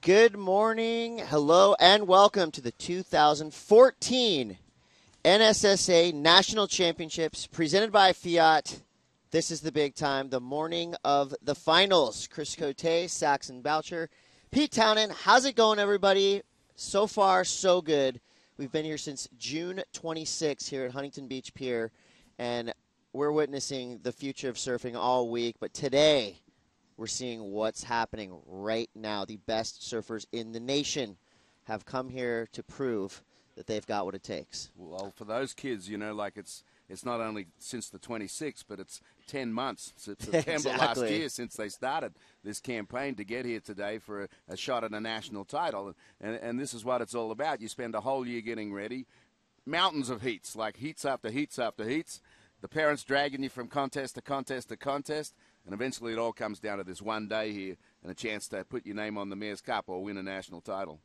Good morning, hello, and welcome to the 2014 NSSA National Championships presented by Fiat. This is the big time, the morning of the finals. Chris Cote, Saxon Boucher, Pete Townend. How's it going, everybody? So far, so good. We've been here since June 26 here at Huntington Beach Pier, and we're witnessing the future of surfing all week. But today, we're seeing what's happening right now. The best surfers in the nation have come here to prove that they've got what it takes. Well, for those kids, you know, like it's not only since the 26th, but it's 10 months, September last year, since they started this campaign to get here today for a shot at a national title. And this is what it's all about. You spend a whole year getting ready, mountains of heats, like heats after heats after heats, the parents dragging you from contest to contest to contest, and eventually it all comes down to this one day here and a chance to put your name on the Mayor's Cup or win a national title.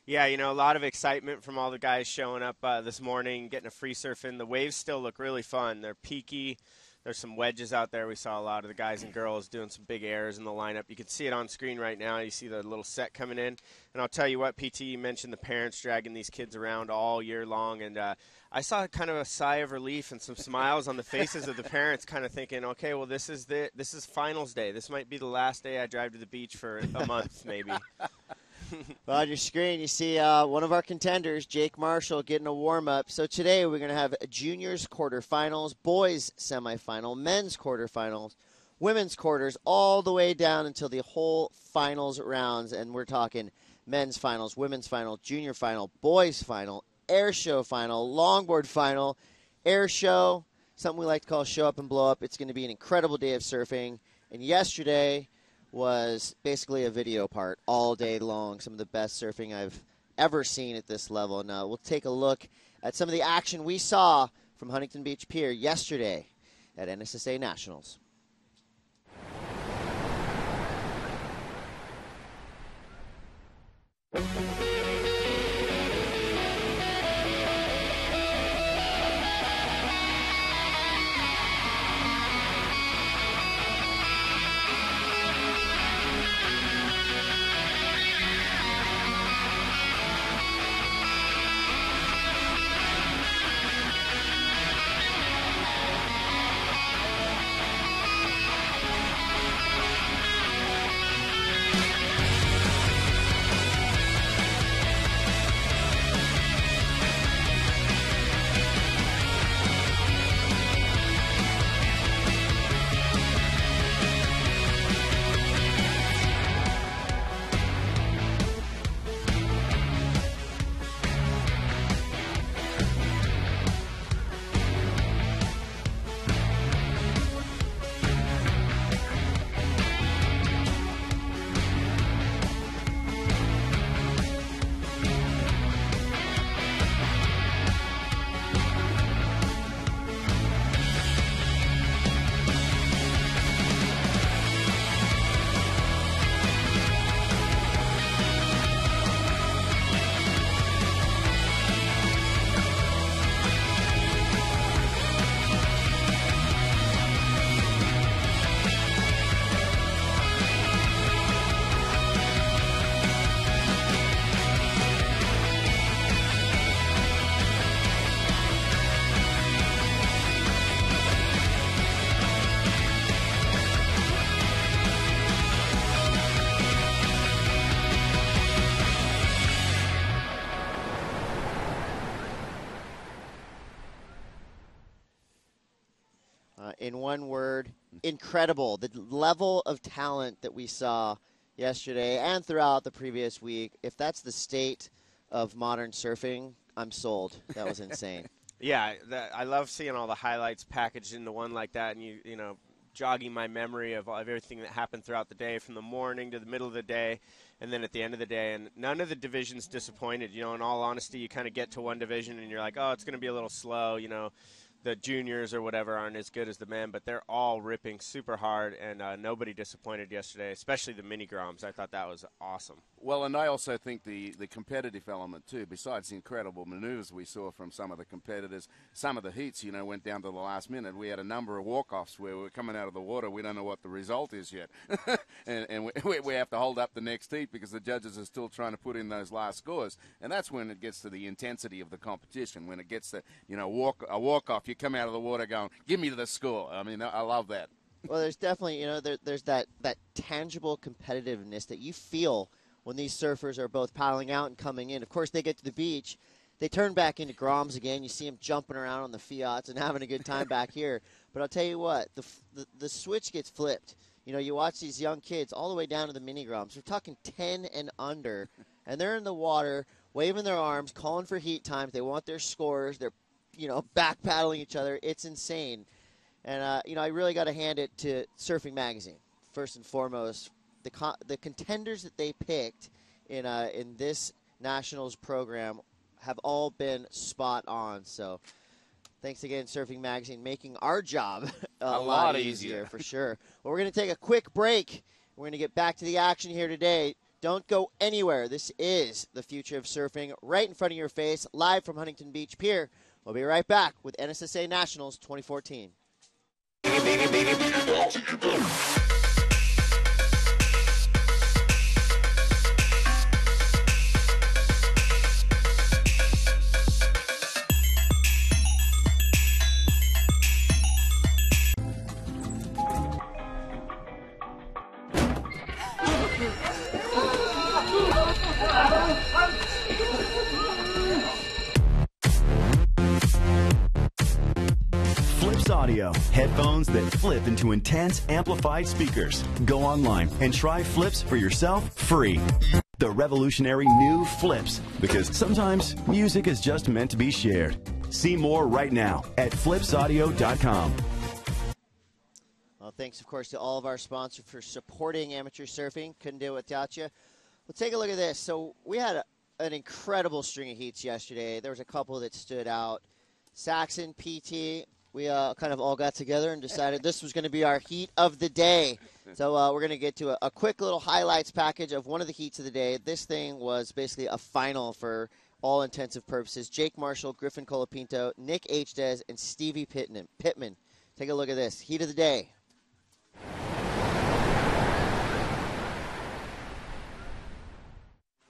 Yeah, you know, a lot of excitement from all the guys showing up this morning, getting a free surf in. The waves still look really fun. They're peaky. There's some wedges out there. We saw a lot of the guys and girls doing some big airs in the lineup. You can see it on screen right now. You see the little set coming in. And I'll tell you what, PT, you mentioned the parents dragging these kids around all year long. And I saw kind of a sigh of relief and some smiles on the faces of the parents, kind of thinking, okay, well, this is finals day. This might be the last day I drive to the beach for a month maybe. Well, on your screen, you see one of our contenders, Jake Marshall, getting a warm-up. So today we're going to have juniors quarterfinals, boys semifinal, men's quarterfinals, women's quarters, all the way down until the whole finals rounds. And we're talking men's finals, women's final, junior final, boys final, air show final, longboard final, air show, something we like to call show up and blow up. It's going to be an incredible day of surfing. And yesterday was basically a video part all day long. Some of the best surfing I've ever seen at this level. And we'll take a look at some of the action we saw from Huntington Beach Pier yesterday at NSSA Nationals. In one word, incredible. The level of talent that we saw yesterday and throughout the previous week, if that's the state of modern surfing, I'm sold. That was insane. Yeah, I love seeing all the highlights packaged into one like that, and you know, jogging my memory of everything that happened throughout the day, from the morning to the middle of the day, and then at the end of the day. And none of the divisions disappointed. You know, in all honesty, you kind of get to one division and you're like, oh, it's going to be a little slow. You know, the juniors or whatever aren't as good as the men, but they're all ripping super hard, and nobody disappointed yesterday, especially the mini groms. I thought that was awesome. Well, and I also think the competitive element, too, besides the incredible maneuvers we saw from some of the competitors, some of the heats, went down to the last minute. We had a number of walk-offs where we're coming out of the water. We don't know what the result is yet. and we have to hold up the next heat because the judges are still trying to put in those last scores. And that's when it gets to the intensity of the competition, when it gets to, a walk-off. You come out of the water going, give me the score. I mean, I love that. Well, there's definitely, there's that tangible competitiveness that you feel when these surfers are both paddling out and coming in. Of course, they get to the beach. They turn back into groms again. You see them jumping around on the Fiats and having a good time back here. But I'll tell you what, the switch gets flipped. You watch these young kids all the way down to the mini groms. We're talking 10 and under, and they're in the water waving their arms, calling for heat times. They want their scores. They're, back paddling each other. It's insane. And, I really got to hand it to Surfing Magazine, first and foremost. The contenders that they picked in this Nationals program have all been spot on. So thanks again, Surfing Magazine, making our job a lot easier for sure. Well, we're going to take a quick break. We're going to get back to the action here today. Don't go anywhere. This is the future of surfing right in front of your face, live from Huntington Beach Pier. We'll be right back with NSSA Nationals 2014. Audio, headphones that flip into intense amplified speakers. Go online and try Flips for yourself free. The revolutionary new Flips, because sometimes music is just meant to be shared. See more right now at flipsaudio.com. Well, thanks, of course, to all of our sponsors for supporting amateur surfing. Couldn't do it without you. Well, take a look at this. So we had an incredible string of heats yesterday. There was a couple that stood out. Saxon, PT, we kind of all got together and decided this was going to be our heat of the day. So we're going to get to a quick little highlights package of one of the heats of the day. This thing was basically a final for all intensive purposes. Jake Marshall, Griffin Colapinto, Nick H. and Stevie Pittman. Take a look at this. Heat of the day.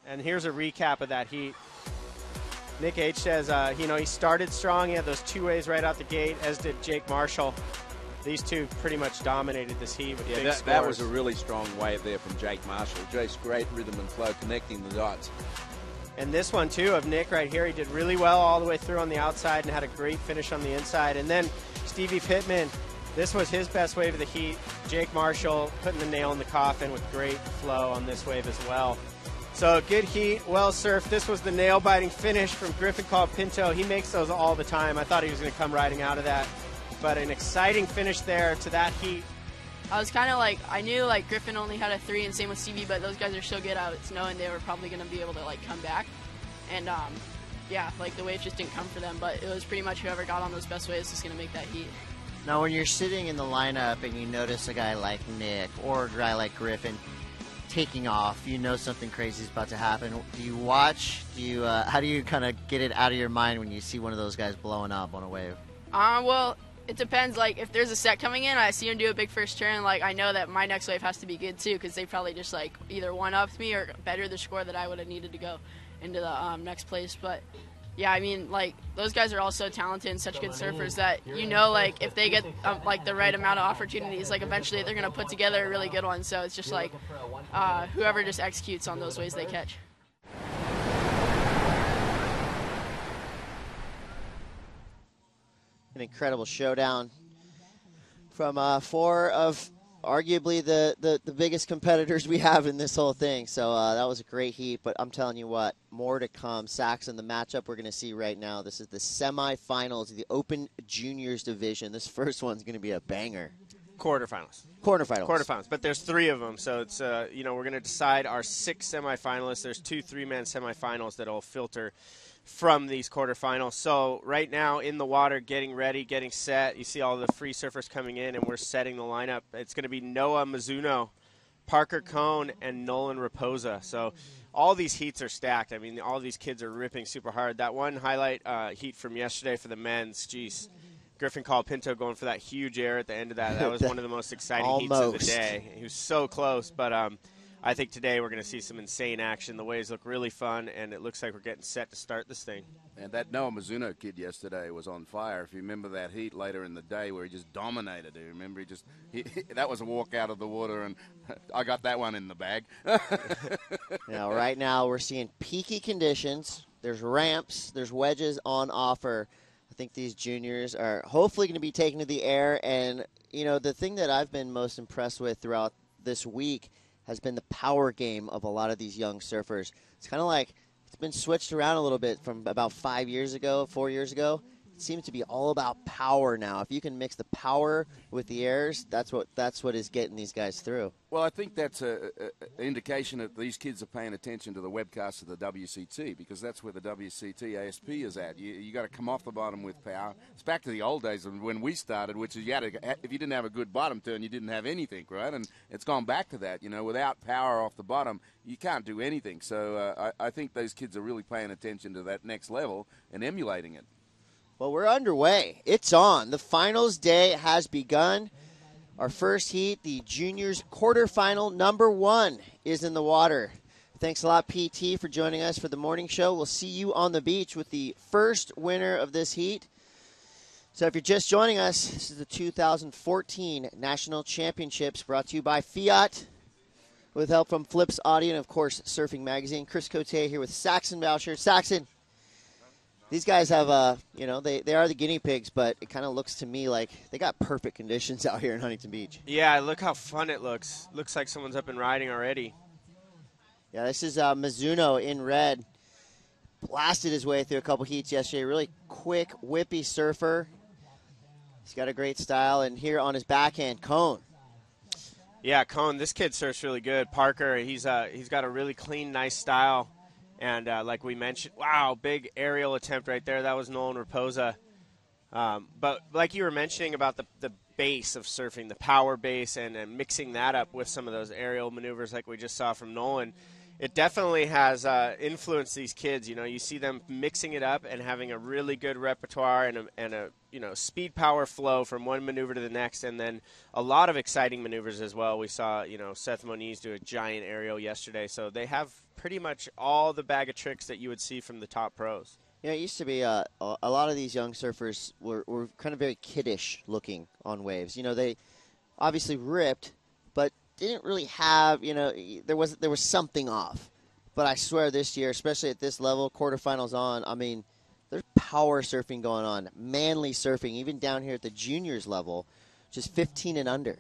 And here's a recap of that heat. Nick H. says, he started strong. He had those two ways right out the gate, as did Jake Marshall. These two pretty much dominated this heat with big scores. That was a really strong wave there from Jake Marshall. Jake's great rhythm and flow, connecting the dots. And this one, too, of Nick right here, he did really well all the way through on the outside and had a great finish on the inside. And then Stevie Pittman, this was his best wave of the heat. Jake Marshall putting the nail in the coffin with great flow on this wave as well. So good heat, well surfed. This was the nail-biting finish from Griffin Colapinto. He makes those all the time. I thought he was going to come riding out of that. But an exciting finish there to that heat. I was kind of I knew Griffin only had a 3 and same with Stevie, but those guys are so good. I was knowing they were probably going to be able to come back. And the wave just didn't come for them. But it was pretty much whoever got on those best waves is going to make that heat. Now when you're sitting in the lineup and you notice a guy like Nick or a guy like Griffin taking off, something crazy is about to happen. Do you watch? How do you kind of get it out of your mind when you see one of those guys blowing up on a wave? Well, it depends. If there's a set coming in, I see him do a big first turn. I know that my next wave has to be good too, because they probably just either one-upped me or better the score that I would have needed to go into the next place. But yeah, I mean, those guys are all so talented and such good surfers that, if they get, the right amount of opportunities, eventually they're going to put together a really good one. So it's just, whoever just executes on those waves they catch. An incredible showdown from 4 of arguably the biggest competitors we have in this whole thing. So that was a great heat, but I'm telling you what, more to come. Saxon, the matchup we're going to see right now, this is the semifinals of the Open Juniors division. This first one's going to be a banger. Quarterfinals. Quarterfinals. But there's 3 of them, so it's we're going to decide our 6 semifinalists. There's 2 3-man semifinals that'll filter from these quarterfinals. So right now in the water, getting ready, getting set. You see all the free surfers coming in, and we're setting the lineup. It's going to be Noah Mizuno, Parker Cohn, and Nolan Raposa. So all these heats are stacked. I mean, all these kids are ripping super hard. That one highlight heat from yesterday for the men's, geez, Griffin Colapinto going for that huge air at the end of that. That was one of the most exciting heats of the day. He was so close, but I think today we're going to see some insane action. The waves look really fun, and it looks like we're getting set to start this thing. And that Noah Mizuno kid yesterday was on fire. If you remember that heat later in the day where he just dominated. You remember that was a walk out of the water, and I got that one in the bag. Right now we're seeing peaky conditions. There's ramps. There's wedges on offer. I think these juniors are hopefully going to be taken to the air. And, the thing that I've been most impressed with throughout this week has been the power game of a lot of these young surfers. It's kind of like it's been switched around a little bit from about 4 years ago. It seems to be all about power now. If you can mix the power with the airs, that's what is getting these guys through. Well, I think that's an indication that these kids are paying attention to the webcast of the WCT, because that's where the WCT ASP is at. You got to come off the bottom with power. It's back to the old days when we started, which is if you didn't have a good bottom turn, you didn't have anything, right? And it's gone back to that. Without power off the bottom, you can't do anything. So I think those kids are really paying attention to that next level and emulating it. Well, we're underway. It's on. The finals day has begun. Our first heat, the juniors quarterfinal number 1, is in the water. Thanks a lot, PT, for joining us for the morning show. We'll see you on the beach with the first winner of this heat. So if you're just joining us, this is the 2014 National Championships brought to you by Fiat with help from Flips Audio and, of course, Surfing Magazine. Chris Cote here with Saxon Boucher. Saxon, these guys have, they are the guinea pigs, but it kind of looks to me like they got perfect conditions out here in Huntington Beach. Yeah, look how fun it looks. Looks like someone's up and riding already. Yeah, this is Mizuno in red. Blasted his way through a couple heats yesterday. Really quick, whippy surfer. He's got a great style. And here on his backhand, Cohn. Yeah, Cohn, this kid surfs really good. Parker, he's got a really clean, nice style. And like we mentioned, wow, big aerial attempt right there. That was Nolan Raposa. But like you were mentioning about the base of surfing, the power base, and mixing that up with some of those aerial maneuvers like we just saw from Nolan, it definitely has influenced these kids. You see them mixing it up and having a really good repertoire and a speed power flow from one maneuver to the next, and then a lot of exciting maneuvers as well. We saw Seth Moniz do a giant aerial yesterday, so they have pretty much all the bag of tricks that you would see from the top pros. It used to be a lot of these young surfers were kind of very kiddish looking on waves. They obviously ripped, but didn't really have, there was something off. But I swear this year, especially at this level, quarterfinals on, I mean, there's power surfing going on, manly surfing, even down here at the juniors level, just 15 and under.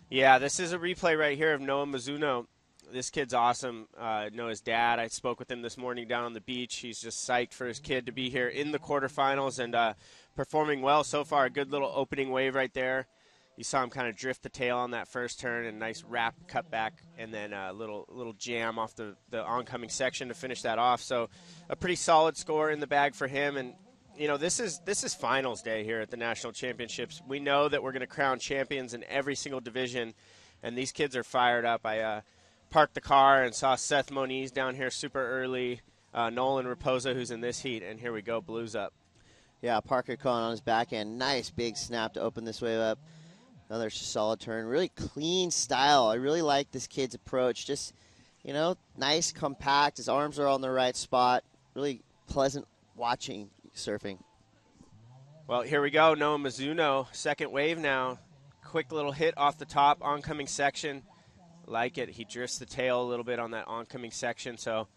Yeah, this is a replay right here of Noah Mizuno. This kid's awesome. Know his dad. I spoke with him this morning down on the beach. He's just psyched for his kid to be here in the quarterfinals and performing well so far. A good little opening wave right there. You saw him kind of drift the tail on that first turn and nice wrap cut back, and then a little jam off the oncoming section to finish that off. So a pretty solid score in the bag for him. And this is finals day here at the National Championships. We know that we're going to crown champions in every single division, and these kids are fired up. I parked the car and saw Seth Moniz down here super early, Nolan Raposa, who's in this heat, and here we go, blues up. Yeah, Parker Cohn on his backhand. Nice big snap to open this wave up. Another solid turn. Really clean style. I really like this kid's approach. Just, nice, compact. His arms are on the right spot. Really pleasant watching surfing. Well, here we go. Noah Mizuno, second wave now. Quick little hit off the top, oncoming section. Like it. He drifts the tail a little bit on that oncoming section. So,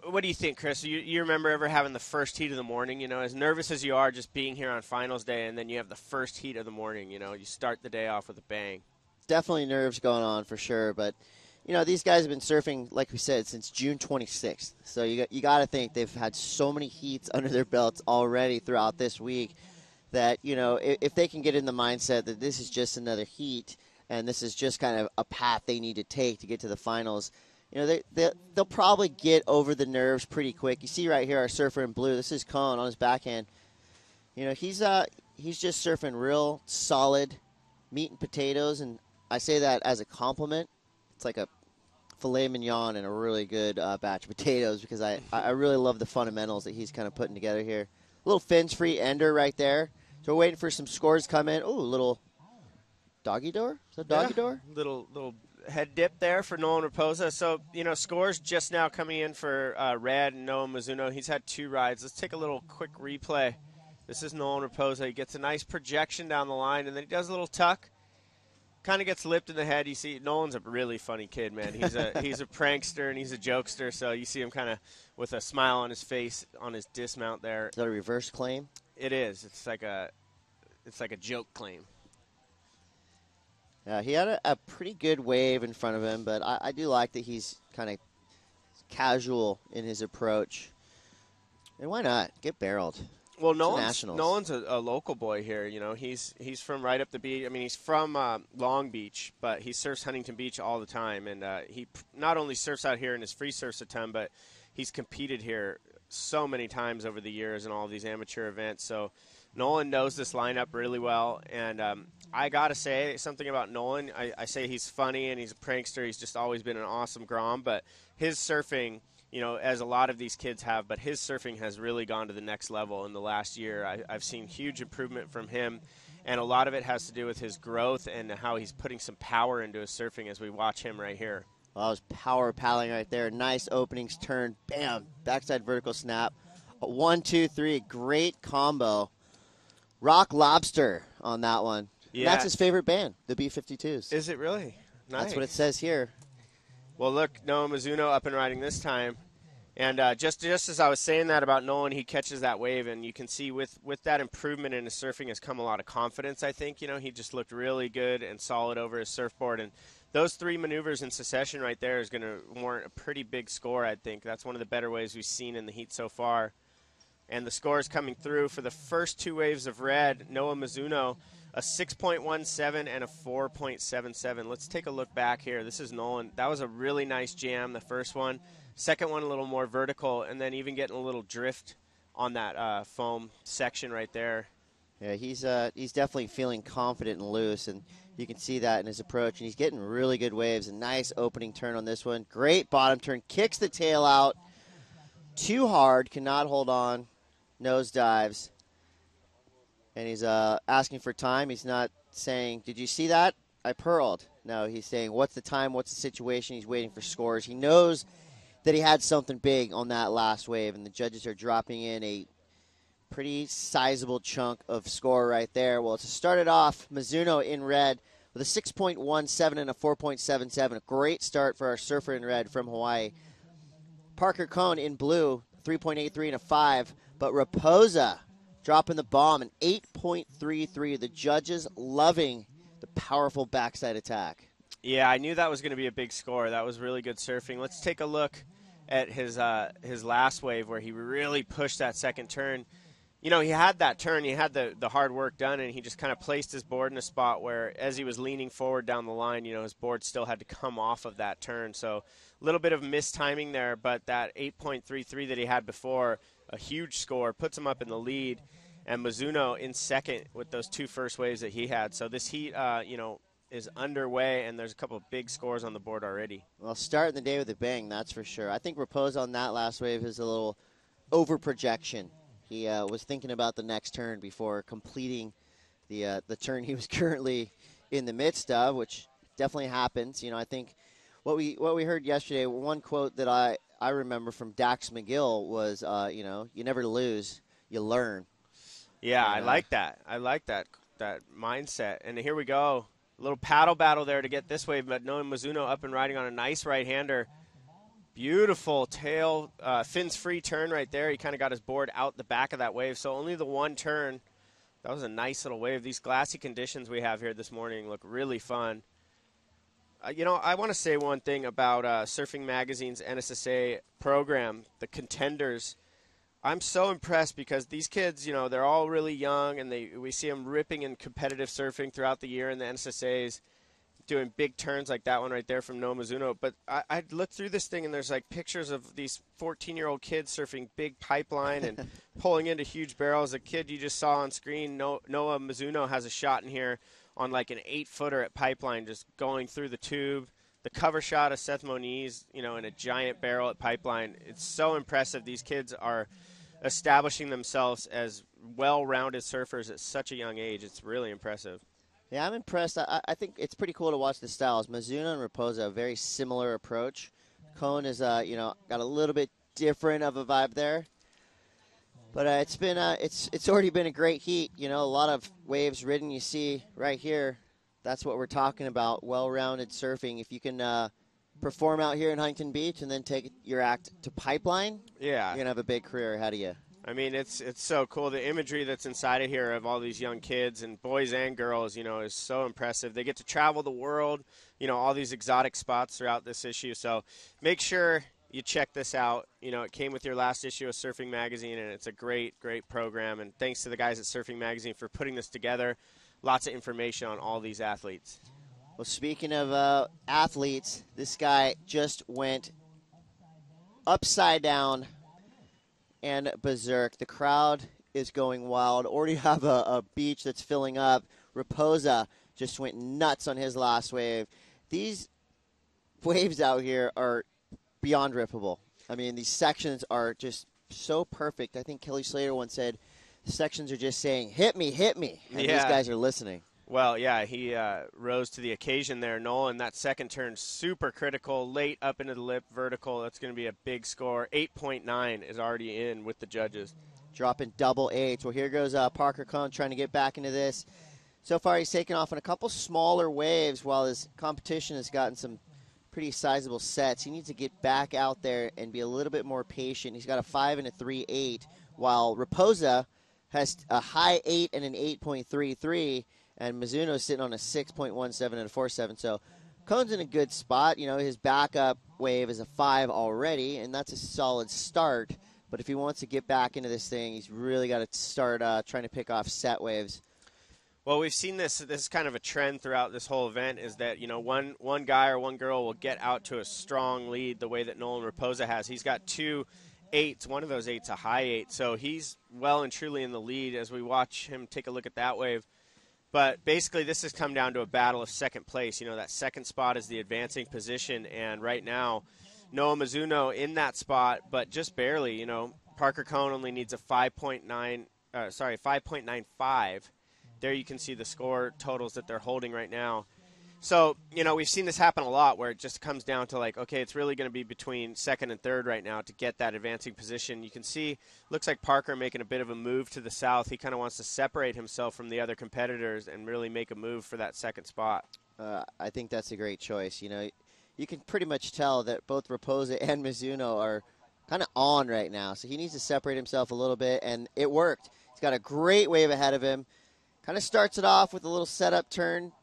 what do you think, Chris? You remember ever having the first heat of the morning? As nervous as you are just being here on finals day, and then you have the first heat of the morning. You start the day off with a bang. Definitely nerves going on for sure. But, these guys have been surfing, like we said, since June 26th. So you got to think they've had so many heats under their belts already throughout this week that, if they can get in the mindset that this is just another heat and this is just kind of a path they need to take to get to the finals, they'll probably get over the nerves pretty quick. You see right here our surfer in blue. This is Cohn on his backhand. He's just surfing real solid meat and potatoes, and I say that as a compliment. It's like a filet mignon and a really good batch of potatoes because I really love the fundamentals that he's kind of putting together here. A little fins-free ender right there. So we're waiting for some scores to come in. Ooh, little doggy door? Is that doggy door? Little head dip there for Nolan Raposa. So, scores just now coming in for Red and Noah Mizuno. He's had 2 rides. Let's take a little quick replay. This is Nolan Raposa. He gets a nice projection down the line, and then he does a little tuck. Kind of gets lipped in the head. You see, Nolan's a really funny kid, man. He's a prankster and he's a jokester. So you see him kind of with a smile on his face on his dismount there. Is that a reverse claim? It is. It's like a joke claim. Yeah, he had a pretty good wave in front of him, but I do like that he's kind of casual in his approach. And why not get barreled? Well, Nolan's a local boy here. He's from right up the beach. I mean, he's from Long Beach, but he surfs Huntington Beach all the time. And he not only surfs out here in his free surfs a ton, but he's competed here so many times over the years in all these amateur events. So Nolan knows this lineup really well. And I got to say something about Nolan. I say he's funny and he's a prankster. He's just always been an awesome Grom. But his surfing, as a lot of these kids have, but his surfing has really gone to the next level in the last year. I've seen huge improvement from him, and a lot of it has to do with his growth and how he's putting some power into his surfing as we watch him right here. Well, that was power paddling right there. Nice openings, turn, bam, backside vertical snap. 1, 2, 3, great combo. Rock Lobster on that one. Yeah. That's his favorite band, the B-52s. Is it really? Nice. That's what it says here. Well, look, Noah Mizuno up and riding this time. And just as I was saying that about Nolan, he catches that wave, and you can see with that improvement in his surfing has come a lot of confidence, I think. He just looked really good and solid over his surfboard. And those 3 maneuvers in succession right there is going to warrant a pretty big score, I think. That's one of the better waves we've seen in the heat so far. And the scores coming through for the first 2 waves of red, Noah Mizuno, a 6.17 and a 4.77. Let's take a look back here. This is Nolan. That was a really nice jam, the first one. Second one a little more vertical, and then even getting a little drift on that foam section right there. Yeah, he's definitely feeling confident and loose, and you can see that in his approach. And he's getting really good waves. A nice opening turn on this one. Great bottom turn. Kicks the tail out. Too hard. Cannot hold on. Nose dives. And he's asking for time. He's not saying, did you see that? I pearled. No, he's saying, what's the time? What's the situation? He's waiting for scores. He knows that he had something big on that last wave, and the judges are dropping in a pretty sizable chunk of score right there. Well, to start it off, Mizuno in red with a 6.17 and a 4.77. A great start for our surfer in red from Hawaii. Parker Cohn in blue, 3.83 and a 5. But Raposa dropping the bomb, an 8.33. The judges loving the powerful backside attack. Yeah, I knew that was going to be a big score. That was really good surfing. Let's take a look at his last wave where he really pushed that second turn. He had that turn, he had the hard work done, and he just kind of placed his board in a spot where as he was leaning forward down the line, his board still had to come off of that turn. So a little bit of mistiming there, but that 8.33 that he had before, a huge score, puts him up in the lead. And Mizuno in second with those 2 first waves that he had. So this heat, is underway, and there's a couple of big scores on the board already. Well, starting the day with a bang, that's for sure. I think Raposa on that last wave is a little over projection. He was thinking about the next turn before completing the turn he was currently in the midst of, which definitely happens. I think what we heard yesterday, one quote that I remember from Dax McGill was, you never lose, you learn. Yeah, I like that. I like that mindset. And here we go. A little paddle battle there to get this wave, but Noah Mizuno up and riding on a nice right-hander. Beautiful tail, fins-free turn right there. He kind of got his board out the back of that wave, so only the one turn. That was a nice little wave. These glassy conditions we have here this morning look really fun. I want to say one thing about Surfing Magazine's NSSA program, the Contenders. I'm so impressed because these kids, they're all really young, and we see them ripping in competitive surfing throughout the year in the NSSAs, doing big turns like that one right there from Noah Mizuno. But I looked through this thing, and there's like pictures of these 14-year-old kids surfing big pipeline and pulling into huge barrels. The kid you just saw on screen, Noah Mizuno, has a shot in here on like an 8-footer at pipeline, just going through the tube. The cover shot of Seth Moniz, in a giant barrel at pipeline. It's so impressive. These kids are establishing themselves as well-rounded surfers at such a young age. It's really impressive. Yeah, I'm impressed. I think it's pretty cool to watch the styles. Mizuno and Raposa, a very similar approach. Cone is, got a little bit different of a vibe there. But it's been, it's already been a great heat. A lot of waves ridden. You see right here, that's what we're talking about, well-rounded surfing. If you can perform out here in Huntington Beach and then take your act to pipeline, yeah, you're going to have a big career ahead of you. I mean, it's so cool. The imagery that's inside of here of all these young kids and boys and girls, is so impressive. They get to travel the world, all these exotic spots throughout this issue. So make sure you check this out. It came with your last issue of Surfing Magazine, and it's a great, great program. And thanks to the guys at Surfing Magazine for putting this together. Lots of information on all these athletes. Well, speaking of athletes, this guy just went upside down and berserk. The crowd is going wild. Already have a beach that's filling up. Raposa just went nuts on his last wave. These waves out here are beyond rippable. I mean, these sections are just so perfect. I think Kelly Slater once said, the sections are just saying, hit me, hit me. And these guys are listening. Well, yeah, he rose to the occasion there, Nolan. That second turn, super critical, late up into the lip, vertical. That's going to be a big score. 8.9 is already in with the judges. Dropping double eights. Well, here goes Parker Cohn trying to get back into this. So far, he's taken off on a couple smaller waves while his competition has gotten some pretty sizable sets. He needs to get back out there and be a little bit more patient. He's got a 5 and a 3.8, while Raposa has a high 8 and an 8.33. And Mizuno's sitting on a 6.17 and a 4.7. So Cohn's in a good spot. His backup wave is a 5 already, and that's a solid start. But if he wants to get back into this thing, he's really got to start trying to pick off set waves. Well, we've seen this is kind of a trend throughout this whole event, is that, one guy or one girl will get out to a strong lead the way that Nolan Raposa has. He's got 2 8s. One of those 8's a high 8. So he's well and truly in the lead as we watch him take a look at that wave. But basically, this has come down to a battle of second place. That second spot is the advancing position, and right now, Noah Mizuno in that spot, but just barely. Parker Cohn only needs a 5.95. There you can see the score totals that they're holding right now. So, we've seen this happen a lot where it just comes down to okay, it's really going to be between second and third right now to get that advancing position. You can see, looks like Parker making a bit of a move to the south. He kind of wants to separate himself from the other competitors and really make a move for that second spot. I think that's a great choice. You can pretty much tell that both Raposa and Mizuno are kind of on right now. So he needs to separate himself a little bit, and it worked. He's got a great wave ahead of him. Kind of starts it off with a little setup turn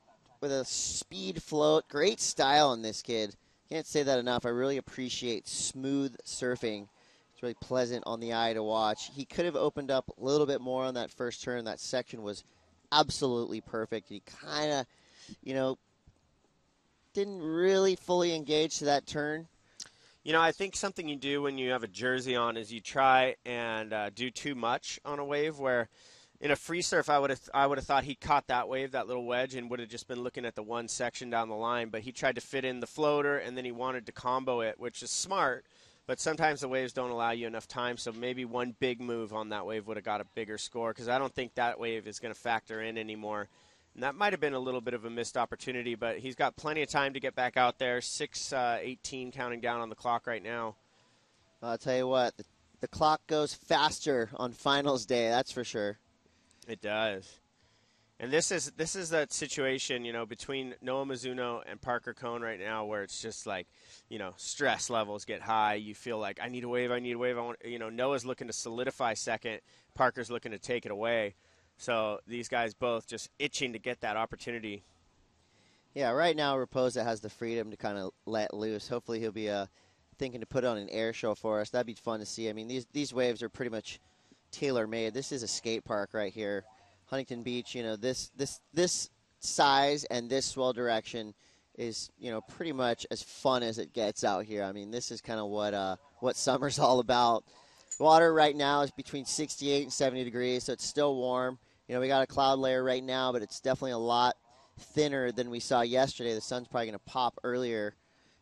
with a speed float. Great style on this kid. Can't say that enough. I really appreciate smooth surfing. It's really pleasant on the eye to watch. He could have opened up a little bit more on that first turn. That section was absolutely perfect. He kind of, didn't really fully engage to that turn. I think something you do when you have a jersey on is you try and do too much on a wave where in a free surf, I would have thought he caught that wave, that little wedge, and would have just been looking at the one section down the line. But he tried to fit in the floater, and then he wanted to combo it, which is smart. But sometimes the waves don't allow you enough time, so maybe one big move on that wave would have got a bigger score, because I don't think that wave is going to factor in anymore. And that might have been a little bit of a missed opportunity, but he's got plenty of time to get back out there. 6:18 counting down on the clock right now. I'll tell you what, the clock goes faster on finals day, that's for sure. It does. And this is that situation, between Noah Mizuno and Parker Cohn right now where it's just like, stress levels get high. You feel like, I need a wave. I want, Noah's looking to solidify second. Parker's looking to take it away. So these guys both just itching to get that opportunity. Yeah, right now Raposa has the freedom to kind of let loose. Hopefully he'll be thinking to put on an air show for us. That'd be fun to see. I mean, these waves are pretty much tailor-made. This is a skate park right here. Huntington Beach, this size and this swell direction is, pretty much as fun as it gets out here. I mean, this is kind of what summer's all about. Water right now is between 68 and 70 degrees, so it's still warm. We got a cloud layer right now, but it's definitely a lot thinner than we saw yesterday. The sun's probably going to pop earlier.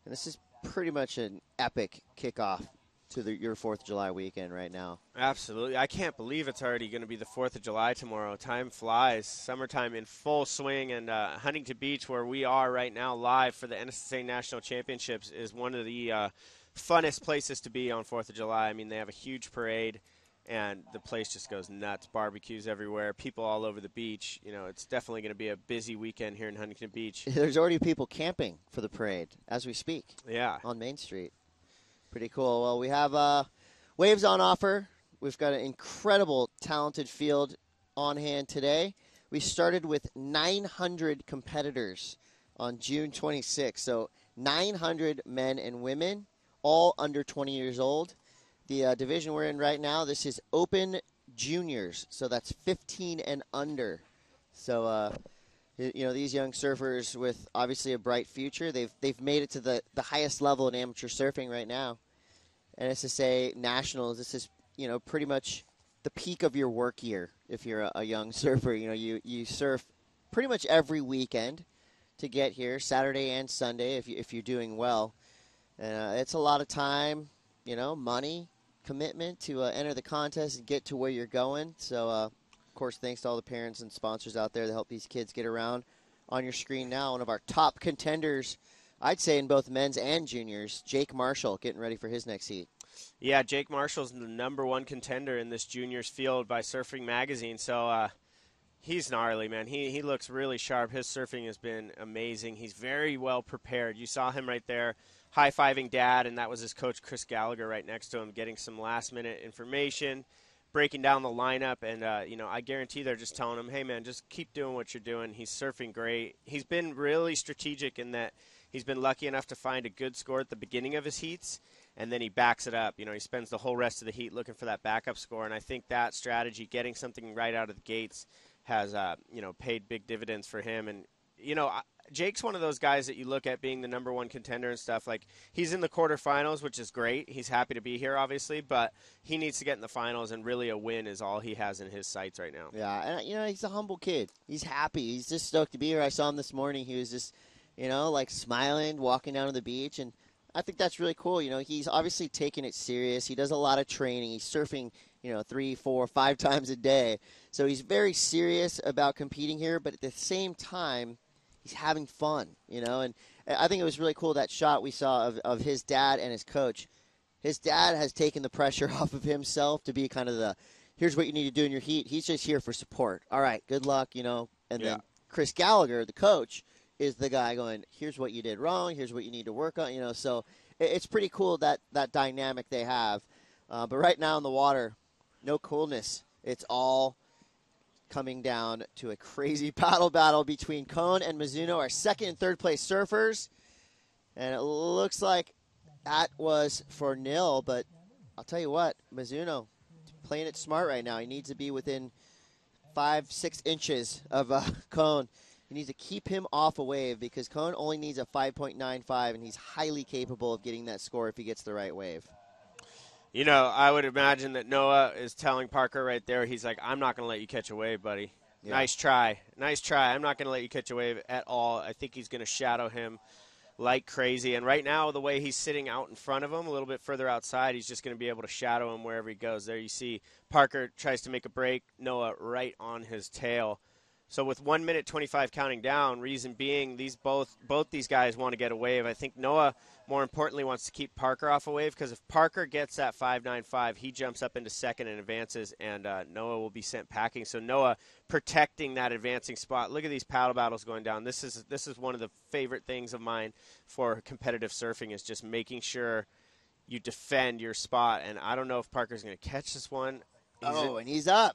And this is pretty much an epic kickoff to your 4th of July weekend right now. Absolutely. I can't believe it's already going to be the 4th of July tomorrow. Time flies. Summertime in full swing. And Huntington Beach, where we are right now live for the NSSA National Championships, is one of the funnest places to be on 4th of July. I mean, they have a huge parade, and the place just goes nuts. Barbecues everywhere, people all over the beach. It's definitely going to be a busy weekend here in Huntington Beach. There's already people camping for the parade as we speak. Yeah. On Main Street. Pretty cool. Well, we have waves on offer. We've got an incredible, talented field on hand today. We started with 900 competitors on June 26th. So 900 men and women, all under 20 years old. The division we're in right now, this is Open Juniors. So that's 15 and under. So, these young surfers with obviously a bright future, they've made it to the highest level in amateur surfing right now. NSSA Nationals, this is, pretty much the peak of your work year if you're a young surfer. You surf pretty much every weekend to get here, Saturday and Sunday if you're doing well. And it's a lot of time, money, commitment to enter the contest and get to where you're going. So, of course, thanks to all the parents and sponsors out there that help these kids get around. On your screen now, one of our top contenders, I'd say in both men's and juniors, Jake Marshall, getting ready for his next heat. Yeah, Jake Marshall's the #1 contender in this juniors field by Surfing Magazine. So he's gnarly, man. He looks really sharp. His surfing has been amazing. He's very well prepared. You saw him right there high-fiving Dad, and that was his coach, Chris Gallagher, right next to him, getting some last-minute information, breaking down the lineup. And, I guarantee they're just telling him, hey, man, just keep doing what you're doing. He's surfing great. He's been really strategic in that he's been lucky enough to find a good score at the beginning of his heats, and then he backs it up. He spends the whole rest of the heat looking for that backup score. And I think that strategy, getting something right out of the gates, has, paid big dividends for him. And, Jake's one of those guys that you look at being the #1 contender and stuff. Like, he's in the quarterfinals, which is great. He's happy to be here, obviously, but he needs to get in the finals, and really a win is all he has in his sights right now. Yeah, and, he's a humble kid. He's happy. He's just stoked to be here. I saw him this morning. He was just, smiling, walking down to the beach, and I think that's really cool. He's obviously taking it serious. He does a lot of training. He's surfing, 3, 4, 5 times a day. So he's very serious about competing here, but at the same time, he's having fun, and I think it was really cool that shot we saw of his dad and his coach. His dad has taken the pressure off of himself to be kind of here's what you need to do in your heat. He's just here for support. All right, good luck, and then Chris Gallagher, the coach, is the guy going, here's what you did wrong, here's what you need to work on, so it's pretty cool that dynamic they have. But right now in the water, no coolness. It's all coming down to a crazy paddle battle between Cone and Mizuno, our second and third place surfers. And it looks like that was for nil, but I'll tell you what, Mizuno playing it smart right now. He needs to be within 5-6 inches of Cone. He needs to keep him off a wave because Cone only needs a 5.95, and he's highly capable of getting that score if he gets the right wave. I would imagine that Noah is telling Parker right there, he's like, I'm not going to let you catch a wave, buddy. Yeah. Nice try. I'm not going to let you catch a wave at all. I think he's going to shadow him like crazy. And right now, the way he's sitting out in front of him, a little bit further outside, he's just going to be able to shadow him wherever he goes. There you see Parker tries to make a break, Noah right on his tail. So with 1 minute 25 counting down, reason being both these guys want to get a wave. I think Noah, more importantly, wants to keep Parker off a wave because if Parker gets that 5.95, he jumps up into second and advances, and Noah will be sent packing. So Noah protecting that advancing spot. Look at these paddle battles going down. This is one of the favorite things of mine for competitive surfing is just making sure you defend your spot. And I don't know if Parker's going to catch this one. And he's up.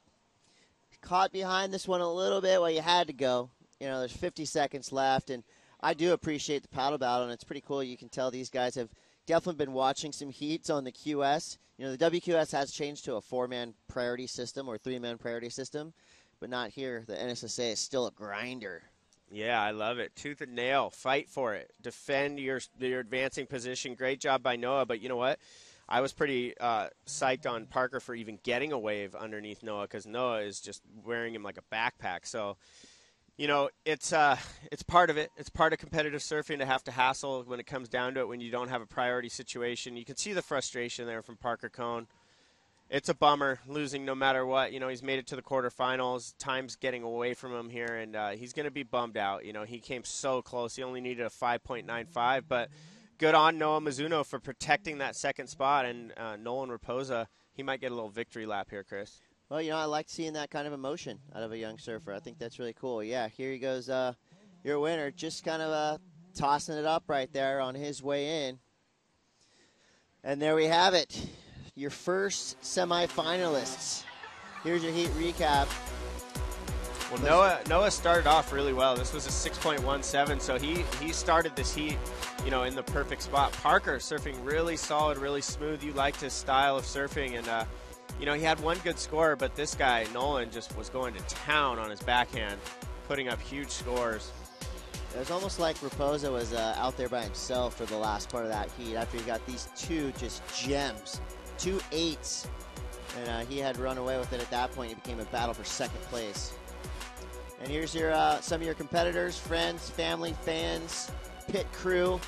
Caught behind this one a little bit. Well, you had to go. There's 50 seconds left, and I do appreciate the paddle battle, and it's pretty cool. You can tell these guys have definitely been watching some heats on the QS. You know, the WQS has changed to a 4-man priority system or 3-man priority system, but not here. The NSSA is still a grinder. Yeah, I love it. Tooth and nail. Fight for it. Defend your advancing position. Great job by Noah, but you know what? I was pretty psyched on Parker for even getting a wave underneath Noah because Noah is just wearing him like a backpack. So, you know, it's part of it. It's part of competitive surfing to have to hassle when it comes down to it when you don't have a priority situation. You can see the frustration there from Parker Cohn. It's a bummer losing no matter what. You know, he's made it to the quarterfinals. Time's getting away from him here, and he's going to be bummed out. You know, he came so close. He only needed a 5.95, but good on Noah Mizuno for protecting that second spot, and Nolan Raposa, he might get a little victory lap here, Chris. Well, you know, I like seeing that kind of emotion out of a young surfer. I think that's really cool. Yeah, here he goes, your winner, just kind of tossing it up right there on his way in. And there we have it, your first semifinalists. Here's your heat recap. Well, Noah started off really well. This was a 6.17, so he started this heat, you know, in the perfect spot. Parker surfing really solid, really smooth. You liked his style of surfing, and you know, he had one good score, but this guy Nolan just was going to town on his backhand, putting up huge scores. It was almost like Raposa was out there by himself for the last part of that heat after he got these two just gems, 2 8s, and he had run away with it at that point. It became a battle for second place. And here's your some of your competitors, friends, family, fans, pit crew,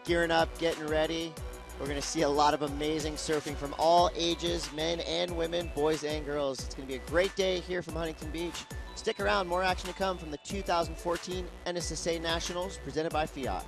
gearing up, getting ready. We're going to see a lot of amazing surfing from all ages, men and women, boys and girls. It's going to be a great day here from Huntington Beach. Stick around, more action to come from the 2014 NSSA Nationals presented by Fiat.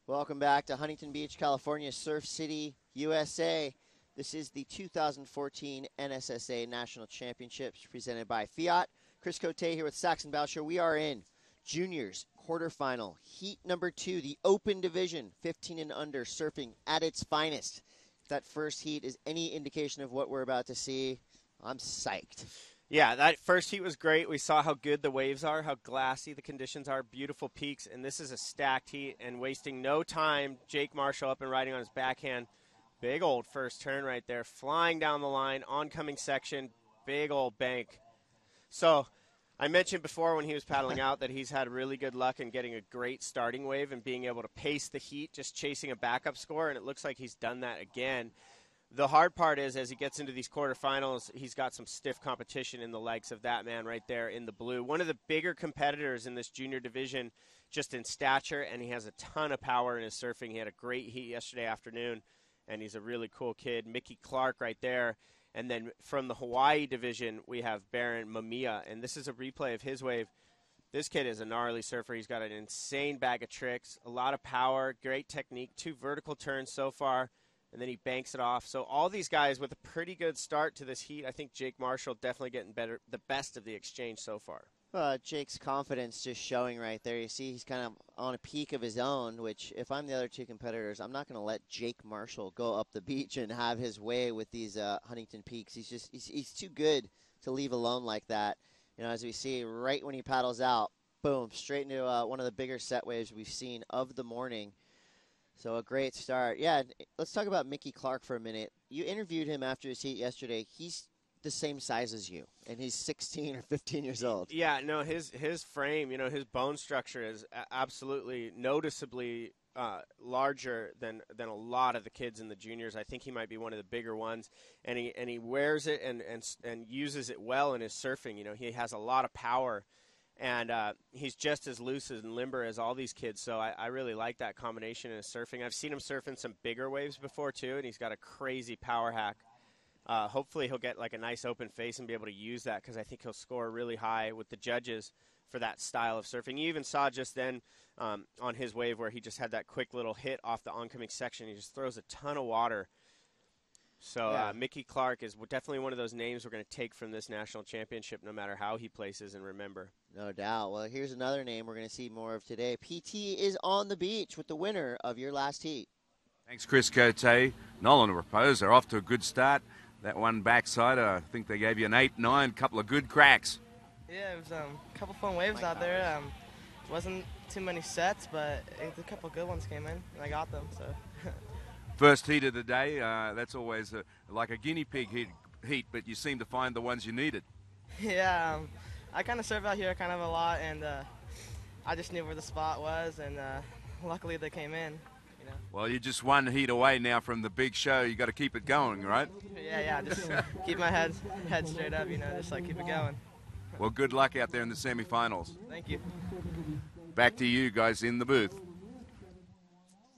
Welcome back to Huntington Beach, California, Surf City, USA. This is the 2014 NSSA National Championships presented by Fiat. Chris Cote here with Saxon Boucher. We are in juniors quarterfinal, heat number 2, the open division, 15 and under, surfing at its finest. If that first heat is any indication of what we're about to see, I'm psyched. Yeah, that first heat was great. We saw how good the waves are, how glassy the conditions are, beautiful peaks, and this is a stacked heat, and wasting no time, Jake Marshall up and riding on his backhand. Big old first turn right there, flying down the line, oncoming section, big old bank. So I mentioned before when he was paddling out that he's had really good luck in getting a great starting wave and being able to pace the heat, just chasing a backup score, and it looks like he's done that again. The hard part is as he gets into these quarterfinals, he's got some stiff competition in the likes of that man right there in the blue. One of the bigger competitors in this junior division just in stature, and he has a ton of power in his surfing. He had a great heat yesterday afternoon, and he's a really cool kid. Mickey Clark right there. And then from the Hawaii division, we have Baron Mamiya, and this is a replay of his wave. This kid is a gnarly surfer. He's got an insane bag of tricks, a lot of power, great technique, 2 vertical turns so far. And then he banks it off. So all these guys with a pretty good start to this heat. I think Jake Marshall definitely getting the best of the exchange so far. Jake's confidence just showing right there. You see he's kind of on a peak of his own, which if I'm the other 2 competitors, I'm not going to let Jake Marshall go up the beach and have his way with these Huntington peaks. He's too good to leave alone like that. You know, as we see right when he paddles out, boom, straight into one of the bigger set waves we've seen of the morning. So a great start. Yeah, let's talk about Mickey Clark for a minute. You interviewed him after his heat yesterday. the same size as you, and he's 16 or 15 years old. Yeah, no, his frame, his bone structure is absolutely noticeably larger than a lot of the kids in the juniors. I think he might be one of the bigger ones, and he wears it and uses it well in his surfing. He has a lot of power, and he's just as loose and limber as all these kids. So I really like that combination in his surfing. I've seen him surf in some bigger waves before too, and he's got a crazy power hack. Hopefully he'll get like a nice open face and be able to use that, because I think he'll score really high with the judges for that style of surfing. You even saw just then on his wave where he just had that quick little hit off the oncoming section. He just throws a ton of water. So Yeah. Mickey Clark is definitely one of those names we're going to take from this national championship, no matter how he places and remember. No doubt. Well, here's another name we're going to see more of today. PT is on the beach with the winner of your last heat. Thanks, Chris Cote. Nolan and Repose are off to a good start. That one backside, I think they gave you an 8-9, couple of good cracks. Yeah, it was a couple fun waves out there. Wasn't too many sets, but a couple good ones came in, and I got them. So. First heat of the day, that's always like a guinea pig heat, but you seem to find the ones you needed. Yeah, I kind of surf out here kind of a lot, and I just knew where the spot was, and luckily they came in. Well, you're just one heat away now from the big show. You got to keep it going, right? Yeah, just keep my head straight up, just like keep it going. Well, good luck out there in the semifinals. Thank you. Back to you guys in the booth.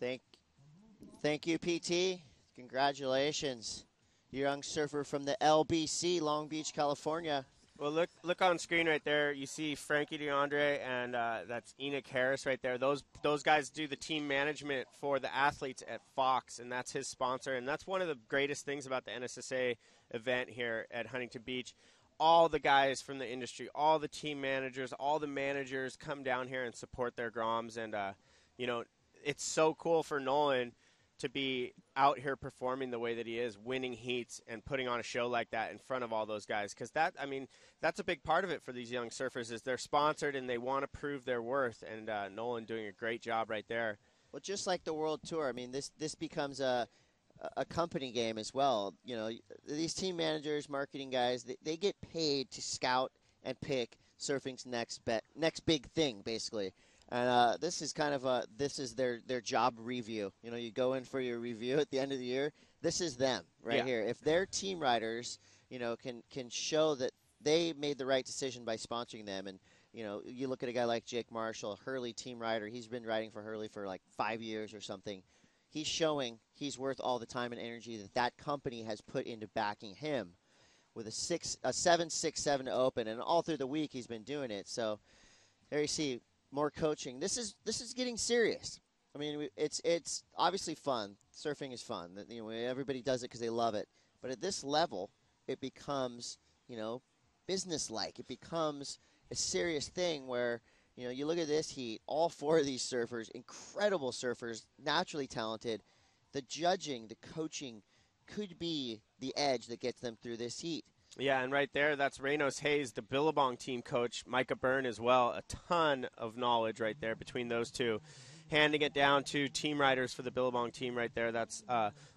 Thank you, PT. Congratulations. Young surfer from the LBC, Long Beach, California. Well, look on screen right there. You see Frankie DeAndre and that's Enoch Harris right there. Those guys do the team management for the athletes at Fox, and that's his sponsor. And that's one of the greatest things about the NSSA event here at Huntington Beach. All the guys from the industry, all the team managers, all the managers come down here and support their Groms. And, it's so cool for Nolan to be out here performing the way that he is, winning heats and putting on a show like that in front of all those guys. Because that's a big part of it for these young surfers, is they're sponsored and they want to prove their worth. And Nolan doing a great job right there. Well, just like the World Tour, this becomes a company game as well. These team managers, marketing guys, they get paid to scout and pick surfing's next big thing, basically. And this is kind of their job review. You go in for your review at the end of the year. This is them right here. If their team riders, can show that they made the right decision by sponsoring them, and you look at a guy like Jake Marshall, Hurley team rider. He's been riding for Hurley for like 5 years or something. He's showing he's worth all the time and energy that company has put into backing him with a 7.67 open, and all through the week he's been doing it. So there you see more coaching. This is getting serious. It's obviously fun. Surfing is fun. Everybody does it because they love it. But at this level, it becomes business-like. It becomes a serious thing where you look at this heat. All four of these surfers, incredible surfers, naturally talented. The judging, the coaching, could be the edge that gets them through this heat. Yeah, and right there, that's Reynos Hayes, the Billabong team coach, Micah Byrne as well. A ton of knowledge right there between those two. Handing it down to team riders for the Billabong team right there. That's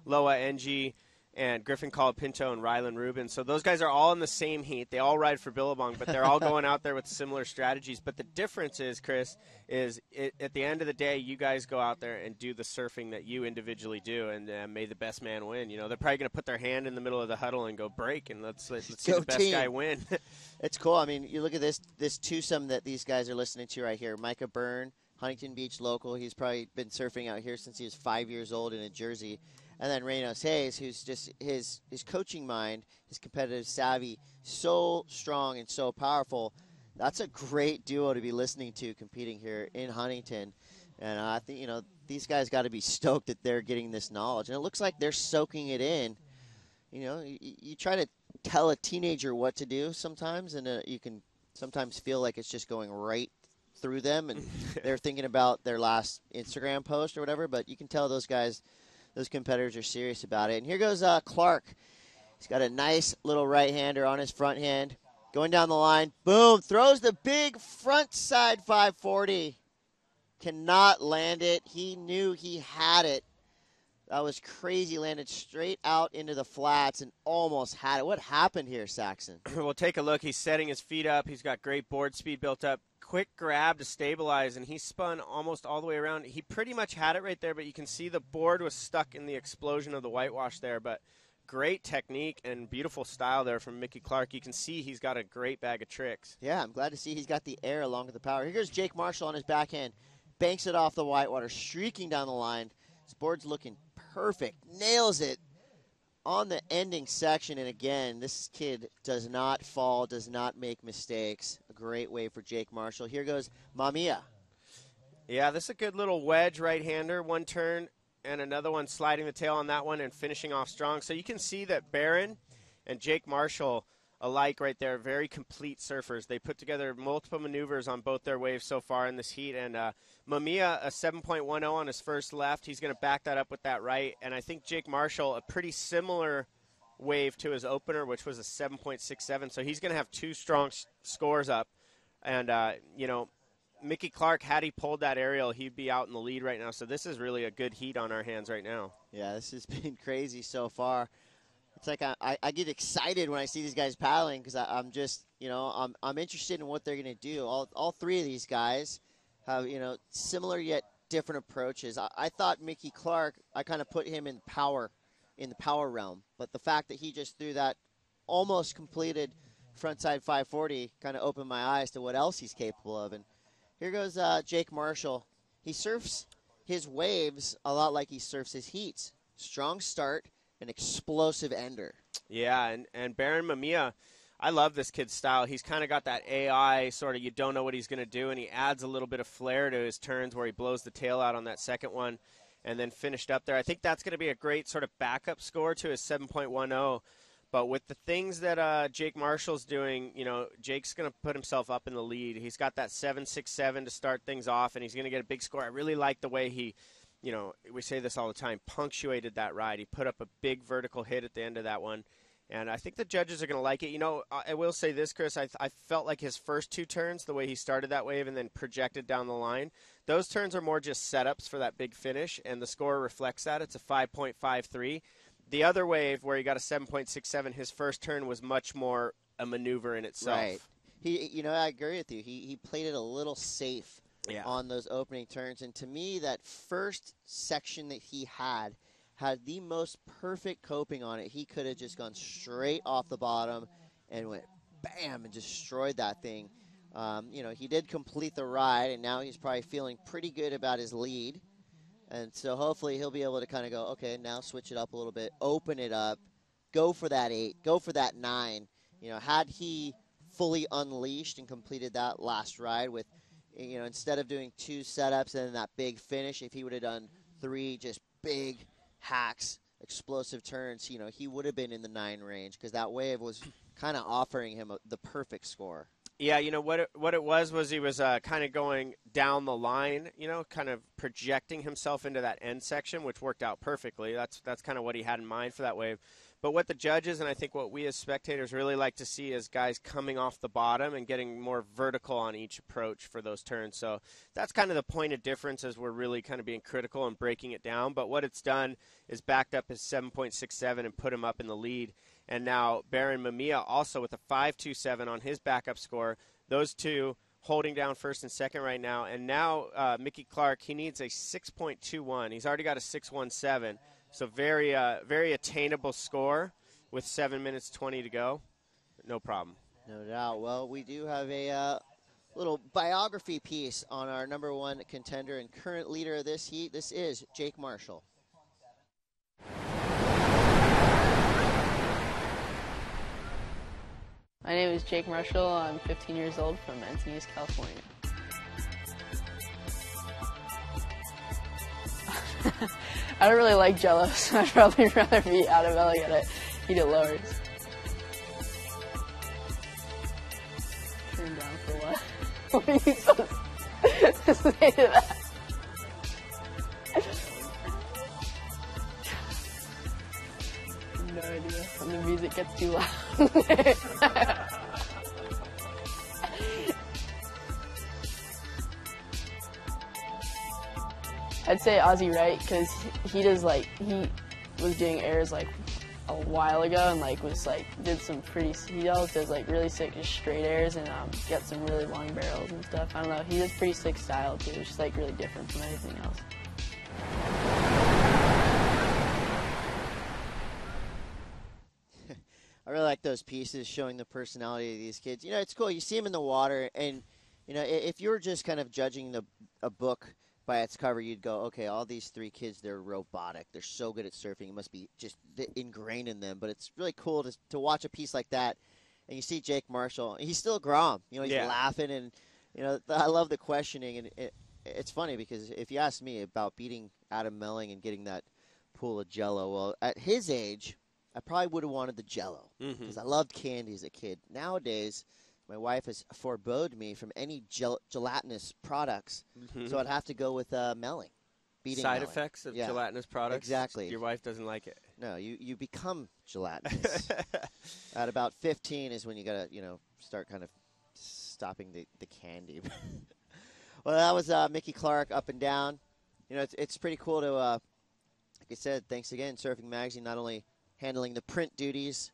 Loa Ng and Griffin Colapinto and Rylan Rubin. So those guys are all in the same heat. They all ride for Billabong, but they're all going out there with similar strategies. But the difference is, Chris, at the end of the day, you guys go out there and do the surfing that you individually do, and may the best man win. They're probably going to put their hand in the middle of the huddle and go break, and let's see the best guy win. It's cool. You look at this twosome that these guys are listening to right here. Micah Byrne, Huntington Beach local. He's probably been surfing out here since he was 5 years old in a jersey. And then Reynos Hayes, who's just his coaching mind, his competitive savvy, so strong and so powerful. That's a great duo to be listening to competing here in Huntington. And I think, these guys got to be stoked that they're getting this knowledge. And it looks like they're soaking it in. You try to tell a teenager what to do sometimes, and you can sometimes feel like it's just going right through them, and they're thinking about their last Instagram post or whatever. But you can tell those guys, those competitors are serious about it. And here goes Clark. He's got a nice little right-hander on his front hand. Going down the line. Boom. Throws the big front side 540. Cannot land it. He knew he had it. That was crazy. Landed straight out into the flats and almost had it. What happened here, Saxon? Well, take a look. He's setting his feet up. He's got great board speed built up. Quick grab to stabilize, and he spun almost all the way around. He pretty much had it right there, but you can see the board was stuck in the explosion of the whitewash there. But great technique and beautiful style there from Mickey Clark. You can see he's got a great bag of tricks. Yeah, I'm glad to see he's got the air along with the power. Here goes Jake Marshall on his backhand. Banks it off the whitewater, streaking down the line. His board's looking perfect. Nails it on the ending section. And again, this kid does not fall, does not make mistakes. A great wave for Jake Marshall. Here goes Mamiya. Yeah, this is a good little wedge right-hander. One turn and another one sliding the tail on that one and finishing off strong. So you can see that Barron and Jake Marshall alike right there, very complete surfers. They put together multiple maneuvers on both their waves so far in this heat. And Mamiya, a 7.10 on his first left. He's going to back that up with that right. And I think Jake Marshall, a pretty similar wave to his opener, which was a 7.67. So he's going to have two strong scores up. And, you know, Mickey Clark, had he pulled that aerial, he'd be out in the lead right now. So this is really a good heat on our hands right now. Yeah, this has been crazy so far. It's like I get excited when I see these guys paddling because I'm just, you know, I'm interested in what they're going to do. All three of these guys have, you know, similar yet different approaches. I thought Mickey Clark, I kind of put him in the power realm. But the fact that he just threw that almost completed frontside 540 kind of opened my eyes to what else he's capable of. And here goes Jake Marshall. He surfs his waves a lot like he surfs his heats. Strong start, an explosive ender. Yeah, and Barron Mamiya, I love this kid's style. He's kind of got that AI sort of, you don't know what he's going to do, and he adds a little bit of flair to his turns where he blows the tail out on that second one and then finished up there. I think that's going to be a great sort of backup score to his 7.10. But with the things that Jake Marshall's doing, you know, Jake's going to put himself up in the lead. He's got that 7.67 to start things off, and he's going to get a big score. I really like the way he, you know, we say this all the time, punctuated that ride. He put up a big vertical hit at the end of that one. And I think the judges are going to like it. You know, I will say this, Chris. I felt like his first two turns, the way he started that wave and then projected down the line, those turns are more just setups for that big finish, and the score reflects that. It's a 5.53. The other wave where he got a 7.67, his first turn was much more a maneuver in itself. Right. You know, I agree with you. He played it a little safe on those opening turns. And to me, that first section that he had the most perfect coping on it. He could have just gone straight off the bottom and went bam and destroyed that thing. You know, he did complete the ride, and now he's probably feeling pretty good about his lead. And so hopefully he'll be able to kind of go, okay, now switch it up a little bit, open it up, go for that 8, go for that 9. You know, had he fully unleashed and completed that last ride with, you know, instead of doing 2 setups and then that big finish, if he would have done 3 just big hacks, explosive turns, you know, he would have been in the 9 range because that wave was kind of offering him the perfect score. Yeah, you know, what it was he was kind of going down the line, you know, kind of projecting himself into that end section, which worked out perfectly. That's kind of what he had in mind for that wave. But what the judges and I think what we as spectators really like to see is guys coming off the bottom and getting more vertical on each approach for those turns. So that's kind of the point of difference as we're really kind of being critical and breaking it down. But what it's done is backed up his 7.67 and put him up in the lead. And now Barron Mamiya also with a 5.27 on his backup score. Those two holding down first and second right now. And now Mickey Clark, he needs a 6.21. He's already got a 6.17. So very attainable score with 7 minutes 20 to go. No problem. No doubt. Well, we do have a little biography piece on our number 1 contender and current leader of this heat. This is Jake Marshall. My name is Jake Marshall. I'm 15 years old from Encinitas, California. I don't really like Jello, so I'd probably rather be out of belly and eat it lower. Turn down for what? What are you supposed to say to that? No idea. When the music gets too loud. I'd say Ozzy Wright, because he does he was doing airs a while ago and did some pretty. He always does really sick just straight airs and got some really long barrels and stuff. I don't know. He does pretty sick style too. It's just really different from anything else. I really like those pieces showing the personality of these kids. It's cool. You see them in the water, and if you were just kind of judging a book by its cover, you'd go, okay, all these 3 kids, they're robotic. They're so good at surfing. It must be just ingrained in them. But it's really cool to watch a piece like that, and you see Jake Marshall. He's still Grom. He's laughing, and I love the questioning. And it's funny because if you ask me about beating Adam Melling and getting that pool of Jell-O, well, at his age, I probably would have wanted the Jell-O because I loved candy as a kid. Nowadays, my wife has forbode me from any gelatinous products, so I'd have to go with Melling. Beating Side Melling. effects of gelatinous products? Exactly. Your wife doesn't like it. No, you become gelatinous. At about 15 is when you got to, start kind of stopping the candy. Well, that was Mickey Clark up and down. It's pretty cool to, like I said, thanks again, Surfing Magazine, not only handling the print duties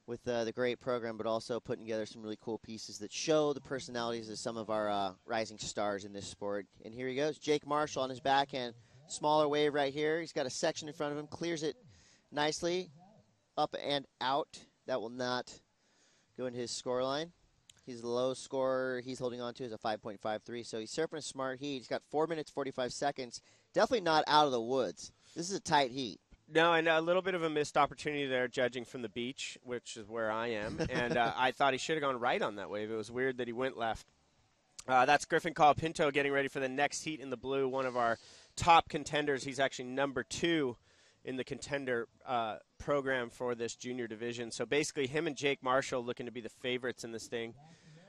with the great program, but also putting together some really cool pieces that show the personalities of some of our rising stars in this sport. And here he goes, Jake Marshall on his backhand. Smaller wave right here. He's got a section in front of him, clears it nicely, up and out. That will not go into his score line. He's the low score he's holding on to is a 5.53, so he's surfing a smart heat. He's got 4 minutes, 45 seconds. Definitely not out of the woods. This is a tight heat. No, and a little bit of a missed opportunity there judging from the beach, which is where I am. And I thought he should have gone right on that wave. It was weird that he went left. That's Griffin Colapinto getting ready for the next heat in the blue, one of our top contenders. He's actually number 2 in the contender program for this junior division. So basically him and Jake Marshall looking to be the favorites in this thing.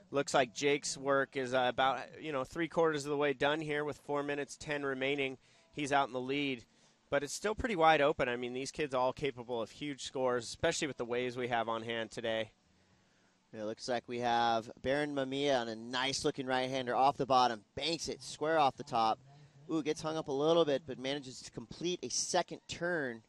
Looks like Jake's work is about 3/4 of the way done here with 4 minutes 10 remaining. He's out in the lead. But it's still pretty wide open. I mean, these kids are all capable of huge scores, especially with the waves we have on hand today. It looks like we have Baron Mamiya on a nice-looking right-hander off the bottom. Banks it square off the top. Ooh, gets hung up a little bit, but manages to complete a second turn.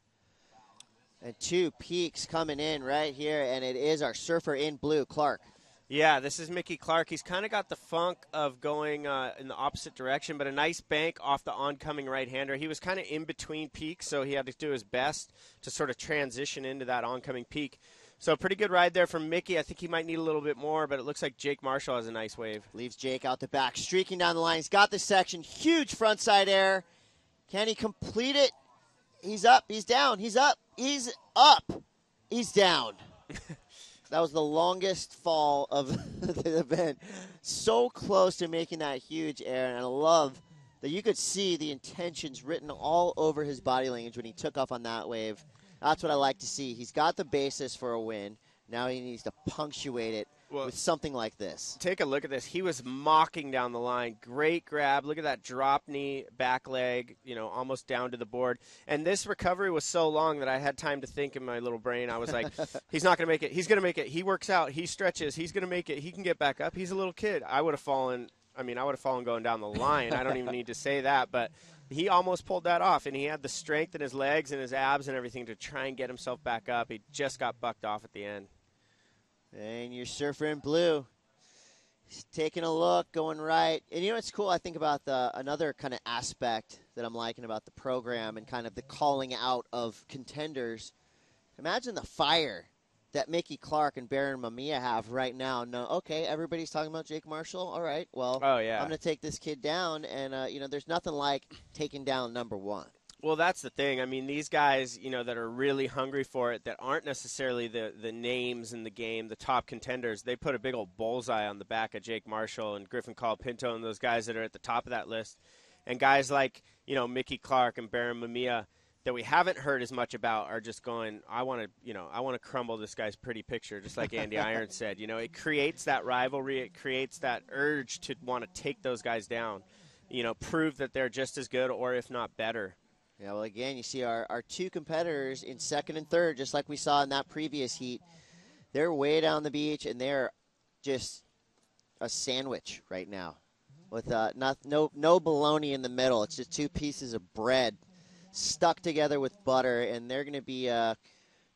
And 2 peaks coming in right here, and it is our surfer in blue, Clark. Yeah, this is Mickey Clark. He's kind of got the funk of going in the opposite direction, but a nice bank off the oncoming right-hander. He was kind of in between peaks, so he had to do his best to sort of transition into that oncoming peak. So pretty good ride there from Mickey. I think he might need a little bit more, but it looks like Jake Marshall has a nice wave. Leaves Jake out the back, streaking down the line. He's got the section. Huge frontside air. Can he complete it? He's up. He's down. He's up. He's up. He's down. That was the longest fall of the event. So close to making that huge air, and I love that you could see the intentions written all over his body language when he took off on that wave. That's what I like to see. He's got the basis for a win. Now he needs to punctuate it with something like this. Take a look at this. He was mocking down the line. Great grab. Look at that drop knee, back leg, almost down to the board. And this recovery was so long that I had time to think in my little brain. I was like, he's not going to make it. He's going to make it. He works out. He stretches. He's going to make it. He can get back up. He's a little kid. I would have fallen going down the line. I don't even need to say that. But he almost pulled that off, and he had the strength in his legs and his abs and everything to try and get himself back up. He just got bucked off at the end. And your surfer in blue, he's taking a look, going right. And what's cool, I think, about another kind of aspect that I'm liking about the program and kind of the calling out of contenders. Imagine the fire that Mickey Clark and Baron Mamiya have right now. No, okay, everybody's talking about Jake Marshall. All right, well, I'm going to take this kid down. And, there's nothing like taking down number 1. Well, that's the thing. I mean, these guys, that are really hungry for it, that aren't necessarily the names in the game, the top contenders, they put a big old bullseye on the back of Jake Marshall and Griffin Colapinto and those guys that are at the top of that list. And guys like, Mickey Clark and Baron Mamiya that we haven't heard as much about are just going, I want to crumble this guy's pretty picture, just like Andy Iron said. It creates that rivalry. It creates that urge to want to take those guys down, prove that they're just as good or if not better. Yeah, well, again, you see our 2 competitors in second and third, just like we saw in that previous heat. They're way down the beach, and they're just a sandwich right now. with no bologna in the middle. It's just two pieces of bread stuck together with butter, and they're going to be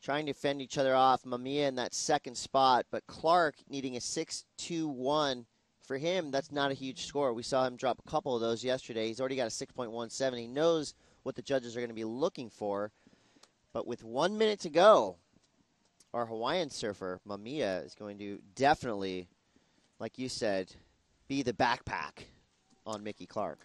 trying to fend each other off. Mamiya in that second spot, but Clark needing a 6.21. For him, that's not a huge score. We saw him drop a couple of those yesterday. He's already got a 6.17. He knows what the judges are going to be looking for. But with 1 minute to go, our Hawaiian surfer, Mamiya, is going to definitely, like you said, be the backpack on Mickey Clark.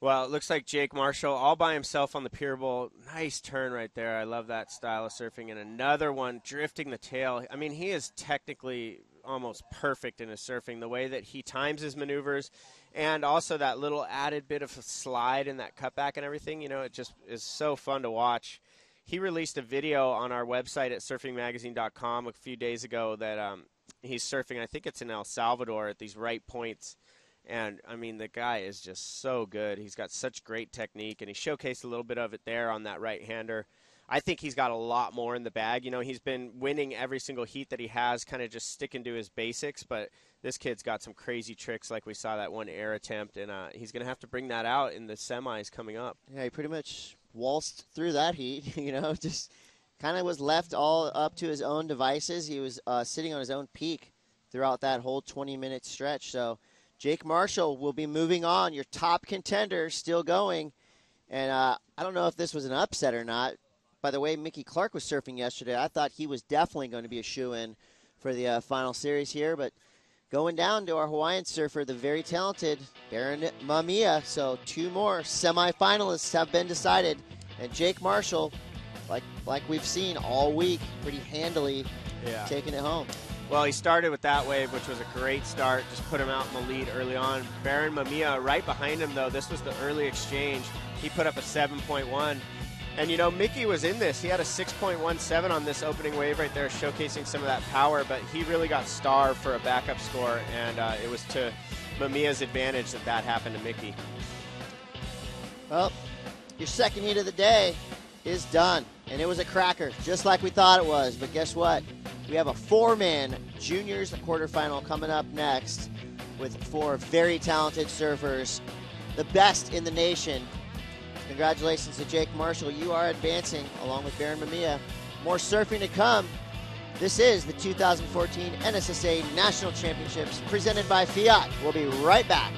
Well, it looks like Jake Marshall all by himself on the pier bowl. Nice turn right there. I love that style of surfing. And another one drifting the tail. I mean, he is technically almost perfect in his surfing. The way that he times his maneuvers and also that little added bit of a slide in that cutback and everything, it just is so fun to watch. He released a video on our website at surfingmagazine.com a few days ago that he's surfing. I think it's in El Salvador at these right points. And, I mean, the guy is just so good. He's got such great technique, and he showcased a little bit of it there on that right-hander. I think he's got a lot more in the bag. He's been winning every single heat that he has, kind of just sticking to his basics. But this kid's got some crazy tricks, like we saw that one air attempt, and he's going to have to bring that out in the semis coming up. Yeah, he pretty much waltzed through that heat, just kind of was left all up to his own devices. He was sitting on his own peak throughout that whole 20-minute stretch. So Jake Marshall will be moving on, your top contender, still going. And I don't know if this was an upset or not. By the way, Mickey Clark was surfing yesterday. I thought he was definitely going to be a shoo-in for the final series here. But going down to our Hawaiian surfer, the very talented Baron Mamiya. So two more semifinalists have been decided. And Jake Marshall, like we've seen all week, pretty handily taking it home. Well, he started with that wave, which was a great start. Just put him out in the lead early on. Baron Mamiya right behind him, though. This was the early exchange. He put up a 7.1. And, Mickey was in this. He had a 6.17 on this opening wave right there, showcasing some of that power. But he really got starved for a backup score, and it was to Mamiya's advantage that happened to Mickey. Well, your second heat of the day is done. And it was a cracker, just like we thought it was. But guess what? We have a four-man juniors quarterfinal coming up next with four very talented surfers, the best in the nation. Congratulations to Jake Marshall. You are advancing along with Baron Mamiya. More surfing to come. This is the 2014 NSSA National Championships presented by Fiat. We'll be right back.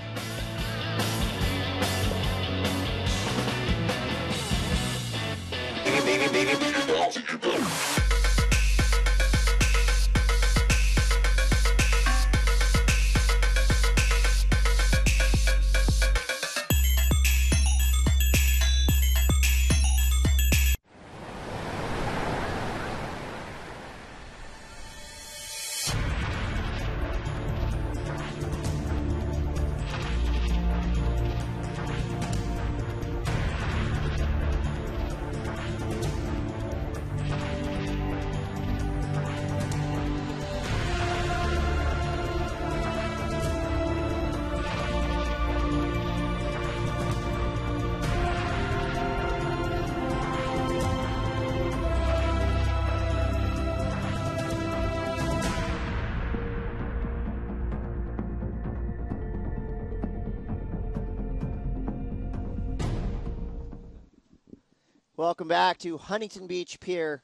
Welcome back to Huntington Beach Pier.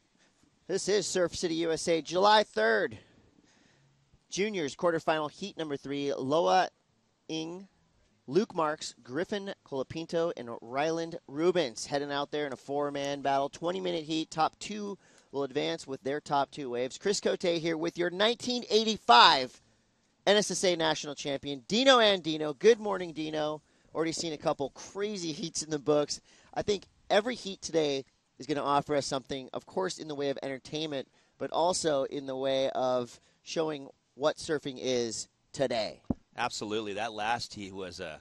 This is Surf City, USA, July 3rd. Juniors quarterfinal heat number 3. Loa Ing, Luke Marks, Griffin Colapinto, and Ryland Rubens heading out there in a four-man battle. 20-minute heat. Top two will advance with their top two waves. Chris Cote here with your 1985 NSSA National Champion, Dino Andino. Good morning, Dino. Already seen a couple crazy heats in the books. I think every heat today is going to offer us something, of course, in the way of entertainment, but also in the way of showing what surfing is today. Absolutely. That last heat was a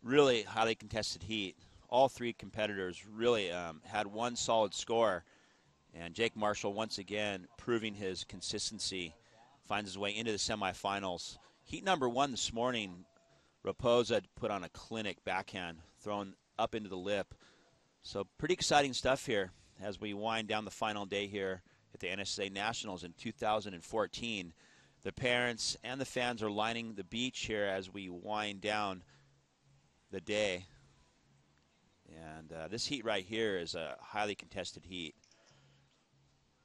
really highly contested heat. All three competitors really had one solid score, and Jake Marshall, once again, proving his consistency, finds his way into the semifinals. Heat number 1 this morning, Raposa put on a clinic backhand, thrown up into the lip. So pretty exciting stuff here as we wind down the final day here at the NSSA Nationals in 2014. The parents and the fans are lining the beach here as we wind down the day. And this heat right here is a highly contested heat.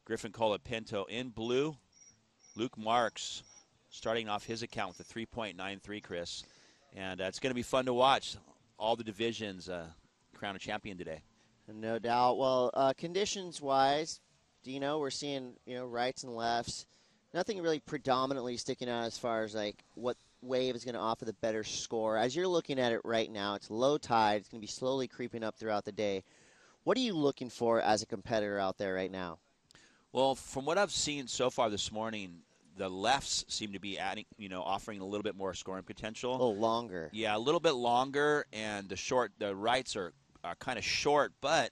Griffin Colapinto in blue. Luke Marks starting off his account with a 3.93, Chris. And it's going to be fun to watch. All the divisions crown a champion today. No doubt. Well, conditions-wise, Dino, we're seeing, rights and lefts. Nothing really predominantly sticking out as far as, like, what wave is going to offer the better score. As you're looking at it right now, it's low tide. It's going to be slowly creeping up throughout the day. What are you looking for as a competitor out there right now? Well, from what I've seen so far this morning, the lefts seem to be adding, offering a little bit more scoring potential. A little longer. Yeah, a little bit longer, and the rights are kind of short, but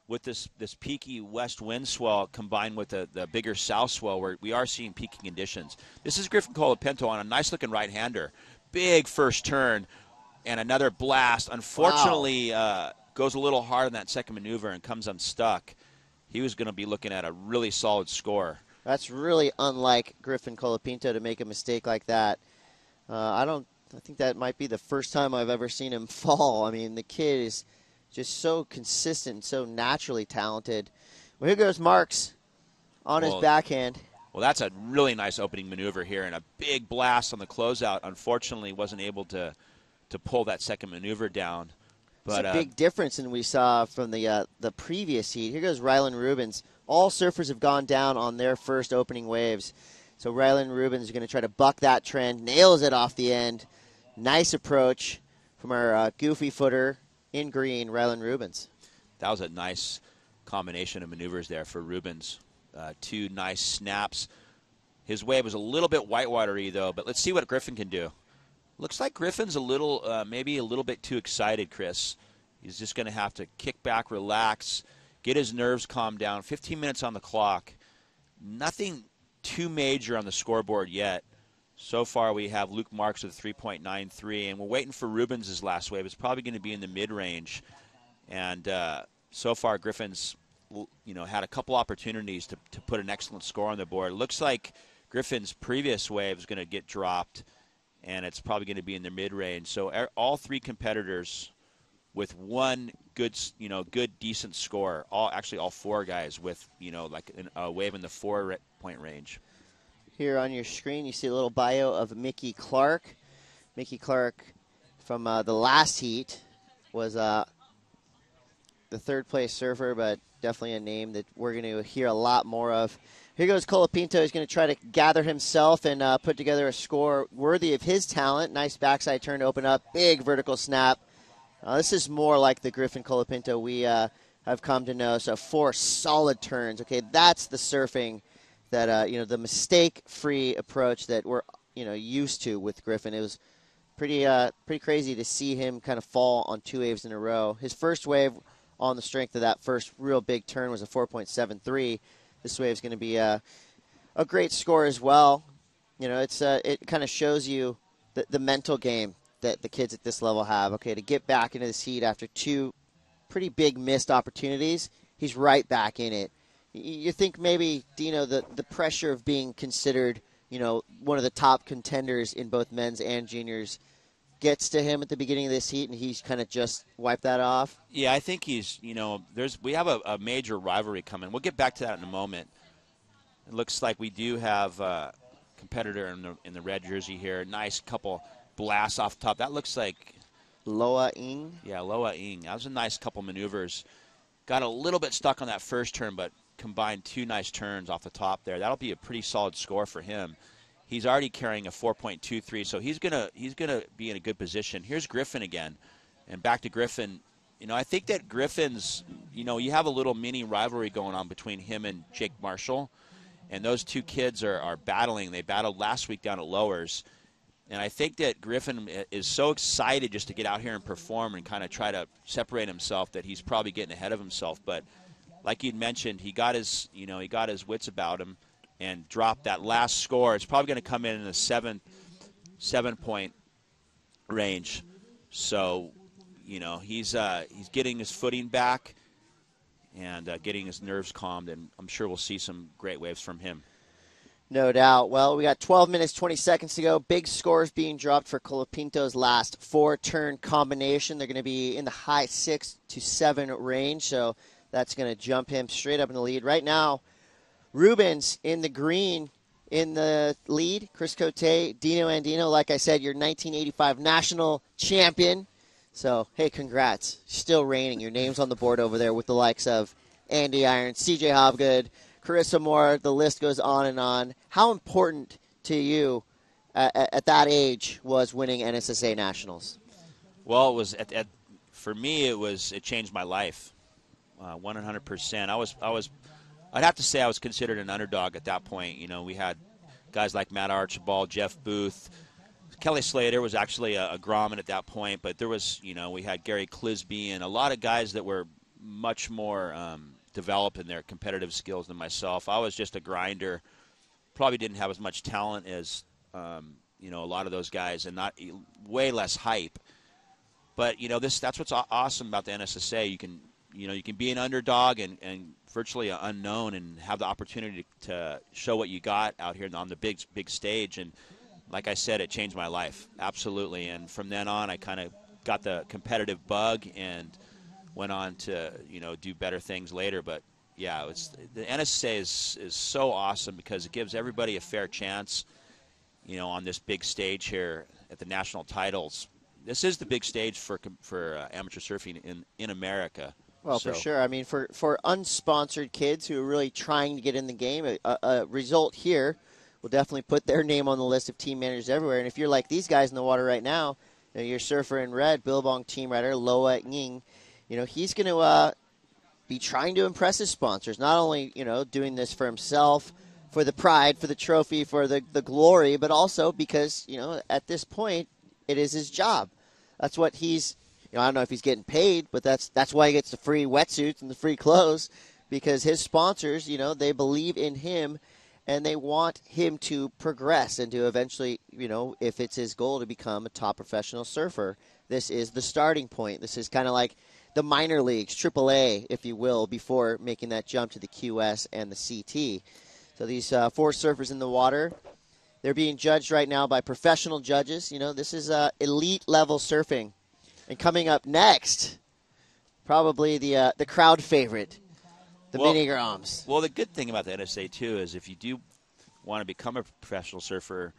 with this peaky west wind swell combined with the bigger south swell, where we are seeing peaking conditions. This is Griffin Colapinto on a nice-looking right-hander. Big first turn and another blast. Unfortunately, goes a little hard on that second maneuver and comes unstuck. He was going to be looking at a really solid score. That's really unlike Griffin Colapinto to make a mistake like that. I think that might be the first time I've ever seen him fall. I mean, the kid is just so consistent, so naturally talented. Well, here goes Marks on his backhand. Well, that's a really nice opening maneuver here, and a big blast on the closeout. Unfortunately, wasn't able to pull that second maneuver down. But it's a big difference than we saw from the previous heat. Here goes Rylan Rubens. All surfers have gone down on their first opening waves. So Rylan Rubens is going to try to buck that trend, nails it off the end. Nice approach from our goofy footer in green, Rylan Rubens. That was a nice combination of maneuvers there for Rubens. Two nice snaps. His wave was a little bit whitewatery, though, but let's see what Griffin can do. Looks like Griffin's maybe a little bit too excited, Chris. He's just going to have to kick back, relax, get his nerves calmed down. 15 minutes on the clock. Nothing too major on the scoreboard yet. So far, we have Luke Marks with a 3.93, and we're waiting for Rubens' last wave. It's probably going to be in the mid-range. And so far, Griffin's had a couple opportunities to put an excellent score on the board. It looks like Griffin's previous wave is going to get dropped, and it's probably going to be in the mid-range. So all three competitors with one good, decent score. All four guys with, a wave in the 4-point range. Here on your screen, you see a little bio of Mickey Clark. Mickey Clark from the last heat was the third-place surfer, but definitely a name that we're going to hear a lot more of. Here goes Colapinto. He's going to try to gather himself and put together a score worthy of his talent. Nice backside turn to open up. Big vertical snap. This is more like the Griffin Colapinto we have come to know. So 4 solid turns. Okay, that's the surfing that, the mistake-free approach that we're, used to with Griffin. It was pretty crazy to see him kind of fall on 2 waves in a row. His first wave on the strength of that first real big turn was a 4.73. This wave is going to be a great score as well. It kind of shows you the mental game that the kids at this level have. Okay, to get back into this heat after 2 pretty big missed opportunities, he's right back in it. You think maybe, Dino, the pressure of being considered, one of the top contenders in both men's and juniors gets to him at the beginning of this heat, and he's kind of just wiped that off? Yeah, I think he's, we have a major rivalry coming. We'll get back to that in a moment. It looks like we do have a competitor in the red jersey here. Nice couple blasts off the top. That looks like Loa Ing. Yeah, Loa Ing. That was a nice couple maneuvers. Got a little bit stuck on that first turn, but combined 2 nice turns off the top there. That'll be a pretty solid score for him. He's already carrying a 4.23, so he's gonna be in a good position. Here's Griffin again, and back to Griffin. I think that Griffin's, you have a little mini rivalry going on between him and Jake Marshall, and those 2 kids are battling. They battled last week down at Lowers, and I think that Griffin is so excited just to get out here and perform and kind of try to separate himself that he's probably getting ahead of himself. But like you'd mentioned, he got his wits about him and dropped that last score. It's probably going to come in the 7-point range. So, he's getting his footing back and getting his nerves calmed, and I'm sure we'll see some great waves from him. No doubt. Well, we got 12 minutes, 20 seconds to go. Big scores being dropped for Colapinto's last 4-turn combination. They're going to be in the high 6 to 7 range, so that's going to jump him straight up in the lead. Right now, Rubens in the green in the lead. Chris Cote, Dino Andino, like I said, your 1985 national champion. So, hey, congrats. Still reigning. Your name's on the board over there with the likes of Andy Irons, CJ Hobgood, Carissa Moore. The list goes on and on. How important to you at that age was winning NSSA Nationals? Well, it was for me. It changed my life, 100%. I'd have to say I was considered an underdog at that point. You know, we had guys like Matt Archibald, Jeff Booth. Kelly Slater was actually a Grommet at that point, but there was, we had Gary Clisby and a lot of guys that were much more developed in their competitive skills than myself. I was just a grinder, probably didn't have as much talent as, a lot of those guys, and not way less hype. But, that's what's awesome about the NSSA. You can be an underdog and virtually unknown and have the opportunity to show what you got out here on the big stage. And like I said, it changed my life, absolutely. And from then on, I kind of got the competitive bug and went on to, do better things later. But, yeah, the NSSA is so awesome because it gives everybody a fair chance, on this big stage here at the national titles. This is the big stage for amateur surfing in America. Well, for sure. I mean, for unsponsored kids who are really trying to get in the game, a result here will definitely put their name on the list of team managers everywhere. And if you're like these guys in the water right now, your surfer in red, Billabong team rider, Loa Ying, he's going to be trying to impress his sponsors, not only, doing this for himself, for the pride, for the trophy, for the glory, but also because, at this point, it is his job. That's what he's, I don't know if he's getting paid, but that's why he gets the free wetsuits and the free clothes, because his sponsors, they believe in him and they want him to progress and to eventually, if it's his goal to become a top professional surfer, this is the starting point. This is kind of like the minor leagues, AAA, if you will, before making that jump to the QS and the CT. So these 4 surfers in the water, they're being judged right now by professional judges. This is elite level surfing. And coming up next, probably the crowd favorite, the Mini Groms. Well, the good thing about the NSA, too, is if you do want to become a professional surfer,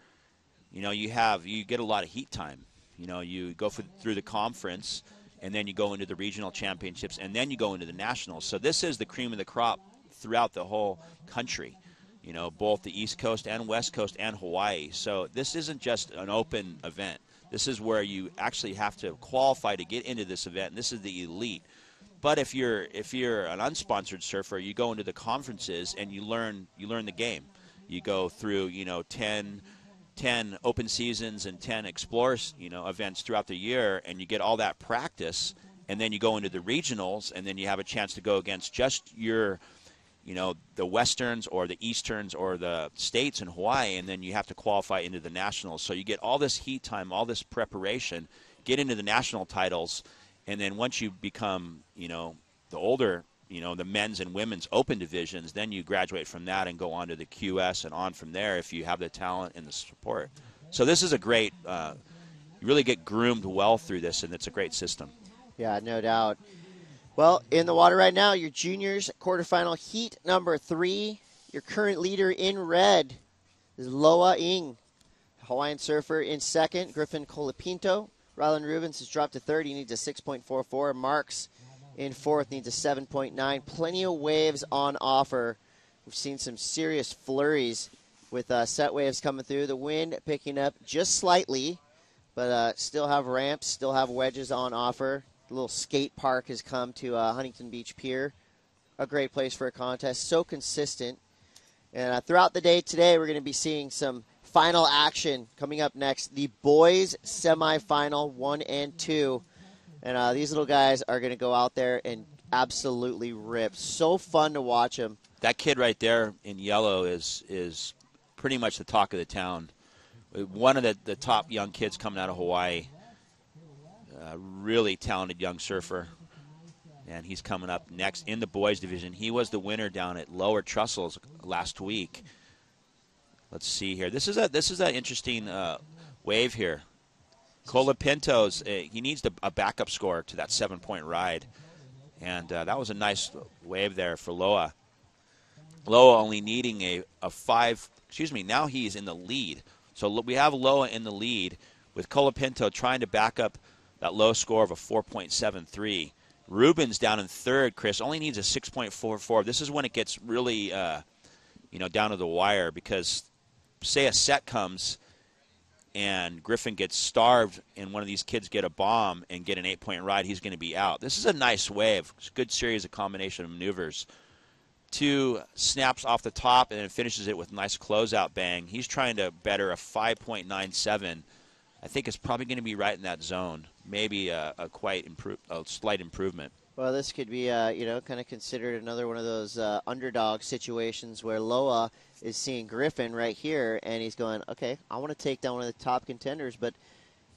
you get a lot of heat time. You go through the conference, and then you go into the regional championships, and then you go into the nationals. So this is the cream of the crop throughout the whole country, both the East Coast and West Coast and Hawaii. So this isn't just an open event. This is where you actually have to qualify to get into this event, and this is the elite. But if you're an unsponsored surfer, you go into the conferences and you learn the game. You go through 10 open seasons and 10 explorers events throughout the year, and you get all that practice. And then you go into the regionals, and then you have a chance to go against just your the Westerns or the Easterns or the states in Hawaii, and then you have to qualify into the nationals. So you get all this heat time, all this preparation, get into the national titles, and then once you become, the older, the men's and women's open divisions, then you graduate from that and go on to the QS and on from there if you have the talent and the support. So this is a great, you really get groomed well through this, and it's a great system. Yeah, no doubt. Well, in the water right now, your juniors quarterfinal heat number 3. Your current leader in red is Loa Ying, Hawaiian surfer in second. Griffin Colapinto. Rylan Rubens has dropped to third. He needs a 6.44. Marks in fourth needs a 7.9. Plenty of waves on offer. We've seen some serious flurries with set waves coming through. The wind picking up just slightly, but still have ramps, still have wedges on offer. The little skate park has come to Huntington Beach Pier. A great place for a contest. So consistent. And throughout the day today, we're going to be seeing some final action coming up next. The boys semifinal 1 and 2. And these little guys are going to go out there and absolutely rip. So fun to watch them. That kid right there in yellow is pretty much the talk of the town. One of the top young kids coming out of Hawaii. Really talented young surfer. And he's coming up next in the boys division. He was the winner down at Lower Trussell's last week. let's see here. This is an interesting wave here. Colapinto's, he needs a backup score to that 7-point ride. And that was a nice wave there for Loa. Loa only needing a 5, now he's in the lead. So we have Loa in the lead with Colapinto trying to back up that low score of a 4.73. Rubens down in third, Chris, only needs a 6.44. This is when it gets really, down to the wire because, say, a set comes and Griffin gets starved and one of these kids get a bomb and get an 8-point ride, he's going to be out. This is a nice wave. It's a good series of combination of maneuvers. 2 snaps off the top and then finishes it with a nice closeout bang. He's trying to better a 5.97. I think it's probably going to be right in that zone. Maybe a slight improvement. Well, this could be, kind of considered another one of those underdog situations where Loa is seeing Griffin right here, and he's going, okay, I want to take down one of the top contenders. But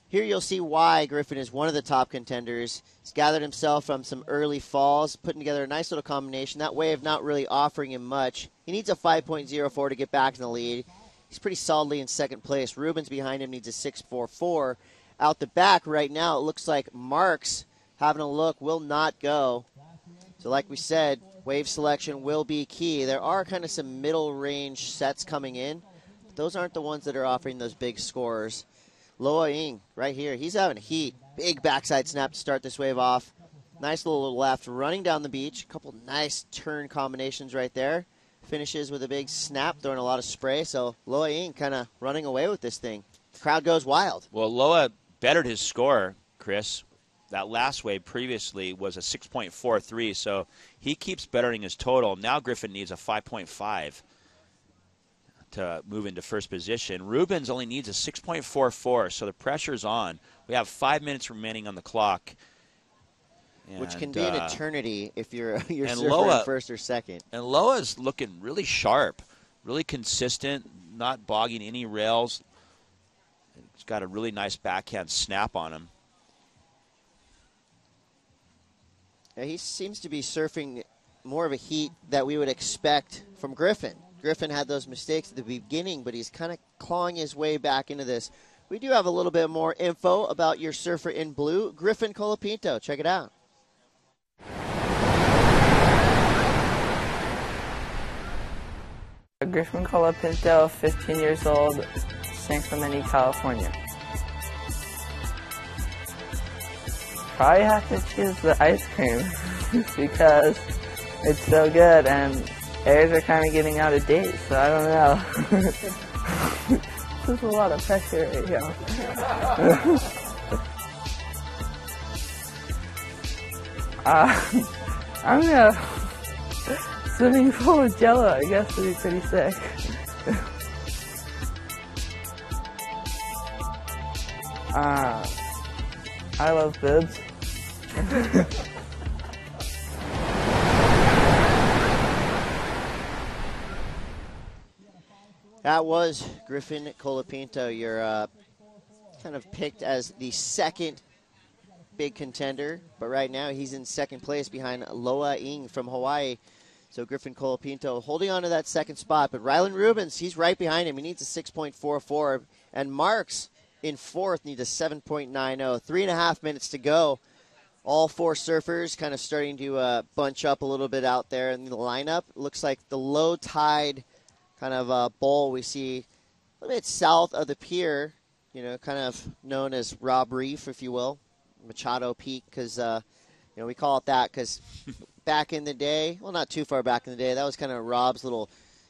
here you'll see why Griffin is one of the top contenders. He's gathered himself from some early falls, putting together a nice little combination. That wave not really offering him much. He needs a 5.04 to get back in the lead. He's pretty solidly in second place. Rubens behind him needs a 6.44. Out the back right now, it looks like Marks, having a look, will not go. So like we said, wave selection will be key. There are kind of some middle range sets coming in, but those aren't the ones that are offering those big scores. Loa Ing right here, he's having heat. Big backside snap to start this wave off. Nice little left running down the beach. A couple nice turn combinations right there. Finishes with a big snap, throwing a lot of spray. So Loa Ing kind of running away with this thing. The crowd goes wild. Well, Loa bettered his score, Chris. That last wave previously was a 6.43, so he keeps bettering his total. Now Griffin needs a 5.5 to move into first position. Rubens only needs a 6.44, so the pressure's on. We have 5 minutes remaining on the clock. And, which can be an eternity if you're surfer Loa, in first or second. And Loa's looking really sharp, really consistent, not bogging any rails. He's got a really nice backhand snap on him. Yeah, he seems to be surfing more of a heat that we would expect from Griffin. Griffin had those mistakes at the beginning, but he's kind of clawing his way back into this. We do have a little bit more info about your surfer in blue, Griffin Colapinto. Check it out. Griffin Colapinto, 15 years old, San Clemente, California. Probably have to choose the ice cream because it's so good and airs are kind of getting out of date, so I don't know. This is a lot of pressure right here. I'm gonna swimming pool with Jello. I guess would be pretty sick. I love boobs. That was Griffin Colapinto. You're kind of picked as the second big contender, but right now he's in second place behind Loa Ing from Hawaii. So Griffin Colapinto holding on to that second spot, but Rylan Rubens, he's right behind him. He needs a 6.44, and Marks in fourth needs a 7.90. 3.5 minutes to go. All four surfers kind of starting to bunch up a little bit out there in the lineup. Looks like the low tide kind of bowl we see a little bit south of the pier, kind of known as Rob Reef, if you will, Machado Peak, because, we call it that because back in the day, well, not too far back in the day, that was kind of Rob's little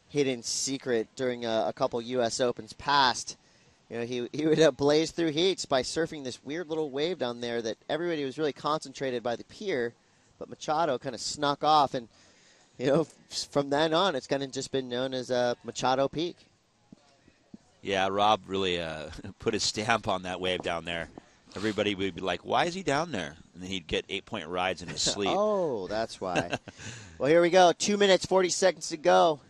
hidden secret during a couple U.S. Opens past. He would blaze through heats by surfing this weird little wave down there that everybody was really concentrated by the pier, but Machado kind of snuck off, and from then on, it's kind of just been known as Machado Peak. Yeah, Rob really put his stamp on that wave down there. Everybody would be like, why is he down there? And then he'd get 8-point rides in his sleep. Oh, that's why. Well, here we go. 2 minutes, 40 seconds to go.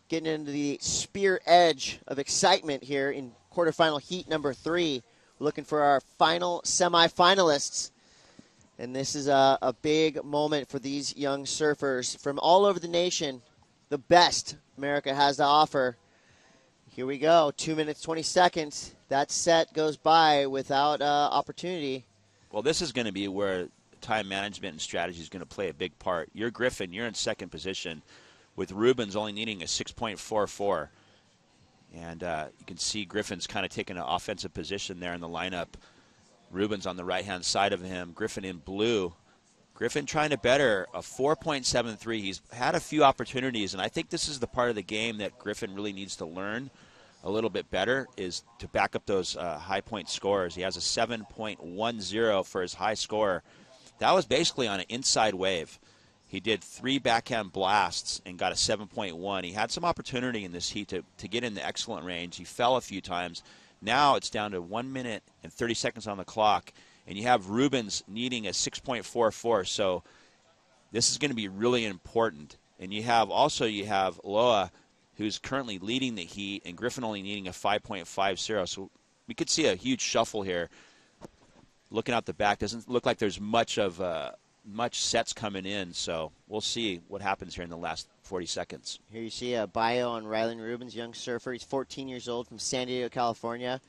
Getting into the spear edge of excitement here in quarterfinal heat number 3. We're looking for our final semifinalists. And this is a big moment for these young surfers from all over the nation. The best America has to offer. Here we go. 2 minutes, 20 seconds. That set goes by without opportunity. Well, this is going to be where time management and strategy is going to play a big part. You're Griffin. You're in second position with Rubens only needing a 6.44. And you can see Griffin's kind of taking an offensive position there in the lineup. Rubens on the right-hand side of him. Griffin in blue. Griffin trying to better a 4.73. He's had a few opportunities, and I think this is the part of the game that Griffin really needs to learn a little bit better, is to back up those high point scores. He has a 7.10 for his high score. That was basically on an inside wave. He did 3 backhand blasts and got a 7.1. He had some opportunity in this heat to get in the excellent range. He fell a few times. Now it's down to 1 minute and 30 seconds on the clock, and you have Rubens needing a 6.44. So this is going to be really important. And you have Loa, who's currently leading the heat, and Griffin only needing a 5.50. So we could see a huge shuffle here. Looking out the back, doesn't look like there's much sets coming in. So we'll see what happens here in the last 40 seconds. Here you see a bio on Rylan Rubens, young surfer. He's 14 years old from San Diego, California.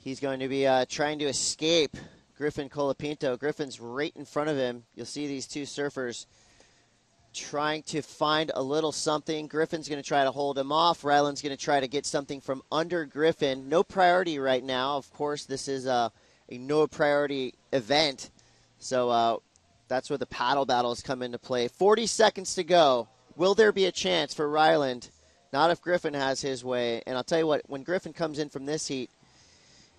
He's going to be trying to escape Griffin Colapinto. Griffin's right in front of him. You'll see these two surfers trying to find a little something. Griffin's going to try to hold him off. Rylan's going to try to get something from under Griffin. No priority right now. Of course, this is a no priority event. So that's where the paddle battles come into play. 40 seconds to go. Will there be a chance for Ryland? Not if Griffin has his way. And I'll tell you what, when Griffin comes in from this heat,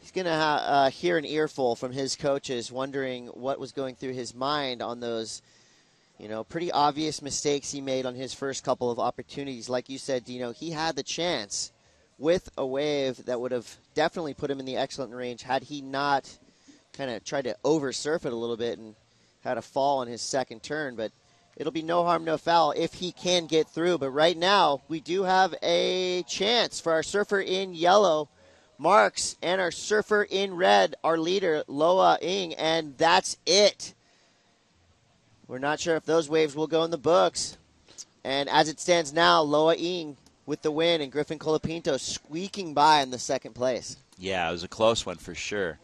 he's going to hear an earful from his coaches wondering what was going through his mind on those, pretty obvious mistakes he made on his first couple of opportunities. Like you said, Dino, he had the chance with a wave that would have definitely put him in the excellent range had he not kind of tried to over-surf it a little bit and had a fall on his second turn. But it'll be no harm, no foul if he can get through. But right now, we do have a chance for our surfer in yellow, Marks, and our surfer in red, our leader, Loa Ing, and that's it. We're not sure if those waves will go in the books. And as it stands now, Loa Ing with the win and Griffin Colapinto squeaking by in the second place. Yeah, it was a close one for sure.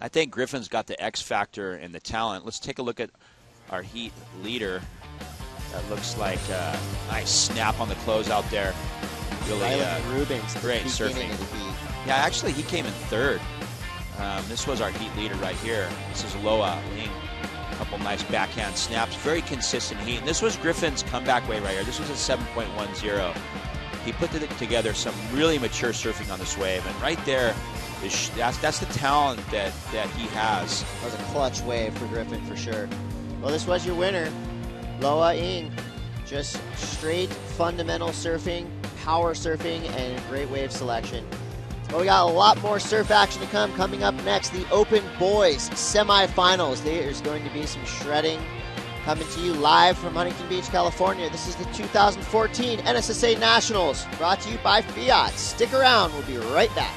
I think Griffin's got the X factor and the talent. Let's take a look at our heat leader. That looks like a nice snap on the closeout there. Really Rubens, great surfing. Yeah, actually, he came in third. This was our heat leader right here. This is Loa Ing. A couple nice backhand snaps. Very consistent heat. And this was Griffin's comeback wave right here. This was a 7.10. He put together some really mature surfing on this wave. And right there, that's the talent that he has. That was a clutch wave for Griffin for sure. Well, this was your winner, Loa Ing. Just straight fundamental surfing, power surfing, and great wave selection. Well, we got a lot more surf action to come. Coming up next, the Open Boys semifinals. There's going to be some shredding coming to you live from Huntington Beach, California. This is the 2014 NSSA Nationals, brought to you by Fiat. Stick around. We'll be right back.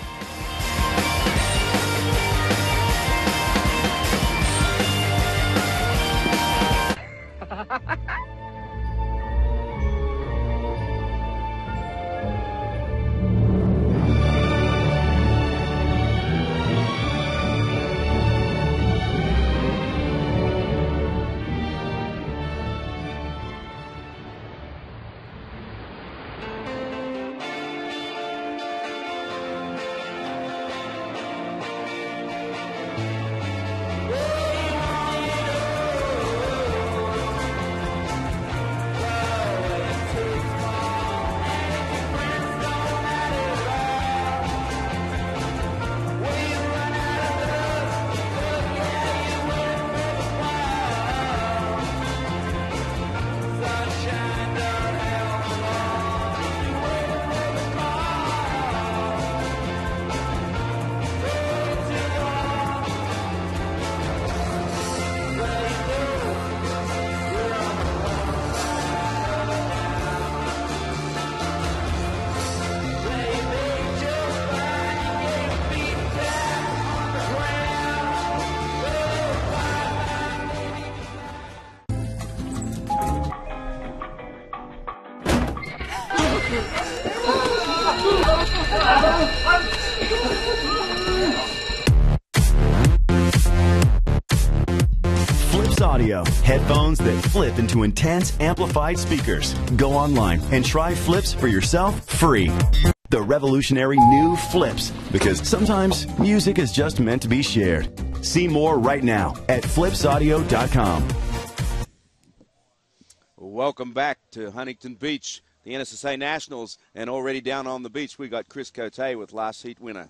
Audio. Headphones that flip into intense, amplified speakers. Go online and try Flips for yourself free. The revolutionary new Flips, because sometimes music is just meant to be shared. See more right now at flipsaudio.com. Welcome back to Huntington Beach, the NSSA Nationals, and already down on the beach we got Chris Cote with last heat winner.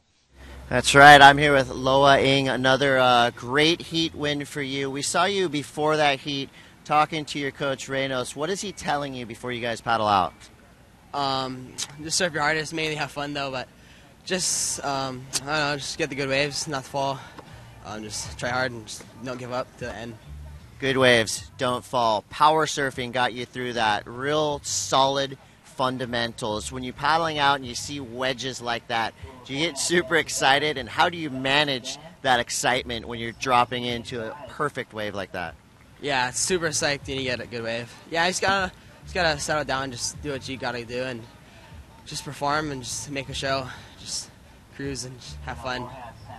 That's right. I'm here with Loa Ng, another great heat win for you. We saw you before that heat talking to your coach, Reynos. What is he telling you before you guys paddle out? Just surf your hardest, mainly have fun though, but just, I don't know, just get the good waves, not fall. Just try hard and just don't give up to the end. Good waves, don't fall. Power surfing got you through that. Real solid fundamentals. When you're paddling out and you see wedges like that, do you get super excited, and how do you manage that excitement when you're dropping into a perfect wave like that? Yeah, it's super psyched when you get a good wave. Yeah, you just gotta settle down, just do what you gotta do, and just perform and just make a show. Just cruise and just have fun.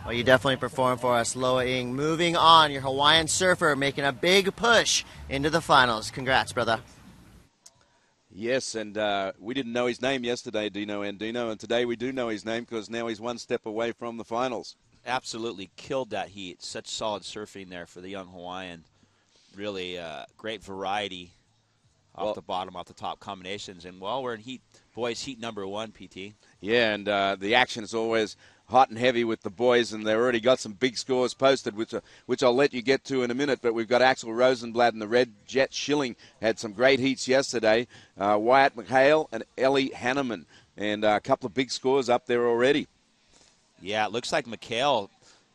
Well, you definitely performed for us, Loa Ng. Moving on, your Hawaiian surfer making a big push into the finals. Congrats, brother. Yes, and we didn't know his name yesterday, Dino Andino, and today we do know his name because now he's one step away from the finals. Absolutely killed that heat. Such solid surfing there for the young Hawaiian. Really great variety off the bottom, off the top combinations. And, well, we're in boys heat number 1, PT. Yeah, and the action is always hot and heavy with the boys, and they've already got some big scores posted, which I'll let you get to in a minute. But we've got Axel Rosenblad and the Red Jet Schilling had some great heats yesterday. Wyatt McHale and Ellie Hanneman, and a couple of big scores up there already. Yeah, it looks like McHale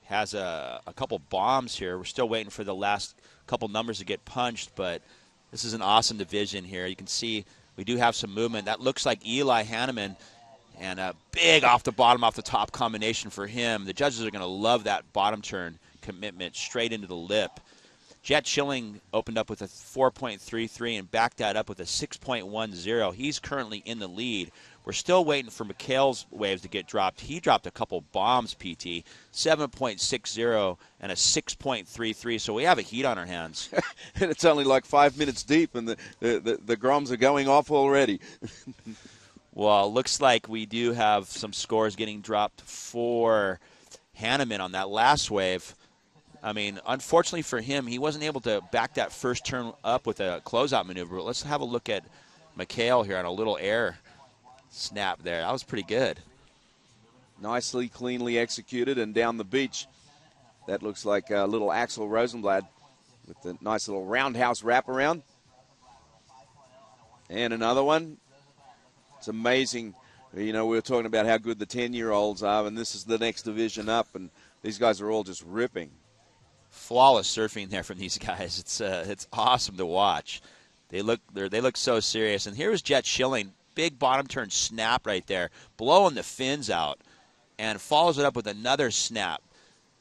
has a couple bombs here. We're still waiting for the last couple numbers to get punched, but this is an awesome division here. You can see we do have some movement. That looks like Eli Hanneman. And a big off the bottom, off the top combination for him. The judges are going to love that bottom turn commitment straight into the lip. Jet Schilling opened up with a 4.33 and backed that up with a 6.10. He's currently in the lead. We're still waiting for McHale's waves to get dropped. He dropped a couple bombs, PT, 7.60 and a 6.33. So we have a heat on our hands. And it's only like 5 minutes deep, and the groms are going off already. Well, looks like we do have some scores getting dropped for Hanneman on that last wave. I mean, unfortunately for him, he wasn't able to back that first turn up with a closeout maneuver. But let's have a look at McHale here on a little air snap there. That was pretty good. Nicely, cleanly executed, and down the beach, that looks like a little Axel Rosenblad with the nice little roundhouse wraparound. And another one. It's amazing. You know, we were talking about how good the 10-year-olds are, and this is the next division up, and these guys are all just ripping. Flawless surfing there from these guys. It's awesome to watch. They look so serious. And here's Jet Schilling, big bottom turn snap right there, blowing the fins out, and follows it up with another snap.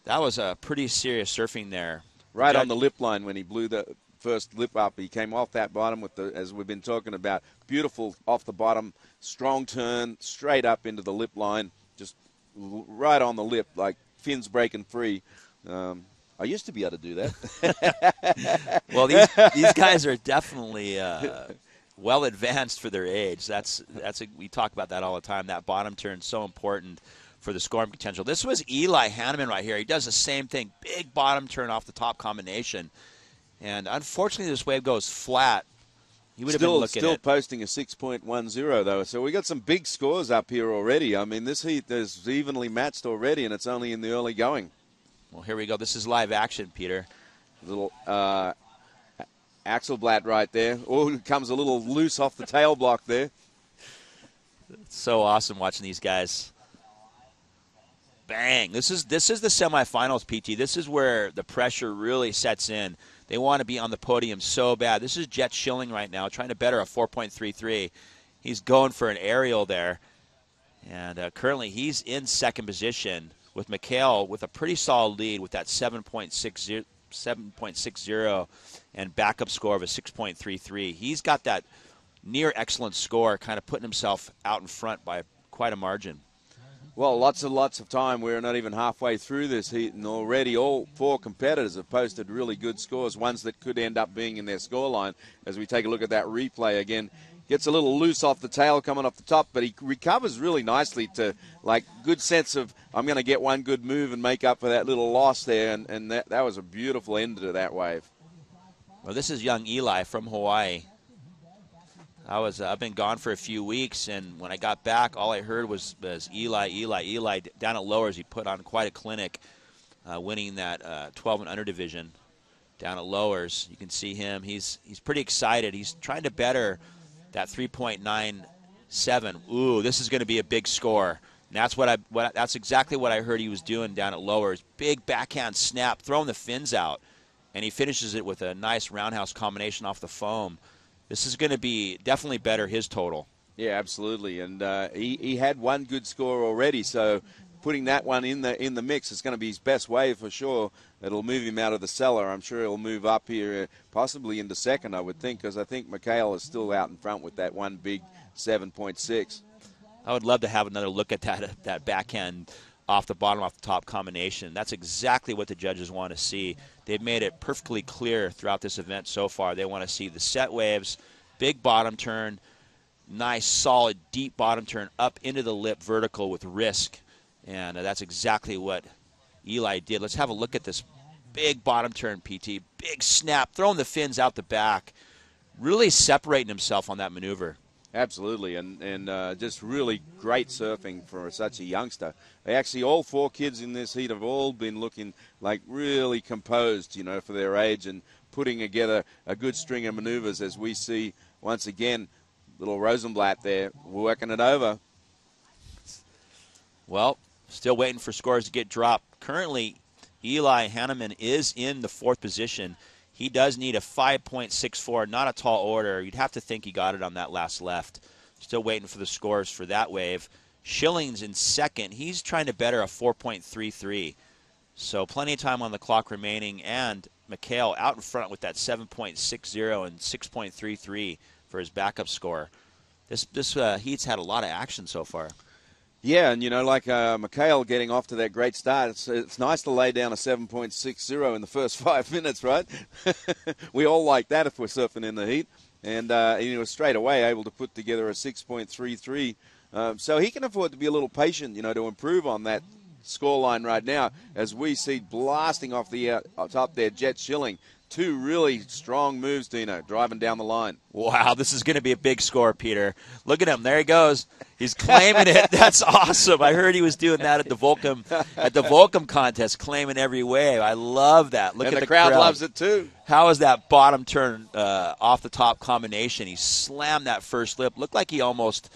That was a pretty serious surfing there. Right on the lip line when he blew the first lip up. He came off that bottom with the, as we've been talking about, beautiful off the bottom, strong turn, straight up into the lip line, just right on the lip, like fins breaking free. I used to be able to do that. Well, these guys are definitely well advanced for their age. We talk about that all the time. That bottom turn so important for the scoring potential. This was Eli Hanneman right here. He does the same thing, big bottom turn off the top combination. And unfortunately, this wave goes flat. He would have been looking still posting a 6.10, though. So we got some big scores up here already. I mean, this heat is evenly matched already, and it's only in the early going. Well, here we go. This is live action, Peter. Little Axelblad right there. Oh, it comes a little loose off the tail block there. It's so awesome watching these guys. Bang. This is the semifinals, PT. This is where the pressure really sets in. They want to be on the podium so bad. This is Jet Schilling right now, trying to better a 4.33. He's going for an aerial there. And currently he's in second position with McHale with a pretty solid lead with that 7.60 and backup score of a 6.33. He's got that near excellent score, kind of putting himself out in front by quite a margin. Well, lots of time. We're not even halfway through this heat, and already all 4 competitors have posted really good scores, ones that could end up being in their scoreline. As we take a look at that replay again, gets a little loose off the tail coming off the top, but he recovers really nicely to, like, good sense of, I'm going to get one good move and make up for that little loss there, and that was a beautiful end to that wave. Well, this is young Eli from Hawaii. I've been gone for a few weeks, and when I got back, all I heard was Eli. Down at Lowers, he put on quite a clinic, winning that 12 and under division down at Lowers. You can see him. He's pretty excited. He's trying to better that 3.97. Ooh, this is going to be a big score. And that's exactly what I heard he was doing down at Lowers. Big backhand snap, throwing the fins out, and he finishes it with a nice roundhouse combination off the foam. This is going to be definitely better his total. Yeah, absolutely. And he had one good score already, so putting that one in the mix is going to be his best wave for sure. It'll move him out of the cellar. I'm sure he'll move up here, possibly into second, I would think, because I think Mikhail is still out in front with that one big 7.6. I would love to have another look at that backhand off the bottom, off the top combination. That's exactly what the judges want to see. They've made it perfectly clear throughout this event so far. They want to see the set waves, big bottom turn, nice, solid, deep bottom turn up into the lip vertical with risk. And that's exactly what Eli did. Let's have a look at this big bottom turn, PT. Big snap, throwing the fins out the back, really separating himself on that maneuver. Absolutely, and just really great surfing for such a youngster. Actually, all 4 kids in this heat have all been looking like really composed, for their age, and putting together a good string of maneuvers, as we see once again, little Rosenblatt there working it over. Well, still waiting for scores to get dropped. Currently, Eli Hanneman is in the 4th position. He does need a 5.64, not a tall order. You'd have to think he got it on that last left. Still waiting for the scores for that wave. Schilling's in 2nd. He's trying to better a 4.33. So plenty of time on the clock remaining. And Mikhail out in front with that 7.60 and 6.33 for his backup score. This heat's had a lot of action so far. Yeah, and like Mikhail getting off to that great start, it's nice to lay down a 7.60 in the first 5 minutes, right? We all like that if we're surfing in the heat. And he was straight away able to put together a 6.33. So he can afford to be a little patient, to improve on that scoreline right now, as we see blasting off the top there, Jet Schilling. 2 really strong moves, Dino, driving down the line. Wow, this is going to be a big score, Peter. Look at him. There he goes. He's claiming it. That's awesome. I heard he was doing that at the Volcom contest, claiming every wave. I love that. Look and at the crowd loves it too. How is that bottom turn off the top combination? He slammed that first lip. Looked like he almost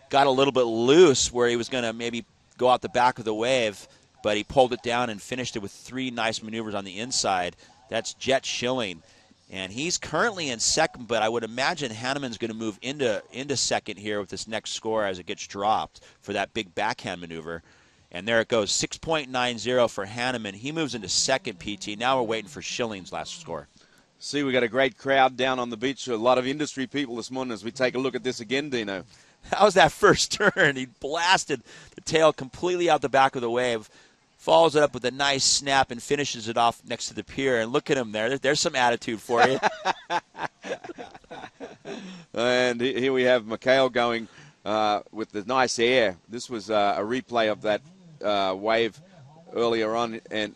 got a little bit loose where he was going to maybe go out the back of the wave, but he pulled it down and finished it with 3 nice maneuvers on the inside. That's Jet Schilling, and he's currently in 2nd, but I would imagine Hanneman's going to move into 2nd here with this next score as it gets dropped for that big backhand maneuver. And there it goes, 6.90 for Hanneman. He moves into 2nd, PT. Now we're waiting for Schilling's last score. See, we got a great crowd down on the beach. A lot of industry people this morning as we take a look at this again, Dino. How's that first turn? He blasted the tail completely out the back of the wave. Follows it up with a nice snap and finishes it off next to the pier. And look at him there. There's some attitude for you. And here we have Mikhail going with the nice air. This was a replay of that wave earlier on, and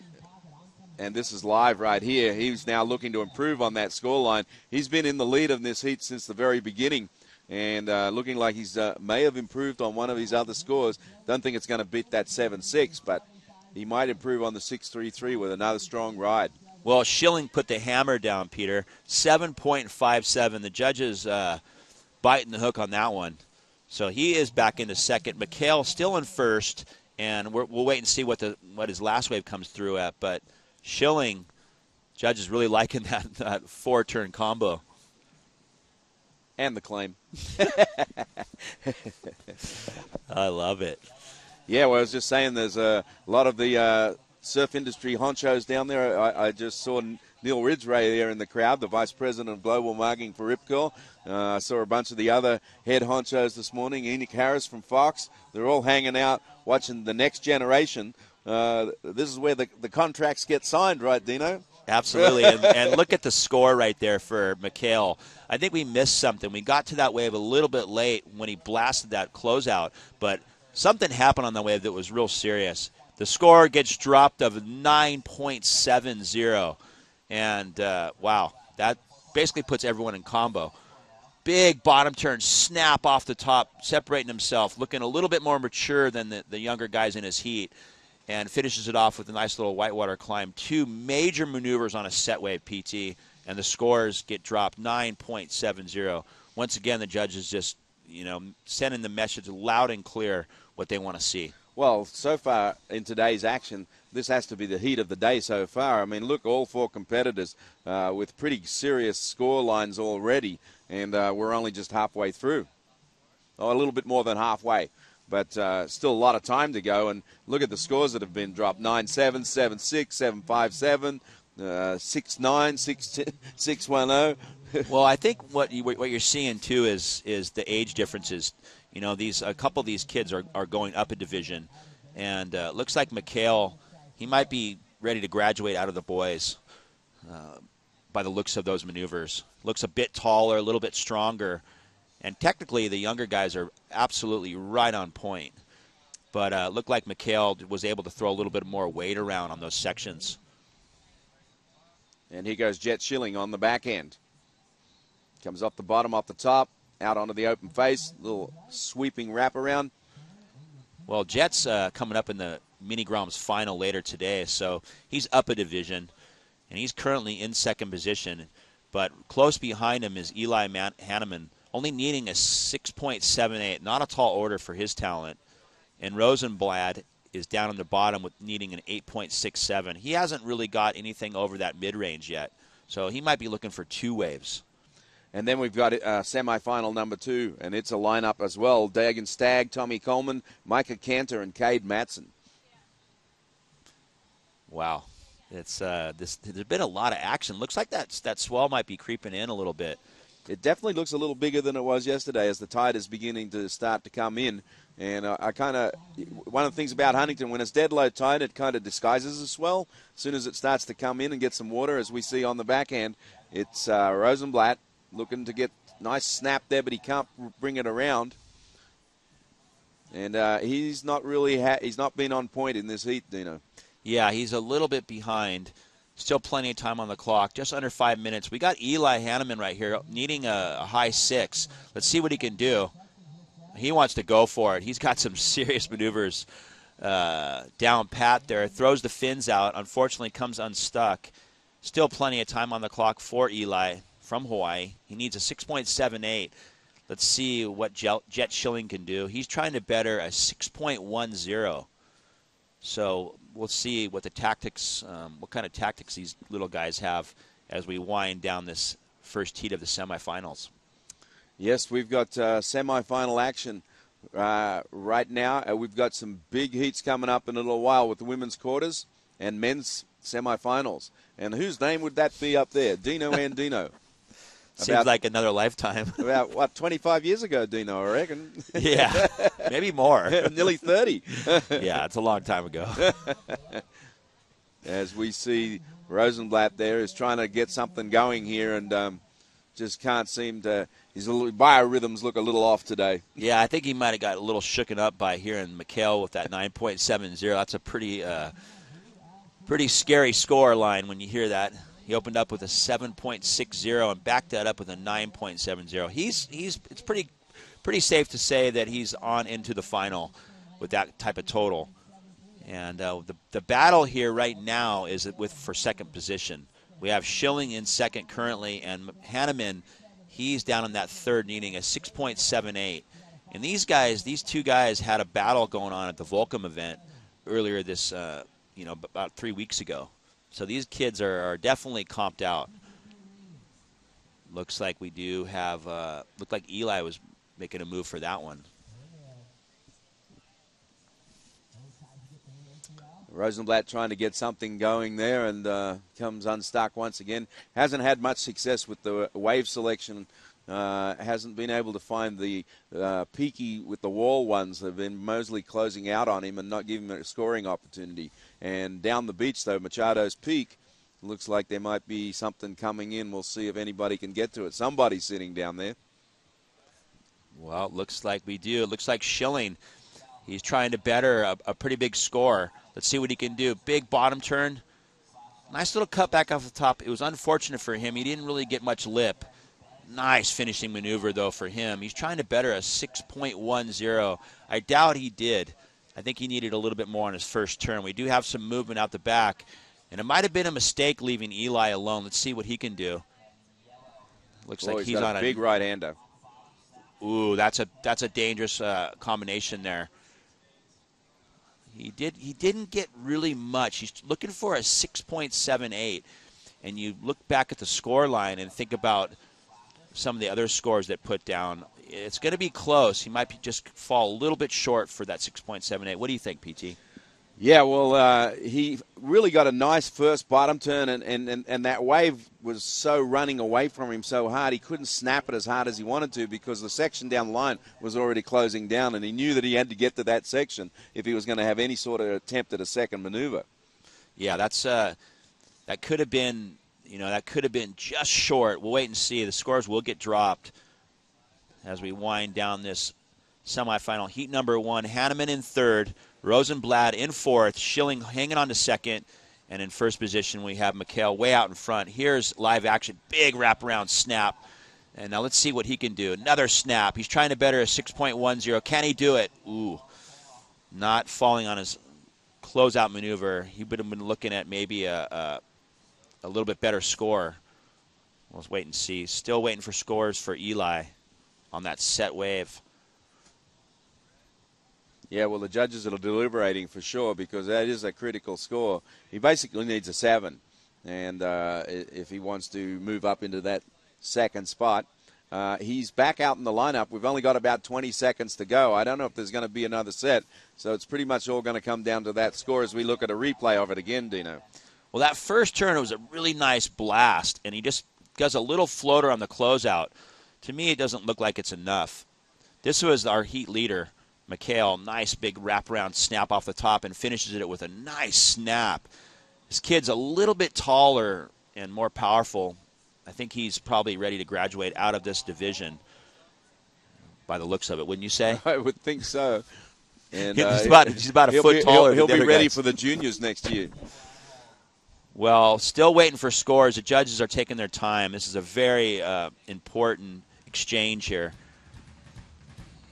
this is live right here. He's now looking to improve on that scoreline. He's been in the lead of this heat since the very beginning, and looking like he's may have improved on one of his other scores. Don't think it's going to beat that 7.6, but he might improve on the 6.33 with another strong ride. Well, Schilling put the hammer down, Peter. 7.57. The judges biting the hook on that one. So he is back into 2nd. Mikhail still in 1st, and we'll wait and see what his last wave comes through at. But Schilling, judges really liking that 4-turn combo. And the claim. I love it. Yeah, well, I was just saying there's a lot of the surf industry honchos down there. I just saw Neil Ridgway there in the crowd, the Vice President of Global Marketing for Ripcord. I saw a bunch of the other head honchos this morning. Enoch Harris from Fox. They're all hanging out watching the next generation. This is where the contracts get signed, right, Dino? Absolutely. and look at the score right there for Mikhail. I think we missed something. We got to that wave a little bit late when he blasted that closeout, but something happened on the wave that was real serious. The score gets dropped of 9.70. And, wow, that basically puts everyone in combo. Big bottom turn, snap off the top, separating himself, looking a little bit more mature than the younger guys in his heat, and finishes it off with a nice little whitewater climb. 2 major maneuvers on a set wave PT, and the scores get dropped 9.70. Once again, the judges just, sending the message loud and clear what they want to see. Well, so far in today's action, this has to be the heat of the day so far. I mean, look, all 4 competitors with pretty serious score lines already, and we're only just halfway through. Oh, a little bit more than halfway, but still a lot of time to go. And look at the scores that have been dropped: 9-7, 7-6, 7-5-7, 6-9, 6-1-0. Well, I think what you're seeing too is the age differences. A couple of these kids are going up a division, and looks like Mikhail, he might be ready to graduate out of the boys by the looks of those maneuvers. Looks a bit taller, a little bit stronger, and technically the younger guys are absolutely right on point. But looked like Mikhail was able to throw a little bit more weight around on those sections. And here goes Jet Schilling on the back end. Comes off the bottom, off the top, out onto the open face, little sweeping wraparound. Well, Jet's coming up in the Mini Groms final later today, so he's up a division, and he's currently in second position. But close behind him is Eli Hanneman, only needing a 6.78, not a tall order for his talent. And Rosenblatt is down on the bottom with needing an 8.67. He hasn't really got anything over that mid-range yet, so he might be looking for 2 waves. And then we've got semi-final number 2, and it's a lineup as well. Dagan Stagg, Tommy Coleman, Micah Cantor, and Cade Matson. Wow. There's been a lot of action. Looks like that swell might be creeping in a little bit. It definitely looks a little bigger than it was yesterday as the tide is beginning to start to come in. And one of the things about Huntington, when it's dead low tide, it kind of disguises the swell. As soon as it starts to come in and get some water, as we see on the back end, it's Rosenblatt looking to get nice snap there, but he can't bring it around. And he's not been on point in this heat, Dino. Yeah, he's a little bit behind. Still plenty of time on the clock, just under 5 minutes. We got Eli Hanneman right here needing a high 6. Let's see what he can do. He wants to go for it. He's got some serious maneuvers down pat there. Throws the fins out. Unfortunately, comes unstuck. Still plenty of time on the clock for Eli from Hawaii. He needs a 6.78. Let's see what Jet Schilling can do. He's trying to better a 6.10. So we'll see what the tactics, what kind of tactics these little guys have as we wind down this first heat of the semifinals. Yes, we've got semifinal action right now. We've got some big heats coming up in a little while with the women's quarters and men's semifinals. And whose name would that be up there? Dino Andino. Seems like another lifetime. About, 25 years ago, Dino, I reckon. Yeah, maybe more. Nearly 30. Yeah, it's a long time ago. As we see Rosenblatt there is trying to get something going here and just can't seem to – his biorhythms look a little off today. Yeah, I think he might have got a little shooken up by hearing Mikhail with that 9.70. That's a pretty scary score line when you hear that. He opened up with a 7.60 and backed that up with a 9.70. It's pretty safe to say that he's on into the final with that type of total. And the battle here right now is for second position. We have Schilling in second currently, and Hanneman, he's down in that third, needing a 6.78. And these two guys had a battle going on at the Volcom event earlier this, about 3 weeks ago. So these kids are definitely comped out. Looks like we do have, looked like Eli was making a move for that one. Rosenblatt trying to get something going there and comes unstuck once again. Hasn't had much success with the wave selection. Hasn't been able to find the peaky with the wall ones. They've been mostly closing out on him and not giving him a scoring opportunity. And down the beach, though, Machado's peak, looks like there might be something coming in. We'll see if anybody can get to it. Somebody's sitting down there. Well, it looks like we do. It looks like Schilling. He's trying to better a pretty big score. Let's see what he can do. Big bottom turn. Nice little cut back off the top. It was unfortunate for him. He didn't really get much lip. Nice finishing maneuver, though, for him. He's trying to better a 6.10. I doubt he did. I think he needed a little bit more on his first turn. We do have some movement out the back. And it might have been a mistake leaving Eli alone. Let's see what he can do. Looks like he's on a big right-hander. Ooh, that's a dangerous combination there. He didn't get really much. He's looking for a 6.78. And you look back at the score line and think about some of the other scores that put down. It's going to be close. He might just fall a little bit short for that 6.78. What do you think, PT? Yeah, well, he really got a nice first bottom turn, and that wave was so running away from him so hard he couldn't snap it as hard as he wanted to because the section down the line was already closing down, and he knew that he had to get to that section if he was going to have any sort of attempt at a second maneuver. Yeah, that could have been, that could have been just short. We'll wait and see. The scores will get dropped as we wind down this semifinal. Heat number 1, Hanneman in third. Rosenblatt in fourth, Schilling hanging on to second, and in first position we have McHale way out in front. Here's live action, big wraparound snap, and now let's see what he can do. Another snap. He's trying to better a 6.10. Can he do it? Ooh, not falling on his closeout maneuver. He would have been looking at maybe a little bit better score. Let's wait and see. Still waiting for scores for Eli on that set wave. Yeah, well, the judges are deliberating for sure because that is a critical score. He basically needs a 7, and if he wants to move up into that second spot. He's back out in the lineup. We've only got about 20 seconds to go. I don't know if there's going to be another set, so it's pretty much all going to come down to that score as we look at a replay of it again, Dino. Well, that first turn was a really nice blast, and he just does a little floater on the closeout. To me, it doesn't look like it's enough. This was our heat leader, McHale. Nice big wraparound snap off the top and finishes it with a nice snap. This kid's a little bit taller and more powerful. I think he's probably ready to graduate out of this division by the looks of it, wouldn't you say? I would think so. And he's about a foot taller. He'll be ready for the juniors next year. Well, still waiting for scores. The judges are taking their time. This is a very important exchange here.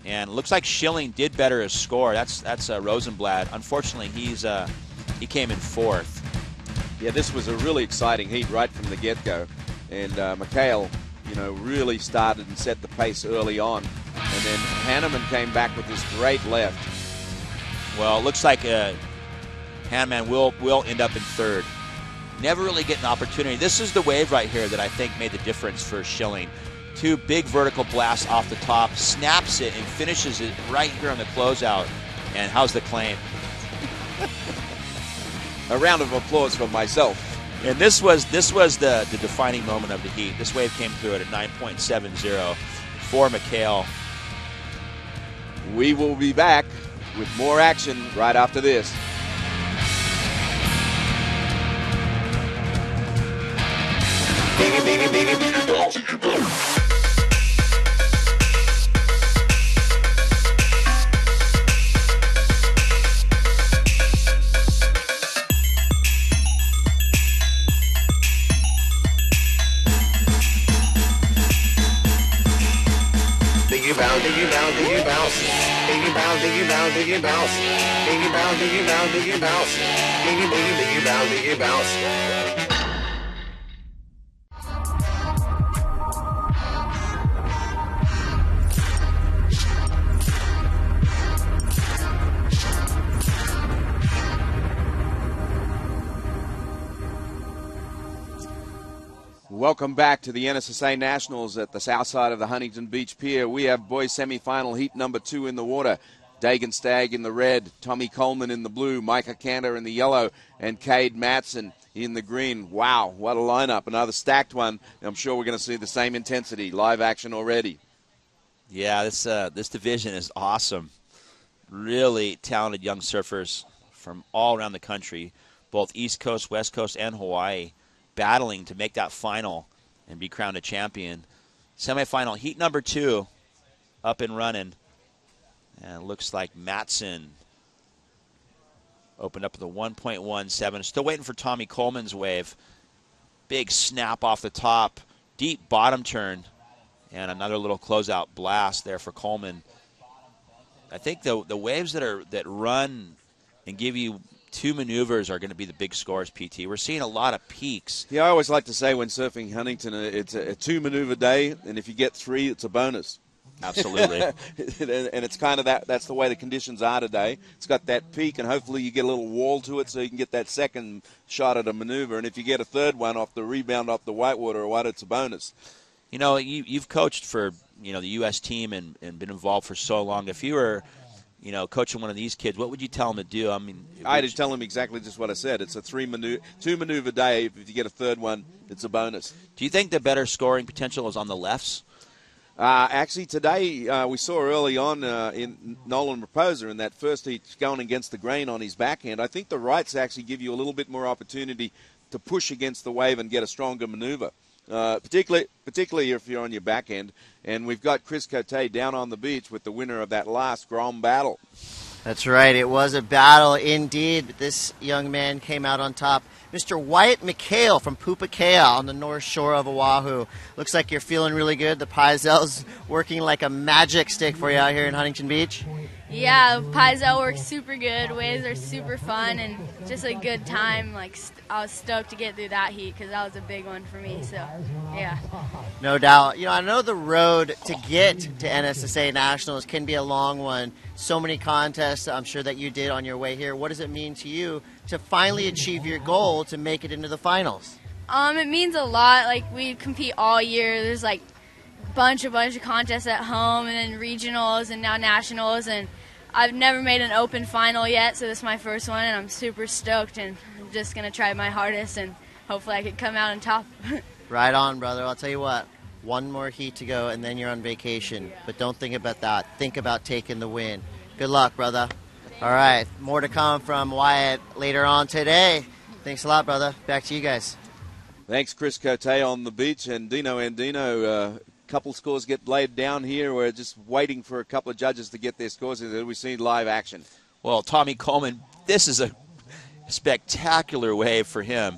And it looks like Schilling did better his score. That's Rosenblatt. Unfortunately, he came in fourth. Yeah, this was a really exciting heat right from the get-go. And McHale, really started and set the pace early on. And then Hanneman came back with this great left. Well, it looks like Hanneman will end up in third. Never really get an opportunity. This is the wave right here that I think made the difference for Schilling. 2 big vertical blasts off the top, snaps it, and finishes it right here on the closeout. And how's the claim? A round of applause for myself. And this was the defining moment of the heat. This wave came through at a 9.70 for McHale. We will be back with more action right after this. Diggy bounce, diggy bounce, diggy bounce, diggy bounce, diggy bounce, diggy bounce, diggy bounce, diggy bounce, diggy bounce. Welcome back to the NSSA Nationals at the south side of the Huntington Beach Pier. We have boys semifinal heat number 2 in the water. Dagan Stagg in the red, Tommy Coleman in the blue, Micah Cantor in the yellow, and Cade Matson in the green. Wow, what a lineup. Another stacked one. I'm sure we're going to see the same intensity, live action already. Yeah, this division is awesome. Really talented young surfers from all around the country, both East Coast, West Coast, and Hawaii, battling to make that final and be crowned a champion. Semifinal, heat number 2, up and running. And it looks like Matson opened up the 1.17. Still waiting for Tommy Coleman's wave. Big snap off the top. Deep bottom turn. And another little closeout blast there for Coleman. I think the waves that run and give you 2 maneuvers are going to be the big scores, PT. We're seeing a lot of peaks. Yeah, I always like to say when surfing Huntington, it's a 2-maneuver day, and if you get 3, it's a bonus. Absolutely. And it's kind of that's the way the conditions are today. It's got that peak, and hopefully you get a little wall to it so you can get that second shot at a maneuver. And if you get a third one off the rebound off the whitewater or what, it's a bonus. You know, you've coached for, the U.S. team and been involved for so long. If you were, coaching one of these kids, what would you tell them to do? I mean, I'd just tell them exactly just what I said. It's a 2-maneuver day. If you get a third one, it's a bonus. Do you think the better scoring potential is on the lefts? Actually, today we saw early on in Nolan Raposa in that first heat going against the grain on his backhand. I think the rights actually give you a little bit more opportunity to push against the wave and get a stronger maneuver, particularly if you're on your backhand. And we've got Chris Cote down on the beach with the winner of that last Grom battle. That's right. It was a battle indeed, but this young man came out on top. Mr. Wyatt McHale from Pupakea on the north shore of Oahu. Looks like you're feeling really good. The Piezel's working like a magic stick for you out here in Huntington Beach. Yeah, Piezel works super good. Waves are super fun and just a good time. I was stoked to get through that heat because that was a big one for me. So, yeah. No doubt. I know the road to get to NSSA Nationals can be a long one. So many contests I'm sure that you did on your way here. What does it mean to you to finally achieve your goal to make it into the finals? It means a lot. We compete all year. There's bunch of contests at home and then regionals and now nationals, and I've never made an open final yet, so this is my first one, and I'm super stoked, and I'm just going to try my hardest, and hopefully I can come out on top. Right on, brother. I'll tell you what, one more heat to go, and then you're on vacation, but don't think about that. Think about taking the win. Good luck, brother. All right, more to come from Wyatt later on today. Thanks a lot, brother. Back to you guys. Thanks, Chris Cote on the beach, and Dino Andino. Couple scores get laid down here. We're just waiting for a couple of judges to get their scores, and then we see live action. Well, Tommy Coleman, this is a spectacular wave for him.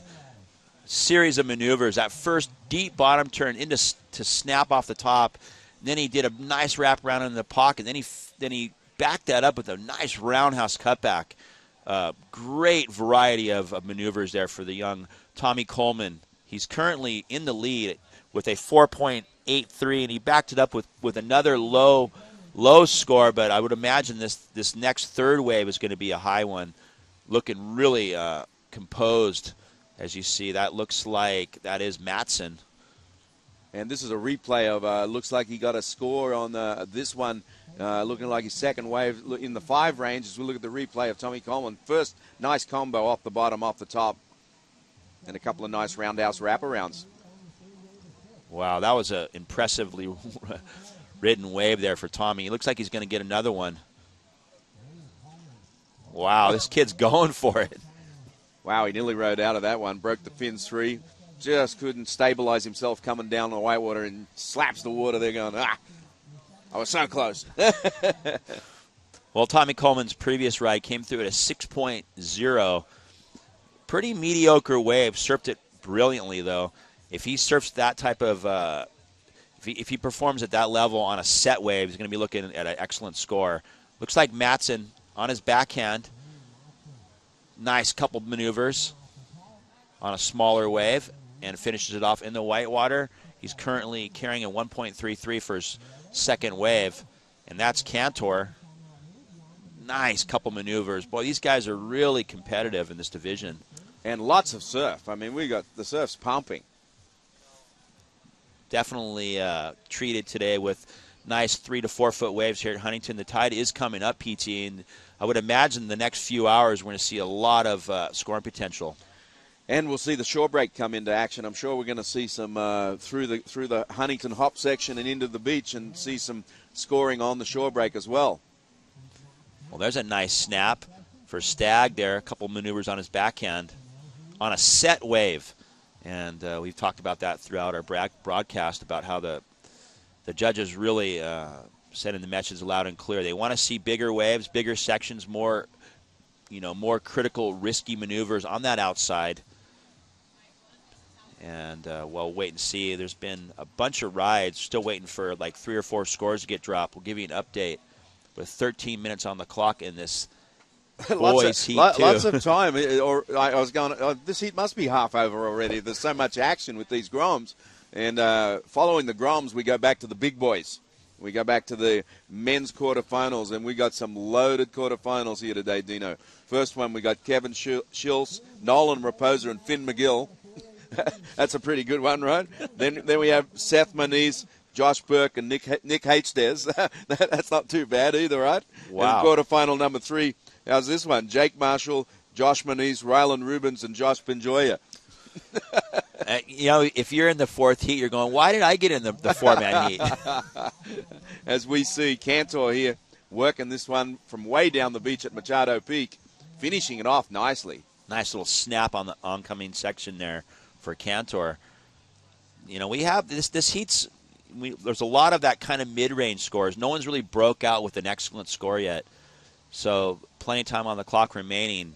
Series of maneuvers. That first deep bottom turn to snap off the top. Then he did a nice wrap around in the pocket. Then he backed that up with a nice roundhouse cutback. Great variety of maneuvers there for the young Tommy Coleman. He's currently in the lead with a 4.83, and he backed it up with another low score, but I would imagine this next third wave is going to be a high one. Looking really composed, as you see. That looks like that is Matson. And this is a replay of, looks like he got a score on this one, looking like his second wave in the 5 range as we look at the replay of Tommy Coleman. First nice combo off the bottom, off the top, and a couple of nice roundhouse wraparounds. Wow, that was an impressively ridden wave there for Tommy. He looks like he's going to get another one. Wow, this kid's going for it. Wow, he nearly rode out of that one. Broke the fins 3. Just couldn't stabilize himself coming down the whitewater and slaps the water there going, I was so close. Well, Tommy Coleman's previous ride came through at a 6.0. Pretty mediocre wave. Surfed it brilliantly, though. If he surfs that type of, if he performs at that level on a set wave, he's going to be looking at an excellent score. Looks like Matson on his backhand. Nice couple maneuvers on a smaller wave and finishes it off in the whitewater. He's currently carrying a 1.33 for his second wave, and that's Cantor. Nice couple maneuvers. Boy, these guys are really competitive in this division. And lots of surf. I mean, we got the surf's pumping. Definitely treated today with nice 3 to 4 foot waves here at Huntington. The tide is coming up, PT, and I would imagine the next few hours we're going to see a lot of scoring potential. And we'll see the shore break come into action. I'm sure we're going to see some through the Huntington hop section and into the beach, and see some scoring on the shore break as well. Well, there's a nice snap for Stagg there. A couple maneuvers on his backhand on a set wave. And we've talked about that throughout our broadcast about how the judges really sending the message loud and clear. They want to see bigger waves, bigger sections, more critical, risky maneuvers on that outside. And we'll wait and see. There's been a bunch of rides, still waiting for like 3 or 4 scores to get dropped. We'll give you an update with 13 minutes on the clock in this boys heat too. Lots of time. I was going, this heat must be half over already. There's so much action with these Groms. And following the Groms, we go back to the big boys. We go back to the men's quarterfinals, and we got some loaded quarterfinals here today, Dino. First one, we got Kevin Schultz, Nolan Raposa, and Finn McGill. That's a pretty good one, right? Then we have Seth Moniz, Josh Burke, and Nick Hstes. That's not too bad either, right? Wow. And quarterfinal number 3, how's this one? Jake Marshall, Josh Moniz, Rylan Rubens, and Josh Benjoya. If you're in the 4th heat, you're going, why did I get in the 4-man heat? As we see Cantor here working this one from way down the beach at Machado Peak, finishing it off nicely. Nice little snap on the oncoming section there for Cantor. We have this heat's, there's a lot of that kind of mid-range scores. No one's really broke out with an excellent score yet. So plenty of time on the clock remaining.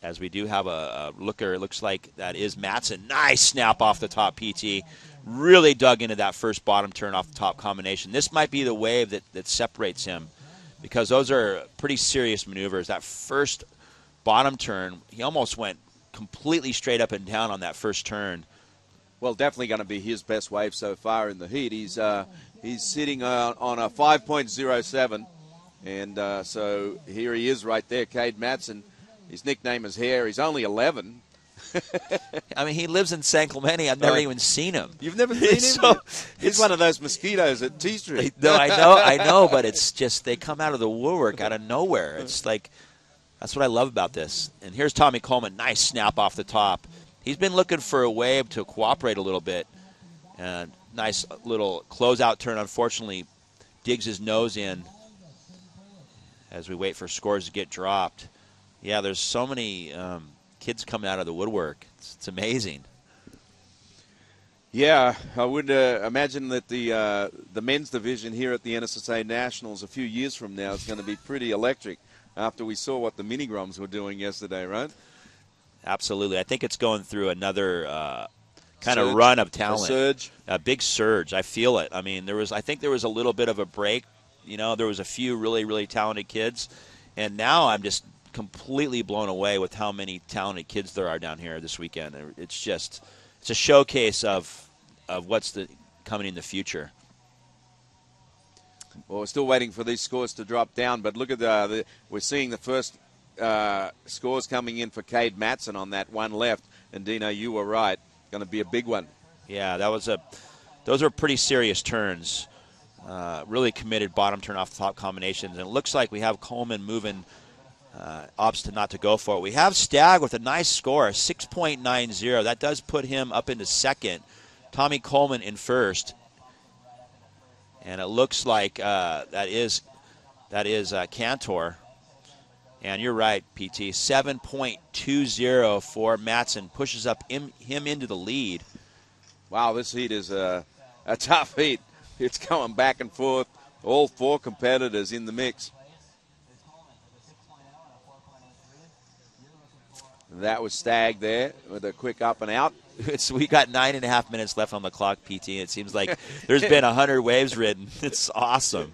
As we do have a looker, it looks like that is Matson. Nice snap off the top, PT. Really dug into that first bottom turn off the top combination. This might be the wave that separates him, because those are pretty serious maneuvers. That first bottom turn, he almost went completely straight up and down on that first turn. Well, definitely going to be his best wave so far in the heat. He's sitting on a 5.07, and so here he is right there, Cade Matson. His nickname is Hare. He's only 11. I mean, he lives in San Clemente. I've never even seen him. You've never seen him? He's one of those mosquitoes at T Street. No, I know, but it's just they come out of the woodwork out of nowhere. It's like, that's what I love about this. And here's Tommy Coleman. Nice snap off the top. He's been looking for a wave to cooperate a little bit. And nice little closeout turn. Unfortunately, digs his nose in as we wait for scores to get dropped. Yeah, there's so many kids coming out of the woodwork. It's amazing. Yeah, I would imagine that the men's division here at the NSSA Nationals a few years from now is going to be pretty electric after we saw what the mini-groms were doing yesterday, right? Absolutely. I think it's going through another kind of run of talent. A surge. A big surge. I feel it. I mean, I think there was a little bit of a break. There was a few really, really talented kids. And now I'm just completely blown away with how many talented kids there are down here this weekend. It's a showcase of what's coming in the future. Well, we're still waiting for these scores to drop down, but look at we're seeing the first scores coming in for Cade Matson on that one left. And Dino, you were right, going to be a big one. Yeah, those are pretty serious turns. Really committed bottom turn off the top combinations, and it looks like we have Coleman moving. Opts to not to go for it. We have Stagg with a nice score, 6.90. That does put him up into second. Tommy Coleman in first. And it looks like that is Cantor. And you're right, PT. 7.20 for Matson. Pushes up him into the lead. Wow, this heat is a tough heat. It's going back and forth. All 4 competitors in the mix. That was Stagg there with a quick up and out. We got 9.5 minutes left on the clock, PT. It seems like there's been 100 waves ridden. It's awesome.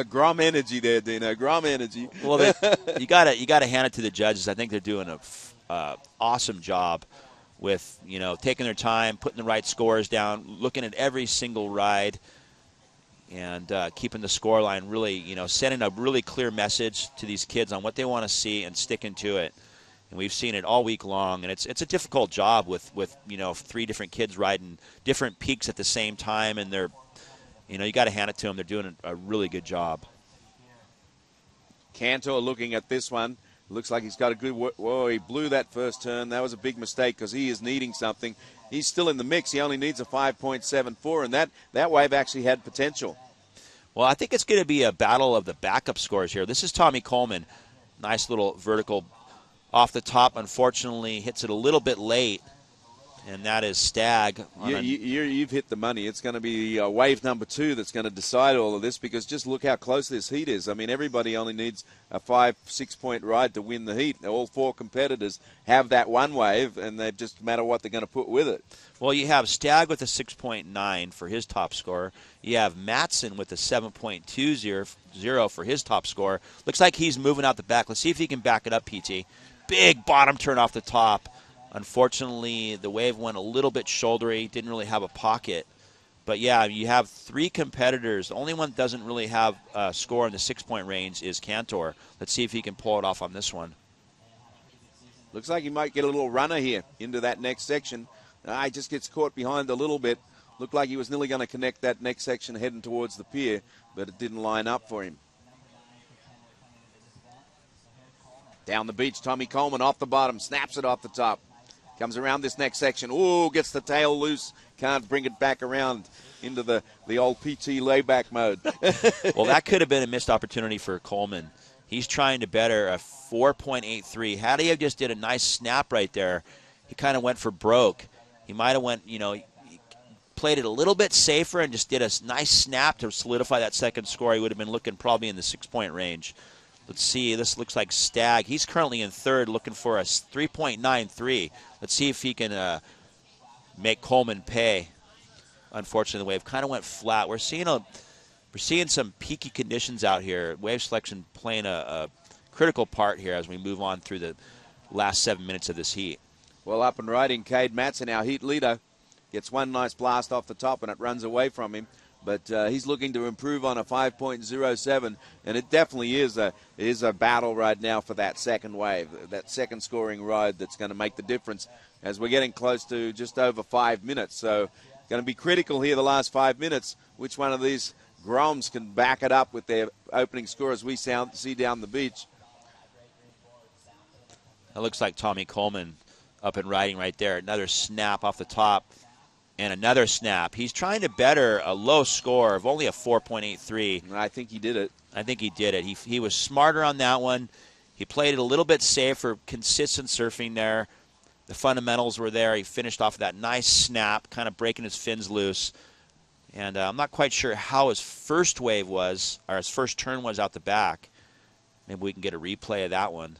Grom energy there, Dino. Grom energy. Well, you gotta hand it to the judges. I think they're doing a awesome job with taking their time, putting the right scores down, looking at every single ride, and keeping the score line really, sending a really clear message to these kids on what they want to see and sticking to it. And we've seen it all week long, and it's a difficult job with 3 different kids riding different peaks at the same time, and they're you know, you got to hand it to them. They're doing a really good job. Cantor looking at this one. Looks like he's got a good... Whoa, he blew that first turn. That was a big mistake because he is needing something. He's still in the mix. He only needs a 5.74, and that wave actually had potential. Well, I think it's going to be a battle of the backup scores here. This is Tommy Coleman. Nice little vertical off the top. Unfortunately, hits it a little bit late, and that is Stagg. You've hit the money. It's going to be wave number 2 that's going to decide all of this, because just look how close this heat is. I mean, everybody only needs a 5-6 point ride to win the heat. All 4 competitors have that one wave, and they just matter what they're going to put with it. Well, you have Stagg with a 6.9 for his top score. You have Matson with a 7.20 for his top score. Looks like he's moving out the back. Let's see if he can back it up, PT. Big bottom turn off the top. Unfortunately, the wave went a little bit shouldery, didn't really have a pocket. But, yeah, you have 3 competitors. The only one that doesn't really have a score in the 6-point range is Cantor. Let's see if he can pull it off on this one. Looks like he might get a little runner here into that next section. He just gets caught behind a little bit. Looked like he was nearly going to connect that next section heading towards the pier, but it didn't line up for him. Down the beach, Tommy Coleman off the bottom, snaps it off the top. Comes around this next section. Ooh, gets the tail loose. Can't bring it back around into the old PT layback mode. Well, that could have been a missed opportunity for Coleman. He's trying to better a 4.83. Had he have just did a nice snap right there, he kind of went for broke. He might have went, you know, he played it a little bit safer and just did a nice snap to solidify that second score. He would have been looking probably in the 6-point range. Let's see. This looks like Stagg. He's currently in third, looking for a 3.93. Let's see if he can make Coleman pay. Unfortunately, the wave kind of went flat. We're seeing some peaky conditions out here. Wave selection playing a critical part here as we move on through the last 7 minutes of this heat. Well, up and riding, Cade Matson, our heat leader, gets one nice blast off the top, and it runs away from him. But he's looking to improve on a 5.07, and it definitely is a battle right now for that second wave, that second scoring ride that's going to make the difference as we're getting close to just over 5 minutes. So going to be critical here the last 5 minutes, which one of these Groms can back it up with their opening score as we see down the beach. That looks like Tommy Coleman up and riding right there. Another snap off the top. And another snap. He's trying to better a low score of only a 4.83. I think he did it. I think he did it. He was smarter on that one. He played it a little bit safer, consistent surfing there. The fundamentals were there. He finished off that nice snap, kind of breaking his fins loose. And I'm not quite sure how his first wave was, or his first turn was out the back. Maybe we can get a replay of that one.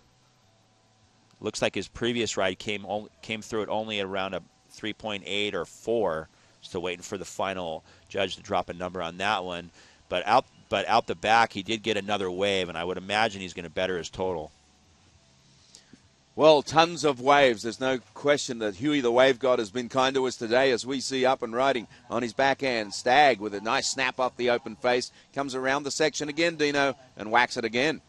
Looks like his previous ride came through it only around a 3.8 or 4. Still waiting for the final judge to drop a number on that one. But out the back, he did get another wave, and I would imagine he's going to better his total. Well, tons of waves. There's no question that Huey the Wave God has been kind to us today as we see up and riding on his backhand. Stagg with a nice snap off the open face. Comes around the section again, Dino, and whacks it again.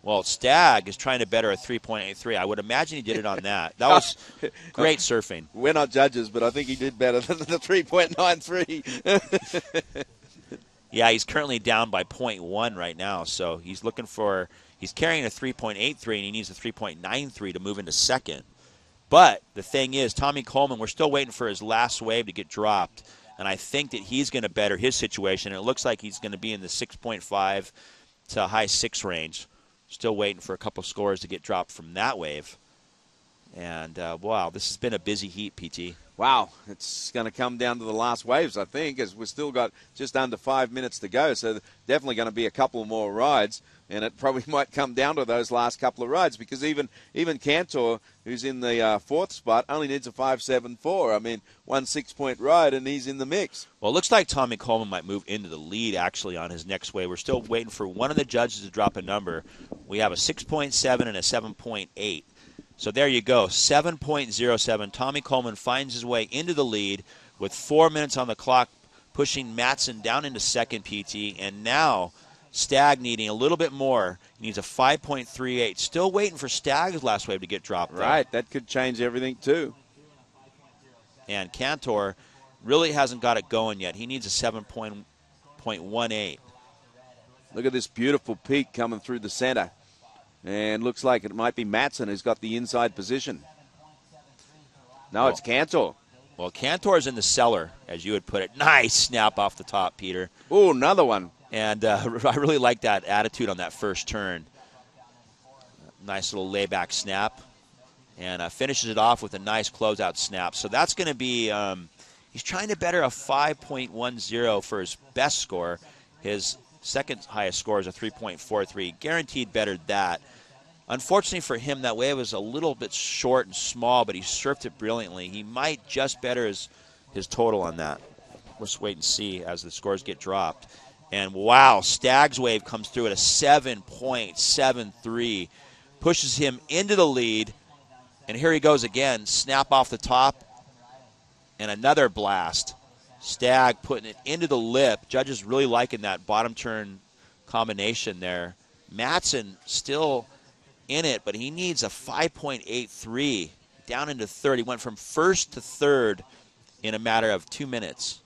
Well, Stagg is trying to better a 3.83. I would imagine he did it on that. That was great surfing. We're not judges, but I think he did better than the 3.93. Yeah, he's currently down by 0.1 right now, so he's carrying a 3.83, and he needs a 3.93 to move into second. But the thing is, Tommy Coleman, we're still waiting for his last wave to get dropped, and I think that he's going to better his situation. It looks like he's going to be in the 6.5 to high 6 range. Still waiting for a couple scores to get dropped from that wave. And, wow, this has been a busy heat, PT. Wow, it's going to come down to the last waves, I think, as we've still got just under 5 minutes to go. So definitely going to be a couple more rides, and it probably might come down to those last couple of rides because even Cantor, who's in the fourth spot, only needs a 5.74. I mean, 1 6-point ride, and he's in the mix. Well, it looks like Tommy Coleman might move into the lead, actually, on his next wave. We're still waiting for one of the judges to drop a number. We have a 6.7 and a 7.8. So there you go, 7.07. Tommy Coleman finds his way into the lead with 4 minutes on the clock, pushing Matson down into second, PT. And now Stagg needing a little bit more. He needs a 5.38. Still waiting for Stagg's last wave to get dropped. Right, that could change everything too. And Cantor really hasn't got it going yet. He needs a 7.1 5.18. Look at this beautiful peak coming through the center. And looks like it might be Matson who's got the inside position. No, it's Cantor. Well, Cantor's in the cellar, as you would put it. Nice snap off the top, Peter. Oh, another one. And I really like that attitude on that first turn. Nice little layback snap. And finishes it off with a nice closeout snap. So that's going to be, he's trying to better a 5.10 for his best score. His second highest score is a 3.43. Guaranteed bettered that. Unfortunately for him, that wave was a little bit short and small, but he surfed it brilliantly. He might just better his total on that. Let's wait and see as the scores get dropped. And wow, Stag's wave comes through at a 7.73. Pushes him into the lead. And here he goes again. Snap off the top. And another blast. Stag putting it into the lip. Judges really liking that bottom turn combination there. Matson still in it, but he needs a 5.83 down into third. He went from first to third in a matter of 2 minutes.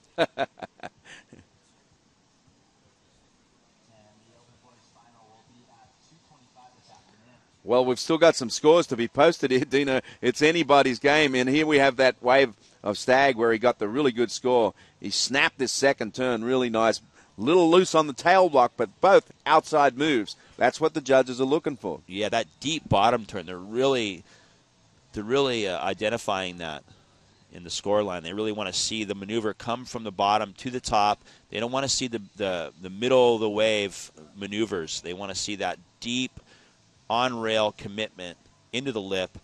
Well, we've still got some scores to be posted here, Dino. It's anybody's game, and here we have that wave of Stag where he got the really good score. He snapped this second turn really nice. Little loose on the tail block, but both outside moves. That's what the judges are looking for. Yeah, that deep bottom turn, they're really identifying that in the score line. They really want to see the maneuver come from the bottom to the top. They don't want to see the middle of the wave maneuvers. They want to see that deep on-rail commitment into the lip.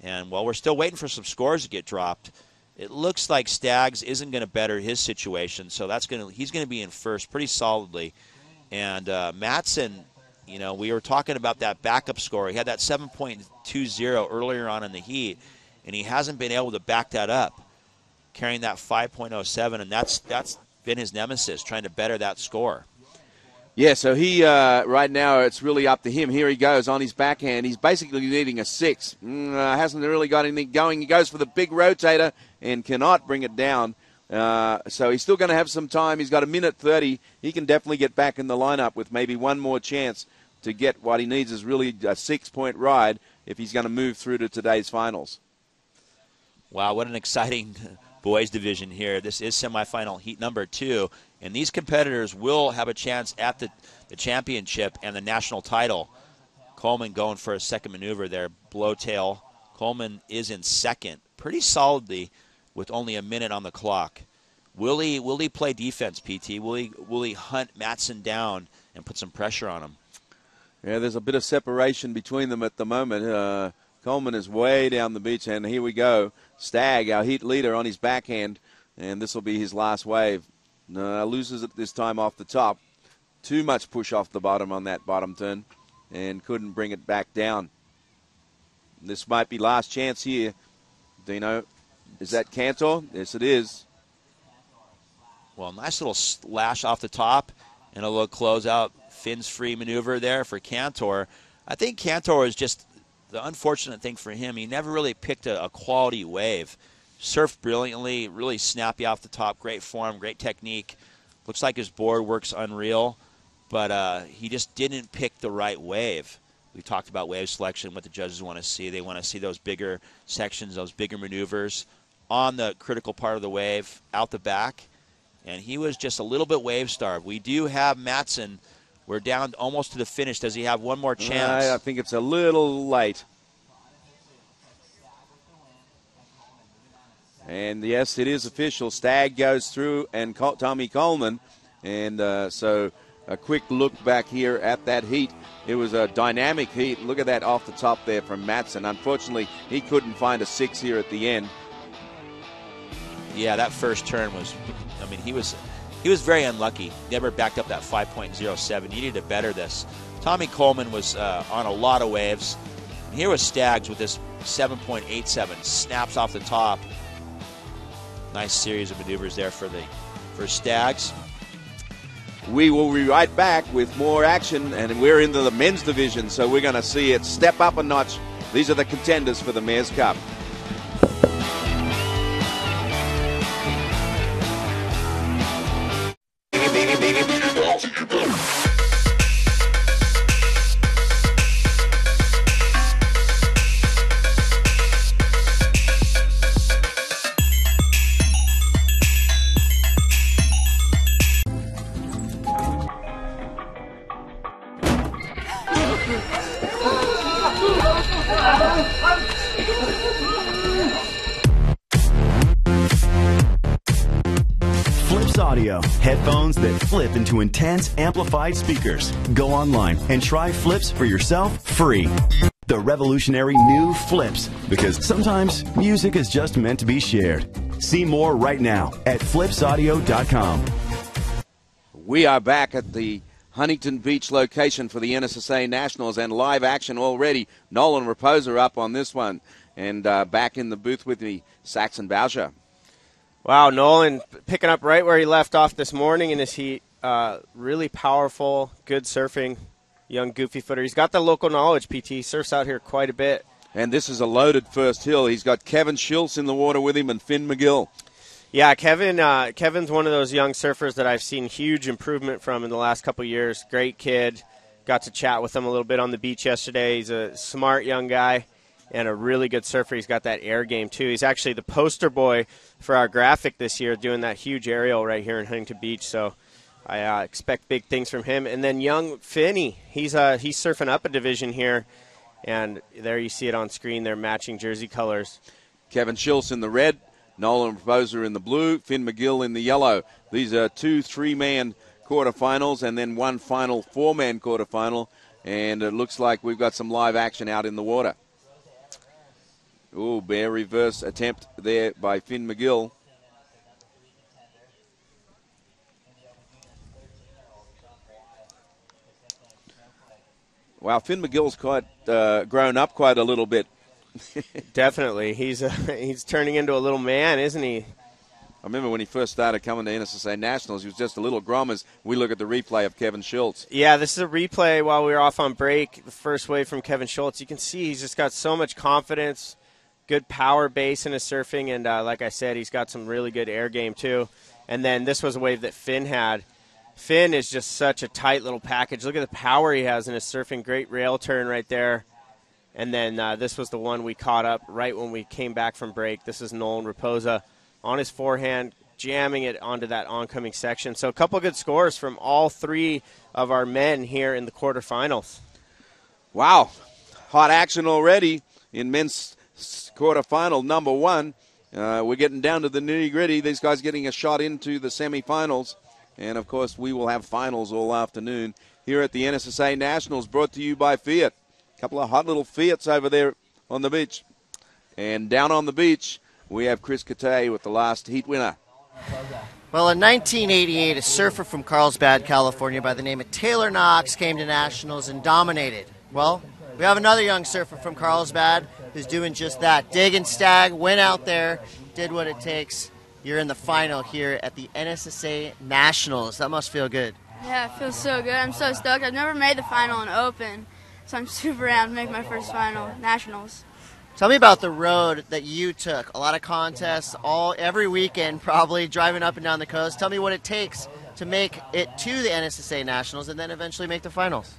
And while we're still waiting for some scores to get dropped, it looks like Staggs isn't going to better his situation, so he's going to be in first pretty solidly. And Matson, you know, we were talking about that backup score. He had that 7.20 earlier on in the heat, and he hasn't been able to back that up, carrying that 5.07, and that's been his nemesis, trying to better that score. Yeah, so he, right now, it's really up to him. Here he goes on his backhand. He's basically needing a 6. Hasn't really got anything going. He goes for the big rotator and cannot bring it down. So he's still going to have some time. He's got a minute 30. He can definitely get back in the lineup with maybe one more chance to get what he needs is really a 6-point ride if he's going to move through to today's finals. Wow, what an exciting boys division here. This is semifinal heat number 2. And these competitors will have a chance at the championship and the national title. Coleman going for a second maneuver there, blowtail. Coleman is in second, pretty solidly with only a minute on the clock. Will he play defense, PT? Will he hunt Matson down and put some pressure on him? Yeah, there's a bit of separation between them at the moment. Coleman is way down the beach, and here we go. Stag, our heat leader, on his backhand, and this will be his last wave. Loses it this time off the top. Too much push off the bottom on that bottom turn and couldn't bring it back down. This might be last chance here. Dino, is that Cantor? Yes, it is. Well, nice little slash off the top and a little closeout fins free maneuver there for Cantor. I think Cantor is just the unfortunate thing for him. He never really picked a quality wave. Surfed brilliantly, really snappy off the top, great form, great technique. Looks like his board works unreal, but he just didn't pick the right wave. We talked about wave selection, what the judges want to see. They want to see those bigger sections, those bigger maneuvers on the critical part of the wave, out the back, and he was just a little bit wave starved. We do have Matson. We're down almost to the finish. Does he have one more chance? I think it's a little late. And, yes, it is official. Stag goes through and Tommy Coleman. And so a quick look back here at that heat. It was a dynamic heat. Look at that off the top there from Matson. Unfortunately, he couldn't find a 6 here at the end. Yeah, that first turn was, I mean, he was very unlucky. Never backed up that 5.07. Needed to better this. Tommy Coleman was on a lot of waves. And here was Staggs with this 7.87. Snaps off the top. Nice series of maneuvers there for Staggs. We will be right back with more action, and we're into the men's division, so we're going to see it step up a notch. These are the contenders for the Mayor's Cup. Baby, baby, baby. Flips Audio, headphones that flip into intense amplified speakers. Go online and try Flips for yourself free. The revolutionary new Flips, because sometimes music is just meant to be shared. See more right now at flipsaudio.com. We are back at the Huntington Beach location for the NSSA Nationals, and live action already. Nolan Raposa up on this one. And back in the booth with me, Saxon Boucher. Wow, Nolan picking up right where he left off this morning in his heat. Really powerful, good surfing, young goofy footer. He's got the local knowledge, PT. He surfs out here quite a bit. And this is a loaded first hill. He's got Kevin Schultz in the water with him and Finn McGill. Yeah, Kevin's one of those young surfers that I've seen huge improvement from in the last couple of years. Great kid. Got to chat with him a little bit on the beach yesterday. He's a smart young guy and a really good surfer. He's got that air game, too. He's actually the poster boy for our graphic this year, doing that huge aerial right here in Huntington Beach. So I expect big things from him. And then young Finney, he's surfing up a division here. And there you see it on screen. They're matching jersey colors. Kevin Schultz in the red. Nolan Raposa in the blue, Finn McGill in the yellow. These are 2 3-man quarterfinals and then one final 4-man quarterfinal. And it looks like we've got some live action out in the water. Ooh, bear reverse attempt there by Finn McGill. Wow, Finn McGill's quite grown up quite a little bit. Definitely. He's turning into a little man, isn't he? I remember when he first started coming to NSSA Nationals, he was just a little grom as we look at the replay of Kevin Schultz. Yeah, this is a replay while we were off on break, the first wave from Kevin Schultz. You can see he's just got so much confidence, good power base in his surfing, and like I said, he's got some really good air game too. And then this was a wave that Finn had. Finn is just such a tight little package. Look at the power he has in his surfing. Great rail turn right there. And then this was the one we caught up right when we came back from break. This is Nolan Raposa on his forehand, jamming it onto that oncoming section. So a couple good scores from all 3 of our men here in the quarterfinals. Wow, hot action already in men's quarterfinal number 1. We're getting down to the nitty-gritty. These guys getting a shot into the semifinals. And, of course, we will have finals all afternoon here at the NSSA Nationals, brought to you by Fiat. A couple of hot little Fiats over there on the beach. And down on the beach, we have Chris Katay with the last heat winner. Well, in 1988, a surfer from Carlsbad, California by the name of Taylor Knox came to Nationals and dominated. Well, we have another young surfer from Carlsbad who's doing just that. Dagan Stagg went out there, did what it takes. You're in the final here at the NSSA Nationals. That must feel good. Yeah, it feels so good. I'm so stoked. I've never made the final in Open, so I'm super amped to make my first final Nationals. Tell me about the road that you took. A lot of contests, every weekend probably, driving up and down the coast. Tell me what it takes to make it to the NSSA Nationals and then eventually make the finals.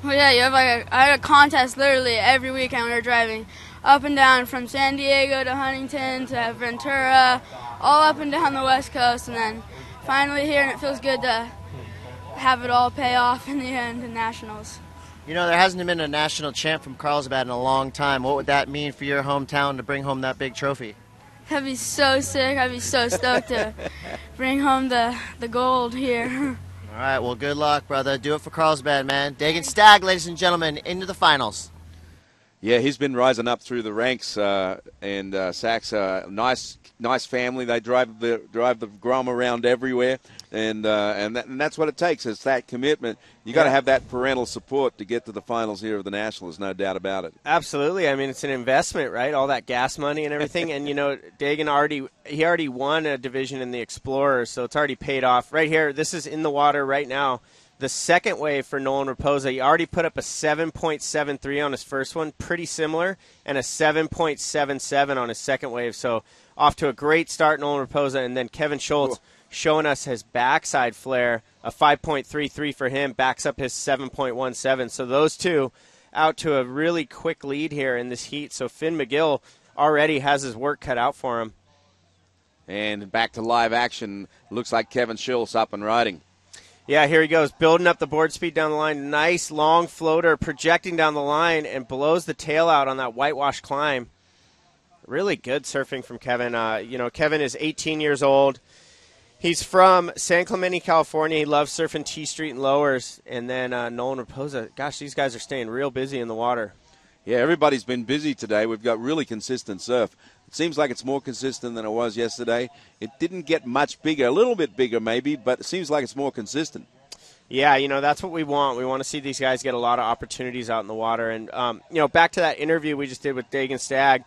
Well, yeah, you have I had a contest literally every weekend when we were driving up and down from San Diego to Huntington to Ventura, all up and down the West Coast, and then finally here, and it feels good to have it all pay off in the end in Nationals. You know, there hasn't been a national champ from Carlsbad in a long time. What would that mean for your hometown to bring home that big trophy? That'd be so sick. I'd be so stoked to bring home the gold here. All right, well, good luck, brother. Do it for Carlsbad, man. Dagan Stagg, ladies and gentlemen, into the finals. Yeah, he's been rising up through the ranks, and Sax, nice family. They drive the Grom around everywhere, and that's what it takes. It's that commitment. You got to have that parental support to get to the finals here of the Nationals, no doubt about it. Absolutely. I mean, it's an investment, right? All that gas money and everything, and Dagan already won a division in the Explorer, so it's already paid off. Right here, this is in the water right now. The second wave for Nolan Raposa, he already put up a 7.73 on his first one, pretty similar, and a 7.77 on his second wave. So off to a great start, Nolan Raposa, and then Kevin Schultz showing us his backside flare, a 5.33 for him, backs up his 7.17. So those two out to a really quick lead here in this heat. So Finn McGill already has his work cut out for him. And back to live action. Looks like Kevin Schultz up and riding. Yeah, here he goes, building up the board speed down the line. Nice long floater projecting down the line and blows the tail out on that whitewash climb. Really good surfing from Kevin. Kevin is 18 years old. He's from San Clemente, California. He loves surfing T Street and lowers. And then Nolan Raposa. Gosh, these guys are staying real busy in the water. Yeah, everybody's been busy today. We've got really consistent surf. It seems like it's more consistent than it was yesterday. It didn't get much bigger, a little bit bigger maybe, but it seems like it's more consistent. Yeah, that's what we want. We want to see these guys get a lot of opportunities out in the water. And, back to that interview we just did with Dagan Stagg.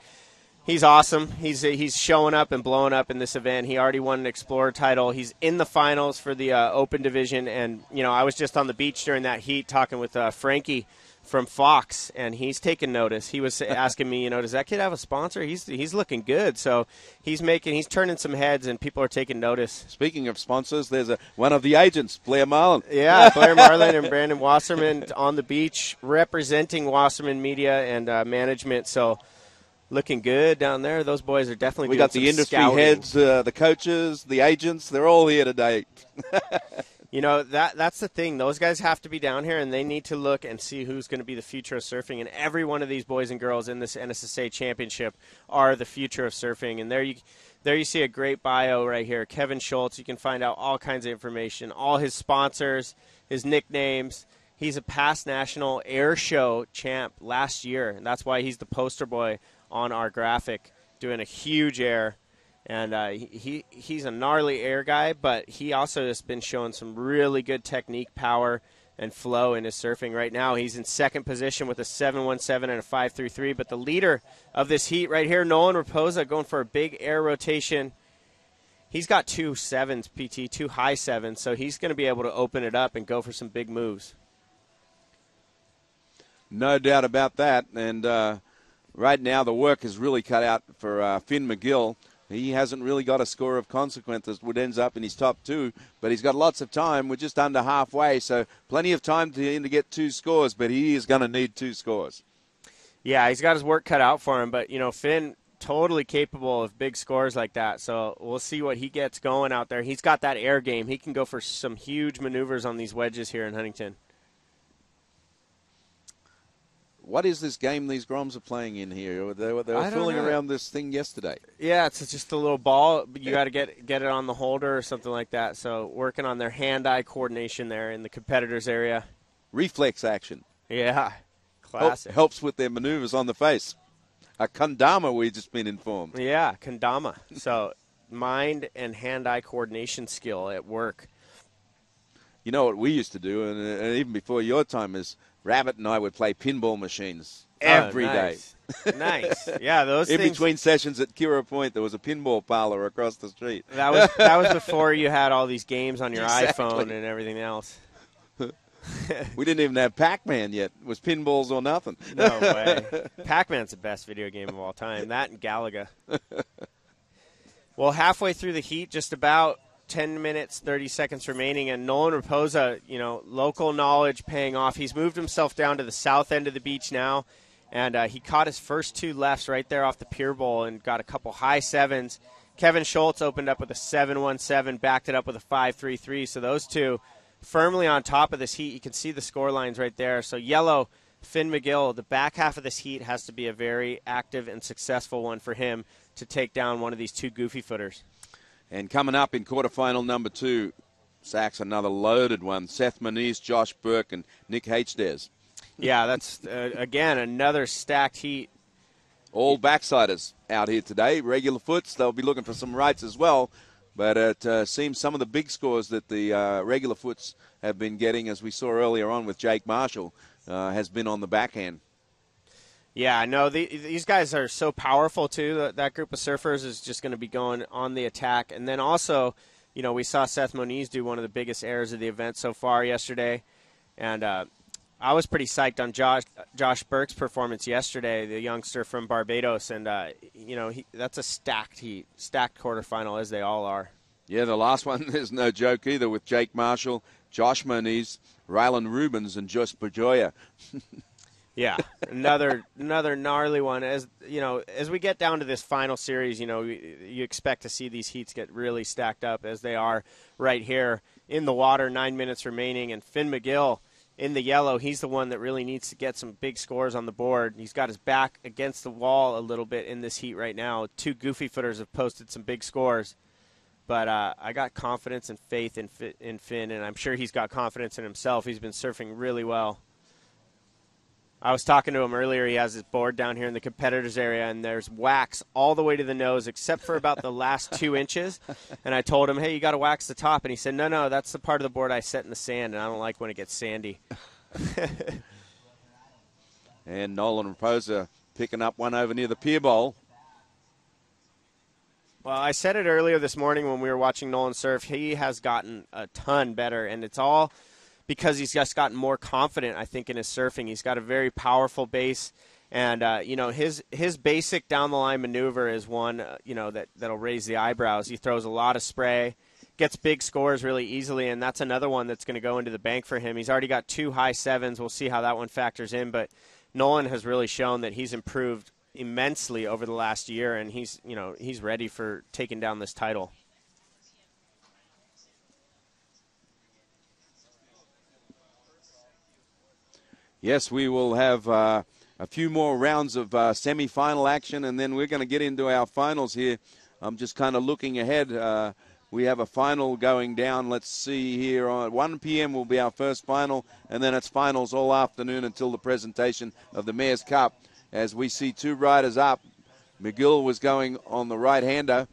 He's awesome. He's showing up and blowing up in this event. He already won an Explorer title. He's in the finals for the Open division. And, I was just on the beach during that heat talking with Frankie from Fox, and he's taking notice. He was asking me, does that kid have a sponsor? He's looking good. So he's turning some heads, and people are taking notice. Speaking of sponsors, there's one of the agents, Blair Marlin. Yeah, Blair Marlin and Brandon Wasserman on the beach representing Wasserman Media and management. So looking good down there. Those boys are definitely we doing got the some industry scouting. heads, the coaches, the agents. They're all here today. That's the thing. Those guys have to be down here, and they need to look and see who's going to be the future of surfing. And every one of these boys and girls in this NSSA Championship are the future of surfing. And there you see a great bio right here. Kevin Schultz. You can find out all kinds of information, all his sponsors, his nicknames. He's a past national air show champ last year, and that's why he's the poster boy on our graphic, doing a huge air. And he's a gnarly air guy, but he also has been showing some really good technique, power, and flow in his surfing. Right now, he's in second position with a 717 and a 533. But the leader of this heat right here, Nolan Raposa, going for a big air rotation. He's got 2 sevens, PT, 2 high sevens, so he's going to be able to open it up and go for some big moves. No doubt about that. And right now, the work is really cut out for Finn McGill. He hasn't really got a score of consequence that ends up in his top 2, but he's got lots of time. We're just under halfway, so plenty of time to get 2 scores, but he is going to need 2 scores. Yeah, he's got his work cut out for him, but, Finn, totally capable of big scores like that, so we'll see what he gets going out there. He's got that air game. He can go for some huge maneuvers on these wedges here in Huntington. What is this game these Groms are playing in here? They were fooling around this thing yesterday. Yeah, it's just a little ball. You got to get it on the holder or something like that. So working on their hand-eye coordination there in the competitors' area. Reflex action. Yeah, classic. Helps with their maneuvers on the face. A kendama, we've just been informed. Yeah, kendama. So mind and hand-eye coordination skill at work. You know what we used to do, and even before your time, is Rabbit and I would play pinball machines every day. Nice. Yeah, those in things. Between sessions at Kira Point, there was a pinball parlor across the street. That was before you had all these games on your Exactly. iPhone and everything else. We didn't even have Pac-Man yet. It was pinballs or nothing. No way. Pac-Man's the best video game of all time. That and Galaga. Well, halfway through the heat, just about 10 minutes, 30 seconds remaining, and Nolan Raposa, local knowledge paying off. He's moved himself down to the south end of the beach now, and he caught his first 2 lefts right there off the pier bowl and got a couple high sevens. Kevin Schultz opened up with a 717, backed it up with a 533. So those two firmly on top of this heat. You can see the score lines right there. So yellow, Finn McGill, the back half of this heat has to be a very active and successful one for him to take down one of these 2 goofy footers. And coming up in quarterfinal number 2, Zach's another loaded one. Seth Moniz, Josh Burke, and Nick Hdes. Yeah, that's, again, another stacked heat. All backsiders out here today. Regular foots, they'll be looking for some rights as well. But it seems some of the big scores that the regular foots have been getting, as we saw earlier on with Jake Marshall, has been on the backhand. Yeah, no, these guys are so powerful, too. That group of surfers is just going to be going on the attack. And then also, we saw Seth Moniz do one of the biggest airs of the event so far yesterday. And I was pretty psyched on Josh Burke's performance yesterday, the youngster from Barbados. And, that's a stacked heat, stacked quarterfinal, as they all are. Yeah, the last one is no joke either, with Jake Marshall, Josh Moniz, Rylan Rubens, and Josh Bajoya. Yeah, another gnarly one. As we get down to this final series, you expect to see these heats get really stacked up as they are right here in the water. 9 minutes remaining, and Finn McGill in the yellow. He's the one that really needs to get some big scores on the board. He's got his back against the wall a little bit in this heat right now. 2 goofy footers have posted some big scores. But I got confidence and faith in Finn, and I'm sure he's got confidence in himself. He's been surfing really well. I was talking to him earlier. He has his board down here in the competitors area, and there's wax all the way to the nose except for about the last 2 inches. And I told him, hey, you got to wax the top. And he said, no, that's the part of the board I set in the sand, and I don't like when it gets sandy. And Nolan Raposa picking up one over near the pier bowl. Well, I said it earlier this morning when we were watching Nolan surf. He has gotten a ton better, and it's all because he's just gotten more confident, I think, in his surfing. He's got a very powerful base, and his basic down-the-line maneuver is one that'll raise the eyebrows. He throws a lot of spray, gets big scores really easily, and that's another one that's going to go into the bank for him. He's already got 2 high sevens. We'll see how that one factors in, but Nolan has really shown that he's improved immensely over the last year, and he's ready for taking down this title. Yes, we will have a few more rounds of semi-final action, and then we're going to get into our finals here. I'm just kind of looking ahead. We have a final going down. Let's see here. On 1 p.m. will be our first final, and then it's finals all afternoon until the presentation of the Mayor's Cup. As we see 2 riders up, McGill was going on the right-hander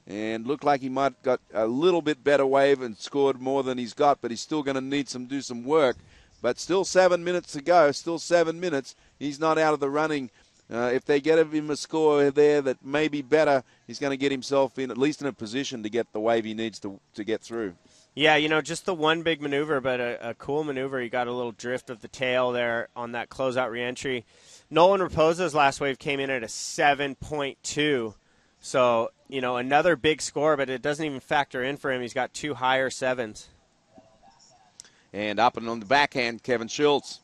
and looked like he might have got a little bit better wave and scored more than he's got, but he's still going to need do some work. But still 7 minutes to go, still 7 minutes. He's not out of the running. If they get him a score there that may be better, he's going to get himself at least in a position to get the wave he needs to get through. Yeah, just the one big maneuver, but a cool maneuver. He got a little drift of the tail there on that closeout reentry. Nolan Raposa's last wave came in at a 7.2. So, another big score, but it doesn't even factor in for him. He's got 2 higher sevens. And up and on the backhand, Kevin Schultz.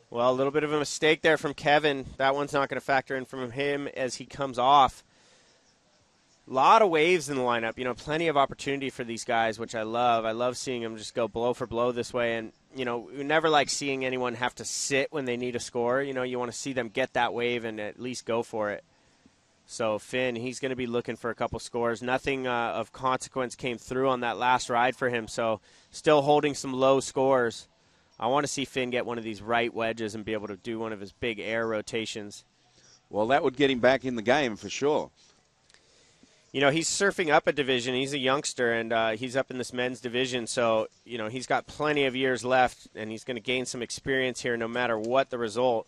Well, a little bit of a mistake there from Kevin. That one's not going to factor in from him as he comes off. A lot of waves in the lineup. Plenty of opportunity for these guys, which I love. I love seeing them just go blow for blow this way. And, we never like seeing anyone have to sit when they need a score. You want to see them get that wave and at least go for it. So Finn, he's going to be looking for a couple scores. Nothing of consequence came through on that last ride for him, so still holding some low scores. I want to see Finn get one of these right wedges and be able to do one of his big air rotations. Well, that would get him back in the game for sure. He's surfing up a division. He's a youngster, and he's up in this men's division, so, he's got plenty of years left, and he's going to gain some experience here no matter what the result.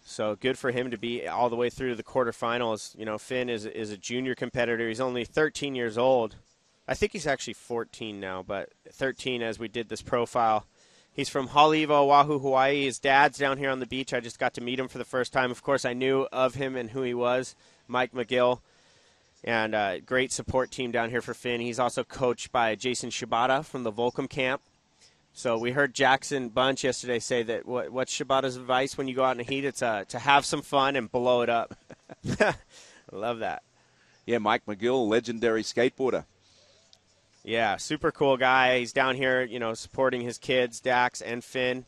So good for him to be all the way through to the quarterfinals. Finn is a junior competitor. He's only 13 years old. I think he's actually 14 now, but 13 as we did this profile. He's from Haleiwa, Oahu, Hawaii. His dad's down here on the beach. I just got to meet him for the first time. Of course, I knew of him and who he was, Mike McGill. And great support team down here for Finn. He's also coached by Jason Shibata from the Volcom camp. So we heard Jackson Bunch yesterday say that what's Shibata's advice when you go out in the heat? It's to have some fun and blow it up. I love that. Yeah, Mike McGill, legendary skateboarder. Yeah, super cool guy. He's down here, supporting his kids, Dax and Finn.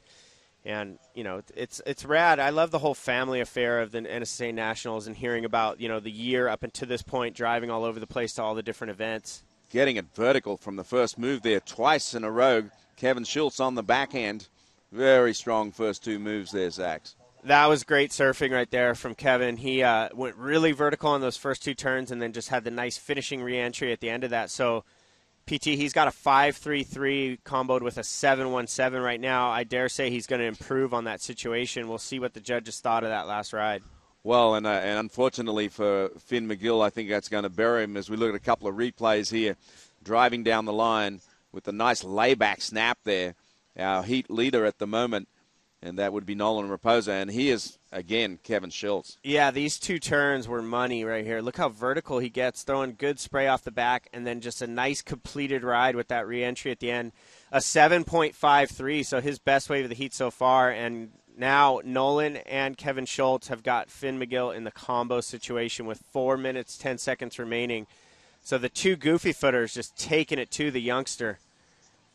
And, it's rad. I love the whole family affair of the NSSA Nationals and hearing about, the year up until this point, driving all over the place to all the different events. Getting it vertical from the first move there twice in a row. Kevin Schultz on the backhand. Very strong first 2 moves there, Zach. That was great surfing right there from Kevin. He went really vertical on those first 2 turns and then just had the nice finishing re-entry at the end of that. So, PT, he's got a 5.33 comboed with a 7.17 right now. I dare say he's going to improve on that situation. We'll see what the judges thought of that last ride. Well, and unfortunately for Finn McGill, I think that's going to bury him as we look at a couple of replays here. Driving down the line with a nice layback snap there. Our heat leader at the moment, and that would be Nolan Raposa, and he is, again, Kevin Schultz. Yeah, these 2 turns were money right here. Look how vertical he gets, throwing good spray off the back, and then just a nice completed ride with that re-entry at the end. A 7.53, so his best wave of the heat so far, and now Nolan and Kevin Schultz have got Finn McGill in the combo situation with 4 minutes, 10 seconds remaining. So the 2 goofy footers just taking it to the youngster.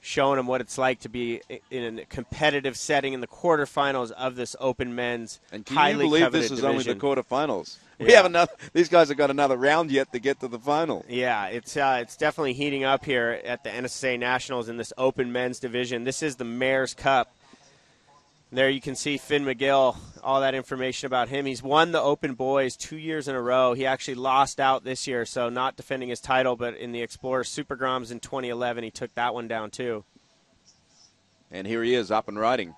showing him what it's like to be in a competitive setting in the quarterfinals of this Open Men's And highly can you believe coveted this is division. only the quarterfinals? Yeah. We have another. These guys have got another round yet to get to the final. Yeah, it's definitely heating up here at the NSSA Nationals in this Open Men's division. This is the Mayor's Cup. There you can see Finn McGill, all that information about him. He's won the Open Boys 2 years in a row. He actually lost out this year, so not defending his title, but in the Explorer Super Groms in 2011, he took that one down too. And here he is, up and riding.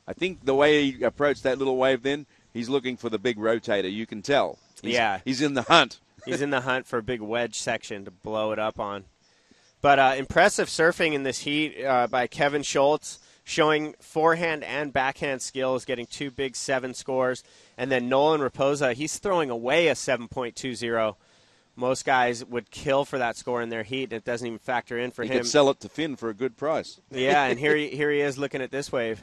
I think the way he approached that little wave then, he's looking for the big rotator. You can tell. He's in the hunt. He's in the hunt for a big wedge section to blow it up on. But impressive surfing in this heat by Kevin Schultz, showing forehand and backhand skills, getting 2 big 7 scores. And then Nolan Raposa, he's throwing away a 7.20. Most guys would kill for that score in their heat, and it doesn't even factor in for him. He could sell it to Finn for a good price. Yeah, and here he is looking at this wave.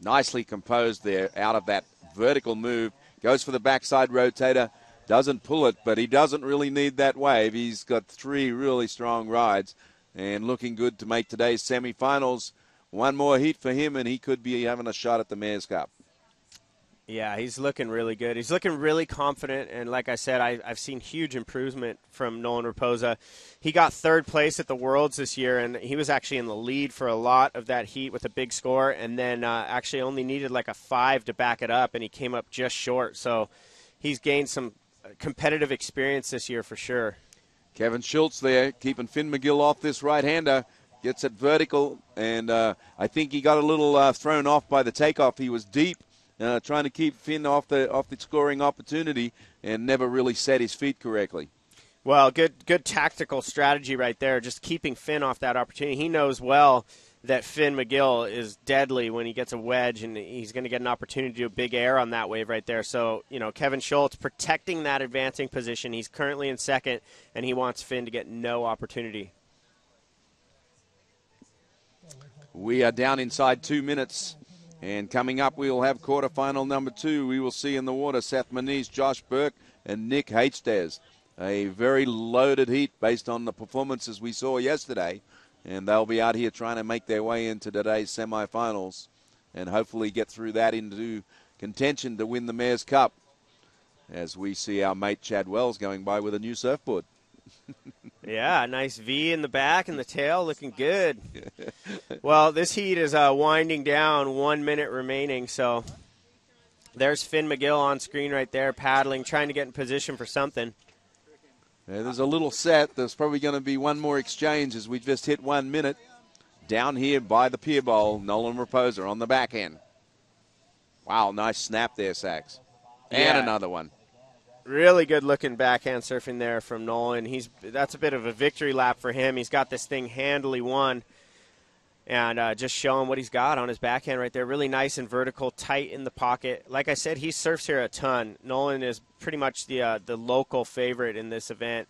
Nicely composed there out of that vertical move. Goes for the backside rotator. Doesn't pull it, but he doesn't really need that wave. He's got 3 really strong rides and looking good to make today's semifinals. One more heat for him, and he could be having a shot at the Mayor's Cup. Yeah, he's looking really good. He's looking really confident, and like I said, I've seen huge improvement from Nolan Raposa. He got 3rd place at the Worlds this year, and he was actually in the lead for a lot of that heat with a big score, and then actually only needed like a 5 to back it up, and he came up just short. So he's gained some competitive experience this year for sure. Kevin Schultz there, keeping Finn McGill off this right-hander. Gets it vertical, and I think he got a little thrown off by the takeoff. He was deep, trying to keep Finn off the scoring opportunity, and never really set his feet correctly. Well, good tactical strategy right there, just keeping Finn off that opportunity. He knows well that Finn McGill is deadly when he gets a wedge, and he's going to get an opportunity to do a big air on that wave right there. So, Kevin Schultz protecting that advancing position. He's currently in 2nd, and he wants Finn to get no opportunity. We are down inside 2 minutes, and coming up we will have quarterfinal number 2. We will see in the water Seth Moniz, Josh Burke, and Nick Hasters. A very loaded heat based on the performances we saw yesterday. And they'll be out here trying to make their way into today's semifinals and hopefully get through that into contention to win the Mayor's Cup, as we see our mate Chad Wells going by with a new surfboard. Yeah, nice V in the back and the tail looking good. Well, this heat is winding down, 1 minute remaining. So there's Finn McGill on screen right there, paddling, trying to get in position for something. Yeah, there's a little set. There's probably going to be one more exchange as we just hit 1 minute. Down here by the pier bowl, Nolan Raposa on the back end. Wow, nice snap there, Sachs. And another one. Really good looking backhand surfing there from Nolan. That's a bit of a victory lap for him. He's got this thing handily won. And just showing what he's got on his backhand right there. Really nice and vertical, tight in the pocket. Like I said, he surfs here a ton. Nolan is pretty much the local favorite in this event.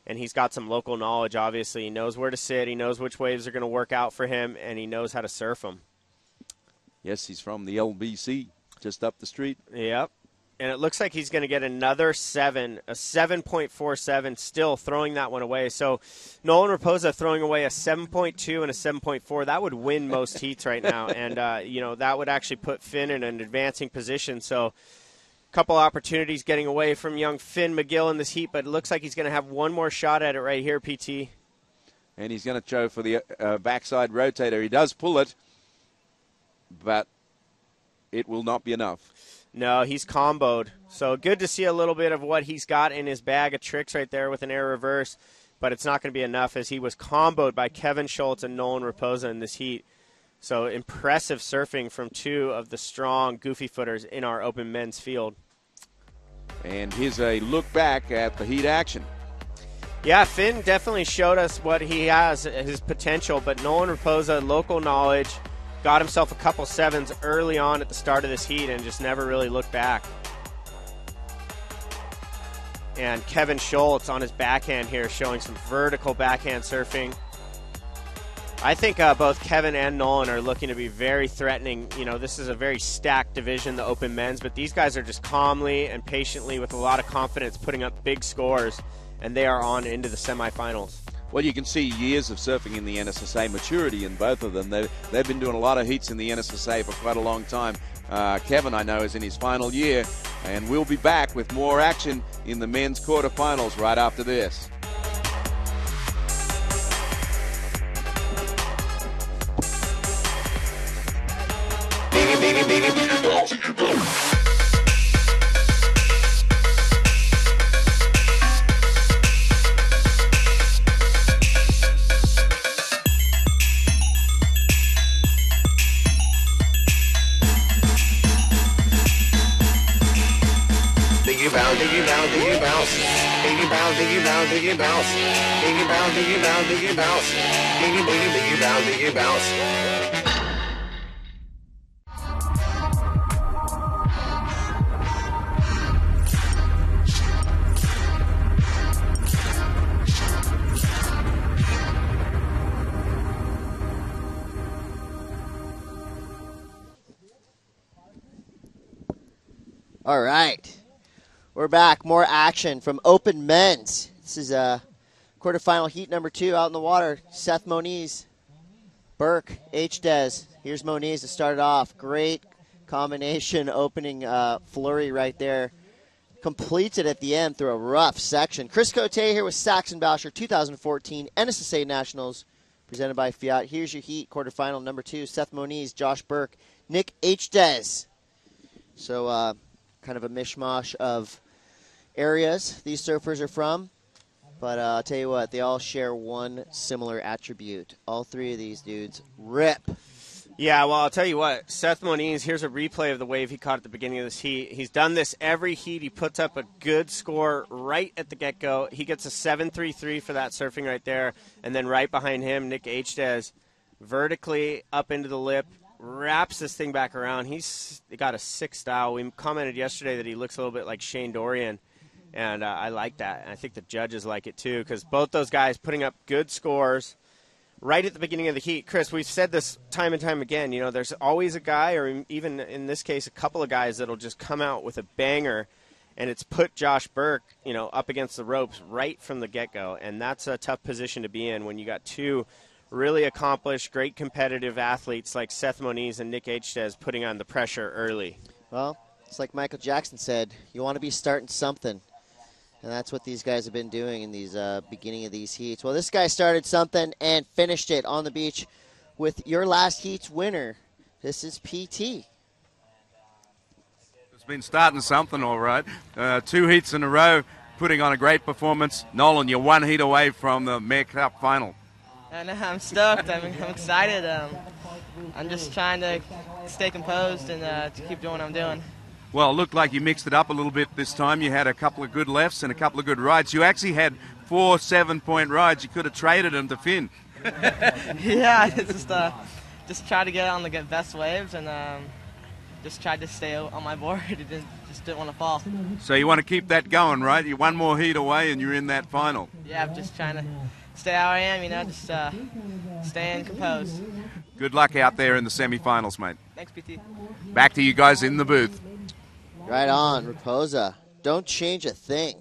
And he's got some local knowledge, obviously. He knows where to sit. He knows which waves are going to work out for him. And he knows how to surf them. Yes, he's from the LBC, just up the street. Yep. And it looks like he's going to get another 7, a 7.47, still throwing that one away. So Nolan Raposa throwing away a 7.2 and a 7.4. That would win most heats right now. And, that would actually put Finn in an advancing position. So a couple opportunities getting away from young Finn McGill in this heat, but it looks like he's going to have one more shot at it right here, PT. And he's going to go for the backside rotator. He does pull it, but it will not be enough. No, he's comboed. So good to see a little bit of what he's got in his bag of tricks right there with an air reverse, but it's not going to be enough as he was comboed by Kevin Schultz and Nolan Raposa in this heat. So impressive surfing from 2 of the strong goofy footers in our open men's field. And here's a look back at the heat action. Yeah, Finn definitely showed us what he has, his potential, but Nolan Raposa, local knowledge, got himself a couple 7s early on at the start of this heat and just never really looked back. And Kevin Schultz on his backhand here showing some vertical backhand surfing. I think both Kevin and Nolan are looking to be very threatening. You know, this is a very stacked division, the open men's, but these guys are just calmly and patiently with a lot of confidence putting up big scores, and they are on into the semifinals. Well, you can see years of surfing in the NSSA maturity in both of them. They've been doing a lot of heats in the NSSA for quite a long time. Kevin, I know, is in his final year, and we'll be back with more action in the men's quarterfinals right after this. Diggy bounce, diggy bounce, diggy bounce, diggy bounce, diggy bounce, diggy bounce, diggy bounce, diggy bounce, diggy diggy diggy bounce, diggy bounce. All right. We're back. More action from Open Men's. This is quarterfinal heat number 2 out in the water. Seth Moniz, Burke, H-Dez. Here's Moniz to start it off. Great combination opening flurry right there. Completes it at the end through a rough section. Chris Cote here with Saxon Boucher, 2014 NSSA Nationals, presented by Fiat. Here's your heat, quarterfinal number 2. Seth Moniz, Josh Burke, Nick H-Dez. So kind of a mishmash of areas these surfers are from. But I'll tell you what, they all share one similar attribute. All three of these dudes rip. Yeah, well, I'll tell you what, Seth Moniz, here's a replay of the wave he caught at the beginning of this heat. He's done this every heat. He puts up a good score right at the get-go. He gets a 7.33 for that surfing right there. And then right behind him, Nick H-Dez, vertically up into the lip, wraps this thing back around. He's got a 6 style. We commented yesterday that he looks a little bit like Shane Dorian, and I like that. And I think the judges like it too, because both those guys putting up good scores right at the beginning of the heat. Chris, we've said this time and time again. You know, there's always a guy, or even in this case, a couple of guys that'll just come out with a banger, and it's put Josh Burke, you know, up against the ropes right from the get-go. And that's a tough position to be in when you got two really accomplished, great competitive athletes like Seth Moniz and Nick H-Dez putting on the pressure early. Well, it's like Michael Jackson said, you want to be starting something. And that's what these guys have been doing in these beginning of these heats. Well, this guy started something and finished it on the beach with your last heat's winner. This is PT. It's been starting something, all right. 2 heats in a row, putting on a great performance. Nolan, you're 1 heat away from the Mayor Cup final. I know, I'm stoked. I'm excited. I'm just trying to stay composed and to keep doing what I'm doing. Well, it looked like you mixed it up a little bit this time. You had a couple of good lefts and a couple of good rides. You actually had 4 7-point rides. You could have traded them to Finn. Yeah, just try to get on the best waves and just tried to stay on my board. Just didn't want to fall. So you want to keep that going, right? You're 1 more heat away and you're in that final. Yeah, I'm just trying to stay how I am, you know, just staying composed. Good luck out there in the semifinals, mate. Thanks, PT. Back to you guys in the booth. Right on, Raposa. Don't change a thing.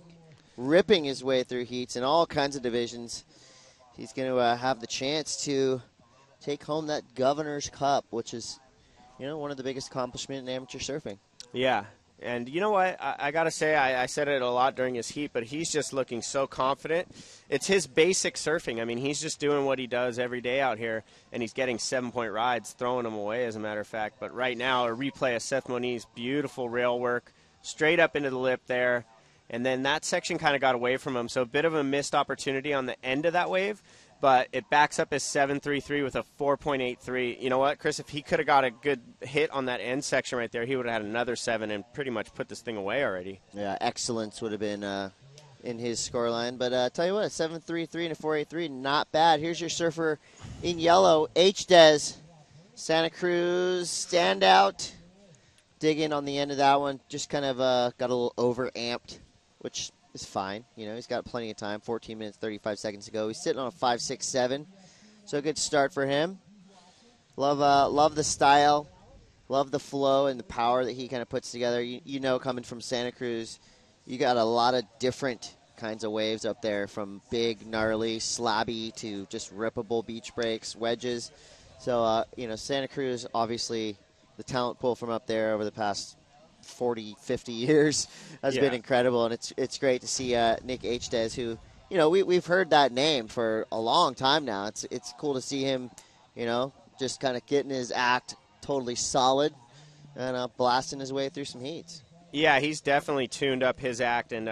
Ripping his way through heats in all kinds of divisions. He's going to have the chance to take home that Governor's Cup, which is, you know, one of the biggest accomplishments in amateur surfing. Yeah. And you know what? I got to say, I said it a lot during his heat, but he's just looking so confident. It's his basic surfing. I mean, he's just doing what he does every day out here, and he's getting 7-point rides, throwing them away, as a matter of fact. But right now, a replay of Seth Moniz, beautiful rail work, straight up into the lip there. And then that section kind of got away from him, so a bit of a missed opportunity on the end of that wave. But it backs up his 7.33 with a 4.83. You know what, Chris? If he could have got a good hit on that end section right there, he would have had another 7 and pretty much put this thing away already. Yeah, excellence would have been in his scoreline. But tell you what, a 7.33 and a 4.83, not bad. Here's your surfer in yellow, H-Dez. Santa Cruz standout. Dig in on the end of that one. Just kind of got a little over-amped, which is fine. You know, he's got plenty of time. 14 minutes, 35 seconds to go. He's sitting on a 5.67. So a good start for him. Love the style, love the flow and the power that he kind of puts together. You know, coming from Santa Cruz, you got a lot of different kinds of waves up there, from big, gnarly, slabby to just rippable beach breaks, wedges. So, Santa Cruz, obviously, the talent pool from up there over the past 40, 50 years has been incredible, and it's great to see Nick Hdes, who, we've heard that name for a long time now. It's cool to see him, just kind of getting his act totally solid and blasting his way through some heats. Yeah, he's definitely tuned up his act, and,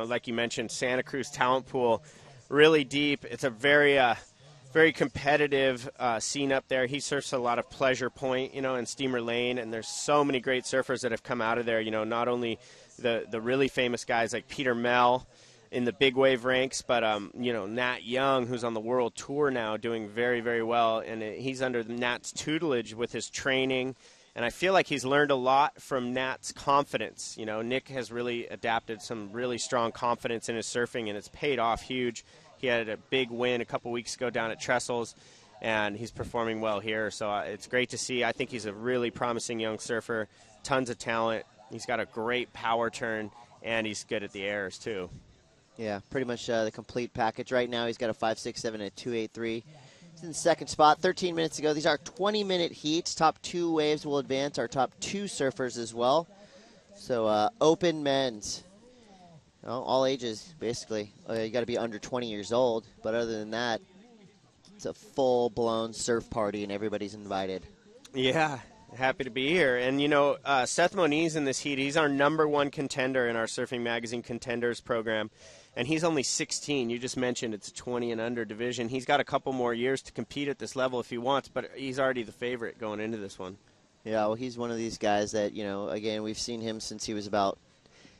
like you mentioned, Santa Cruz talent pool really deep. It's a very competitive scene up there. He surfs a lot of Pleasure Point, and Steamer Lane, and there's so many great surfers that have come out of there, not only the really famous guys like Peter Mell in the big wave ranks, but, Nat Young, who's on the world tour now, doing very, very well, and he's under Nat's tutelage with his training. And I feel like he's learned a lot from Nat's confidence. Nick has really adapted some really strong confidence in his surfing, and it's paid off huge. He had a big win a couple weeks ago down at Trestles, and he's performing well here. So it's great to see. I think he's a really promising young surfer, tons of talent. He's got a great power turn, and he's good at the airs too. Yeah, pretty much the complete package. Right now he's got a 5.67 and a 2.83. He's in the second spot. 13 minutes ago. These are 20-minute heats. Top 2 waves will advance. Our top 2 surfers as well. So open men's. All ages, basically. You got to be under 20 years old. But other than that, it's a full-blown surf party, and everybody's invited. Yeah, happy to be here. And, Seth Moniz in this heat, he's our #1 contender in our Surfing Magazine Contenders program. And he's only 16. You just mentioned it's a 20 and under division. He's got a couple more years to compete at this level if he wants, but he's already the favorite going into this one. Yeah, well, he's one of these guys that, again, we've seen him since he was about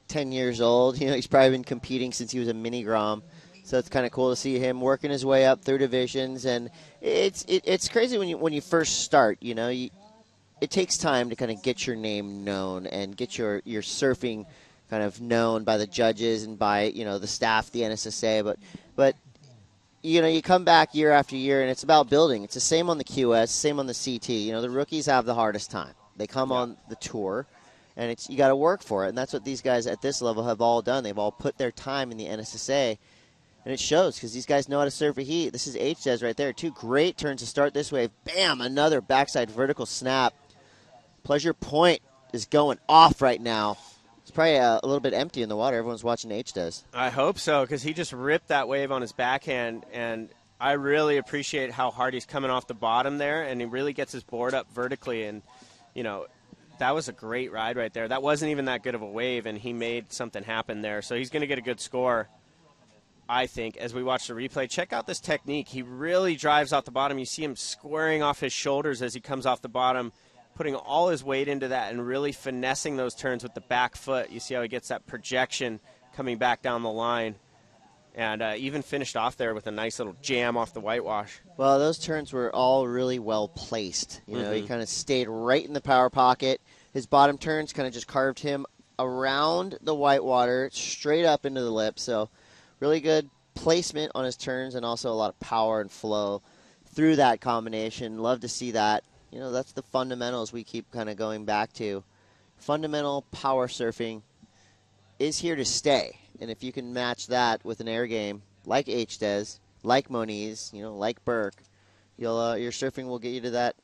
10 years old. He's probably been competing since he was a mini Grom. So it's kind of cool to see him working his way up through divisions. And it's crazy when you first start, it takes time to kind of get your name known and get your surfing kind of known by the judges and by, the staff, the NSSA. But you come back year after year, and it's about building. It's the same on the QS, same on the CT. The rookies have the hardest time. They come on the tour, and you got to work for it. And that's what these guys at this level have all done. They've all put their time in the NSSA, and it shows because these guys know how to surf a heat. This is Hdes right there. 2 great turns to start this wave. Bam, another backside vertical snap. Pleasure Point is going off right now. It's probably a little bit empty in the water. Everyone's watching Hdes. I hope so, because he just ripped that wave on his backhand, and I really appreciate how hard he's coming off the bottom there, and he really gets his board up vertically, and, that was a great ride right there. That wasn't even that good of a wave, and he made something happen there. So he's going to get a good score, I think, as we watch the replay. Check out this technique. He really drives off the bottom. You see him squaring off his shoulders as he comes off the bottom, putting all his weight into that and really finessing those turns with the back foot. You see how he gets that projection coming back down the line. And even finished off there with a nice little jam off the whitewash. Well, those turns were all really well placed. He kind of stayed right in the power pocket. His bottom turns kind of just carved him around the whitewater, straight up into the lip. So really good placement on his turns, and also a lot of power and flow through that combination. Love to see that. That's the fundamentals we keep kind of going back to. Fundamental power surfing is here to stay. And if you can match that with an air game like Hdes, like Moniz, like Burke, your surfing will get you to that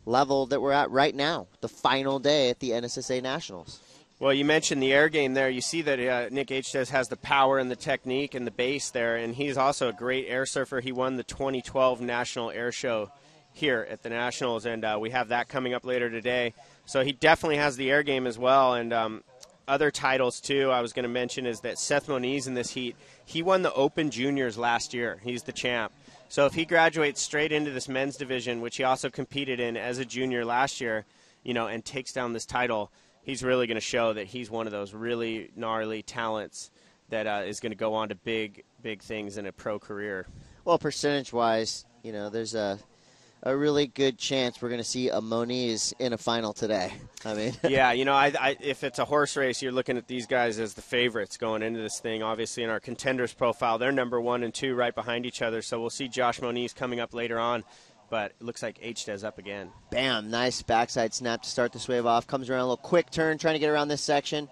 level that we're at right now, the final day at the NSSA Nationals. Well, you mentioned the air game there. You see that Nick Hdes has the power and the technique and the base there, and he's also a great air surfer. He won the 2012 National Air Show here at the Nationals, and we have that coming up later today. So he definitely has the air game as well, and other titles, too, I was going to mention is that Seth Moniz in this heat, he won the Open Juniors last year. He's the champ. So if he graduates straight into this men's division, which he also competed in as a junior last year, and takes down this title, he's really going to show that he's one of those really gnarly talents that is going to go on to big, big things in a pro career. Well, percentage-wise, there's a a really good chance we're going to see a Moniz in a final today. I mean, yeah, if it's a horse race, you're looking at these guys as the favorites going into this thing. Obviously, in our contenders profile, they're number 1 and 2 right behind each other. So we'll see Josh Moniz coming up later on. But it looks like H-Dez up again. Bam, nice backside snap to start this wave off. Comes around a little quick turn, trying to get around this section.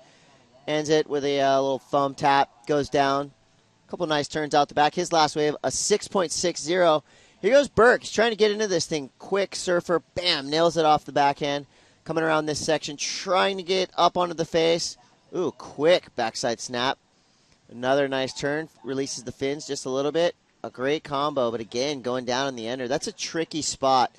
Ends it with a little thumb tap, goes down. A couple nice turns out the back. His last wave, a 6.60. Here goes Burke. He's trying to get into this thing. Quick surfer. Bam. Nails it off the backhand. Coming around this section. Trying to get up onto the face. Ooh, quick backside snap. Another nice turn. Releases the fins just a little bit. A great combo. But again, going down in the ender. That's a tricky spot.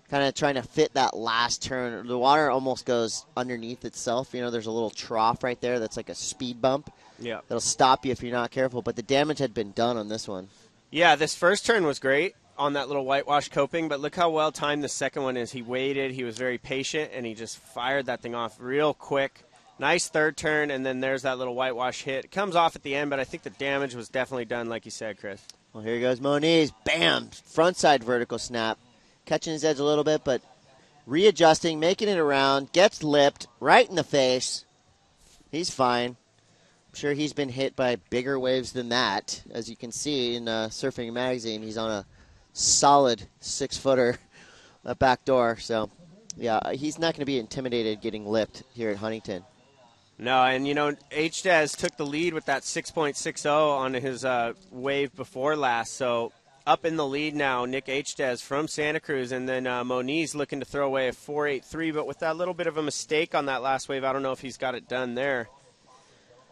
Kind of trying to fit that last turn. The water almost goes underneath itself. There's a little trough right there that's like a speed bump. Yeah. That'll stop you if you're not careful. But the damage had been done on this one. Yeah, this first turn was great on that little whitewash coping, but look how well timed the second one is. He waited, he was very patient, and he just fired that thing off real quick. Nice third turn, and then there's that little whitewash hit. It comes off at the end, but I think the damage was definitely done, like you said, Chris. Well, here goes Moniz. Bam! Frontside vertical snap. Catching his edge a little bit, but readjusting, making it around. Gets lipped right in the face. He's fine. I'm sure he's been hit by bigger waves than that. As you can see in Surfing Magazine, he's on a solid 6-footer back door. So, yeah, he's not going to be intimidated getting lipped here at Huntington. No, and, H-Dez took the lead with that 6.60 on his wave before last. So up in the lead now, Nick H-Dez from Santa Cruz. And then Moniz looking to throw away a 4.83. But with that little bit of a mistake on that last wave, I don't know if he's got it done there.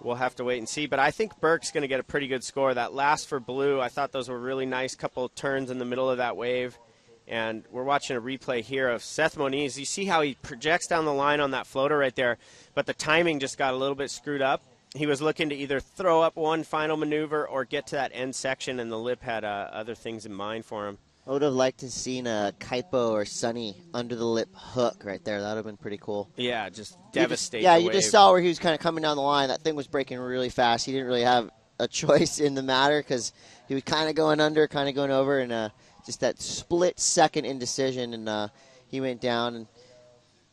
We'll have to wait and see. But I think Burke's going to get a pretty good score. That last for blue, I thought those were really nice couple of turns in the middle of that wave. And we're watching a replay here of Seth Moniz. You see how he projects down the line on that floater right there, but the timing just got a little bit screwed up. He was looking to either throw up one final maneuver or get to that end section, and the lip had other things in mind for him. I would have liked to have seen a Kaipo or Sunny under the lip hook right there. That would have been pretty cool. Yeah, just devastate the wave. You just saw where he was kind of coming down the line. That thing was breaking really fast. He didn't really have a choice in the matter because he was kind of going under, kind of going over, and just that split-second indecision, and he went down. And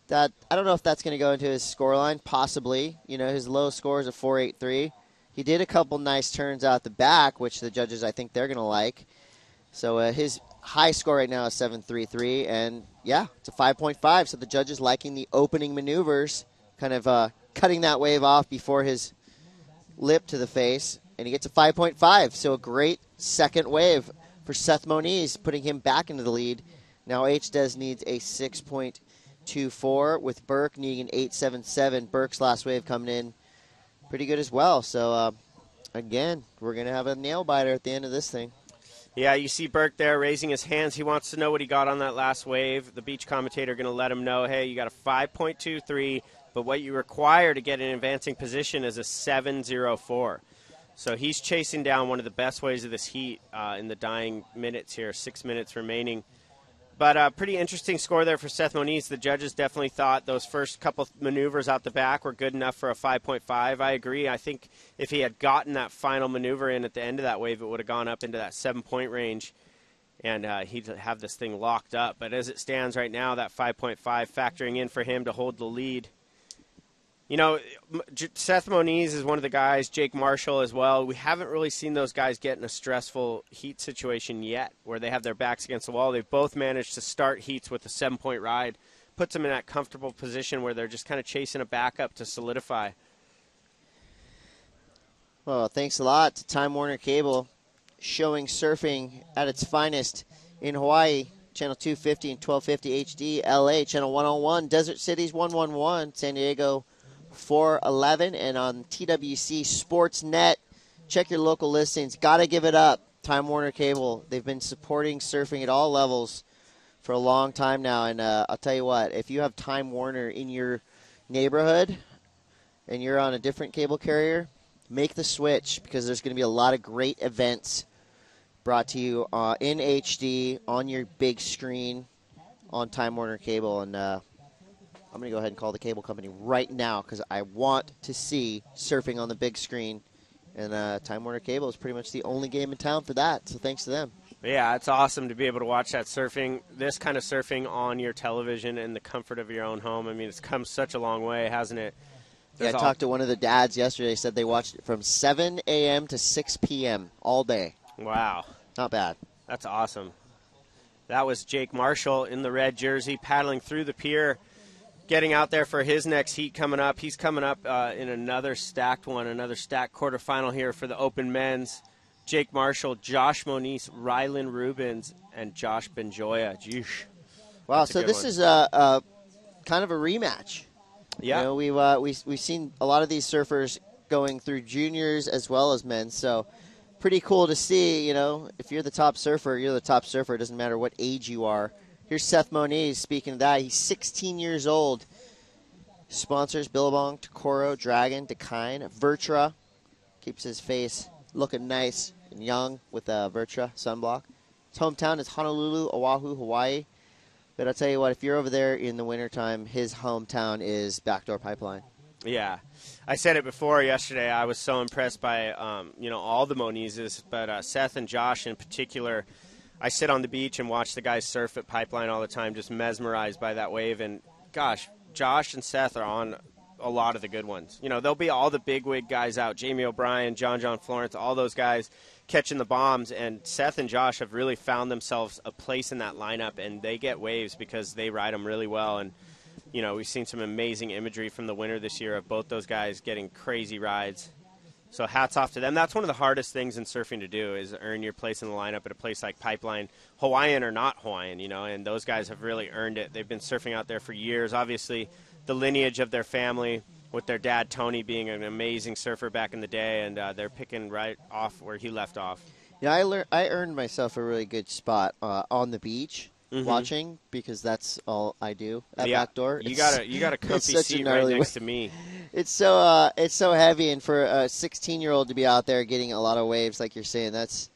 that I don't know if that's going to go into his scoreline. Possibly. His low score is a 4.83. He did a couple nice turns out the back, which the judges, I think, they're going to like. So his high score right now is 7.33, and, yeah, it's a 5.5. So the judges liking the opening maneuvers, kind of cutting that wave off before his lip to the face, and he gets a 5.5. So a great second wave for Seth Moniz, putting him back into the lead. Now H-Dez needs a 6.24, with Burke needing an 8.77. Burke's last wave coming in pretty good as well. So, again, we're going to have a nail biter at the end of this thing. Yeah, you see Burke there raising his hands. He wants to know what he got on that last wave. The beach commentator going to let him know, hey, you got a 5.23, but what you require to get an advancing position is a 7.04. So he's chasing down one of the best waves of this heat in the dying minutes here, 6 minutes remaining. But a pretty interesting score there for Seth Moniz. The judges definitely thought those first couple maneuvers out the back were good enough for a 5.5. I agree. I think if he had gotten that final maneuver in at the end of that wave, it would have gone up into that 7-point range, and he'd have this thing locked up. But as it stands right now, that 5.5 factoring in for him to hold the lead. Seth Moniz is one of the guys, Jake Marshall as well. We haven't really seen those guys get in a stressful heat situation yet where they have their backs against the wall. They've both managed to start heats with a 7-point ride. Puts them in that comfortable position where they're just kind of chasing a backup to solidify. Well, thanks a lot to Time Warner Cable, showing surfing at its finest in Hawaii. Channel 250 and 1250 HD, LA, Channel 101, Desert Cities 111, San Diego 411, and on TWC Sportsnet. Check your local listings. Got to give it up. Time Warner Cable. They've been supporting surfing at all levels for a long time now. And I'll tell you what, if you have Time Warner in your neighborhood and you're on a different cable carrier, make the switch, because there's going to be a lot of great events brought to you in HD on your big screen on Time Warner Cable. And I'm going to go ahead and call the cable company right now because I want to see surfing on the big screen. And Time Warner Cable is pretty much the only game in town for that, so thanks to them. Yeah, it's awesome to be able to watch that surfing, this kind of surfing on your television in the comfort of your own home. I mean, it's come such a long way, hasn't it? Yeah, I talked to one of the dads yesterday. He said they watched it from 7 a.m. to 6 p.m. all day. Wow. Not bad. That's awesome. That was Jake Marshall in the red jersey paddling through the pier, getting out there for his next heat coming up. He's coming up in another stacked one, another stacked quarterfinal here for the Open Men's. Jake Marshall, Josh Moniz, Rylan Rubens, and Josh Benjoya. Jeesh. Wow, so this is a kind of a rematch. Yeah. You know, we've seen a lot of these surfers going through juniors as well as men, so pretty cool to see. You know, if you're the top surfer, you're the top surfer. It doesn't matter what age you are. Here's Seth Moniz. Speaking of that, he's 16 years old. Sponsors Billabong, Tokoro, Dragon, Dakine, Vertra. Keeps his face looking nice and young with Vertra sunblock. His hometown is Honolulu, Oahu, Hawaii. But I'll tell you what, if you're over there in the wintertime, his hometown is Backdoor Pipeline. Yeah. I said it before yesterday. I was so impressed by, all the Monizes, but Seth and Josh in particular. I sit on the beach and watch the guys surf at Pipeline all the time, just mesmerized by that wave. And, gosh, Josh and Seth are on a lot of the good ones. You know, there'll be all the bigwig guys out, Jamie O'Brien, John Florence, all those guys catching the bombs, and Seth and Josh have really found themselves a place in that lineup, and they get waves because they ride them really well. And, you know, we've seen some amazing imagery from the winter this year of both those guys getting crazy rides. So hats off to them. That's one of the hardest things in surfing to do is earn your place in the lineup at a place like Pipeline, Hawaiian or not Hawaiian, you know, and those guys have really earned it. They've been surfing out there for years. Obviously, the lineage of their family with their dad, Tony, being an amazing surfer back in the day, and they're picking right off where he left off. Yeah, I earned myself a really good spot on the beach watching because that's all I do at Backdoor. You got a comfy seat right next to me. It's so heavy, and for a 16-year-old to be out there getting a lot of waves like you're saying, that's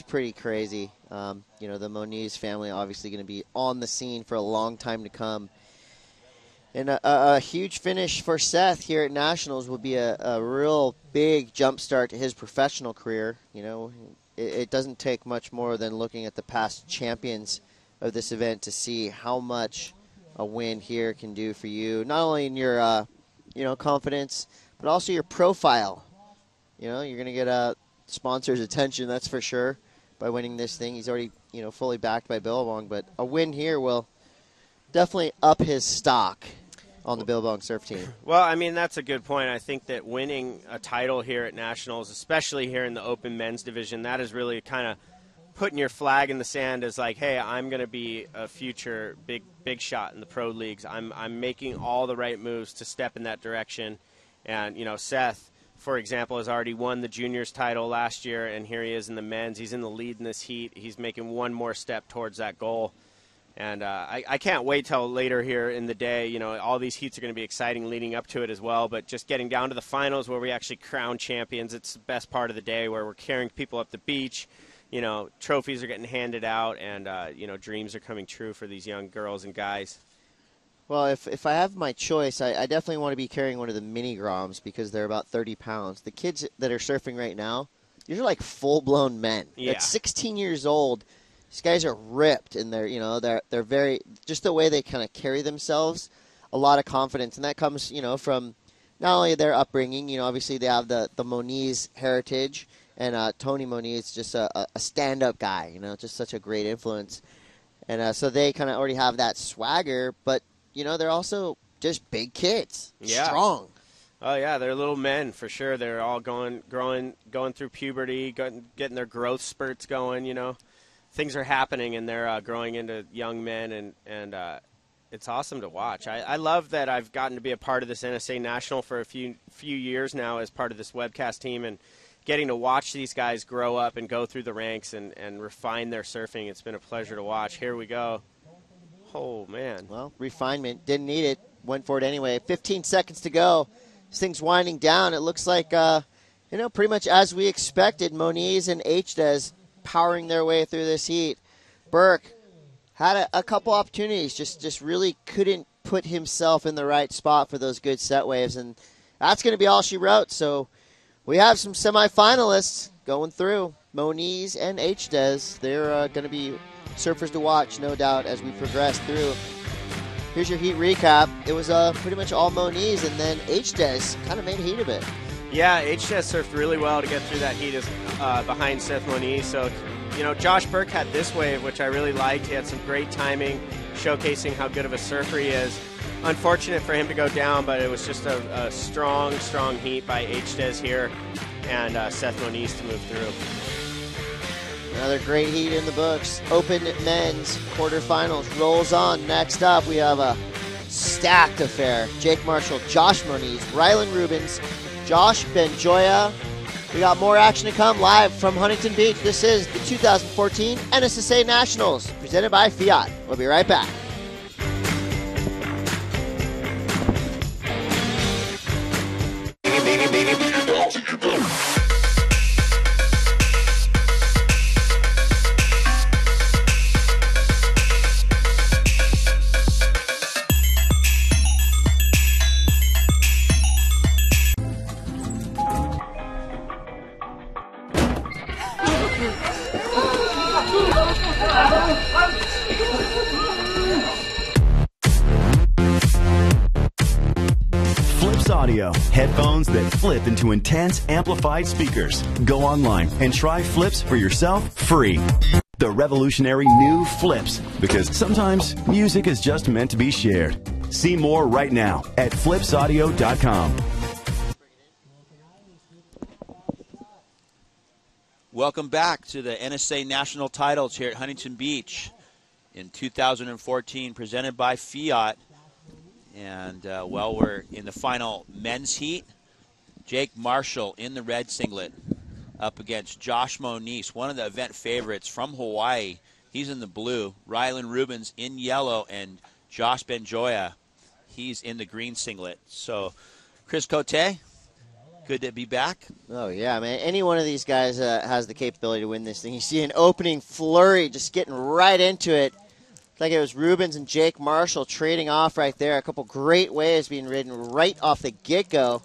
pretty crazy. You know, the Moniz family obviously going to be on the scene for a long time to come. And a huge finish for Seth here at Nationals would be a real big jump start to his professional career. You know, it doesn't take much more than looking at the past champions of this event to see how much a win here can do for you, not only in your confidence, but also your profile. You know, you're going to get sponsors' attention, that's for sure, by winning this thing. He's already, fully backed by Billabong, but a win here will definitely up his stock on the Billabong surf team. Well, I mean, that's a good point. I think that winning a title here at Nationals, especially here in the Open Men's Division, that is really kind of putting your flag in the sand as like, hey, I'm going to be a future big shot in the pro leagues. I'm making all the right moves to step in that direction. And, Seth, for example, has already won the juniors title last year, and here he is in the men's. He's in the lead in this heat. He's making one more step towards that goal. And I can't wait till later here in the day. All these heats are going to be exciting leading up to it as well. But just getting down to the finals where we actually crown champions, it's the best part of the day where we're carrying people up the beach. Trophies are getting handed out, and, dreams are coming true for these young girls and guys. Well, if I have my choice, I definitely want to be carrying one of the mini Groms because they're about 30 pounds. The kids that are surfing right now, these are like full-blown men. Yeah. At 16 years old, these guys are ripped, and they're very, just the way they kind of carry themselves, a lot of confidence. And that comes, from not only their upbringing, obviously they have the Moniz heritage, and Tony Moniz, just a stand-up guy, just such a great influence. And so they kind of already have that swagger, but, they're also just big kids, strong. Oh, yeah, they're little men for sure. They're all going through puberty, getting their growth spurts going, Things are happening, and they're growing into young men, and it's awesome to watch. I love that I've gotten to be a part of this NSA National for a few years now as part of this webcast team, and getting to watch these guys grow up and go through the ranks and refine their surfing. It's been a pleasure to watch. Here we go. Oh, man. Well, refinement. Didn't need it. Went for it anyway. 15 seconds to go. This thing's winding down. It looks like, pretty much as we expected, Moniz and H-Des powering their way through this heat. Burke had a couple opportunities, just really couldn't put himself in the right spot for those good set waves, and that's going to be all she wrote. So we have some semifinalists going through. Moniz and H-Des. They're going to be surfers to watch, no doubt, as we progress through. Here's your heat recap. It was pretty much all Moniz, and then H-Des kind of made a heat of it. Yeah, H-Des surfed really well to get through that heat behind Seth Moniz. So, Josh Burke had this wave, which I really liked. He had some great timing, showcasing how good of a surfer he is. Unfortunate for him to go down, but it was just a strong heat by H-Des here and Seth Moniz to move through. Another great heat in the books. Open men's quarterfinals rolls on. Next up, we have a stacked affair. Jake Marshall, Josh Moniz, Rylan Rubens, Josh Benjoya. We got more action to come live from Huntington Beach. This is the 2014 NSSA Nationals, presented by Fiat. We'll be right back. Audio, headphones that flip into intense amplified speakers. Go online and try Flips for yourself free. The revolutionary new Flips, because sometimes music is just meant to be shared. See more right now at flipsaudio.com. Welcome back to the NSA National Titles here at Huntington Beach in 2014, presented by Fiat. And, we're in the final men's heat. Jake Marshall in the red singlet up against Josh Moniz, one of the event favorites from Hawaii. He's in the blue. Rylan Rubens in yellow, and Josh Benjoya, he's in the green singlet. So, Chris Cote, good to be back. Oh, yeah, man. Any one of these guys has the capability to win this thing. You see an opening flurry, just getting right into it. Like it was Rubens and Jake Marshall trading off right there. A couple great waves being ridden right off the get-go.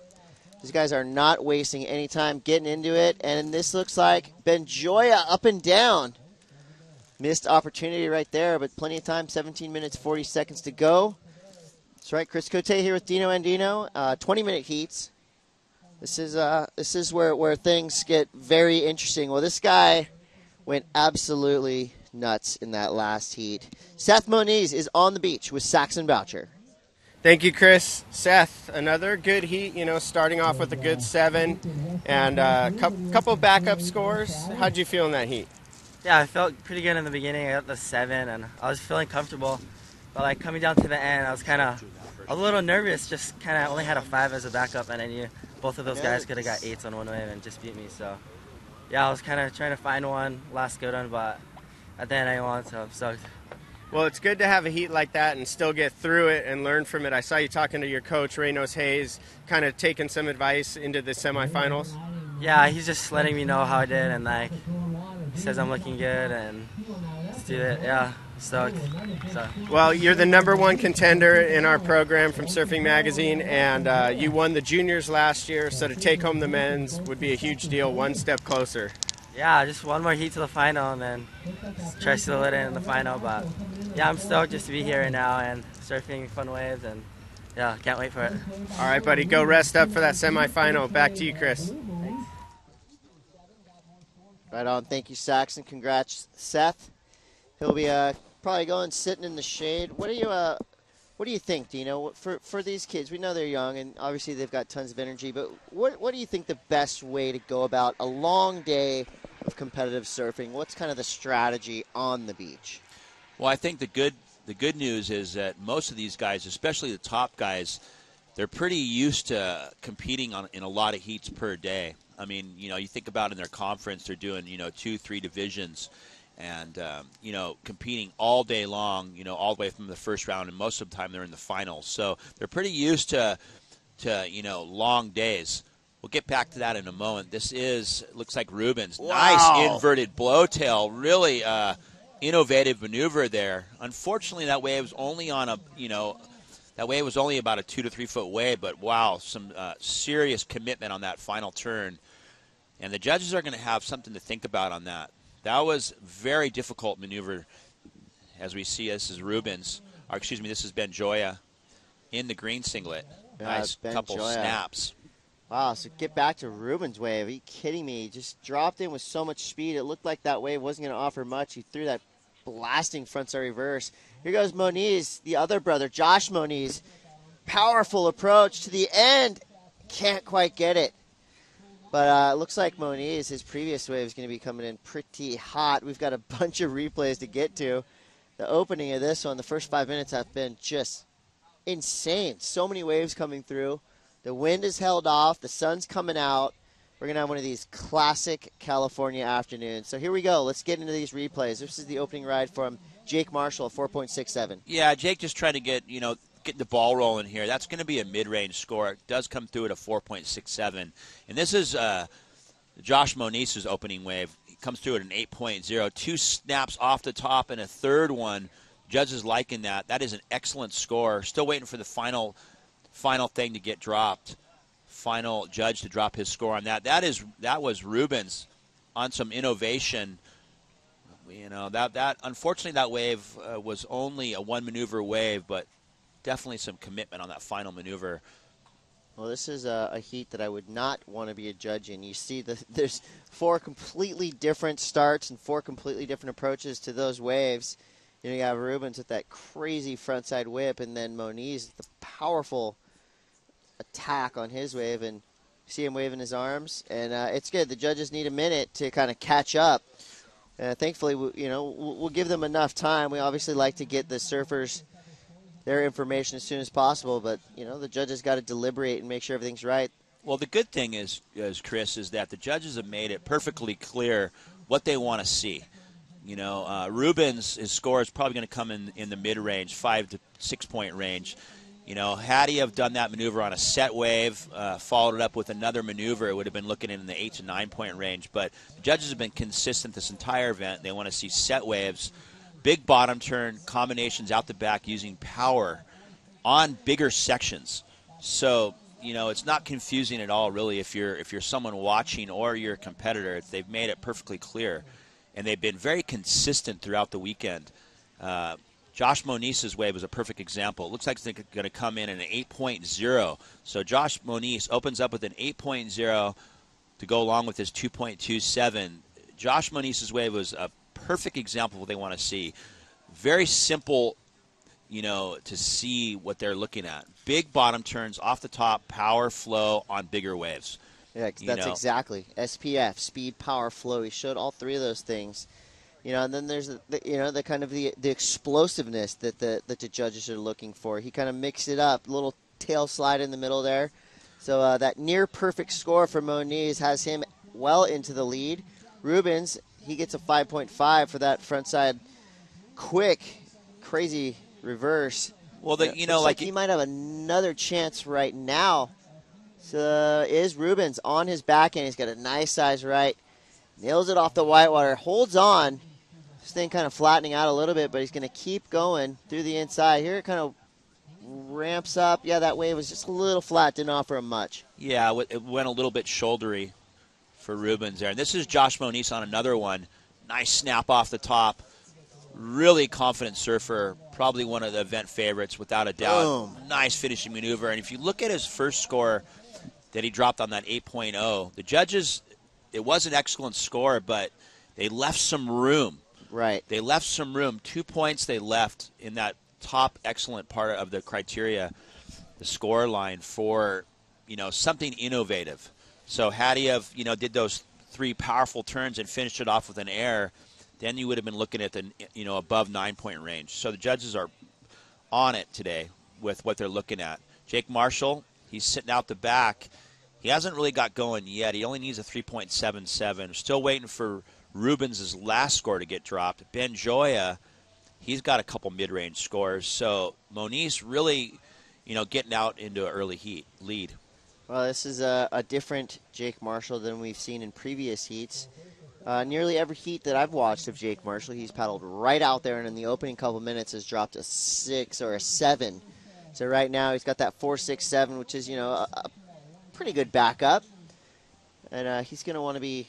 These guys are not wasting any time getting into it. And this looks like Benjoya up and down. Missed opportunity right there, but plenty of time. 17 minutes, 40 seconds to go. That's right, Chris Cote here with Dino Andino. 20-minute heats. This is where things get very interesting. Well, this guy went absolutely nuts in that last heat. Seth Moniz is on the beach with Saxon Boucher. Thank you, Chris. Seth, another good heat, starting off with a good 7 and a couple backup scores. How'd you feel in that heat? Yeah, I felt pretty good in the beginning. I got the 7 and I was feeling comfortable. But coming down to the end, I was kind of a little nervous, just kind of only had a 5 as a backup, and I knew both of those guys could have got 8s on one wave and just beat me. So yeah, I was kind of trying to find one last good one, but at the end I won, so I'm stoked. Well, it's good to have a heat like that and still get through it and learn from it. I saw you talking to your coach, Reynos Hayes, kind of taking some advice into the semifinals. Yeah, he's just letting me know how I did, and he says I'm looking good, and let's do it. Yeah, stoked. So. Well, you're the #1 contender in our program from Surfing Magazine, and you won the juniors last year, so to take home the men's would be a huge deal, one step closer. Yeah, just one more heat to the final, and then try to seal it in the final. But yeah, I'm stoked just to be here right now and surfing fun waves, and yeah, can't wait for it. All right, buddy, go rest up for that semifinal. Back to you, Chris. Thanks. Right on. Thank you, Saxon. Congrats, Seth. He'll be probably going sitting in the shade. What do you think, Dino, for these kids? We know they're young, and obviously they've got tons of energy, but what do you think the best way to go about a long day of competitive surfing? What's kind of the strategy on the beach? Well, I think the good news is that most of these guys, especially the top guys, they're pretty used to competing in a lot of heats per day. I mean, you think about in their conference, they're doing, 2-3 divisions. And, competing all day long, all the way from the first round, and most of the time they're in the finals. So they're pretty used to long days. We'll get back to that in a moment. This looks like Rubens. Wow. Nice inverted blowtail. Really innovative maneuver there. Unfortunately, that wave was only on that wave was only about a 2 to 3 foot wave, but wow, some serious commitment on that final turn. And the judges are going to have something to think about on that. That was very difficult maneuver. As we see, this is Rubens, or excuse me, this is Benjoya in the green singlet. Nice couple snaps. Wow, so get back to Rubens' wave. Are you kidding me? He just dropped in with so much speed. It looked like that wave wasn't going to offer much. He threw that blasting frontside reverse. Here goes Moniz, the other brother, Josh Moniz. Powerful approach to the end. Can't quite get it. But it looks like Moniz, his previous wave, is going to be coming in pretty hot. We've got a bunch of replays to get to. The opening of this one, the first 5 minutes have been just insane. So many waves coming through. The wind is held off. The sun's coming out. We're going to have one of these classic California afternoons. So here we go. Let's get into these replays. This is the opening ride from Jake Marshall at 4.67. Yeah, Jake just trying to get the ball rolling here. That's going to be a mid-range score. It does come through at a 4.67. And this is Josh Moniz's opening wave. He comes through at an 8.0. 2 snaps off the top and a third one. Judges liking that. That is an excellent score. Still waiting for the final thing to get dropped. Final judge to drop his score on that. That was Rubens on some innovation. That unfortunately that wave was only a 1 maneuver wave, but definitely some commitment on that final maneuver. Well, this is a heat that I would not want to be a judge in. You see, there's 4 completely different starts and 4 completely different approaches to those waves. You have Rubens with that crazy frontside whip, and then Moniz, the powerful attack on his wave, and see him waving his arms. And it's good. The judges need a minute to kind of catch up. Thankfully, we'll give them enough time. We obviously like to get the surfers their information as soon as possible, but the judges got to deliberate and make sure everything's right. Well, the good thing is Chris, is that the judges have made it perfectly clear what they want to see. Rubens, his score is probably going to come in the mid-range, 5 to 6 point range. Had he have done that maneuver on a set wave, followed it up with another maneuver, it would have been looking in the 8 to 9 point range. But the judges have been consistent this entire event. They want to see set waves, big bottom turn, combinations out the back using power on bigger sections. So, it's not confusing at all, really, if you're someone watching or you're a competitor. They've made it perfectly clear. And they've been very consistent throughout the weekend. Josh Moniz's wave is a perfect example. It looks like it's going to come in an 8.0. So Josh Moniz opens up with an 8.0 to go along with his 2.27. Josh Moniz's wave was a perfect example of what they want to see. Very simple, to see what they're looking at. Big bottom turns off the top, power flow on bigger waves. Yeah, that's exactly. SPF, speed, power, flow. He showed all 3 of those things. And then there's the kind of the explosiveness that the judges are looking for. He kind of mixed it up, a little tail slide in the middle there. So that near perfect score for Moniz has him well into the lead. Rubens, he gets a 5.5 for that frontside quick, crazy reverse. Well, like he might have another chance right now. So is Rubens on his back end. He's got a nice size right. Nails it off the whitewater. Holds on. This thing kind of flattening out a little bit, but he's going to keep going through the inside. Here it kind of ramps up. Yeah, that wave was just a little flat. Didn't offer him much. Yeah, it went a little bit shouldery for Rubens there. And this is Josh Moniz on another one. Nice snap off the top. Really confident surfer. Probably one of the event favorites without a doubt. Boom. Nice finishing maneuver. And if you look at his first score that he dropped on that 8.0, the judges, it was an excellent score, but they left some room. Right. They left some room. 2 points they left in that top excellent part of the criteria, the score line, for, something innovative. So had he have, did those 3 powerful turns and finished it off with an air, then you would have been looking at the, above 9 point range. So the judges are on it today with what they're looking at. Jake Marshall, he's sitting out the back. He hasn't really got going yet. He only needs a 3.77. Still waiting for Rubens' last score to get dropped. Benjoya, he's got a couple mid-range scores. So Moniz really, getting out into an early lead. Well, this is a different Jake Marshall than we've seen in previous heats. Nearly every heat that I've watched of Jake Marshall, he's paddled right out there, and in the opening couple minutes has dropped a 6 or a 7. So right now he's got that 4.67, which is, a pretty good backup. and he's going to want to be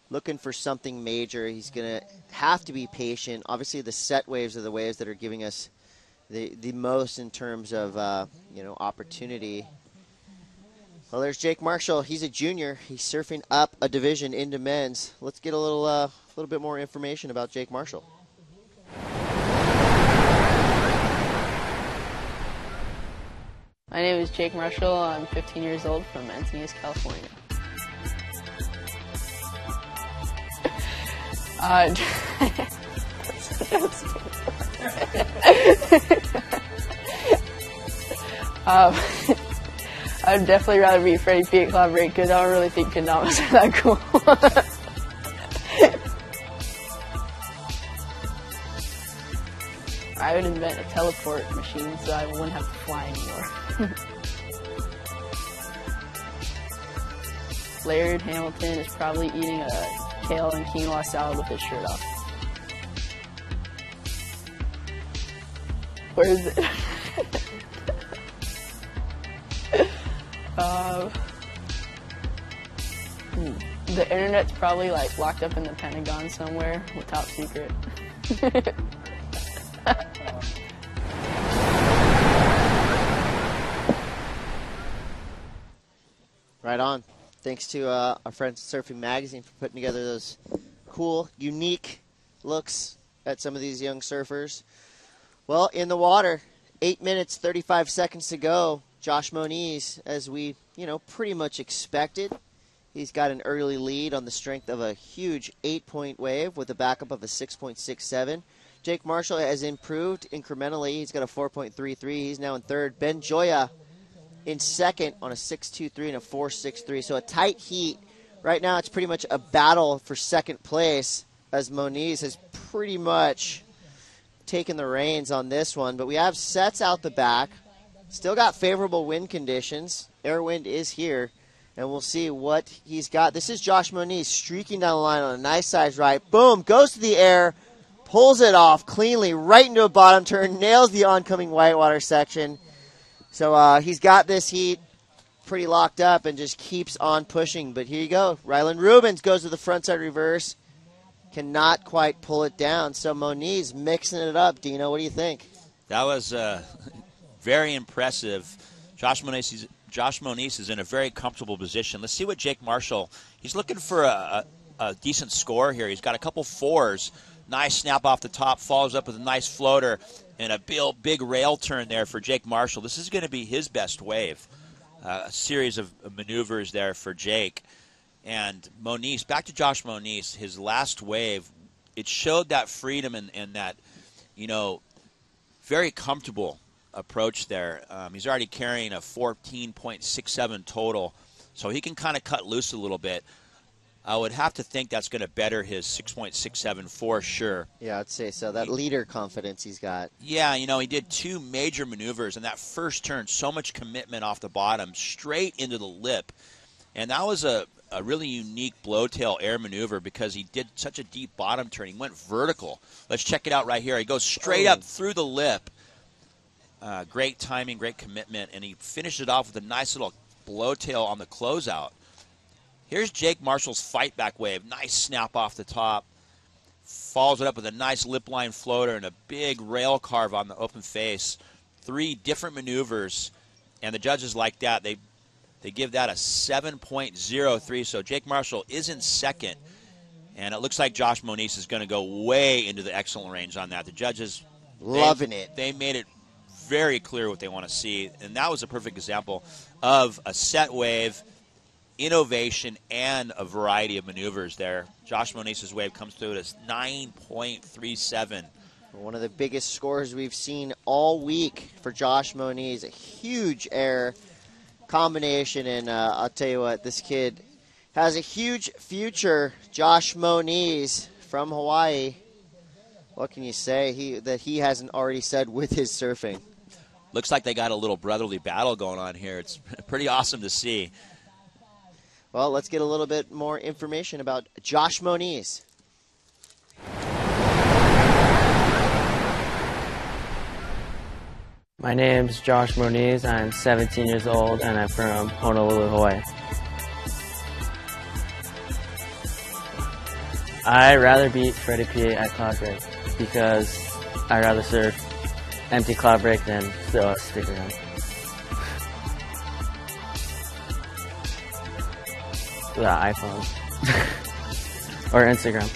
looking for something major. He's going to have to be patient. Obviously, the set waves are the waves that are giving us the most in terms of opportunity. Well, there's Jake Marshall. He's a junior. He's surfing up a division into men's. Let's get a little bit more information about Jake Marshall. My name is Jake Marshall. I'm 15 years old from Encinitas, California. I'd definitely rather be Freddie P at Collaborate because I don't really think kendamas are that cool. I would invent a teleport machine so I wouldn't have to fly anymore. Laird Hamilton is probably eating a kale and quinoa salad with his shirt off. Where is it? The internet's probably like locked up in the Pentagon somewhere with top secret. Right on. Thanks to our friends at Surfing Magazine for putting together those cool, unique looks at some of these young surfers. Well, in the water, 8 minutes, 35 seconds to go. Josh Moniz, as we, pretty much expected. He's got an early lead on the strength of a huge 8-point wave with a backup of a 6.67. Jake Marshall has improved incrementally. He's got a 4.33. He's now in third. Ben Joya in second on a 6.23 and a 4.63. So a tight heat. Right now it's pretty much a battle for second place as Moniz has pretty much taken the reins on this one. But we have sets out the back. Still got favorable wind conditions. Air wind is here. And we'll see what he's got. This is Josh Moniz streaking down the line on a nice size right. Boom, goes to the air, pulls it off cleanly right into a bottom turn, nails the oncoming whitewater section. So he's got this heat pretty locked up and just keeps on pushing. But here you go. Ryland Rubens goes to the frontside reverse. Cannot quite pull it down. So Moniz mixing it up. Dino, what do you think? That was very impressive. Josh Moniz is in a very comfortable position. Let's see what Jake Marshall, he's looking for a decent score here. He's got a couple fours. Nice snap off the top, follows up with a nice floater, and a big rail turn there for Jake Marshall. This is going to be his best wave. A series of maneuvers there for Jake. And Moniz, back to Josh Moniz, his last wave, it showed that freedom and that, very comfortable approach there. He's already carrying a 14.67 total, so he can kind of cut loose a little bit. I would have to think that's going to better his 6.67 for sure. Yeah, I'd say so. That leader confidence he's got. Yeah, he did two major maneuvers, and that first turn, so much commitment off the bottom, straight into the lip. And that was a really unique blowtail air maneuver because he did such a deep bottom turn. He went vertical. Let's check it out right here. He goes straight up through the lip. Great timing, great commitment, and he finished it off with a nice little blowtail on the closeout. Here's Jake Marshall's fight back wave. Nice snap off the top. Follows it up with a nice lip line floater and a big rail carve on the open face. 3 different maneuvers, and the judges like that. They give that a 7.03, so Jake Marshall is in second, and it looks like Josh Moniz is going to go way into the excellent range on that. The judges loving it. They made it very clear what they want to see, and that was a perfect example of a set wave, innovation, and a variety of maneuvers there. Josh Moniz's wave comes through as 9.37. One of the biggest scores we've seen all week for Josh Moniz. A huge air combination, and I'll tell you what, this kid has a huge future. Josh Moniz from Hawaii. What can you say that he hasn't already said with his surfing? Looks like they got a little brotherly battle going on here. It's pretty awesome to see. Well, let's get a little bit more information about Josh Moniz. My name's Josh Moniz. I'm 17 years old, and I'm from Honolulu, Hawaii. I'd rather beat Freddie P at cloud break because I'd rather serve empty cloud break than still stick around. The iPhone or Instagram.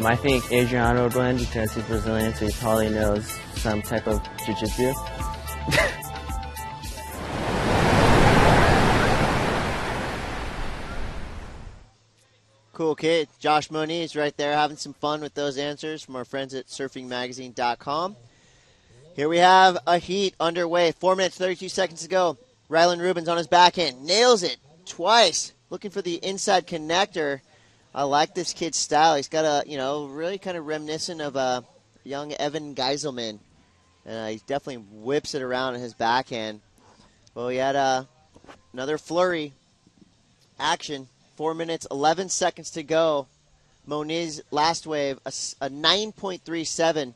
I think Adriano would win because he's Brazilian, so he probably knows some type of jiu-jitsu. Cool kid. Josh Moniz right there having some fun with those answers from our friends at surfingmagazine.com. Here we have a heat underway. 4 minutes, 32 seconds to go. Rylan Rubens on his backhand. Nails it twice. Looking for the inside connector. I like this kid's style. He's got a, really kind of reminiscent of a young Evan Geiselman. And he definitely whips it around in his backhand. Well, we had another flurry action. 4 minutes, 11 seconds to go. Moniz, last wave, a 9.37.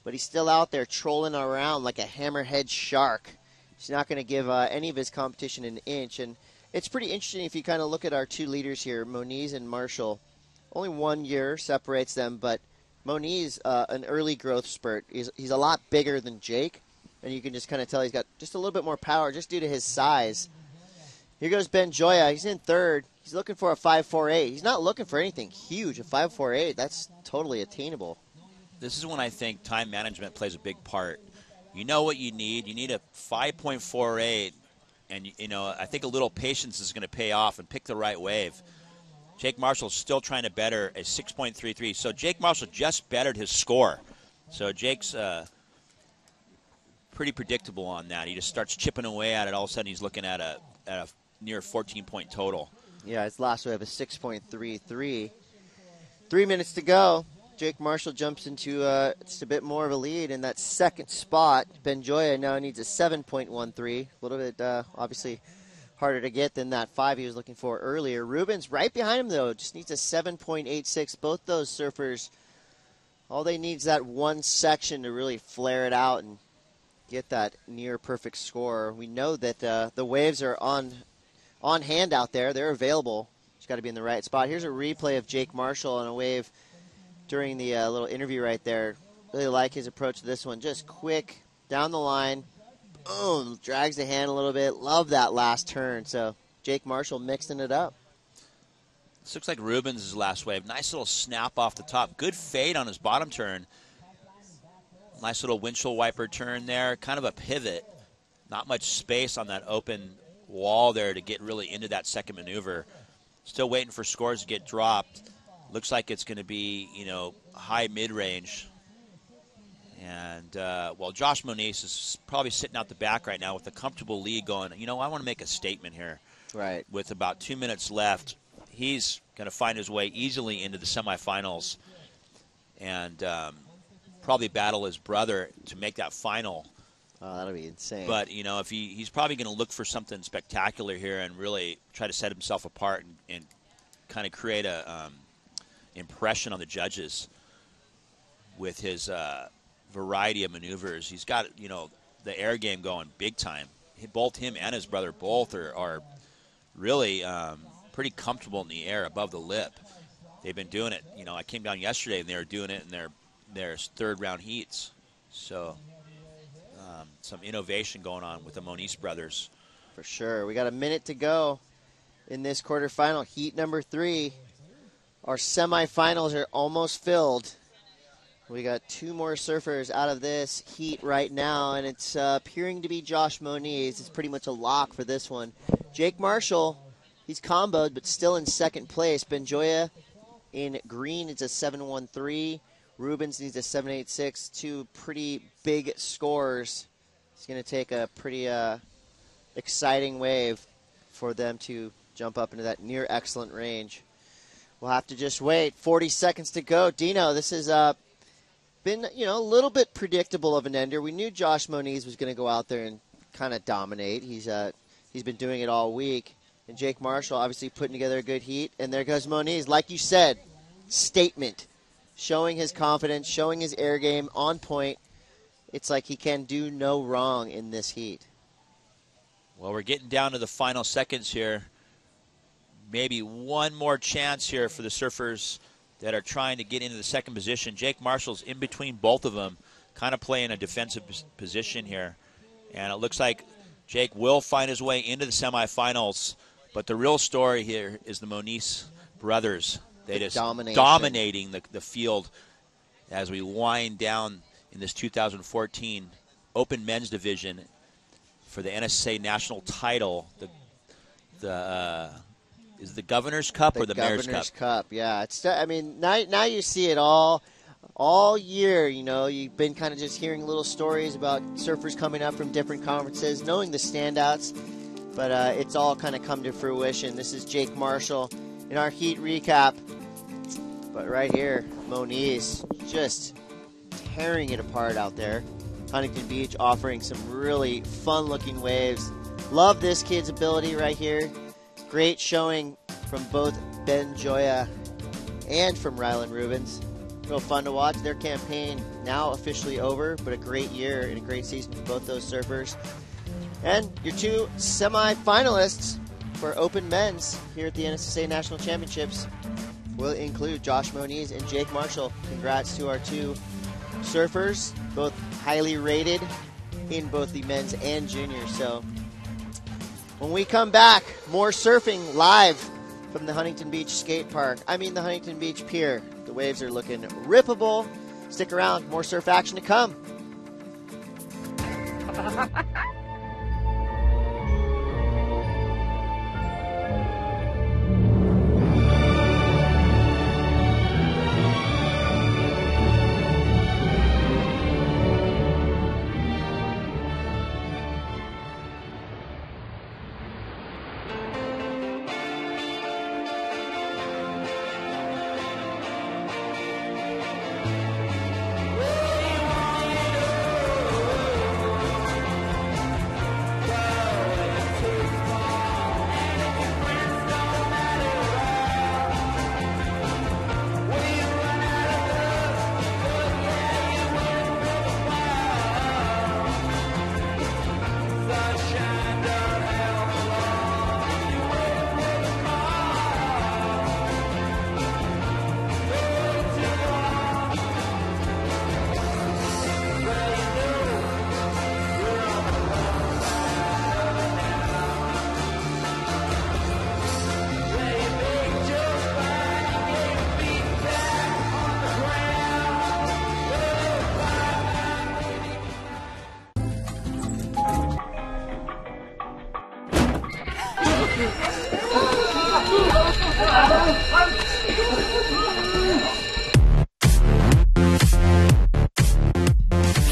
But he's still out there trolling around like a hammerhead shark. He's not going to give any of his competition an inch. And it's pretty interesting if you kind of look at our two leaders here, Moniz and Marshall. Only 1 year separates them, but Moniz, an early growth spurt. He's a lot bigger than Jake, and you can just kind of tell he's got just a little bit more power just due to his size. Here goes Ben Joya. He's in third. He's looking for a 5.48. He's not looking for anything huge. A 5.48, that's totally attainable. This is when I think time management plays a big part. You know what you need. You need a 5.48, and I think a little patience is going to pay off and pick the right wave. Jake Marshall's still trying to better a 6.33. So Jake Marshall just bettered his score. So Jake's pretty predictable on that. He just starts chipping away at it. All of a sudden he's looking at a near 14-point total. Yeah, his last wave, a 6.33. 3 minutes to go. Jake Marshall jumps into just a bit more of a lead in that second spot. Ben Joya now needs a 7.13. A little bit, obviously, harder to get than that 5 he was looking for earlier. Rubens right behind him, though, just needs a 7.86. Both those surfers, all they need is that one section to really flare it out and get that near-perfect score. We know that the waves are on hand out there. They're available. Just got to be in the right spot. Here's a replay of Jake Marshall on a wave during the little interview right there. Really like his approach to this one. Just quick, down the line. Boom, drags the hand a little bit. Love that last turn. So Jake Marshall mixing it up. This looks like Rubens' last wave. Nice little snap off the top. Good fade on his bottom turn. Nice little windshield wiper turn there. Kind of a pivot. Not much space on that open wall there to get really into that second maneuver. Still waiting for scores to get dropped. Looks like it's going to be, high mid-range. And, Josh Moniz is probably sitting out the back right now with a comfortable lead going, I want to make a statement here. Right. With about 2 minutes left, he's going to find his way easily into the semifinals and probably battle his brother to make that final. Oh, that'll be insane. But, if he's probably going to look for something spectacular here and really try to set himself apart and kind of create a impression on the judges with his variety of maneuvers. He's got, the air game going big time. Both him and his brother both are really pretty comfortable in the air above the lip. They've been doing it. I came down yesterday and they were doing it in their third-round heats. So some innovation going on with the Moniz brothers. For sure. We got a minute to go in this quarterfinal. Heat number 3. Our semifinals are almost filled. We got 2 more surfers out of this heat right now, and it's appearing to be Josh Moniz. It's pretty much a lock for this one. Jake Marshall, he's comboed, but still in second place. Ben Joya in green is a 7.13. Rubens needs a 7.86. 2 pretty big scores. It's going to take a pretty exciting wave for them to jump up into that near excellent range. We'll have to just wait. 40 seconds to go. Dino, this has been, a little bit predictable of an ender. We knew Josh Moniz was going to go out there and kind of dominate. He's been doing it all week. And Jake Marshall obviously putting together a good heat. And there goes Moniz. Like you said, statement. Showing his confidence, showing his air game on point. It's like he can do no wrong in this heat. Well, we're getting down to the final seconds here. maybe one more chance here for the surfers that are trying to get into the second position. Jake Marshall's in between both of them, kind of playing a defensive position here. And it looks like Jake will find his way into the semifinals. But the real story here is the Moniz brothers. They just dominating the field as we wind down in this 2014 Open Men's Division for the NSSA National title. Is the Governor's Cup or the Mayor's Cup? Governor's Cup, yeah. I mean, now you see it all year. You know, you've been kind of just hearing little stories about surfers coming up from different conferences, knowing the standouts, but it's all kind of come to fruition. This is Jake Marshall in our heat recap. But right here, Moniz just tearing it apart out there. Huntington Beach offering some really fun-looking waves. Love this kid's ability right here. Great showing from both Ben Joya and from Rylan Rubens. Real fun to watch. Their campaign now officially over, but a great year and a great season for both those surfers. And your two semi-finalists for Open Men's here at the NSSA National Championships will include Josh Moniz and Jake Marshall. Congrats to our two surfers, both highly rated in both the men's and juniors. So when we come back, more surfing live from the Huntington Beach Skate Park. The Huntington Beach Pier. The waves are looking rippable. Stick around, more surf action to come.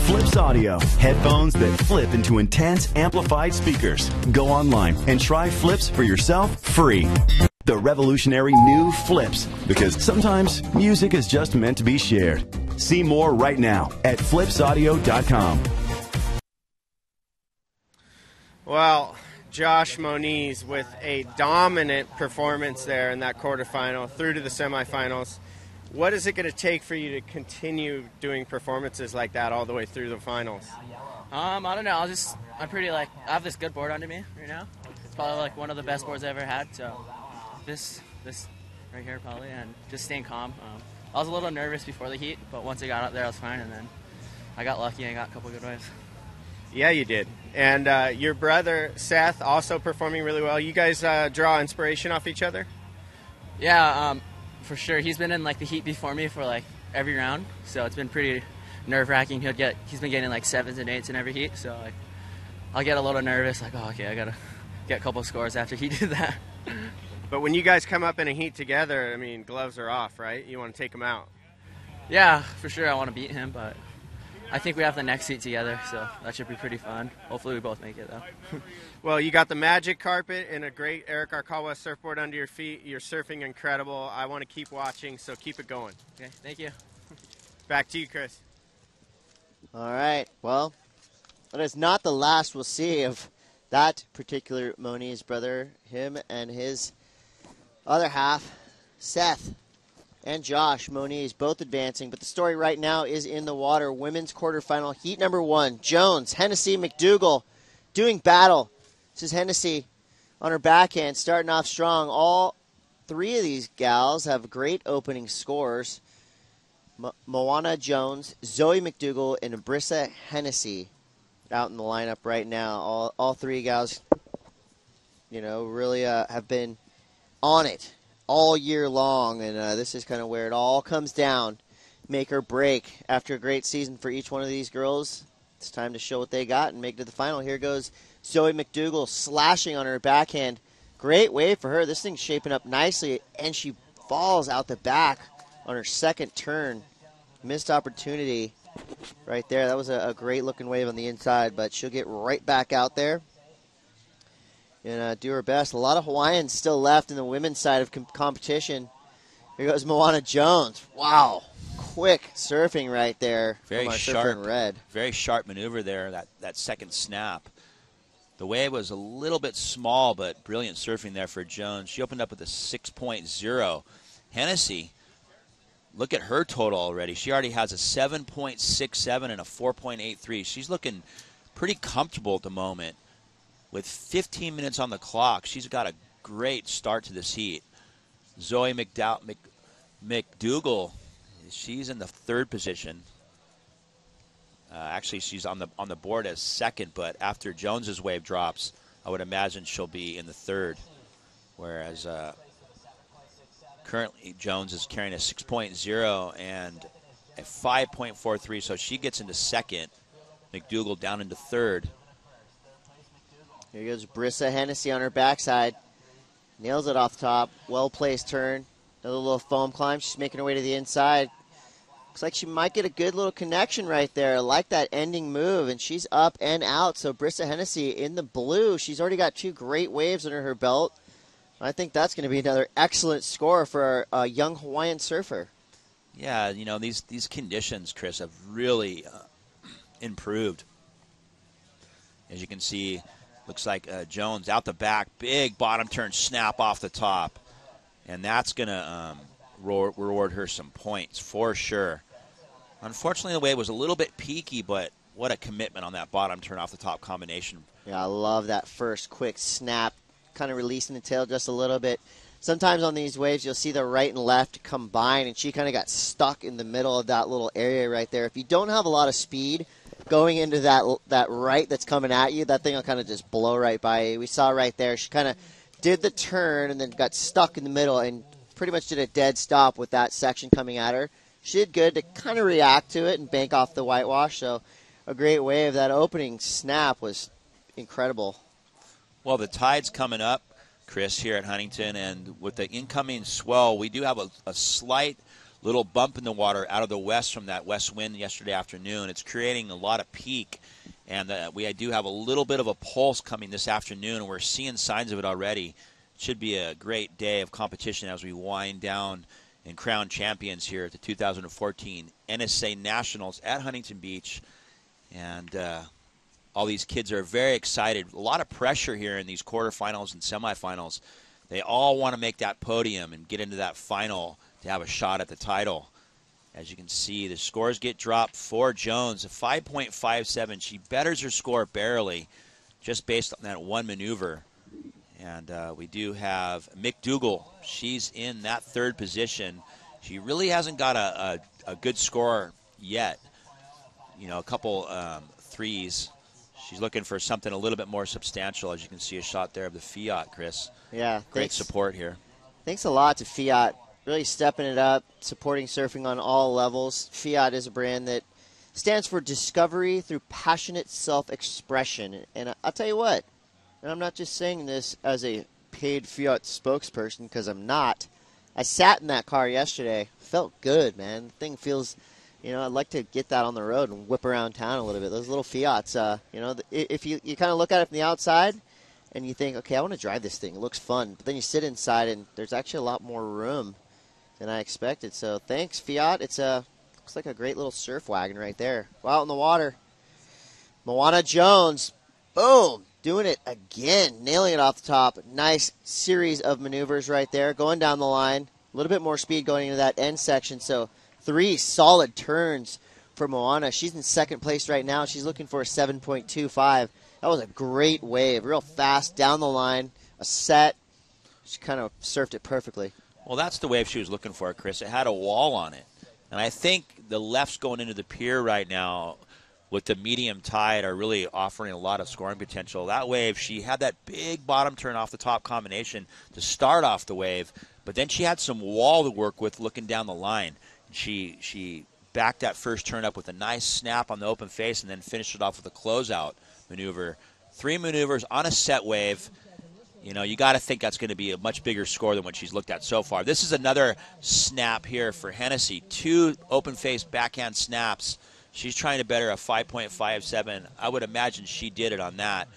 Flips Audio, headphones that flip into intense amplified speakers. Go online and try Flips for yourself free. The revolutionary new Flips, because sometimes music is just meant to be shared. See more right now at flipsaudio.com. Well, Josh Moniz with a dominant performance there in that quarterfinal through to the semifinals. What is it going to take for you to continue doing performances like that all the way through the finals? I don't know. I have this good board under me right now. It's probably like one of the best boards I ever had. So this right here probably, and just staying calm. I was a little nervous before the heat, but once I got up there, I was fine, and then I got lucky and got a couple good waves. Yeah, you did. And your brother, Seth, also performing really well. You guys draw inspiration off each other? Yeah, for sure. He's been in like the heat before me for like every round, so it's been pretty nerve-wracking. He's been getting like 7s and 8s in every heat, so like I'll get a little nervous, like, oh, okay, I gotta get a couple scores after he did that. But when you guys come up in a heat together, I mean, gloves are off, right? You want to take them out. Yeah, for sure. I want to beat him, but I think we have the next heat together, so that should be pretty fun. Hopefully we both make it, though. Well, you got the magic carpet and a great Eric Arkawa surfboard under your feet. You're surfing incredible. I want to keep watching, so keep it going. Okay, thank you. Back to you, Chris. All right. Well, that is not the last we'll see of that particular Moniz brother. Him and his other half, Seth and Josh Moniz, both advancing. But the story right now is in the water. Women's quarterfinal, heat number 1. Jones, Hennessy, McDougall doing battle. This is Hennessy on her backhand, starting off strong. All three of these gals have great opening scores. Moana Jones, Zoe McDougall, and Brissa Hennessy out in the lineup right now. All three gals, really have been on it all year long, and this is kind of where it all comes down. Make or break. After a great season for each one of these girls, it's time to show what they got and make it to the final. Here goes Zoe McDougall slashing on her backhand. Great wave for her. This thing's shaping up nicely, and she falls out the back on her second turn. Missed opportunity right there. That was a great-looking wave on the inside, but she'll get right back out there and do her best. A lot of Hawaiians still left in the women's side of competition. Here goes Moana Jones. Wow. Quick surfing right there. Very from our sharp. surfer in red. Very sharp maneuver there, that second snap. The wave was a little bit small, but brilliant surfing there for Jones. She opened up with a 6.0. Hennessy, look at her total already. She already has a 7.67 and a 4.83. She's looking pretty comfortable at the moment. With 15 minutes on the clock, she's got a great start to this heat. Zoe McDougall, she's in the third position. Actually, she's on the board as second, but after Jones's wave drops, I would imagine she'll be in the third. Whereas currently Jones is carrying a 6.0 and a 5.43, so she gets into second. McDougall down into third. Here goes Brissa Hennessy on her backside. Nails it off the top. Well-placed turn. Another little foam climb. She's making her way to the inside. Looks like she might get a good little connection right there. I like that ending move, and she's up and out. So Brissa Hennessy in the blue. She's already got two great waves under her belt. I think that's going to be another excellent score for a young Hawaiian surfer. Yeah, these conditions, Chris, have really improved. As you can see, looks like Jones out the back, big bottom turn snap off the top. And that's going to reward her some points for sure. Unfortunately, the wave was a little bit peaky, but what a commitment on that bottom turn off the top combination. Yeah, I love that first quick snap, kind of releasing the tail just a little bit. Sometimes on these waves, you'll see the right and left combine, and she kind of got stuck in the middle of that little area right there. If you don't have a lot of speed going into that right that's coming at you, that thing will kind of just blow right by you. We saw right there, she kind of did the turn and then got stuck in the middle and pretty much did a dead stop with that section coming at her. She did good to kind of react to it and bank off the whitewash. So a great wave. That opening snap was incredible. Well, the tide's coming up, Chris, here at Huntington, and with the incoming swell, we do have a slight little bump in the water out of the west from that west wind yesterday afternoon. It's creating a lot of peak, and we do have a little bit of a pulse coming this afternoon, and we're seeing signs of it already. It should be a great day of competition as we wind down and crown champions here at the 2014 NSSA Nationals at Huntington Beach. And all these kids are very excited. A lot of pressure here in these quarterfinals and semifinals. They all want to make that podium and get into that final to have a shot at the title. As you can see, the scores get dropped for Jones. A 5.57. She betters her score barely just based on that one maneuver. And we do have McDougall. She's in that third position. She really hasn't got a good score yet. A couple threes. She's looking for something a little bit more substantial. As you can see, a shot there of the Fiat, Chris. Yeah. Great support here. Thanks a lot to Fiat. Really stepping it up, supporting surfing on all levels. Fiat is a brand that stands for discovery through passionate self-expression. And I'll tell you what, and I'm not just saying this as a paid Fiat spokesperson because I'm not. I sat in that car yesterday. Felt good, man. The thing feels, I'd like to get that on the road and whip around town a little bit. Those little Fiats, if you kind of look at it from the outside and you think, okay, I want to drive this thing. It looks fun. But then you sit inside and there's actually a lot more room than I expected. So thanks, Fiat. It's looks like a great little surf wagon right there. Go out in the water. Moana Jones, boom, doing it again, nailing it off the top. Nice series of maneuvers right there, going down the line. A little bit more speed going into that end section. So 3 solid turns for Moana. She's in second place right now. She's looking for a 7.25. That was a great wave, real fast down the line, a set. she kind of surfed it perfectly. Well, that's the wave she was looking for, Chris. It had a wall on it. And I think the lefts going into the pier right now with the medium tide are really offering a lot of scoring potential. That wave, she had that big bottom turn off the top combination to start off the wave, but then she had some wall to work with looking down the line. She backed that first turn up with a nice snap on the open face and then finished it off with a closeout maneuver. 3 maneuvers on a set wave. You know, you got to think that's going to be a much bigger score than what she's looked at so far. This is another snap here for Hennessy. 2 open face backhand snaps. She's trying to better a 5.57. I would imagine she did it on that.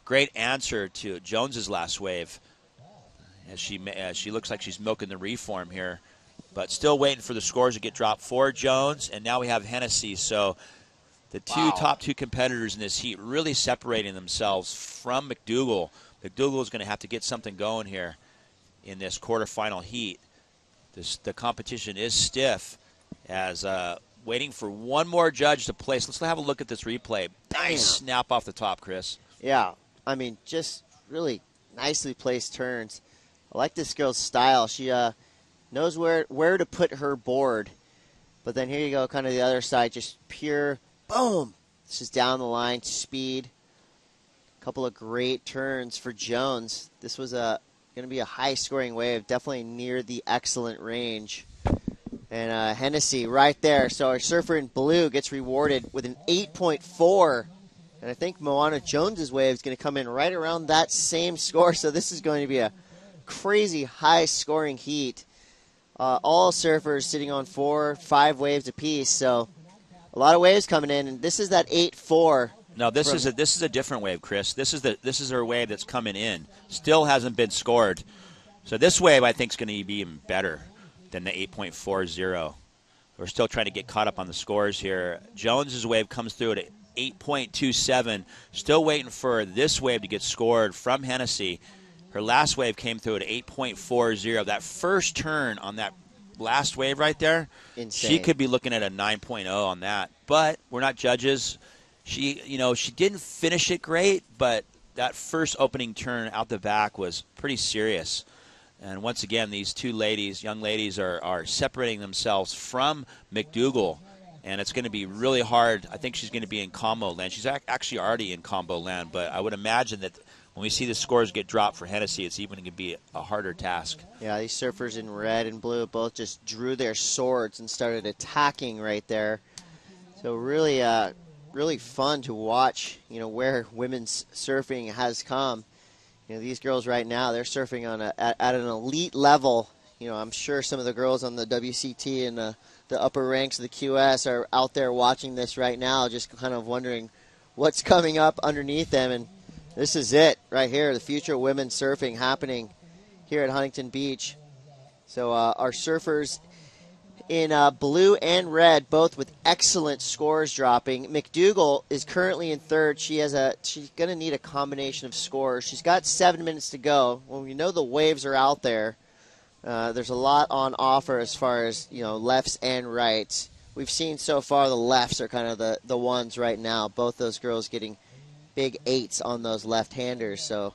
Great answer to Jones's last wave. As she looks like she's milking the reform here. But still waiting for the scores to get dropped for Jones. And now we have Hennessy. So the top two competitors in this heat really separating themselves from McDougal. McDougal is going to have to get something going here in this quarterfinal heat. The competition is stiff as waiting for one more judge to place. Let's have a look at this replay. Nice snap off the top, Chris. Yeah, I mean, just really nicely placed turns. I like this girl's style. She knows where to put her board. But then here you go, kind of the other side, just pure boom. This is down the line, speed. Couple of great turns for Jones. This was going to be a high-scoring wave, definitely near the excellent range. And Hennessy right there. So our surfer in blue gets rewarded with an 8.4. And I think Moana Jones's wave is going to come in right around that same score. So this is going to be a crazy high-scoring heat. All surfers sitting on 4, 5 waves apiece. So a lot of waves coming in. And this is that 8.4. No, this is a different wave, Chris. This is her wave that's coming in. Still hasn't been scored. So this wave, I think, is going to be even better than the 8.40. We're still trying to get caught up on the scores here. Jones's wave comes through at 8.27. Still waiting for this wave to get scored from Hennessy. Her last wave came through at 8.40. That first turn on that last wave right there, insane. She could be looking at a 9.0 on that. But we're not judges. She didn't finish it great, but that first opening turn out the back was pretty serious. And once again, these two young ladies, are separating themselves from McDougal, and it's going to be really hard. I think she's going to be in combo land. She's actually already in combo land, but I would imagine that when we see the scores get dropped for Hennessy, it's even going to be a harder task. Yeah, these surfers in red and blue both just drew their swords and started attacking right there. So really fun to watch, where women's surfing has come. These girls right now, they're surfing at an elite level. I'm sure some of the girls on the WCT and the upper ranks of the QS are out there watching this right now, just kind of wondering what's coming up underneath them. And this is it right here, the future of women's surfing happening here at Huntington Beach. So our surfers in blue and red, both with excellent scores dropping. McDougal is currently in third. She's going to need a combination of scores. She's got 7 minutes to go. When we know the waves are out there, there's a lot on offer as far as lefts and rights. We've seen so far the lefts are kind of the ones right now. Both those girls getting big 8s on those left-handers. So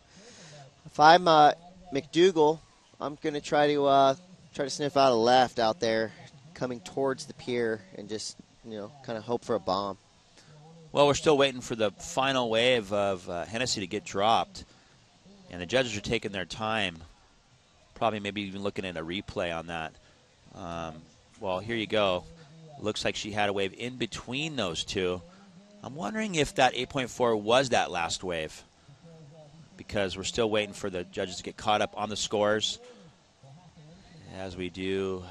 if I'm McDougal, I'm going to try to sniff out a left out there, coming towards the pier, and just kind of hope for a bomb. Well, we're still waiting for the final wave of Hennessy to get dropped, and the judges are taking their time, probably maybe even looking at a replay on that. Well, here you go. Looks like she had a wave in between those two. I'm wondering if that 8.4 was that last wave, because we're still waiting for the judges to get caught up on the scores, as we do.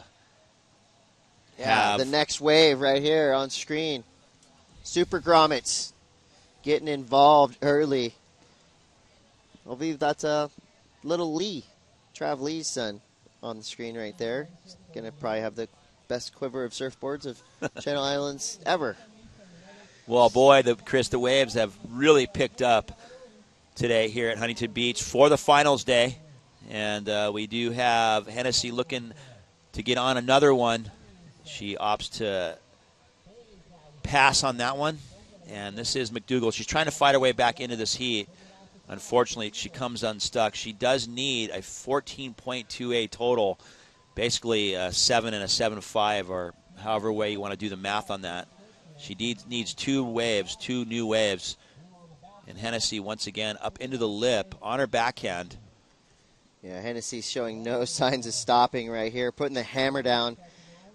Yeah, the next wave right here on screen. Super Grommets getting involved early. I believe that's little Lee, Trav Lee's son, on the screen right there. He's going to probably have the best quiver of surfboards of Channel Islands ever. Well, boy, Chris, the waves have really picked up today here at Huntington Beach for the finals day. And we do have Hennessy looking to get on another one. She opts to pass on that one. And this is McDougal. She's trying to fight her way back into this heat. Unfortunately, she comes unstuck. She does need a 14.28 total, basically a 7 and a 7.5, or however way you want to do the math on that. She needs two new waves. And Hennessy, once again, up into the lip on her backhand. Yeah, Hennessy's showing no signs of stopping right here, putting the hammer down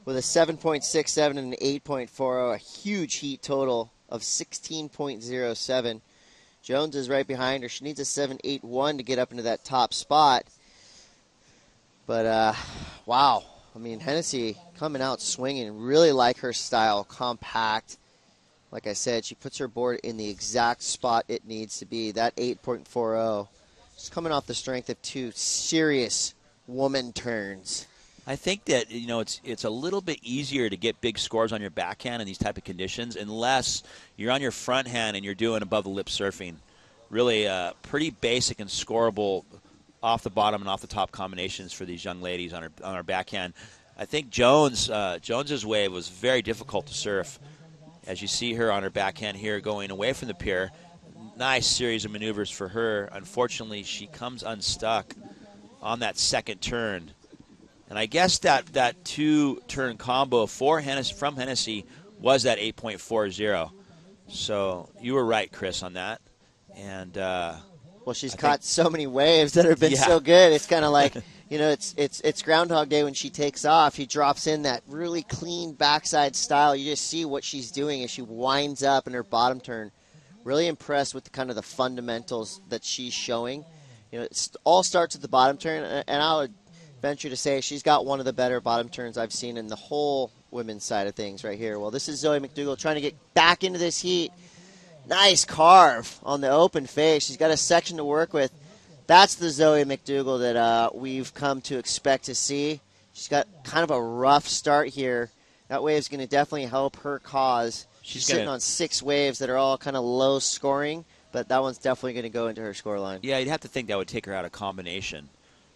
with a 7.67 and an 8.40, a huge heat total of 16.07. Jones is right behind her. She needs a 7.81 to get up into that top spot. But, wow. I mean, Hennessy coming out swinging. Really like her style, compact. Like I said, she puts her board in the exact spot it needs to be. That 8.40. She's coming off the strength of two serious woman turns. I think that, you know, it's a little bit easier to get big scores on your backhand in these type of conditions unless you're on your front hand and you're doing above the lip surfing. Really pretty basic and scoreable off the bottom and off the top combinations for these young ladies on her backhand. I think Jones's wave was very difficult to surf. As you see her on her backhand here going away from the pier, nice series of maneuvers for her. Unfortunately, she comes unstuck on that second turn. And I guess that two-turn combo from Hennessy was that 8.40. So you were right, Chris, on that. And well, she's caught so many waves that have been so good. It's kind of like, you know, it's Groundhog Day when she takes off. She drops in that really clean backside style. You just see what she's doing as she winds up in her bottom turn. Really impressed with the fundamentals that she's showing. You know, it all starts at the bottom turn, and I would venture to say she's got one of the better bottom turns I've seen in the whole women's side of things right here. Well, this is Zoe McDougall trying to get back into this heat. Nice carve on the open face. She's got a section to work with. That's the Zoe McDougall that we've come to expect to see. She's got kind of a rough start here. That wave's going to definitely help her cause. She's sitting on 6 waves that are all kind of low scoring, but that one's definitely going to go into her scoreline. Yeah, you'd have to think that would take her out of combination.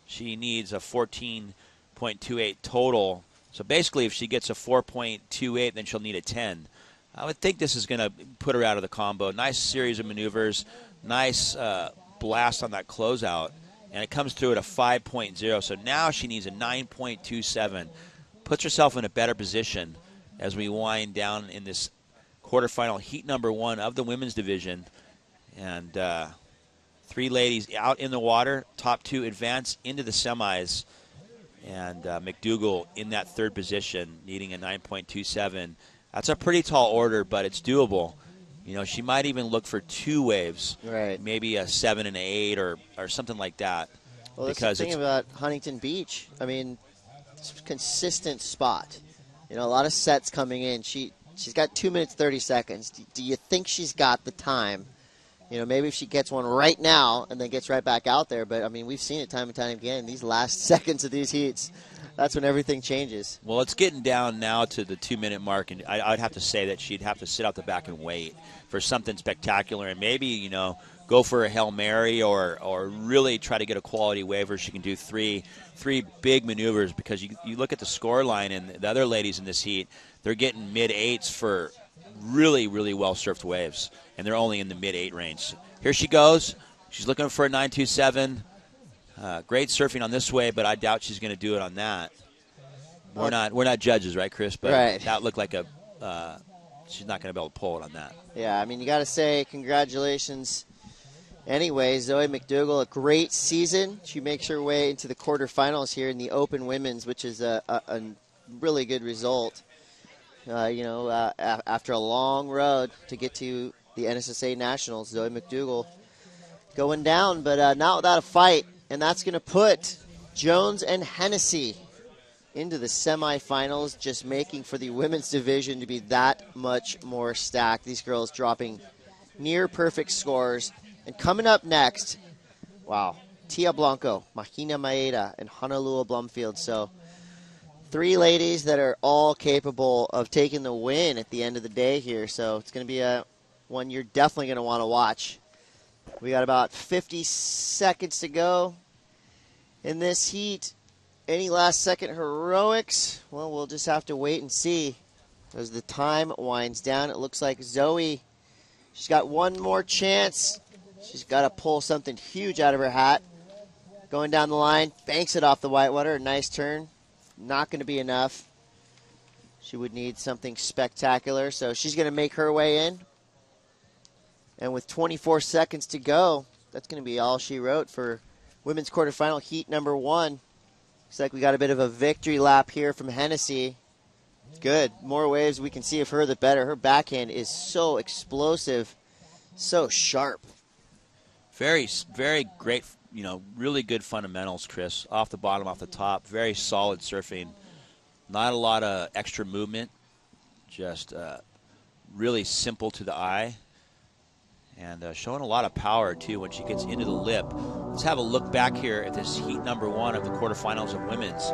She needs a 14.28 total. So basically, if she gets a 4.28, then she'll need a 10. I would think this is going to put her out of the combo. Nice series of maneuvers. Nice blast on that closeout. And it comes through at a 5.0. So now she needs a 9.27. Puts herself in a better position as we wind down in this quarterfinal heat number 1 of the women's division. And 3 ladies out in the water. Top 2 advance into the semis. And McDougall in that 3rd position, needing a 9.27. That's a pretty tall order, but it's doable. You know, she might even look for 2 waves. Right. Maybe a 7 and an 8 or something like that. Well, that's the thing about Huntington Beach. I mean, it's a consistent spot. You know, a lot of sets coming in. She's got 2 minutes, 30 seconds. Do you think she's got the time? You know, maybe if she gets one right now and then gets right back out there. But, I mean, we've seen it time and time again. These last seconds of these heats, that's when everything changes. Well, it's getting down now to the 2-minute mark, and I'd have to say that she'd have to sit out the back and wait for something spectacular and maybe, you know, go for a Hail Mary or really try to get a quality wave where she can do three big maneuvers, because you look at the score line and the other ladies in this heat, they're getting mid-8s for really, really well-surfed waves, and they're only in the mid-8 range. Here she goes. She's looking for a 9.27. Great surfing on this wave, but I doubt she's going to do it on that. We're not judges, right, Chris? But right. That looked like she's not going to be able to pull it on that. Yeah, I mean, you got to say congratulations. Anyway, Zoe McDougall, a great season. She makes her way into the quarterfinals here in the Open Women's, which is a really good result. After a long road to get to the NSSA Nationals, Zoe McDougall going down, but not without a fight. And that's going to put Jones and Hennessy into the semifinals, just making for the women's division to be that much more stacked. These girls dropping near perfect scores. And coming up next, wow, Tia Blanco, Mahina Maeda, and Honolulu Blumfield. So 3 ladies that are all capable of taking the win at the end of the day here. So it's going to be one you're definitely going to want to watch. We got about 50 seconds to go in this heat. Any last-second heroics? Well, we'll just have to wait and see. As the time winds down, it looks like Zoe, she's got one more chance She's got to pull something huge out of her hat. Going down the line, banks it off the whitewater. A nice turn. Not going to be enough. She would need something spectacular, so she's going to make her way in. And with 24 seconds to go, that's going to be all she wrote for women's quarterfinal heat number 1. Looks like we got a bit of a victory lap here from Hennessy. Good. More waves we can see of her, the better. Her backhand is so explosive, so sharp. Very, very great, really good fundamentals, Chris. Off the bottom, off the top, very solid surfing. Not a lot of extra movement, just really simple to the eye. And showing a lot of power, too, when she gets into the lip. Let's have a look back here at this heat number 1 of the quarterfinals of women's.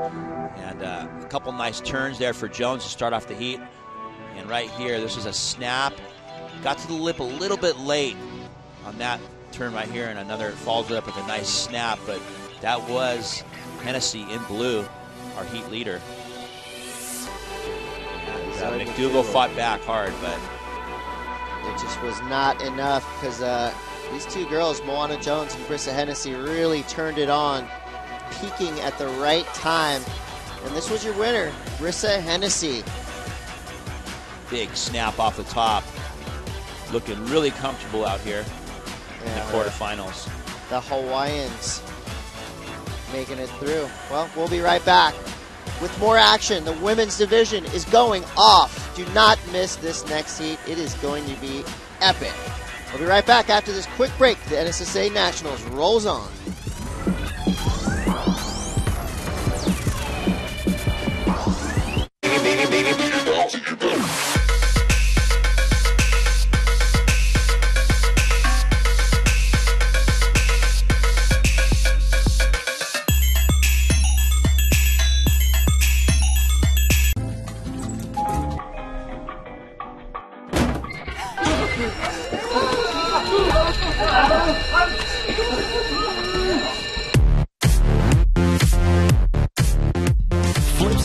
And a couple nice turns there for Jones to start off the heat. And right here, this is a snap. Got to the lip a little bit late on that turn right here, and another follows it up with a nice snap. But that was Hennessy in blue, our heat leader. And McDougall fought back hard, but it just was not enough because these two girls, Moana Jones and Brissa Hennessy, really turned it on, peaking at the right time. And this was your winner, Brissa Hennessy. Big snap off the top. Looking really comfortable out here in the quarterfinals. The Hawaiians making it through. Well, we'll be right back with more action. The women's division is going off. Do not miss this next heat. It is going to be epic. We'll be right back after this quick break. The NSSA Nationals rolls on.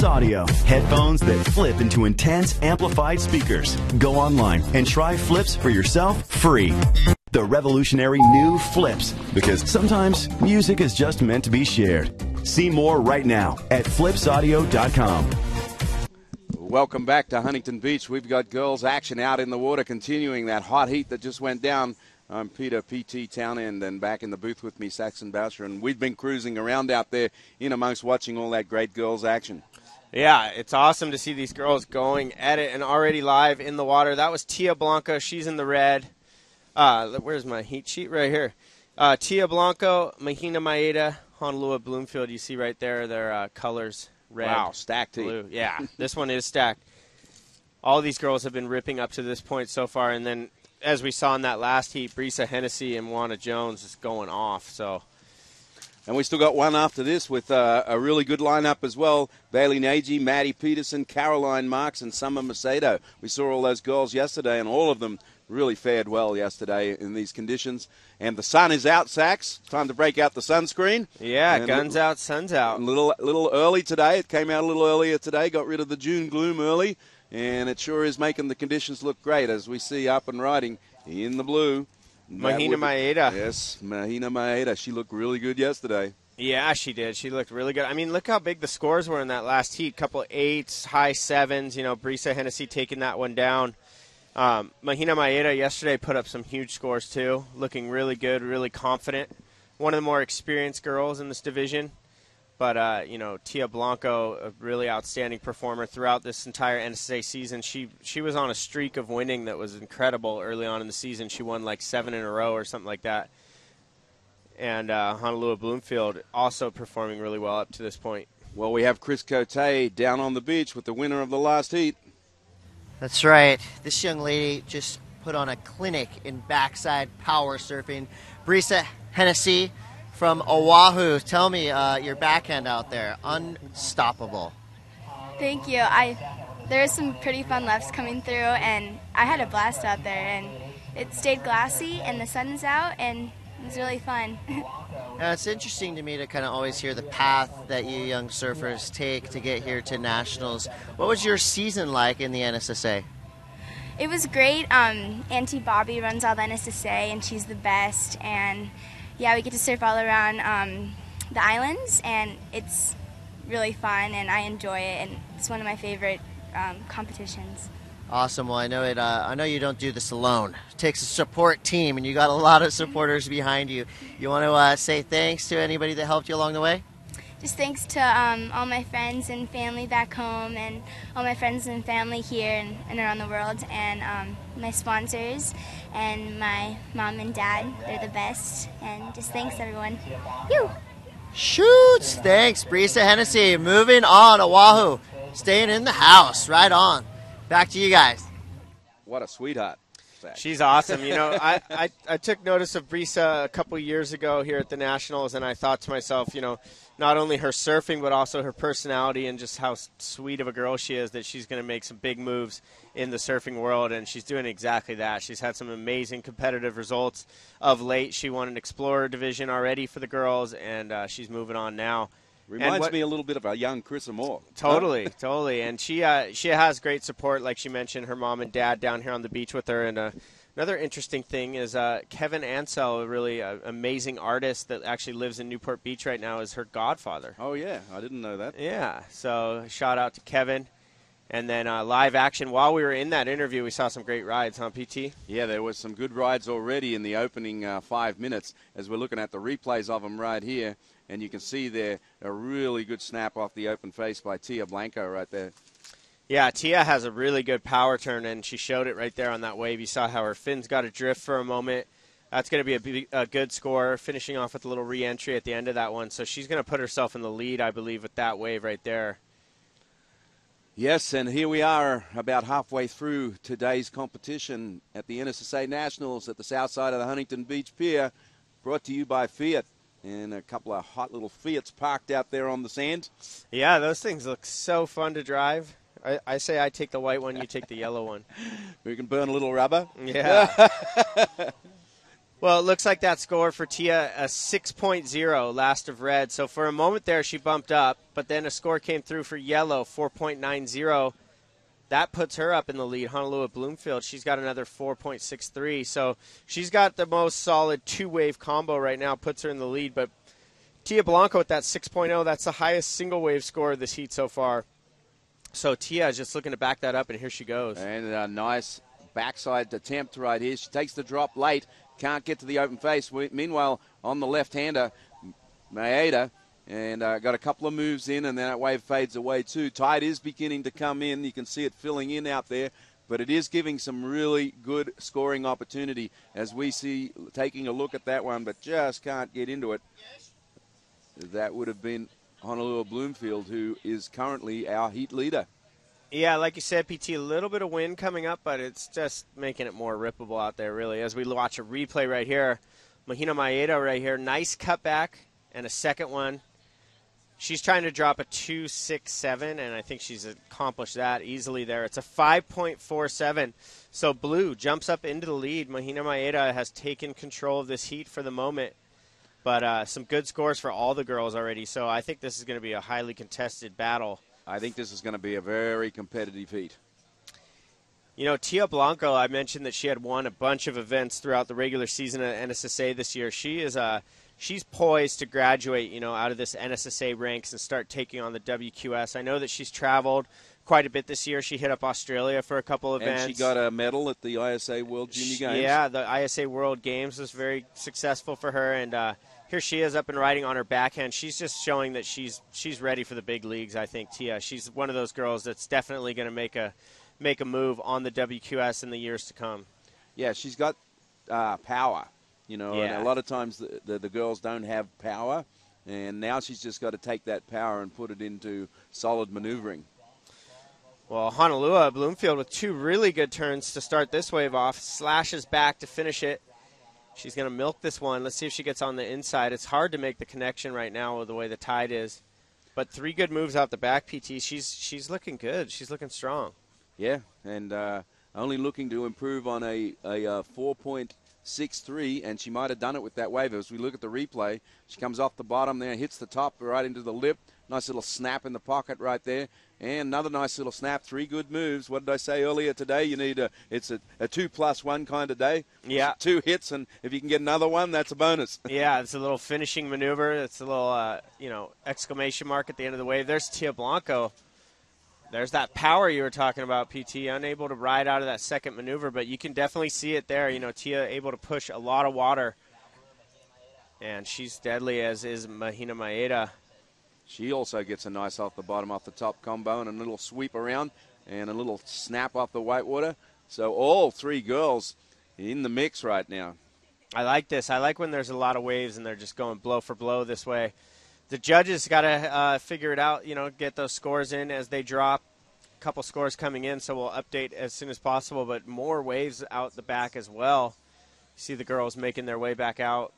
Audio, headphones that flip into intense amplified speakers. Go online and try Flips for yourself free. The revolutionary new Flips, because sometimes music is just meant to be shared. See more right now at flipsaudio.com. Welcome back to Huntington Beach. We've got girls action out in the water, continuing that hot heat that just went down. I'm Peter P.T. Townend, and back in the booth with me, Saxon Boucher, and we've been cruising around out there in amongst watching all that great girls action. Yeah, it's awesome to see these girls going at it and already live in the water. That was Tia Blanco. She's in the red. Where's my heat sheet? Right here. Tia Blanco, Mahina Maeda, Honolulu Bloomfield. You see right there their colors, red, wow, stacked blue. Yeah, this one is stacked. All these girls have been ripping up to this point so far, and then as we saw in that last heat, Brissa Hennessy and Moana Jones is going off. So. And we still got one after this with a really good lineup as well. Bailey Nagy, Maddie Peterson, Caroline Marks, and Summer Macedo. We saw all those girls yesterday, and all of them really fared well yesterday in these conditions. And the sun is out, Sax. Time to break out the sunscreen. Yeah, and guns out, sun's out. A little early today. It came out a little earlier today. Got rid of the June gloom early. And it sure is making the conditions look great as we see up and riding in the blue. Mahina Maeda. Yes, Mahina Maeda. She looked really good yesterday. Yeah, she did. She looked really good. I mean, look how big the scores were in that last heat. Couple 8s, high 7s. Brissa Hennessy taking that one down. Mahina Maeda yesterday put up some huge scores too. Looking really good, really confident. One of the more experienced girls in this division. But, Tia Blanco, a really outstanding performer throughout this entire NSSA season. She was on a streak of winning that was incredible early on in the season. She won like 7 in a row or something like that. And Honolulu Bloomfield also performing really well up to this point. Well, we have Chris Cote down on the beach with the winner of the last heat. That's right. This young lady just put on a clinic in backside power surfing. Brissa Hennessy from Oahu. Tell me your backhand out there. Unstoppable. Thank you. There's some pretty fun lefts coming through, and I had a blast out there, and it stayed glassy, and the sun's out, and it was really fun. It's interesting to me to kind of always hear the path that you young surfers take to get here to nationals. What was your season like in the NSSA? It was great. Auntie Bobby runs all the NSSA, and she's the best. And yeah, we get to surf all around the islands, and it's really fun, and I enjoy it. And it's one of my favorite competitions. Awesome. Well, I know it. I know you don't do this alone. It takes a support team, and you got a lot of supporters behind you. You want to say thanks to anybody that helped you along the way? Just thanks to all my friends and family back home, and all my friends and family here and around the world, and my sponsors, and my mom and dad. They're the best. And just thanks, everyone. You. Shoots. Thanks, Brisa Hennessy. Moving on, Oahu. Staying in the house. Right on. Back to you guys. What a sweetheart. She's awesome. You know, I took notice of Brisa a couple years ago here at the Nationals, and I thought to myself, you know, not only her surfing but also her personality and just how sweet of a girl she is, that she's going to make some big moves in the surfing world, and she's doing exactly that. She's had some amazing competitive results of late. She won an Explorer division already for the girls, and she's moving on now. Reminds me a little bit of a young Chris Moore. Totally, totally. And she has great support, like she mentioned, her mom and dad down here on the beach with her. And another interesting thing is Kevin Ansell, a really amazing artist that actually lives in Newport Beach right now, is her godfather. Oh, yeah. I didn't know that. Yeah. So shout out to Kevin. And then live action. While we were in that interview, we saw some great rides, huh, PT? Yeah, there was some good rides already in the opening 5 minutes as we're looking at the replays of them right here. And you can see there a really good snap off the open face by Tia Blanco right there. Yeah, Tia has a really good power turn, and she showed it right there on that wave. You saw how her fins got adrift for a moment. That's going to be a good score, finishing off with a little re-entry at the end of that one. So she's going to put herself in the lead, I believe, with that wave right there. Yes, and here we are about halfway through today's competition at the NSSA Nationals at the south side of the Huntington Beach Pier, brought to you by Fiat. And a couple of hot little Fiats parked out there on the sand. Yeah, those things look so fun to drive. I say I take the white one, you take the yellow one. We can burn a little rubber. Yeah. Well, it looks like that score for Tia, a 6.0, last of red. So for a moment there, she bumped up, but then a score came through for yellow, 4.90. That puts her up in the lead. Honolulu Bloomfield, she's got another 4.63. So she's got the most solid two-wave combo right now, puts her in the lead. But Tia Blanco with that 6.0, that's the highest single-wave score of this heat so far. So Tia is just looking to back that up, and here she goes. And a nice backside attempt right here. She takes the drop late, can't get to the open face. Meanwhile, on the left-hander, Maeda, and got a couple of moves in, and then that wave fades away too. Tide is beginning to come in. You can see it filling in out there, but it is giving some really good scoring opportunity as we see taking a look at that one, but just can't get into it. That would have been Honolulu Bloomfield, who is currently our heat leader. Yeah, like you said, PT, a little bit of wind coming up, but it's just making it more rippable out there, really. As we watch a replay right here, Mahina Maeda right here, nice cutback and a second one. She's trying to drop a 2.67, and I think she's accomplished that easily there. It's a 5.47. So Blue jumps up into the lead. Mahina Maeda has taken control of this heat for the moment. But some good scores for all the girls already. So I think this is going to be a highly contested battle. I think this is going to be a very competitive heat. You know, Tia Blanco, I mentioned that she had won a bunch of events throughout the regular season at NSSA this year. She's poised to graduate, out of this NSSA ranks and start taking on the WQS. I know that she's traveled quite a bit this year. She hit up Australia for a couple of events. And she got a medal at the ISA World Junior Games. Yeah, the ISA World Games was very successful for her, and here she is up and riding on her backhand. She's just showing that she's ready for the big leagues, I think, Tia. She's one of those girls that's definitely going to make a move on the WQS in the years to come. Yeah, she's got power. Yeah. And a lot of times the girls don't have power, and now she's just got to take that power and put it into solid maneuvering. Well, Honolulu Bloomfield with two really good turns to start this wave off, slashes back to finish it. She's going to milk this one. Let's see if she gets on the inside. It's hard to make the connection right now with the way the tide is. But three good moves out the back, PT. She's looking good. She's looking strong. Yeah, and only looking to improve on a 4.63, and she might have done it with that wave. As we look at the replay, she comes off the bottom there, hits the top right into the lip. Nice little snap in the pocket right there, And another nice little snap, 3 good moves. What did I say earlier today? You need it's a 2+1 kind of day. Yeah. 2 hits, and if you can get another one, that's a bonus. Yeah, it's a little finishing maneuver. It's a little, exclamation mark at the end of the wave. There's Tia Blanco. There's that power you were talking about, PT. Unable to ride out of that second maneuver, but you can definitely see it there. Tia able to push a lot of water. And she's deadly, as is Mahina Maeda. She also gets a nice off the bottom, off the top combo, and a little sweep around and a little snap off the whitewater. So all 3 girls in the mix right now. I like this. I like when there's a lot of waves and they're just going blow for blow this way. The judges got to figure it out, get those scores in as they drop. A couple scores coming in, so we'll update as soon as possible, but more waves out the back as well. You see the girls making their way back out.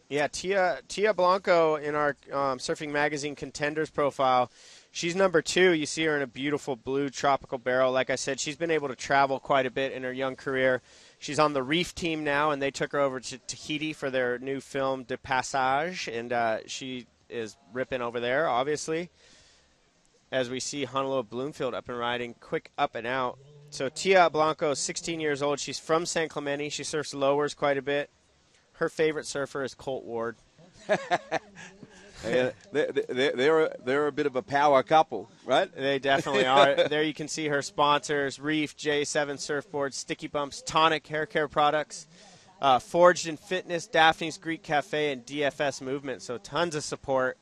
Yeah, Tia Blanco in our Surfing Magazine Contenders profile, she's number 2. You see her in a beautiful blue tropical barrel. Like I said, she's been able to travel quite a bit in her young career. She's on the Reef team now, and they took her over to Tahiti for their new film, De Passage, and she is ripping over there, obviously. As we see Honolulu Bloomfield up and riding, quick up and out. So Tia Blanco is 16 years old. She's from San Clemente. She surfs lowers quite a bit. Her favorite surfer is Colt Ward. They're a bit of a power couple, right? They definitely are. There you can see her sponsors: Reef, J7 Surfboards, Sticky Bumps, Tonic Hair Care Products, Forged in Fitness, Daphne's Greek Cafe, and DFS Movement. So tons of support.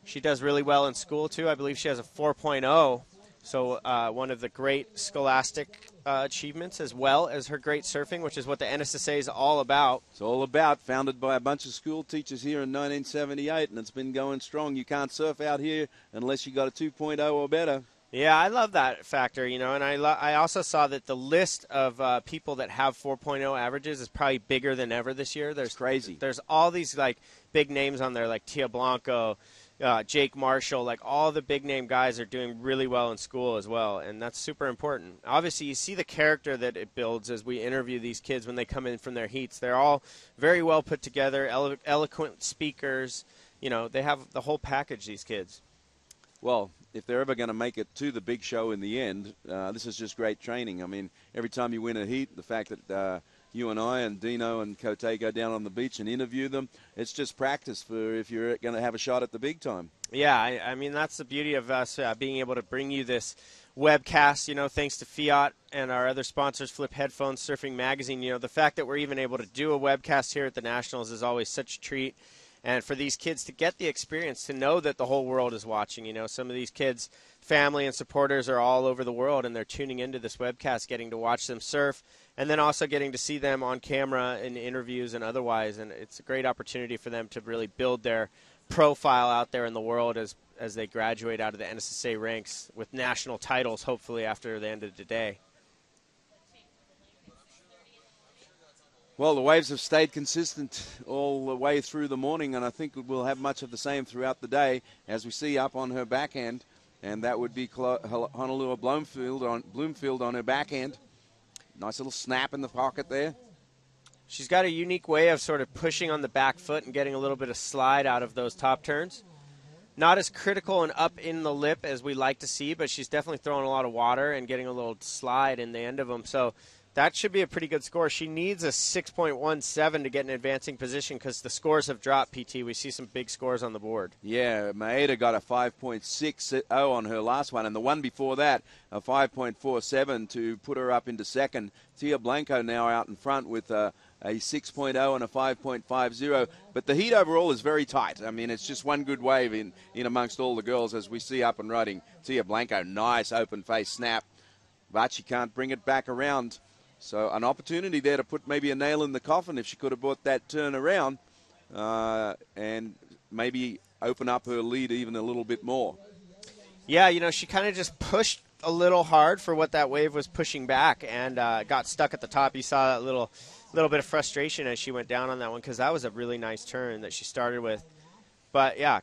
She does really well in school, too. I believe she has a 4.0. So one of the great scholastic achievements, as well as her great surfing, which is what the NSSA is all about. It's all about, founded by a bunch of school teachers here in 1978, and it's been going strong. You can't surf out here unless you got a 2.0 or better. Yeah, I love that factor, and I also saw that the list of people that have 4.0 averages is probably bigger than ever this year. There's crazy. There's all these, big names on there, like Tia Blanco, Jake Marshall, all the big-name guys are doing really well in school as well, and that's super important. Obviously, you see the character that it builds as we interview these kids when they come in from their heats. They're all very well put together, eloquent speakers. They have the whole package, these kids. Well, if they're ever going to make it to the big show in the end, this is just great training. I mean, every time you win a heat, the fact that you and I and Dino and Cote go down on the beach and interview them, it's just practice for if you're going to have a shot at the big time. Yeah, I mean, that's the beauty of us being able to bring you this webcast, thanks to Fiat and our other sponsors, Flip Headphones, Surfing Magazine. The fact that we're even able to do a webcast here at the Nationals is always such a treat. And for these kids to get the experience, to know that the whole world is watching. Some of these kids, family and supporters are all over the world, and they're tuning into this webcast, getting to watch them surf, and then also getting to see them on camera in interviews and otherwise. And it's a great opportunity for them to really build their profile out there in the world as they graduate out of the NSSA ranks with national titles, hopefully, after the end of the day. Well, the waves have stayed consistent all the way through the morning, and I think we'll have much of the same throughout the day, as we see up on her backhand, and that would be Honolulu Bloomfield on her backhand. Nice little snap in the pocket there. She's got a unique way of sort of pushing on the back foot and getting a little bit of slide out of those top turns. Not as critical and up in the lip as we like to see, but she's definitely throwing a lot of water and getting a little slide in the end of them. So that should be a pretty good score. She needs a 6.17 to get an advancing position because the scores have dropped, PT. We see some big scores on the board. Yeah, Maeda got a 5.60 on her last one, and the one before that, a 5.47 to put her up into second. Tia Blanco now out in front with a 6.0 and a 5.50. But the heat overall is very tight. I mean, it's just one good wave in amongst all the girls as we see up and riding. Tia Blanco, nice open face snap, but she can't bring it back around. So an opportunity there to put maybe a nail in the coffin if she could have brought that turn around and maybe open up her lead even a little bit more. Yeah, she kind of just pushed a little hard for what that wave was pushing back and got stuck at the top. You saw that little bit of frustration as she went down on that one because that was a really nice turn that she started with. But, yeah,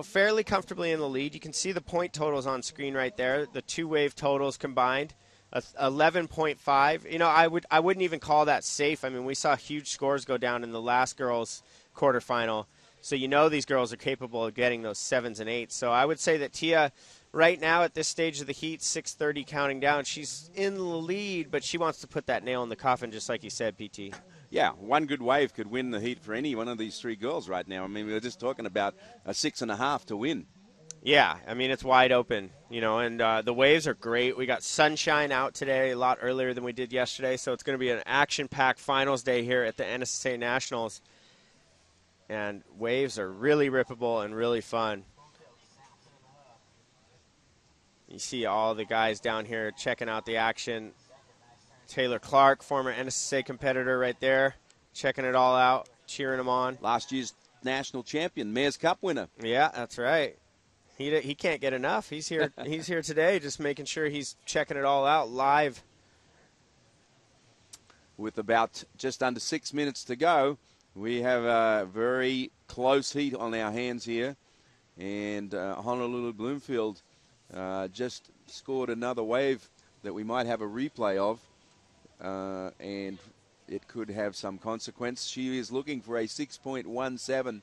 fairly comfortably in the lead. You can see the point totals on screen right there, the two wave totals combined. 11.5. I wouldn't even call that safe. I mean, we saw huge scores go down in the last girls' quarterfinal. So you know these girls are capable of getting those 7s and 8s. So I would say that Tia, right now at this stage of the heat, 6:30 counting down, she's in the lead, but she wants to put that nail in the coffin, just like you said, PT. Yeah, one good wave could win the heat for any one of these three girls right now. I mean, we were just talking about a 6.5 to win. Yeah, I mean, it's wide open, and the waves are great. We got sunshine out today a lot earlier than we did yesterday, so it's going to be an action-packed finals day here at the NSSA Nationals. And waves are really rippable and really fun. You see all the guys down here checking out the action. Taylor Clark, former NSSA competitor right there, checking it all out, cheering them on. Last year's national champion, Mayor's Cup winner. Yeah, that's right. He can't get enough. He's here today just making sure he's checking it all out live. With about just under 6 minutes to go, we have a very close heat on our hands here. And Honolulu Bloomfield just scored another wave that we might have a replay of. And it could have some consequence. She is looking for a 6.17.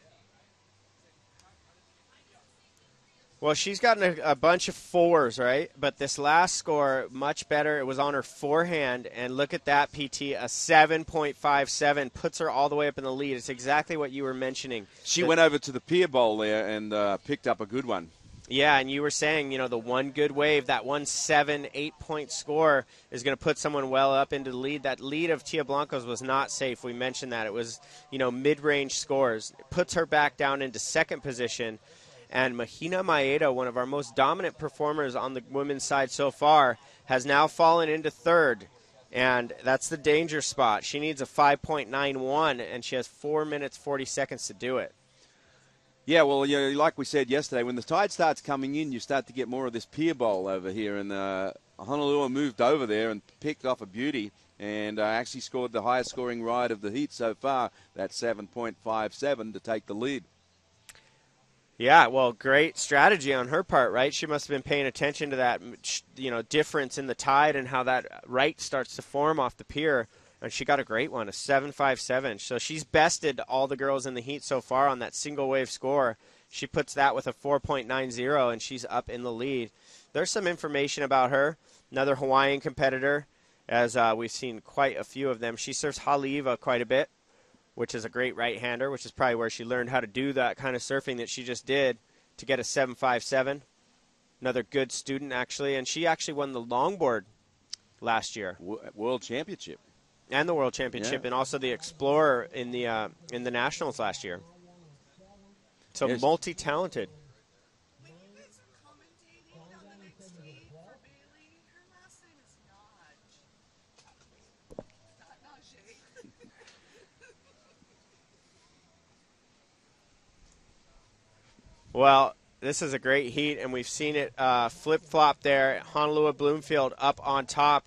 Well, she's gotten a bunch of 4s, right? But this last score, much better. It was on her forehand. And look at that, PT. A 7.57 puts her all the way up in the lead. It's exactly what you were mentioning. She went over to the pier bowl there and picked up a good one. Yeah, and you were saying, the one good wave, that 1 7-8-point score is going to put someone well up into the lead. That lead of Tia Blanco's was not safe. We mentioned that. It was, mid-range scores. It puts her back down into second position. And Mahina Maeda, one of our most dominant performers on the women's side so far, has now fallen into third. And that's the danger spot. She needs a 5.91, and she has 4 minutes, 40 seconds to do it. Yeah, well, like we said yesterday, when the tide starts coming in, you start to get more of this pier bowl over here. And Honolulu moved over there and picked off a beauty and actually scored the highest scoring ride of the heat so far, that 7.57 to take the lead. Yeah, well, great strategy on her part, right? She must have been paying attention to that, difference in the tide and how that right starts to form off the pier. And she got a great one, a 7.57. So she's bested all the girls in the heat so far on that single wave score. She puts that with a 4.90, and she's up in the lead. There's some information about her. Another Hawaiian competitor, as we've seen quite a few of them. She serves Haleiwa quite a bit, which is a great right-hander, which is probably where she learned how to do that kind of surfing that she just did to get a 7.57. Another good student, actually. And she actually won the longboard last year. World Championship. And the World Championship, and also the Explorer in the Nationals last year. So yes. Multi-talented. Well, this is a great heat, and we've seen it flip-flop there. Honolulu Bloomfield up on top.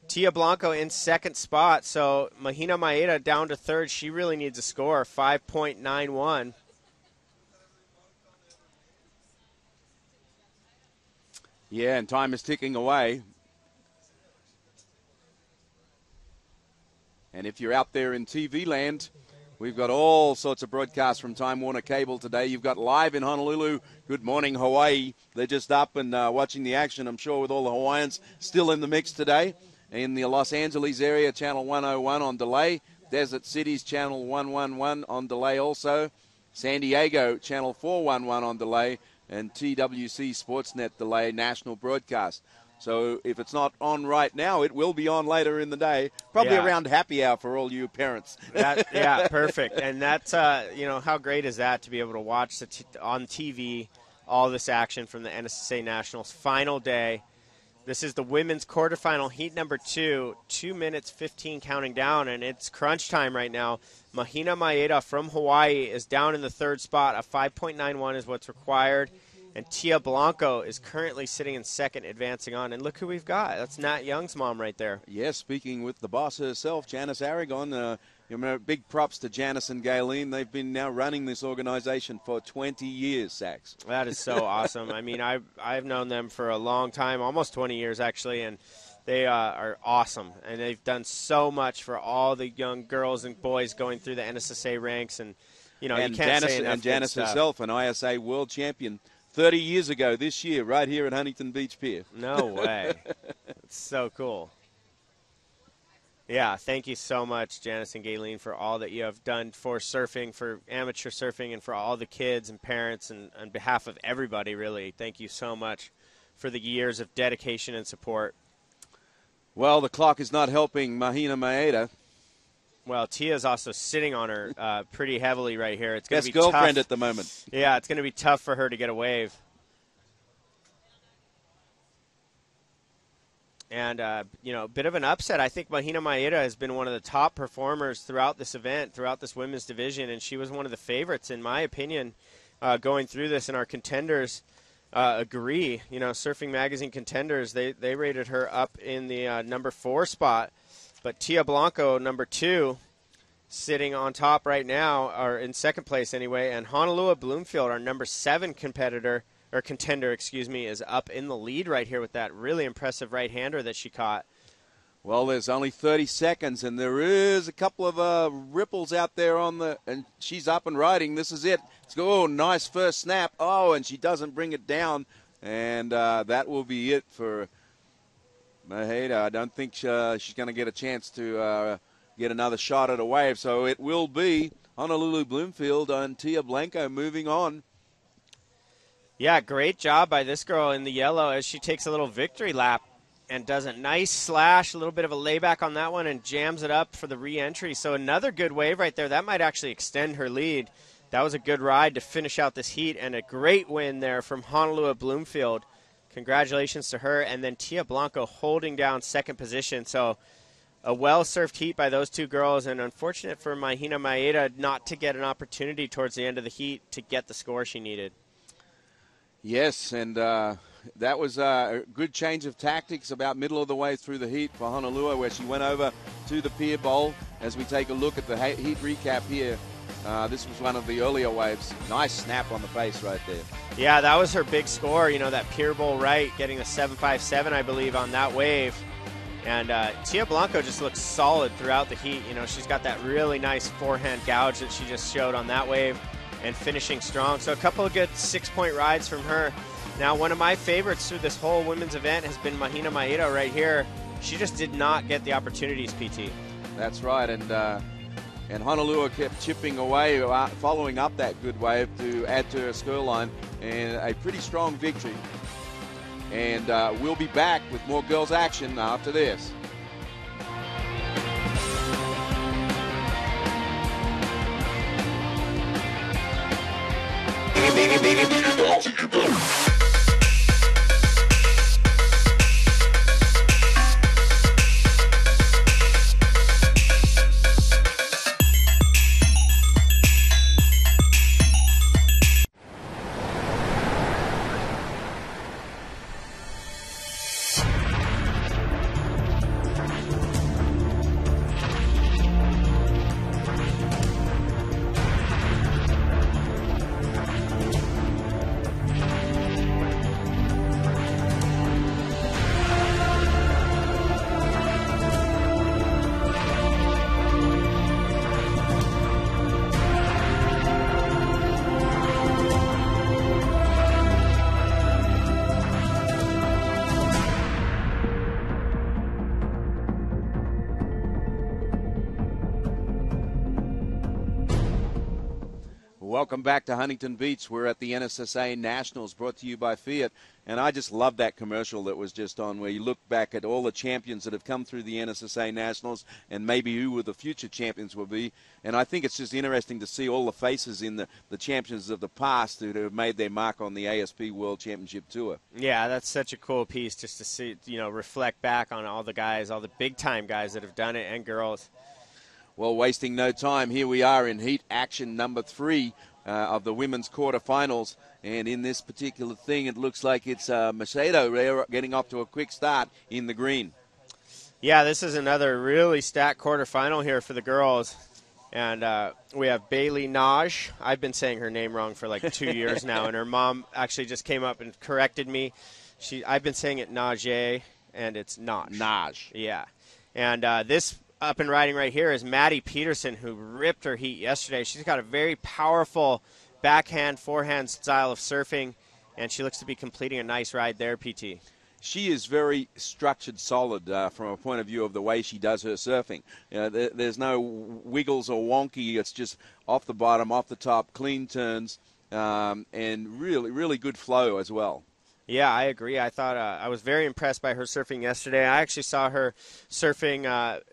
Tia Blanco in second spot, so Mahina Maeda down to third. She really needs a score, 5.91. Yeah, and time is ticking away. And if you're out there in TV land, we've got all sorts of broadcasts from Time Warner Cable today. You've got live in Honolulu, Good Morning Hawaii. They're just up and watching the action, I'm sure, with all the Hawaiians still in the mix today. In the Los Angeles area, Channel 101 on delay. Desert Cities, Channel 111 on delay also. San Diego, Channel 411 on delay. And TWC Sportsnet delay, national broadcast. So if it's not on right now, it will be on later in the day, probably around happy hour for all you parents. Yeah, perfect. And that's, how great is that to be able to watch on TV all this action from the NSSA Nationals final day. This is the women's quarterfinal, heat number 2, 2 minutes 15 counting down, and it's crunch time right now. Mahina Maeda from Hawaii is down in the third spot. A 5.91 is what's required. And Tia Blanco is currently sitting in second, advancing on. And look who we've got. That's Nat Young's mom right there. Yes, speaking with the boss herself, Janice Aragon. Big props to Janice and Gayleen. They've been now running this organization for 20 years, Sax. That is so awesome. I mean, I've known them for a long time, almost 20 years actually, and they are awesome. And they've done so much for all the young girls and boys going through the NSSA ranks. And, you know, and you can't Janice, say enough and Janice good stuff. herself, an ISA world champion 30 years ago this year, right here at Huntington Beach Pier. No way. It's so cool. Yeah, thank you so much, Janice and Gayleen, for all that you have done for surfing, for amateur surfing, and for all the kids and parents, and on behalf of everybody, really. Thank you so much for the years of dedication and support. Well, the clock is not helping Mahina Maeda. Well, Tia's also sitting on her pretty heavily right here. It's going to Best be girlfriend tough. at the moment. Yeah, it's going to be tough for her to get a wave. And, you know, a bit of an upset. I think Mahina Maeda has been one of the top performers throughout this event, throughout this women's division, and she was one of the favorites, in my opinion, going through this. And our contenders agree. You know, Surfing Magazine contenders, they rated her up in the number 4 spot. But Tia Blanco, number 2, sitting on top right now, or in second place anyway, and Honolulu Bloomfield, our number 7 contender, is up in the lead right here with that really impressive right-hander that she caught. Well, there's only 30 seconds, and there is a couple of ripples out there and she's up and riding. This is it. Oh, nice first snap. Oh, and she doesn't bring it down, and that will be it for Maeda. I don't think she's going to get a chance to get another shot at a wave, so it will be Honolulu Bloomfield and Tia Blanco moving on. Yeah, great job by this girl in the yellow as she takes a little victory lap and does a nice slash, a little bit of a layback on that one, and jams it up for the re-entry. So another good wave right there. That might actually extend her lead. That was a good ride to finish out this heat, and a great win there from Honolulu Bloomfield. Congratulations to her. And then Tia Blanco holding down second position. So a well-surfed heat by those two girls, and unfortunate for Mahina Maeda not to get an opportunity towards the end of the heat to get the score she needed. Yes, and that was a good change of tactics about middle of the way through the heat for Honolulu, where she went over to the pier bowl. As we take a look at the heat recap here, this was one of the earlier waves. Nice snap on the face right there. Yeah, that was her big score, you know, that pier bowl right, getting a 7.57, I believe, on that wave. And Tia Blanco just looks solid throughout the heat. You know, she's got that really nice forehand gouge that she just showed on that wave, and finishing strong. So a couple of good 6-point rides from her. Now, one of my favorites through this whole women's event has been Mahina Maeda right here. She just did not get the opportunities, PT. That's right, and Honolulu kept chipping away, following up that good wave to add to her scoreline, and a pretty strong victory. And we'll be back with more girls action after this. Welcome back to Huntington Beach. We're at the NSSA Nationals, brought to you by Fiat. And I just love that commercial that was just on, where you look back at all the champions that have come through the NSSA Nationals and maybe who the future champions will be. And I think it's just interesting to see all the faces in the champions of the past who have made their mark on the ASP World Championship Tour. Yeah, that's such a cool piece just to see, you know, reflect back on all the guys, all the big-time guys that have done it, and girls. Well, wasting no time, here we are in heat action number 3 of the women's quarterfinals. And in this particular thing, it looks like it's Macedo getting off to a quick start in the green. Yeah, this is another really stacked quarterfinal here for the girls. And we have Bailey Naj. I've been saying her name wrong for like 2 years now, and her mom actually just came up and corrected me. I've been saying it Najee, and it's Naj. Naj. Yeah. And this up and riding right here is Maddie Peterson, who ripped her heat yesterday. She's got a very powerful backhand, forehand style of surfing, and she looks to be completing a nice ride there, PT. She is very structured, solid from a point of view of the way she does her surfing. There's no wiggles or wonky. It's just off the bottom, off the top, clean turns, and really, really good flow as well. Yeah, I agree. I thought I was very impressed by her surfing yesterday. I actually saw her surfing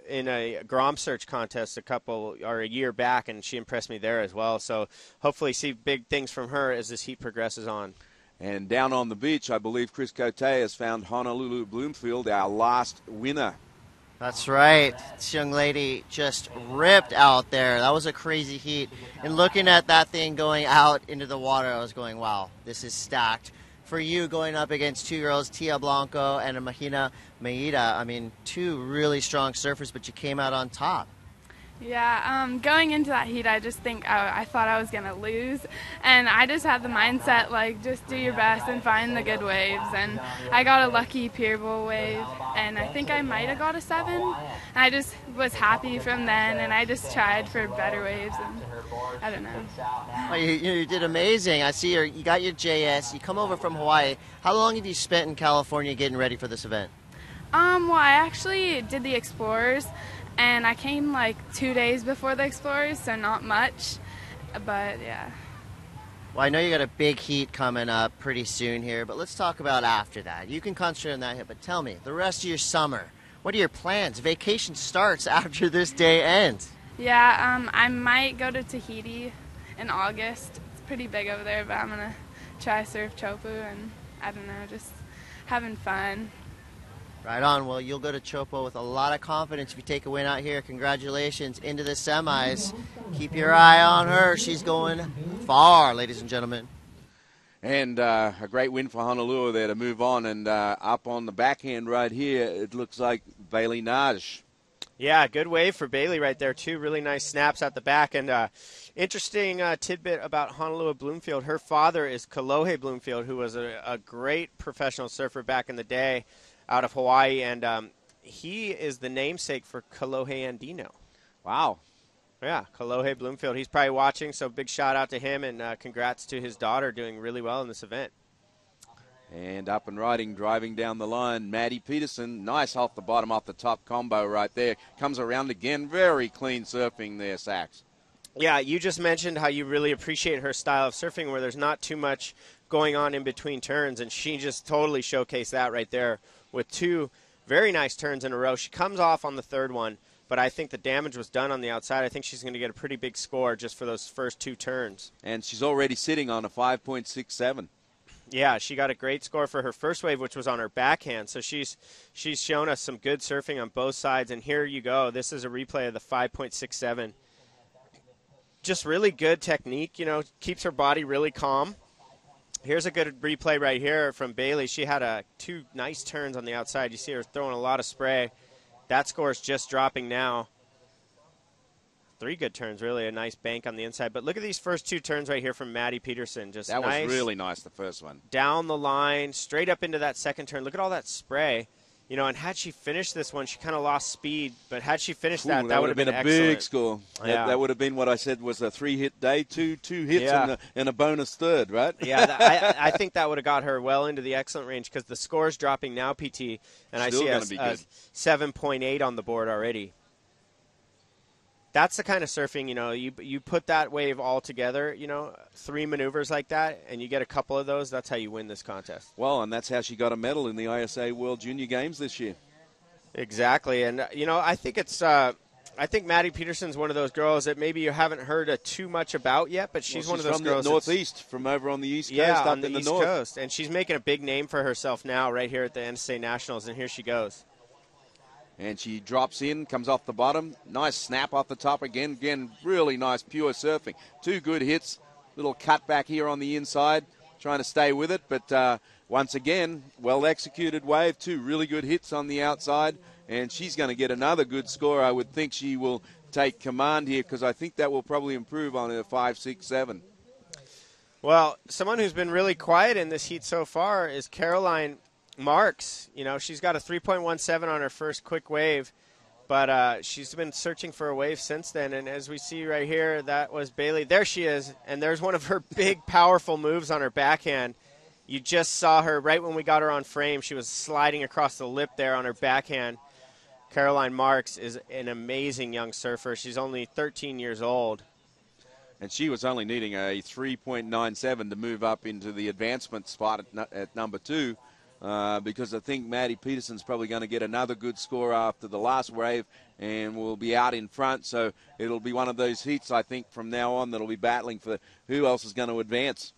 in a Grom Search contest a year back, and she impressed me there as well. So hopefully see big things from her as this heat progresses on. And down on the beach, I believe Chris Cote has found Honolulu Bloomfield, our last winner. That's right. This young lady just ripped out there. That was a crazy heat. And looking at that thing going out into the water, I was going, wow, this is stacked. For you going up against two girls, Tia Blanco and Mahina Maeda, I mean, two really strong surfers, but you came out on top. Yeah, going into that heat, I just think I thought I was going to lose. And I just had the mindset, like, just do your best and find the good waves. And I got a lucky pier bowl wave, and I think I might have got a 7. And I just was happy from then, and I just tried for better waves. And I don't know. Well, you did amazing. I see you got your JS. You come over from Hawaii. How long have you spent in California getting ready for this event? Well, I actually did the Explorers. And I came like 2 days before the Explorers, so not much, but yeah. Well, I know you got a big heat coming up pretty soon here, but let's talk about after that. You can concentrate on that here, but tell me, the rest of your summer, what are your plans? Vacation starts after this day ends. Yeah, I might go to Tahiti in August. It's pretty big over there, but I'm going to try surf Chopu and, I don't know, just having fun. Right on. Well, you'll go to Chopo with a lot of confidence if you take a win out here. Congratulations into the semis. Keep your eye on her. She's going far, ladies and gentlemen. And a great win for Honolulu there to move on. And up on the backhand right here, it looks like Bailey Naj. Yeah, good wave for Bailey right there, too. Really nice snaps at the back. And interesting tidbit about Honolulu Bloomfield. Her father is Kalohe Bloomfield, who was a great professional surfer back in the day out of Hawaii, and he is the namesake for Kalohe Andino. Wow. Yeah, Kalohe Bloomfield. He's probably watching, so big shout out to him, and congrats to his daughter doing really well in this event. And up and riding, driving down the line, Maddie Peterson. Nice off the bottom, off the top combo right there. Comes around again. Very clean surfing there, Sachs. Yeah, you just mentioned how you really appreciate her style of surfing where there's not too much going on in between turns, and she just totally showcased that right there with two very nice turns in a row. She comes off on the third one, but I think the damage was done on the outside. I think she's going to get a pretty big score just for those first two turns. And she's already sitting on a 5.67. Yeah, she got a great score for her first wave, which was on her backhand. So she's shown us some good surfing on both sides. And here you go. This is a replay of the 5.67. Just really good technique, keeps her body really calm. Here's a good replay right here from Bailey. She had two nice turns on the outside. You see her throwing a lot of spray. That score is just dropping now. 3 good turns, really. A nice bank on the inside. But look at these first 2 turns right here from Maddie Peterson. That was really nice, the first one. Down the line, straight up into that second turn. Look at all that spray. And had she finished this one, she kind of lost speed. But had she finished that would have been a big score. Yeah. That would have been what I said was a 3-hit day, two hits and a bonus third, right? Yeah, I think that would have got her well into the excellent range because the score is dropping now, PT, and Still I see a 7.8 on the board already. That's the kind of surfing, you put that wave all together, 3 maneuvers like that, and you get a couple of those, that's how you win this contest. Well, and that's how she got a medal in the ISA World Junior Games this year. Exactly, and, I think I think Maddie Peterson's one of those girls that maybe you haven't heard too much about yet, but she's one of those from girls. The Northeast, from over on the East Coast, yeah, up on the in the East North. Coast, and she's making a big name for herself now right here at the NSSA Nationals, and here she goes. And she drops in, comes off the bottom. Nice snap off the top again. Again, really nice pure surfing. 2 good hits. Little cut back here on the inside. Trying to stay with it. But once again, well-executed wave. 2 really good hits on the outside. And she's going to get another good score. I would think she will take command here because I think that will probably improve on her 5, 6, 7. Well, someone who's been really quiet in this heat so far is Caroline Marks. She's got a 3.17 on her first quick wave, But she's been searching for a wave since then, and as we see right here, that was Bailey. There she is, and there's one of her big, powerful moves on her backhand. You just saw her right when we got her on frame. She was sliding across the lip there on her backhand. Caroline Marks is an amazing young surfer. She's only 13 years old. And she was only needing a 3.97 to move up into the advancement spot at number 2. Because I think Maddie Peterson's probably going to get another good score after the last wave and will be out in front. So it'll be one of those heats, I think, from now on that'll be battling for who else is going to advance.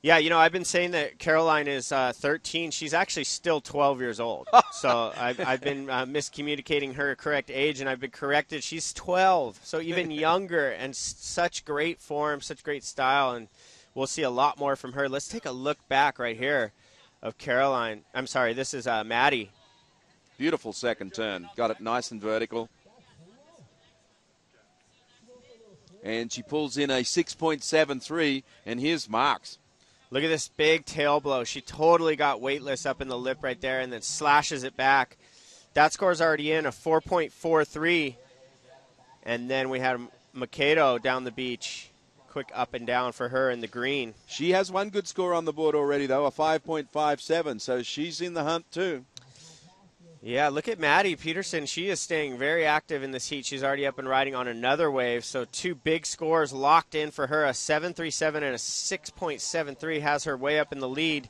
Yeah, I've been saying that Caroline is 13. She's actually still 12 years old. So I've been miscommunicating her correct age, and I've been corrected. She's 12, so even younger, and such great form, such great style, and we'll see a lot more from her. Let's take a look back right here of Caroline. I'm sorry, this is Maddie. Beautiful second turn. Got it nice and vertical. And she pulls in a 6.73, and here's Marks. Look at this big tail blow. She totally got weightless up in the lip right there and then slashes it back. That score's already in, a 4.43. And then we had Makedo down the beach. Quick up and down for her in the green. She has one good score on the board already, though, a 5.57, so she's in the hunt too. Yeah, look at Maddie Peterson. She is staying very active in this heat. She's already up and riding on another wave, so 2 big scores locked in for her. A 7.37 and a 6.73 has her way up in the lead.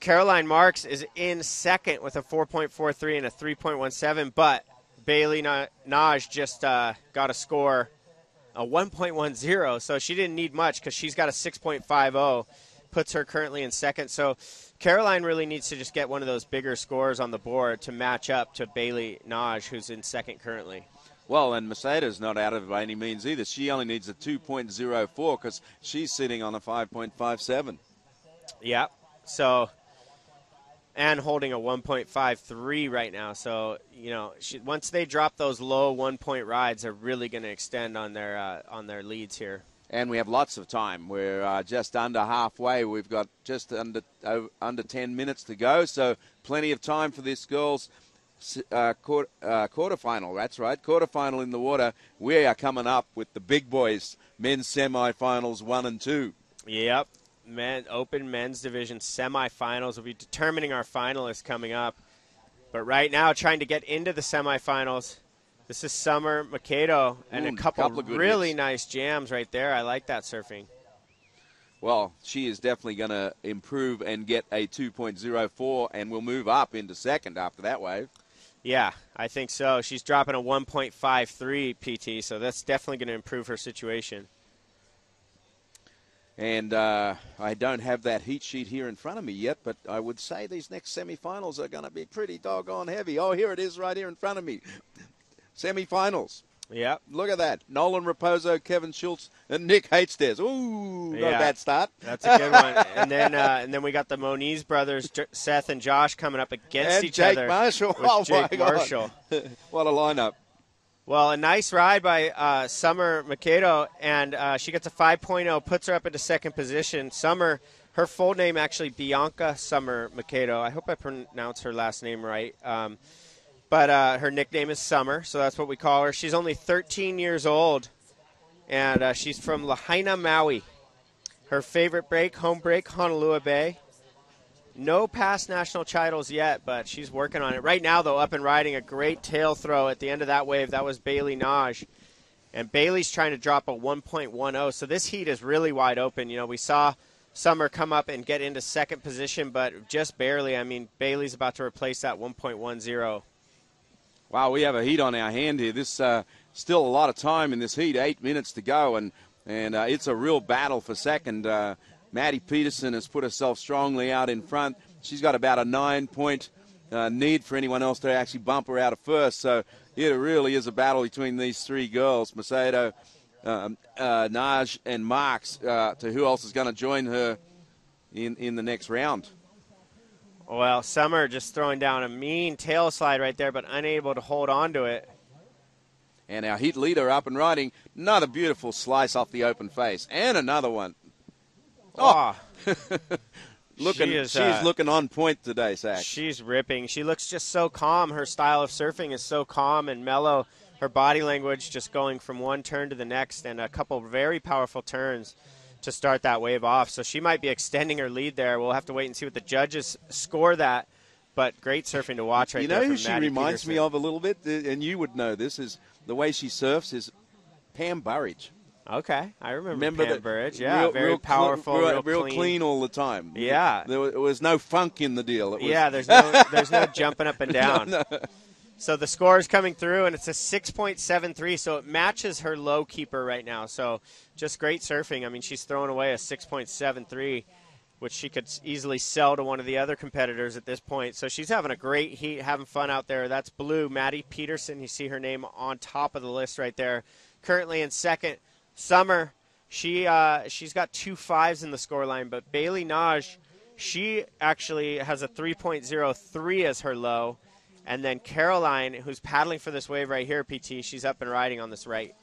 Caroline Marks is in second with a 4.43 and a 3.17, but Bailey Naj just got a score, a 1.10, so she didn't need much because she's got a 6.50, puts her currently in second. So Caroline really needs to just get one of those bigger scores on the board to match up to Bailey Naj, who's in second currently. Well, and Maceda's not out of it by any means either. She only needs a 2.04 because she's sitting on a 5.57. Yeah, so, and holding a 1.53 right now. So, once they drop those low 1-point rides, they're really going to extend on their leads here. And we have lots of time. We're just under halfway. We've got just under 10 minutes to go, so plenty of time for this girls' quarterfinal. That's right, quarterfinal in the water. We are coming up with the big boys, men's semifinals 1 and 2. Yep, open men's division semifinals. We'll be determining our finalists coming up. But right now, trying to get into the semifinals. This is Summer Makedo, and a couple of really nice jams right there. I like that surfing. Well, she is definitely going to improve and get a 2.04, and will move up into second after that wave. Yeah, I think so. She's dropping a 1.53 PT, so that's definitely going to improve her situation. And I don't have that heat sheet here in front of me yet, but I would say these next semifinals are going to be pretty doggone heavy. Oh, here it is right here in front of me. Semifinals. Yep. Look at that. Nolan Raposo, Kevin Schultz, and Nick Hatestairs. Ooh, not a bad start. That's a good one. And then we got the Moniz brothers, Seth and Josh, coming up against each other. And Jake Marshall. With Jake Marshall. What a lineup. Well, a nice ride by Summer Makedo, and she gets a 5.0, puts her up into second position. Summer, her full name actually Bianca Summer Makedo. I hope I pronounce her last name right. But her nickname is Summer, so that's what we call her. She's only 13 years old, and she's from Lahaina, Maui. Her favorite break, home break, Honolulu Bay. No past national titles yet, but she's working on it. Right now, though, up and riding a great tail throw at the end of that wave. That was Bailey Naj. And Bailey's trying to drop a 1.10, so this heat is really wide open. We saw Summer come up and get into second position, but just barely. I mean, Bailey's about to replace that 1.10. Wow, we have a heat on our hand here. This still a lot of time in this heat, 8 minutes to go, and it's a real battle for second. Maddie Peterson has put herself strongly out in front. She's got about a 9-point need for anyone else to actually bump her out of first. So it really is a battle between these three girls, Macedo, Naj, and Marks, to who else is going to join her in the next round. Well, Summer just throwing down a mean tail slide right there, but unable to hold on to it. And our heat leader up and riding. Another beautiful slice off the open face. And another one. Oh! She's looking on point today, Zach. She's ripping. She looks just so calm. Her style of surfing is so calm and mellow. Her body language just going from one turn to the next, and a couple very powerful turns to start that wave off. So she might be extending her lead there. We'll have to wait and see what the judges score that. But great surfing to watch right there. You know who from she Maddie reminds Peterson. me of a little bit, and you would know this, is the way she surfs is Pam Burridge. Okay, I remember Pam Burridge. Yeah, real, very real powerful, real clean all the time. Yeah, there was no funk in the deal. It was there's no jumping up and down. No. So the score is coming through, and it's a 6.73, so it matches her low keeper right now. So just great surfing. I mean, she's throwing away a 6.73, which she could easily sell to one of the other competitors at this point. So she's having a great heat, having fun out there. That's blue, Maddie Peterson. You see her name on top of the list right there. Currently in second, Summer. She's got 2 5s in the scoreline, but Bailey Naj, she actually has a 3.03 as her low. And then Caroline, who's paddling for this wave right here, PT, she's up and riding on this right.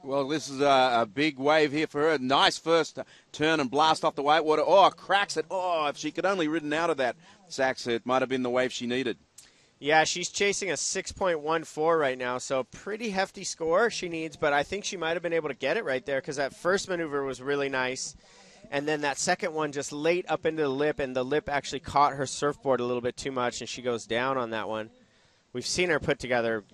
Well, this is a big wave here for her. Nice first turn and blast off the whitewater. Oh, cracks it. Oh, if she could only ridden out of that, Sachs, it might have been the wave she needed. Yeah, she's chasing a 6.14 right now, so pretty hefty score she needs, but I think she might have been able to get it right there because that first maneuver was really nice. And then that second one just late up into the lip, and the lip actually caught her surfboard a little bit too much, and she goes down on that one. We've seen her put together,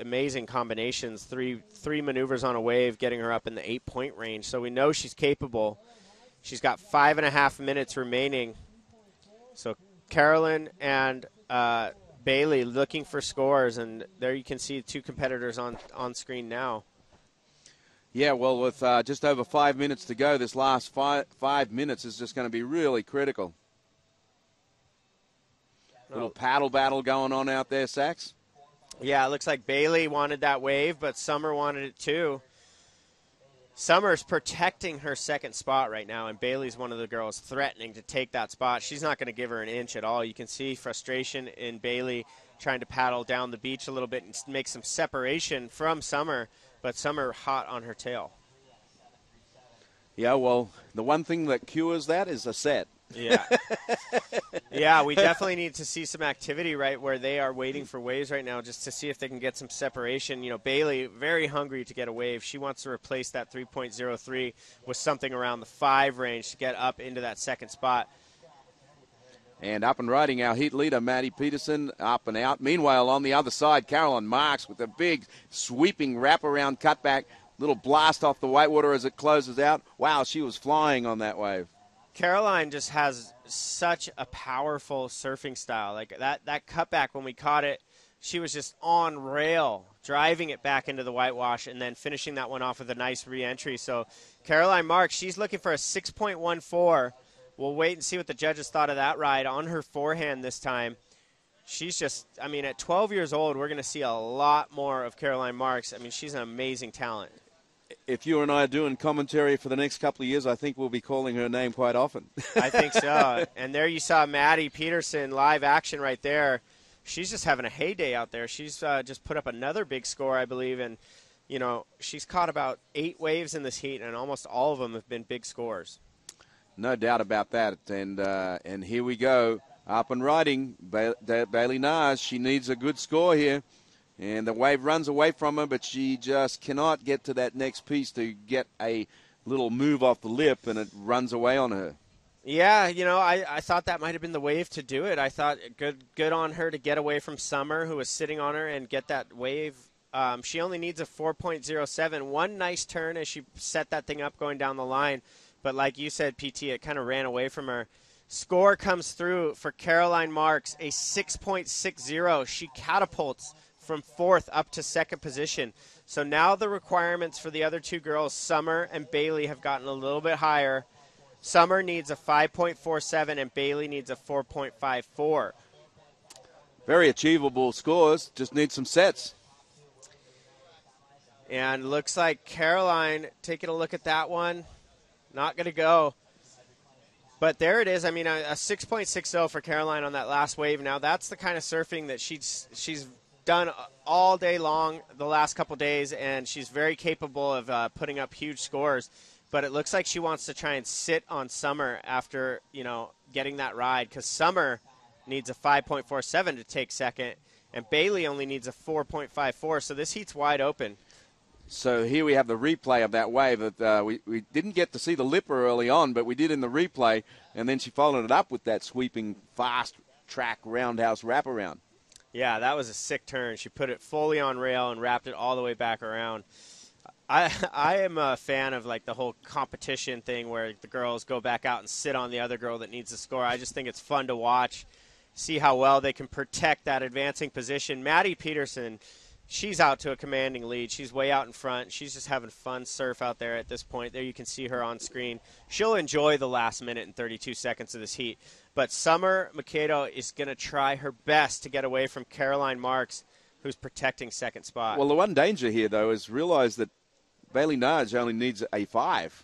amazing combinations, three maneuvers on a wave, getting her up in the 8-point range. So we know she's capable. She's got 5.5 minutes remaining. So Carolyn and Bailey looking for scores, and there you can see 2 competitors on screen now. Yeah, well, with just over 5 minutes to go, this last 5 minutes is just going to be really critical. Little paddle battle going on out there, Sachs. Yeah, it looks like Bailey wanted that wave, but Summer wanted it too. Summer's protecting her second spot right now, and Bailey's one of the girls threatening to take that spot. She's not going to give her an inch at all. You can see frustration in Bailey trying to paddle down the beach a little bit and make some separation from Summer, but Summer hot on her tail. Yeah, well, the one thing that cures that is a set. Yeah. Yeah, we definitely need to see some activity right where they are waiting for waves right now just to see if they can get some separation. Bailey, very hungry to get a wave. She wants to replace that 3.03 with something around the 5 range to get up into that second spot. And up and riding our heat leader, Maddie Peterson, up and out. Meanwhile, on the other side, Caroline Marks with a big sweeping wraparound cutback. Little blast off the whitewater as it closes out. Wow, she was flying on that wave. Caroline just has such a powerful surfing style. Like that cutback when we caught it, she was just on rail, driving it back into the whitewash and then finishing that one off with a nice re-entry. So Caroline Marks, she's looking for a 6.14. We'll wait and see what the judges thought of that ride on her forehand this time. She's just, at 12 years old, we're going to see a lot more of Caroline Marks. She's an amazing talent. If you and I are doing commentary for the next couple of years, I think we'll be calling her name quite often. I think so. And there you saw Maddie Peterson, live action right there. She's just having a heyday out there. She's just put up another big score, I believe, and, she's caught about 8 waves in this heat, and almost all of them have been big scores. No doubt about that. And here we go, up and riding. Bailey Nars, she needs a good score here. And the wave runs away from her, but she just cannot get to that next piece to get a little move off the lip, and it runs away on her. Yeah, I thought that might have been the wave to do it. I thought good on her to get away from Summer, who was sitting on her, and get that wave. She only needs a 4.07. One nice turn as she set that thing up going down the line. But like you said, PT, it kind of ran away from her. Score comes through for Caroline Marks, a 6.60. She catapults from 4th up to 2nd position. So now the requirements for the other 2 girls, Summer and Bailey, have gotten a little bit higher. Summer needs a 5.47 and Bailey needs a 4.54. Very achievable scores, just need some sets. And looks like Caroline, taking a look at that one, not going to go. But there it is. A 6.60 for Caroline on that last wave. Now that's the kind of surfing that she's done all day long the last couple days, and she's very capable of putting up huge scores. but it looks like she wants to try and sit on Summer after, getting that ride, because Summer needs a 5.47 to take second, and Bailey only needs a 4.54, so this heat's wide open. So here we have the replay of that wave that we didn't get to see the lipper early on, but we did in the replay, and then she followed it up with that sweeping fast track roundhouse wraparound. Yeah, that was a sick turn. She put it fully on rail and wrapped it all the way back around. I am a fan of like the whole competition thing where the girls go back out and sit on the other girl that needs to score. I just think it's fun to watch, see how well they can protect that advancing position. Maddie Peterson, she's out to a commanding lead. She's way out in front. She's just having fun surf out there at this point. There you can see her on screen. She'll enjoy the last minute and 32 seconds of this heat. But Summer Mikado is going to try her best to get away from Caroline Marks, who's protecting second spot. Well, the one danger here, though, is realize that Bailey Nudge only needs a 5.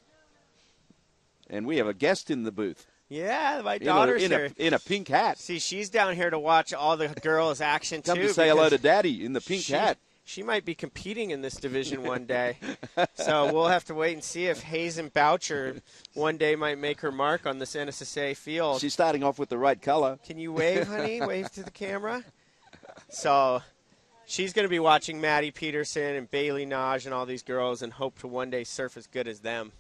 And we have a guest in the booth. Yeah, my daughter's here. In a pink hat. See, she's down here to watch all the girls' action, too. Come to say hello to Daddy in the pink hat. She might be competing in this division one day. So we'll have to wait and see if Hazen Boucher one day might make her mark on this NSSA field. She's starting off with the right color. Can you wave, honey? Wave to the camera. So she's going to be watching Maddie Peterson and Bailey Naj and all these girls and hope to one day surf as good as them.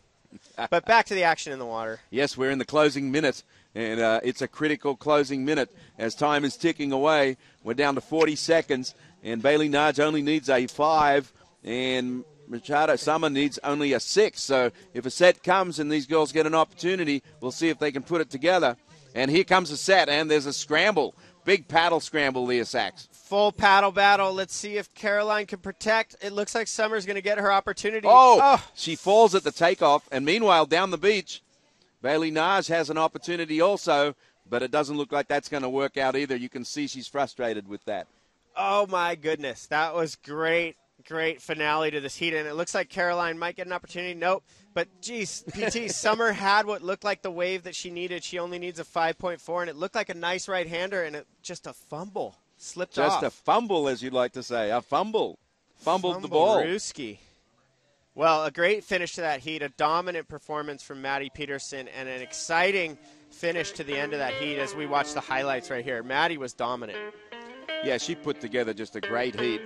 But back to the action in the water. Yes, we're in the closing minute, and it's a critical closing minute as time is ticking away. We're down to 40 seconds, and Bailey Nudge only needs a 5, and Machado Summer needs only a 6. So if a set comes and these girls get an opportunity, we'll see if they can put it together. And here comes a set, and there's a scramble. Big paddle scramble there, Sachs. Full paddle battle. Let's see if Caroline can protect. It looks like Summer's going to get her opportunity. Oh, she falls at the takeoff. And meanwhile, down the beach, Bailey Naj has an opportunity also, but it doesn't look like that's going to work out either. You can see she's frustrated with that. Oh, my goodness. That was great, great finale to this heat. And it looks like Caroline might get an opportunity. Nope. But, geez, PT, Summer had what looked like the wave that she needed. She only needs a 5.4, and it looked like a nice right-hander, and just a fumble. Slipped off. Just a fumble, as you'd like to say. A fumble. Fumbled the ball. Fumblerooski. Well, a great finish to that heat, a dominant performance from Maddie Peterson, and an exciting finish to the end of that heat as we watch the highlights right here. Maddie was dominant. Yeah, she put together just a great heat.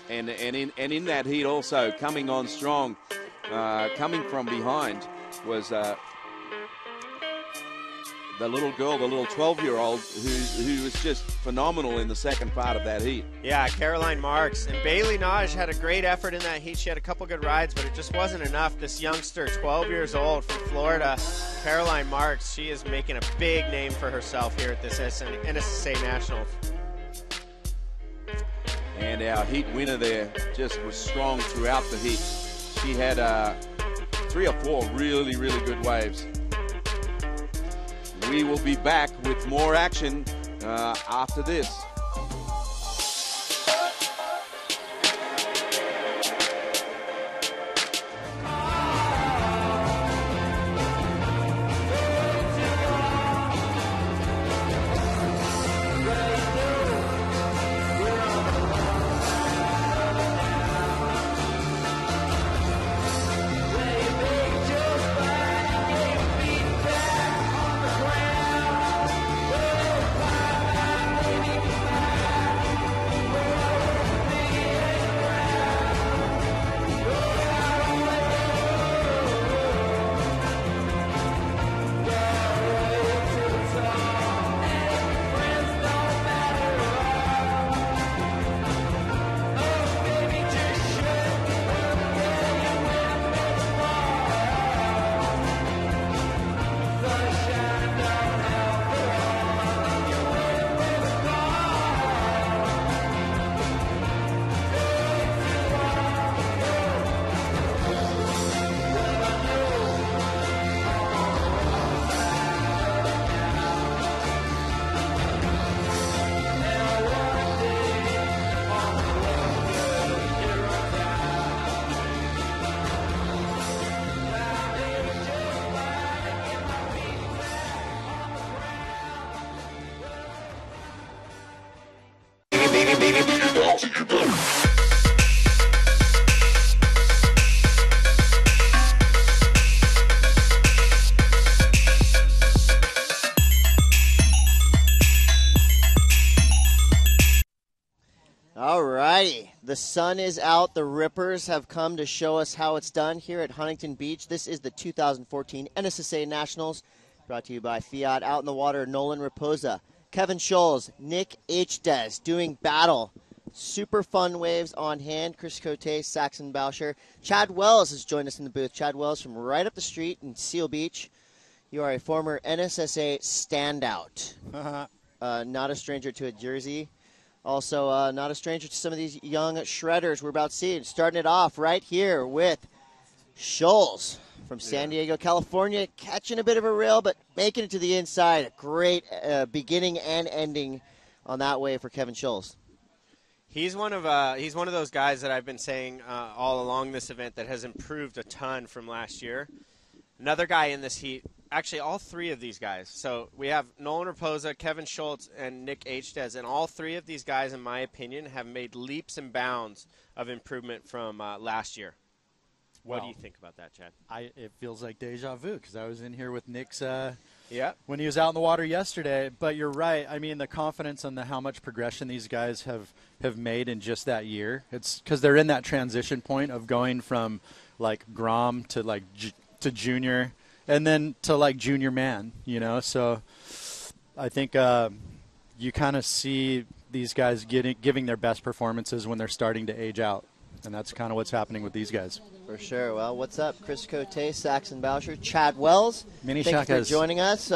And in that heat also, coming on strong, coming from behind, was the little girl, the little 12-year-old, who was just phenomenal in the second part of that heat. Yeah, Caroline Marks. And Bailey Naj had a great effort in that heat. She had a couple good rides, but it just wasn't enough. This youngster, 12 years old from Florida, Caroline Marks, she is making a big name for herself here at this NSSA Nationals. And our heat winner there just was strong throughout the heat. She had 3 or 4 really, really good waves. We will be back with more action after this. sun is out. The Rippers have come to show us how it's done here at Huntington Beach. This is the 2014 NSSA Nationals, brought to you by Fiat. Out in the water, Nolan Raposa, Kevin Scholes, Nick Hdes doing battle. Super fun waves on hand. Chris Cote, Saxon Boucher. Chad Wells has joined us in the booth. Chad Wells from right up the street in Seal Beach. You are a former NSSA standout. Not a stranger to a jersey. Also, not a stranger to some of these young shredders we're about to see. Starting it off right here with Scholes from San Diego, California, catching a bit of a rail, but making it to the inside. A great beginning and ending on that wave for Kevin Scholes. He's one of those guys that I've been saying all along this event that has improved a ton from last year. Another guy in this heat. Actually, all three of these guys. So we have Nolan Raposa, Kevin Schultz, and Nick Hdes, and all three of these guys, in my opinion, have made leaps and bounds of improvement from last year. What do you think about that, Chad? It feels like deja vu because I was in here with Nick's when he was out in the water yesterday. But you're right. I mean, the confidence and how much progression these guys have made in just that year. It's because they're in that transition point of going from like Grom to like to junior. And then to like junior man, So I think you kind of see these guys giving their best performances when they're starting to age out. And that's kind of what's happening with these guys. For sure. Well, what's up? Chris Cote, Saxon Boucher, Chad Wells. Thank you for joining us.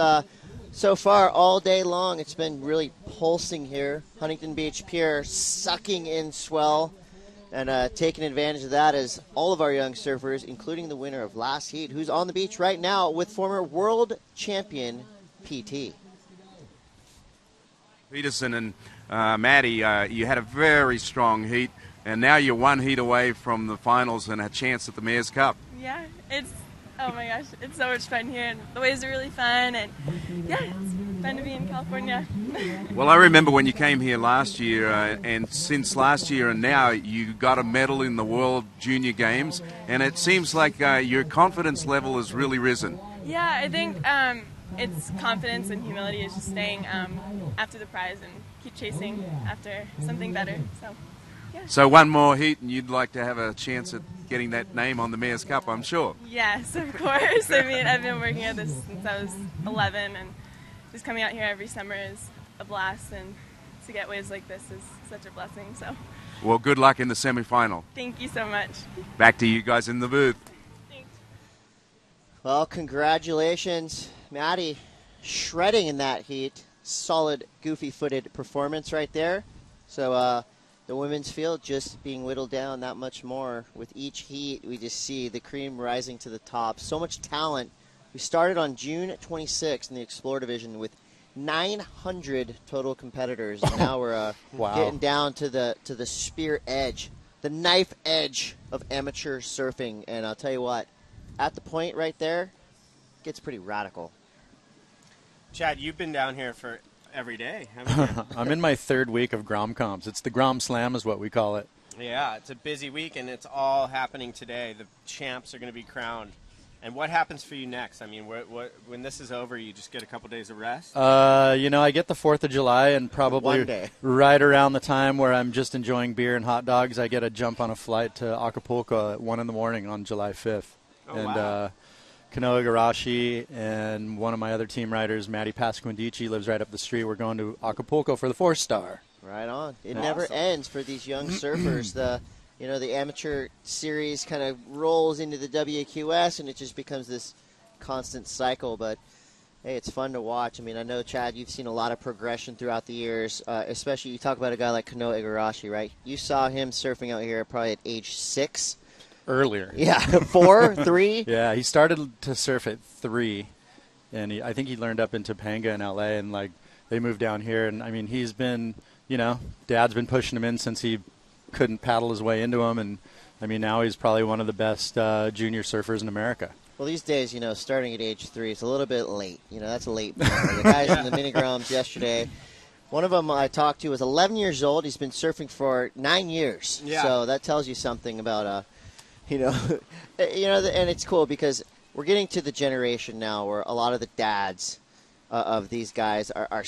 So far, all day long, it's been really pulsing here. Huntington Beach Pier sucking in swell. And taking advantage of that is all of our young surfers, including the winner of last heat, who's on the beach right now with former world champion PT. Peterson and Maddie, you had a very strong heat, and now you're one heat away from the finals and a chance at the Mayor's Cup. Yeah, oh my gosh, it's so much fun here, and the waves are really fun, and yeah, it's fun to be in California. Well, I remember when you came here last year, and since last year and now, you got a medal in the World Junior Games, and it seems like your confidence level has really risen. Yeah, I think it's confidence and humility is just staying after the prize and keep chasing after something better. So one more heat, and you'd like to have a chance at getting that name on the Mayor's Cup, I'm sure. Yes, of course. I mean, I've been working at this since I was 11, and just coming out here every summer is a blast, and to get waves like this is such a blessing. So, well, good luck in the semifinal. Thank you so much. Back to you guys in the booth. Thanks. Well, congratulations, Maddie, shredding in that heat. Solid, goofy-footed performance right there. So, the women's field just being whittled down that much more. With each heat, we just see the cream rising to the top. So much talent. We started on June 26th in the Explore Division with 900 total competitors. And now we're getting down to the spear edge, the knife edge of amateur surfing. And I'll tell you what, at the point right there, it gets pretty radical. Chad, you've been down here for every day, haven't you? I'm in my third week of Grom comps. It's the Grom Slam is what we call it. Yeah, it's a busy week, and it's all happening today. The champs are going to be crowned. And what happens for you next? I mean, when this is over, you just get a couple days of rest? I get the 4th of July, and probably right around the time where I'm just enjoying beer and hot dogs, I get a jump on a flight to Acapulco at 1 in the morning on July 5th. Wow. Kanoa Igarashi and one of my other team riders, Matty Pasquindici, lives right up the street. We're going to Acapulco for the 4-star. Right on. It never ends for these young surfers. The amateur series kind of rolls into the WQS, and it just becomes this constant cycle. But, hey, it's fun to watch. I mean, I know, Chad, you've seen a lot of progression throughout the years, especially you talk about a guy like Kanoa Igarashi, right? You saw him surfing out here probably at age 6. Earlier. Yeah, 4, 3. Yeah, he started to surf at 3, and I think he learned up in Topanga in L.A., and, they moved down here. And, I mean, he's been, Dad's been pushing him in since he couldn't paddle his way into him. And, I mean, now he's probably one of the best junior surfers in America. Well, these days, starting at age 3 is a little bit late. That's a late bloomer. The guys in the mini-groms yesterday, one of them I talked to was 11 years old. He's been surfing for 9 years. Yeah. So that tells you something about and it's cool because we're getting to the generation now where a lot of the dads of these guys are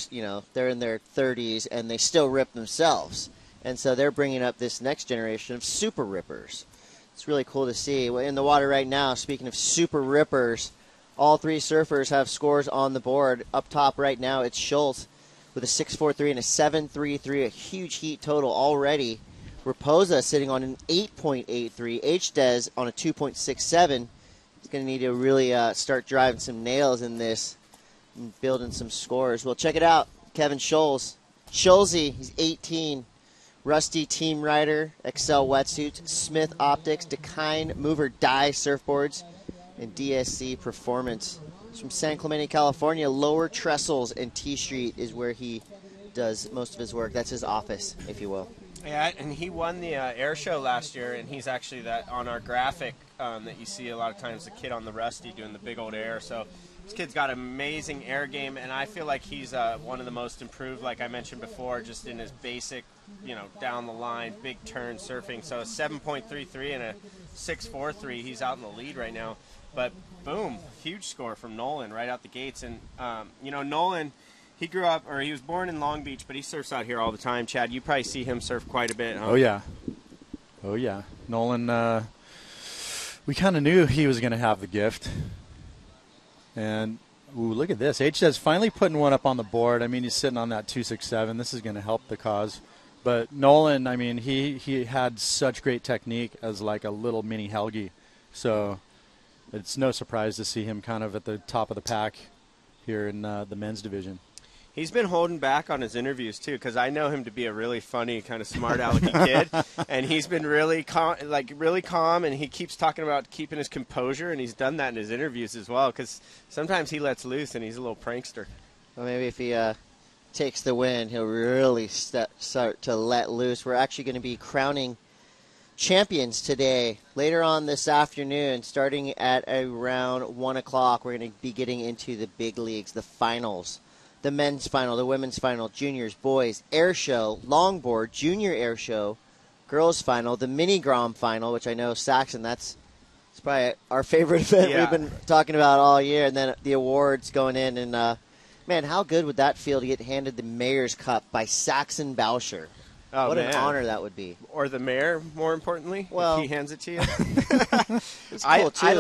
they're in their 30s and they still rip themselves. And so they're bringing up this next generation of super rippers. It's really cool to see. In the water right now, speaking of super rippers, all three surfers have scores on the board. Up top right now, it's Schultz with a 6.43 and a 7.33, a huge heat total already. Raposa sitting on an 8.83. H-Des on a 2.67. He's going to need to really start driving some nails in this and building some scores. Well, check it out. Kevin Scholes. Scholesy, he's 18. Rusty Team Rider, Excel Wetsuits, Smith Optics, Dakine Mover Dye Surfboards, and DSC Performance. He's from San Clemente, California. Lower Trestles and T Street is where he does most of his work. That's his office, if you will. Yeah, and he won the air show last year, and he's actually that on our graphic that you see a lot of times, the kid on the Rusty doing the big old air. So this kid's got an amazing air game, and I feel like he's one of the most improved, like I mentioned before, just in his basic, down the line, big turn surfing. So a 7.33 and a 6.43, he's out in the lead right now. But boom, huge score from Nolan right out the gates. And, Nolan, he grew up, or he was born in Long Beach, but he surfs out here all the time. Chad, you probably see him surf quite a bit, huh? Oh, yeah. Nolan, we kind of knew he was going to have the gift. And, look at this. H-Des finally putting one up on the board. I mean, he's sitting on that 267. This is going to help the cause. But Nolan, I mean, he had such great technique as like a little mini Helgi. So it's no surprise to see him kind of at the top of the pack here in the men's division. He's been holding back on his interviews, too, because I know him to be a really funny, kind of smart alecky kid. And he's been really calm, and he keeps talking about keeping his composure, and he's done that in his interviews as well, because sometimes he lets loose, and he's a little prankster. Well, maybe if he takes the win, he'll really start to let loose. We're actually going to be crowning champions today, later on this afternoon, starting at around 1 o'clock. We're going to be getting into the big leagues, the finals. The men's final, the women's final, juniors, boys, air show, longboard, junior air show, girls final, the mini Grom final, which I know Saxon, it's probably our favorite event we've been talking about all year, and then the awards going in. And, man, how good would that feel to get handed the Mayor's Cup by Saxon Boucher? Oh, what man. an honor that would be. Or the mayor, more importantly, if he hands it to you. It's cool, too. I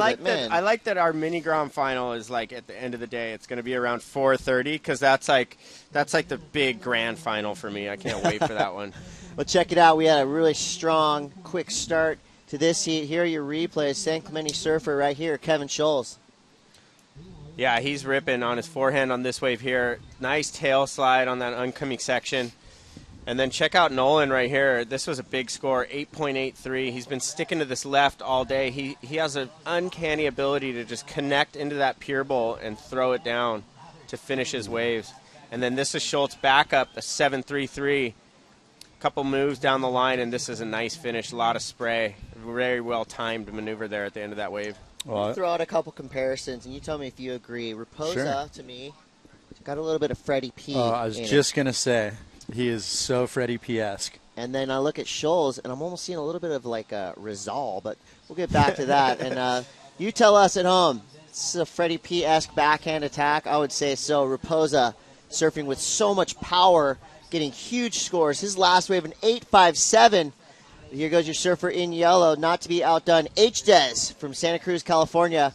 like that our mini Grom final is like at the end of the day. It's going to be around 4:30 because that's like the big grand final for me. I can't wait for that one. Well, check it out. We had a really strong, quick start to this heat. Here are your replays. San Clemente surfer right here, Kevin Scholes. Yeah, he's ripping on his forehand on this wave here. Nice tail slide on that oncoming section. And then check out Nolan right here. This was a big score, 8.83. He's been sticking to this left all day. He has an uncanny ability to just connect into that pier bowl and throw it down to finish his waves. And then this is Schultz back up, a 7.33. Couple moves down the line, and this is a nice finish. A lot of spray. Very well-timed maneuver there at the end of that wave. Well, throw out a couple comparisons, and you tell me if you agree. Raposa, to me, got a little bit of Freddie P. I was just going to say. He is so Freddie P-esque. And then I look at Scholes, and I'm almost seeing a little bit of like a Rizal, but we'll get back to that. And you tell us at home, this is a Freddie P-esque backhand attack. I would say so. Raposa surfing with so much power, getting huge scores. His last wave, an 8.57. Here goes your surfer in yellow, not to be outdone. H-Des from Santa Cruz, California,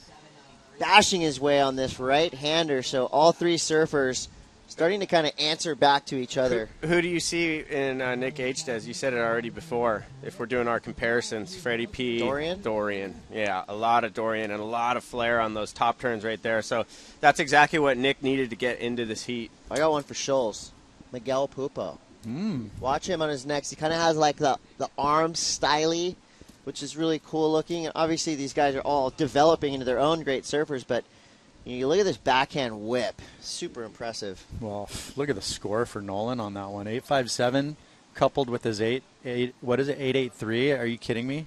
bashing his way on this right-hander. So all three surfers starting to kind of answer back to each other. Who do you see in Nick H-Des? You said it already before. If we're doing our comparisons, Freddie P. Dorian. Yeah, a lot of Dorian and a lot of flair on those top turns right there. So that's exactly what Nick needed to get into this heat. I got one for Scholes. Miguel Pupo. Watch him on his next. He kind of has like the arm styly, which is really cool looking. And obviously these guys are all developing into their own great surfers, but you look at this backhand whip. Super impressive. Well, look at the score for Nolan on that one. 8.57 coupled with his 8.83. Are you kidding me?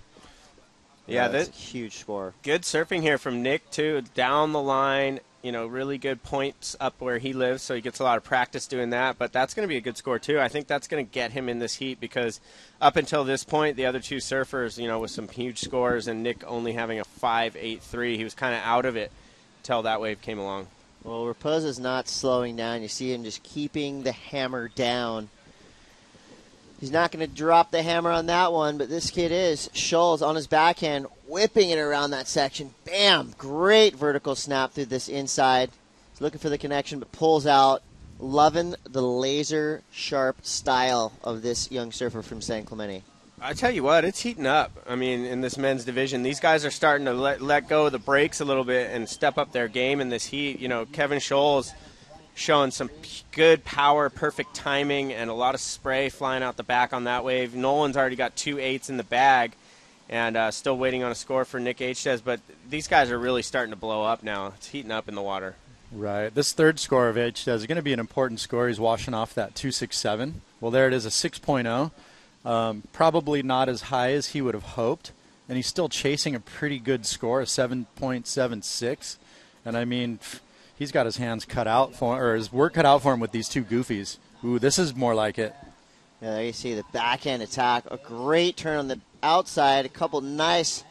Yeah, that's a huge score. Good surfing here from Nick, too. Down the line, really good points up where he lives, so he gets a lot of practice doing that. But that's going to be a good score, too. I think that's going to get him in this heat because up until this point, the other two surfers, with some huge scores, and Nick only having a 5.83, he was kind of out of it until that wave came along. Well, Raposa's not slowing down. You see him just keeping the hammer down. He's not going to drop the hammer on that one, but this kid is. Scholes on his backhand, whipping it around that section. Bam! Great vertical snap through this inside. He's looking for the connection, but pulls out. Loving the laser sharp style of this young surfer from San Clemente. I tell you what, it's heating up. I mean, in this men's division, these guys are starting to let go of the brakes a little bit and step up their game in this heat. You know, Kevin Scholes showing some good power, perfect timing, and a lot of spray flying out the back on that wave. Nolan's already got 2 8s in the bag, and still waiting on a score for Nick Hdes. But these guys are really starting to blow up now. It's heating up in the water. Right. This third score of Hdes is going to be an important score. He's washing off that 2.67. Well, there it is, a 6.0. Probably not as high as he would have hoped, and he's still chasing a pretty good score, a 7.76. And I mean, he's got his hands cut out for, or his work cut out for him with these two goofies. Ooh, this is more like it. Yeah, there you see the backhand attack. A great turn on the outside. A couple nice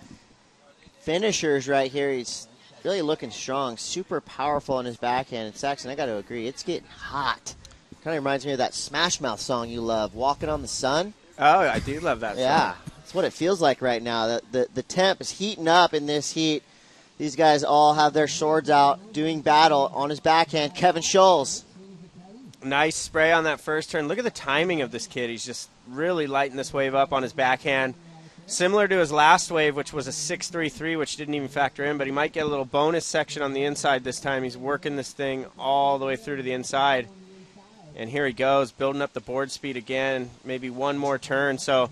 finishers right here. He's really looking strong, super powerful on his backhand. And Saxon, I got to agree, it's getting hot. Kind of reminds me of that Smash Mouth song you love, Walking on the Sun. Oh, I do love that song. Yeah, that's what it feels like right now. The temp is heating up in this heat. These guys all have their swords out, doing battle on his backhand. Kevin Scholes. Nice spray on that first turn. Look at the timing of this kid. He's just really lighting this wave up on his backhand. Similar to his last wave, which was a 6.33, which didn't even factor in, but he might get a little bonus section on the inside this time. He's working this thing all the way through to the inside. And here he goes, building up the board speed again, maybe one more turn. So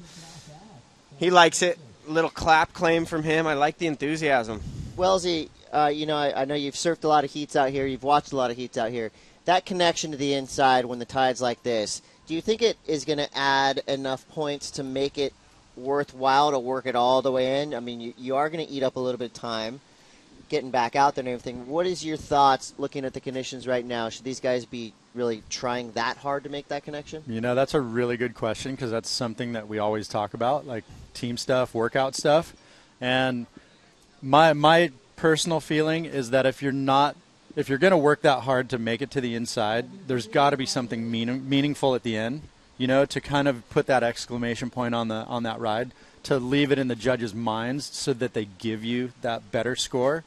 he likes it. Little clap claim from him. I like the enthusiasm. Wellesley, I know you've surfed a lot of heats out here. You've watched a lot of heats out here. That connection to the inside when the tide's like this, do you think it is going to add enough points to make it worthwhile to work it all the way in? I mean, you are going to eat up a little bit of time getting back out there and everything. What is your thoughts looking at the conditions right now? Should these guys be really trying that hard to make that connection? That's a really good question because that's something that we always talk about, like team stuff, workout stuff. And my personal feeling is that if you're going to work that hard to make it to the inside, there's got to be something meaningful at the end, to kind of put that exclamation point on that ride, to leave it in the judges' minds so that they give you that better score.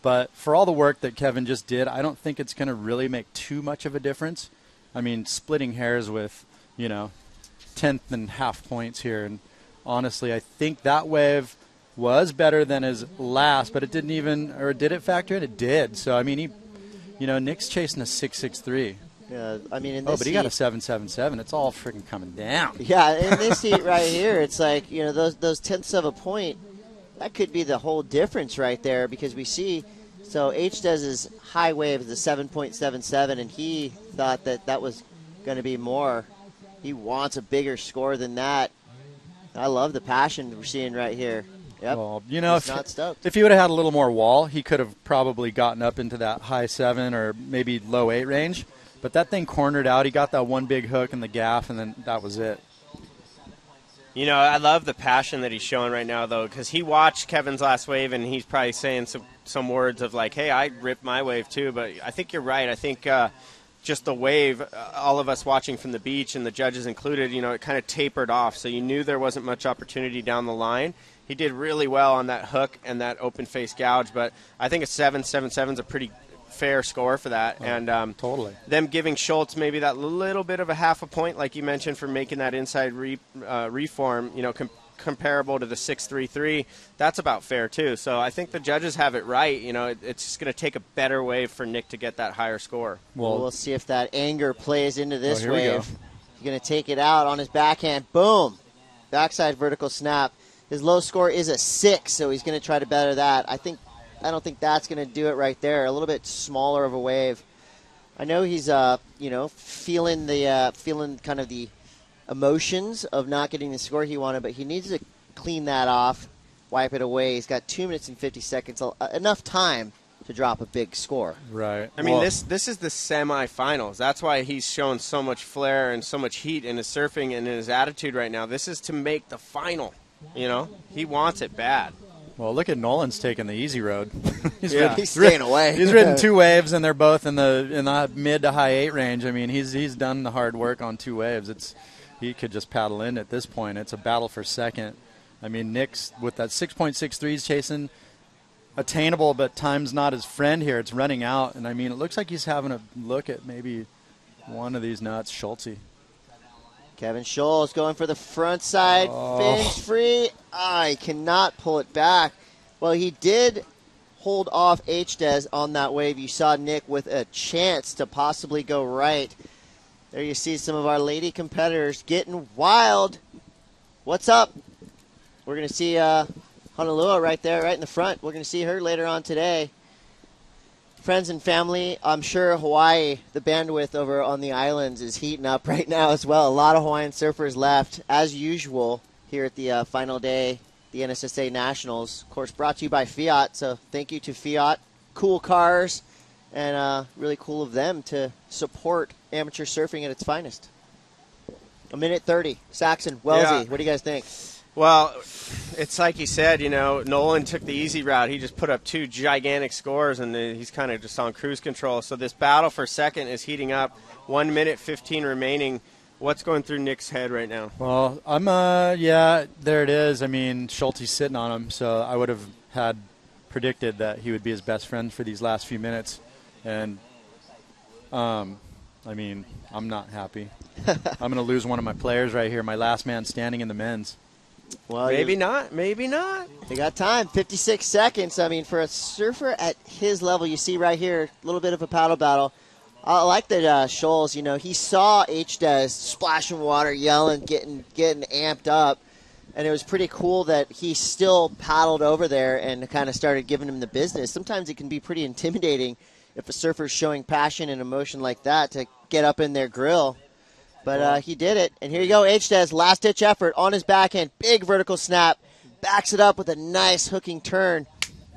But for all the work that Kevin just did, I don't think it's going to really make too much of a difference. I mean, splitting hairs with, 10th and half points here. And honestly, I think that wave was better than his last, but it didn't even, or did it factor in? It did. So, I mean, Nick's chasing a 6.63. Yeah, I mean, in this but he got a 7.77. It's all freaking coming down. Yeah, in this heat right here, it's like, those tenths of a point, that could be the whole difference right there because we see, so Hdes's high wave is a 7.77, and he thought that was going to be more. He wants a bigger score than that. I love the passion we're seeing right here. Yep. Well, if he would have had a little more wall, he could have probably gotten up into that high 7 or maybe low 8 range. But that thing cornered out. He got that one big hook in the gaff, and then that was it. I love the passion that he's showing right now, though, because he watched Kevin's last wave, and he's probably saying some words of like, hey, I ripped my wave too. But I think you're right. I think just the wave, all of us watching from the beach, and the judges included, it kind of tapered off. So you knew there wasn't much opportunity down the line. He did really well on that hook and that open face gouge, but I think a 7.77 is a pretty fair score for that. And totally. Them giving Schultz maybe that little bit of a half a point, like you mentioned, for making that inside reform, comparable to the 6.33, that's about fair too. So I think the judges have it right. It's just going to take a better wave for Nick to get that higher score. Well, we'll see if that anger plays into this wave. He's going to take it out on his backhand. Boom. Backside vertical snap. His low score is a 6, so he's going to try to better that. I don't think that's going to do it right there. A little bit smaller of a wave. I know he's, feeling kind of the emotions of not getting the score he wanted, but he needs to clean that off, wipe it away. He's got 2 minutes and 50 seconds, enough time to drop a big score. Right. I mean, this is the semifinals. That's why he's showing so much flair and so much heat in his surfing and in his attitude right now. This is to make the final. He wants it bad. Well, look at Nolan's taking the easy road. He's staying away. He's ridden 2 waves, and they're both in the mid to high 8 range. I mean, he's done the hard work on 2 waves. he could just paddle in at this point. It's a battle for second. I mean, Nick's with that 6.63 chasing attainable, but time's not his friend here. It's running out, and I mean, it looks like he's having a look at maybe one of these nuts, Schulte. Kevin Scholes going for the front side, fins free. He cannot pull it back. Well, he did hold off H-Des on that wave. You saw Nick with a chance to possibly go right. There you see some of our lady competitors getting wild. What's up? We're going to see Honolulu right there, right in the front. We're going to see her later on today. Friends and family, I'm sure Hawaii, the bandwidth over on the islands is heating up right now as well. A lot of Hawaiian surfers left, as usual, here at the final day, the NSSA Nationals. Of course, brought to you by Fiat, so thank you to Fiat. Cool cars, and really cool of them to support amateur surfing at its finest. A minute 30. Saxon, Wellesley, what do you guys think? Well, it's like he said, Nolan took the easy route. He just put up 2 gigantic scores, and he's kind of just on cruise control. So this battle for second is heating up. 1 minute 15 remaining. What's going through Nick's head right now? Well, there it is. I mean, Schulte's sitting on him, so I would have had predicted that he would be his best friend for these last few minutes. And, I mean, I'm not happy. I'm going to lose one of my players right here, my last man standing in the men's. Well, maybe not. Maybe not. They got time. 56 seconds. I mean, for a surfer at his level, you see right here, a little bit of a paddle battle. I like that Scholes, he saw H-Des splashing water, yelling, getting amped up. And it was pretty cool that he still paddled over there and kind of started giving him the business. Sometimes it can be pretty intimidating if a surfer's showing passion and emotion like that to get up in their grill. But he did it. And here you go, H-Des, last-ditch effort on his backhand. Big vertical snap. Backs it up with a nice hooking turn.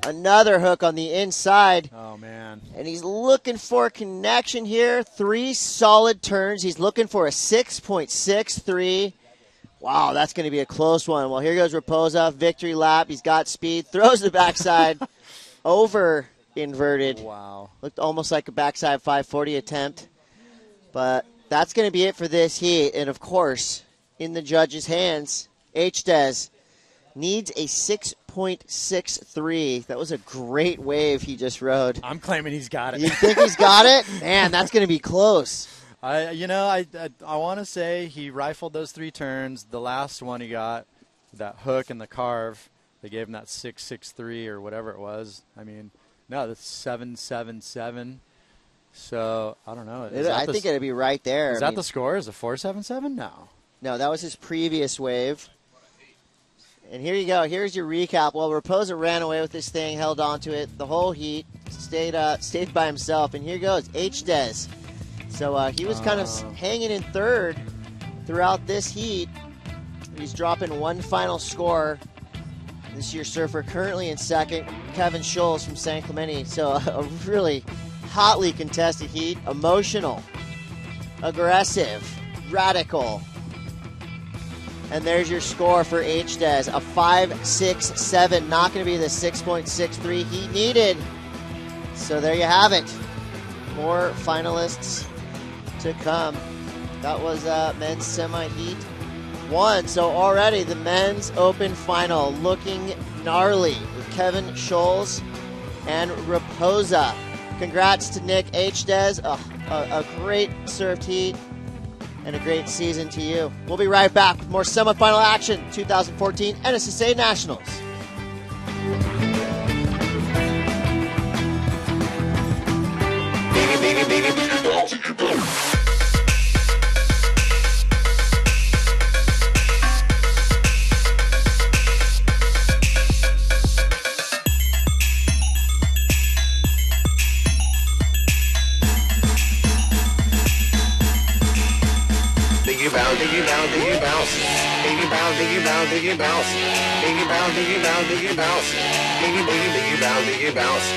Another hook on the inside. Oh, man. And he's looking for a connection here. 3 solid turns. He's looking for a 6.63. Wow, that's going to be a close one. Well, here goes Raposa. Victory lap. He's got speed. Throws the backside. Over inverted. Wow. Looked almost like a backside 540 attempt. But that's going to be it for this heat. And, of course, in the judges' hands, H-Des needs a 6.63. That was a great wave he just rode. I'm claiming he's got it. You think he's got it? Man, that's going to be close. I want to say he rifled those 3 turns. The last one he got, that hook and the carve, they gave him that 6.63 or whatever it was. I mean, no, that's 7.77. So, I don't know. I think it would be right there. Is that the score? Is it 4.77? No. No, that was his previous wave. And here you go. Here's your recap. Well, Raposa ran away with this thing, held on to it the whole heat, stayed by himself. And here goes H-Des. So he was kind of hanging in third throughout this heat. He's dropping one final score. This year's surfer currently in second, Kevin Scholes from San Clemente. So a really hotly contested heat. Emotional, aggressive, radical. And there's your score for H-Des, a 5.67. Not going to be the 6.63 he needed. So there you have it. More finalists to come. That was men's semi-heat 1. So already the men's open final looking gnarly with Kevin Scholes and Raposa. Congrats to Nick H-Des. A great served heat. And a great season to you. We'll be right back with more semifinal action, 2014 NSSA Nationals. Diggy bounce, diggy bounce, diggy bounce. Diggy bounce, diggy bounce, diggy bounce. Diggy bounce, diggy bounce, diggy bounce. Diggy, diggy, diggy bounce, diggy bounce.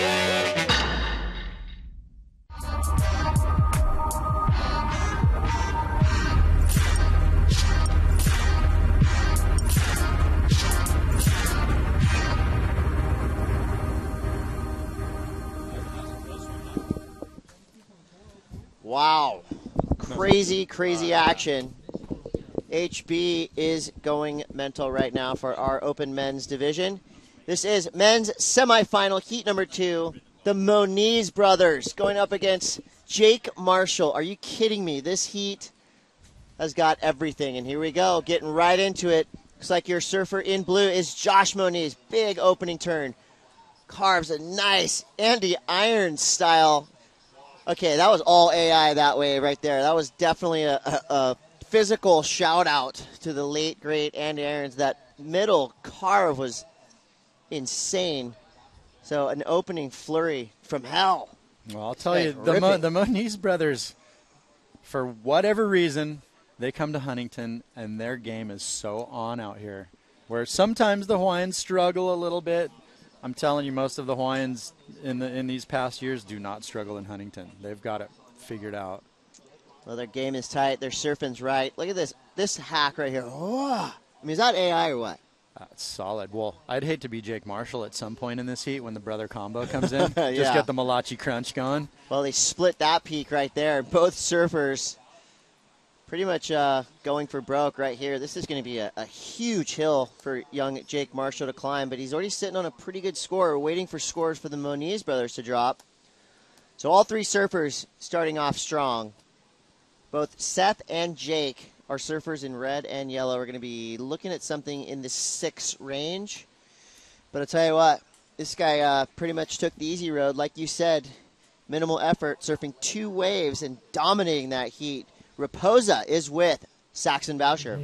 Wow. Crazy action. HB is going mental right now for our open men's division. This is men's semifinal, heat number 2. The Moniz brothers going up against Jake Marshall. Are you kidding me? This heat has got everything. And here we go, getting right into it. Looks like your surfer in blue is Josh Moniz. Big opening turn. Carves a nice Andy Irons style. Okay, that was all AI that way right there. That was definitely a physical shout-out to the late, great Andy Irons. That middle carve was insane. So an opening flurry from hell. Well, I'll tell you, the Moniz brothers, for whatever reason, they come to Huntington, and their game is so on out here. Where sometimes the Hawaiians struggle a little bit. I'm telling you, most of the Hawaiians in these past years do not struggle in Huntington. They've got it figured out. Well, their game is tight. Their surfing's right. Look at this hack right here. Oh, I mean, is that AI or what? It's solid. Well, I'd hate to be Jake Marshall at some point in this heat when the brother combo comes in. Yeah. Just get the Malachi crunch going. Well, they split that peak right there. Both surfers pretty much going for broke right here. This is going to be a huge hill for young Jake Marshall to climb, but he's already sitting on a pretty good score. We're waiting for scores for the Moniz brothers to drop. So all three surfers starting off strong. Both Seth and Jake are surfers in red and yellow. We're going to be looking at something in the 6 range. But I'll tell you what, this guy pretty much took the easy road. Like you said, minimal effort, surfing 2 waves and dominating that heat. Raposa is with Saxon Boucher.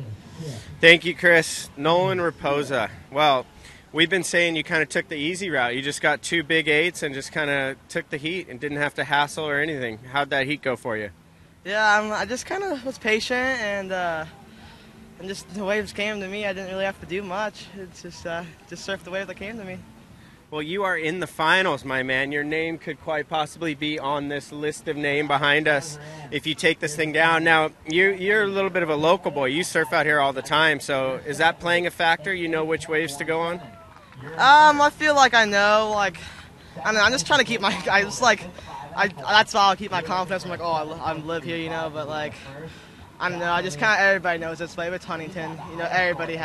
Thank you, Chris. Nolan Raposa. Well, we've been saying you kind of took the easy route. You just got 2 big 8s and just kind of took the heat and didn't have to hassle or anything. How'd that heat go for you? Yeah, I just kind of was patient, and just the waves came to me. I didn't really have to do much. It's just surf the wave that came to me. Well, you are in the finals, my man. Your name could quite possibly be on this list of name behind us if you take this thing down. Now, you're a little bit of a local boy. You surf out here all the time, so is that playing a factor? You know which waves to go on? I feel like I know. Like, I mean, I'm just trying to keep my. That's why I'll keep my confidence. I'm like, oh, I live here, you know. But like, I don't know. I just kind of everybody knows this wave. It's Huntington, you know. Everybody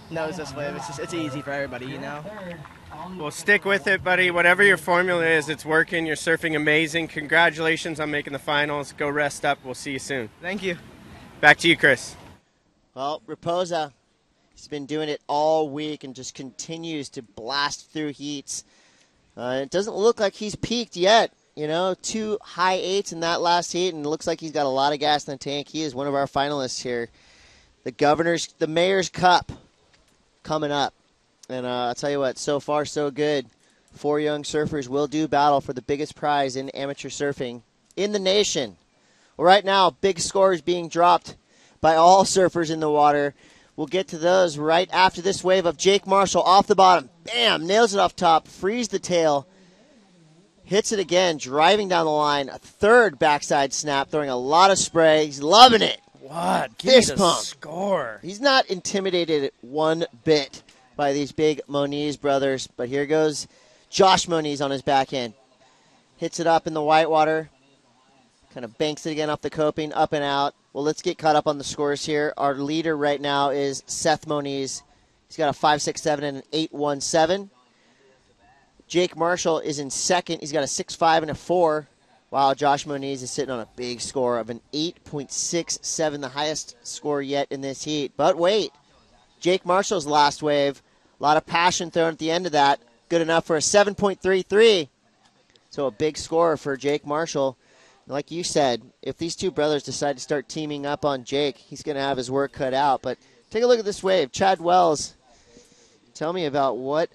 knows this wave. It's easy for everybody, you know. Well, stick with it, buddy. Whatever your formula is, it's working. You're surfing amazing. Congratulations on making the finals. Go rest up. We'll see you soon. Thank you. Back to you, Chris. Well, Raposa, he's been doing it all week and just continues to blast through heats. It doesn't look like he's peaked yet. You know, 2 high 8s in that last heat, and it looks like he's got a lot of gas in the tank. He is one of our finalists here. The Mayor's Cup coming up. And I'll tell you what, so far so good. 4 young surfers will do battle for the biggest prize in amateur surfing in the nation. Well, right now, big scores being dropped by all surfers in the water. We'll get to those right after this wave of Jake Marshall off the bottom. Bam! Nails it off top. Frees the tail. Hits it again, driving down the line. A 3rd backside snap, throwing a lot of spray. He's loving it. What? Give me the score. He's not intimidated one bit by these big Moniz brothers. But here goes Josh Moniz on his backhand. Hits it up in the whitewater. Kind of banks it again off the coping, up and out. Well, let's get caught up on the scores here. Our leader right now is Seth Moniz. He's got a 5.67 and an 8.17. Jake Marshall is in second. He's got a 6.5 and a 4. While Josh Moniz is sitting on a big score of an 8.67, the highest score yet in this heat. But wait, Jake Marshall's last wave, a lot of passion thrown at the end of that. Good enough for a 7.33. So a big score for Jake Marshall. Like you said, if these 2 brothers decide to start teaming up on Jake, he's going to have his work cut out. But take a look at this wave. Chad Wells, tell me about what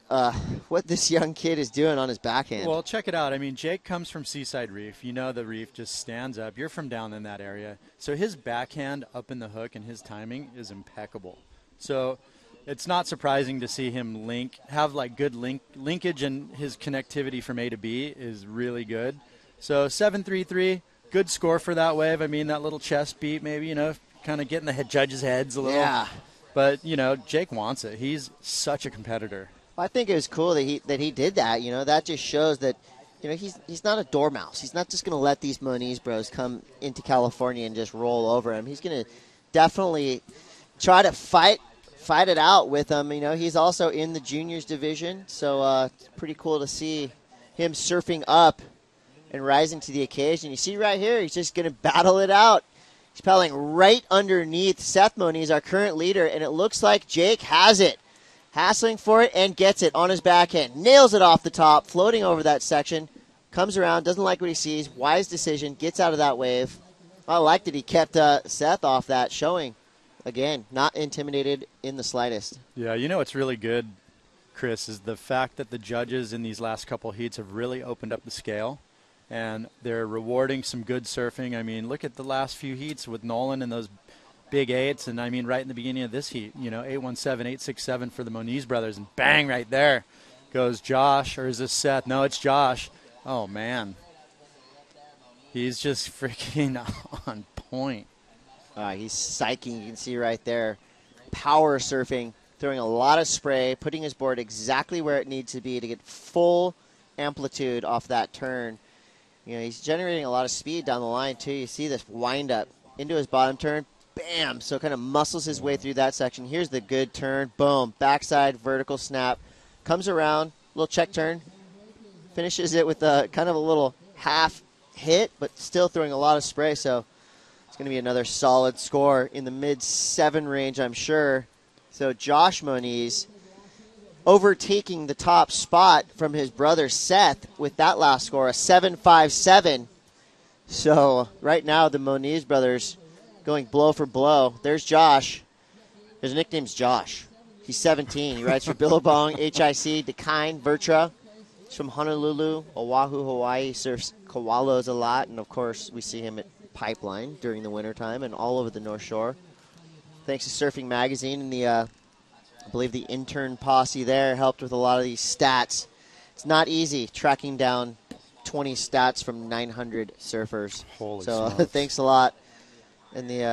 this young kid is doing on his backhand. Well, check it out. I mean, Jake comes from Seaside Reef. You know the reef just stands up. You're from down in that area. So his backhand up in the hook and his timing is impeccable. So it's not surprising to see him have like good linkage, and his connectivity from A to B is really good. So 7.33, good score for that wave. I mean, that little chest beat maybe, you know, kind of getting the judges' heads a little. Yeah. But, you know, Jake wants it. He's such a competitor. Well, I think it was cool that he did that. You know, that just shows that, you know, he's not a dormouse. He's not just going to let these Moniz bros come into California and just roll over him. He's going to definitely try to fight it out with him. You know, he's also in the juniors division, so it's pretty cool to see him surfing up and rising to the occasion. You see right here, he's just going to battle it out. He's paddling right underneath Seth Moniz, our current leader, and it looks like Jake has it. Hassling for it and gets it on his backhand. Nails it off the top, floating over that section. Comes around, doesn't like what he sees. Wise decision, gets out of that wave. I like that he kept Seth off that, showing, again, not intimidated in the slightest. Yeah, you know what's really good, Chris, is the fact that the judges in these last couple heats have really opened up the scale, and they're rewarding some good surfing. I mean, look at the last few heats with Nolan and those big eights, and I mean right in the beginning of this heat, you know, 817, 867 for the Moniz brothers, and bang, right there goes Josh, or is this Seth? No, it's Josh. Oh, man. He's just freaking on point. He's psyching, you can see right there. Power surfing, throwing a lot of spray, putting his board exactly where it needs to be to get full amplitude off that turn. You know, he's generating a lot of speed down the line, too. You see this wind up into his bottom turn. Bam! So kind of muscles his way through that section. Here's the good turn. Boom. Backside vertical snap. Comes around. Little check turn. Finishes it with a kind of a little half hit, but still throwing a lot of spray. So it's going to be another solid score in the mid-7 range, I'm sure. So Josh Moniz overtaking the top spot from his brother Seth with that last score, a 7.57. So right now the Moniz brothers going blow for blow. There's Josh. His nickname's Josh. He's 17. He rides for Billabong, HIC, Dakine, Vertra. He's from Honolulu, Oahu, Hawaii. Surfs koalas a lot. And, of course, we see him at Pipeline during the wintertime and all over the North Shore. Thanks to Surfing Magazine and the, I believe the intern posse there helped with a lot of these stats. It's not easy tracking down 20 stats from 900 surfers. Holy so smokes. Thanks a lot. And the,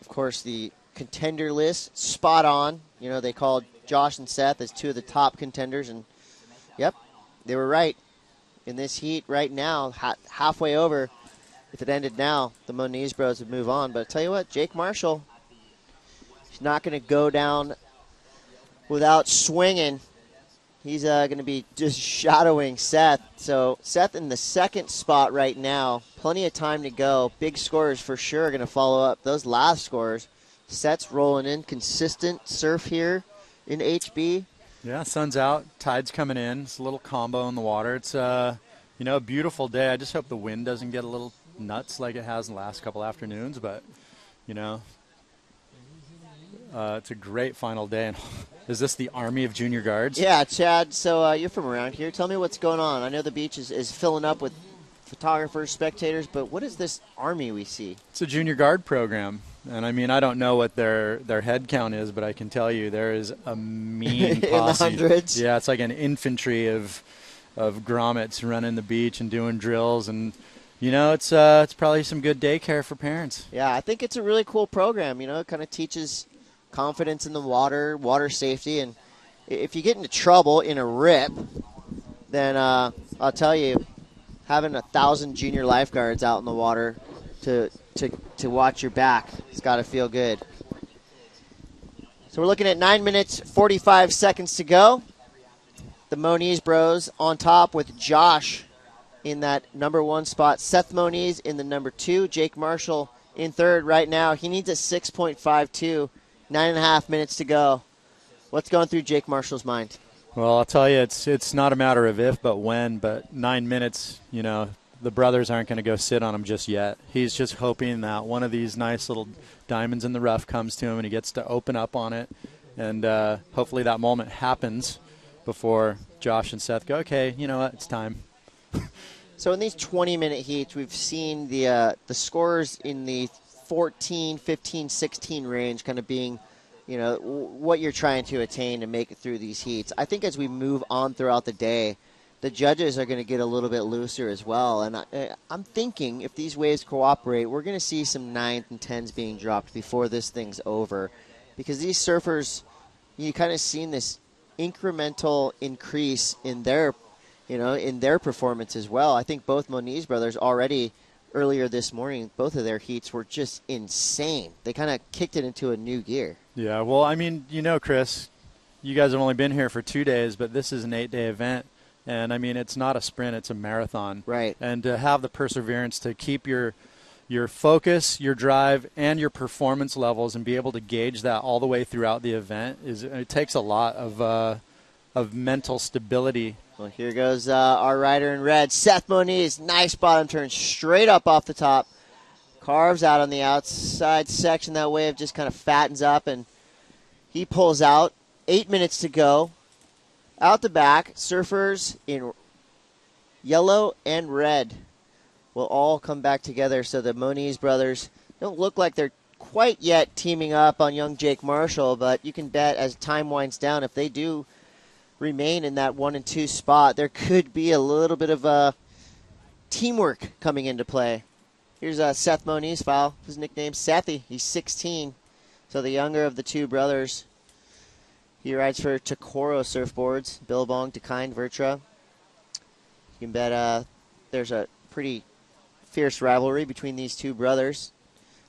of course, the contender list, spot on. You know, they called Josh and Seth as two of the top contenders, and yep, they were right. In this heat right now, halfway over, if it ended now, the Moniz bros would move on. But I tell you what, Jake Marshall, he's not going to go down without swinging. He's going to be just shadowing Seth. So Seth in the second spot right now. Plenty of time to go. Big scores for sure going to follow up those last scores. Seth's rolling in. Consistent surf here in HB. Yeah, sun's out. Tide's coming in. It's a little combo in the water. It's, you know, a beautiful day. I just hope the wind doesn't get a little nuts like it has in the last couple afternoons. But, you know, it's a great final day. And is this the Army of Junior Guards? Yeah, Chad, so you're from around here. Tell me what's going on. I know the beach is filling up with photographers, spectators, but what is this Army we see? It's a Junior Guard program. And, I mean, I don't know what their head count is, but I can tell you there is a mean posse. In the hundreds? Yeah, it's like an infantry of grommets running the beach and doing drills. And, you know, it's probably some good daycare for parents. Yeah, I think it's a really cool program. You know, it kind of teaches confidence in the water safety, and if you get into trouble in a rip, then I'll tell you, having 1,000 junior lifeguards out in the water to watch your back, it's got to feel good. So we're looking at 9 minutes 45 seconds to go. The Moniz bros on top with Josh in that number 1 spot. Seth Moniz in the number 2. Jake Marshall in third right now. He needs a 6.52. 9.5 minutes to go. What's going through Jake Marshall's mind? Well, I'll tell you, it's not a matter of if, but when. But 9 minutes, you know, the brothers aren't going to go sit on him just yet. He's just hoping that one of these nice little diamonds in the rough comes to him and he gets to open up on it. And hopefully that moment happens before Josh and Seth go, okay, you know what, it's time. So in these 20-minute heats, we've seen the scores in the 14, 15, 16 range kind of being, you know, what you're trying to attain to make it through these heats. I think as we move on throughout the day, the judges are going to get a little bit looser as well. And I'm thinking if these waves cooperate, we're going to see some 9s and 10s being dropped before this thing's over. Because these surfers, you kind of seen this incremental increase in their, you know, in their performance as well. I think both Moniz brothers already earlier this morning, both of their heats were just insane. They kind of kicked it into a new gear. Yeah, well, I mean, Chris, you guys have only been here for 2 days, but this is an 8-day event. And, I mean, it's not a sprint, it's a marathon. Right. And to have the perseverance to keep your focus, your drive, and your performance levels and be able to gauge that all the way throughout the event, it takes a lot of mental stability. Well, here goes our rider in red, Seth Moniz. Nice bottom turn straight up off the top. Carves out on the outside section. That wave just kind of fattens up, and he pulls out. 8 minutes to go. Out the back, surfers in yellow and red will all come back together. So the Moniz brothers don't look like they're quite yet teaming up on young Jake Marshall, but you can bet as time winds down, if they do remain in that 1 and 2 spot, there could be a little bit of teamwork coming into play. Here's Seth Moniz, foul. His nickname Sethy. He's 16, so the younger of the two brothers. He rides for Takoro Surfboards, Billabong, Dakine, Vertra. You can bet there's a pretty fierce rivalry between these two brothers.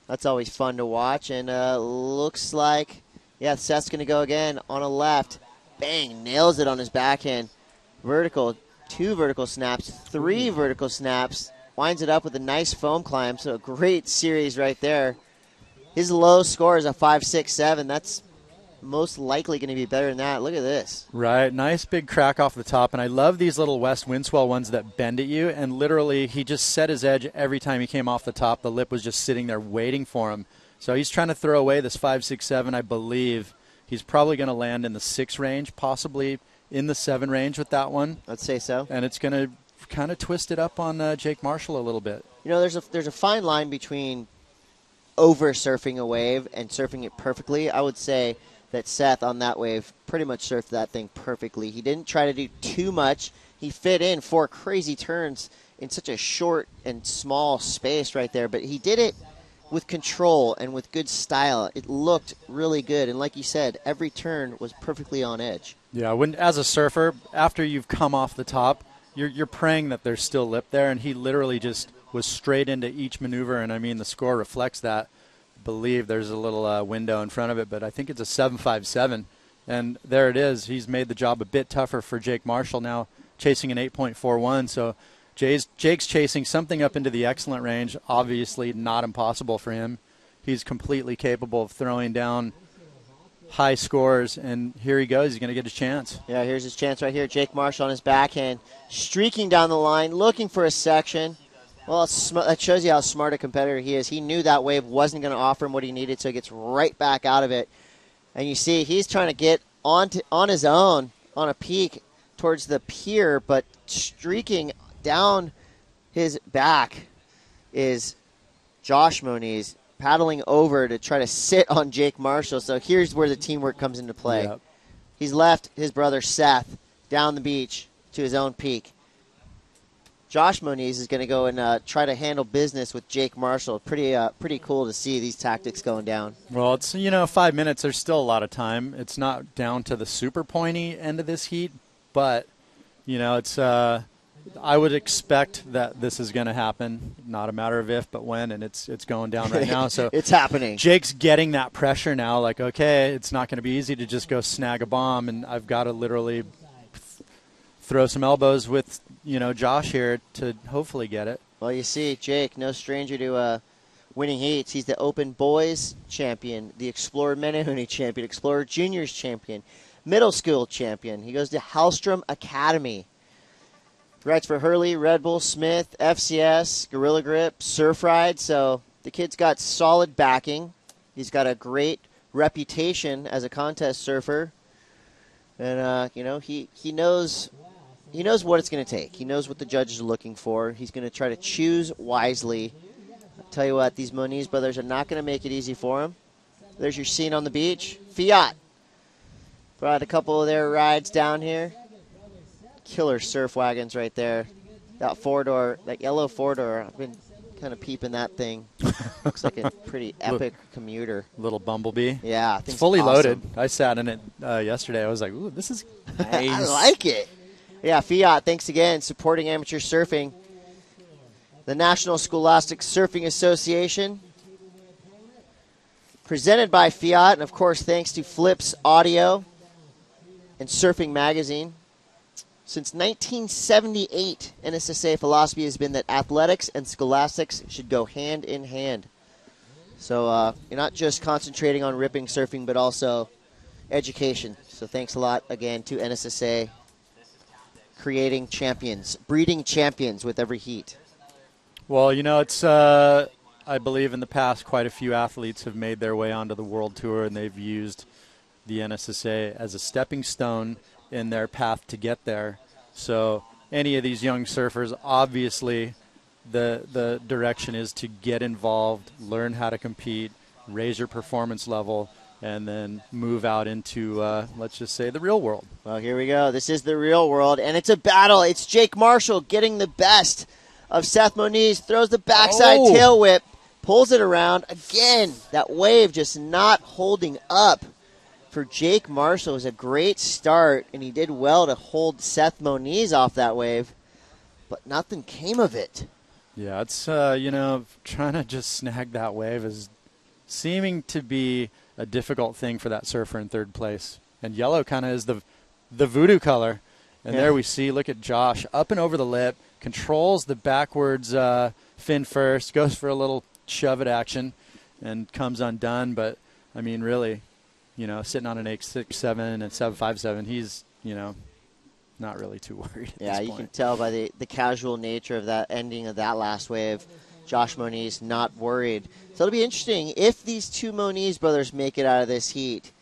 That's always fun to watch. And looks like, yeah, Seth's going to go again on a left. Bang, nails it on his backhand. Vertical, 2 vertical snaps, 3 vertical snaps. Winds it up with a nice foam climb. So a great series right there. His low score is a 5.67. That's most likely going to be better than that. Look at this. Right, nice big crack off the top, and I love these little west windswell ones that bend at you, and literally he just set his edge every time he came off the top. The lip was just sitting there waiting for him. So he's trying to throw away this 5.67, I believe. He's probably going to land in the 6 range, possibly in the 7 range with that one. Let's say so. And it's going to kind of twist it up on Jake Marshall a little bit. There's a fine line between over surfing a wave and surfing it perfectly. I would say that Seth on that wave pretty much surfed that thing perfectly. He didn't try to do too much. He fit in 4 crazy turns in such a short and small space right there, but he did it with control and with good style. It looked really good, and like you said, every turn was perfectly on edge. Yeah, as a surfer, after you've come off the top, you're praying that there's still lip there, and he literally just was straight into each maneuver, and I mean the score reflects that. Believe there's a little window in front of it, but I think it's a 7.57, and there it is. He's made the job a bit tougher for Jake Marshall now, chasing an 8.41. So Jake's chasing something up into the excellent range. Obviously not impossible for him. He's completely capable of throwing down high scores, and here he goes. He's going to get a chance. Yeah, here's his chance right here. Jake Marshall on his backhand, streaking down the line, looking for a section. Well, that shows you how smart a competitor he is. He knew that wave wasn't going to offer him what he needed, so he gets right back out of it. And you see he's trying to get on his own on a peak towards the pier, but streaking down his back is Josh Moniz, paddling over to try to sit on Jake Marshall. So here's where the teamwork comes into play. Yep. He's left his brother Seth down the beach to his own peak. Josh Moniz is going to go and try to handle business with Jake Marshall. Pretty cool to see these tactics going down. Well, it's 5 minutes. There's still a lot of time. It's not down to the super pointy end of this heat, but it's. I would expect that this is going to happen. Not a matter of if, but when, and it's going down right now. So it's happening. Jake's getting that pressure now. Like, okay, it's not going to be easy to just go snag a bomb, and I've got to literally throw some elbows with Josh here to hopefully get it. Well, you see, Jake, no stranger to winning heats. He's the Open Boys champion, the Explorer Menehune champion, Explorer Juniors champion, middle school champion. He goes to Hallstrom Academy. Rides for Hurley, Red Bull, Smith, FCS, Gorilla Grip, Surf Ride. So the kid's got solid backing. He's got a great reputation as a contest surfer. And, he knows what it's going to take. He knows what the judges are looking for. He's going to try to choose wisely. I'll tell you what, these Moniz brothers are not going to make it easy for him. There's your scene on the beach. Fiat brought a couple of their rides down here. Killer surf wagons right there. That 4-door, that yellow 4-door, I've been kind of peeping that thing. Looks like a pretty epic commuter. Little Bumblebee. Yeah. It's fully loaded. I sat in it yesterday. I was like, ooh, this is nice. I like it. Yeah, Fiat, thanks again, supporting amateur surfing. the National Scholastic Surfing Association, presented by Fiat, and of course thanks to Flips Audio and Surfing Magazine. Since 1978, NSSA philosophy has been that athletics and scholastics should go hand in hand. So you're not just concentrating on ripping surfing, but also education. So thanks a lot again to NSSA, creating champions, breeding champions with every heat. Well, you know, it's I believe in the past quite a few athletes have made their way onto the World Tour, and they've used the NSSA as a stepping stone in their path to get there. So any of these young surfers, obviously the direction is to get involved, learn how to compete, raise your performance level, and then move out into, let's just say, the real world. Well, here we go. This is the real world, and it's a battle. It's Jake Marshall getting the best of Seth Moniz, throws the backside tail whip, pulls it around. Again, that wave just not holding up for Jake Marshall. It was a great start, and he did well to hold Seth Moniz off that wave, but nothing came of it. Yeah, it's, you know, trying to just snag that wave is seeming to be a difficult thing for that surfer in third place. And yellow kind of is the voodoo color. And there we see, look at Josh, up and over the lip, controls the backwards fin first, goes for a little shove it action, and comes undone. But, I mean, really, you know, sitting on an 8.67 and 7.57, he's, you know, not really too worried at this point. You can tell by the casual nature of that ending of that last wave. Josh Moniz not worried. So it'll be interesting if these two Moniz brothers make it out of this heat.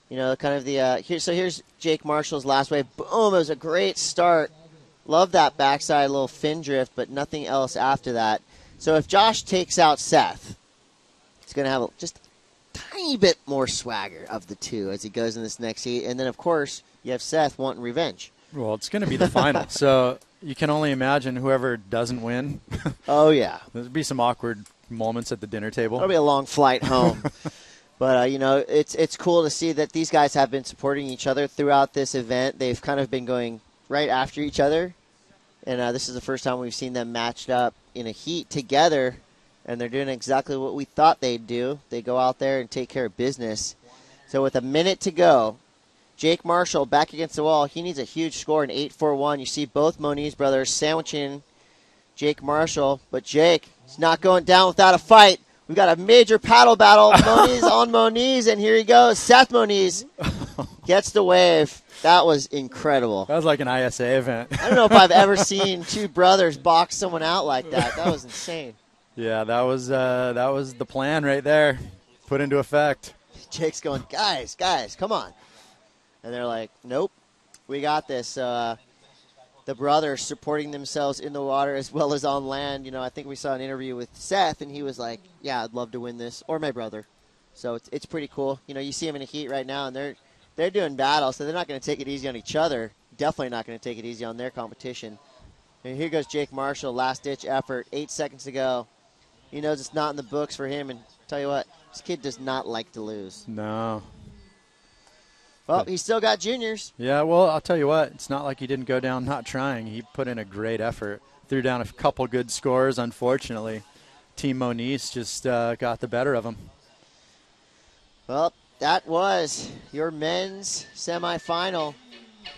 You know, kind of the here's Jake Marshall's last wave. Boom! It was a great start. Love that backside little fin drift, but nothing else after that. So if Josh takes out Seth, he's going to have just a tiny bit more swagger of the two as he goes in this next heat. And then, of course, you have Seth wanting revenge. Well, it's going to be the final, so you can only imagine whoever doesn't win. Oh, yeah. There'll be some awkward moments at the dinner table. It'll be a long flight home. But, you know, it's cool to see that these guys have been supporting each other throughout this event. They've kind of been going right after each other. And this is the first time we've seen them matched up in a heat together. And they're doing exactly what we thought they'd do. They go out there and take care of business. So with a minute to go, Jake Marshall back against the wall. He needs a huge score, an 8-4-1. You see both Moniz brothers sandwiching Jake Marshall. But Jake is not going down without a fight. We've got a major paddle battle. Moniz on Moniz, and here he goes. Seth Moniz gets the wave. That was incredible. That was like an ISA event. I don't know if I've ever seen two brothers box someone out like that. That was insane. Yeah, that was the plan right there, put into effect. Jake's going, guys, come on. And they're like, nope, we got this. The brothers supporting themselves in the water as well as on land. You know, I think we saw an interview with Seth, and he was like, yeah, I'd love to win this, or my brother. So it's pretty cool. You know, you see them in a heat right now, and they're doing battle, so they're not going to take it easy on each other. Definitely not going to take it easy on their competition. And here goes Jake Marshall, last-ditch effort, 8 seconds to go. He knows it's not in the books for him, and tell you what, this kid does not like to lose. No. Well, he's still got juniors. Yeah, well, I'll tell you what. It's not like he didn't go down not trying. He put in a great effort. Threw down a couple good scores, unfortunately. Team Moniz just got the better of him. Well, that was your men's semifinal.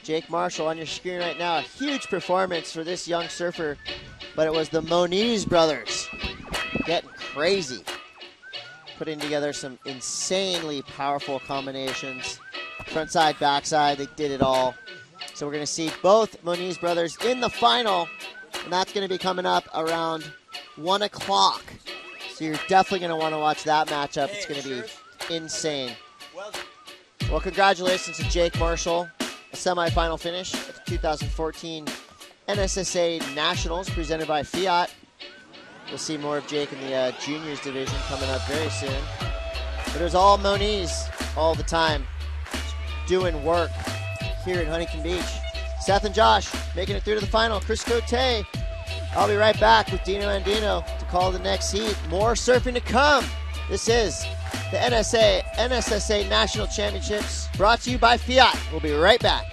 Jake Marshall on your screen right now. A huge performance for this young surfer, but it was the Moniz brothers getting crazy. Putting together some insanely powerful combinations. Front side, backside, they did it all. So we're going to see both Moniz brothers in the final, and that's going to be coming up around 1 o'clock. So you're definitely going to want to watch that matchup. It's going to be insane. Well, congratulations to Jake Marshall, a semifinal finish at the 2014 NSSA Nationals presented by Fiat. We'll see more of Jake in the juniors division coming up very soon. But it was all Moniz all the time, doing work here at Huntington Beach. Seth and Josh making it through to the final. Chris Cote. I'll be right back with Dino Andino to call the next heat. More surfing to come. This is the NSSA National Championships brought to you by Fiat. We'll be right back.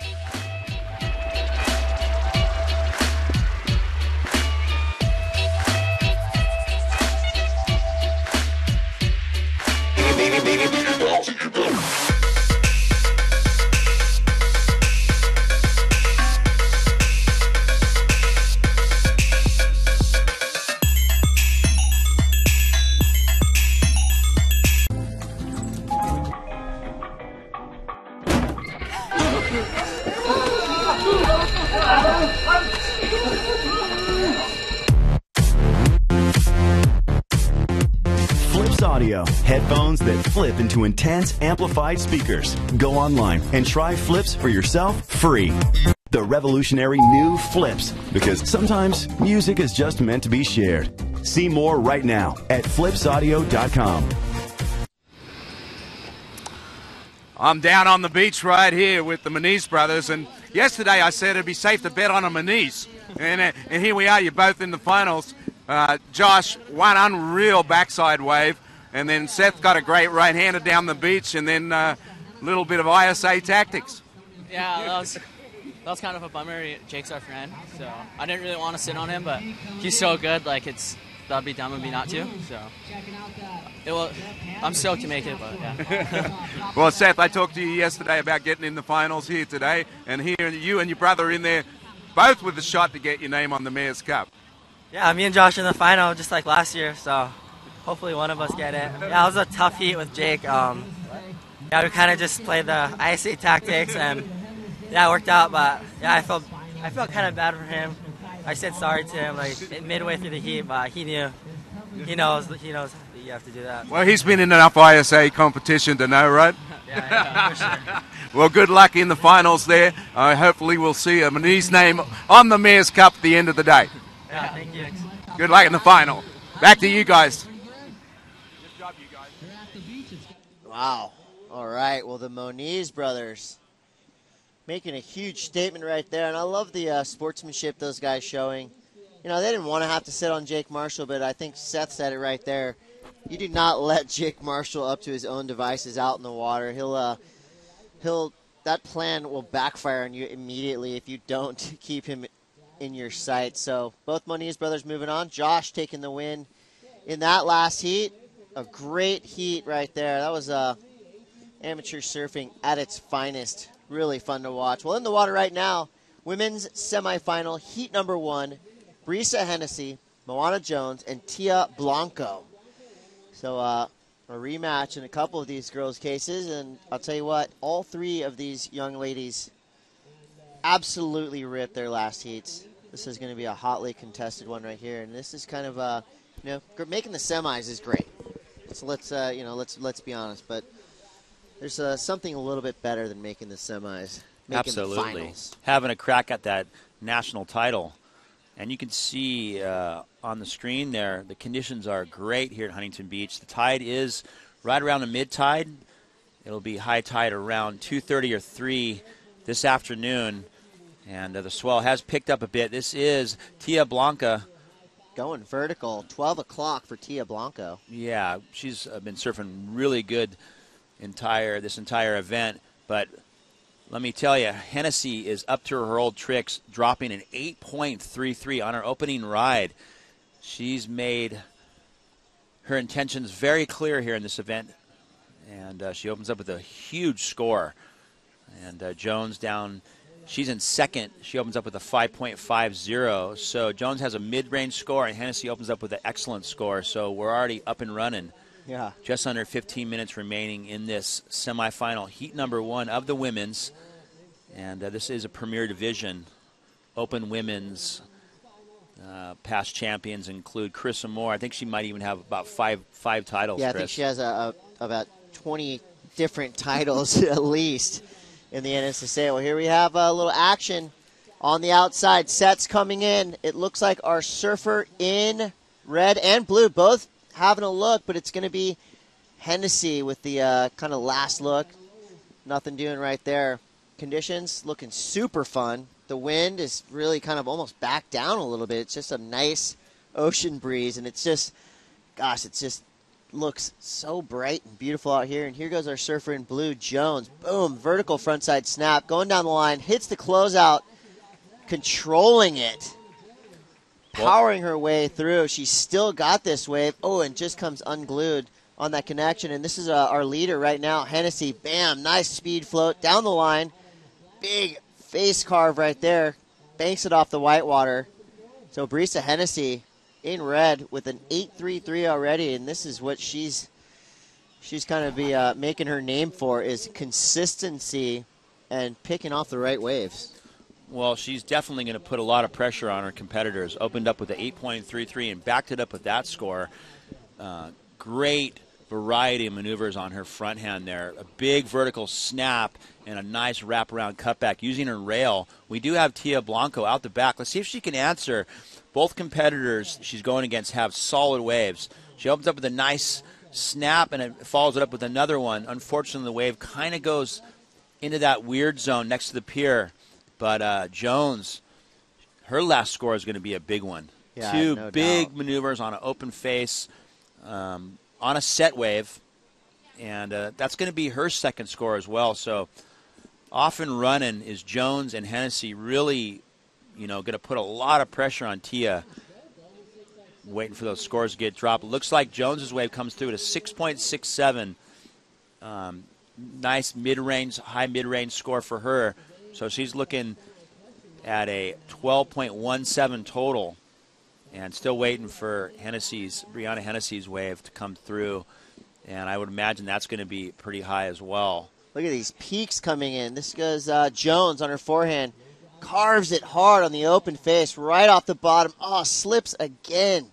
Audio, headphones that flip into intense amplified speakers. Go online and try Flips for yourself free. The revolutionary new Flips, because sometimes music is just meant to be shared. See more right now at flipsaudio.com. I'm down on the beach right here with the Moniz brothers, and yesterday I said it'd be safe to bet on a Moniz, and here we are. You're both in the finals. Josh, one unreal backside wave, and then Seth got a great right-hander down the beach, and then a little bit of ISA tactics. Yeah, that was kind of a bummer. Jake's our friend, so I didn't really want to sit on him, but he's so good. Like that'd be dumb of me not to. So I'm stoked to make it, but yeah. Well, Seth, I talked to you yesterday about getting in the finals here today, and here you and your brother are in there, both with a shot to get your name on the Mayor's Cup. Yeah, me and Josh in the final, just like last year, so hopefully one of us get it. Yeah, it was a tough heat with Jake. Yeah, we kind of just played the ISA tactics, and yeah, it worked out, but yeah, I felt kind of bad for him. I said sorry to him like midway through the heat, but he knew. He knows that you have to do that. Well, he's been in enough ISA competition to know, right? Yeah, for sure. Well, good luck in the finals there. Hopefully we'll see a Moniz name on the Mayor's Cup at the end of the day. Yeah, thank you. Good luck in the final. Back to you guys. Wow. All right. Well, the Moniz brothers making a huge statement right there. And I love the sportsmanship those guys showing. You know, they didn't want to have to sit on Jake Marshall, but I think Seth said it right there. You do not let Jake Marshall up to his own devices out in the water. That plan will backfire on you immediately if you don't keep him in your sight. So both Moniz brothers moving on. Josh taking the win in that last heat. A great heat right there. That was amateur surfing at its finest. Really fun to watch. Well, in the water right now, women's semifinal, heat number 1, Brisa Hennessy, Moana Jones, and Tia Blanco. So a rematch in a couple of these girls' cases, and I'll tell you what, all three of these young ladies absolutely ripped their last heats. This is going to be a hotly contested one right here, and this is kind of making the semis is great. So let's be honest, but there's something a little bit better than making the semis. Making Absolutely. The finals. Having a crack at that national title. And you can see on the screen there, the conditions are great here at Huntington Beach. The tide is right around the mid-tide. It'll be high tide around 2:30 or 3 this afternoon. And the swell has picked up a bit. This is Tia Blanca. Going vertical, 12 o'clock for Tia Blanco. Yeah, she's been surfing really good this entire event. But let me tell you, Hennessy is up to her old tricks, dropping an 8.33 on her opening ride. She's made her intentions very clear here in this event, and she opens up with a huge score. And Jones down, she's in second. She opens up with a 5.50. So Jones has a mid-range score, and Hennessy opens up with an excellent score. So we're already up and running. Yeah. Just under 15 minutes remaining in this semifinal, heat number 1 of the women's. And this is a premier division. Open women's past champions include Chris Moore. I think she might even have about five titles. Yeah, I Chris. think she has about 20 different titles at least in the NSSA. Well, here we have a little action on the outside. Sets coming in. It looks like our surfer in red and blue, both having a look, but it's going to be Hennessy with the kind of last look. Nothing doing right there. Conditions looking super fun. The wind is really kind of almost back down a little bit. It's just a nice ocean breeze, and it just looks so bright and beautiful out here. And here goes our surfer in blue, Jones. Boom, vertical frontside snap, going down the line, hits the closeout, controlling it. Powering her way through. She's still got this wave. Oh, and just comes unglued on that connection. And this is our leader right now, Hennessy. Bam, nice speed float down the line. Big face carve right there. Banks it off the whitewater. So Brisa Hennessy in red with an 8.33 already. And this is what she's kind of be making her name for, is consistency and picking off the right waves. Well, she's definitely going to put a lot of pressure on her competitors. Opened up with an 8.33 and backed it up with that score. Great variety of maneuvers on her front hand there. A big vertical snap and a nice wraparound cutback using her rail. We do have Tia Blanco out the back. Let's see if she can answer. Both competitors she's going against have solid waves. She opens up with a nice snap and it follows it up with another one. Unfortunately, the wave kind of goes into that weird zone next to the pier. But Jones, her last score is going to be a big one. Yeah, Two no big doubt. maneuvers on an open face, on a set wave, and that's going to be her second score as well. So off and running is Jones and Hennessy really, going to put a lot of pressure on Tia, waiting for those scores to get dropped. It looks like Jones's wave comes through at a 6.67. Nice mid-range, high mid-range score for her. So she's looking at a 12.17 total. And still waiting for Brianna Hennessy's wave to come through. And I would imagine that's going to be pretty high as well. Look at these peaks coming in. This goes Jones on her forehand. Carves it hard on the open face right off the bottom. Oh, slips again.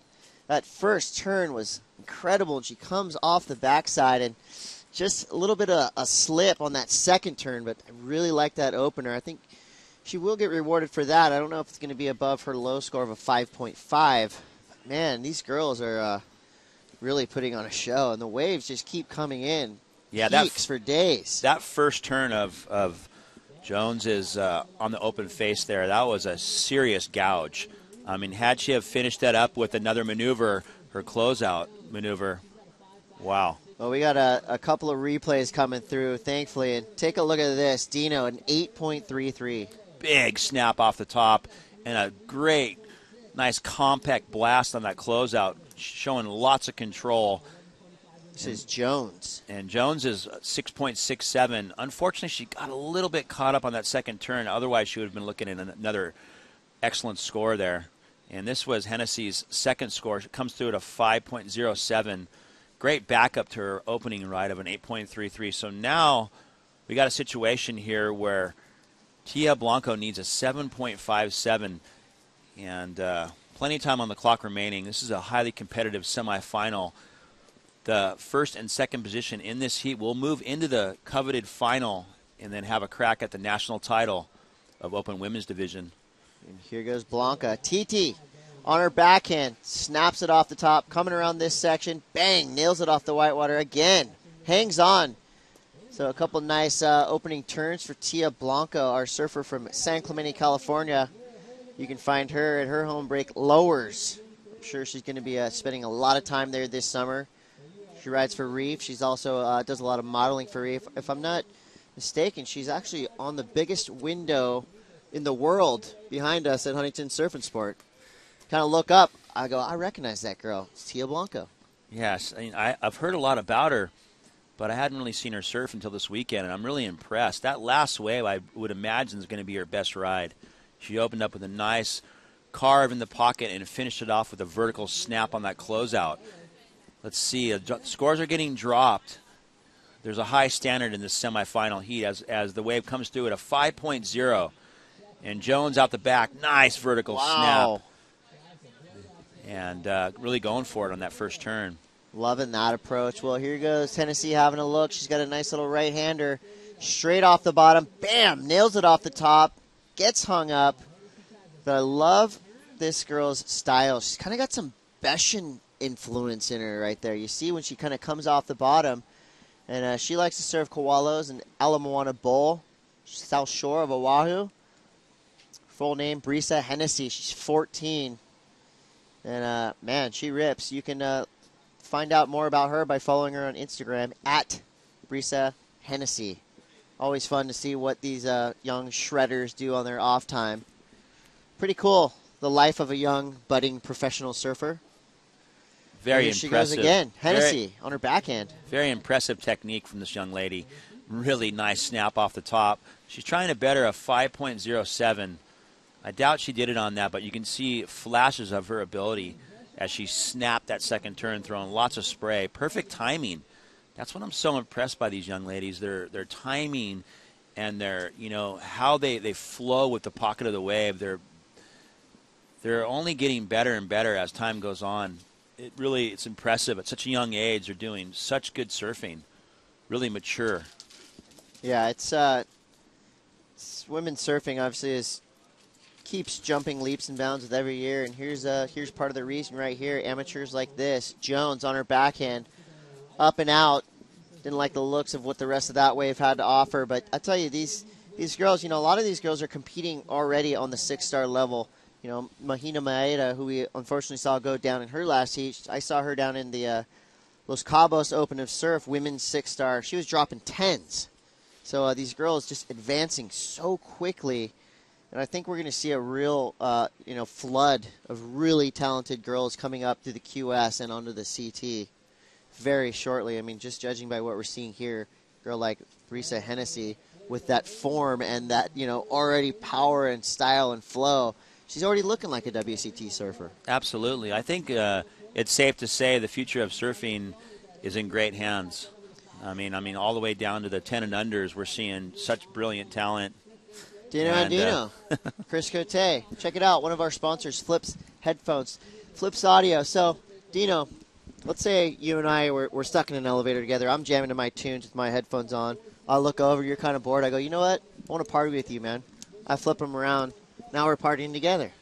That first turn was incredible. And she comes off the backside and just a little bit of a slip on that second turn. But I really like that opener. I think she will get rewarded for that. I don't know if it's going to be above her low score of a 5.5. Man, these girls are really putting on a show, and the waves just keep coming in. Yeah, peaks for days. That first turn of Jones is on the open face there. That was a serious gouge. I mean, had she have finished that up with another maneuver, her closeout maneuver, wow. Well, we got a couple of replays coming through, thankfully, and take a look at this. Dino, an 8.33. Big snap off the top and a great, nice compact blast on that closeout, showing lots of control. This is Jones. And Jones is 6.67. Unfortunately, she got a little bit caught up on that second turn. Otherwise, she would have been looking at another excellent score there. And this was Hennessy's second score. It comes through at a 5.07. Great backup to her opening ride of an 8.33. So now we got a situation here where Tia Blanco needs a 7.57 and plenty of time on the clock remaining. This is a highly competitive semifinal. The first and second position in this heat will move into the coveted final and then have a crack at the national title of Open Women's Division. And here goes Blanca. TT on her backhand, snaps it off the top, coming around this section, bang, nails it off the whitewater again, hangs on. So a couple nice opening turns for Tia Blanco, our surfer from San Clemente, California. You can find her at her home break, Lowers. I'm sure she's going to be spending a lot of time there this summer. She rides for Reef. She's also does a lot of modeling for Reef. If I'm not mistaken, she's actually on the biggest window in the world behind us at Huntington Surf and Sport. Kind of look up. I go, I recognize that girl. It's Tia Blanco. Yes, I mean, I've heard a lot about her, but I hadn't really seen her surf until this weekend, and I'm really impressed. That last wave, I would imagine, is going to be her best ride. She opened up with a nice carve in the pocket and finished it off with a vertical snap on that closeout. Let's see. Scores are getting dropped. There's a high standard in this semifinal heat as the wave comes through at a 5.0. And Jones out the back. Nice vertical snap. And really going for it on that first turn. Loving that approach. Well, here goes Hennessy having a look. She's got a nice little right-hander. Straight off the bottom. Bam! Nails it off the top. Gets hung up. But I love this girl's style. She's kind of got some Beshan influence in her right there. You see when she kind of comes off the bottom. And she likes to serve koalos in Ala Moana Bowl, South Shore of Oahu. Full name, Brisa Hennessy. She's 14. And, man, she rips. You can find out more about her by following her on Instagram, at Brisa Hennessy. Always fun to see what these young shredders do on their off time. Pretty cool, the life of a young, budding professional surfer. Very impressive. She goes again. Hennessy on her backhand. Very impressive technique from this young lady. Really nice snap off the top. She's trying to better a 5.07. I doubt she did it on that, but you can see flashes of her ability as she snapped that second turn, throwing lots of spray. Perfect timing. That's what I'm so impressed by these young ladies. Their timing and their, how they flow with the pocket of the wave. They're only getting better and better as time goes on. it's impressive. At such a young age, they're doing such good surfing, really mature. Yeah, it's women's surfing obviously keeps jumping leaps and bounds with every year, and here's part of the reason right here. Amateurs like this, Jones on her backhand, up and out. Didn't like the looks of what the rest of that wave had to offer, but I tell you, these girls, a lot of these girls are competing already on the 6-star level. Mahina Maeda, who we unfortunately saw go down in her last heat, I saw her down in the Los Cabos Open of Surf, women's 6-star. She was dropping 10s. So these girls just advancing so quickly, and I think we're going to see a real, flood of really talented girls coming up through the QS and onto the CT very shortly. I mean, just judging by what we're seeing here, a girl like Brisa Hennessy with that form and that, already power and style and flow, she's already looking like a WCT surfer. Absolutely. I think it's safe to say the future of surfing is in great hands. I mean, all the way down to the 10 and unders, we're seeing such brilliant talent. Dino Andino, Chris Cote. Check it out. One of our sponsors, Flips Headphones, Flips Audio. So, Dino, let's say you and I we're stuck in an elevator together. I'm jamming to my tunes with my headphones on. I look over. You're kind of bored. I go, you know what? I want to party with you, man. I flip them around. Now we're partying together.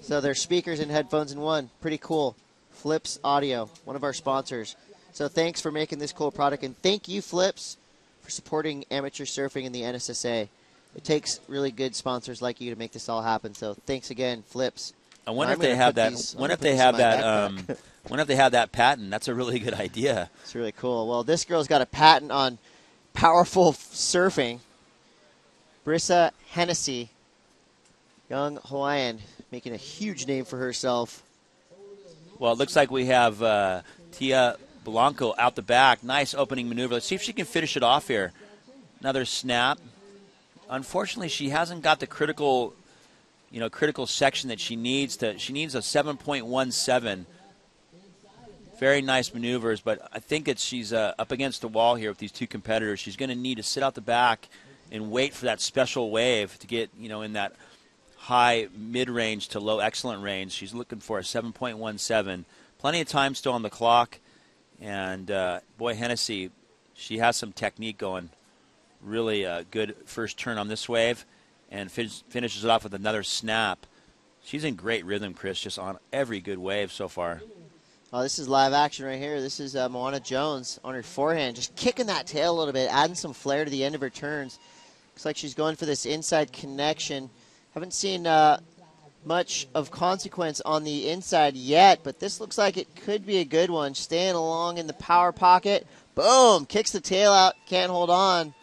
So there's speakers and headphones in one. Pretty cool. Flips Audio, one of our sponsors. So thanks for making this cool product, and thank you, Flips, for supporting amateur surfing in the NSSA. It takes really good sponsors like you to make this all happen. So thanks again, Flips. I wonder if they have that. Wonder if they have that patent. That's a really good idea. It's really cool. Well, this girl's got a patent on powerful surfing. Brisa Hennessy, young Hawaiian, making a huge name for herself. Well, it looks like we have Tia Blanco out the back. Nice opening maneuver. Let's see if she can finish it off here. Another snap. Unfortunately, she hasn't got the critical section that she needs. She needs a 7.17. Very nice maneuvers, but I think she's up against the wall here with these two competitors. She's going to need to sit out the back and wait for that special wave to get in that high mid-range to low excellent range. She's looking for a 7.17. Plenty of time still on the clock. And, boy, Hennessy, she has some technique going. Really a good first turn on this wave and finishes it off with another snap. She's in great rhythm, Chris, just on every good wave so far. Oh, this is live action right here. This is Moana Jones on her forehand, just kicking that tail a little bit, adding some flair to the end of her turns. Looks like she's going for this inside connection. Haven't seen much of consequence on the inside yet, but this looks like it could be a good one. Staying along in the power pocket. Boom! Kicks the tail out. Can't hold on.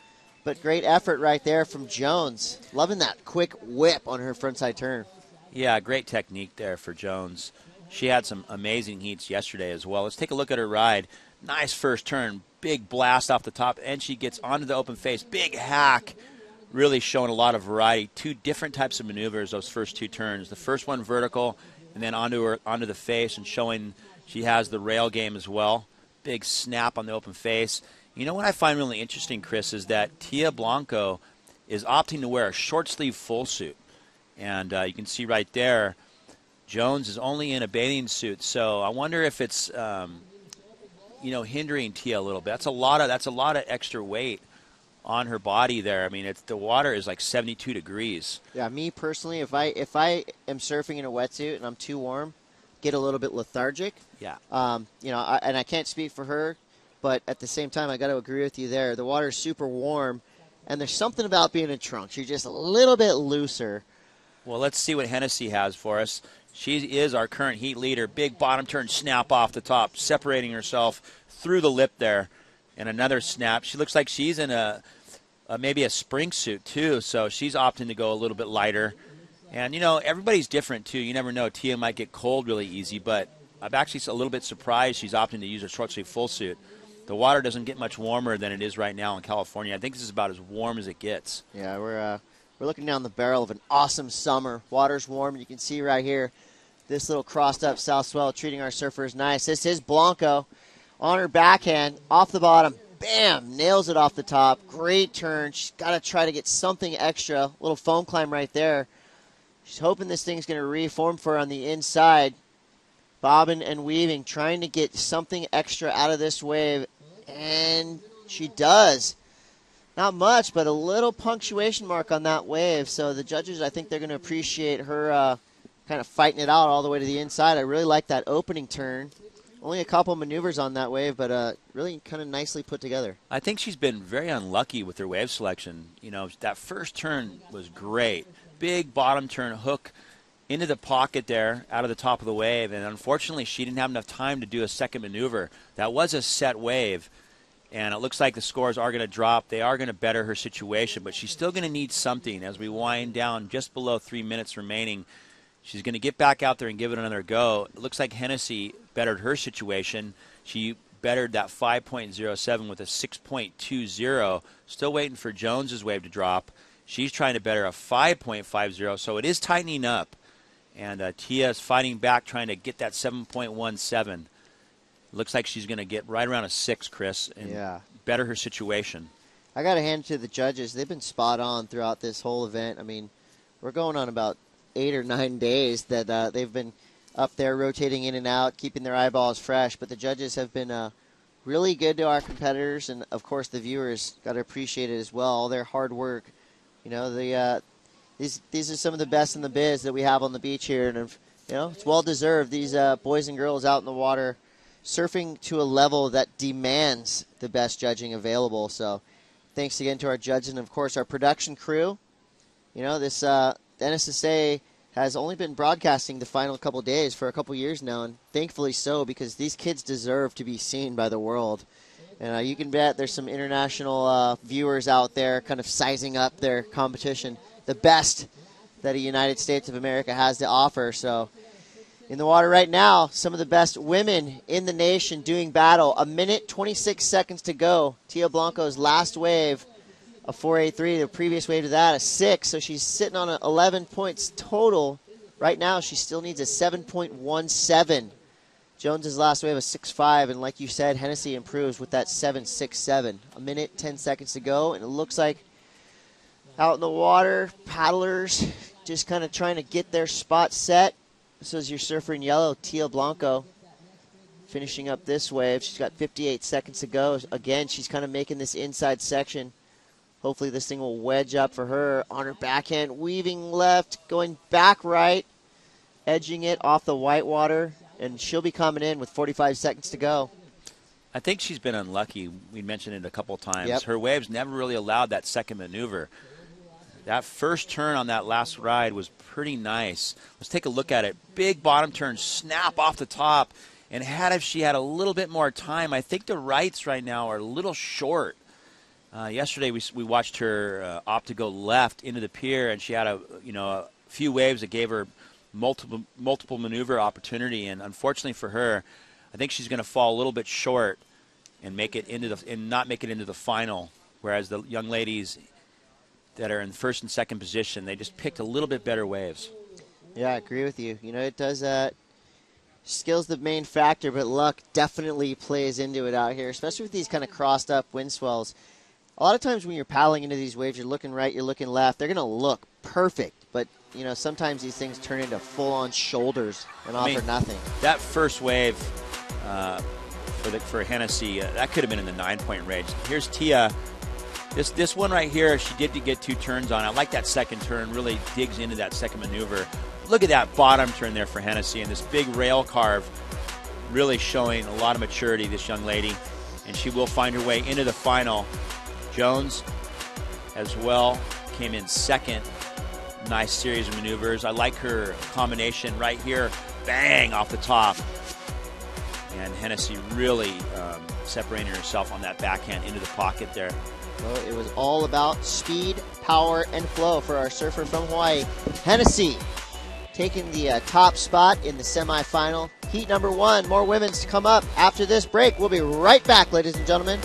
But great effort right there from Jones. Loving that quick whip on her frontside turn. Yeah, great technique there for Jones. She had some amazing heats yesterday as well. Let's take a look at her ride. Nice first turn. Big blast off the top, and she gets onto the open face. Big hack. Really showing a lot of variety. Two different types of maneuvers those first two turns. The first one vertical, and then onto the face, and showing she has the rail game as well. Big snap on the open face. You know what I find really interesting, Chris, is that Tia Blanco is opting to wear a short sleeve full suit. And you can see right there, Jones is only in a bathing suit. So I wonder if it's hindering Tia a little bit. That's a lot of extra weight on her body there. I mean, the water is like 72 degrees. Yeah, me personally, if I am surfing in a wetsuit and I'm too warm, get a little bit lethargic. Yeah. And I can't speak for her, but at the same time, I got to agree with you there. The water is super warm, and there's something about being in trunks. You're just a little bit looser. Well, let's see what Hennessy has for us. She is our current heat leader. Big bottom turn snap off the top, separating herself through the lip there. And another snap. She looks like she's in maybe a spring suit, too, so she's opting to go a little bit lighter. And, everybody's different, too. You never know. Tia might get cold really easy, but I'm actually a little bit surprised she's opting to use a short sleeve full suit. The water doesn't get much warmer than it is right now in California. I think this is about as warm as it gets. Yeah, we're looking down the barrel of an awesome summer. Water's warm. You can see right here this little crossed-up south swell treating our surfers nice. This is Blanco on her backhand, off the bottom. Bam! Nails it off the top. Great turn. She's got to try to get something extra. Little foam climb right there. She's hoping this thing's going to reform for her on the inside. bobbing and weaving, trying to get something extra out of this wave, and she does. Not much, but a little punctuation mark on that wave. So the judges, I think they're going to appreciate her kind of fighting it out all the way to the inside. I really like that opening turn. Only a couple maneuvers on that wave, but really kind of nicely put together. I think she's been very unlucky with her wave selection. You know, that first turn was great. Big bottom turn hook into the pocket there out of the top of the wave, and unfortunately she didn't have enough time to do a second maneuver. That was a set wave, and it looks like the scores are going to drop. They are going to better her situation, but she's still going to need something as we wind down just below 3 minutes remaining. She's going to get back out there and give it another go. It looks like Hennessy bettered her situation. She bettered that 5.07 with a 6.20. Still waiting for Jones's wave to drop. She's trying to better a 5.50, so it is tightening up. And Tia is fighting back, trying to get that 7.17. Looks like she's going to get right around a 6, Chris, and better her situation. I got to hand it to the judges. They've been spot on throughout this whole event. I mean, we're going on about 8 or 9 days that they've been up there rotating in and out, keeping their eyeballs fresh. But the judges have been really good to our competitors, and, of course, the viewers got to appreciate it as well, all their hard work. You know, these are some of the best in the biz that we have on the beach here, and, you know, it's well-deserved. These boys and girls out in the water surfing to a level that demands the best judging available. So thanks again to our judges and, of course, our production crew. You know, this NSSA has only been broadcasting the final couple days for a couple years now, and thankfully so, because these kids deserve to be seen by the world. And you can bet there's some international viewers out there kind of sizing up their competition, the best that the United States of America has to offer. So in the water right now, some of the best women in the nation doing battle. 1 minute, 26 seconds to go. Tia Blanco's last wave, a 4.83. The previous wave to that, a 6. So she's sitting on 11 points total. Right now, she still needs a 7.17. Jones's last wave, a 6.5. And like you said, Hennessy improves with that 7.67. 1 minute, 10 seconds to go. And it looks like out in the water, paddlers just kind of trying to get their spot set. This is your surfer in yellow, Tia Blanco, finishing up this wave. She's got 58 seconds to go. Again, she's kind of making this inside section. Hopefully this thing will wedge up for her on her backhand. Weaving left, going back right, edging it off the white water, and she'll be coming in with 45 seconds to go. I think she's been unlucky. We mentioned it a couple times. Yep. Her waves never really allowed that second maneuver. That first turn on that last ride was pretty nice. Let's take a look at it. Big bottom turn, snap off the top. And if she had a little bit more time, I think the rights right now are a little short. Yesterday we watched her opt to go left into the pier, and she had a few waves that gave her multiple maneuver opportunity. And unfortunately for her, I think she's going to fall a little bit short and not make it into the final. Whereas the young ladies that are in first and second position, they just picked a little bit better waves. Yeah, I agree with you. You know, it does skill's the main factor, but luck definitely plays into it out here, especially with these kind of crossed up wind swells. A lot of times when you're paddling into these waves, you're looking right, you're looking left. They're going to look perfect, but you know, sometimes these things turn into full-on shoulders and offer nothing. That first wave for Hennessy, that could have been in the 9-point range. Here's Tia. This one right here, she did get 2 turns on. I like that second turn, really digs into that second maneuver. Look at that bottom turn there for Hennessy, and this big rail carve really showing a lot of maturity, this young lady. And she will find her way into the final. Jones, as well, came in second. Nice series of maneuvers. I like her combination right here. Bang, off the top. And Hennessy really separating herself on that backhand into the pocket there. Well, it was all about speed, power, and flow for our surfer from Hawaii. Hennessy taking the top spot in the semifinal. Heat number 1. More women's to come up after this break. We'll be right back, ladies and gentlemen.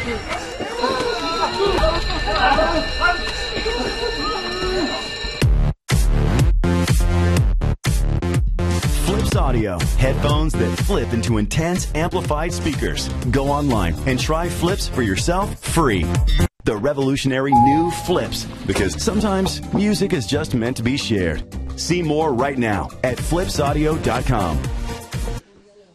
Flips Audio, headphones that flip into intense amplified speakers. Go online and try Flips for yourself free. The revolutionary new Flips, because sometimes music is just meant to be shared. See more right now at flipsaudio.com.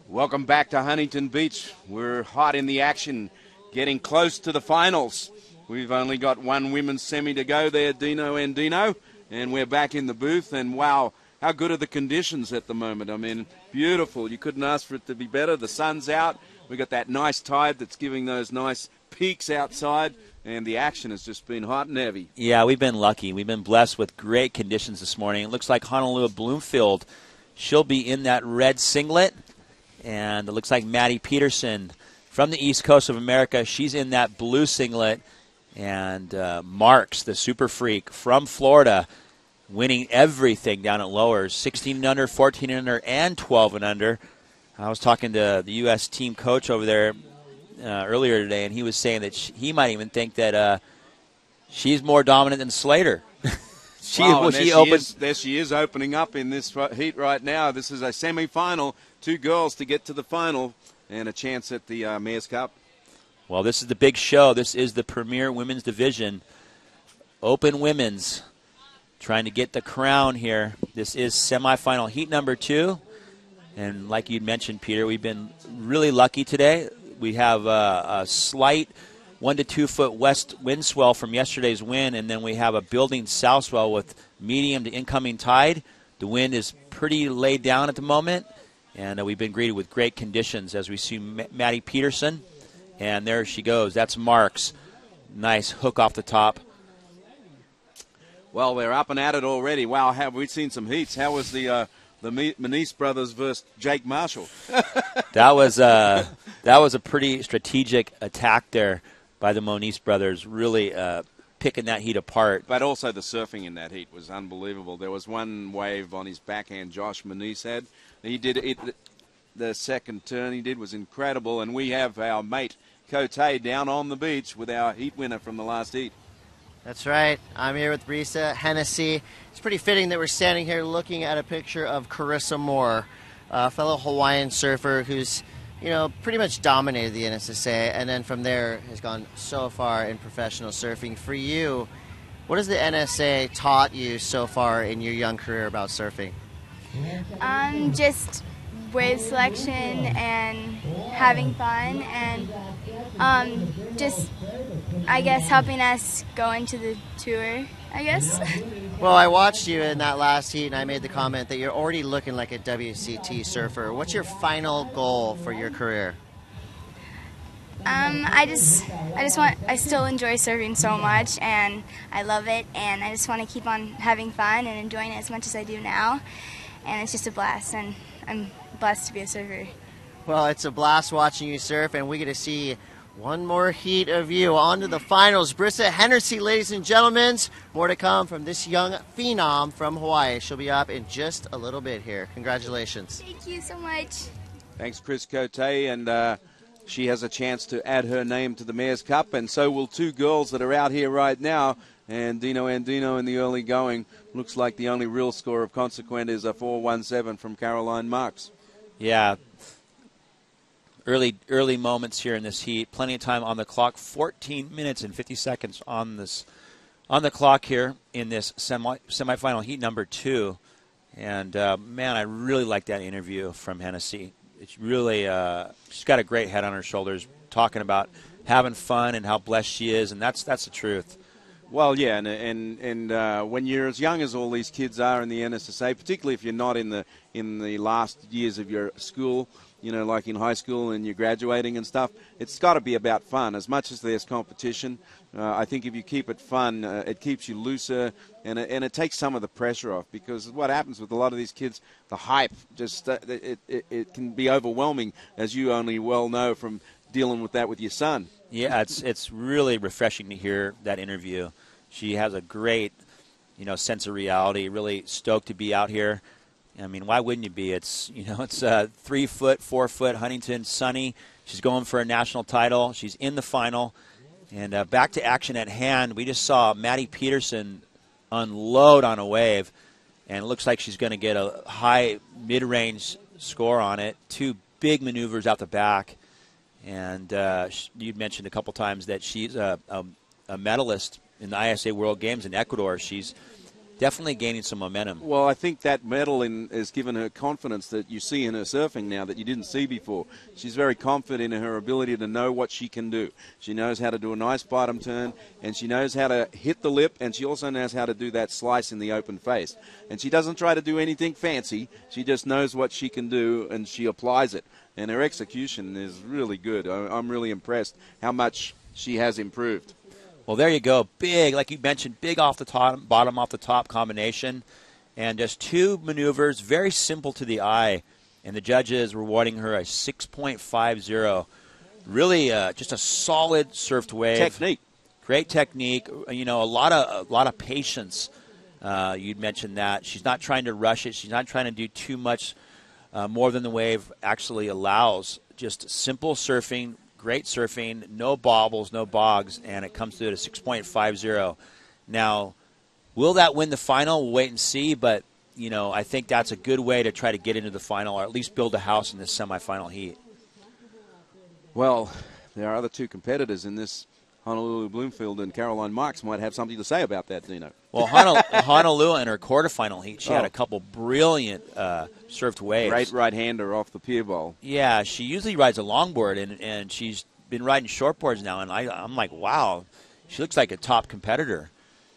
Welcome back to Huntington Beach. We're hot in the action, getting close to the finals. We've only got one women's semi to go there, Dino and Dino, and we're back in the booth, and wow, how good are the conditions at the moment? I mean, beautiful. You couldn't ask for it to be better. The sun's out. We've got that nice tide that's giving those nice peaks outside, and the action has just been hot and heavy. Yeah, we've been lucky. We've been blessed with great conditions this morning. It looks like Honolulu Bloomfield, she'll be in that red singlet, and it looks like Maddie Peterson from the East Coast of America, she's in that blue singlet, and Marks, the super freak from Florida, winning everything down at lowers, 16 and under, 14 and under, and 12 and under. I was talking to the U.S. team coach over there earlier today, and he was saying that he might even think that she's more dominant than Slater. There she is opening up in this heat right now. This is a semi-final, 2 girls to get to the final, and a chance at the Mayor's Cup. Well, this is the big show. This is the premier women's division, Open Women's, trying to get the crown here. This is semifinal heat number 2. And like you mentioned, Peter, we've been really lucky today. We have a slight 1 to 2 foot west wind swell from yesterday's wind, and then we have a building south swell with medium to incoming tide. The wind is pretty laid down at the moment, and we've been greeted with great conditions as we see Maddie Peterson. And there she goes. That's Marks. Nice hook off the top. Well, they're up and at it already. Wow, have we seen some heats? How was the Moniz brothers versus Jake Marshall? That was a pretty strategic attack there by the Moniz brothers, really picking that heat apart. But also the surfing in that heat was unbelievable. There was one wave on his backhand Josh Moniz had. He did it. The second turn he did was incredible, and we have our mate Cote down on the beach with our heat winner from the last heat. That's right. I'm here with Brisa Hennessy. It's pretty fitting that we're standing here looking at a picture of Carissa Moore, a fellow Hawaiian surfer who's, pretty much dominated the NSSA, and then from there has gone so far in professional surfing. For you, what has the NSA taught you so far in your young career about surfing? Just wave selection and having fun, and just, I guess, helping us go into the tour, I guess. Well, I watched you in that last heat, and I made the comment that you're already looking like a WCT surfer. What's your final goal for your career? I still enjoy surfing so much, and I love it, and I just want to keep on having fun and enjoying it as much as I do now, and it's just a blast, and I'm blessed to be a surfer. Well, it's a blast watching you surf, and we get to see one more heat of you. On to the finals. Brisa Hennessy, ladies and gentlemen. More to come from this young phenom from Hawaii. She'll be up in just a little bit here. Congratulations. Thank you so much. Thanks, Chris Cote, and she has a chance to add her name to the Mayor's Cup, and so will 2 girls that are out here right now. And Dino Andino in the early going. Looks like the only real score of consequence is a 4.17 from Caroline Marks. Yeah. Early moments here in this heat. Plenty of time on the clock. 14 minutes and 50 seconds on the clock here in this semifinal heat number 2. And, man, I really like that interview from Hennessy. It's really she's got a great head on her shoulders, talking about having fun and how blessed she is, and that's the truth. Well, yeah, and when you're as young as all these kids are in the NSSA, particularly if you're not in the last years of your school, like in high school and you're graduating and stuff, it's got to be about fun. As much as there's competition, I think if you keep it fun, it keeps you looser, and it takes some of the pressure off, because what happens with a lot of these kids, the hype, just it can be overwhelming, as you only well know from dealing with that with your son. Yeah, it's really refreshing to hear that interview. She has a great, sense of reality, really stoked to be out here. I mean, why wouldn't you be? It's 3 foot, 4 foot Huntington, sunny. She's going for a national title. She's in the final. And back to action at hand. We just saw Maddie Peterson unload on a wave, and it looks like she's going to get a high mid-range score on it. 2 big maneuvers out the back. And you'd mentioned a couple times that she's a medalist in the ISA World Games in Ecuador. She's definitely gaining some momentum. Well, I think that medal has given her confidence that you see in her surfing now that you didn't see before. She's very confident in her ability to know what she can do. She knows how to do a nice bottom turn, and she knows how to hit the lip, and she also knows how to do that slice in the open face. And she doesn't try to do anything fancy. She just knows what she can do, and she applies it. And her execution is really good. I'm really impressed how much she has improved. Well, there you go. Big, like you mentioned, big off the top, bottom off the top combination. And just 2 maneuvers, very simple to the eye. And the judges rewarding her a 6.50. Really just a solid surfed wave. Technique. Great technique. A lot of patience. You'd mentioned that. She's not trying to rush it. She's not trying to do too much more than the wave actually allows. Just simple surfing. Great surfing, no bobbles, no bogs, and it comes through at a 6.50. Now, will that win the final? We'll wait and see, but, I think that's a good way to try to get into the final or at least build a house in this semifinal heat. Well, there are other 2 competitors in this. Honolulu Bloomfield and Caroline Marks might have something to say about that, Dino. Well, Honolulu in her quarterfinal heat, she had a couple brilliant surfed waves. Great right-hander off the pier bowl. Yeah, she usually rides a longboard, and she's been riding shortboards now, and I'm like, wow, she looks like a top competitor.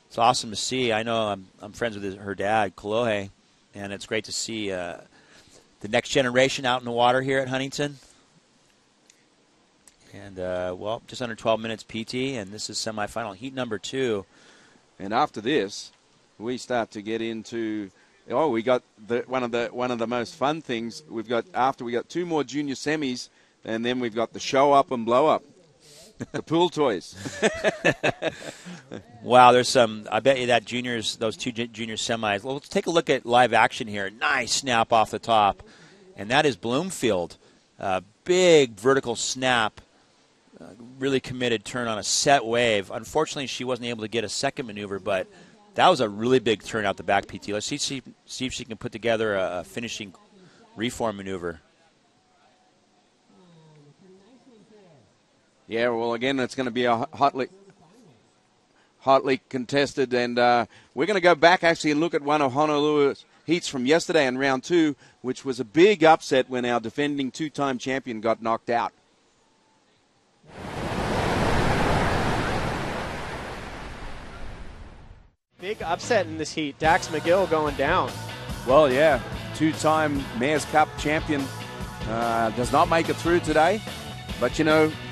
It's awesome to see. I know I'm friends with her dad, Kolohe, and it's great to see the next generation out in the water here at Huntington. And, just under 12 minutes PT, and this is semifinal heat number 2. And after this, we start to get into we got one of the most fun things we got 2 more junior semis, and then we've got the show up and blow up, the pool toys. Wow, there's some. I bet you that those 2 junior semis. Well, let's take a look at live action here. Nice snap off the top, and that is Bloomfield. Big vertical snap. Really committed turn on a set wave. Unfortunately, she wasn't able to get a second maneuver, but that was a really big turn out the back PT. Let's see if she can put together a finishing reform maneuver. Yeah, well, again, it's going to be a hotly contested, and we're going to go back actually and look at one of Honolulu's heats from yesterday in round 2, which was a big upset when our defending 2-time champion got knocked out. Big upset in this heat. Dax McGill going down. Well, yeah, 2-time Mayor's Cup champion does not make it through today. But,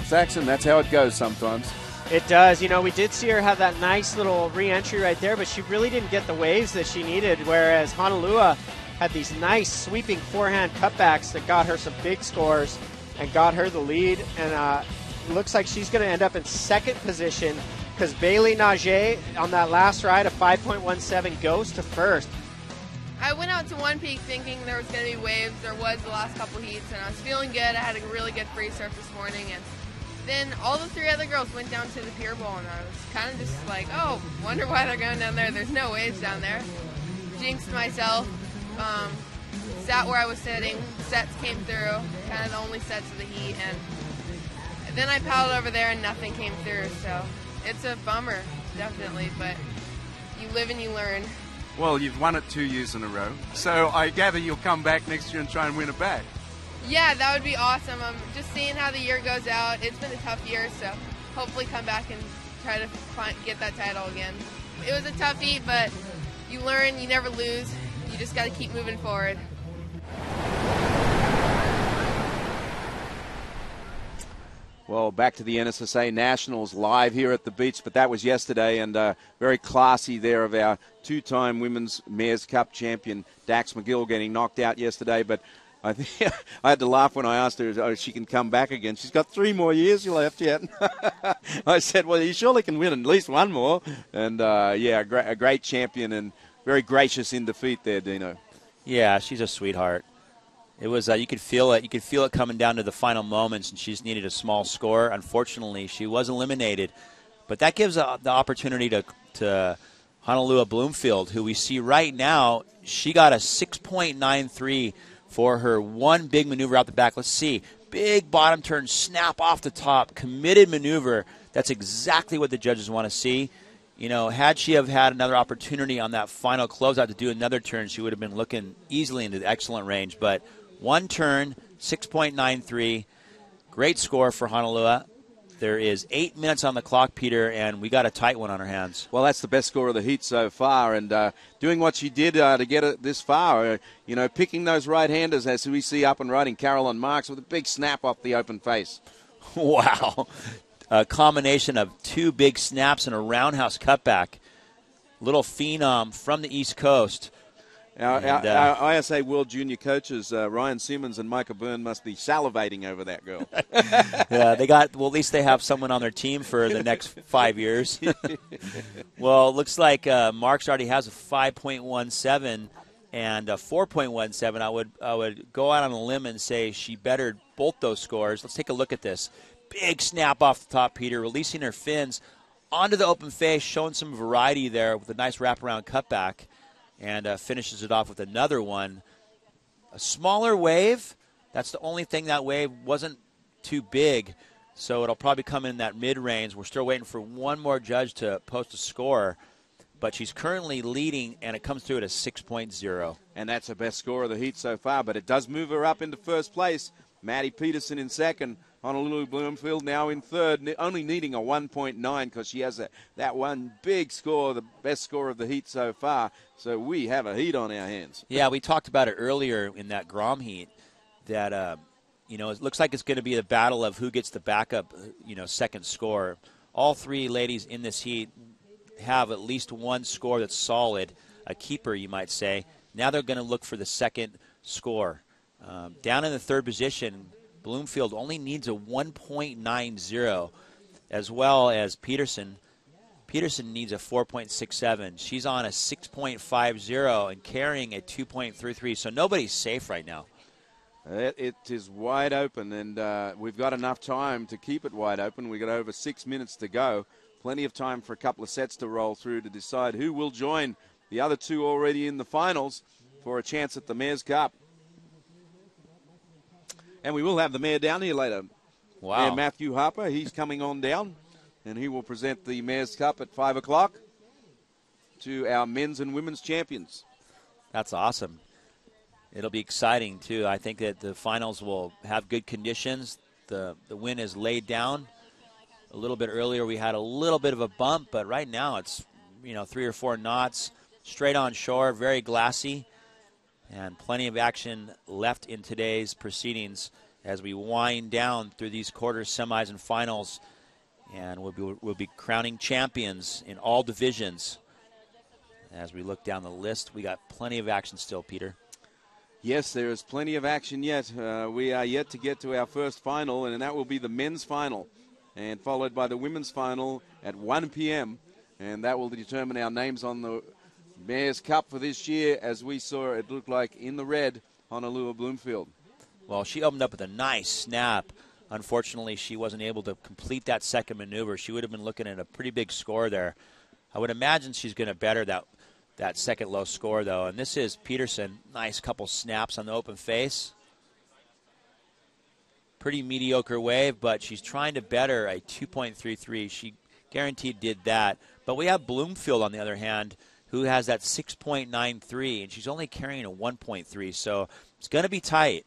Saxon, that's how it goes sometimes. It does. We did see her have that nice little re-entry right there, but she really didn't get the waves that she needed, whereas Honolulu had these nice sweeping forehand cutbacks that got her some big scores and got her the lead. And looks like she's going to end up in second position because Bailey Nage on that last ride, a 5.17, goes to first. I went out to One Peak thinking there was going to be waves. There was the last couple heats, and I was feeling good. I had a really good free surf this morning, and then all the 3 other girls went down to the pier bowl, and I was kind of just like, oh, wonder why they're going down there. There's no waves down there. Jinxed myself. Sat where I was sitting. Sets came through, kind of the only sets of the heat, and then I paddled over there and nothing came through, so it's a bummer, definitely, but you live and you learn. Well, you've won it 2 years in a row, so I gather you'll come back next year and try and win it back. Yeah, that would be awesome. I'm just seeing how the year goes out. It's been a tough year, so hopefully come back and try to get that title again. It was a tough heat, but you learn, you never lose. You just got to keep moving forward. Well, back to the NSSA Nationals live here at the beach, but that was yesterday, and very classy there of our 2-time Women's Mayor's Cup champion, Dax McGill, getting knocked out yesterday. But I think I had to laugh when I asked her if she can come back again. She's got 3 more years left yet. I said, well, you surely can win at least 1 more. And, a great champion and very gracious in defeat there, Dino. Yeah, she's a sweetheart. It was you could feel it. You could feel it coming down to the final moments, and she just needed a small score. Unfortunately, she was eliminated, but that gives the opportunity to Honolulu Bloomfield, who we see right now. She got a 6.93 for her one big maneuver out the back. Let's see, big bottom turn, snap off the top, committed maneuver. That's exactly what the judges want to see. You know, had she have had another opportunity on that final closeout to do another turn, she would have been looking easily into the excellent range. But one turn, 6.93, great score for Honolulu. There is 8 minutes on the clock, Peter, and we got a tight one on our hands. Well, that's the best score of the heat so far, and doing what she did to get it this far, picking those right-handers as we see up and riding Carolyn Marks with a big snap off the open face. Wow. A combination of two big snaps and a roundhouse cutback. Little phenom from the East Coast. Our ISA World Junior coaches, Ryan Simmons and Micah Byrne, must be salivating over that girl. Yeah, at least they have someone on their team for the next 5 years. Well, it looks like Marks already has a 5.17 and a 4.17. I would go out on a limb and say she bettered both those scores. Let's take a look at this. Big snap off the top, Peter, releasing her fins onto the open face, showing some variety there with a nice wraparound cutback, and finishes it off with another one. A smaller wave. That's the only thing. That wave wasn't too big, so it'll probably come in that mid-range. We're still waiting for one more judge to post a score, but she's currently leading, and it comes through at a 6.0. And that's the best score of the heat so far, but it does move her up into first place. Maddie Peterson in second. Honolulu Bloomfield now in third, only needing a 1.9 because she has that one big score, the best score of the heat so far. So we have a heat on our hands. Yeah, we talked about it earlier in that Grom heat that, it looks like it's going to be the battle of who gets the backup, second score. All three ladies in this heat have at least one score that's solid, a keeper, you might say. Now they're going to look for the second score. Down in the third position, Bloomfield only needs a 1.90, as well as Peterson. Peterson needs a 4.67. She's on a 6.50 and carrying a 2.33, so nobody's safe right now. It is wide open, and we've got enough time to keep it wide open. We've got over 6 minutes to go. Plenty of time for a couple of sets to roll through to decide who will join the other two already in the finals for a chance at the Mayor's Cup. And we will have the mayor down here later. Wow. Mayor Matthew Harper, he's coming on down, and he will present the Mayor's Cup at 5 o'clock to our men's and women's champions. That's awesome. It'll be exciting, too. I think that the finals will have good conditions. The wind is laid down. A little bit earlier we had a little bit of a bump, but right now it's 3 or 4 knots, straight on shore, very glassy. And plenty of action left in today's proceedings as we wind down through these quarters, semis, and finals. And we'll be crowning champions in all divisions. As we look down the list, we got plenty of action still, Peter. Yes, there is plenty of action yet. We are yet to get to our first final, and that will be the men's final, and followed by the women's final at 1 p.m. And that will determine our names on the Mayor's Cup for this year. As we saw, it looked like in the red, Honolulu Bloomfield. Well, she opened up with a nice snap. Unfortunately, she wasn't able to complete that second maneuver. She would have been looking at a pretty big score there. I would imagine she's going to better that second low score, though. And this is Peterson. Nice couple snaps on the open face. Pretty mediocre wave, but she's trying to better a 2.33. She guaranteed did that. But we have Bloomfield, on the other hand, who has that 6.93, and she's only carrying a 1.3, so it's going to be tight.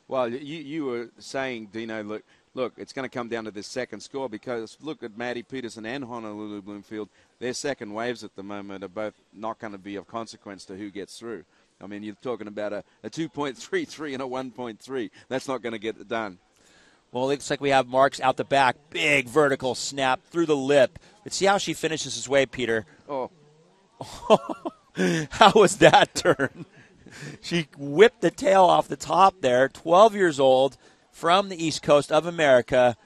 Well, you were saying, Dino, look, it's going to come down to this second score because look at Maddie Peterson and Honolulu Bloomfield. Their second waves at the moment are both not going to be of consequence to who gets through. I mean, you're talking about a 2.33 and a 1.3. That's not going to get it done. Well, it looks like we have Marks out the back. Big vertical snap through the lip. Let's see how she finishes this wave, Peter. Oh. How was that turn? She whipped the tail off the top there, 12 years old, from the East Coast of America.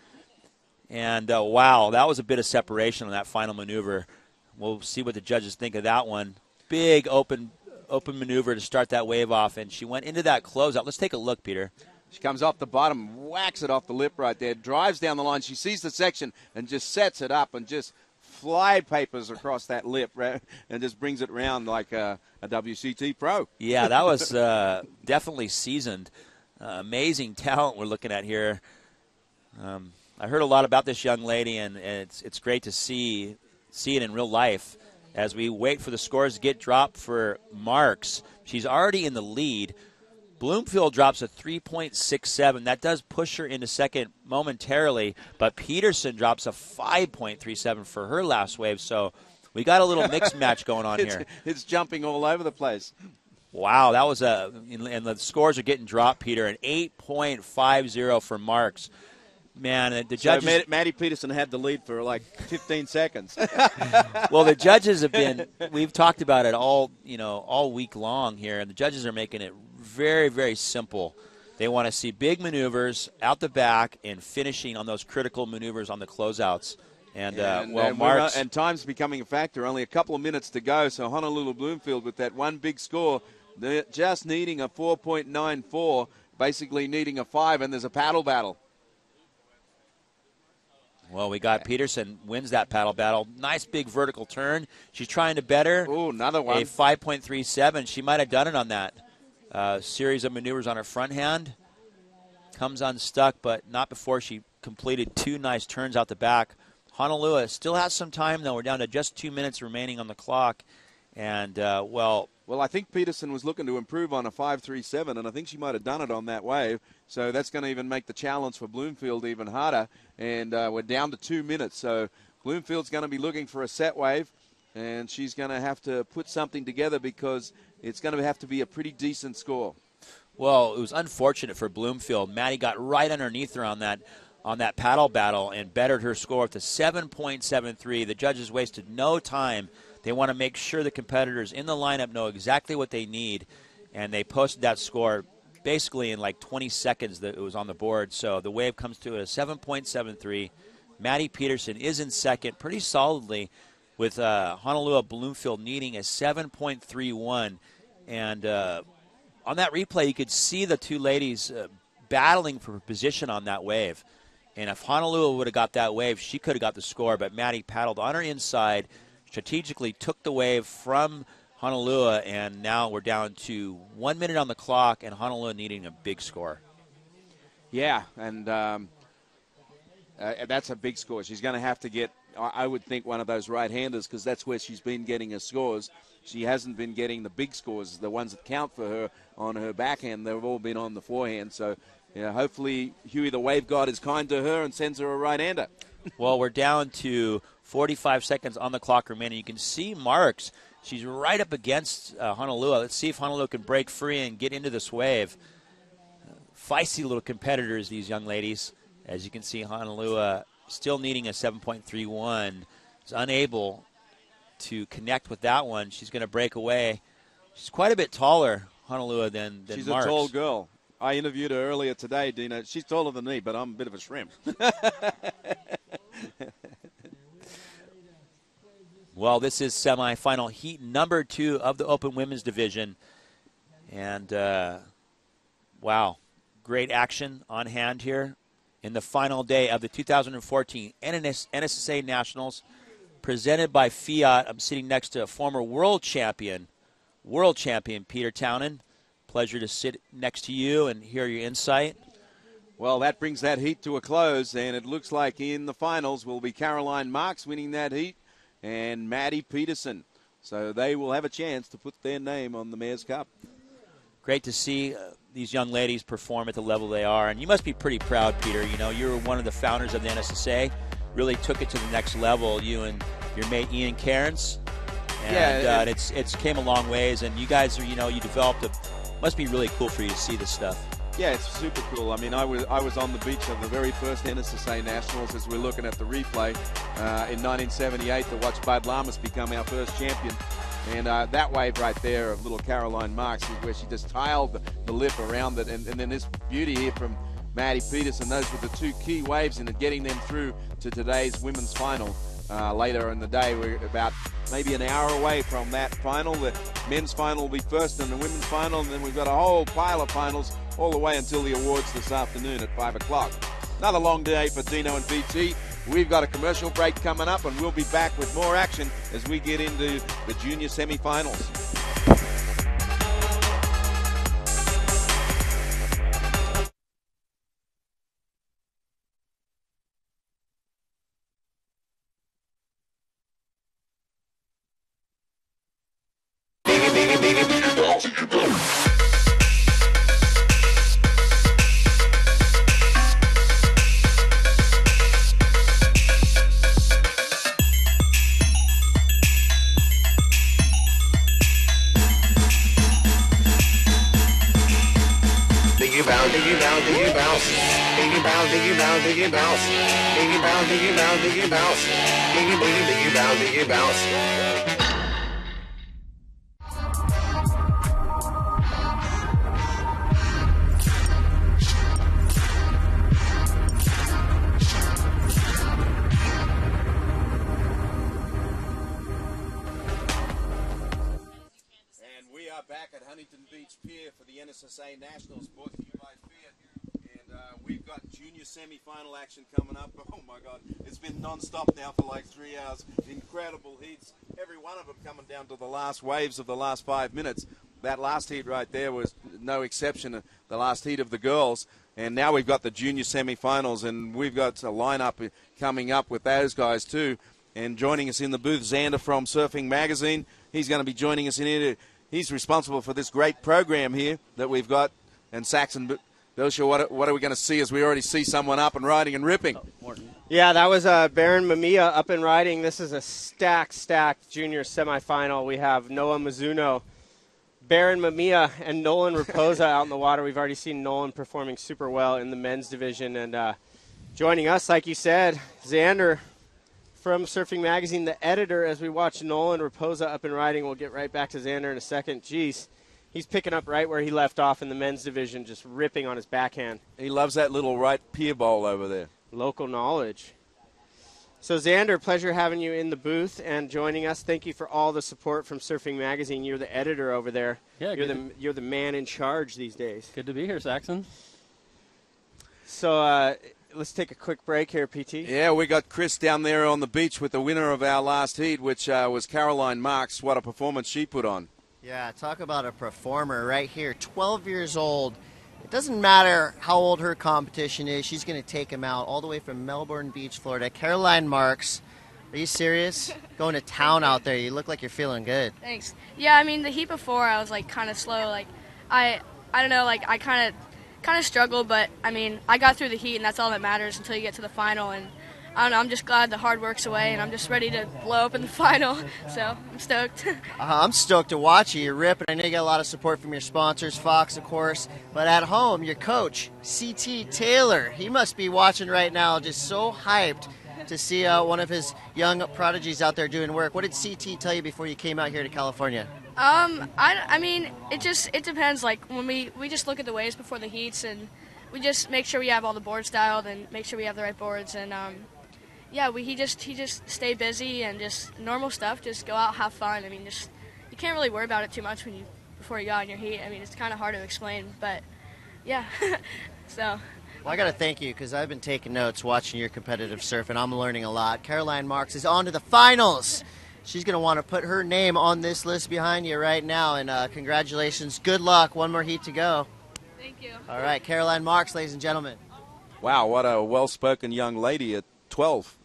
And, wow, that was a bit of separation on that final maneuver. We'll see what the judges think of that one. Big open open maneuver to start that wave off, and she went into that closeout. Let's take a look, Peter. She comes off the bottom, whacks it off the lip right there, drives down the line. She sees the section and just sets it up and just fly papers across that lip, right, and just brings it round like a WCT pro. Yeah, that was definitely seasoned. Amazing talent we're looking at here. I heard a lot about this young lady, and it's great to see it in real life as we wait for the scores to get dropped for Marks. She's already in the lead. Bloomfield drops a 3.67. That does push her into second momentarily, but Peterson drops a 5.37 for her last wave. So we got a little mixed match going on here. It's jumping all over the place. Wow, that was and the scores are getting dropped, Peter, an 8.50 for Marks. Man, the judges. So Maddie Peterson had the lead for like 15 seconds. Well, the judges have been. We've talked about it all week long here, and the judges are making it very, very simple. They want to see big maneuvers out the back and finishing on those critical maneuvers on the closeouts. Marks and time's becoming a factor. Only a couple of minutes to go. So Honolulu Bloomfield with that one big score, they're just needing a 4.94, basically needing a 5, and there's a paddle battle. Well, we got Peterson wins that paddle battle. Nice big vertical turn. She's trying to better. Ooh, another one. A 5.37. She might have done it on that series of maneuvers on her front hand. Comes unstuck, but not before she completed 2 nice turns out the back. Honolulu still has some time, though. We're down to just 2 minutes remaining on the clock. And, well, I think Peterson was looking to improve on a 5.37, and I think she might have done it on that wave. So that's going to even make the challenge for Bloomfield even harder. And we're down to 2 minutes. So Bloomfield's going to be looking for a set wave, and she's going to have to put something together because it's going to have to be a pretty decent score. Well, it was unfortunate for Bloomfield. Maddie got right underneath her on that paddle battle and bettered her score up to 7.73. The judges wasted no time. They want to make sure the competitors in the lineup know exactly what they need, and they posted that score basically in like 20 seconds that it was on the board. So the wave comes to a 7.73. Maddie Peterson is in second pretty solidly with Honolulu Bloomfield needing a 7.31. And on that replay, you could see the two ladies battling for position on that wave. And if Honolulu would have got that wave, she could have got the score. But Maddie paddled on her inside, strategically took the wave from Honolulu, and now we're down to 1 minute on the clock, and Honolulu needing a big score. Yeah, and that's a big score. She's going to have to get, I would think, one of those right-handers because that's where she's been getting her scores. She hasn't been getting the big scores, the ones that count for her on her backhand. They've all been on the forehand. So, hopefully Huey the Wave God is kind to her and sends her a right-hander. Well, we're down to 45 seconds on the clock remaining. You can see Marks. She's right up against Honolulu. Let's see if Honolulu can break free and get into this wave. Feisty little competitors, these young ladies. As you can see, Honolulu still needing a 7.31. Is unable to connect with that one. She's going to break away. She's quite a bit taller, Honolulu, than She's Marks. a tall girl. I interviewed her earlier today, Dina. She's taller than me, but I'm a bit of a shrimp. Well, this is semifinal heat number 2 of the Open Women's Division. And, wow, great action on hand here in the final day of the 2014 NSSA Nationals presented by Fiat. I'm sitting next to a former world champion Peter Townend. Pleasure to sit next to you and hear your insight. Well, that brings that heat to a close, and it looks like in the finals will be Caroline Marks winning that heat and Maddie Peterson. So they will have a chance to put their name on the Mayor's Cup. Great to see these young ladies perform at the level they are. And you must be pretty proud, Peter. You know, you were one of the founders of the NSSA, really took it to the next level, you and your mate Ian Cairns. And it's came a long ways. And you guys are, you developed must be really cool for you to see this stuff. Yeah, it's super cool. I mean, I was on the beach of the very first NSSA Nationals as we're looking at the replay in 1978 to watch Bud Lamas become our first champion. And that wave right there of little Caroline Marks is where she just tiled the lip around it. And then this beauty here from Maddie Peterson. Those were the two key waves in it, getting them through to today's women's final. Later in the day, we're about maybe an hour away from that final. The Men's final will be first and the women's final, and then we've got a whole pile of finals all the way until the awards this afternoon at 5 o'clock. Another long day for Dino and BT. We've got a commercial break coming up, and we'll be back with more action as we get into the junior semi-finals. Back at Huntington Beach Pier for the NSSA Nationals, brought to you by Fiat. And we've got junior semi-final action coming up. Oh my God, it's been non-stop now for like 3 hours. Incredible heats, every one of them coming down to the last waves of the last 5 minutes. That last heat right there was no exception, the last heat of the girls. And now we've got the junior semi-finals, and we've got a lineup coming up with those guys too. And joining us in the booth, Xander from Surfing Magazine. He's going to be joining us in here. He's responsible for this great program here that we've got. And Saxon, Belshaw, what are we going to see as we already see someone up and riding and ripping? Yeah, that was Baron Mamiya up and riding. This is a stacked junior semifinal. We have Noah Mizuno, Baron Mamiya, and Nolan Raposa out in the water. We've already seen Nolan performing super well in the men's division. And joining us, like you said, Xander from Surfing Magazine, the editor, as we watch Nolan Raposa up and riding. We'll get right back to Xander in a second. Jeez, he's picking up right where he left off in the men's division, just ripping on his backhand. He loves that little right pier bowl over there. Local knowledge. So, Xander, pleasure having you in the booth and joining us. Thank you for all the support from Surfing Magazine. You're the editor over there. Yeah, you're the man in charge these days. Good to be here, Saxon. So, let's take a quick break here, PT. Yeah, we got Chris down there on the beach with the winner of our last heat, which was Caroline Marks. What a performance she put on. Yeah, talk about a performer right here. 12 years old. It doesn't matter how old her competition is. She's going to take him out all the way from Melbourne Beach, Florida. Caroline Marks, are you serious? Going to town out there. You look like you're feeling good. Thanks. Yeah, I mean, the heat before I was like kind of slow. Like I don't know, like I kind of struggled, but I mean, I got through the heat, and that's all that matters until you get to the final. And I don't know, I'm just glad the hard work's away, and I'm just ready to blow up in the final. So I'm stoked. I'm stoked to watch you. You're ripping. I know you got a lot of support from your sponsors, Fox, of course. But at home, your coach, CT Taylor, he must be watching right now, just so hyped to see one of his young prodigies out there doing work. What did CT tell you before you came out here to California? I mean, it depends. Like when we just look at the waves before the heats, and we just make sure we have all the boards dialed and make sure we have the right boards. And yeah, he just stay busy and just normal stuff. Just go out, have fun. I mean, just you can't really worry about it too much before you go on your heat. I mean, it's kind of hard to explain, but yeah. So. Well, I got to thank you because I've been taking notes watching your competitive surf, and I'm learning a lot. Caroline Marks is on to the finals. She's going to want to put her name on this list behind you right now, and congratulations. Good luck. One more heat to go. Thank you. All right, Caroline Marks, ladies and gentlemen. Wow, what a well-spoken young lady at 12.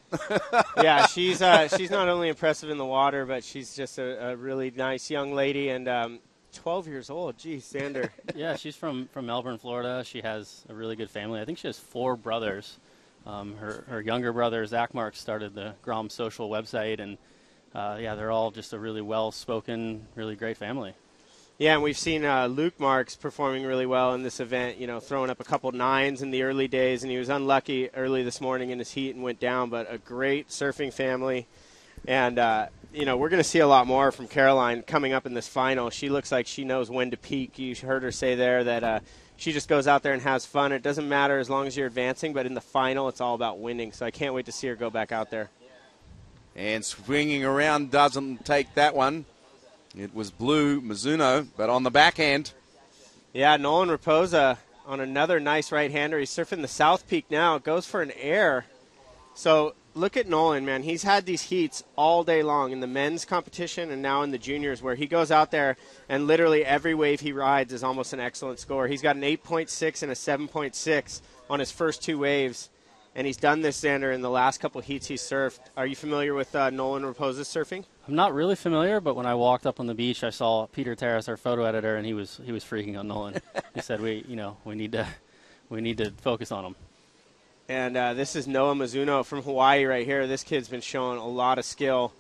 Yeah, she's not only impressive in the water, but she's just a really nice young lady, and 12 years old. Geez, Xander. Yeah, she's from Melbourne, Florida. She has a really good family. I think she has 4 brothers. Her younger brother, Zach Marks, started the Grom Social website, and yeah, they're all just a really well-spoken, really great family. Yeah, and we've seen Luke Marks performing really well in this event, you know, throwing up a couple 9s in the early days, and he was unlucky early this morning in his heat and went down, but a great surfing family. And, you know, we're going to see a lot more from Caroline coming up in this final. She looks like she knows when to peak. You heard her say there that she just goes out there and has fun. It doesn't matter as long as you're advancing, but in the final it's all about winning. So I can't wait to see her go back out there. And swinging around doesn't take that one. It was blue Mizuno, but on the backhand. Yeah, Nolan Raposa on another nice right-hander. He's surfing the South Peak now. Goes for an air. So look at Nolan, man. He's had these heats all day long in the men's competition and now in the juniors, where he goes out there and literally every wave he rides is almost an excellent score. He's got an 8.6 and a 7.6 on his first 2 waves, and he's done this, Xander, in the last couple heats he's surfed. Are you familiar with Nolan Raposa's surfing? I'm not really familiar, but when I walked up on the beach, I saw Peter Terrace, our photo editor, and he was freaking on Nolan. He said, we need to focus on him. And this is Noah Mizuno from Hawaii right here. This kid's been showing a lot of skill.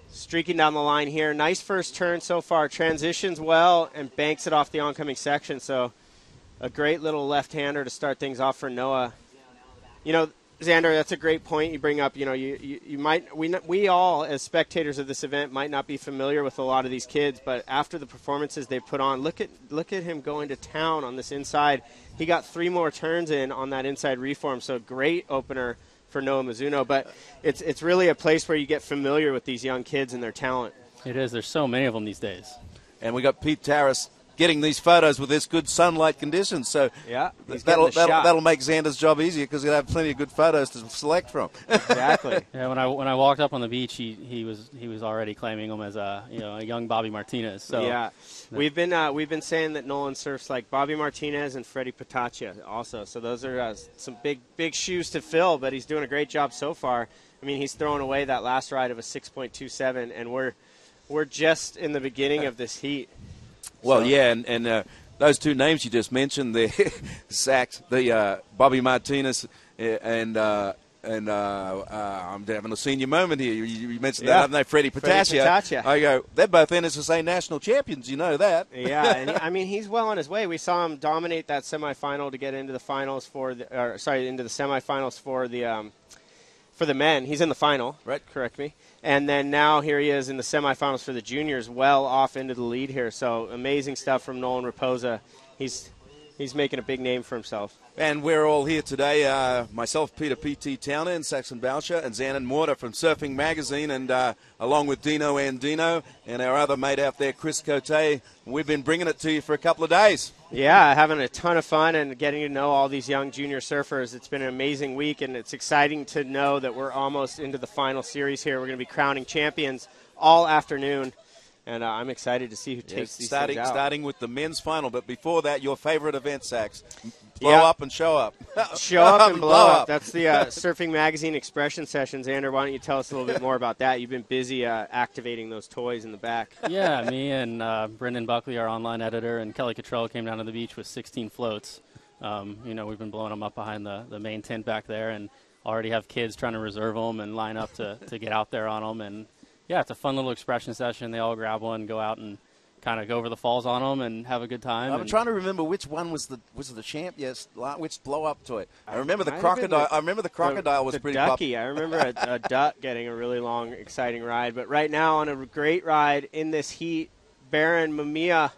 Streaking down the line here. Nice first turn so far. Transitions well and banks it off the oncoming section. So a great little left-hander to start things off for Noah. You know, Xander, that's a great point you bring up. You know, we all as spectators of this event might not be familiar with a lot of these kids, but after the performances they put on, look at him going to town on this inside. He got 3 more turns in on that inside reform, so great opener for Noah Mizuno. But it's really a place where you get familiar with these young kids and their talent. It is. There's so many of them these days. And we got Pete Terrace getting these photos with this good sunlight conditions. So yeah, that'll make Xander's job easier because he'll have plenty of good photos to select from. Exactly. Yeah, when I walked up on the beach, he was already claiming him as a young Bobby Martinez. So yeah, we've been saying that Nolan surfs like Bobby Martinez and Freddie Pataccia also. So those are some big shoes to fill, but he's doing a great job so far. I mean, he's throwing away that last ride of a 6.27, and we're just in the beginning of this heat. Well, yeah, and those 2 names you just mentioned, the Sachs, the Bobby Martinez, and I'm having a senior moment here. You mentioned that, haven't they? Freddie Pataccia. I go, they're both NSSA national champions. You know that. Yeah, and I mean he's well on his way. We saw him dominate that semifinal to get into the finals into the semifinals for the men. He's in the final, right? Correct me. And then now here he is in the semifinals for the juniors, well off into the lead here. So amazing stuff from Nolan Raposa. He's making a big name for himself. And we're all here today, myself, Peter P.T. Townend, Saxon Boucher, and Xander Mortar from Surfing Magazine, and along with Dino Andino and our other mate out there, Chris Cote. We've been bringing it to you for a couple of days. Yeah, having a ton of fun and getting to know all these young junior surfers. It's been an amazing week, and it's exciting to know that we're almost into the final series here. We're going to be crowning champions all afternoon, and I'm excited to see who takes these things out. Starting with the men's final, but before that, your favorite event, Sax. Blow up and show up. Show up and blow up. That's the Surfing Magazine Expression Sessions. Xander, why don't you tell us a little bit more about that? You've been busy activating those toys in the back. Yeah, me and Brendan Buckley, our online editor, and Kelly Cottrell came down to the beach with 16 floats. We've been blowing them up behind the main tent back there, and already have kids trying to reserve them and line up to get out there on them. And, yeah, it's a fun little expression session. They all grab one, go out and kind of go over the falls on them and have a good time. I'm trying to remember which one was the champ. Yes, which blow up to it. I remember the crocodile. I remember the crocodile was pretty ducky. I remember a duck getting a really long, exciting ride. But right now, on a great ride in this heat, Baron Mamiya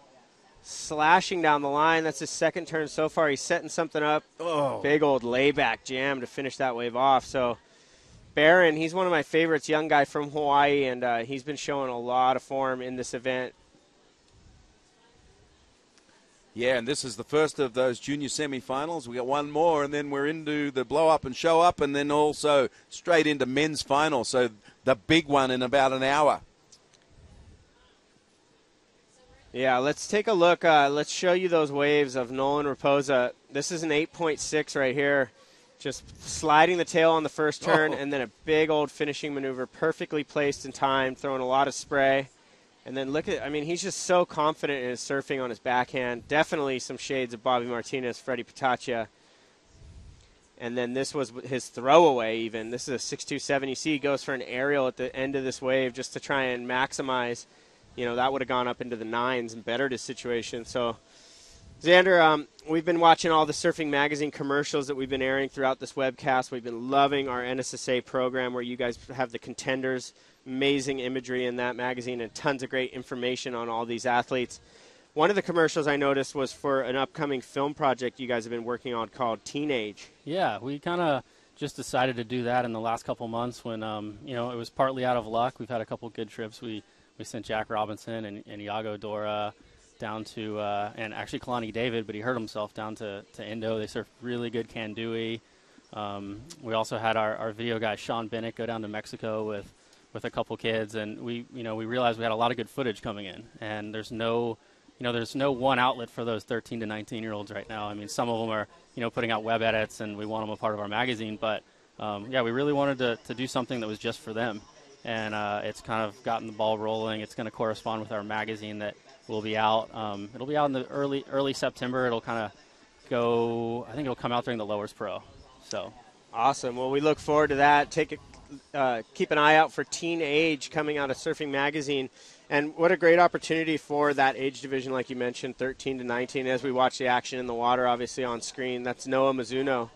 slashing down the line. That's his second turn so far. He's setting something up. Oh, big old layback jam to finish that wave off. So Baron, he's one of my favorites, young guy from Hawaii, and he's been showing a lot of form in this event. Yeah, and this is the first of those junior semifinals. We got one more, and then we're into the blow up and show up, and then also straight into men's final. So the big one in about an hour. Yeah, let's take a look. Let's show you those waves of Nolan Raposa. This is an 8.6 right here. Just sliding the tail on the first turn, and then a big old finishing maneuver, perfectly placed in time, throwing a lot of spray. And then he's just so confident in his surfing on his backhand. Definitely some shades of Bobby Martinez, Freddie Pataccia. And then this was his throwaway even. This is a 6.27. You see he goes for an aerial at the end of this wave just to try and maximize. That would have gone up into the 9s and bettered his situation. So, Xander, we've been watching all the Surfing Magazine commercials that we've been airing throughout this webcast. We've been loving our NSSA program where you guys have the contenders. Amazing imagery in that magazine and tons of great information on all these athletes. One of the commercials I noticed was for an upcoming film project you guys have been working on called Teenage. Yeah, we kind of just decided to do that in the last couple months when, it was partly out of luck. We've had a couple good trips. We we sent Jack Robinson and Iago Dora down to, and actually Kalani David, but he hurt himself, down to Indo. They surfed really good Kandui. We also had our video guy, Sean Bennett, go down to Mexico with a couple kids, and we realized we had a lot of good footage coming in, and there's no one outlet for those 13 to 19-year-olds right now. I mean, some of them are, putting out web edits, and we want them a part of our magazine, but we really wanted to do something that was just for them, and it's kind of gotten the ball rolling. It's going to correspond with our magazine that will be out. It'll be out in the early September. It'll kind of go, I think it'll come out during the Lowers Pro. So awesome. Well, we look forward to that. Keep an eye out for Teen Age coming out of Surfing Magazine. And what a great opportunity for that age division, like you mentioned, 13 to 19, as we watch the action in the water, obviously on screen. That's Noah Mizuno.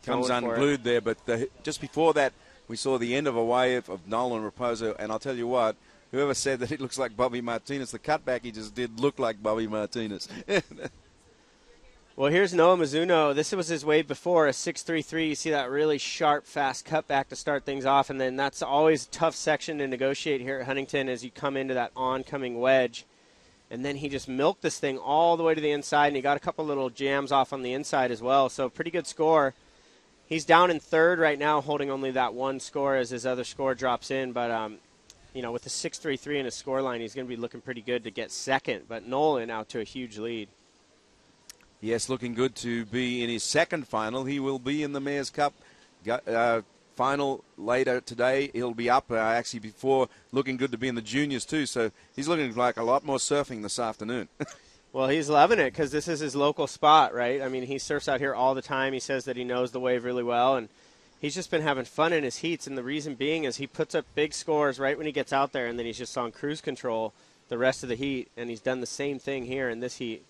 Comes unglued there, but just before that, we saw the end of a wave of Nolan Raposo, and I'll tell you what, whoever said that it looks like Bobby Martinez, the cutback he just did look like Bobby Martinez. Well, here's Noah Mizuno. This was his wave before, a 6.33. You see that really sharp, fast cutback to start things off, and then that's always a tough section to negotiate here at Huntington as you come into that oncoming wedge. And then he just milked this thing all the way to the inside, and he got a couple little jams off on the inside as well. So pretty good score. He's down in third right now, holding only that one score as his other score drops in. But, with the 6.33 in his score line, he's going to be looking pretty good to get second. But Nolan out to a huge lead. Yes, looking good to be in his second final. He will be in the Mayor's Cup final later today. He'll be up actually before, looking good to be in the juniors too. So he's looking like a lot more surfing this afternoon. Well, he's loving it because this is his local spot, right? I mean, he surfs out here all the time. He says that he knows the wave really well, and he's just been having fun in his heats. And the reason being is he puts up big scores right when he gets out there, and then he's just on cruise control the rest of the heat, and he's done the same thing here in this heat.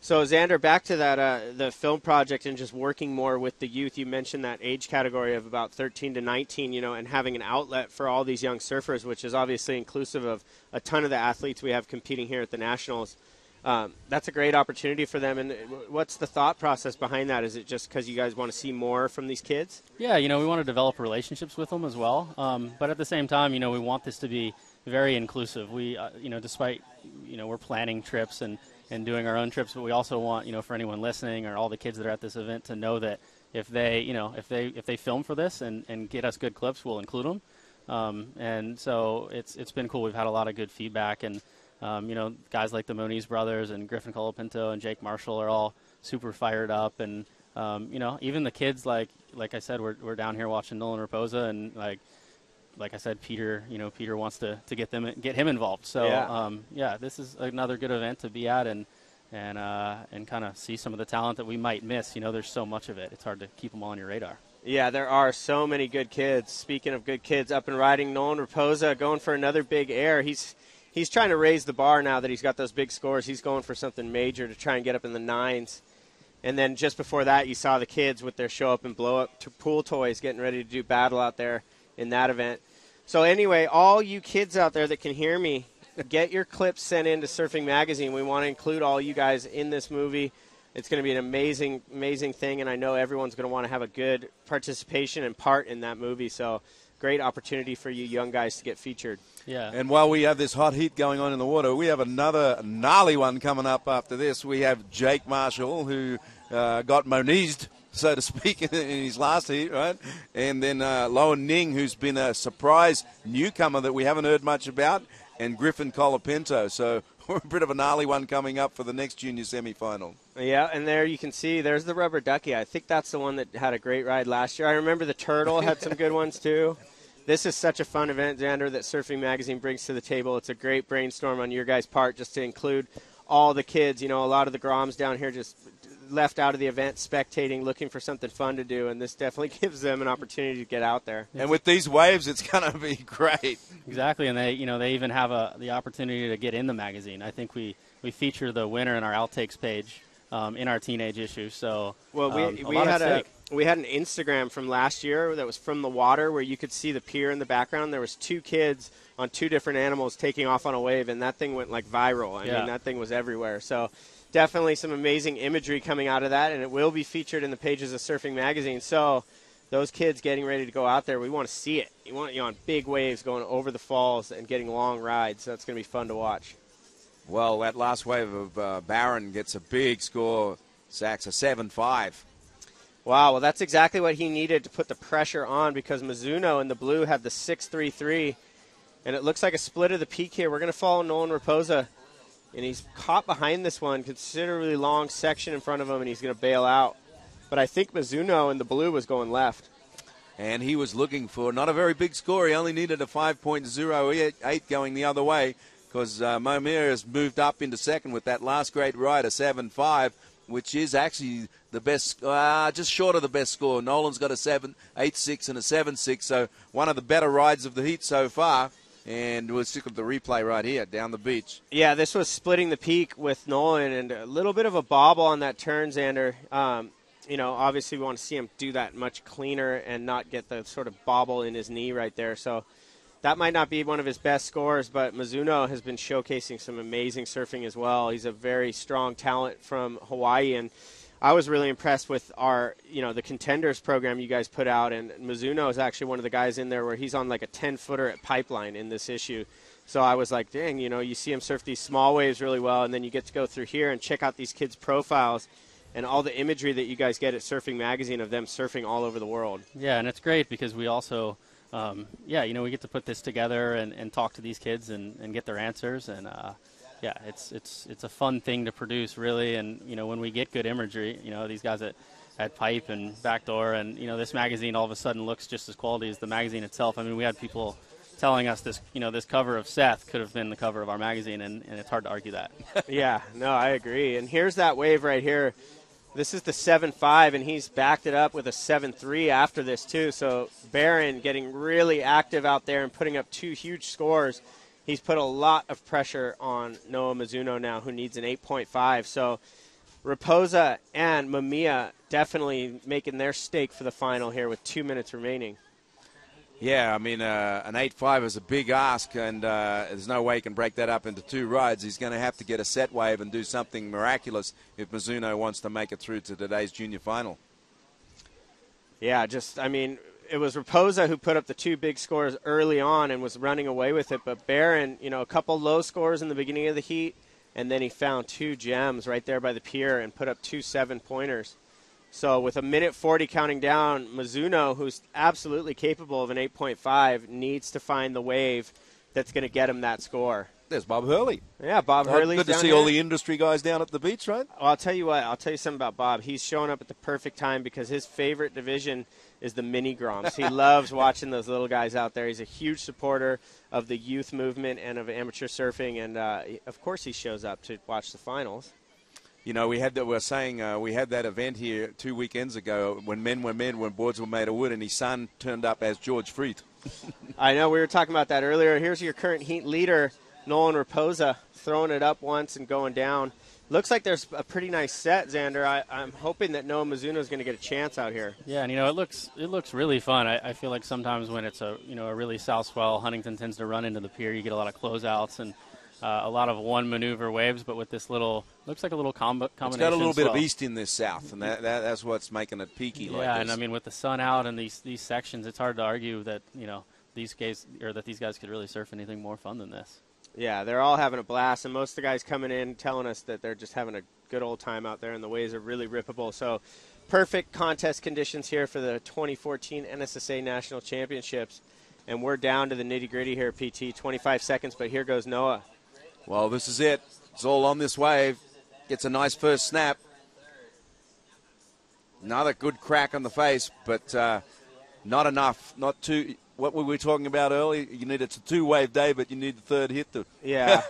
So, Xander, back to that the film project and just working more with the youth. You mentioned that age category of about 13 to 19, and having an outlet for all these young surfers, which is obviously inclusive of a ton of the athletes we have competing here at the Nationals. That's a great opportunity for them. And what's the thought process behind that? Is it just because you guys want to see more from these kids? Yeah, we want to develop relationships with them as well. But at the same time, we want this to be very inclusive. We, despite, we're planning trips and doing our own trips, but we also want, for anyone listening or all the kids that are at this event to know that if they, if they film for this and get us good clips, we'll include them. And so it's been cool. We've had a lot of good feedback, and guys like the Moniz brothers and Griffin Colapinto and Jake Marshall are all super fired up, and even the kids, like I said, we're down here watching Nolan Raposa, and like I said, Peter wants to get him involved. So this is another good event to be at and kind of see some of the talent that we might miss. There's so much of it; it's hard to keep them all on your radar. Yeah, there are so many good kids. Speaking of good kids, up and riding, Nolan Raposa going for another big air. He's trying to raise the bar now that he's got those big scores. He's going for something major to try and get up in the nines. And then just before that, you saw the kids with their show up and blow up to pool toys getting ready to do battle out there in that event. So anyway, all you kids out there that can hear me, get your clips sent in to Surfing Magazine. We want to include all you guys in this movie. It's going to be an amazing, amazing thing, and I know everyone's going to want to have a good participation and part in that movie. So great opportunity for you young guys to get featured. Yeah. And while we have this hot heat going on in the water, we have another gnarly one coming up after this. We have Jake Marshall, who got Monized, so to speak, in his last heat, right? And then Loan Ning, who's been a surprise newcomer that we haven't heard much about, and Griffin Colapinto. So a bit of a gnarly one coming up for the next junior semifinal. Yeah, and there you can see there's the rubber ducky. I think that's the one that had a great ride last year. I remember the turtle had some good ones too. This is such a fun event, Xander, that Surfing Magazine brings to the table. It's a great brainstorm on your guys' part just to include all the kids. A lot of the Groms down here just left out of the event spectating, looking for something fun to do, and this definitely gives them an opportunity to get out there. And with these waves, it's going to be great. Exactly, and they even have the opportunity to get in the magazine. I think we feature the winner in our outtakes page in our teenage issue. So we had an Instagram from last year that was from the water where you could see the pier in the background. There was two kids on two different animals taking off on a wave, and that thing went like viral. I mean, that thing was everywhere. So definitely some amazing imagery coming out of that, and it will be featured in the pages of Surfing Magazine. So those kids getting ready to go out there, we want to see it. You want on big waves going over the falls and getting long rides. So that's going to be fun to watch. Well, that last wave of Barron gets a big score. Sachs a 7-5. Wow, well, that's exactly what he needed to put the pressure on, because Mizuno in the blue had the 6.33, and it looks like a split of the peak here. We're going to follow Nolan Raposa, and he's caught behind this one, considerably long section in front of him, and he's going to bail out. But I think Mizuno in the blue was going left. And he was looking for not a very big score. He only needed a 5.08 going the other way, because Momir has moved up into second with that last great ride, a 7.5, which is actually the best, just short of the best score. Nolan's got a 7.86 and a 7.6, so one of the better rides of the heat so far. And we'll stick with the replay right here down the beach. Yeah, this was splitting the peak with Nolan, and a little bit of a bobble on that turn, Xander. Obviously we want to see him do that much cleaner and not get the sort of bobble in his knee right there. So that might not be one of his best scores, but Mizuno has been showcasing some amazing surfing as well. He's a very strong talent from Hawaii, and I was really impressed with the Contenders program you guys put out, and Mizuno is actually one of the guys in there where he's on like a 10-footer at Pipeline in this issue. So I was like, dang, you see him surf these small waves really well, and then you get to go through here and check out these kids' profiles and all the imagery that you guys get at Surfing Magazine of them surfing all over the world. Yeah, and it's great because we also we get to put this together and talk to these kids and get their answers. And, it's a fun thing to produce, really. And, when we get good imagery, these guys at Pipe and Backdoor, and, this magazine all of a sudden looks just as quality as the magazine itself. I mean, we had people telling us this, this cover of Seth could have been the cover of our magazine, and it's hard to argue that. Yeah, no, I agree. And here's that wave right here. This is the 7.5, and he's backed it up with a 7.3 after this, too. So Barron getting really active out there and putting up two huge scores. He's put a lot of pressure on Noah Mizuno now, who needs an 8.5. So Raposa and Mamiya definitely making their stake for the final here with 2 minutes remaining. Yeah, I mean, an 8.5 is a big ask, and there's no way he can break that up into two rides. He's going to have to get a set wave and do something miraculous if Mizuno wants to make it through to today's junior final. Yeah, it was Raposa who put up the two big scores early on and was running away with it, but Barron, a couple low scores in the beginning of the heat, and then he found two gems right there by the pier and put up two 7-pointers. So with a minute 40 counting down, Mizuno, who's absolutely capable of an 8.5, needs to find the wave that's going to get him that score. There's Bob Hurley. Yeah, Bob Hurley's good to see here. all the industry guys down at the beach, right? Well, I'll tell you what. I'll tell you something about Bob. He's showing up at the perfect time because his favorite division is the mini Groms. He loves watching those little guys out there. He's a huge supporter of the youth movement and of amateur surfing, and of course he shows up to watch the finals. We had that event here 2 weekends ago when men were men, when boards were made of wood, and his son turned up as George Freet. I know, we were talking about that earlier. Here's your current heat leader, Nolan Raposa, throwing it up once and going down. Looks like there's a pretty nice set, Xander. I'm hoping that Noah Mizuno is going to get a chance out here. Yeah, and it looks really fun. I feel like sometimes when it's a really south swell, Huntington tends to run into the pier. You get a lot of closeouts and a lot of one maneuver waves, but with this looks like a little combination. It's got a little bit of east in this south, and that's what's making it peaky like this. Yeah, and I mean with the sun out and these sections, it's hard to argue that these guys could really surf anything more fun than this. Yeah, they're all having a blast, and most of the guys coming in telling us that they're just having a good old time out there, and the waves are really rippable. So perfect contest conditions here for the 2014 NSSA National Championships, and we're down to the nitty-gritty here, PT. 25 seconds, but here goes Noah. Well, this is it. It's all on this wave. Gets a nice first snap. Another good crack on the face, but not enough. Not too. What were we talking about earlier? You needed a two-wave day, but you need the third hit to. Yeah,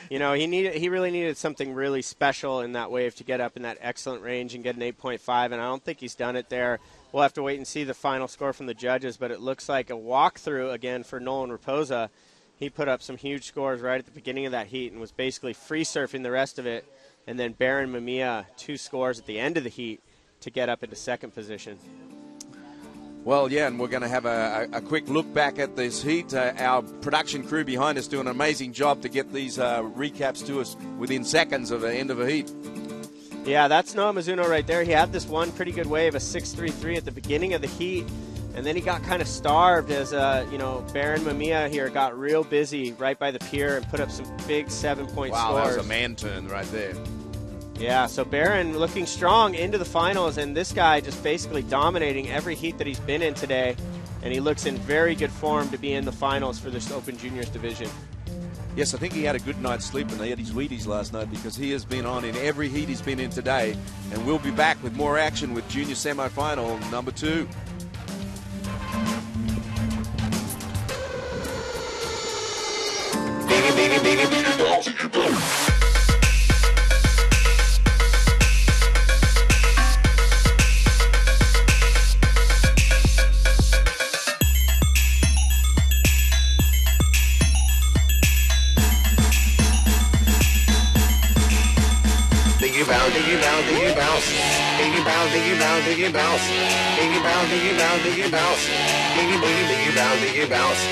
he really needed something really special in that wave to get up in that excellent range and get an 8.5, and I don't think he's done it there. We'll have to wait and see the final score from the judges, but it looks like a walkthrough again for Nolan Raposa. He put up some huge scores right at the beginning of that heat and was basically free surfing the rest of it, and then Barron Mamiya 2 scores at the end of the heat to get up into second position. Well, yeah, and we're going to have a quick look back at this heat. Our production crew behind us doing an amazing job to get these recaps to us within seconds of the end of a heat. Yeah, that's Noah Mizuno right there. He had this one pretty good wave, a 6.33 at the beginning of the heat, and then he got kind of starved as, Baron Mamiya here got real busy right by the pier and put up some big 7-point scores. Wow, that was a man turn right there. Yeah, so Barron looking strong into the finals, and this guy just basically dominating every heat that he's been in today, and he looks in very good form to be in the finals for this Open Juniors division. Yes, I think he had a good night's sleep and he had his Wheaties last night because he has been on in every heat he's been in today, and we'll be back with more action with junior semi-final number 2. Diggy bounce, diggy bounce, diggy bounce. Diggy bounce, diggy bounce, diggy bounce. Diggy bounce, diggy bounce, diggy bounce. Diggy, diggy, diggy bounce, diggy bounce.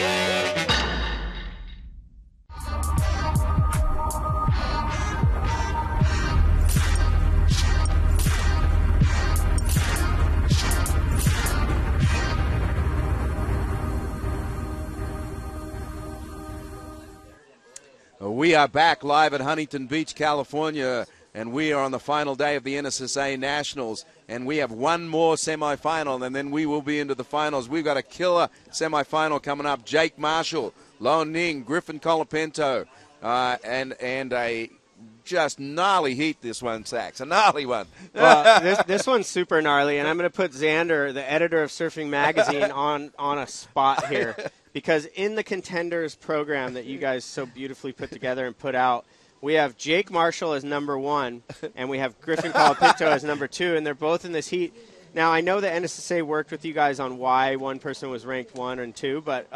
We are back live at Huntington Beach, California, and we are on the final day of the NSSA Nationals, and we have one more semifinal, and then we will be into the finals. We've got a killer semifinal coming up. Jake Marshall, Lone Ning, Griffin Colapinto, and a just gnarly heat, this one, Sax. A gnarly one. Well, this one's super gnarly, and I'm going to put Xander, the editor of Surfing Magazine, on a spot here. Because in the Contenders program that you guys so beautifully put together and put out, we have Jake Marshall as number 1, and we have Griffin Colapinto as number 2, and they're both in this heat. Now, I know that NSSA worked with you guys on why one person was ranked 1 and 2, but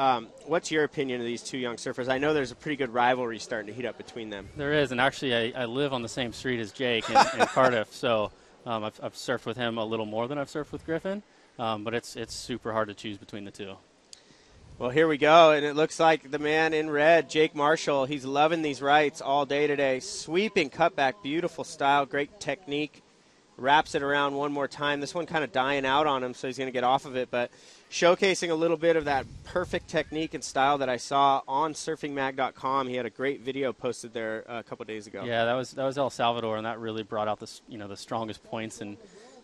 what's your opinion of these two young surfers? I know there's a pretty good rivalry starting to heat up between them. There is, and actually I live on the same street as Jake in Cardiff, so I've surfed with him a little more than I've surfed with Griffin, but it's super hard to choose between the two. Well, here we go, and it looks like the man in red, Jake Marshall, he's loving these rights all day today. Sweeping cutback, beautiful style, great technique. Wraps it around one more time. This one kind of dying out on him, so he's going to get off of it, but showcasing a little bit of that perfect technique and style that I saw on surfingmag.com. He had a great video posted there a couple days ago. Yeah, that was El Salvador, and that really brought out the strongest points in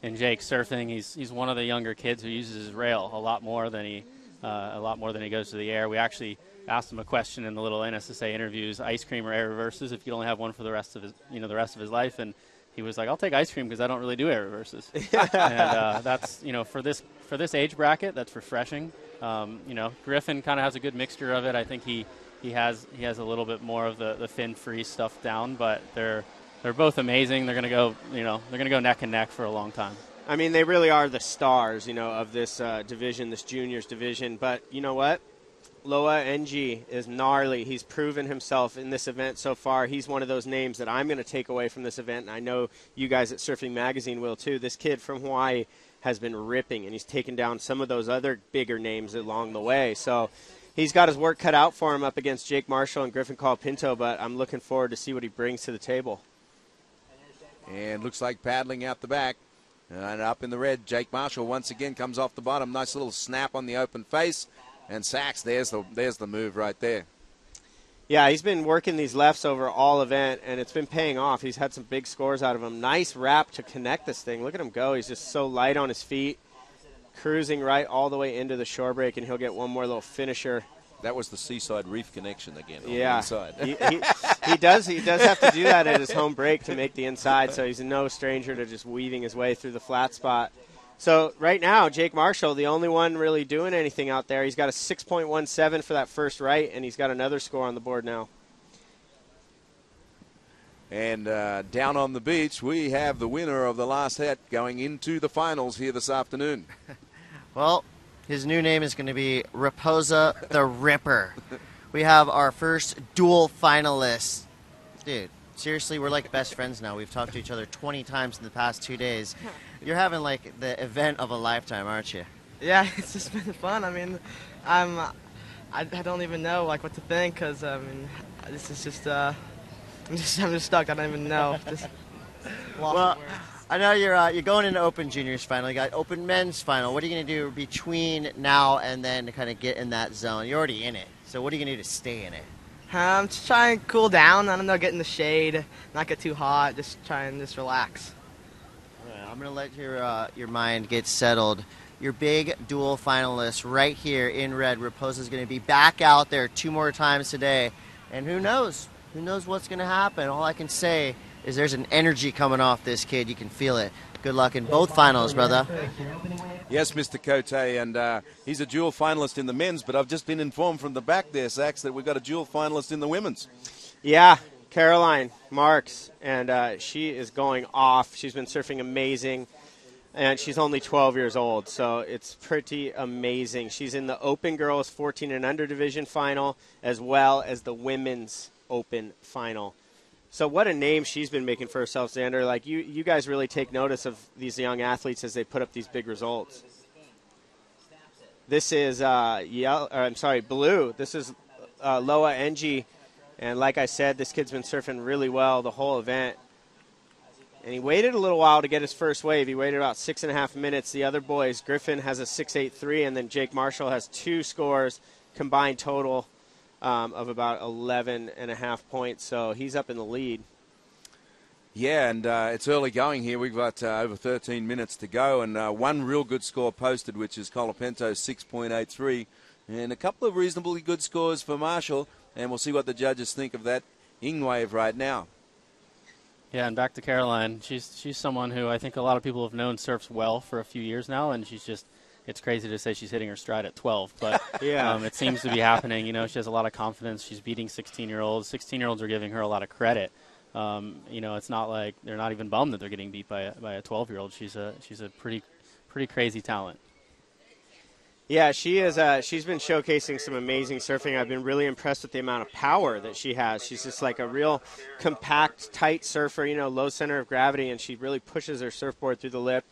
Jake surfing. He's one of the younger kids who uses his rail a lot more than he goes to the air. We actually asked him a question in the little NSSA interviews: ice cream or air reverses? If you only have one for the rest of his life, and he was like, "I'll take ice cream because I don't really do air reverses." And that's for this age bracket, that's refreshing. Griffin kind of has a good mixture of it. I think he has a little bit more of the fin free stuff down, but they're both amazing. They're gonna go neck and neck for a long time. I mean, they really are the stars, of this division, this juniors division. But you know what? Loa NG is gnarly. He's proven himself in this event so far. He's one of those names that I'm going to take away from this event, and I know you guys at Surfing Magazine will too. This kid from Hawaii has been ripping, and he's taken down some of those other bigger names along the way. So he's got his work cut out for him up against Jake Marshall and Griffin Colapinto, but I'm looking forward to see what he brings to the table. And looks like paddling out the back. And up in the red, Jake Marshall once again comes off the bottom. Nice little snap on the open face. And Sachs, there's the move right there. Yeah, he's been working these lefts over all event, and it's been paying off. He's had some big scores out of him. Nice wrap to connect this thing. Look at him go. He's just so light on his feet, cruising right all the way into the shore break, and he'll get one more little finisher. That was the Seaside Reef connection again on the inside. he does have to do that at his home break to make the inside, so he's no stranger to just weaving his way through the flat spot. So right now, Jake Marshall, the only one really doing anything out there. He's got a 6.17 for that first right, and he's got another score on the board now. And down on the beach, we have the winner of the last heat going into the finals here this afternoon. Well, his new name is going to be Raposa the Ripper. We have our first dual finalist. Dude, seriously, we're like best friends now. We've talked to each other 20 times in the past 2 days. You're having like the event of a lifetime, aren't you? Yeah, it's just been fun. I mean, I don't even know like what to think because this is just I'm just stuck. I don't even know. Well, I know you're going into Open Juniors final. You got Open Men's final. What are you going to do between now and then to kind of get in that zone? You're already in it. So what are you going to do to stay in it? Just try and cool down. I don't know, get in the shade, not get too hot. Just try and just relax. Right, I'm going to let your mind get settled. Your big dual finalist right here in red. Raposa's going to be back out there 2 more times today. And who knows? Who knows what's going to happen? All I can say is there's an energy coming off this kid. You can feel it. Good luck in both finals, brother. Yes, Mr. Cote, and he's a dual finalist in the men's, but I've just been informed from the back there, Sax, that we've got a dual finalist in the women's. Yeah, Caroline Marks, and she is going off. She's been surfing amazing, and she's only 12 years old, so it's pretty amazing. She's in the Open Girls 14 and Under Division final, as well as the Women's Open final. So what a name she's been making for herself, Xander. Like, you guys really take notice of these young athletes as they put up these big results. This is blue. This is Loa Engie. And like I said, this kid's been surfing really well the whole event. And he waited a little while to get his first wave. He waited about 6.5 minutes. The other boys, Griffin has a 6.83, and then Jake Marshall has 2 scores, combined total of about 11.5 points. So he's up in the lead. Yeah, and it's early going here. We've got over 13 minutes to go, and one real good score posted, which is Colapento's 6.83, and a couple of reasonably good scores for Marshall, and we'll see what the judges think of that Ing wave right now. Yeah, and back to Caroline. She's someone who I think a lot of people have known surfs well for a few years now, and she's just, it's crazy to say she's hitting her stride at 12, but yeah. It seems to be happening. You know, she has a lot of confidence. She's beating 16-year-olds. 16-year-olds are giving her a lot of credit. You know, it's not like they're not even bummed that they're getting beat by a 12-year-old. She's a pretty crazy talent. Yeah, she is. She's been showcasing some amazing surfing. I've been really impressed with the amount of power that she has. She's just like a real compact, tight surfer, you know, low center of gravity, and she really pushes her surfboard through the lip.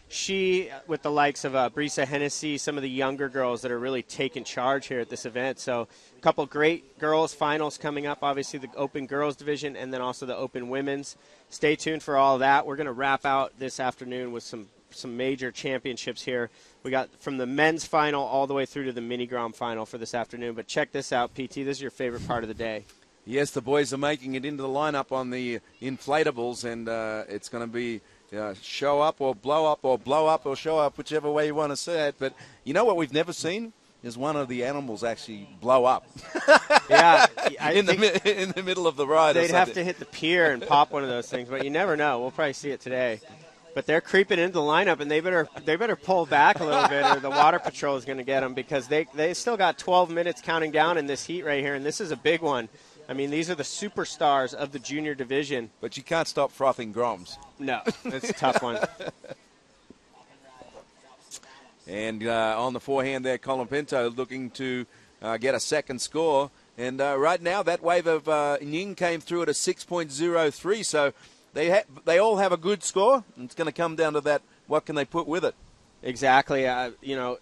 She, with the likes of Brisa Hennessy, some of the younger girls that are really taking charge here at this event. So a couple great girls finals coming up, obviously the Open Girls Division and then also the Open Women's. Stay tuned for all of that. We're going to wrap out this afternoon with some major championships here. We got from the men's final all the way through to the mini Grom final for this afternoon. But check this out, PT. This is your favorite part of the day. Yes, the boys are making it into the lineup on the inflatables, and it's going to be show up or blow up or show up, whichever way you want to say it. But you know what we've never seen is one of the animals actually blow up. Yeah, in the middle of the ride. They'd have to hit the pier and pop one of those things, but you never know. We'll probably see it today. But they're creeping into the lineup, and they better pull back a little bit, or the water patrol is going to get them, because they still got 12 minutes counting down in this heat right here, and this is a big one. I mean, these are the superstars of the junior division. But you can't stop frothing Groms. No, it's a tough one. And on the forehand there, Colin Pinto looking to get a second score. And right now, that wave of Nying came through at a 6.03, so they all have a good score. And it's going to come down to that, what can they put with it? Exactly. You know,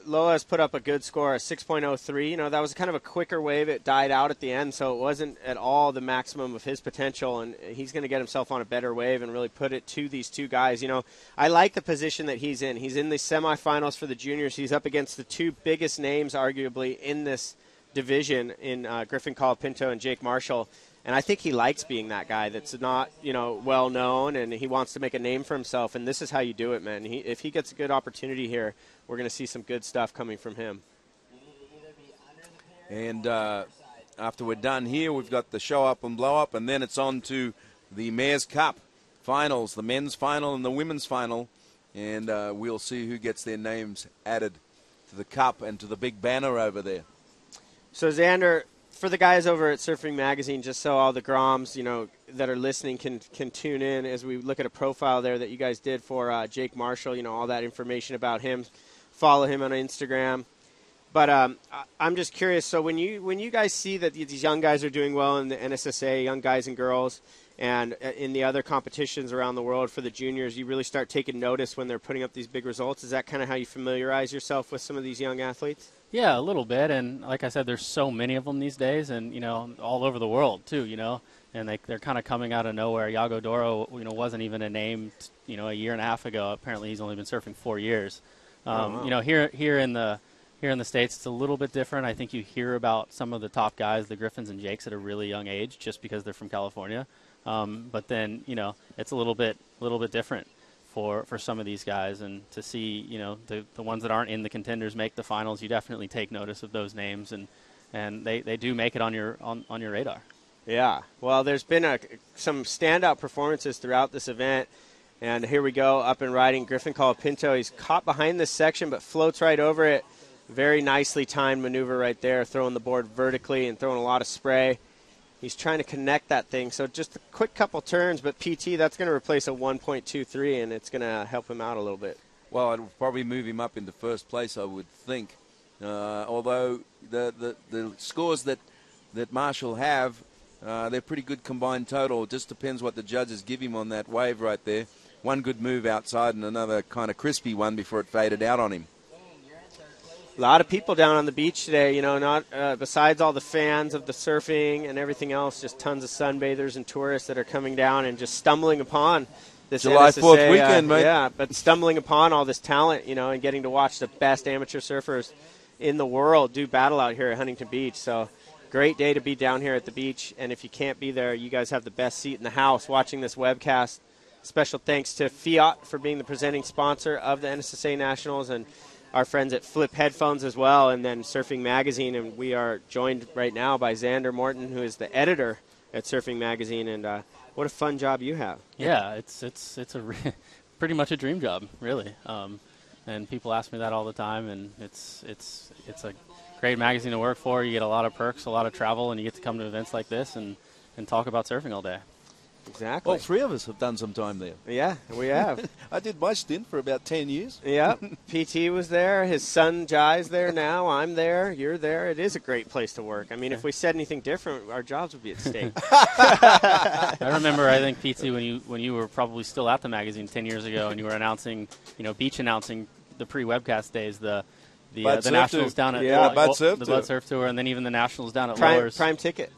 Loa's put up a good score, a 6.03. You know, that was kind of a quicker wave. It died out at the end, so it wasn't at all the maximum of his potential, and he's going to get himself on a better wave and really put it to these two guys. You know, I like the position that he's in. He's in the semifinals for the juniors. He's up against the 2 biggest names, arguably, in this division in Griffin Colapinto and Jake Marshall. And I think he likes being that guy that's not, you know, well known, and he wants to make a name for himself. And this is how you do it, man. If he gets a good opportunity here, we're going to see some good stuff coming from him. And after we're done here, we've got the show up and blow up, and then it's on to the Mayor's Cup finals, the men's final and the women's final. And we'll see who gets their names added to the cup and to the big banner over there. So, Xander, for the guys over at Surfing Magazine, just so all the Groms, you know, that are listening can tune in as we look at a profile there that you guys did for Jake Marshall, you know, all that information about him. Follow him on Instagram. But I'm just curious, so when you guys see that these young guys are doing well in the NSSA, young guys and girls, and in the other competitions around the world for the juniors, you really start taking notice when they're putting up these big results. Is that kind of how you familiarize yourself with some of these young athletes? Yeah, a little bit, and like I said, there's so many of them these days, and all over the world too. And they're kind of coming out of nowhere. Yago Doro, wasn't even a name, a year and a half ago. Apparently, he's only been surfing 4 years. Wow. Here in the States, it's a little bit different. I think you hear about some of the top guys, the Griffins and Jakes, at a really young age, just because they're from California. But then, it's a little bit different for some of these guys, and to see the ones that aren't in the contenders make the finals, you definitely take notice of those names, and they do make it on your radar. Yeah, well, there's been some standout performances throughout this event, and here we go, up and riding Griffin Colapinto. He's caught behind this section but floats right over it. Very nicely timed maneuver right there, throwing the board vertically and throwing a lot of spray. He's trying to connect that thing. So just a quick couple turns, but PT, that's going to replace a 1.23, and it's going to help him out a little bit. Well, it'll probably move him up into first place, I would think. Although the scores that Marshall have, they're pretty good combined total. It just depends what the judges give him on that wave right there. One good move outside and another kind of crispy one before it faded out on him. A lot of people down on the beach today, not besides all the fans of the surfing and everything else, just tons of sunbathers and tourists that are coming down and just stumbling upon this July NSSA, 4th weekend, mate. Yeah, but stumbling upon all this talent, and getting to watch the best amateur surfers in the world do battle out here at Huntington Beach. So great day to be down here at the beach, and if you can't be there, you guys have the best seat in the house watching this webcast. Special thanks to Fiat for being the presenting sponsor of the NSSA Nationals, and our friends at Flip Headphones as well, and then Surfing Magazine. And we are joined right now by Xander Morton, who is the editor at Surfing Magazine. And what a fun job you have. Yeah, it's pretty much a dream job, really. And people ask me that all the time, and it's a great magazine to work for. You get a lot of perks, a lot of travel, and you get to come to events like this and talk about surfing all day. Exactly. Well, 3 of us have done some time there. Yeah, we have. I did my stint for about 10 years. Yeah, PT was there. His son Jai's there now. I'm there. You're there. It is a great place to work. I mean, if we said anything different, our jobs would be at stake. I remember, I think, PT, when you were probably still at the magazine 10 years ago, and you were announcing, beach announcing the pre-webcast days, the Nationals down at the Bud Surf Tour, and then even the Nationals down at Lowers. Prime ticket.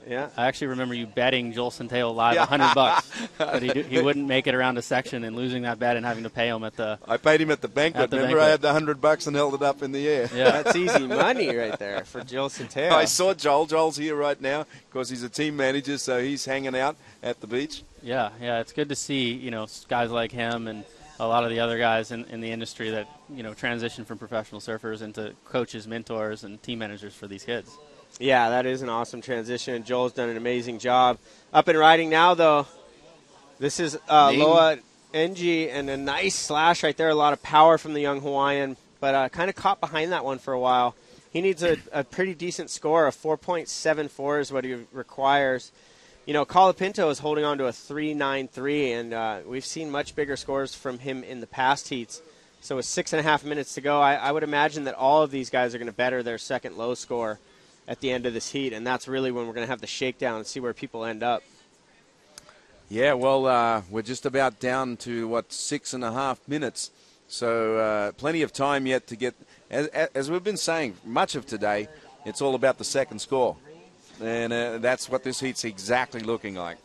Yeah. I actually remember you betting Joel Centeno live $100, but he wouldn't make it around a section, and losing that bet and having to pay him at the. I paid him at the banquet. Remember, I had the $100 and held it up in the air. Yeah, that's easy money right there for Joel Centeno. I saw Joel. Joel's here right now because he's a team manager, so he's hanging out at the beach. Yeah, it's good to see guys like him and a lot of the other guys in the industry that transition from professional surfers into coaches, mentors, and team managers for these kids. Yeah, that is an awesome transition, and Joel's done an amazing job. Up and riding now, though. This is Loa Engie, and a nice slash right there. A lot of power from the young Hawaiian, but kind of caught behind that one for a while. He needs a pretty decent score. A 4.74 is what he requires. Colapinto is holding on to a 3.93, and we've seen much bigger scores from him in the past heats. So with 6.5 minutes to go, I would imagine that all of these guys are going to better their second low score at the end of this heat, and that's really when we're going to have the shakedown and see where people end up. Yeah, well, we're just about down to, 6.5 minutes. So plenty of time yet to get, as we've been saying, much of today, it's all about the second score. And that's what this heat's exactly looking like.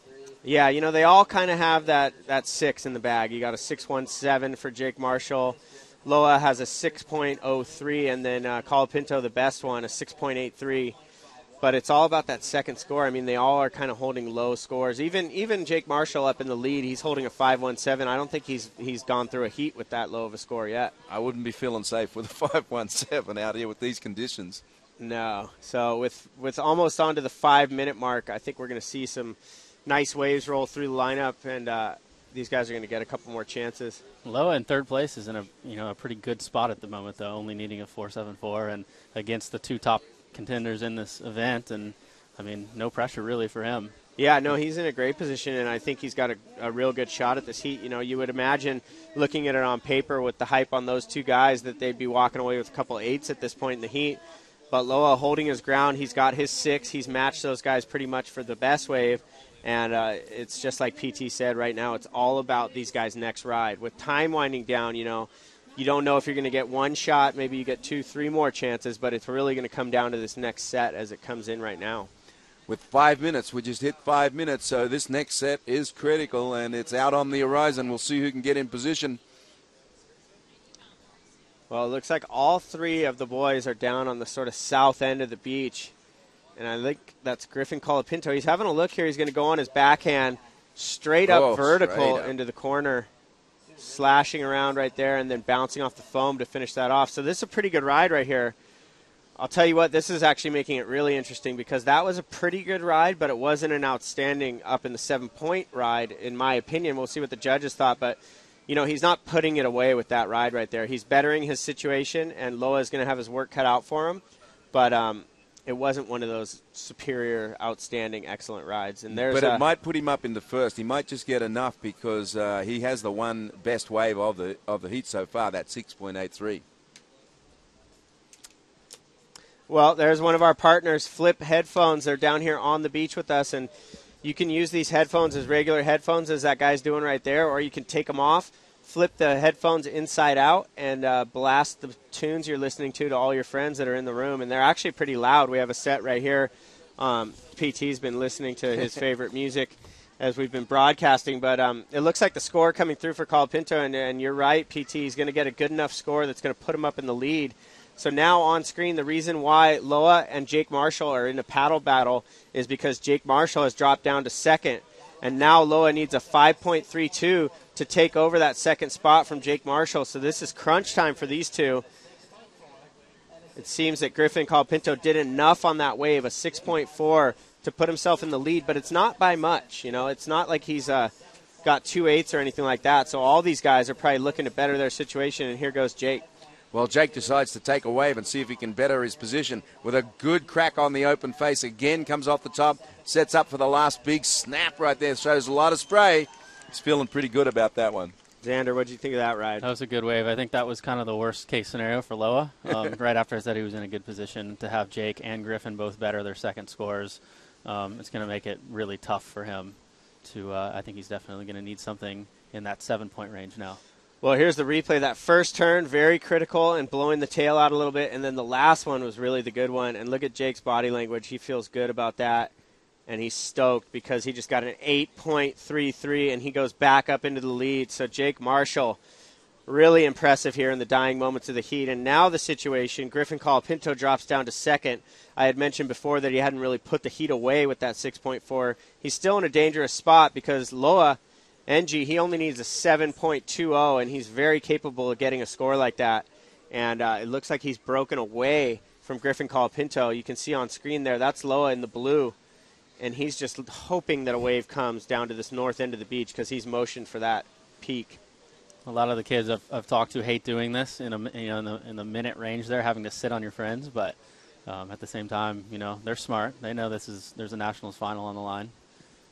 Yeah, they all kind of have that 6 in the bag. You got a 6.17 for Jake Marshall. Loa has a 6.03, and then Colapinto, the best one, a 6.83. But it's all about that second score. I mean, they all are kind of holding low scores. Even Jake Marshall up in the lead, he's holding a 5.17. I don't think he's gone through a heat with that low of a score yet. I wouldn't be feeling safe with a 5.17 out here with these conditions. No. So with almost on to the 5-minute mark, I think we're going to see some nice waves roll through the lineup, and these guys are going to get a couple more chances. Loa in third place is in a pretty good spot at the moment, though, only needing a 4.74, and against the 2 top contenders in this event, and I mean, no pressure really for him. Yeah, no, he's in a great position, and I think he's got a real good shot at this heat. You would imagine, looking at it on paper with the hype on those 2 guys, that they'd be walking away with a couple 8s at this point in the heat. But Loa holding his ground, he's got his 6. He's matched those guys pretty much for the best wave. And it's just like PT said right now, it's all about these guys' next ride. With time winding down, you you don't know if you're going to get one shot. Maybe you get 2, 3 more chances, but it's really going to come down to this next set as it comes in right now. With 5 minutes, we just hit 5 minutes, so this next set is critical, and it's out on the horizon. We'll see who can get in position. Well, it looks like all 3 of the boys are down on the sort of south end of the beach. And I think that's Griffin Colapinto. He's having a look here. He's going to go on his backhand straight up vertical straight up into the corner, slashing around right there and then bouncing off the foam to finish that off. So this is a pretty good ride right here. I'll tell you what, this is actually making it really interesting because that was a pretty good ride, but it wasn't an outstanding up in the 7-point ride, in my opinion. We'll see what the judges thought, but he's not putting it away with that ride right there. He's bettering his situation, and Loa is going to have his work cut out for him, but it wasn't one of those superior, outstanding, excellent rides. And but it might put him up in the first. He might just get enough because he has the one best wave of the heat so far, that 6.83. Well, there's one of our partners, Flip Headphones. They're down here on the beach with us, and you can use these headphones as regular headphones, as that guy's doing right there, or you can take them off, flip the headphones inside out, and blast the tunes you're listening to all your friends that are in the room. And they're actually pretty loud. We have a set right here. PT's been listening to his favorite music as we've been broadcasting. But it looks like the score coming through for Colapinto, and you're right, PT. He's going to get a good enough score that's going to put him up in the lead. So now on screen, the reason why Loa and Jake Marshall are in a paddle battle is because Jake Marshall has dropped down to second. And now Loa needs a 5.32 to take over that second spot from Jake Marshall. So this is crunch time for these two. It seems that Griffin Colapinto did enough on that wave, a 6.4, to put himself in the lead. But it's not by much. It's not like he's got 2/8 or anything like that. So all these guys are probably looking to better their situation. And here goes Jake. Well, Jake decides to take a wave and see if he can better his position with a good crack on the open face. Again, comes off the top, sets up for the last big snap right there. Shows a lot of spray. He's feeling pretty good about that one. Xander, what did you think of that ride? That was a good wave. I think that was kind of the worst-case scenario for Loa. Right after I said he was in a good position to have Jake and Griffin both better their second scores. It's going to make it really tough for him to I think he's definitely going to need something in that 7-point range now. Well, here's the replay. That first turn, very critical and blowing the tail out a little bit. And then the last one was really the good one. And look at Jake's body language. He feels good about that. And he's stoked because he just got an 8.33, and he goes back up into the lead. So Jake Marshall, really impressive here in the dying moments of the heat. And now the situation, Griffin Colapinto drops down to second. I had mentioned before that he hadn't really put the heat away with that 6.4. He's still in a dangerous spot because Loa, NG, he only needs a 7.20, and he's very capable of getting a score like that. And it looks like he's broken away from Griffin Colapinto. You can see on screen there, that's Loa in the blue. And he's just hoping that a wave comes down to this north end of the beach because he's motioned for that peak. A lot of the kids I've talked to hate doing this in the minute range there, having to sit on your friends. But at the same time, they're smart. They know there's a Nationals final on the line.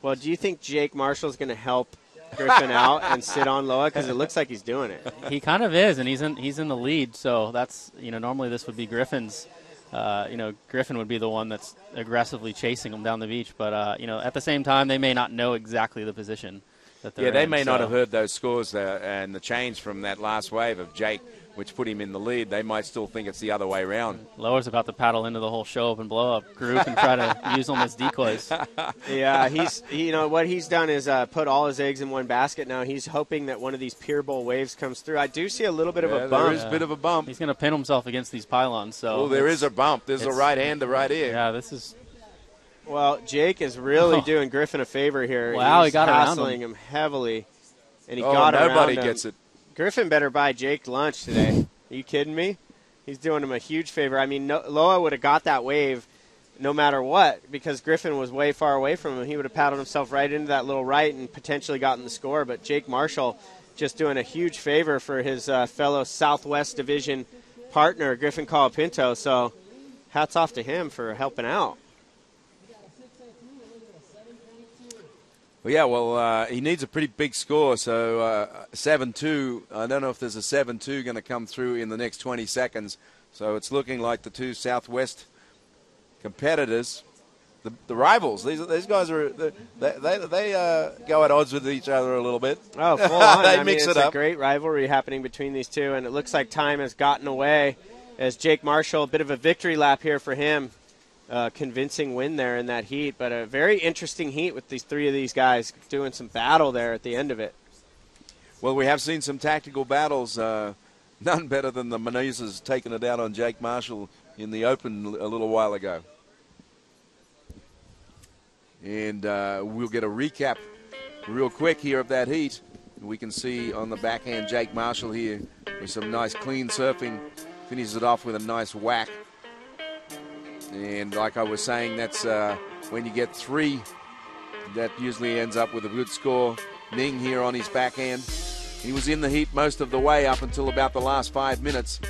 Well, do you think Jake Marshall's going to help Griffin out and sit on Loa? Because it looks like he's doing it. He kind of is, and he's in the lead. So that's normally this would be Griffin's. Griffin would be the one that's aggressively chasing him down the beach. But at the same time, they may not know exactly the position that they're in. Yeah, they may not have heard those scores there and the change from that last wave of Jake, which put him in the lead. They might still think it's the other way around. Loa's about to paddle into the whole show up and blow up group and try to use them as decoys. Yeah, what he's done is put all his eggs in one basket now. He's hoping that one of these Pier Bowl waves comes through. I do see a little bit of a bump. There is a bit of a bump. He's going to pin himself against these pylons. So there is a bump. There's a right-hander right here. Yeah, this is... Well, Jake is really doing Griffin a favor here. Wow, he got around him heavily, and he got around him. Nobody gets it. Griffin better buy Jake lunch today. Are you kidding me? He's doing him a huge favor. I mean, Loa would have got that wave no matter what because Griffin was way far away from him. He would have paddled himself right into that little right and potentially gotten the score. But Jake Marshall just doing a huge favor for his fellow Southwest Division partner, Griffin Colapinto. So hats off to him for helping out. Well, he needs a pretty big score, so 7-2. I don't know if there's a 7-2 going to come through in the next 20 seconds. So it's looking like the two Southwest competitors the rivals. These guys are they go at odds with each other a little bit. Oh, full on. They I mix mean, it it's up. a great rivalry happening between these two, and it looks like time has gotten away as Jake Marshall, a bit of a victory lap here for him. Convincing win there in that heat, but a very interesting heat with these three of these guys doing some battle there at the end of it. Well, we have seen some tactical battles. None better than the Menezes taking it out on Jake Marshall in the Open a little while ago. And we'll get a recap real quick here of that heat. We can see on the backhand Jake Marshall here with some nice clean surfing. Finishes it off with a nice whack. And like I was saying, that's when you get three, that usually ends up with a good score. Ning here on his backhand. He was in the heat most of the way up until about the last 5 minutes.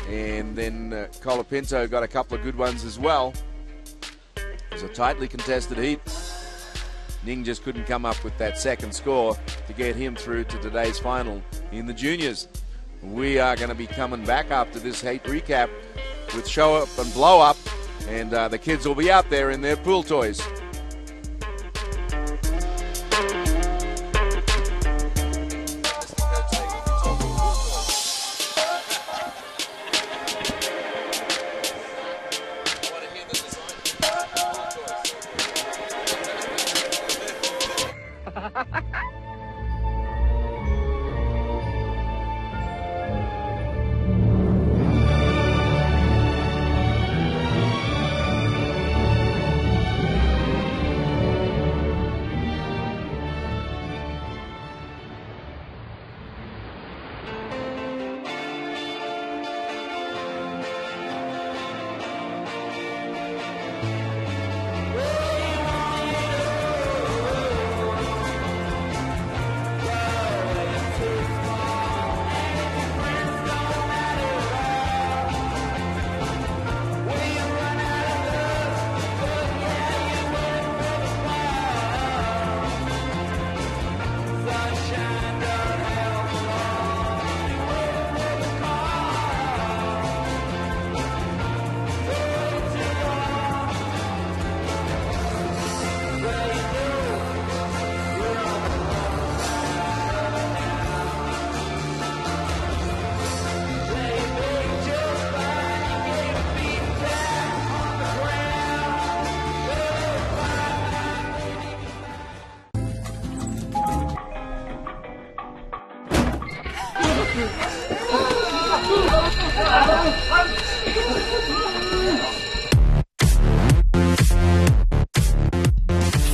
And then Colapinto got a couple of good ones as well. It was a tightly contested heat. Ning just couldn't come up with that second score to get him through to today's final in the juniors. We are going to be coming back after this heat recap with Show Up and Blow Up, and the kids will be out there in their pool toys.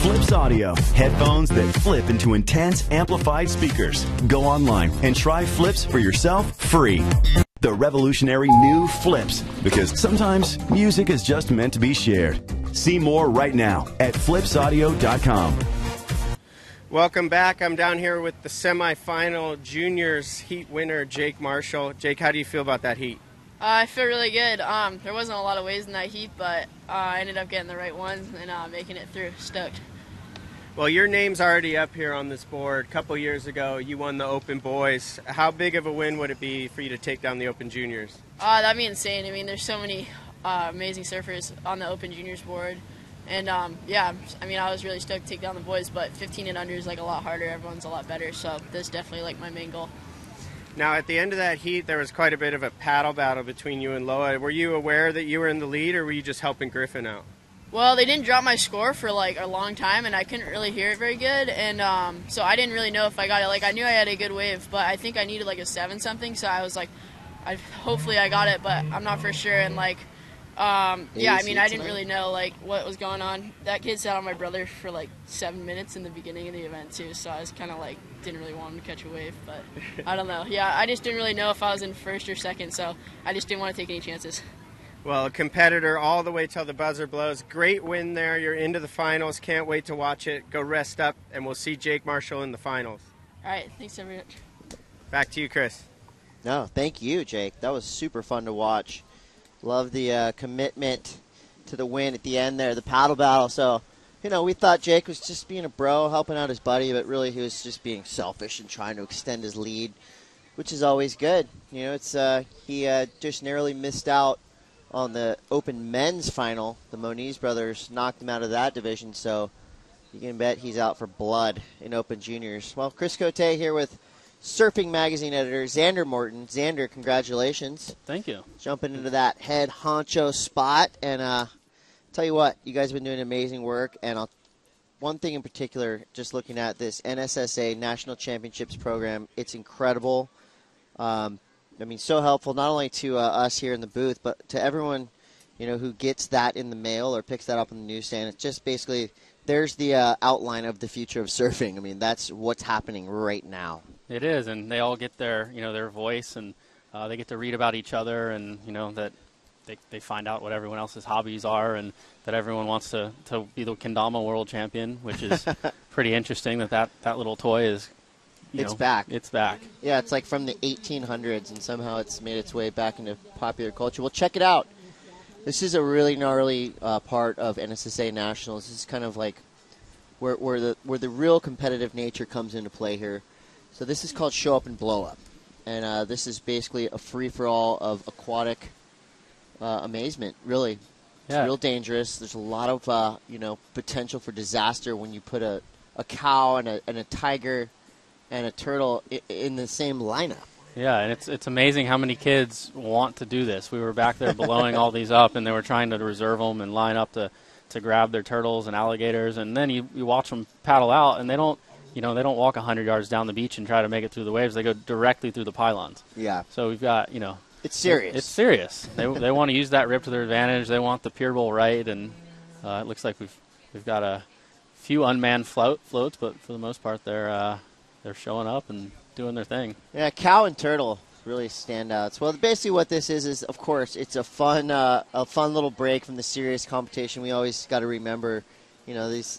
Flips Audio, headphones that flip into intense amplified speakers. Go online and try Flips for yourself free. The revolutionary new Flips, because sometimes music is just meant to be shared. See more right now at flipsaudio.com. Welcome back. I'm down here with the semifinal juniors heat winner, Jake Marshall. Jake, how do you feel about that heat? I feel really good. There wasn't a lot of waves in that heat, but I ended up getting the right ones and making it through. Stoked. Well, your name's already up here on this board. A couple years ago, you won the Open Boys. How big of a win would it be for you to take down the Open Juniors? That'd be insane. I mean, there's so many amazing surfers on the Open Juniors board. And, yeah, I mean, I was really stoked to take down the boys, but 15 and under is, like, a lot harder. Everyone's a lot better, so that's definitely, like, my main goal. Now, at the end of that heat, there was quite a bit of a paddle battle between you and Loa. Were you aware that you were in the lead, or were you just helping Griffin out? Well, they didn't drop my score for, like, a long time, and I couldn't really hear it very good. And so I didn't really know if I got it. Like, I knew I had a good wave, but I think I needed, like, a 7-something. So I was like, hopefully I got it, but I'm not for sure. And, like, yeah, I mean, I didn't really know, like, what was going on. That kid sat on my brother for, like, 7 minutes in the beginning of the event, too. So I was kind of, like, didn't really want him to catch a wave. But I don't know. Yeah, I just didn't really know if I was in first or second, so I just didn't want to take any chances. Well, a competitor all the way till the buzzer blows. Great win there. You're into the finals. Can't wait to watch it. Go rest up, and we'll see Jake Marshall in the finals. All right. Thanks so much. Back to you, Chris. No, thank you, Jake. That was super fun to watch. Love the commitment to the win at the end there, the paddle battle. So, you know, we thought Jake was just being a bro, helping out his buddy, but really he was just being selfish and trying to extend his lead, which is always good. You know, it's he just narrowly missed out on the Open men's final. The Moniz brothers knocked him out of that division, so you can bet he's out for blood in Open Juniors. Well, Chris Cote here with Surfing Magazine editor Xander Morton. Xander, congratulations. Thank you. Jumping into that head honcho spot. And tell you what, you guys have been doing amazing work. And one thing in particular, just looking at this NSSA National Championships program, it's incredible. I mean, so helpful not only to us here in the booth, but to everyone, who gets that in the mail or picks that up in the newsstand. It's just basically, there's the outline of the future of surfing. I mean, that's what's happening right now. It is, and they all get their voice, and they get to read about each other, and that they find out what everyone else's hobbies are, and that everyone wants to be the kendama world champion, which is pretty interesting. That little toy is, it's back. It's back. Yeah, it's like from the 1800s, and somehow it's made its way back into popular culture. Well, check it out. This is a really gnarly part of NSSA Nationals. This is kind of like where the real competitive nature comes into play here. So this is called Show Up and Blow Up. And this is basically a free-for-all of aquatic amazement, really. It's real dangerous. There's a lot of, potential for disaster when you put a cow and a tiger and a turtle in the same lineup. Yeah, and it's amazing how many kids want to do this. We were back there blowing all these up, and they were trying to reserve them and line up to grab their turtles and alligators. And then you watch them paddle out, and they don't walk 100 yards down the beach and try to make it through the waves. They go directly through the pylons. Yeah. So we've got, it's serious. It's serious. They want to use that rip to their advantage. They want the pier bowl right, and it looks like we've got a few unmanned floats, but for the most part, they're showing up and doing their thing. Yeah, cow and turtle really standouts. Well, basically what this is of course it's a fun little break from the serious competition. We always got to remember, these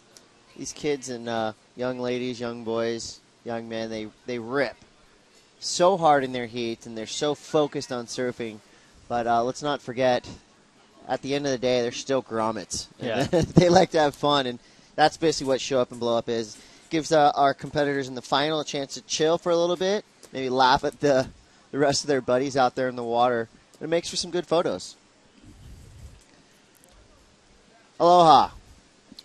kids and young ladies, young boys, young men, they rip so hard in their heat, and they're so focused on surfing. But let's not forget, at the end of the day, they're still grommets. Yeah. They like to have fun, and that's basically what Show Up and Blow Up is. Gives our competitors in the final a chance to chill for a little bit, maybe laugh at the rest of their buddies out there in the water. It makes for some good photos. Aloha.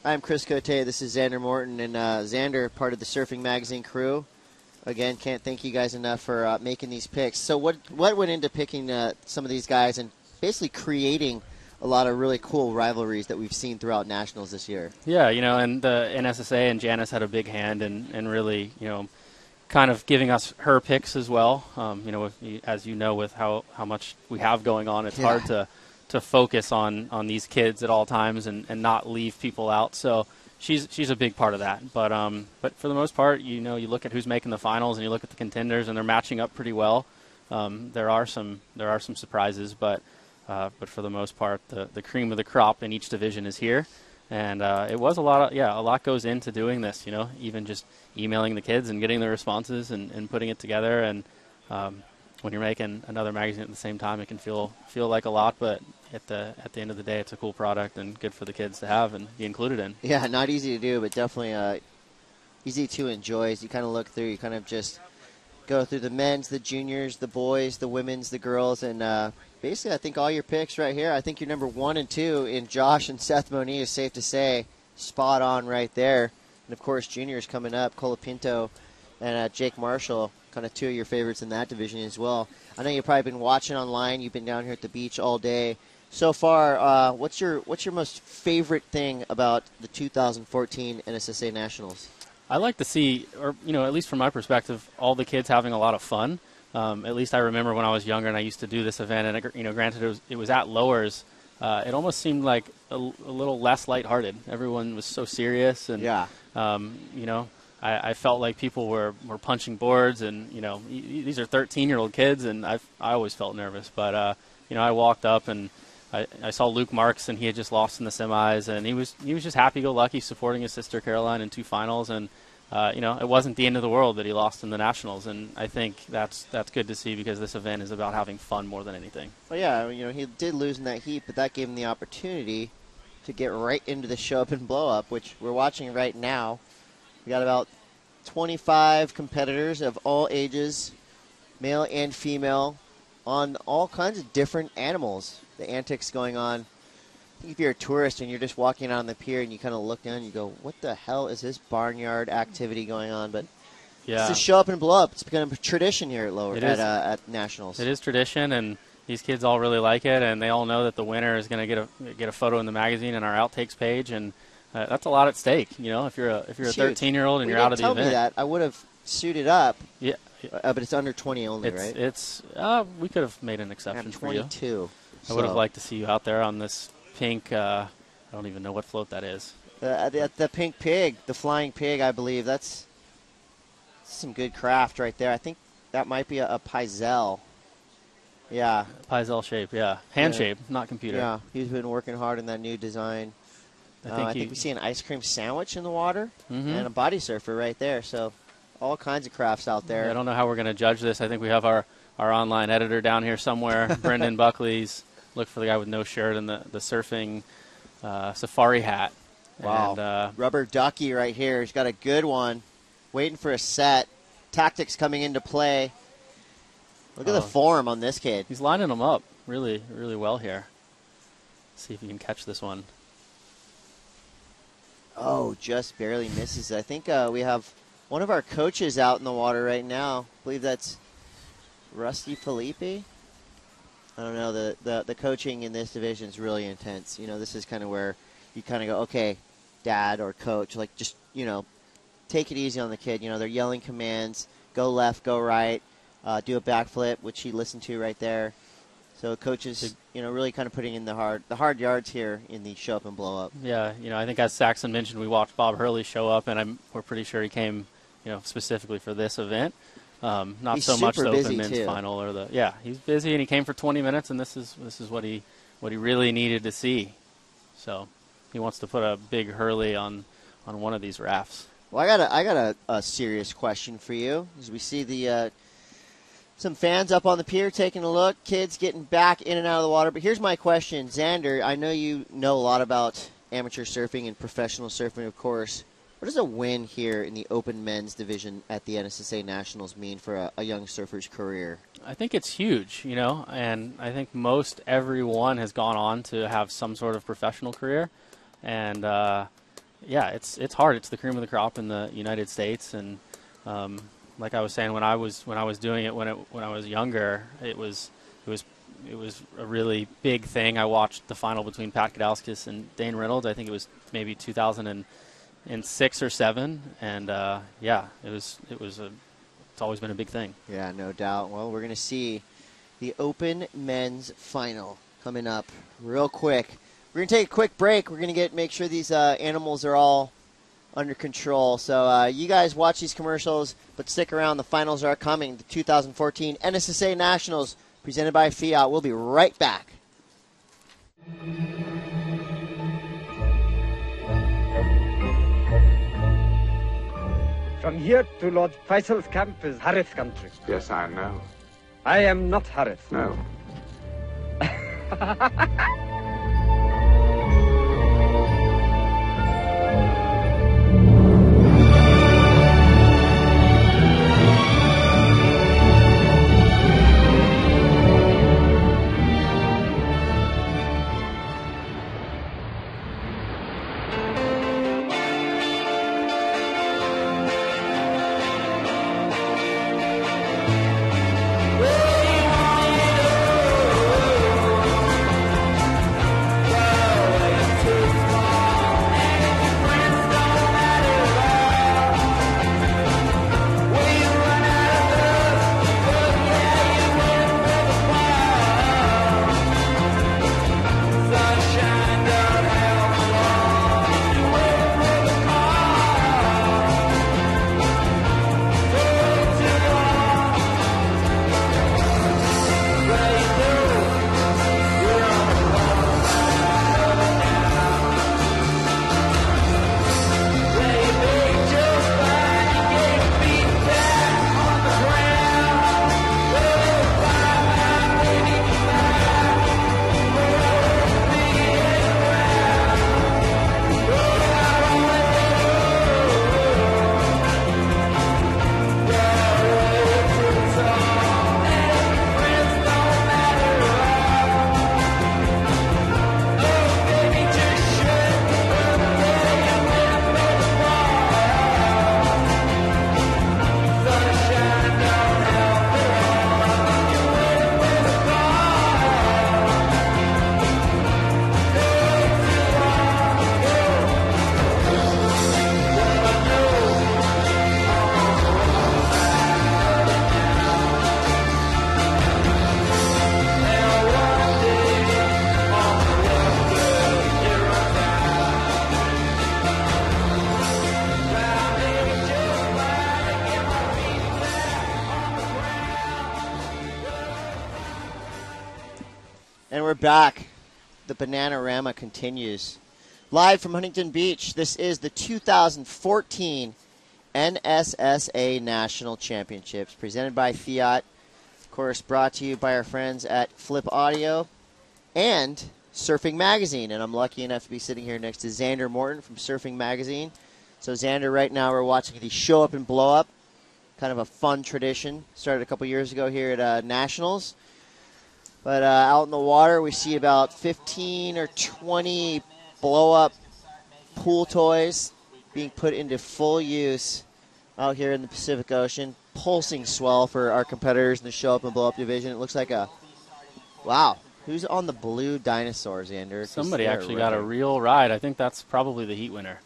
I'm Chris Cote. This is Xander Morton, and Xander, part of the Surfing Magazine crew. Again, can't thank you guys enough for making these picks. So what went into picking some of these guys and basically creating a lot of really cool rivalries that we've seen throughout Nationals this year? Yeah, and the NSSA and Janice had a big hand in really, kind of giving us her picks as well. As you know, with how much we have going on, it's hard to focus on these kids at all times and not leave people out. So she's a big part of that. But for the most part, you look at who's making the finals and you look at the contenders, and they're matching up pretty well. There are some surprises, but for the most part, the cream of the crop in each division is here. And it was a lot goes into doing this, even just emailing the kids and getting the responses and putting it together. And when you're making another magazine at the same time, it can feel like a lot, but at the end of the day, it's a cool product and good for the kids to have and be included in. Yeah, not easy to do, but definitely easy to enjoy. As you kind of look through, you kind of just go through the men's, the juniors, the boys, the women's, the girls, and basically I think all your picks right here. I think your number 1 and 2 in Josh and Seth Moniz is safe to say spot on right there. And of course, juniors coming up, Colapinto and Jake Marshall, kind of 2 of your favorites in that division as well. I know you've probably been watching online. You've been down here at the beach all day. So far, what's your most favorite thing about the 2014 NSSA Nationals? I like to see, or at least from my perspective, all the kids having a lot of fun. At least I remember when I was younger and I used to do this event, and granted it was at Lowers. It almost seemed like a little less lighthearted. Everyone was so serious, and I felt like people were punching boards, and these are 13-year-old kids, and I always felt nervous. But I walked up and I saw Luke Marks, and he had just lost in the semis, and he was just happy-go-lucky, supporting his sister Caroline in 2 finals, and it wasn't the end of the world that he lost in the Nationals, and I think that's good to see, because this event is about having fun more than anything. Well, yeah, he did lose in that heat, but that gave him the opportunity to get right into the Show Up and Blow Up, which we're watching right now. We got about 25 competitors of all ages, male and female, on all kinds of different animals. the antics going on. I think if you're a tourist and you're just walking out on the pier and you kind of look down and you go, what the hell is this barnyard activity going on? But Yeah. it's just show up and blow up. It's become a tradition here at Nationals. It is tradition, and these kids all really like it, and they all know that the winner is going to get a photo in the magazine and our outtakes page, and that's a lot at stake. You know, if you're a 13-year-old and you're out of the event. Tell me that. I would have suited up. Yeah. But it's under 20 only, right? We could have made an exception for you. 22. I would have liked to see you out there on this pink. I don't even know what float that is. The pink pig, the flying pig, I believe. That's some good craft right there. I think that might be a Pizel. Yeah. Pizel shape, yeah. Hand shape, not computer. Yeah, he's been working hard on that new design. I think we see an ice cream sandwich in the water and a body surfer right there. So all kinds of crafts out there. I don't know how we're going to judge this. I think we have our online editor down here somewhere, Brendan Buckley's. Look for the guy with no shirt and the surfing safari hat. Wow. And, Rubber ducky right here. He's got a good one. Waiting for a set. Tactics coming into play. Look at the form on this kid. He's lining them up really, really well here. See if you can catch this one. Oh, just barely misses. I think we have one of our coaches out in the water right now. I believe that's Rusty Felipe. I don't know. The coaching in this division is really intense. You know, this is kind of where you kind of go, okay, dad or coach, like just, you know, take it easy on the kid. You know, they're yelling commands, go left, go right, do a backflip, which he listened to right there. So coaches, you know, really kind of putting in the hard yards here in the show up and blow up. Yeah, you know, I think as Saxon mentioned, we watched Bob Hurley show up, and we're pretty sure he came, you know, specifically for this event. Not he's so much the Open Men's too. Final or he's busy, and he came for 20 minutes, and this is what he really needed to see. So he wants to put a big Hurley on one of these rafts. Well, I got a serious question for you. As we see the some fans up on the pier taking a look, kids getting back in and out of the water. But here's my question, Xander. I know you know a lot about amateur surfing and professional surfing, of course. What does a win here in the Open Men's Division at the NSSA Nationals mean for a young surfer's career? I think it's huge, you know, and I think most everyone has gone on to have some sort of professional career. And, it's hard. It's the cream of the crop in the United States. And like I was saying, when I was doing it when I was younger, it was a really big thing. I watched the final between Pat Kadalskis and Dane Reynolds. I think it was maybe 2006 or 7, and it's always been a big thing. Yeah, no doubt. Well, we're going to see the Open Men's Final coming up real quick. We're going to take a quick break. We're going to make sure these animals are all under control. So you guys watch these commercials, but stick around. The finals are coming. The 2014 NSSA Nationals presented by Fiat. We'll be right back. From here to Lord Faisal's camp is Harith country. Yes, I know. I am not Harith. No. back. The Bananarama continues. Live from Huntington Beach, this is the 2014 NSSA National Championships, presented by Fiat. Of course, brought to you by our friends at Flip Audio and Surfing Magazine. And I'm lucky enough to be sitting here next to Xander Morton from Surfing Magazine. So, Xander, right now we're watching the Show Up and Blow Up. Kind of a fun tradition. Started a couple years ago here at Nationals. But out in the water, we see about 15 or 20 blow-up pool toys being put into full use out here in the Pacific Ocean. Pulsing swell for our competitors in the Show Up and Blow Up division. It looks like a, wow, who's on the blue dinosaurs, Xander? Somebody actually got a real ride. I think that's probably the heat winner,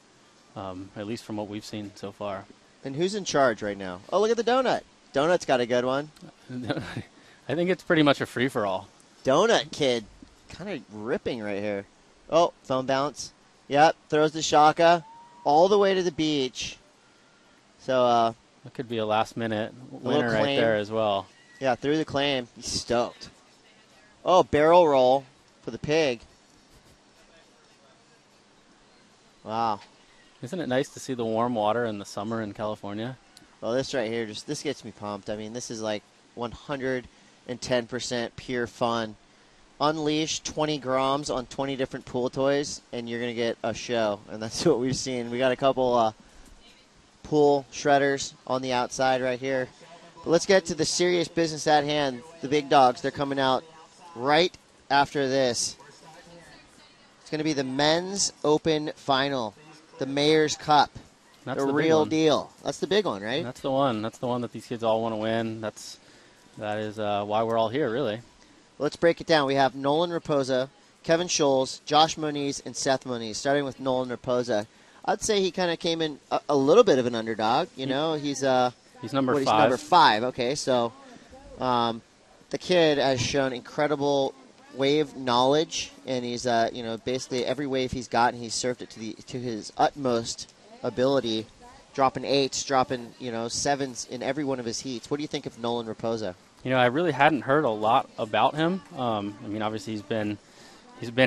at least from what we've seen so far. And who's in charge right now? Oh, look at the Donut. Donut's got a good one. I think it's pretty much a free-for-all. Donut Kid kind of ripping right here. Oh, phone bounce. Yep, throws the shaka all the way to the beach. So that could be a last-minute winner right there as well. Yeah, through the claim. He's stoked. Oh, barrel roll for the pig. Wow. Isn't it nice to see the warm water in the summer in California? Well, this right here, this gets me pumped. I mean, this is like 110% pure fun. Unleash 20 grams on 20 different pool toys, and you're going to get a show. And that's what we've seen. We got a couple pool shredders on the outside right here. But let's get to the serious business at hand. The big dogs, they're coming out right after this. It's going to be the Men's Open Final. The Mayor's Cup. That's the the real deal. That's the big one, right? That's the one. That's the one that these kids all want to win. That is why we're all here, really. Let's break it down. We have Nolan Raposa, Kevin Scholes, Josh Moniz, and Seth Moniz. Starting with Nolan Raposa. I'd say he kind of came in a little bit of an underdog. You know, he's number 5. He's number 5. Okay, so the kid has shown incredible wave knowledge, and he's basically every wave he's gotten, he's surfed it to his utmost ability, dropping 8s, dropping 7s in every one of his heats. What do you think of Nolan Raposa? I really hadn't heard a lot about him. I mean, obviously he's been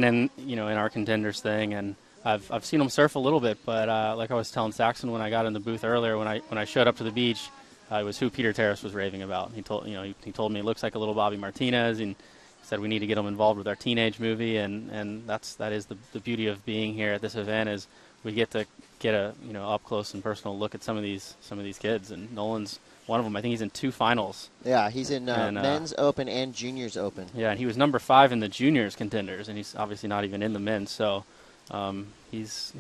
in in our contenders thing, and I've seen him surf a little bit, but like I was telling Saxon when I got in the booth earlier, when I showed up to the beach, it was who Peter Terrace was raving about. He told me it looks like a little Bobby Martinez, and said we need to get him involved with our teenage movie, and that is the beauty of being here at this event is we get to get a up close and personal look at some of these kids, and Nolan's one of them. I think he's in 2 finals. Yeah, he's in Men's Open and Juniors Open. Yeah, and he was number 5 in the Juniors contenders, and he's obviously not even in the men's. So he's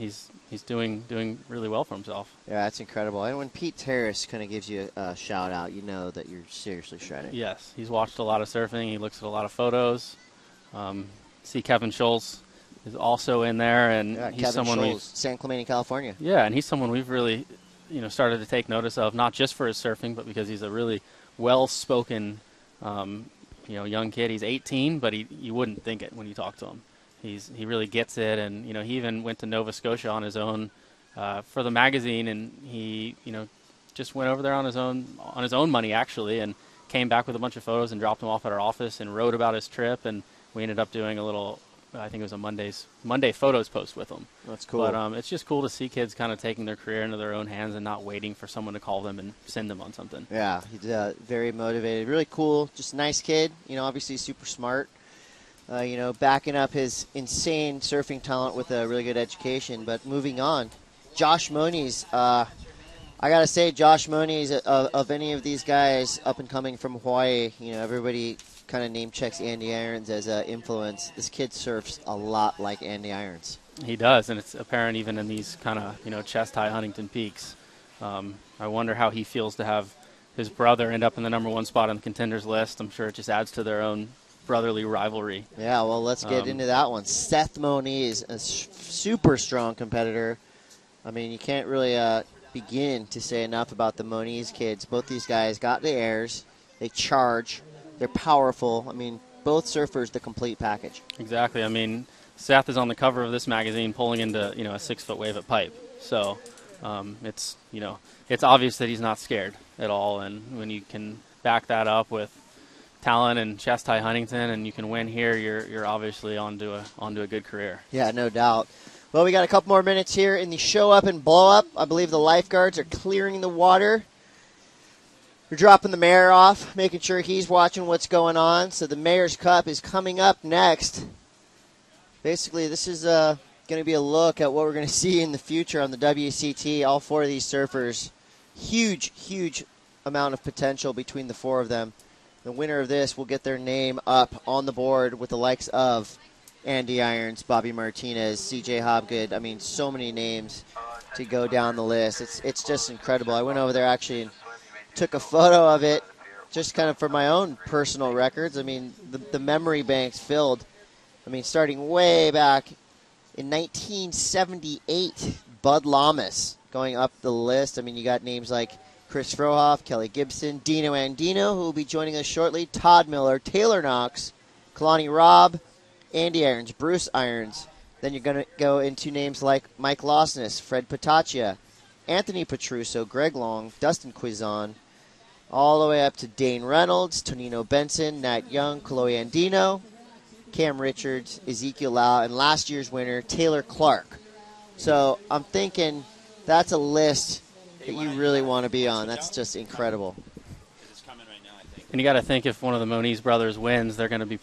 doing really well for himself. Yeah, that's incredible. And when Pete Terrace kind of gives you a shout out, you know that you're seriously shredding. Yes, he's watched a lot of surfing. He looks at a lot of photos. See Kevin Scholes is also in there, and he's Kevin someone Scholes, San Clemente, California. Yeah, and he's someone we've really started to take notice of, not just for his surfing, but because he's a really well-spoken young kid. He's 18, but you wouldn't think it when you talk to him. He really gets it, and he even went to Nova Scotia on his own for the magazine, and he just went over there on his own money actually, and came back with a bunch of photos and dropped them off at our office and wrote about his trip, and we ended up doing a little, I think it was a Monday photos post with him. That's cool. But it's just cool to see kids kind of taking their career into their own hands and not waiting for someone to call them and send them on something. Yeah, he's very motivated, really cool, just a nice kid. Obviously super smart. Backing up his insane surfing talent with a really good education. But moving on, Josh Moniz. I got to say, Josh Moniz, of any of these guys up and coming from Hawaii, everybody kind of name checks Andy Irons as an influence. This kid surfs a lot like Andy Irons. He does, and it's apparent even in these kind of chest-high Huntington Peaks. I wonder how he feels to have his brother end up in the number 1 spot on the contenders list. I'm sure it just adds to their own brotherly rivalry. Yeah, well, let's get into that one. Seth Moniz, a super strong competitor. I mean, you can't really begin to say enough about the Moniz kids. Both these guys got the airs. They charge. They're powerful. I mean, both surfers, the complete package. Exactly. I mean, Seth is on the cover of this magazine pulling into a 6-foot wave at pipe. So it's obvious that he's not scared at all. And when you can back that up with talent and Chastai Huntington, and you can win here, you're obviously onto a good career. Yeah, no doubt. Well, we got a couple more minutes here in the show up and blow up. I believe the lifeguards are clearing the water. We're dropping the mayor off, making sure he's watching what's going on. So the Mayor's Cup is coming up next. Basically, this is going to be a look at what we're going to see in the future on the WCT. All 4 of these surfers, huge, huge amount of potential between the 4 of them. The winner of this will get their name up on the board with the likes of Andy Irons, Bobby Martinez, CJ Hobgood. I mean, so many names to go down the list. It's just incredible. I went over there actually and took a photo of it just kind of for my own personal records. I mean, the memory bank's filled. I mean, starting way back in 1978, Bud Lamas going up the list. I mean, you got names like Chris Frohoff, Kelly Gibson, Dino Andino, who will be joining us shortly, Todd Miller, Taylor Knox, Kalani Robb, Andy Irons, Bruce Irons. Then you're going to go into names like Mike Losness, Fred Pataccia, Anthony Petruso, Greg Long, Dustin Quizon, all the way up to Dane Reynolds, Tonino Benson, Nat Young, Chloe Andino, Cam Richards, Ezekiel Lau, and last year's winner, Taylor Clark. So I'm thinking that's a list that you really want to be on. That's just incredible. And you got to think if one of the Moniz brothers wins, they're going to be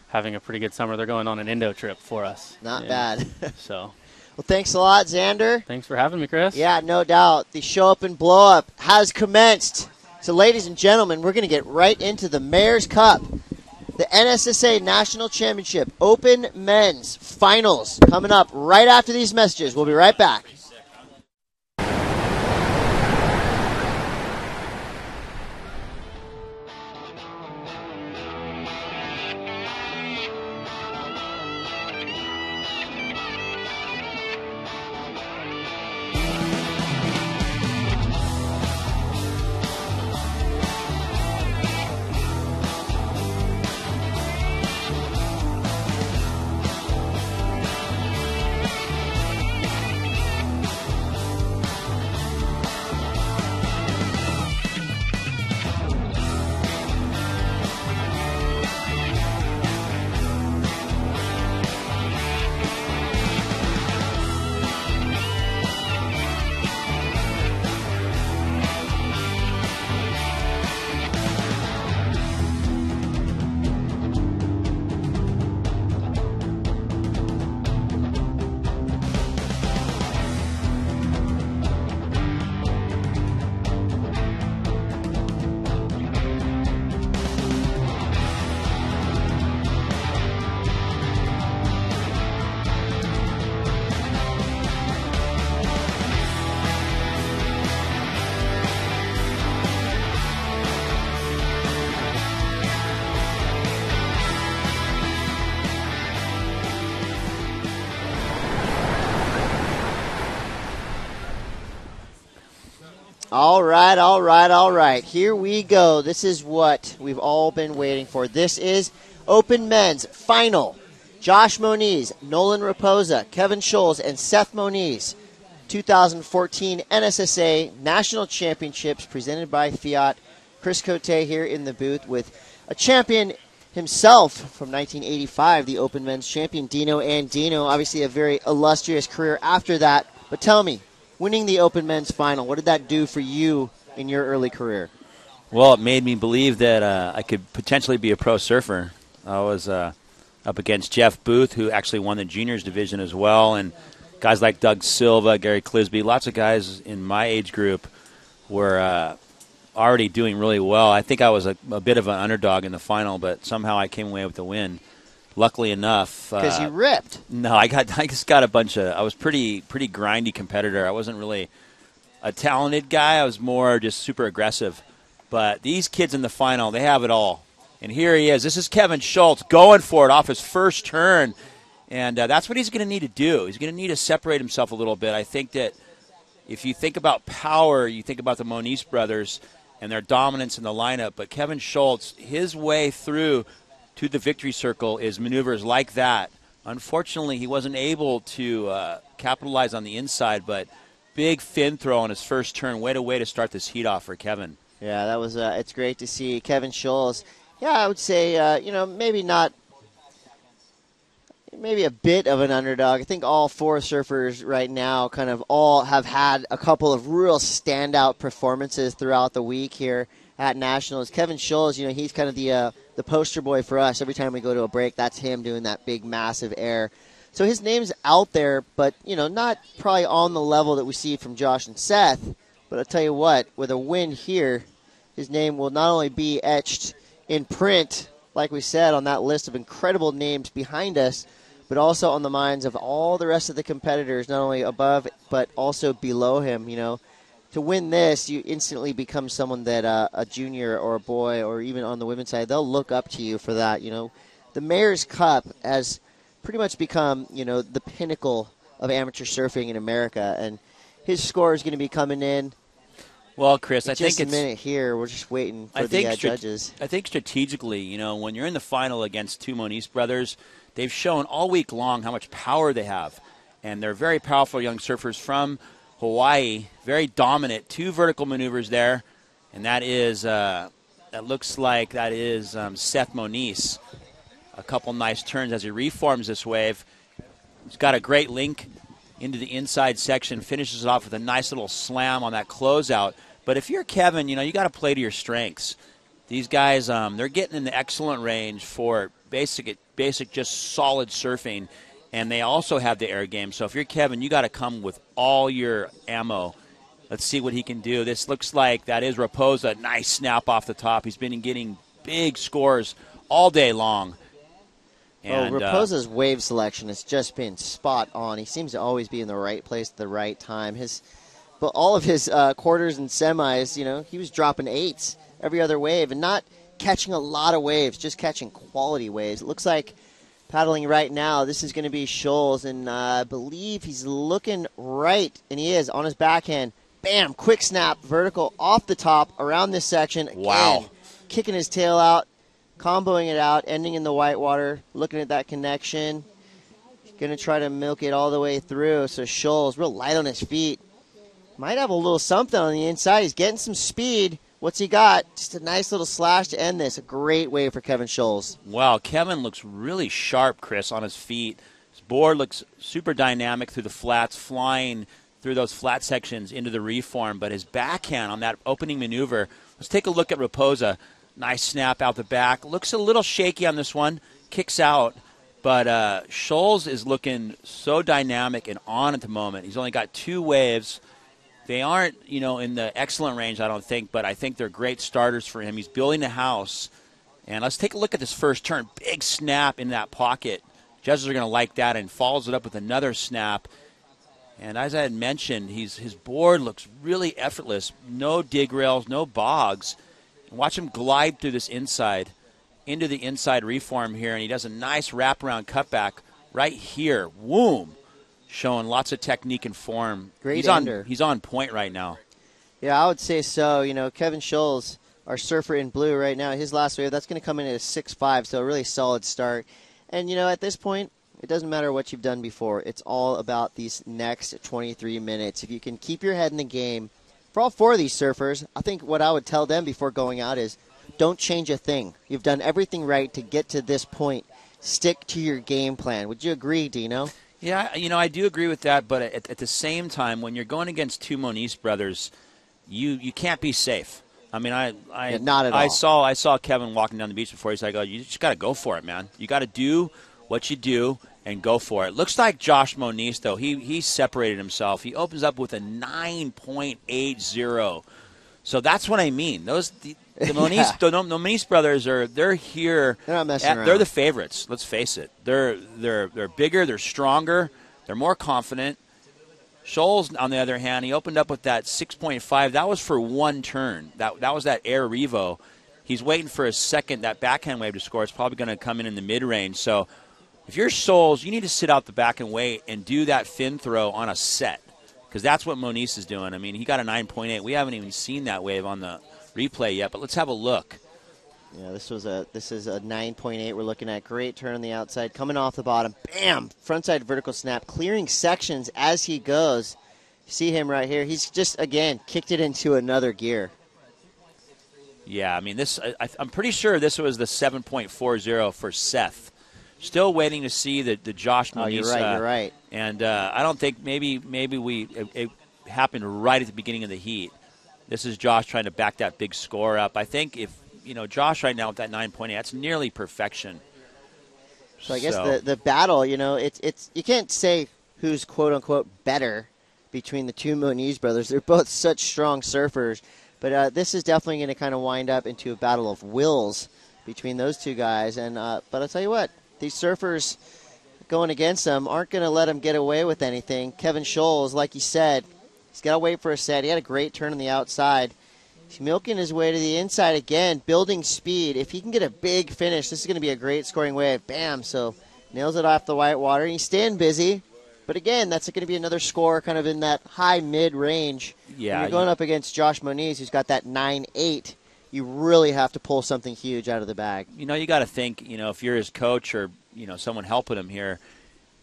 having a pretty good summer. They're going on an Indo trip for us. Not bad. So, well, thanks a lot, Xander. Thanks for having me, Chris. Yeah, no doubt. The show up and blow up has commenced. So, ladies and gentlemen, we're going to get right into the Mayor's Cup, the NSSA National Championship Open Men's Finals coming up right after these messages. We'll be right back. All right. Here we go. This is what we've all been waiting for. This is Open Men's Final. Josh Moniz, Nolan Raposa, Kevin Scholes, and Seth Moniz. 2014 NSSA National Championships presented by Fiat. Chris Cote here in the booth with a champion himself from 1985, the Open Men's champion, Dino Andino. Obviously a very illustrious career after that. But tell me, winning the Open Men's Final, what did that do for you in your early career? Well, it made me believe that I could potentially be a pro surfer. I was up against Jeff Booth, who actually won the juniors division as well, and guys like Doug Silva, Gary Clisby, lots of guys in my age group were already doing really well. I think I was a bit of an underdog in the final, but somehow I came away with the win. Luckily enough, because you ripped. No, I just got a bunch of. I was pretty grindy competitor. I wasn't really a talented guy. I was more just super aggressive. But these kids in the final, they have it all. And here he is. This is Kevin Schultz going for it off his first turn. And that's what he's going to need to do. He's going to need to separate himself a little bit. I think that if you think about power, you think about the Moniz brothers and their dominance in the lineup. But Kevin Schultz, his way through to the victory circle is maneuvers like that. Unfortunately, he wasn't able to capitalize on the inside, but big fin throw on his first turn. Way to start this heat off for Kevin. Yeah, that was. It's great to see Kevin Scholes Yeah, I would say, maybe not. Maybe a bit of an underdog. I think all four surfers right now kind of all have had a couple of real standout performances throughout the week here at Nationals. Kevin Scholes, he's kind of the poster boy for us. Every time we go to a break, that's him doing that big, massive air. So his name's out there, but, not probably on the level that we see from Josh and Seth. But I'll tell you what, with a win here, his name will not only be etched in print, like we said, on that list of incredible names behind us, but also on the minds of all the rest of the competitors, not only above but also below him. To win this, you instantly become someone that a junior or a boy or even on the women's side, they'll look up to you for that. The Mayor's Cup has pretty much become, the pinnacle of amateur surfing in America, and his score is going to be coming in. Well, Chris, I think think it's a minute here. We're just waiting for the judges. I think strategically, when you're in the final against two Moniz brothers, they've shown all week long how much power they have, and they're very powerful young surfers from Hawaii, very dominant. Two vertical maneuvers there, and that is that looks like that is Seth Moniz. A couple nice turns as he reforms this wave. He's got a great link into the inside section, finishes it off with a nice little slam on that closeout. But if you're Kevin, you got to play to your strengths. These guys, they're getting in the excellent range for basic, just solid surfing, and they also have the air game. So if you're Kevin, you got to come with all your ammo. Let's see what he can do. This looks like that is Raposa. Nice snap off the top. He's been getting big scores all day long. And, Raposa's wave selection has just been spot on. He seems to always be in the right place at the right time. But all of his quarters and semis, he was dropping eights every other wave and not catching a lot of waves, just catching quality waves. It looks like paddling right now, this is going to be Scholes, and I believe he's looking right, and he is, on his backhand. Bam, quick snap, vertical off the top around this section. Again, wow. Kicking his tail out, comboing it out, ending in the whitewater, looking at that connection. Going to try to milk it all the way through. So Scholes, real light on his feet. Might have a little something on the inside. He's getting some speed. What's he got? Just a nice little slash to end this. A great wave for Kevin Scholes. Wow, Kevin looks really sharp, Chris, on his feet. His board looks super dynamic through the flats, flying through those flat sections into the reform. But his backhand on that opening maneuver, let's take a look at Raposa. Nice snap out the back. Looks a little shaky on this one. Kicks out. But Scholes is looking so dynamic and on at the moment. He's only got two waves. They aren't, in the excellent range, I don't think, but I think they're great starters for him. He's building a house. And let's take a look at this first turn. Big snap in that pocket. Judges are going to like that, and follows it up with another snap. And as I had mentioned, his board looks really effortless. No dig rails, no bogs. And watch him glide through this inside, into the inside reform here, and he does a nice wraparound cutback right here. Boom. Showing lots of technique and form. Great ender. He's on point right now. Yeah, I would say so. Kevin Scholes, our surfer in blue right now, his last wave, that's going to come in at a 6.5, so a really solid start. And, at this point, it doesn't matter what you've done before. It's all about these next 23 minutes. If you can keep your head in the game, for all four of these surfers, I think what I would tell them before going out is don't change a thing. You've done everything right to get to this point. Stick to your game plan. Would you agree, Dino? Yeah, I do agree with that, but at the same time, when you're going against two Moniz brothers, you can't be safe. I mean, not at all. I saw Kevin walking down the beach before. He's like, "Oh, you just got to go for it, man. You got to do what you do and go for it." Looks like Josh Moniz, though, he separated himself. He opens up with a 9.80. So that's what I mean. The Moniz, the Moniz brothers they're here. They're not messing around. They're the favorites. Let's face it. They're bigger. They're stronger. They're more confident. Scholes, on the other hand, he opened up with that 6.5. That was for one turn. That was that air revo. He's waiting for a second, that backhand wave to score. It's probably going to come in the mid-range. So if you're Scholes, you need to sit out the back and wait and do that fin throw on a set, because that's what Moniz is doing. I mean, he got a 9.8. We haven't even seen that wave on the replay yet, but let's have a look. Yeah, this is a 9.8 we're looking at. Great turn on the outside, coming off the bottom. Bam! Frontside vertical snap, clearing sections as he goes. See him right here. He's just, again, kicked it into another gear. Yeah, I mean, I'm pretty sure this was the 7.40 for Seth. Still waiting to see the Josh Moniz. Oh, you're right. And I don't think maybe it happened right at the beginning of the heat. This is Josh trying to back that big score up. I think if, Josh right now with that 9.8, that's nearly perfection. So I guess the battle, it's you can't say who's quote-unquote better between the two Moniz brothers. They're both such strong surfers. But this is definitely going to kind of wind up into a battle of wills between those two guys. And but I'll tell you what, these surfers going against them aren't going to let them get away with anything. Kevin Scholes, like you said, he's got to wait for a set. He had a great turn on the outside. He's milking his way to the inside again, building speed. If he can get a big finish, this is going to be a great scoring wave. Bam! So nails it off the white water. He's staying busy. But again, that's going to be another score kind of in that high-mid range. Yeah, when you're going up against Josh Moniz, who's got that 9.8, you really have to pull something huge out of the bag. You got to think, if you're his coach or, someone helping him here,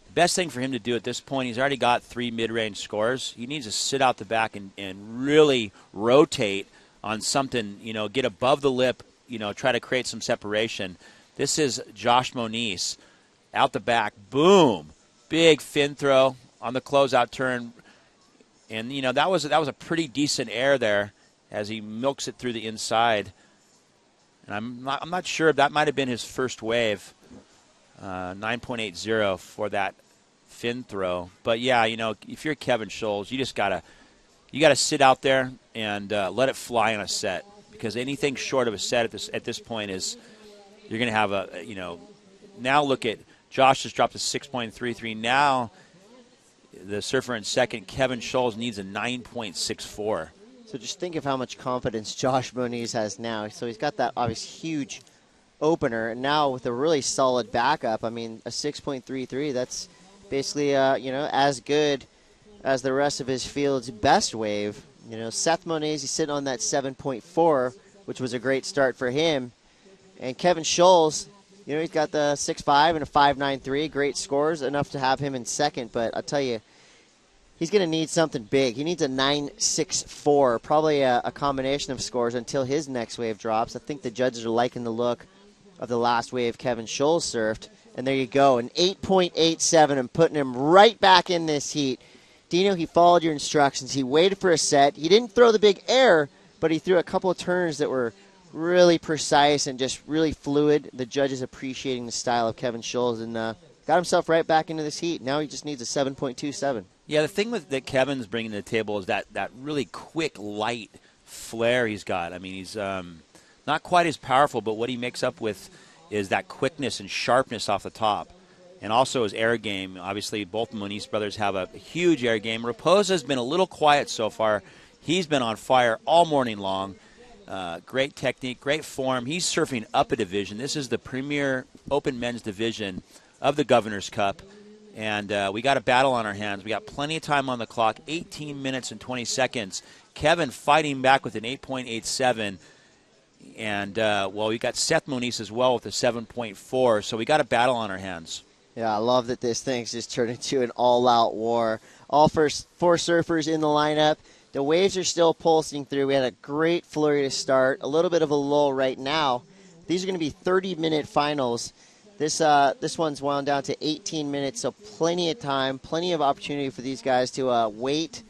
the best thing for him to do at this point, he's already got 3 mid-range scores. He needs to sit out the back and really rotate on something, get above the lip, try to create some separation. This is Josh Moniz out the back. Boom. Big fin throw on the closeout turn. And, that was a pretty decent air there as he milks it through the inside. And I'm not sure if that might have been his first wave, 9.80 for that fin throw. But, yeah, if you're Kevin Scholes, you just got to sit out there and let it fly on a set, because anything short of a set at this point is you're going to have now look at Josh has dropped to 6.33. Now the surfer in second, Kevin Scholes, needs a 9.64. So just think of how much confidence Josh Moniz has now. So he's got that obvious huge opener, and now with a really solid backup, I mean, a 6.33, that's basically, as good as the rest of his field's best wave. Seth Moniz, he's sitting on that 7.4, which was a great start for him. And Kevin Scholes, he's got the 6.5 and a 5.93, great scores, enough to have him in second. But I'll tell you, he's going to need something big. He needs a 9.64, probably a combination of scores until his next wave drops. I think the judges are liking the look of the last wave Kevin Scholes surfed. And there you go, an 8.87 and putting him right back in this heat. Dino, he followed your instructions. He waited for a set. He didn't throw the big air, but he threw a couple of turns that were really precise and just really fluid. The judges appreciating the style of Kevin Scholes, and got himself right back into this heat. Now he just needs a 7.27. Yeah, the thing that Kevin's bringing to the table is that really quick, light flare he's got. I mean, he's not quite as powerful, but what he makes up with is that quickness and sharpness off the top. And also his air game. Obviously, both Moniz brothers have a huge air game. Raposa's been a little quiet so far. He's been on fire all morning long. Great technique, great form. He's surfing up a division. This is the premier open men's division of the Governor's Cup. And we got a battle on our hands. We got plenty of time on the clock, 18 minutes and 20 seconds. Kevin fighting back with an 8.87. And, we got Seth Moniz as well with a 7.4. So we got a battle on our hands. Yeah, I love that this thing's just turned into an all-out war. All four surfers in the lineup. The waves are still pulsing through. We had a great flurry to start. A little bit of a lull right now. These are going to be 30-minute finals. This one's wound down to 18 minutes, so plenty of time, plenty of opportunity for these guys to wait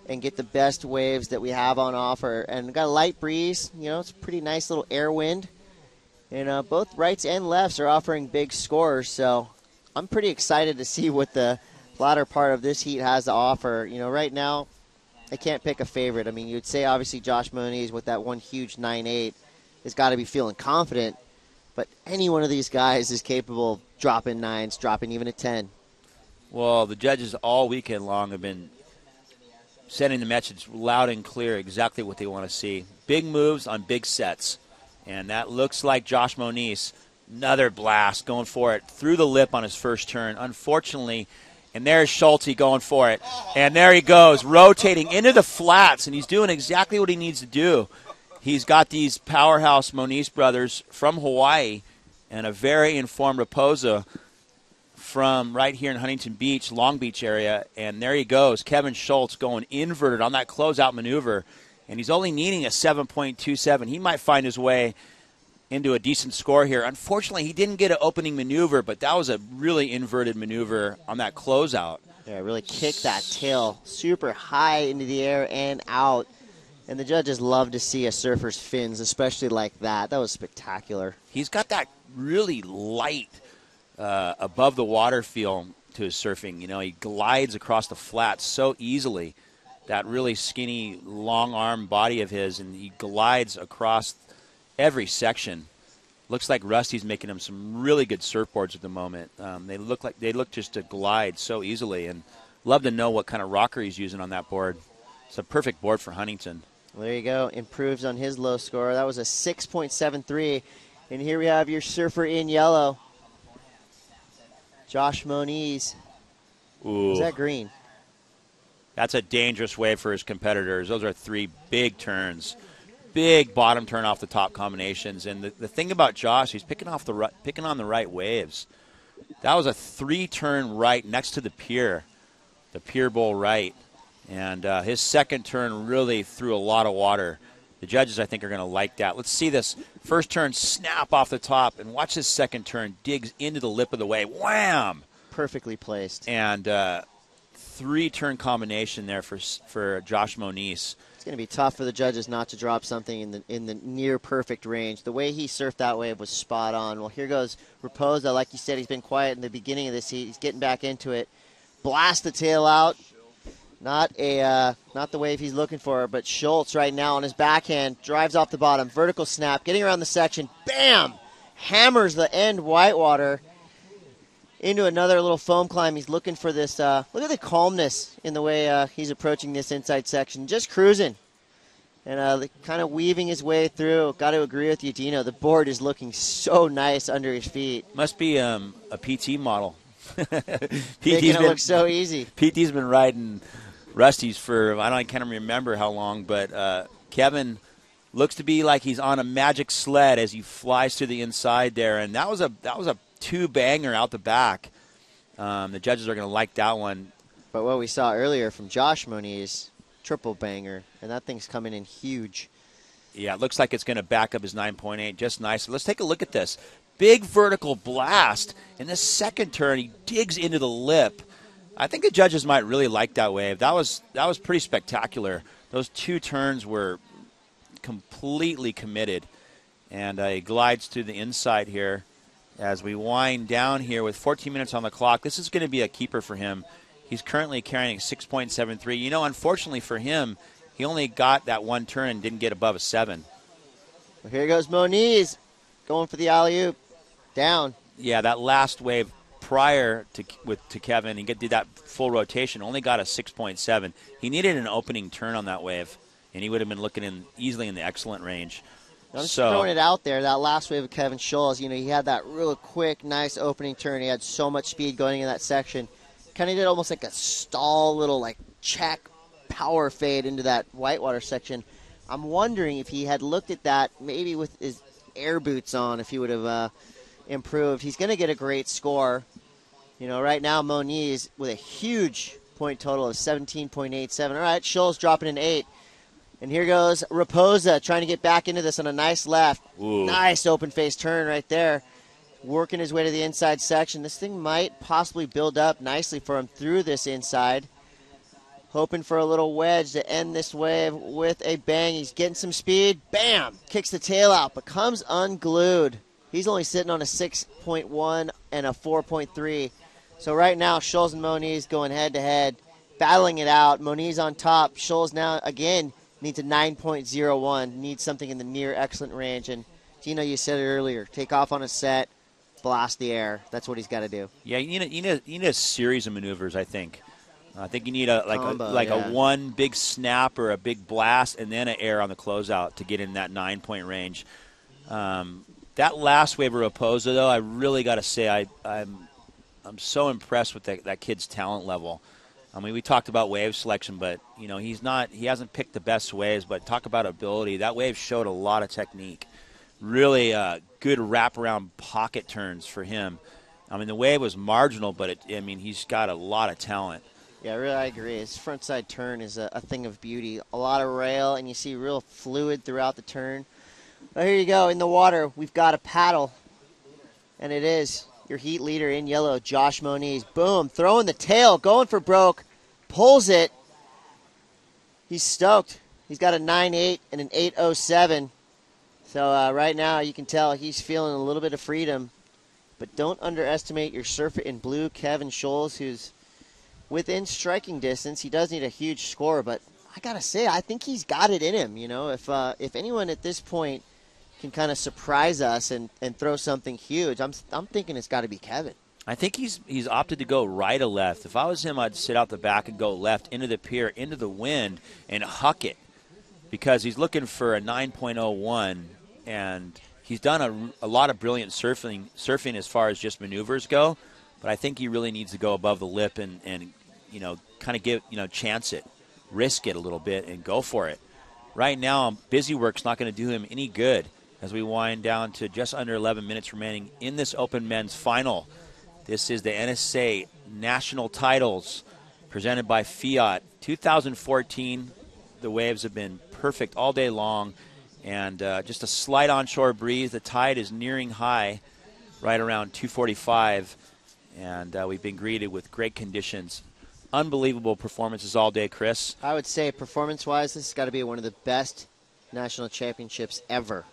and get the best waves that we have on offer. And we've got a light breeze. It's a pretty nice little air wind. And both rights and lefts are offering big scores, so I'm pretty excited to see what the latter part of this heat has to offer. Right now, I can't pick a favorite. I mean, you'd say obviously Josh Moniz with that one huge 9.8 has got to be feeling confident, but any one of these guys is capable of dropping 9s, dropping even a 10. Well, the judges all weekend long have been sending the message loud and clear exactly what they want to see. Big moves on big sets, and that looks like Josh Moniz. Another blast, going for it through the lip on his first turn. Unfortunately, and there's Schulte going for it. And there he goes, rotating into the flats, and he's doing exactly what he needs to do. He's got these powerhouse Moniz brothers from Hawaii and a very informed Raposa from right here in Huntington Beach, Long Beach area. And there he goes, Kevin Schultz going inverted on that closeout maneuver. and he's only needing a 7.27. He might find his way into a decent score here. Unfortunately, he didn't get an opening maneuver, but that was a really inverted maneuver on that closeout. Yeah, really kicked that tail super high into the air and out. And the judges love to see a surfer's fins, especially like that. That was spectacular. He's got that really light above the water feel to his surfing. You know, he glides across the flats so easily. That really skinny, long arm body of his, and he glides across every section. Looks like Rusty's making him some really good surfboards at the moment. They look just to glide so easily, and love to know what kind of rocker he's using on that board. It's a perfect board for Huntington. Well, there you go. Improves on his low score. That was a 6.73. And here we have your surfer in yellow, Josh Moniz. Ooh. Is that green? That's a dangerous wave for his competitors. Those are 3 big turns. Big bottom turn off the top combinations. And the thing about Josh, he's picking on the right waves. That was a 3-turn right next to the pier bowl right. And his second turn really threw a lot of water. The judges, I think, are going to like that. Let's see this first turn snap off the top, and watch this second turn digs into the lip of the wave. Wham! Perfectly placed. And 3-turn combination there for Josh Moniz. It's going to be tough for the judges not to drop something in the near perfect range. The way he surfed that wave was spot on. Well, here goes Raposa. Like you said, he's been quiet in the beginning of this heat. He's getting back into it. Blast the tail out. Not the wave he's looking for, but Schultz right now on his backhand drives off the bottom, vertical snap, getting around the section, bam! Hammers the end whitewater into another little foam climb. He's looking for this. Look at the calmness in the way he's approaching this inside section, just cruising and kind of weaving his way through. Got to agree with you, Dino. The board is looking so nice under his feet. Must be a PT model. Making it look so easy. PT's been riding Rusty's for I can't remember how long, but Kevin looks to be like he's on a magic sled as he flies to the inside there, and that was a 2-banger out the back. The judges are going to like that one. But what we saw earlier from Josh Moniz, triple banger, and that thing's coming in huge. Yeah, it looks like it's going to back up his 9.8 just nice. Let's take a look at this. Big vertical blast. In the second turn, he digs into the lip. I think the judges might really like that wave. That was pretty spectacular. Those 2 turns were completely committed. And he glides to the inside here as we wind down here with 14 minutes on the clock. This is going to be a keeper for him. He's currently carrying 6.73. You know, unfortunately for him, he only got that 1 turn and didn't get above a 7. Well, here goes Moniz going for the alley-oop. Down. Yeah, that last wave prior to Kevin, he did that full rotation, only got a 6.7. He needed an opening turn on that wave, and he would have been looking easily in the excellent range. I'm just throwing it out there, that last wave of Kevin Schultz, he had that real quick, nice opening turn. He had so much speed going in that section. Kind of did almost like a stall little check power fade into that whitewater section. I'm wondering if he had looked at that maybe with his air boots on, if he would have improved. He's going to get a great score. Right now Moniz with a huge point total of 17.87. All right, Schultz dropping an 8. And here goes Raposa trying to get back into this on a nice left. Ooh. Nice open face turn right there. Working his way to the inside section. This thing might possibly build up nicely for him through this inside. Hoping for a little wedge to end this wave with a bang. He's getting some speed. Bam! Kicks the tail out, but comes unglued. He's only sitting on a 6.1 and a 4.3. So right now, Schultz and Moniz going head-to-head, battling it out. Moniz on top. Schultz now, again, needs a 9.01. Needs something in the near excellent range. And, Gino, you said it earlier. Take off on a set, blast the air. That's what he's got to do. Yeah, you need a series of maneuvers, I think. I think you need a Combo, one big snap or a big blast and then an air on the closeout to get in that 9-point range. That last wave of Raposa, though, I really got to say I'm so impressed with that kid's talent level. I mean, we talked about wave selection, but he hasn't picked the best waves. But talk about ability. That wave showed a lot of technique. Really good wraparound pocket turns for him. I mean, the wave was marginal, but he's got a lot of talent. Yeah, really, I agree. His frontside turn is a thing of beauty. A lot of rail, and you see real fluid throughout the turn. Well, here you go. In the water, we've got a paddle, and it is your heat leader in yellow, Josh Moniz. Boom, throwing the tail, going for broke, pulls it. He's stoked. He's got a 9.8 and an 8.07. So right now you can tell he's feeling a little bit of freedom. But don't underestimate your surfer in blue, Kevin Scholes, who's within striking distance. He does need a huge score, but I got to say, I think he's got it in him. You know, if anyone at this point can kind of surprise us and throw something huge, I'm thinking it's got to be Kevin. I think he's opted to go right or left. If I was him, I'd sit out the back and go left into the pier, into the wind, and huck it, because he's looking for a 9.01, and he's done a lot of brilliant surfing as far as just maneuvers go, but I think he really needs to go above the lip and you know, kind of give, you know, chance it, risk it a little bit, and go for it. Right now, busy work's not going to do him any good as we wind down to just under 11 minutes remaining in this Open Men's Final. This is the NSSA National Titles presented by Fiat. 2014, the waves have been perfect all day long, and just a slight onshore breeze. The tide is nearing high right around 2:45, and we've been greeted with great conditions. Unbelievable performances all day, Chris. I would say performance-wise, this has got to be one of the best national championships ever.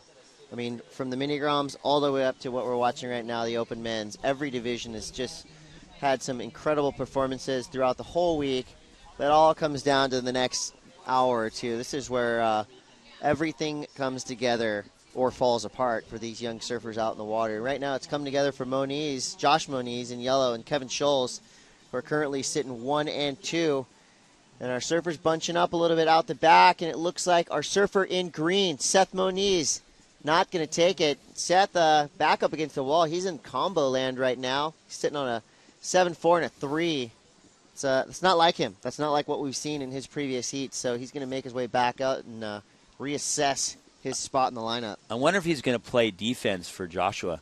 I mean, from the mini-groms all the way up to what we're watching right now, the Open Men's, every division has just had some incredible performances throughout the whole week. That all comes down to the next hour or two. This is where everything comes together or falls apart for these young surfers out in the water. Right now it's come together for Moniz, Josh Moniz in yellow, and Kevin Scholes, who are currently sitting 1 and 2. And our surfers bunching up a little bit out the back, and it looks like our surfer in green, Seth Moniz, not going to take it. Seth back up against the wall. He's in combo land right now. He's sitting on a 7.4 and a 3. It's not like him. That's not like what we've seen in his previous heats. So he's going to make his way back out and reassess his spot in the lineup. I wonder if he's going to play defense for Joshua.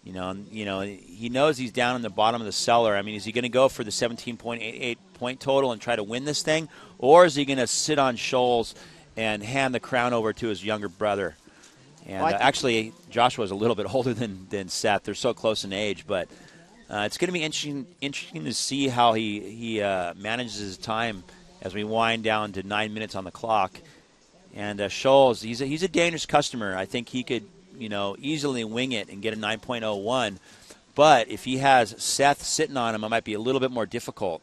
You know, he knows he's down in the bottom of the cellar. I mean, is he going to go for the 17.88 point total and try to win this thing, or is he going to sit on Scholes and hand the crown over to his younger brother? And actually, Joshua's a little bit older than Seth. They're so close in age, but it's going to be interesting to see how he manages his time as we wind down to 9 minutes on the clock. And Scholes, he's a dangerous customer. I think he could, you know, easily wing it and get a 9.01. But if he has Seth sitting on him, it might be a little bit more difficult.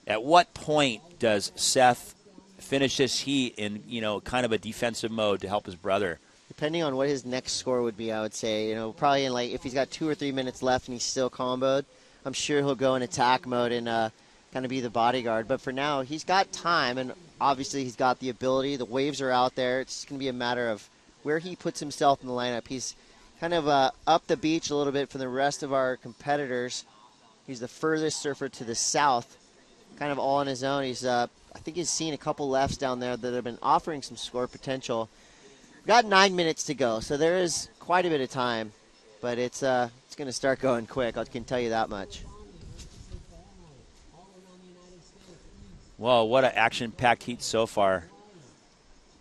At what point does Seth finish this heat in, you know, kind of a defensive mode to help his brother? Depending on what his next score would be, I would say, you know, probably in like if he's got 2 or 3 minutes left and he's still comboed, I'm sure he'll go in attack mode and kind of be the bodyguard. But for now, he's got time, and obviously he's got the ability. The waves are out there. It's going to be a matter of where he puts himself in the lineup. He's kind of up the beach a little bit from the rest of our competitors. He's the furthest surfer to the south, kind of all on his own. He's I think he's seen a couple lefts down there that have been offering some score potential. We've got 9 minutes to go, so there is quite a bit of time, but it's going to start going quick. I can tell you that much. Well, what an action-packed heat so far.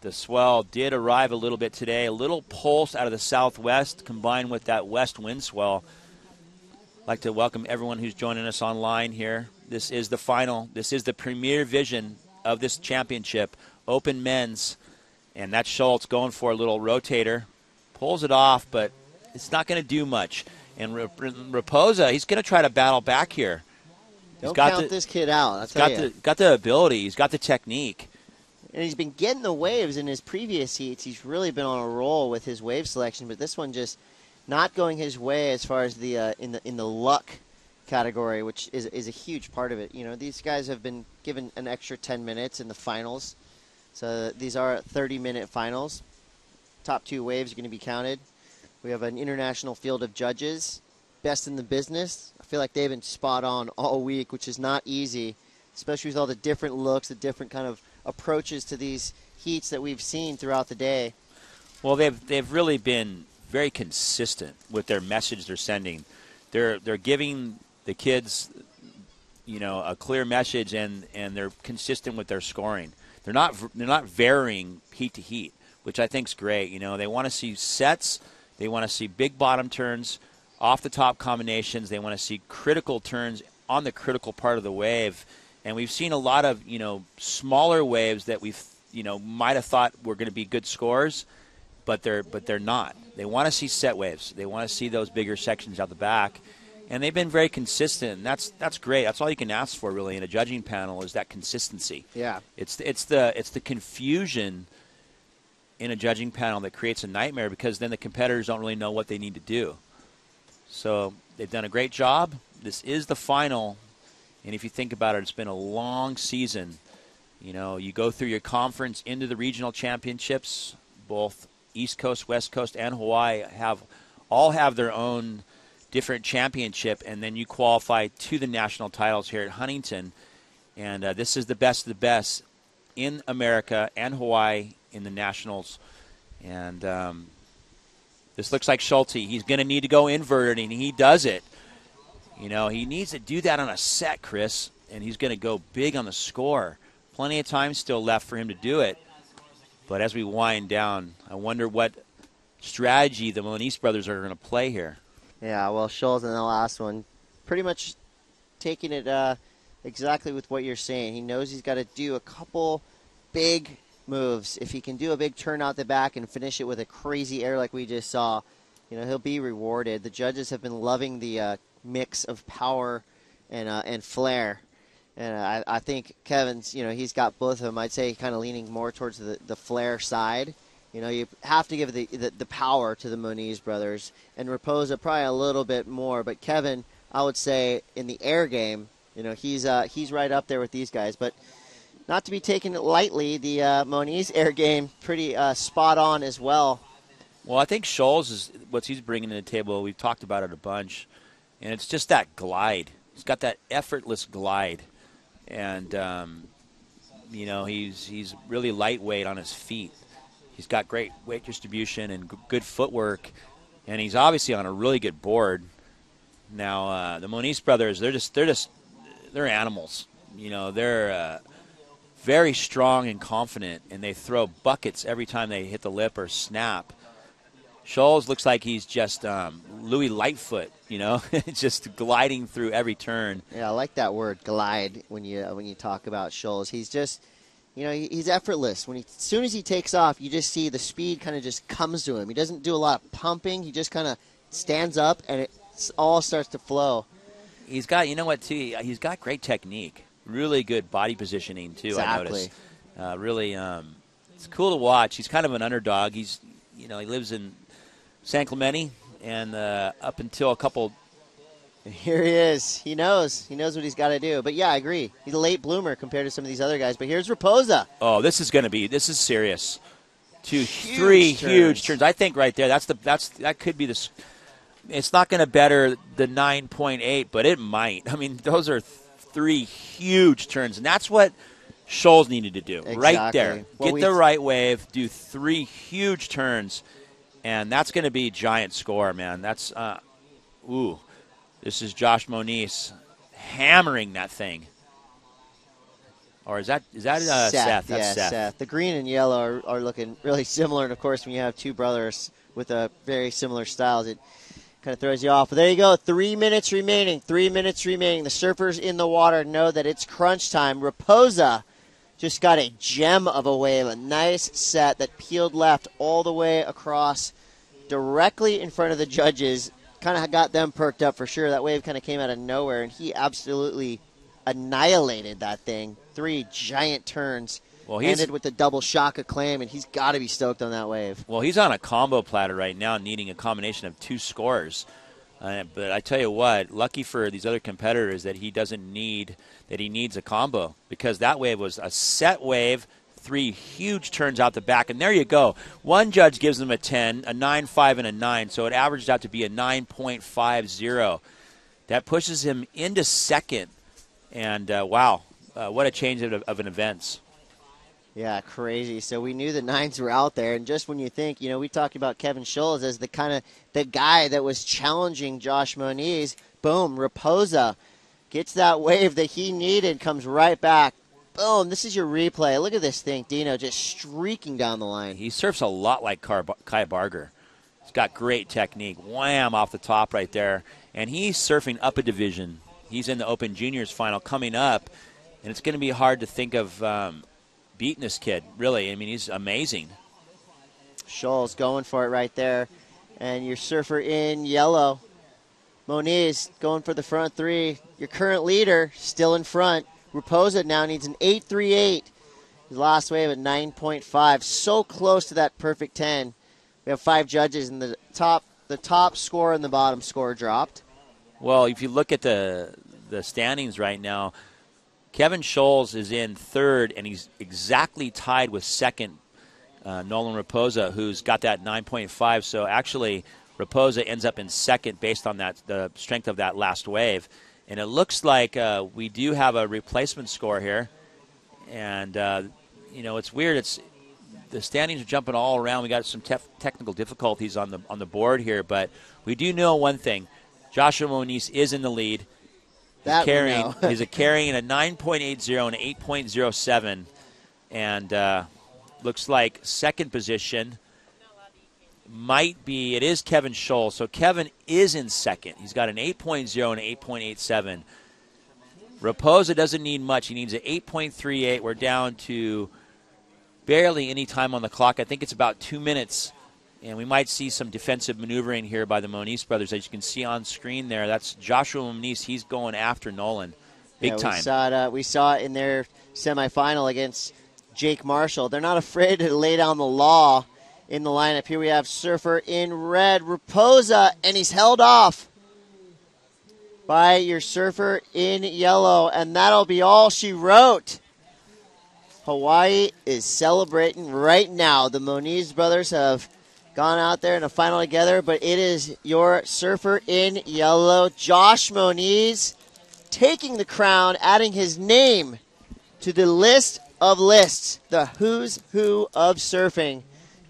The swell did arrive a little bit today. A little pulse out of the southwest combined with that west wind swell. I'd like to welcome everyone who's joining us online here. This is the final. This is the premier vision of this championship, Open Men's. And that's Schultz going for a little rotator. Pulls it off, but it's not going to do much. And Raposa, he's going to try to battle back here. Don't count this kid out. I'll tell you. Got the ability. He's got the technique. And he's been getting the waves in his previous heats. He's really been on a roll with his wave selection, but this one just not going his way as far as the in the luck category, which is a huge part of it. You know, these guys have been given an extra 10 minutes in the finals. So these are 30-minute finals. Top 2 waves are going to be counted. We have an international field of judges, best in the business. I feel like they've been spot on all week, which is not easy, especially with all the different looks, the different kind of approaches to these heats that we've seen throughout the day. Well, they've really been very consistent with their message they're sending. They're giving the kids a clear message, and they're consistent with their scoring. They're not varying heat to heat, which I think is great. They want to see sets. They want to see big bottom turns, off the top combinations. They want to see critical turns on the critical part of the wave. And we've seen a lot of, smaller waves that we've, might have thought were going to be good scores, but they're not. They want to see set waves. They want to see those bigger sections out the back. And they've been very consistent, and that's great. That's all you can ask for, really, in a judging panel is that consistency. Yeah. It's the confusion in a judging panel that creates a nightmare, because then the competitors don't really know what they need to do. So they've done a great job. This is the final, and if you think about it, it's been a long season. You go through your conference into the regional championships. Both East Coast, West Coast, and Hawaii all have their own different championship, and then you qualify to the national titles here at Huntington. And this is the best of the best in America and Hawaii in the nationals. And this looks like Schulte. He's going to need to go inverted, and he does it. He needs to do that on a set, Chris, and he's going to go big on the score. Plenty of time still left for him to do it. But as we wind down, I wonder what strategy the Moniz brothers are going to play here. Yeah, well, Scholes in the last one pretty much taking it exactly with what you're saying. He knows he's got to do a couple big moves. If he can do a big turn out the back and finish it with a crazy air like we just saw, he'll be rewarded. The judges have been loving the mix of power and flair. And I think Kevin's, he's got both of them. I'd say kind of leaning more towards the flair side. You have to give the power to the Moniz brothers, and Raposa probably a little bit more. But Kevin, I would say in the air game, he's right up there with these guys. But not to be taken lightly, the Moniz air game pretty spot on as well. Well, I think Scholes is what he's bringing to the table. We've talked about it a bunch, and it's just that glide. He's got that effortless glide, and he's really lightweight on his feet. He's got great weight distribution and good footwork, and he's obviously on a really good board. Now, the Moniz brothers, they're animals. They're very strong and confident, and they throw buckets every time they hit the lip or snap. Scholes looks like he's just Louis Lightfoot, just gliding through every turn. Yeah, I like that word, glide, when you talk about Scholes. He's just, he's effortless. As soon as he takes off, you just see the speed kind of just comes to him. He doesn't do a lot of pumping. He just kind of stands up, and it all starts to flow. He's got, too? He's got great technique. Really good body positioning, too, exactly. I noticed. Really, it's cool to watch. He's kind of an underdog. He lives in San Clemente, and up until a couple. Here he is. He knows what he's got to do. But yeah, I agree. He's a late bloomer compared to some of these other guys. But here's Raposa. Oh, this is serious. Three huge turns. I think right there. That could be the. It's not going to better the 9.8, but it might. I mean, those are three huge turns, and that's what Scholes needed to do. Exactly. Right there. Get the right wave, do three huge turns, and that's going to be giant score, man. That's This is Josh Moniz hammering that thing. Or is that Seth? That's yeah, Seth. The green and yellow are looking really similar, and of course, when you have two brothers with very similar styles, it kind of throws you off. But there you go. 3 minutes remaining. 3 minutes remaining. The surfers in the water know that it's crunch time. Raposa just got a gem of a wave, a nice set that peeled left all the way across directly in front of the judges. Kind of got them perked up for sure. That wave kind of came out of nowhere, and he absolutely annihilated that thing. 3 giant turns. Well, he ended with the double shock acclaim, and he's got to be stoked on that wave. Well, he's on a combo platter right now, needing a combination of 2 scores. But I tell you what, lucky for these other competitors that he needs a combo, because that wave was a set wave, 3 huge turns out the back, and there you go. One judge gives him a 10, a 9.5, and a 9, so it averaged out to be a 9.50. That pushes him into second, and wow, what a change of an events. Yeah, crazy. So we knew the 9s were out there, and just when you think, we talked about Kevin Scholes as the guy that was challenging Josh Moniz, boom, Raposa Gets that wave that he needed, comes right back. Boom, this is your replay. Look at this thing, Dino, just streaking down the line. He surfs a lot like Kai Barger. He's got great technique. Wham, off the top right there. And he's surfing up a division. He's in the Open Juniors final coming up, and it's going to be hard to think of beating this kid, really. I mean, he's amazing. Scholl's going for it right there. And your surfer in yellow, Moniz, going for the front three. Your current leader still in front. Raposa now needs an 8.38. His last wave at 9.5. So close to that perfect 10. We have 5 judges, and the top score and the bottom score dropped. Well, if you look at the standings right now, Kevin Scholes is in third, and he's exactly tied with second, Nolan Raposa, who's got that 9.5. So actually, Raposa ends up in second based on the strength of that last wave. And it looks like we do have a replacement score here. And, it's weird. The standings are jumping all around. We got some technical difficulties on the board here. But we do know one thing. Joshua Moniz is in the lead. He's carrying a 9.80 and an 8.07. And looks like second position it is Kevin Scholl. So Kevin is in second. He's got an 8.0 and an 8.87. Raposa doesn't need much. He needs an 8.38. We're down to barely any time on the clock. I think it's about 2 minutes. And we might see some defensive maneuvering here by the Moniz brothers. As you can see on screen there, that's Joshua Moniz. He's going after Nolan big time. We saw it in their semifinal against Jake Marshall. They're not afraid to lay down the law in the lineup. Here we have surfer in red, Raposa, and he's held off by your surfer in yellow, and that'll be all she wrote. Hawaii is celebrating right now. The Moniz brothers have gone out there in a final together, but it is your surfer in yellow, Josh Moniz, taking the crown, adding his name to the list of lists, the who's who of surfing.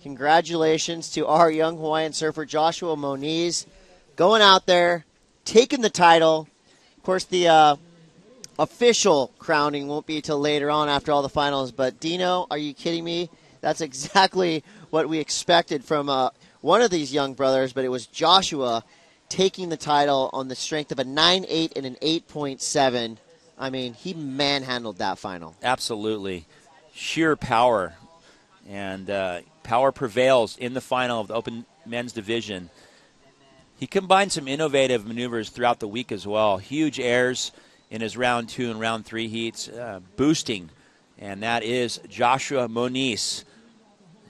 Congratulations to our young Hawaiian surfer, Joshua Moniz, going out there, taking the title. Of course, the official crowning won't be till later on after all the finals, but Dino, are you kidding me? That's exactly what we expected from one of these young brothers, but it was Joshua taking the title on the strength of a 9.8 and an 8.7. I mean, he manhandled that final. Absolutely. Sheer power. And power prevails in the final of the Open Men's Division. He combined some innovative maneuvers throughout the week as well. Huge airs in his round 2 and round 3 heats, boosting. And that is Joshua Moniz.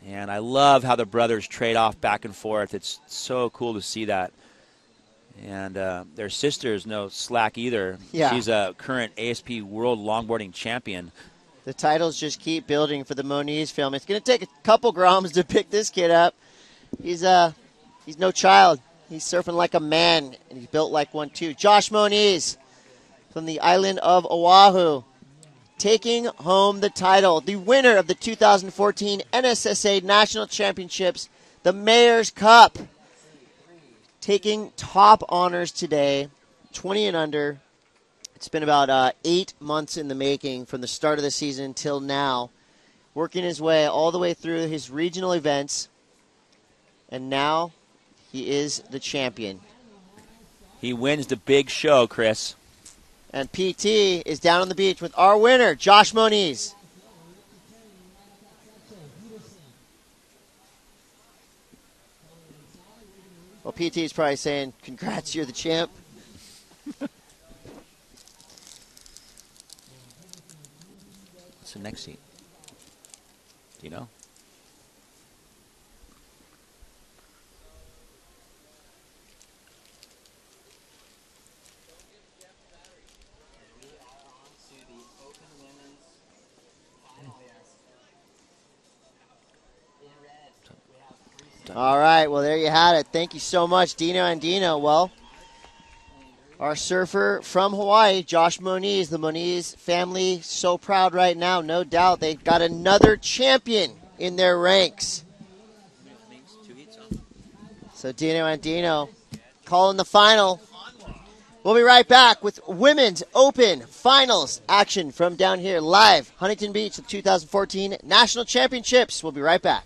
And I love how the brothers trade off back and forth. It's so cool to see that. And their sister is no slack either. Yeah. She's a current ASP World Longboarding Champion. The titles just keep building for the Moniz family. It's going to take a couple groms to pick this kid up. He's no child. He's surfing like a man, and he's built like one too. Josh Moniz from the island of Oahu, taking home the title. The winner of the 2014 NSSA National Championships, the Mayor's Cup. Taking top honors today, 20 and under. It's been about 8 months in the making from the start of the season till now, working his way all the way through his regional events, and now he is the champion. He wins the big show, Chris. And PT is down on the beach with our winner, Josh Moniz. Well, PT is probably saying, congrats, you're the champ. What's the next seat? Do you know? All right, well, there you had it. Thank you so much, Dino and Dino. Well, our surfer from Hawaii, Josh Moniz, the Moniz family, so proud right now, no doubt. They've got another champion in their ranks. So Dino and Dino calling the final. We'll be right back with Women's Open Finals action from down here live, Huntington Beach, the 2014 National Championships. We'll be right back.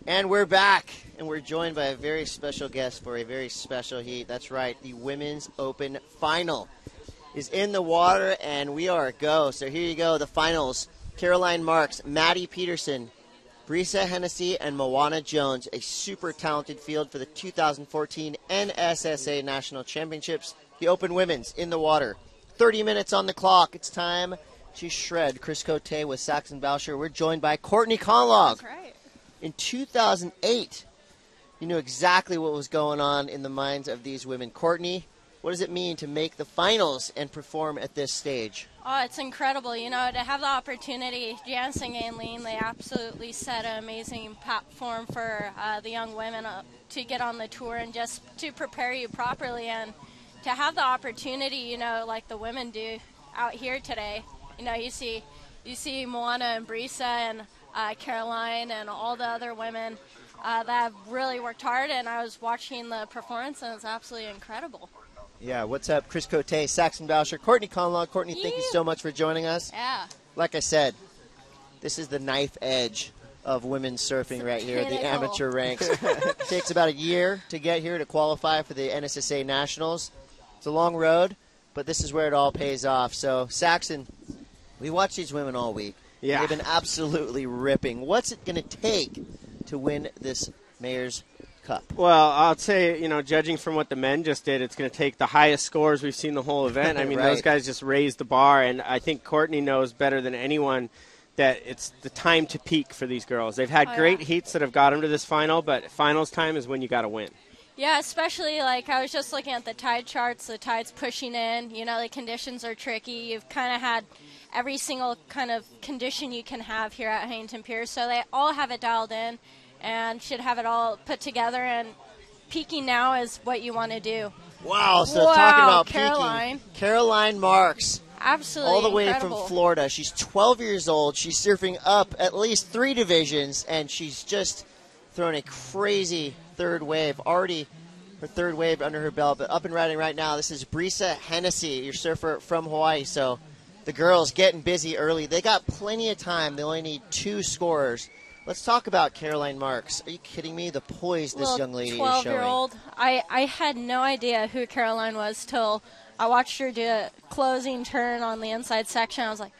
And we're back, and we're joined by a very special guest for a very special heat. That's right, the Women's Open Final is in the water, and we are a go. So here you go, the finals. Caroline Marks, Maddie Peterson, Brisa Hennessy, and Moana Jones, a super talented field for the 2014 NSSA National Championships. The Open Women's in the water. 30 minutes on the clock. It's time to shred. Chris Cote with Saxon Boucher. We're joined by Courtney Conlog. That's right. In 2008, you knew exactly what was going on in the minds of these women. Courtney, what does it mean to make the finals and perform at this stage? Oh, it's incredible. You know, to have the opportunity, Janice and Aileen, they absolutely set an amazing platform for the young women to get on the tour and just to prepare you properly. And to have the opportunity, you know, like the women do out here today, you know, you see Moana and Brisa and Caroline and all the other women that have really worked hard, and I was watching the performance, and it's absolutely incredible. Yeah, what's up? Chris Cote, Saxon Boucher, Courtney Conlog. Courtney, thank you so much for joining us. Yeah. Like I said, this is the knife edge of women's surfing right here, the amateur ranks. It takes about a year to get here to qualify for the NSSA Nationals. It's a long road, but this is where it all pays off. So, Saxon, we watched these women all week. Yeah. They've been absolutely ripping. What's it going to take to win this Mayor's Cup? Well, I'll say, you know, judging from what the men just did, it's going to take the highest scores we've seen the whole event. I mean, Right. Those guys just raised the bar, and I think Courtney knows better than anyone that it's the time to peak for these girls. They've had great heats that have got them to this final, but finals time is when you got to win. Yeah, especially, like, I was just looking at the tide charts. The tide's pushing in. You know, the conditions are tricky. You've kind of had every single kind of condition you can have here at Huntington Pier. So they all have it dialed in and should have it all put together. And peaking now is what you want to do. Wow, so Wow, talking about Caroline. peaking, Caroline Marks. Absolutely all the way incredible. from Florida. She's 12 years old. She's surfing up at least 3 divisions, and she's just throwing a crazy third wave. Already her third wave under her belt, but up and riding right now. This is Brisa Hennessy, your surfer from Hawaii. So the girls getting busy early. They got plenty of time. They only need 2 scorers. Let's talk about Caroline Marks. Are you kidding me? The poise this young lady is showing. 12-year-old. I had no idea who Caroline was till I watched her do a closing turn on the inside section. I was like,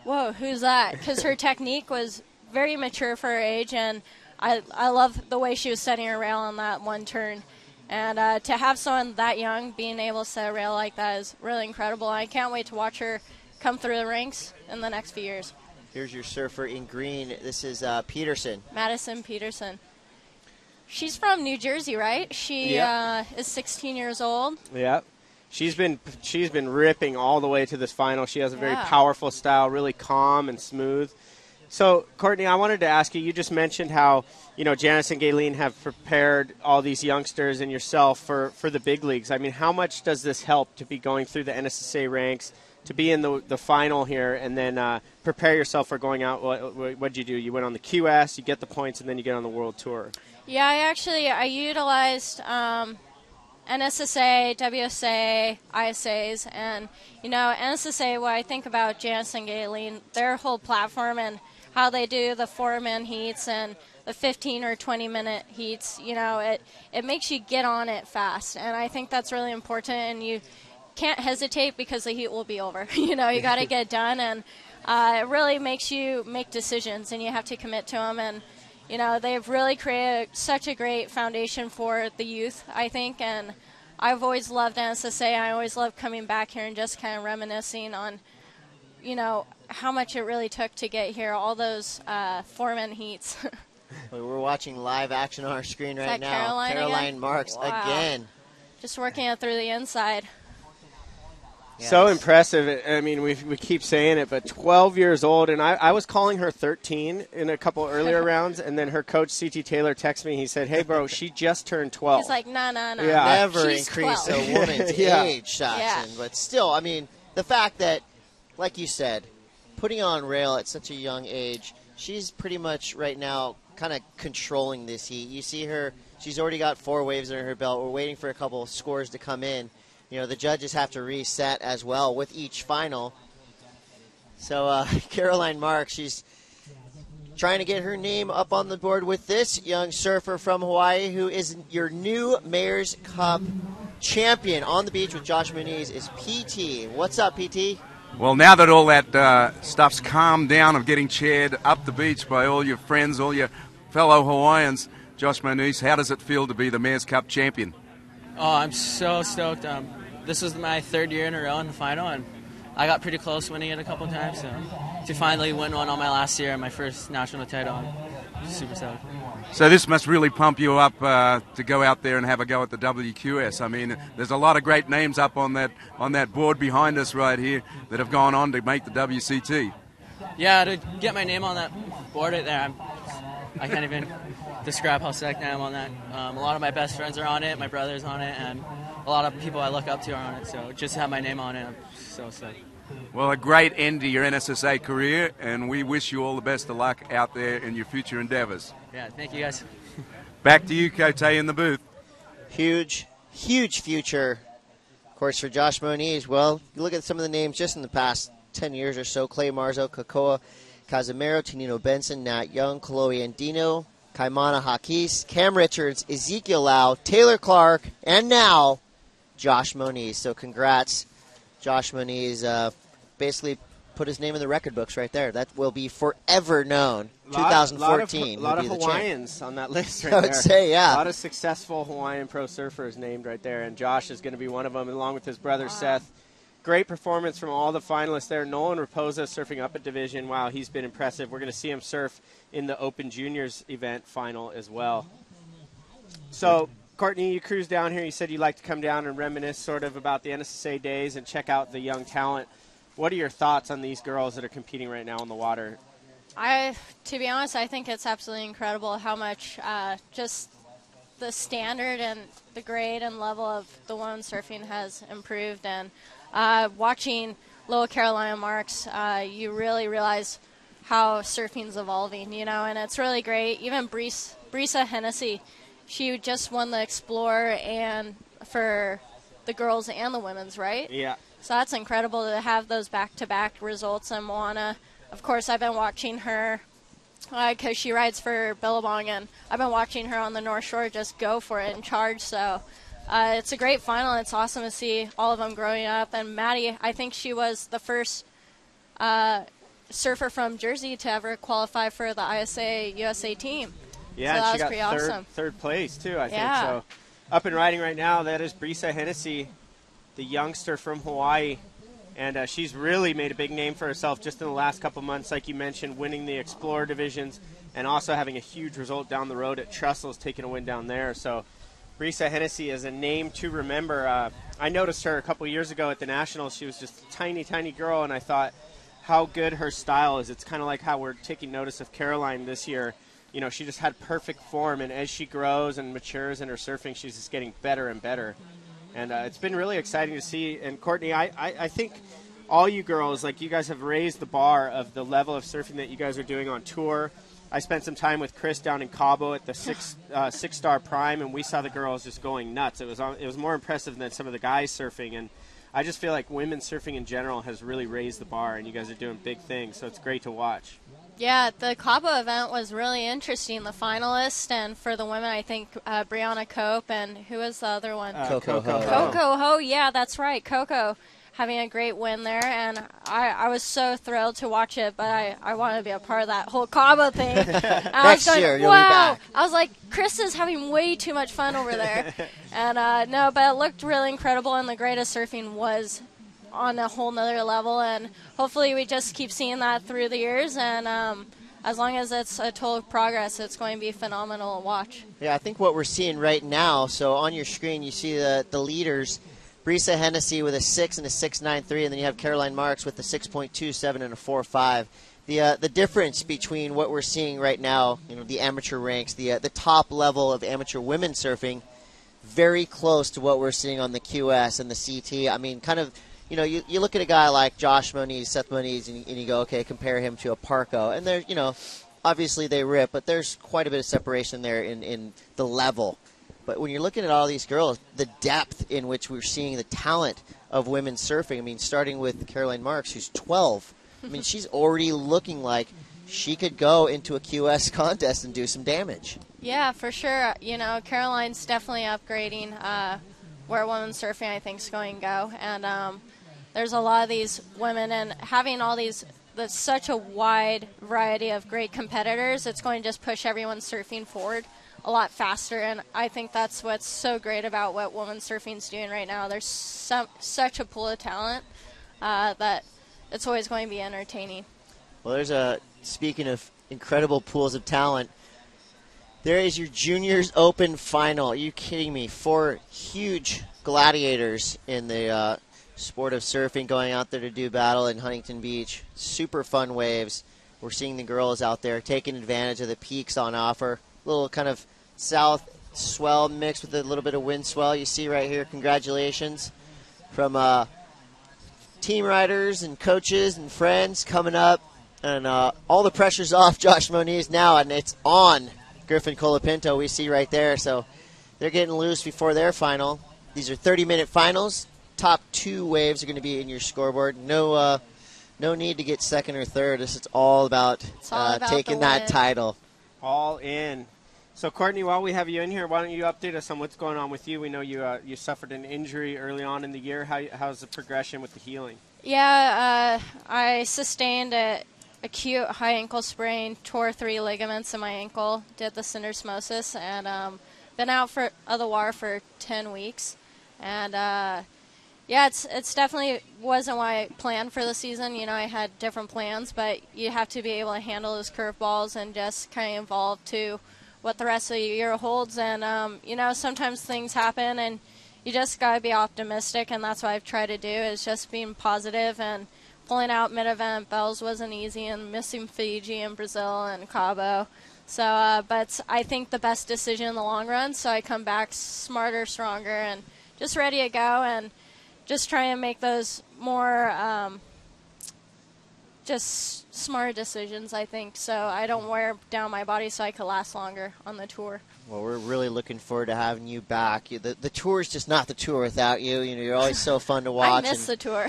whoa, who's that? Because her technique was very mature for her age, and I love the way she was setting her rail on that one turn. And to have someone that young being able to set a rail like that is really incredible. I can't wait to watch her come through the ranks in the next few years. Here's your surfer in green. This is Peterson. Madison Peterson. She's from New Jersey, right? She is 16 years old. Yeah. She's been ripping all the way to this final. She has a very Yeah. powerful style, really calm and smooth. So, Courtney, I wanted to ask you, you just mentioned how, you know, Janice and Gayleen have prepared all these youngsters and yourself for the big leagues. I mean, how much does this help to be going through the NSSA ranks, to be in the final here, and then prepare yourself for going out? What'd you do? You went on the QS, you get the points, and then you get on the World Tour. Yeah, I utilized NSSA, WSA, ISAs, and, you know, NSSA, what I think about Janice and Gayleen, their whole platform, and how they do the 4-man heats and the 15 or 20-minute heats. You know, it makes you get on it fast, and I think that's really important, and you can't hesitate because the heat will be over. You know, you got to get done, and it really makes you make decisions, and you have to commit to them. And, you know, they've really created such a great foundation for the youth, I think, and I've always loved NSSA. I always love coming back here and just kind of reminiscing on, you know, how much it really took to get here, all those 4-man heats. We're watching live action on our screen right now. Caroline Caroline Marks Wow. again. Just working it through the inside. So impressive. I mean, we keep saying it, but 12 years old, and I was calling her 13 in a couple earlier rounds, and then her coach, C.T. Taylor, texted me. He said, hey, bro, she just turned 12. He's like, no. Yeah. Never She's increase 12. a woman's Yeah. age, Saxon. Yeah. But still, I mean, the fact that, like you said, putting on rail at such a young age, she's pretty much right now kind of controlling this heat. You see her, she's already got 4 waves under her belt. We're waiting for a couple of scores to come in. You know, the judges have to reset as well with each final. So Caroline Marks, she's trying to get her name up on the board with this young surfer from Hawaii who is your new Mayor's Cup champion. On the beach with Josh Muniz is PT. What's up, PT? Well, now that all that stuff's calmed down of getting cheered up the beach by all your friends, all your fellow Hawaiians, Josh Muniz, how does it feel to be the Mayor's Cup champion? Oh, I'm so stoked. This was my 3rd year in a row in the final, and I got pretty close winning it a couple times. So to finally win one on my last year and my first national title, I'm super stoked. So this must really pump you up to go out there and have a go at the WQS. I mean, there's a lot of great names up on that board behind us right here that have gone on to make the WCT. Yeah, to get my name on that board right there, I can't even describe how psyched I am on that. A lot of my best friends are on it, my brother's on it, and a lot of people I look up to are on it. So just to have my name on it, I'm so stoked. Well, a great end to your NSSA career, and we wish you all the best of luck out there in your future endeavors. Yeah, thank you guys. Back to you, Cote, in the booth. Huge future, of course, for Josh Muniz. Well, you look at some of the names just in the past 10 years or so: Clay Marzo, Kakoa Casimiro, Tenino Benson, Nat Young, Chloe Andino, Kaimana Hakis, Cam Richards, Ezekiel Lau, Taylor Clark, and now Josh Muniz. So congrats, Josh Muniz. Basically put his name in the record books right there. That will be forever known. 2014. A lot of will be the Hawaiians champ. on that list right I would there. say, yeah. A lot of successful Hawaiian pro surfers named right there, and Josh is going to be one of them, along with his brother Seth. Great performance from all the finalists there. Nolan Raposa surfing up a division. Wow, he's been impressive. We're going to see him surf in the Open Juniors event final as well. So, Courtney, you cruised down here. You said you'd like to come down and reminisce sort of about the NSSA days and check out the young talent. What are your thoughts on these girls that are competing right now in the water? To be honest, I think it's absolutely incredible how much just the standard and the grade and level of the women's surfing has improved. And watching little Caroline Marks, you really realize how surfing's evolving, you know, and it's really great. Even Brisa Hennessy, she just won the Explorer and for the girls and the women's, right? Yeah. So that's incredible to have those back-to-back results. And Moana, of course, I've been watching her because she rides for Billabong, and I've been watching her on the North Shore just go for it and charge. So it's a great final. It's awesome to see all of them growing up. And Maddie, I think she was the first surfer from Jersey to ever qualify for the ISA USA team. Yeah, so that and she was got pretty awesome. third place, too, I think. Yeah. So up and riding right now, that is Brisa Hennessy, the youngster from Hawaii. And she's really made a big name for herself just in the last couple months, like you mentioned, winning the Explorer divisions and also having a huge result down the road at Trestles, taking a win down there. So Brisa Hennessy is a name to remember. I noticed her a couple years ago at the Nationals. She was just a tiny, tiny girl, and I thought how good her style is. It's kind of like how we're taking notice of Caroline this year. You know, she just had perfect form, and as she grows and matures in her surfing, she's just getting better and better. And it's been really exciting to see. And, Courtney, I think all you girls, like you guys have raised the bar of the level of surfing that you guys are doing on tour. I spent some time with Chris down in Cabo at the six-star prime, and we saw the girls just going nuts. It was more impressive than some of the guys surfing. And I just feel like women's surfing in general has really raised the bar, and you guys are doing big things, so it's great to watch. Yeah, the Cabo event was really interesting. The finalists, and for the women, I think Brianna Cope, and who was the other one? Coco Ho. Coco Ho, yeah, that's right. Coco having a great win there, and I was so thrilled to watch it, but I want to be a part of that whole Cabo thing. Next year, you'll be wow. back. I was like, Chris is having way too much fun over there. And no, but it looked really incredible, and the greatest surfing was on a whole nother level, and hopefully we just keep seeing that through the years, and as long as it's a total progress, it's going to be phenomenal to watch. Yeah, I think what we're seeing right now, so on your screen you see the leaders, Brisa Hennessy with a 6 and a 6.93, and then you have Caroline Marks with a 6.27 and a 4.5. The difference between what we're seeing right now, the amateur ranks, the top level of amateur women surfing, very close to what we're seeing on the QS and the CT. I mean, kind of, you look at a guy like Josh Moniz, Seth Moniz, and you go, okay, compare him to a Parco. And they're, obviously they rip, but there's quite a bit of separation there in the level. But when you're looking at all these girls, the depth in which we're seeing the talent of women surfing, I mean, starting with Caroline Marks, who's 12. I mean, she's already looking like she could go into a QS contest and do some damage. Yeah, for sure. Caroline's definitely upgrading where women's surfing, I think, is going to go. And there's a lot of these women, and having all these, there's such a wide variety of great competitors, it's going to just push everyone surfing forward a lot faster. And I think that's what's so great about what women's surfing's doing right now. There's such a pool of talent that it's always going to be entertaining. Well, speaking of incredible pools of talent, there is your Juniors Open final. Are you kidding me? 4 huge gladiators in the sport of surfing going out there to do battle in Huntington Beach. Super fun waves. We're seeing the girls out there taking advantage of the peaks on offer. A little kind of south swell mixed with a little bit of wind swell. You see right here, congratulations from team riders and coaches and friends coming up. And all the pressure's off Josh Moniz now, and it's on Griffin Colapinto, we see right there. So they're getting loose before their final. These are 30-minute finals. Top 2 waves are going to be in your scoreboard. No need to get second or third. This is all about taking that title. All in. So, Courtney, while we have you in here, why don't you update us on what's going on with you? We know you suffered an injury early on in the year. How's the progression with the healing? Yeah, I sustained an acute high ankle sprain, tore 3 ligaments in my ankle, did the syndesmosis, and been out of the water for 10 weeks. And yeah, it's definitely wasn't what I planned for the season. I had different plans, but you have to be able to handle those curveballs and just kind of evolve to what the rest of the year holds. And, sometimes things happen, and you just got to be optimistic, and that's what I've tried to do is just being positive. And pulling out mid-event bells wasn't easy, and missing Fiji and Brazil and Cabo. So, but I think the best decision in the long run, so I come back smarter, stronger, and just ready to go, and just try and make those more just smart decisions, I think, so I don't wear down my body so I could last longer on the tour. Well, we're really looking forward to having you back. The tour is just not the tour without you. You're always so fun to watch. I miss the tour.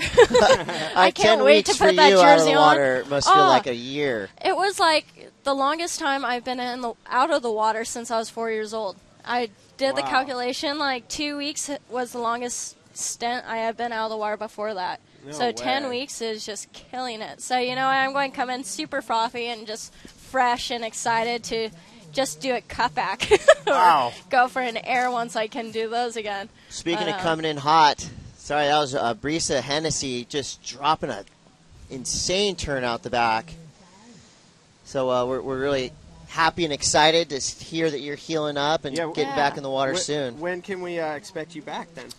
I can't wait to put that jersey out of the water on. Must feel like a year. It was like the longest time I've been out of the water since I was 4 years old. I did the calculation, 2 weeks was the longest stint I had been out of the water before that. So 10 weeks is just killing it. So, I'm going to come in super frothy and just fresh and excited to just do a cutback. Wow. Go for an air once I can do those again. Speaking of coming in hot, sorry, that was Brisa Hennessy just dropping an insane turn out the back. So we're really happy and excited to hear that you're healing up and getting back in the water soon. When can we expect you back then?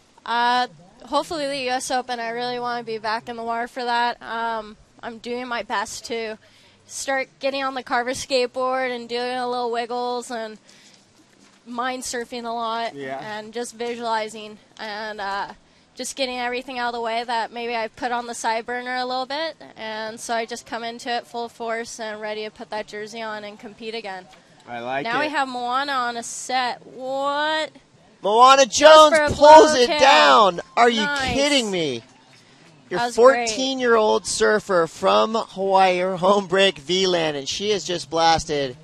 Hopefully the U.S. Open. I really want to be back in the water for that. I'm doing my best to start getting on the Carver skateboard and doing a little wiggles and mind surfing a lot and just visualizing and just getting everything out of the way that maybe I put on the side burner a little bit. And so I just come into it full force and ready to put that jersey on and compete again. I like it. Now we have Moana on a set. What? Moana Jones pulls it down. Are you kidding me? Your That was great. 14-year-old surfer from Hawaii, her home break V-Land, and she has just blasted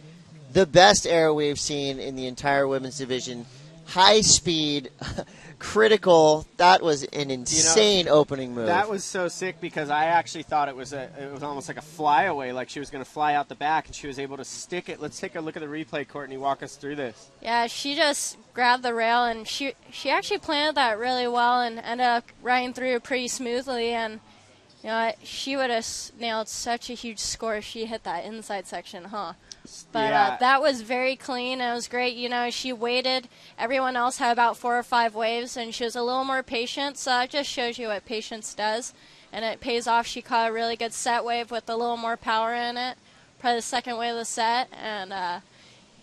the best air we've seen in the entire women's division. High speed, critical. That was an insane opening move. That was so sick because I actually thought it was almost like a flyaway, like she was going to fly out the back, and she was able to stick it. Let's take a look at the replay, Courtney. Walk us through this. Yeah, she just grabbed the rail, and she actually planted that really well and ended up riding through pretty smoothly. And she would have nailed such a huge score if she hit that inside section, huh? But that was very clean. It was great. She waited. Everyone else had about 4 or 5 waves, and she was a little more patient. So that just shows you what patience does, and it pays off. She caught a really good set wave with a little more power in it, probably the second wave of the set, and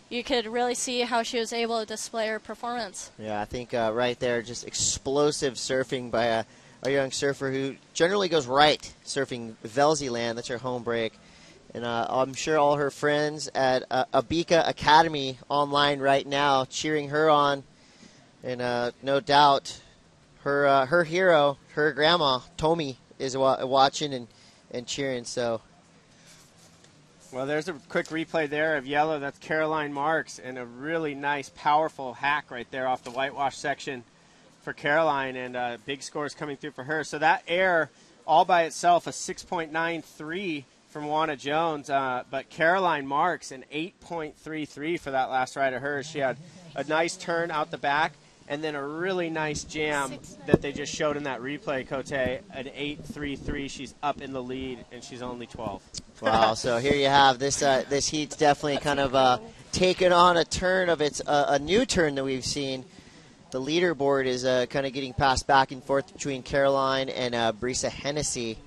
you could really see how she was able to display her performance. Yeah, I think right there, just explosive surfing by a young surfer who generally goes right, surfing Velzy-Land. That's her home break. And I'm sure all her friends at Abika Academy online right now cheering her on. And no doubt her hero, her grandma, Tomi, is watching and cheering. So, well, there's a quick replay there of yellow. That's Caroline Marks, and a really nice, powerful hack right there off the whitewash section for Caroline, and big scores coming through for her. So that air all by itself, a 6.93 from Juana Jones, but Caroline Marks, an 8.33 for that last ride of hers. She had a nice turn out the back, and then a really nice jam that they just showed in that replay, Cote, an 8.33. She's up in the lead, and she's only 12. Wow, so here you have this heat's definitely kind of taken on a turn of its a new turn that we've seen. The leaderboard is kind of getting passed back and forth between Caroline and Brisa Hennessy.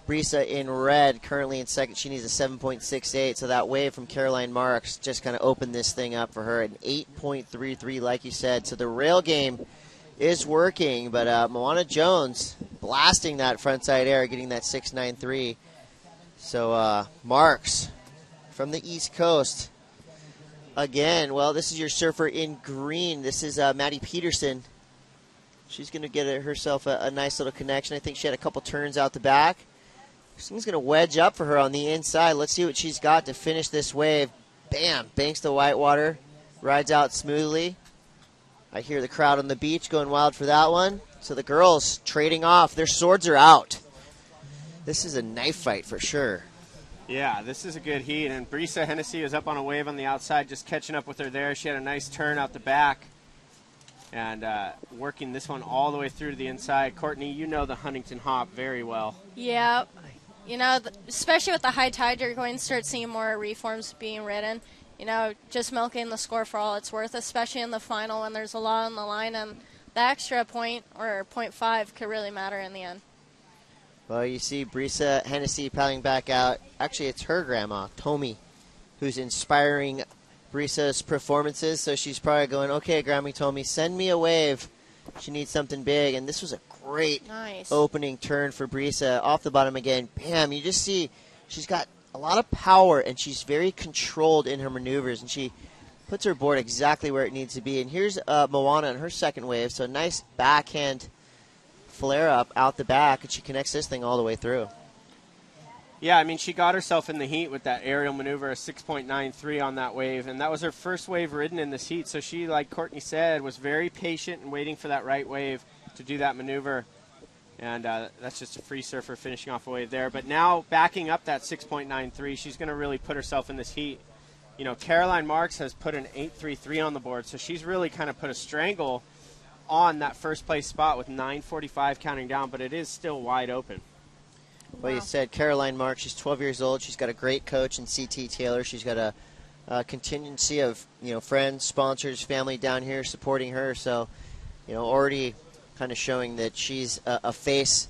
Brisa in red, currently in second. She needs a 7.68, so that wave from Caroline Marks just kind of opened this thing up for her. An 8.33, like you said. So the rail game is working, but Moana Jones blasting that frontside air, getting that 6.93. So Marks from the East Coast. Again, well, this is your surfer in green. This is Maddie Peterson. She's going to get herself a nice little connection. I think she had a couple turns out the back. This thing's going to wedge up for her on the inside. Let's see what she's got to finish this wave. Bam! Banks the whitewater. Rides out smoothly. I hear the crowd on the beach going wild for that one. So the girls trading off. Their swords are out. This is a knife fight for sure. Yeah, this is a good heat. And Brisa Hennessy was up on a wave on the outside, just catching up with her there. She had a nice turn out the back. And working this one all the way through to the inside. Courtney, you know the Huntington Hop very well. Yeah. Especially with the high tide, you're going to start seeing more reforms being ridden. Just milking the score for all it's worth, especially in the final when there's a lot on the line. And the extra point or 0.5 could really matter in the end. Well, you see Brisa Hennessy paddling back out. Actually, it's her grandma, Tomi, who's inspiring Brisa's performances. So she's probably going, okay, Grammy Tomi, send me a wave. She needs something big. And this was a great opening turn for Brisa. Off the bottom again. Bam, you just see she's got a lot of power, and she's very controlled in her maneuvers. And she puts her board exactly where it needs to be. And here's Moana on her second wave. So nice backhand flare up out the back, and she connects this thing all the way through. Yeah, I mean, she got herself in the heat with that aerial maneuver, a 6.93 on that wave, and that was her first wave ridden in this heat. So she, like Courtney said, was very patient and waiting for that right wave to do that maneuver. And that's just a free surfer finishing off a wave there. But now backing up that 6.93, she's going to really put herself in this heat. Caroline Marks has put an 8.33 on the board, so she's really kind of put a strangle on that first place spot with 9:45 counting down, but it is still wide open. Well, you said Caroline Marks, she's 12 years old. She's got a great coach in CT Taylor. She's got a contingency of friends, sponsors, family down here supporting her. So, already kind of showing that she's a face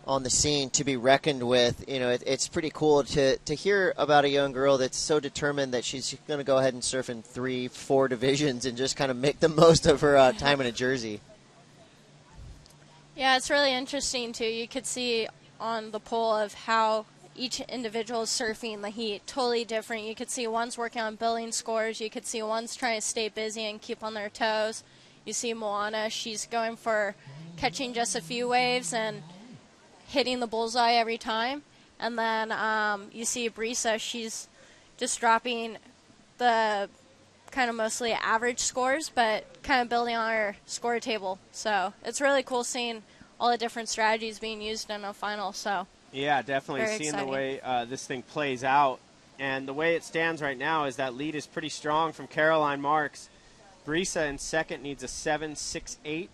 on the scene to be reckoned with. It's pretty cool to hear about a young girl that's so determined that she's going to go ahead and surf in 3-4 divisions and just kind of make the most of her time in a jersey. Yeah, it's really interesting, too. You could see on the poll of how each individual is surfing the heat, totally different. You could see one's working on building scores. You could see one's trying to stay busy and keep on their toes. You see Moana, she's going for catching just a few waves, and hitting the bullseye every time. And then you see Brisa, she's just dropping the kind of mostly average scores, but kind of building on her score table. So it's really cool seeing all the different strategies being used in a final. So yeah, definitely very seeing exciting. the way this thing plays out. And the way it stands right now is that lead is pretty strong from Caroline Marks. Brisa in second needs a 7.68,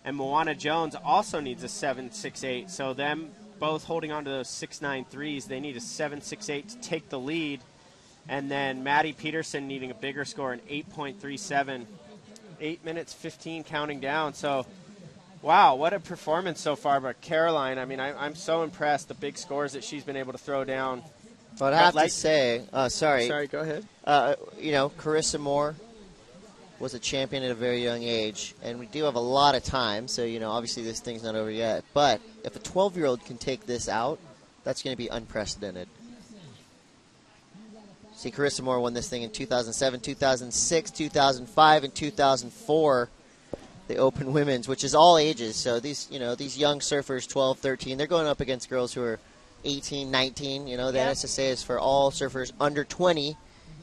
and Moana Jones also needs a 7.68. So them both holding on to those 6.93s, they need a 7.68 to take the lead. And then Maddie Peterson needing a bigger score, an 8.37. 8 minutes 15 counting down. So, wow, what a performance so far by Caroline. I mean, I'm so impressed, the big scores that she's been able to throw down. But I have to say, sorry. Sorry, go ahead. Carissa Moore was a champion at a very young age, and we do have a lot of time, so, obviously this thing's not over yet. But if a 12-year-old can take this out, that's going to be unprecedented. See, Carissa Moore won this thing in 2007, 2006, 2005, and 2004, the Open Women's, which is all ages. So these young surfers, 12, 13, they're going up against girls who are 18, 19. The NSSA is for all surfers under 20,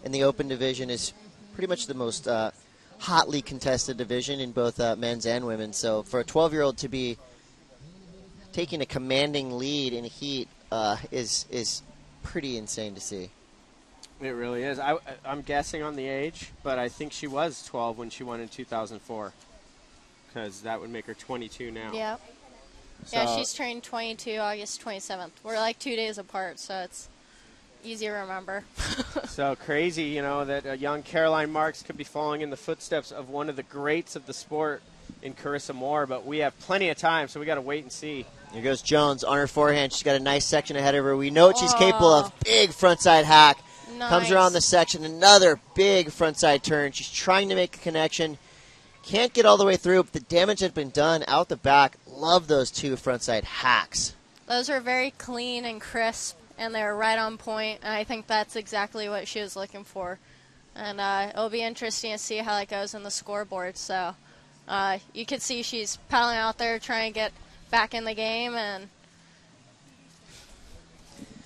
and the Open division is pretty much the most hotly contested division in both men's and women's. So for a 12-year-old to be taking a commanding lead in a heat is pretty insane to see. It really is. I'm guessing on the age, but I think she was 12 when she won in 2004, because that would make her 22 now. Yeah. So, yeah, she's turning 22 August 27th. We're like 2 days apart, so it's easy to remember. So crazy, that a young Caroline Marks could be following in the footsteps of one of the greats of the sport in Carissa Moore, but we have plenty of time, so we got to wait and see. Here goes Jones on her forehand. She's got a nice section ahead of her. We know what she's capable of. Big frontside hack. Nice. Comes around the section. Another big frontside turn. She's trying to make a connection. Can't get all the way through, but the damage has been done out the back. Love those two frontside hacks. Those are very clean and crisp, and they're right on point, and I think that's exactly what she was looking for. And it'll be interesting to see how that goes in the scoreboard. So you can see she's paddling out there trying to get back in the game. And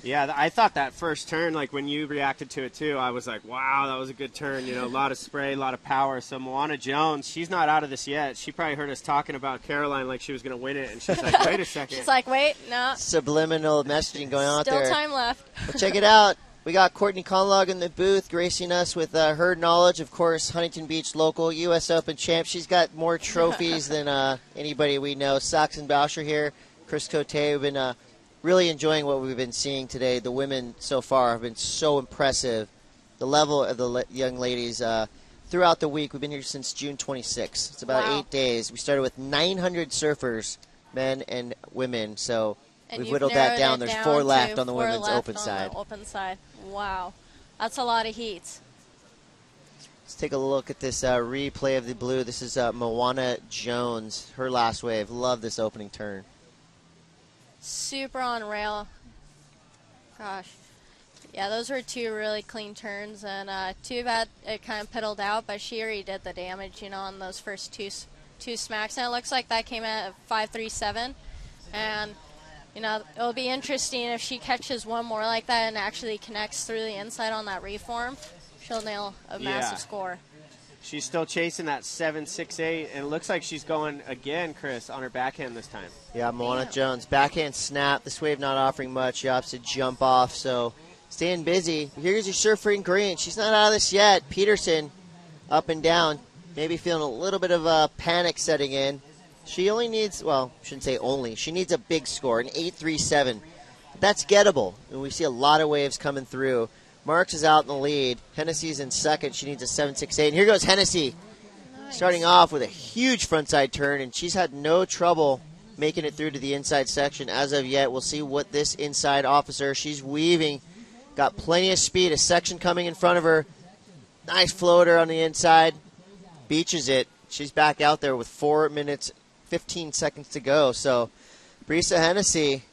yeah, I thought that first turn, like when you reacted to it too, I was like, wow, that was a good turn. A lot of spray, a lot of power. So Moana Jones, she's not out of this yet. She probably heard us talking about Caroline like she was going to win it, and she's like, wait a second. she's like, wait, no. Subliminal messaging going on out there. Still time left. But check it out. We got Courtney Conlog in the booth gracing us with her knowledge. Of course, Huntington Beach local U.S. Open champ. She's got more trophies than anybody we know. Saxon Boucher here, Chris Cote. We've been really enjoying what we've been seeing today. The women so far have been so impressive. The level of the young ladies throughout the week. We've been here since June 26th. It's about 8 days. We started with 900 surfers, men and women. So and we've whittled that down. There's 4 left on the women's women's open side. Open side. Wow. That's a lot of heats. Let's take a look at this replay of the blue. This is Moana Jones, her last wave. Love this opening turn. Super on rail. Gosh. Yeah, those were 2 really clean turns, and too bad it kind of piddled out, but she already did the damage, on those first two smacks. And it looks like that came at 5.37, and it'll be interesting if she catches one more like that and actually connects through the inside on that reform. She'll nail a massive score. She's still chasing that 7.68, and it looks like she's going again, Chris, on her backhand this time. Yeah, Moana Jones. Backhand snap. This wave not offering much. She opts to jump off, so staying busy. Here's your surfer in green. She's not out of this yet. Peterson up and down. Maybe feeling a little bit of a panic setting in. She only needs, well, shouldn't say only. She needs a big score, an 8.37. That's gettable, and we see a lot of waves coming through. Marks is out in the lead. Hennessy's in second. She needs a 7.68. And here goes Hennessy, starting off with a huge frontside turn, and she's had no trouble making it through to the inside section as of yet. We'll see what this inside officer, she's weaving, got plenty of speed. A section coming in front of her. Nice floater on the inside. Beaches it. She's back out there with 4 minutes, 15 seconds to go. So Brisa Hennessy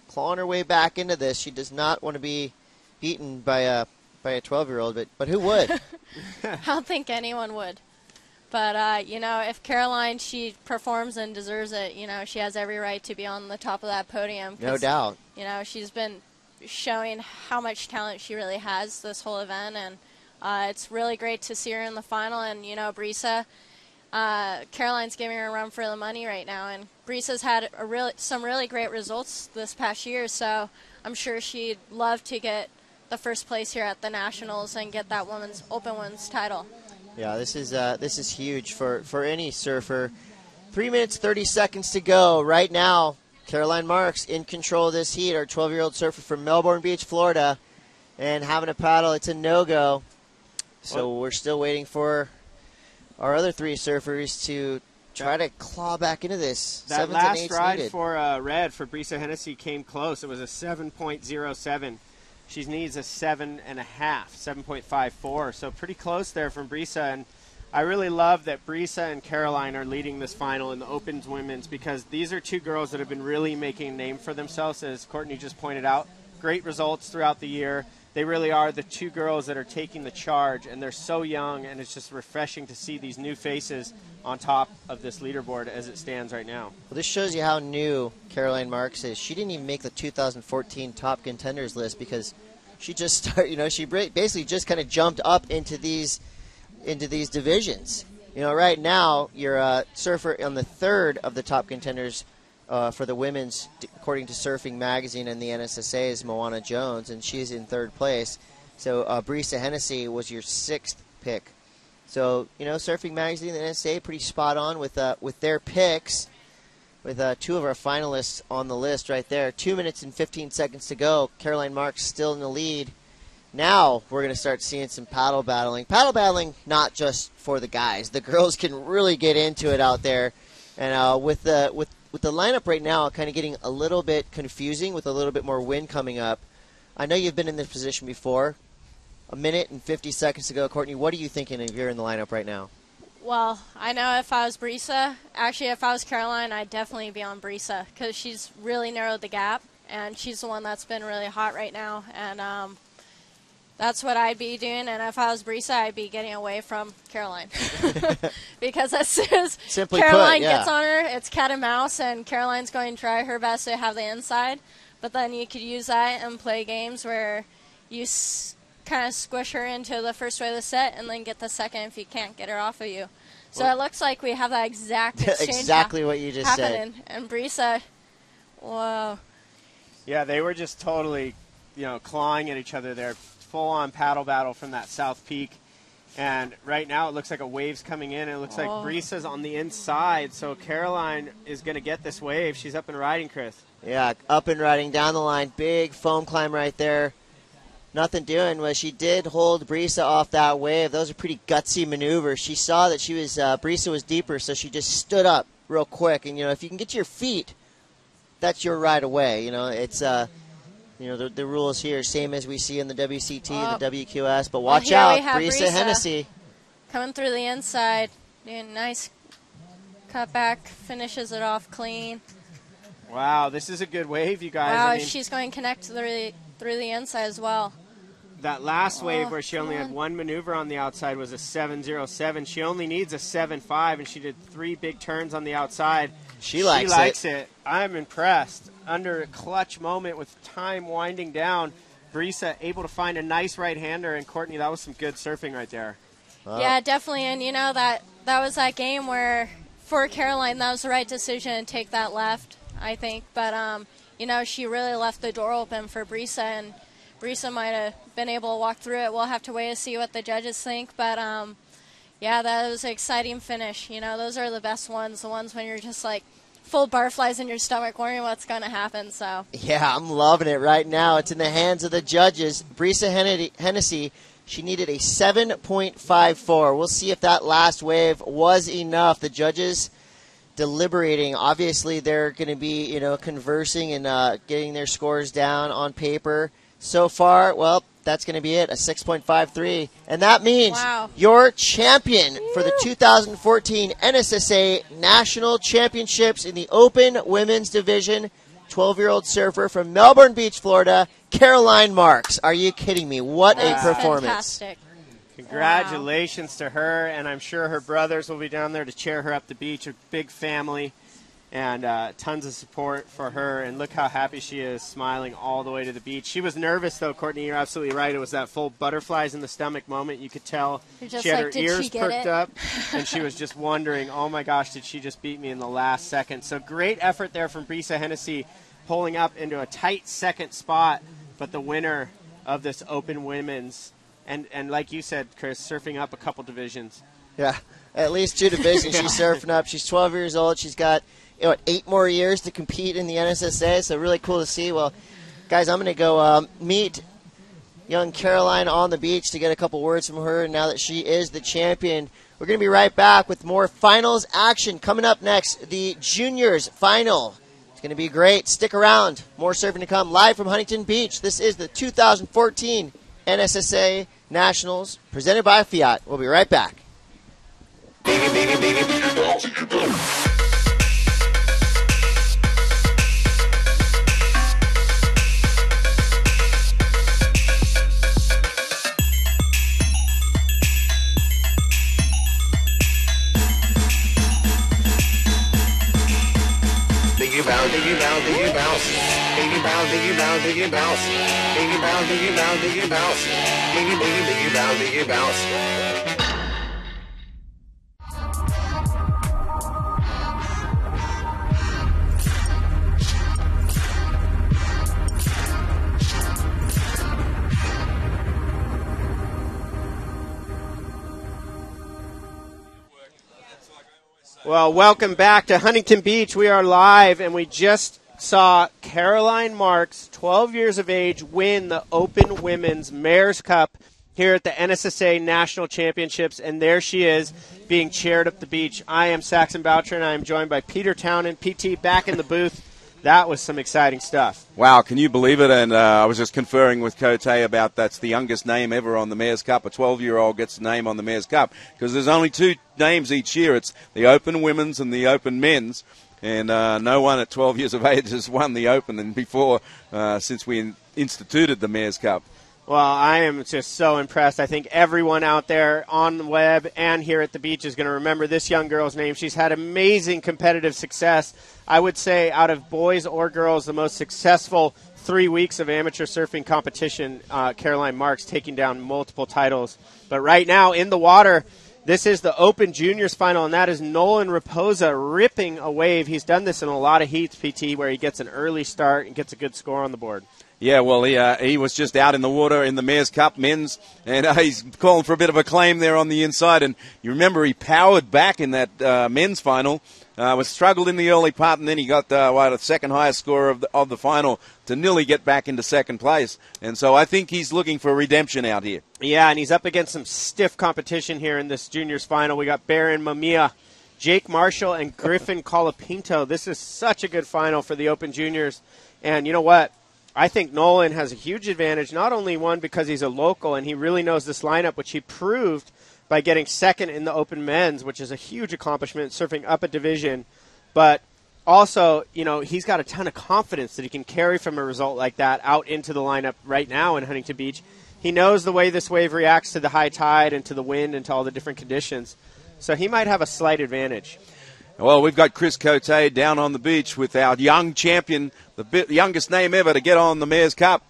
clawing her way back into this. She does not want to be beaten by a 12-year-old, but who would? I don't think anyone would. But, you know, if Caroline, she performs and deserves it, you know, she has every right to be on the top of that podium. No doubt. You know, she's been showing how much talent she really has this whole event, and it's really great to see her in the final. And, you know, Brisa, Caroline's giving her a run for the money right now, and Brisa's had some really great results this past year, so I'm sure she'd love to get the first place here at the Nationals and get that open women's title. Yeah, this is huge for any surfer. 3 minutes, 30 seconds to go. Right now, Caroline Marks in control of this heat, our 12-year-old surfer from Melbourne Beach, Florida, and having a paddle. It's a no-go. So we're still waiting for our other 3 surfers to try to claw back into this. That 7s last and 8s ride needed. for red for Brisa Hennessy came close. It was a 7.07. She needs a 7.5, 7.54. So pretty close there from Brisa. And I really love that Brisa and Caroline are leading this final in the Opens Women's, because these are 2 girls that have been really making a name for themselves, as Courtney just pointed out. Great results throughout the year. They really are the 2 girls that are taking the charge, and they're so young, and it's just refreshing to see these new faces on top of this leaderboard as it stands right now. Well, this shows you how new Caroline Marks is. She didn't even make the 2014 top contenders list because she just started, you know, she basically just kind of jumped up into these divisions. You know, right now you're a surfer on the 3rd of the top contenders for the women's, according to Surfing Magazine and the NSSA, is Moana Jones, and she's in 3rd place. So Brisa Hennessy was your 6th pick. So, you know, Surfing Magazine and the NSSA pretty spot on with their picks, with 2 of our finalists on the list right there. 2 minutes and 15 seconds to go. Caroline Marks still in the lead. Now we're going to start seeing some paddle battling. Paddle battling, not just for the guys. The girls can really get into it out there. And with the lineup right now kind of getting a little bit confusing with a little bit more wind coming up, I know you've been in this position before. 1 minute and 50 seconds to go. Courtney, what are you thinking if you're in the lineup right now? Well, I know if I was Brisa, actually if I was Caroline, I'd definitely be on Brisa because she's really narrowed the gap, and she's the one that's been really hot right now. And that's what I'd be doing. And if I was Brisa, I'd be getting away from Caroline. Because as soon as Caroline gets on her, it's cat and mouse, and Caroline's going to try her best to have the inside. But then you could use that and play games where you kind of squish her into the first way of the set and then get the second if you can't get her off of you. So it looks like we have that exact exchange exactly what you just happening. said. And Brisa, whoa. Yeah, they were just totally, you know, clawing at each other there. Full-on paddle battle from that South Peak. And right now it looks like a wave's coming in. It looks like Brisa's on the inside, so Caroline is going to get this wave. She's up and riding, Chris. Yeah, up and riding down the line. Big foam climb right there. Nothing doing. Well, she did hold Brisa off that wave. Those are pretty gutsy maneuvers. She saw that she was Brisa was deeper, so she just stood up real quick. And, you know, if you can get to your feet, that's your ride away. You know, it's you know, the rules here, same as we see in the WCT and the WQS. But watch out, Brisa Hennessy. Coming through the inside. Doing nice cutback. Finishes it off clean. Wow, this is a good wave, you guys. Wow, I mean, she's going to connect through the inside as well. That last wave where she only had one maneuver on the outside was a 7.07. She only needs a 7.5, and she did 3 big turns on the outside. She likes it. I'm impressed. Under a clutch moment with time winding down, Brisa able to find a nice right-hander, and Courtney, that was some good surfing right there. Yeah, definitely. And, you know, that was that game where, for Caroline, that was the right decision to take that left, I think. But, you know, she really left the door open for Brisa, and Brisa might have been able to walk through it. We'll have to wait to see what the judges think. But, yeah, that was an exciting finish. You know, those are the best ones, the ones when you're just, like, full butterflies in your stomach wondering what's going to happen. So yeah, I'm loving it right now. It's in the hands of the judges. Brisa Hennessy, she needed a 7.54. We'll see if that last wave was enough. The judges deliberating. Obviously, they're going to be, you know, conversing and getting their scores down on paper. So far, well, that's going to be it, a 6.53. And that means your champion for the 2014 NSSA National Championships in the Open Women's Division, 12-year-old surfer from Melbourne Beach, Florida, Caroline Marks. Are you kidding me? What a performance. Fantastic. Congratulations to her, and I'm sure her brothers will be down there to cheer her up the beach. A big family, and tons of support for her. And look how happy she is, smiling all the way to the beach. She was nervous, though, Courtney. You're absolutely right. It was that full butterflies in the stomach moment. You could tell she had her ears perked up, and she was just wondering, oh, my gosh, did she just beat me in the last second? So great effort there from Brisa Hennessy, pulling up into a tight second spot, but the winner of this Open Women's. And like you said, Chris, surfing up a couple divisions. Yeah, at least 2 divisions she's surfing up. She's 12 years old. She's got 8 more years to compete in the NSSA, so really cool to see. Well, guys, I'm going to go meet young Caroline on the beach to get a couple words from her now that she is the champion. We're going to be right back with more finals action. Coming up next, the juniors final. It's going to be great. Stick around. More surfing to come live from Huntington Beach. This is the 2014 NSSA Nationals, presented by Fiat. We'll be right back. Diggy bounce, diggy bounce, diggy bounce. Diggy bounce, diggy bounce, diggy bounce. Diggy bounce, diggy bounce, diggy bounce. Diggy, diggy, diggy bounce, diggy bounce. Well, welcome back to Huntington Beach. We are live, and we just saw Caroline Marks, 12 years of age, win the Open Women's Mayor's Cup here at the NSSA National Championships, and there she is being cheered up the beach. I am Saxon Boucher, and I am joined by Peter Townend, PT, back in the booth. That was some exciting stuff. Wow, can you believe it? And I was just conferring with Cote about that's the youngest name ever on the Mayor's Cup. A 12-year-old gets the name on the Mayor's Cup because there's only 2 names each year. It's the Open Women's and the Open Men's. And no one at 12 years of age has won the Open and before since we instituted the Mayor's Cup. Well, I am just so impressed. I think everyone out there on the web and here at the beach is going to remember this young girl's name. She's had amazing competitive success. I would say out of boys or girls, the most successful 3 weeks of amateur surfing competition, Caroline Marks taking down multiple titles. But right now in the water, this is the Open Juniors final, and that is Nolan Raposa ripping a wave. He's done this in a lot of heats, PT, where he gets an early start and gets a good score on the board. Yeah, well, he was just out in the water in the Mayor's Cup men's, and he's calling for a bit of a claim there on the inside. And you remember he powered back in that men's final, was struggled in the early part, and then he got the second highest score of the final to nearly get back into second place. And so I think he's looking for redemption out here. Yeah, and he's up against some stiff competition here in this juniors final. We got Baron Mamiya, Jake Marshall, and Griffin Colapinto. This is such a good final for the Open Juniors. And you know what? I think Nolan has a huge advantage, not only one because he's a local and he really knows this lineup, which he proved by getting second in the Open Men's, which is a huge accomplishment, surfing up a division, but also, you know, he's got a ton of confidence that he can carry from a result like that out into the lineup right now in Huntington Beach. He knows the way this wave reacts to the high tide and to the wind and to all the different conditions, so he might have a slight advantage. Well, we've got Chris Cote down on the beach with our young champion, the youngest name ever to get on the Mayor's Cup.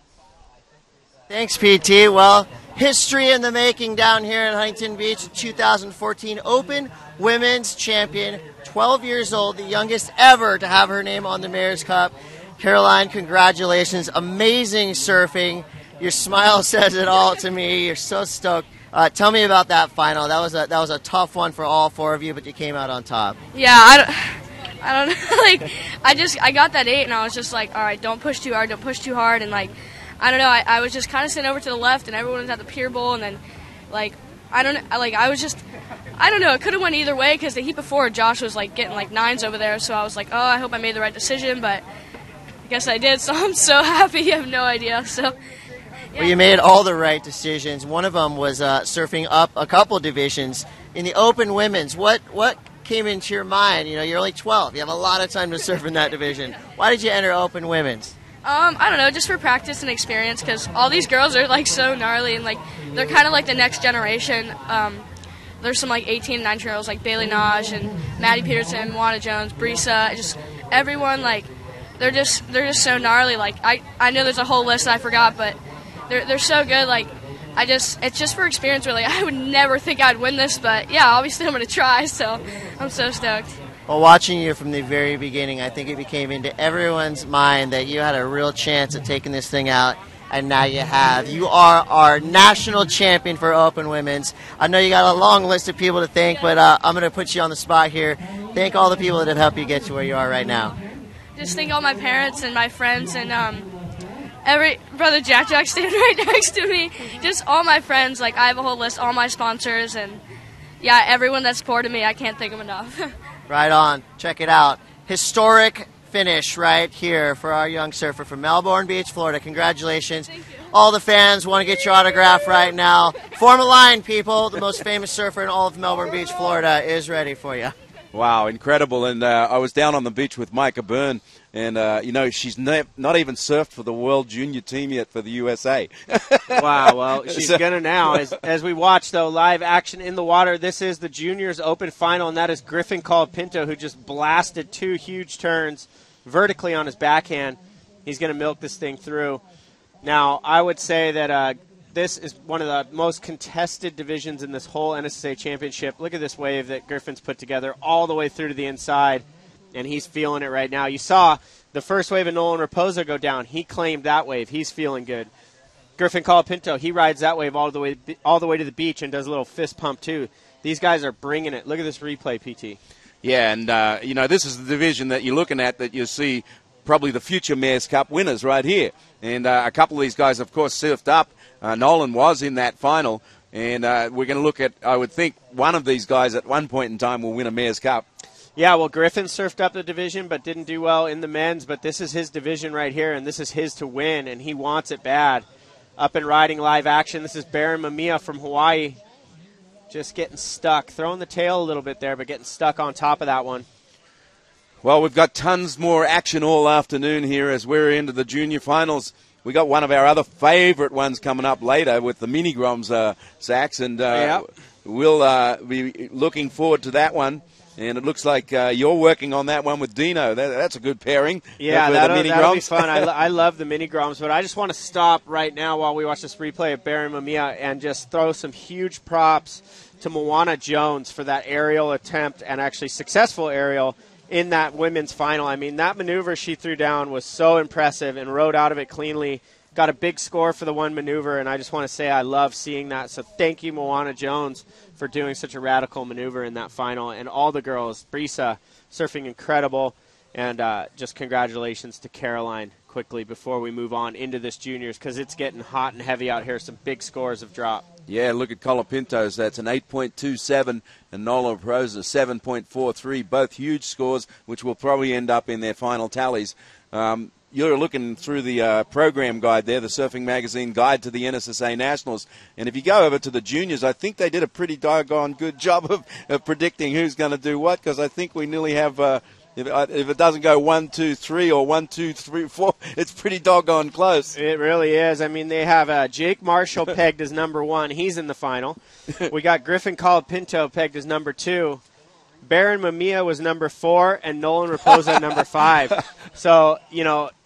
Thanks, PT. Well, history in the making down here in Huntington Beach, 2014 Open Women's Champion, 12 years old, the youngest ever to have her name on the Mayor's Cup. Caroline, congratulations. Amazing surfing. Your smile says it all to me. You're so stoked. Tell me about that final. That was a tough one for all 4 of you, but you came out on top. Yeah, I don't know. I got that 8, and I was just like, all right, don't push too hard, don't push too hard, and I don't know. I was just kind of sitting over to the left, and everyone was at the pier bowl, and then I don't know. It could have went either way because the heat before Josh was getting 9s over there, so I was like, oh, I hope I made the right decision, but I guess I did. So I'm so happy. You have no idea. So. Yeah. Well, you made all the right decisions. One of them was surfing up a couple divisions. In the Open Women's, what came into your mind? You know, you're only 12. You have a lot of time to surf in that division. Why did you enter Open Women's? I don't know, just for practice and experience, because all these girls are like so gnarly and like they're kind of like the next generation. There's some like 18 and 19 year olds like Bailey Naj and Maddie Peterson, Moana Jones, Brisa, just everyone like they're just so gnarly. Like I know there's a whole list that I forgot, but they're so good. Like it's just for experience really. I would never think I'd win this, but yeah, obviously I'm gonna try. So I'm so stoked. Well, watching you from the very beginning, I think it became into everyone's mind that you had a real chance at taking this thing out, and now you have. You are our national champion for Open Women's. I know you got a long list of people to thank, but I'm going to put you on the spot here. Thank all the people that have helped you get to where you are right now. Just thank all my parents and my friends and every brother Jack standing right next to me. Just all my friends. Like I have a whole list, all my sponsors, and yeah, everyone that supported me. I can't thank them enough. Right on. Check it out. Historic finish right here for our young surfer from Melbourne Beach, Florida. Congratulations. All the fans want to get your autograph right now. Form a line, people. The most famous surfer in all of Melbourne Beach, Florida is ready for you. Wow, incredible. And I was down on the beach with Micah Byrne, and, she's not even surfed for the World Junior team yet for the USA. Wow, well, she's going to now. As we watch, though, live action in the water, this is the Juniors Open Final, and that is Griffin Colapinto, who just blasted 2 huge turns vertically on his backhand. He's going to milk this thing through. Now, I would say that this is one of the most contested divisions in this whole NSSA Championship. Look at this wave that Griffin's put together all the way through to the inside, and he's feeling it right now. You saw the first wave of Nolan Raposa go down. He claimed that wave. He's feeling good. Griffin Colapinto, he rides that wave all the way to the beach and does a little fist pump too. These guys are bringing it. Look at this replay, PT. Yeah, and, this is the division that you're looking at that you see probably the future Mayor's Cup winners right here. And a couple of these guys, of course, surfed up. Nolan was in that final, and we're going to look at, I would think, one of these guys at one point in time will win a Mayor's Cup. Yeah, well, Griffin surfed up the division but didn't do well in the men's, but this is his division right here, and this is his to win, and he wants it bad. Up and riding live action, this is Baron Mamiya from Hawaii, just getting stuck, throwing the tail a little bit there, but getting stuck on top of that one. Well, we've got tons more action all afternoon here as we're into the junior finals. We got one of our other favorite ones coming up later with the mini Groms, Sax, and we'll be looking forward to that one. And it looks like you're working on that one with Dino. That's a good pairing. Yeah, that'll be fun. I love the mini Groms, but I just want to stop right now while we watch this replay of Baron Mamiya and just throw some huge props to Moana Jones for that aerial attempt and actually successful aerial in that women's final. I mean, that maneuver she threw down was so impressive and rode out of it cleanly. Got a big score for the one maneuver, and I just want to say I love seeing that. So thank you, Moana Jones, for doing such a radical maneuver in that final. And all the girls, Brisa, surfing incredible. And just congratulations to Caroline quickly before we move on into this juniors, because it's getting hot and heavy out here. Some big scores have dropped. Yeah, look at Colapinto's. That's an 8.27 and Nolan Raposa 7.43. Both huge scores, which will probably end up in their final tallies. You're looking through the program guide there, the Surfing Magazine Guide to the NSSA Nationals. And if you go over to the juniors, I think they did a pretty doggone good job of predicting who's going to do what, because I think we nearly have, if it doesn't go 1, 2, 3 or 1, 2, 3, 4, it's pretty doggone close. It really is. I mean, they have Jake Marshall pegged as number 1. He's in the final. We got Griffin Colapinto pegged as number 2. Baron Mamiya was number 4, and Nolan Raposa number 5. So,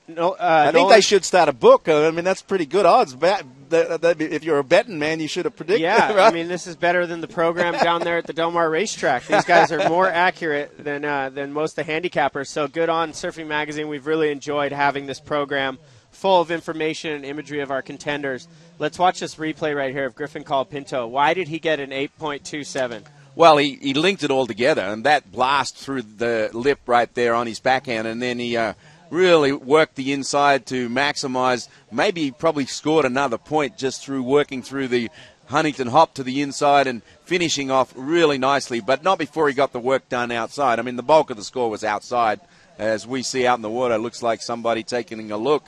I think they should start a book. I mean, that's pretty good odds. If you're a betting man, you should have predicted. Yeah, right? I mean, this is better than the program down there at the Del Mar racetrack. These guys are more accurate than most of the handicappers. So good on Surfing Magazine. We've really enjoyed having this program full of information and imagery of our contenders. Let's watch this replay right here of Griffin Colapinto. Why did he get an 8.27? Well, he linked it all together, and that blast through the lip right there on his backhand, and then he really worked the inside to maximize. Maybe he probably scored another point just through working through the Huntington hop to the inside and finishing off really nicely, but not before he got the work done outside. I mean, the bulk of the score was outside. As we see out in the water, it looks like somebody taking a look.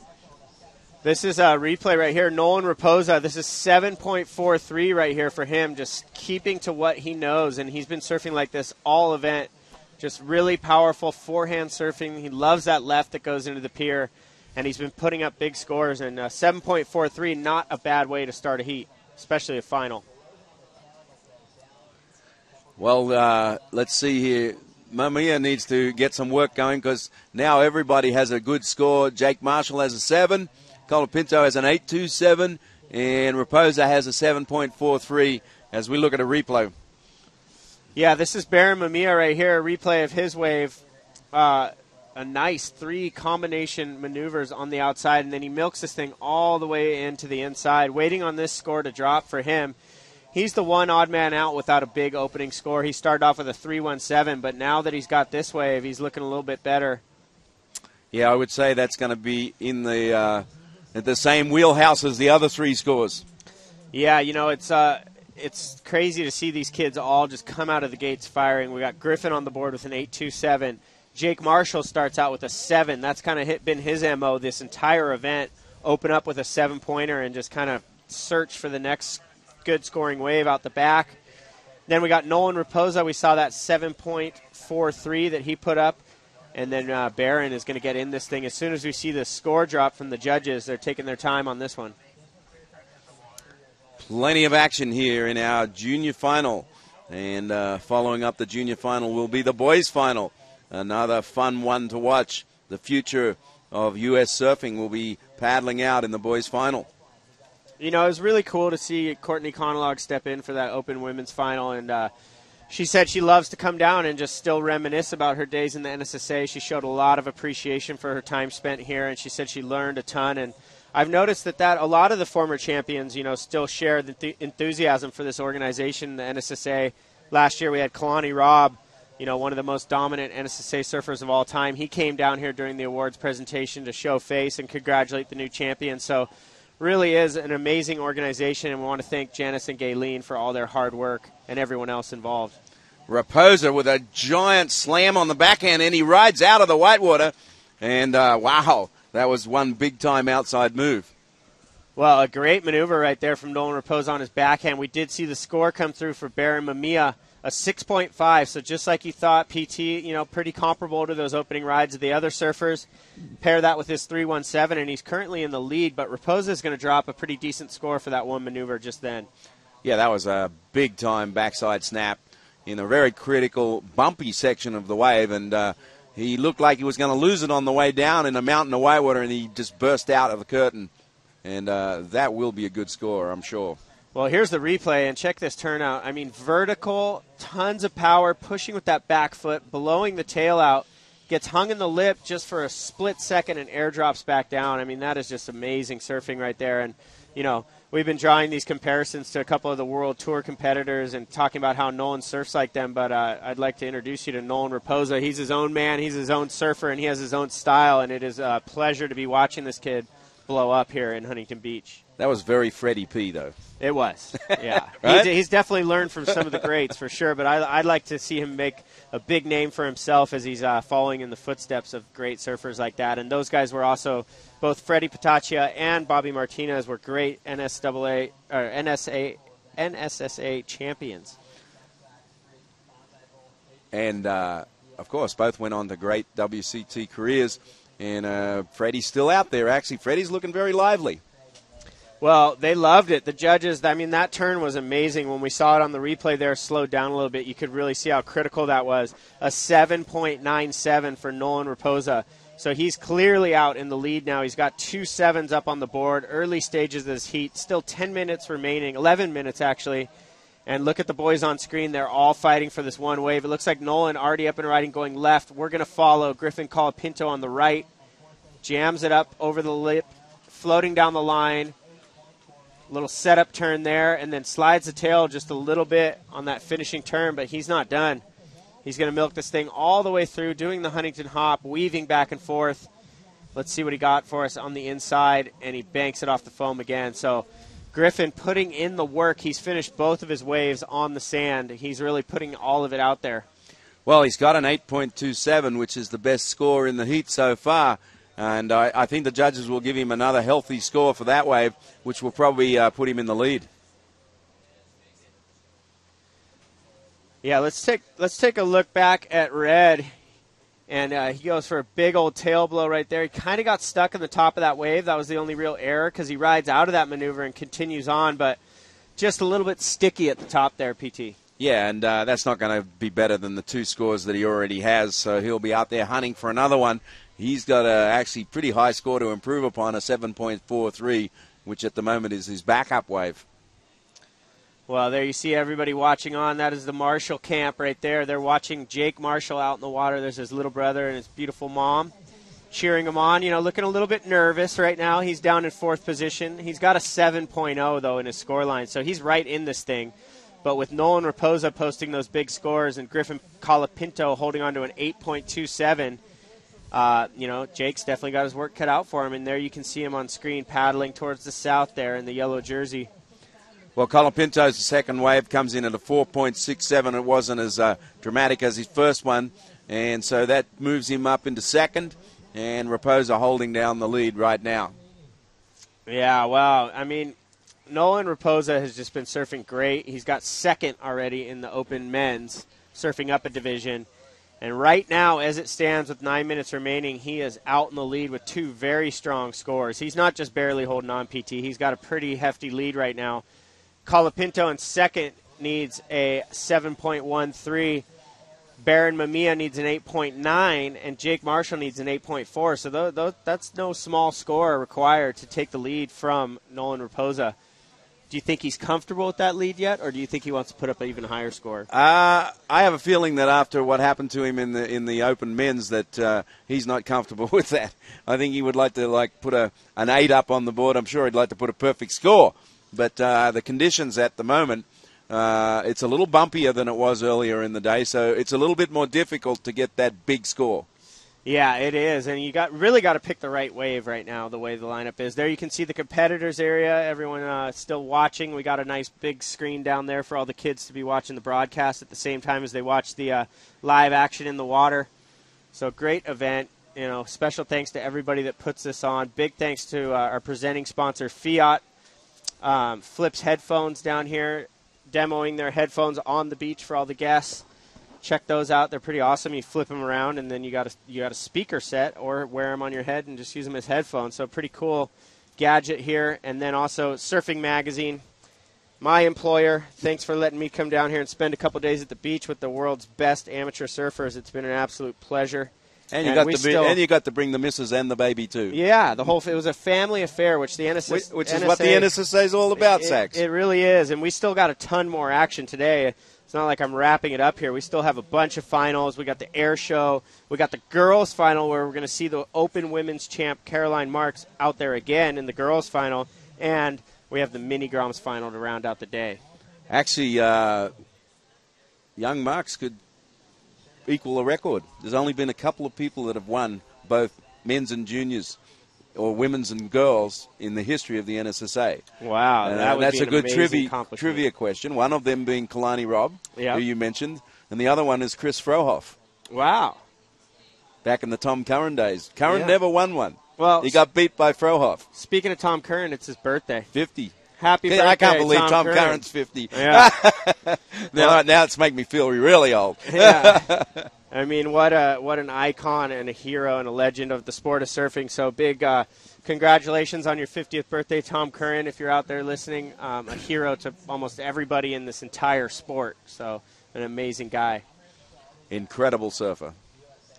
This is a replay right here. Nolan Raposa, this is 7.43 right here for him, just keeping to what he knows, and he's been surfing like this all event. Just really powerful forehand surfing. He loves that left that goes into the pier. and he's been putting up big scores. And 7.43, not a bad way to start a heat, especially a final. Well, let's see here. Mamiya needs to get some work going because now everybody has a good score. Jake Marshall has a 7, Colapinto has an 8.27, and Raposa has a 7.43 as we look at a replay. Yeah, this is Baron Mamiya right here, a replay of his wave. A nice 3 combination maneuvers on the outside, and then he milks this thing all the way into the inside, waiting on this score to drop for him. He's the one odd man out without a big opening score. He started off with a 3.17, but now that he's got this wave, he's looking a little bit better. Yeah, I would say that's going to be in the same wheelhouse as the other 3 scores. Yeah, it's crazy to see these kids all just come out of the gates firing. We got Griffin on the board with an 8.27. Jake Marshall starts out with a 7. That's kind of been his MO this entire event. Open up with a 7-pointer and just kind of search for the next good scoring wave out the back. Then we got Nolan Raposa. We saw that 7.43 that he put up. And then Barron is going to get in this thing. As soon as we see the score drop from the judges, they're taking their time on this one. Plenty of action here in our junior final. And following up the junior final will be the boys' final. Another fun one to watch. The future of U.S. surfing will be paddling out in the boys' final. It was really cool to see Courtney Conalog step in for that open women's final. And she said she loves to come down and just still reminisce about her days in the NSSA. She showed a lot of appreciation for her time spent here, and she said she learned a ton. And I've noticed that a lot of the former champions, still share the enthusiasm for this organization, the NSSA. Last year we had Kalani Robb, one of the most dominant NSSA surfers of all time. He came down here during the awards presentation to show face and congratulate the new champion. So really is an amazing organization, and we want to thank Janice and Gayleen for all their hard work and everyone else involved. Raposa with a giant slam on the backhand, and he rides out of the whitewater. And, wow, that was one big-time outside move. Well, a great maneuver right there from Nolan Raposa on his backhand. We did see the score come through for Baron Mamiya, a 6.5. So just like you thought, PT, pretty comparable to those opening rides of the other surfers. Pair that with his 3.17, and he's currently in the lead. But Raposa is going to drop a pretty decent score for that one maneuver just then. Yeah, that was a big-time backside snap in a very critical, bumpy section of the wave. And he looked like he was going to lose it on the way down in a mountain of whitewater, and he just burst out of the curtain. And that will be a good score, I'm sure. Well, here's the replay, and check this turnout. I mean, vertical, tons of power, pushing with that back foot, blowing the tail out, gets hung in the lip just for a split second and airdrops back down. I mean, that is just amazing surfing right there. And, we've been drawing these comparisons to a couple of the World Tour competitors and talking about how Nolan surfs like them, but I'd like to introduce you to Nolan Raposa. He's his own man, he's his own surfer, and he has his own style, and it is a pleasure to be watching this kid blow up here in Huntington Beach. That was very Freddie P, though. It was, yeah. Right? He's definitely learned from some of the greats, for sure, but I'd like to see him make a big name for himself as he's following in the footsteps of great surfers like that. And those guys were also, both Freddie Patachia and Bobby Martinez were great NSSA champions. And, of course, both went on to great WCT careers. And Freddie's still out there, actually. Freddie's looking very lively. Well, they loved it. The judges, I mean, that turn was amazing. When we saw it on the replay there, slowed down a little bit, you could really see how critical that was. A 7.97 for Nolan Raposa. So he's clearly out in the lead now. He's got 2 7s up on the board. Early stages of this heat. Still 10 minutes remaining, 11 minutes actually. And look at the boys on screen. They're all fighting for this one wave. It looks like Nolan already up and riding going left. We're going to follow Griffin Colapinto on the right. Jams it up over the lip, floating down the line. Little setup turn there, and then slides the tail just a little bit on that finishing turn, but he's not done. He's going to milk this thing all the way through, doing the Huntington hop, weaving back and forth. Let's see what he got for us on the inside, and he banks it off the foam again. So Griffin putting in the work. He's finished both of his waves on the sand. He's really putting all of it out there. Well, he's got an 8.27, which is the best score in the heat so far. And I think the judges will give him another healthy score for that wave, which will probably put him in the lead. Yeah, let's take a look back at Red. And he goes for a big old tail blow right there. He kind of got stuck in the top of that wave. That was the only real error because he rides out of that maneuver and continues on, but just a little bit sticky at the top there, PT. Yeah, and that's not going to be better than the 2 scores that he already has, so he'll be out there hunting for another one. He's got a actually pretty high score to improve upon, a 7.43, which at the moment is his backup wave. Well, there you see everybody watching on. That is the Marshall camp right there. They're watching Jake Marshall out in the water. There's his little brother and his beautiful mom cheering him on. You know, looking a little bit nervous right now. He's down in 4th position. He's got a 7.0, though, in his scoreline, so he's right in this thing. But with Nolan Raposa posting those big scores and Griffin Colapinto holding on to an 8.27, you know, Jake's definitely got his work cut out for him. And there you can see him on screen paddling towards the south there in the yellow jersey. Well, Colapinto's second wave comes in at a 4.67. It wasn't as dramatic as his first one, and so that moves him up into second, and Raposa holding down the lead right now. Yeah, wow. I mean, Nolan Raposa has just been surfing great. He's got second already in the Open Men's, surfing up a division. And right now, as it stands with 9 minutes remaining, he is out in the lead with 2 very strong scores. He's not just barely holding on, PT. He's got a pretty hefty lead right now. Colapinto in second needs a 7.13. Baron Mamiya needs an 8.9, and Jake Marshall needs an 8.4. So that's no small score required to take the lead from Nolan Raposa. Do you think he's comfortable with that lead yet, or do you think he wants to put up an even higher score? I have a feeling that after what happened to him in the Open Men's, that he's not comfortable with that. I think he would like to put an 8 up on the board. I'm sure he'd like to put a perfect score. But the conditions at the moment, it's a little bumpier than it was earlier in the day, so it's a little bit more difficult to get that big score. Yeah, it is, and you really got to pick the right wave right now, the way the lineup is. There you can see the competitors area, everyone still watching. We got a nice big screen down there for all the kids to be watching the broadcast at the same time as they watch the live action in the water. So great event. You know, special thanks to everybody that puts this on. Big thanks to our presenting sponsor, Fiat. Flips headphones down here, demoing their headphones on the beach for all the guests. Check those out. They're pretty awesome. You flip them around, and then you got a speaker set, or wear them on your head and just use them as headphones. So pretty cool gadget here. And then also Surfing Magazine, my employer. Thanks for letting me come down here and spend a couple days at the beach with the world's best amateur surfers. It's been an absolute pleasure. And you got to bring the missus and the baby too. Yeah, it was a family affair, which the NSSA, which is what the NSSA is all about, Sax. It really is, and we still got a ton more action today. It's not like I'm wrapping it up here. We still have a bunch of finals. We got the air show. We got the girls' final where we're going to see the Open Women's champ Caroline Marks out there again in the girls' final, and we have the mini Groms final to round out the day. Actually, young Marks could equal a record. There's only been a couple of people that have won both men's and juniors, or women's and girls, in the history of the NSSA. Wow, that's a good trivia question. One of them being Kalani Robb, who you mentioned, and the other one is Chris Frohoff. Wow. Back in the Tom Curran days. Curran never won one. Well, he got beat by Frohoff. Speaking of Tom Curran, it's his birthday. 50. Happy birthday, I can't believe Tom Curran's 50. Yeah. now it's making me feel really old. Yeah. I mean, what an icon and a hero and a legend of the sport of surfing. So big congratulations on your 50th birthday, Tom Curran, if you're out there listening. A hero to almost everybody in this entire sport. So an amazing guy. Incredible surfer.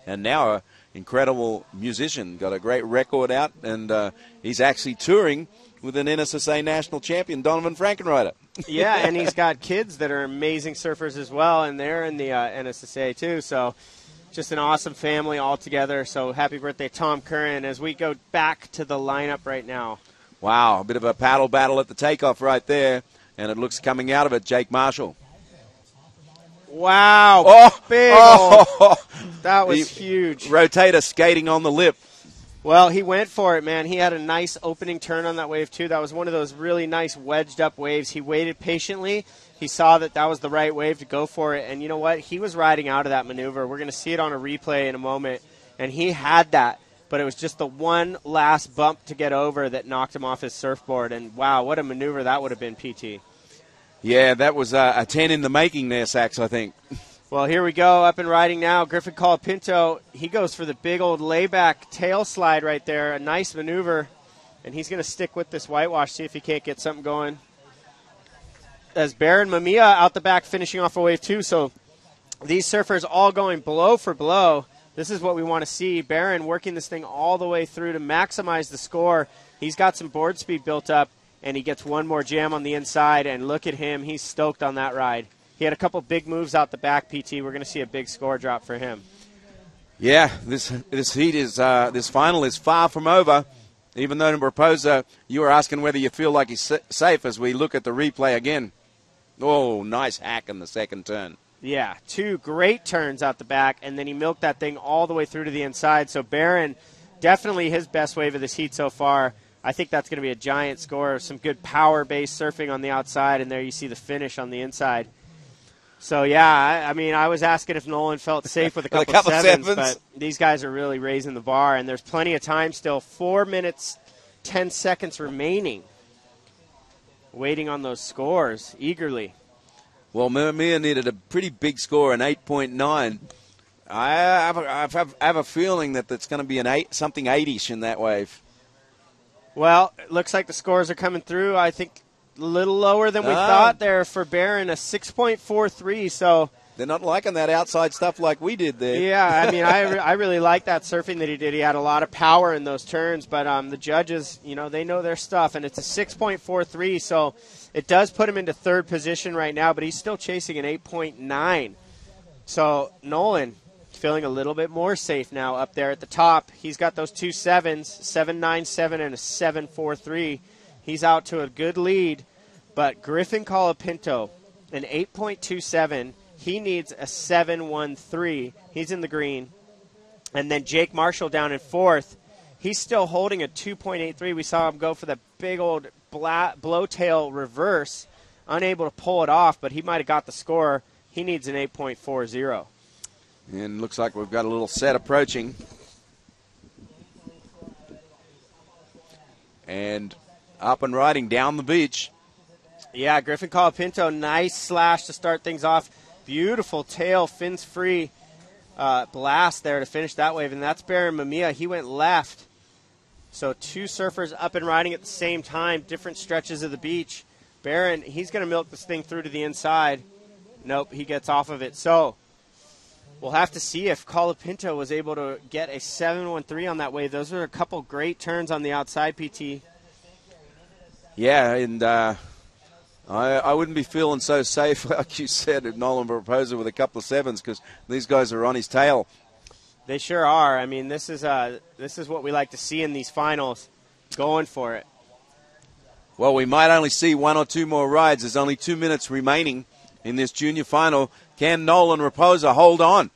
And now an incredible musician. Got a great record out, and he's actually touring with an NSSA national champion, Donovan Frankenreiter. Yeah, and he's got kids that are amazing surfers as well, and they're in the NSSA too. So just an awesome family all together. So happy birthday, Tom Curran, as we go back to the lineup right now. Wow, a bit of a paddle battle at the takeoff right there, and it looks coming out of it, Jake Marshall. Wow, big that was huge. Rotator skating on the lip. Well, he went for it, man. He had a nice opening turn on that wave, too. That was one of those really nice wedged-up waves. He waited patiently. He saw that was the right wave to go for it. And you know what? He was riding out of that maneuver. We're going to see it on a replay in a moment. And he had that, but it was just the one last bump to get over that knocked him off his surfboard. And, wow, what a maneuver that would have been, PT. Yeah, that was a 10 in the making there, Sax, I think. Well, here we go, up and riding now. Griffin Colapinto, he goes for the big old layback tail slide right there. A nice maneuver, and he's going to stick with this whitewash, see if he can't get something going. As Baron Mamiya out the back finishing off a wave 2, so these surfers all going blow for blow. This is what we want to see. Baron working this thing all the way through to maximize the score. He's got some board speed built up, and he gets one more jam on the inside, and look at him. He's stoked on that ride. He had a couple big moves out the back, PT. We're going to see a big score drop for him. Yeah, this heat is this final is far from over. Even though Raposa, you were asking whether you feel like he's safe as we look at the replay again. Oh, nice hack in the second turn. Yeah, 2 great turns out the back, and then he milked that thing all the way through to the inside. So Baron, definitely his best wave of this heat so far. I think that's going to be a giant score. Some good power-based surfing on the outside, and there you see the finish on the inside. So, yeah, I mean, I was asking if Nolan felt safe with a couple sevens, but these guys are really raising the bar, and there's plenty of time still. 4 minutes, 10 seconds remaining. Waiting on those scores eagerly. Well, Mamiya needed a pretty big score, an 8.9. I have a feeling that it's going to be something 8-ish in that wave. Well, it looks like the scores are coming through. I think a little lower than we thought there for Baron, a 6.43. So they're not liking that outside stuff like we did there. Yeah, I mean, I really like that surfing that he did. He had a lot of power in those turns, but the judges, they know their stuff, and it's a 6.43. So it does put him into third position right now, but he's still chasing an 8.9. So Nolan feeling a little bit more safe now up there at the top. He's got those 2 sevens, 7.97 and a 7.43. He's out to a good lead, but Griffin Colapinto, an 8.27. He needs a 7.13. He's in the green. And then Jake Marshall down in fourth. He's still holding a 2.83. We saw him go for the big old blowtail reverse, unable to pull it off, but he might have got the score. He needs an 8.40. And looks like we've got a little set approaching. And up and riding down the beach. Yeah, Griffin Colapinto, nice slash to start things off. Beautiful tail, fins free blast there to finish that wave. And that's Baron Mamiya. He went left. So 2 surfers up and riding at the same time, different stretches of the beach. Baron, he's going to milk this thing through to the inside. Nope, he gets off of it. So we'll have to see if Colapinto was able to get a 7.13 on that wave. Those are a couple great turns on the outside, PT. Yeah, and I wouldn't be feeling so safe, like you said, if Nolan Raposa with a couple of sevens, because these guys are on his tail. They sure are. I mean, this is what we like to see in these finals, going for it. Well, we might only see 1 or 2 more rides. There's only 2 minutes remaining in this junior final. Can Nolan Raposa hold on?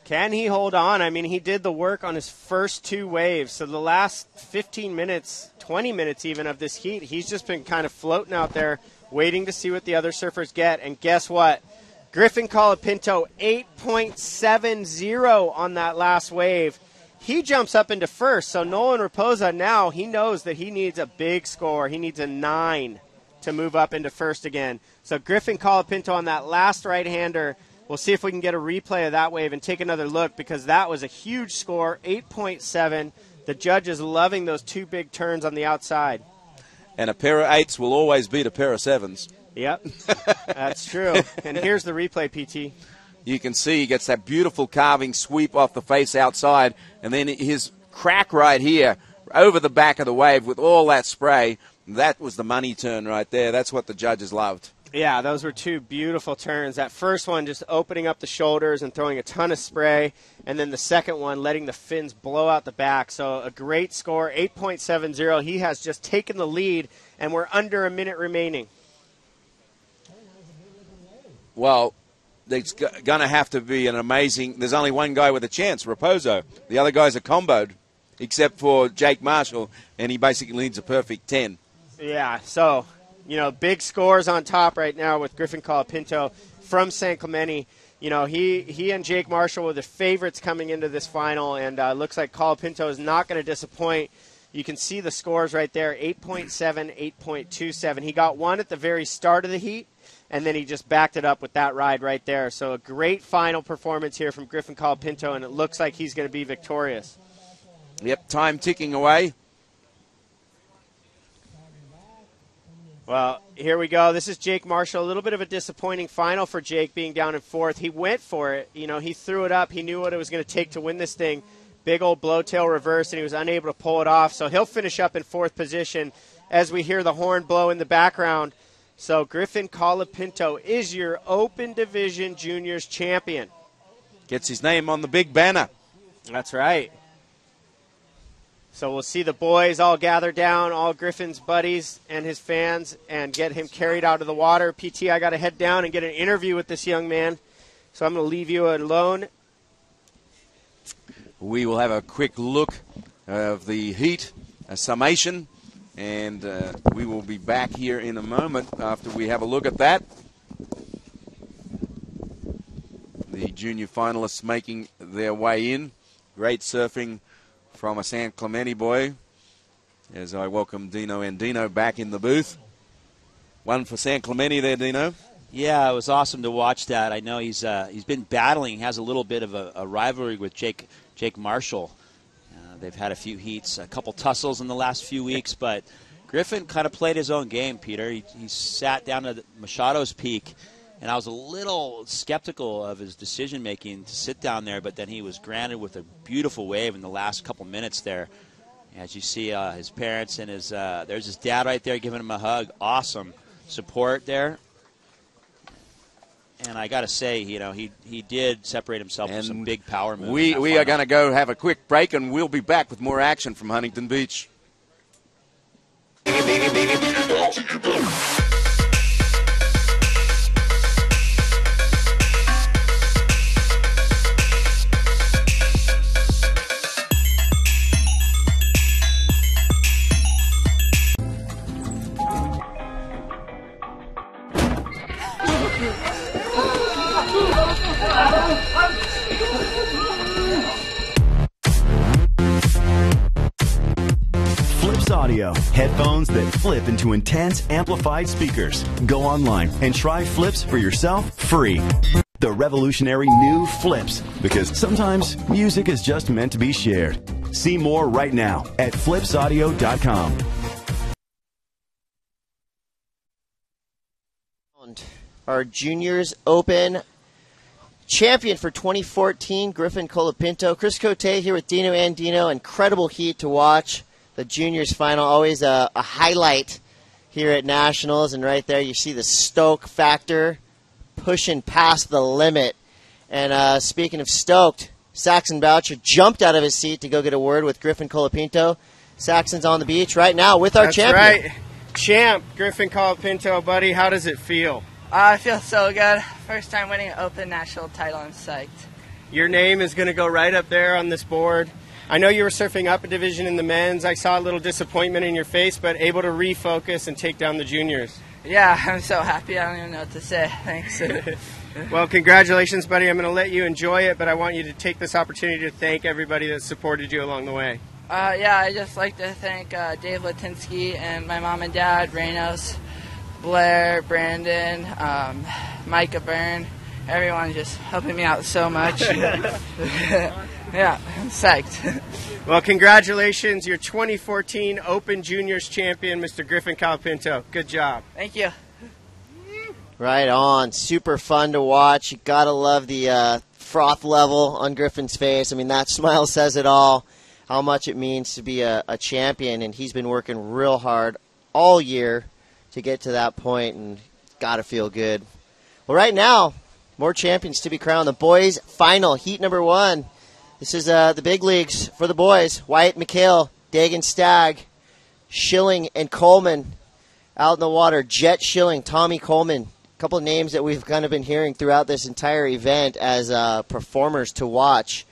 Can he hold on? I mean, he did the work on his first 2 waves. So the last 15 minutes, 20 minutes even of this heat, he's just been kind of floating out there, waiting to see what the other surfers get. And guess what? Griffin Colapinto, 8.70 on that last wave. He jumps up into first. So Nolan Raposa now, he knows that he needs a big score. He needs a 9 to move up into first again. So Griffin Colapinto on that last right-hander. We'll see if we can get a replay of that wave and take another look, because that was a huge score, 8.7. The judges loving those 2 big turns on the outside. And a pair of 8s will always beat a pair of 7s. Yep, that's true. And here's the replay, PT. You can see he gets that beautiful carving sweep off the face outside, and then his crack right here over the back of the wave with all that spray. That was the money turn right there. That's what the judges loved. Yeah, those were 2 beautiful turns. That first one just opening up the shoulders and throwing a ton of spray, and then the second one letting the fins blow out the back. So a great score, 8.70. He has just taken the lead, and we're under a minute remaining. Well, it's going to have to be an amazing – there's only one guy with a chance, Raposo. The other guys are comboed, except for Jake Marshall, and he basically needs a perfect 10. Yeah, so – big scores on top right now with Griffin Colapinto from San Clemente. He and Jake Marshall were the favorites coming into this final, and looks like Colapinto is not going to disappoint. You can see the scores right there, 8.7, 8.27. He got 1 at the very start of the heat, and then he just backed it up with that ride right there. So a great final performance here from Griffin Colapinto, and it looks like he's going to be victorious. Yep, time ticking away. Well, here we go. This is Jake Marshall. A little bit of a disappointing final for Jake, being down in fourth. He went for it. You know, he threw it up. He knew what it was going to take to win this thing. Big old blowtail reverse, and he was unable to pull it off. So he'll finish up in fourth position as we hear the horn blow in the background. So Griffin Colapinto is your Open Division Juniors champion. Gets his name on the big banner. That's right. So we'll see the boys all gather down, all Griffin's buddies and his fans, and get him carried out of the water. PT, I got to head down and get an interview with this young man. So I'm going to leave you alone. We will have a quick look of the heat, a summation, and we will be back here in a moment after we have a look at that. The junior finalists making their way in. Great surfing from a San Clemente boy, as I welcome Dino Andino back in the booth. One for San Clemente there, Dino. Yeah, it was awesome to watch that. I know he's been battling. He has a little bit of a rivalry with Jake Marshall. They've had a few heats, a couple tussles in the last few weeks, but Griffin kind of played his own game, Peter. He sat down at Machado's Peak, and I was a little skeptical of his decision-making to sit down there, but then he was granted with a beautiful wave in the last couple minutes there. As you see his parents and there's his dad right there giving him a hug. Awesome support there. And I got to say, you know, he did separate himself with some big power moves. We are going to go have a quick break, and we'll be back with more action from Huntington Beach. Audio, headphones that flip into intense amplified speakers. Go online and try Flips for yourself free. The revolutionary new Flips, because sometimes music is just meant to be shared. See more right now at flipsaudio.com. Our Juniors Open champion for 2014, Griffin Colapinto. Chris Cote here with Dino Andino. Incredible heat to watch. The juniors final, always a highlight here at Nationals. And right there you see the stoke factor pushing past the limit. And speaking of stoked, Saxon Boucher jumped out of his seat to go get a word with Griffin Colapinto. Saxon's on the beach right now with our champion. That's right. Champ, Griffin Colapinto, buddy. How does it feel? I feel so good. First time winning an Open national title. I'm psyched. Your name is going to go right up there on this board. I know you were surfing up a division in the men's. I saw a little disappointment in your face, but able to refocus and take down the juniors. Yeah, I'm so happy. I don't even know what to say. Thanks. Well, congratulations, buddy. I'm going to let you enjoy it, but I want you to take this opportunity to thank everybody that supported you along the way. Yeah, I just like to thank Dave Latinsky and my mom and dad, Reynos, Blair, Brandon, Micah Byrne. Everyone just helping me out so much. Yeah, I'm psyched. Well, congratulations. You're 2014 Open Juniors champion, Mr. Griffin Colapinto. Good job. Thank you. Right on. Super fun to watch. You got to love the froth level on Griffin's face. I mean, that smile says it all, how much it means to be a champion. And he's been working real hard all year to get to that point, and got to feel good. Well, right now, more champions to be crowned. The boys' final, heat number 1. This is the big leagues for the boys. Wyatt McHale, Dagan Stagg, Schilling, and Coleman out in the water. Jet Schilling, Tommy Coleman. A couple of names that we've kind of been hearing throughout this entire event as performers to watch.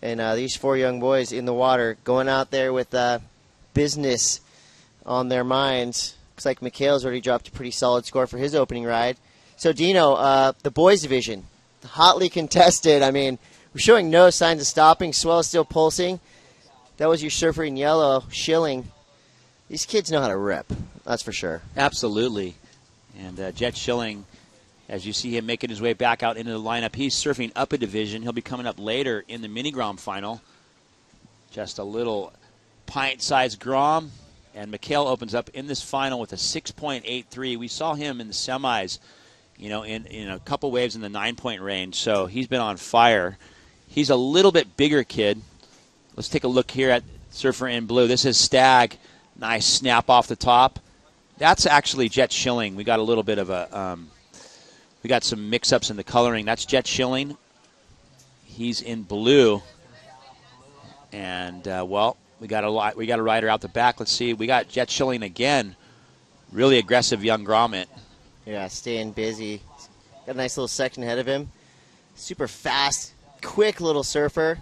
And these 4 young boys in the water going out there with business on their minds. Looks like McHale's already dropped a pretty solid score for his opening ride. So, Dino, the boys division, hotly contested. I mean, we're showing no signs of stopping. Swell is still pulsing. That was your surfer in yellow, Schilling. These kids know how to rip. That's for sure. Absolutely. And Jet Schilling, as you see him making his way back out into the lineup, he's surfing up a division. He'll be coming up later in the mini Grom final. Just a little pint-sized Grom. And Mikhail opens up in this final with a 6.83. We saw him in the semis, in a couple waves in the 9-point range. So he's been on fire. He's a little bit bigger kid. Let's take a look here at surfer in blue. This is Stag. Nice snap off the top. That's actually Jet Schilling. We got a little bit of we got some mix-ups in the coloring. That's Jet Schilling. He's in blue. And, we got a rider out the back. Let's see. We got Jet Schilling again. Really aggressive young grommet. Yeah, staying busy. Got a nice little section ahead of him. Super fast, quick little surfer.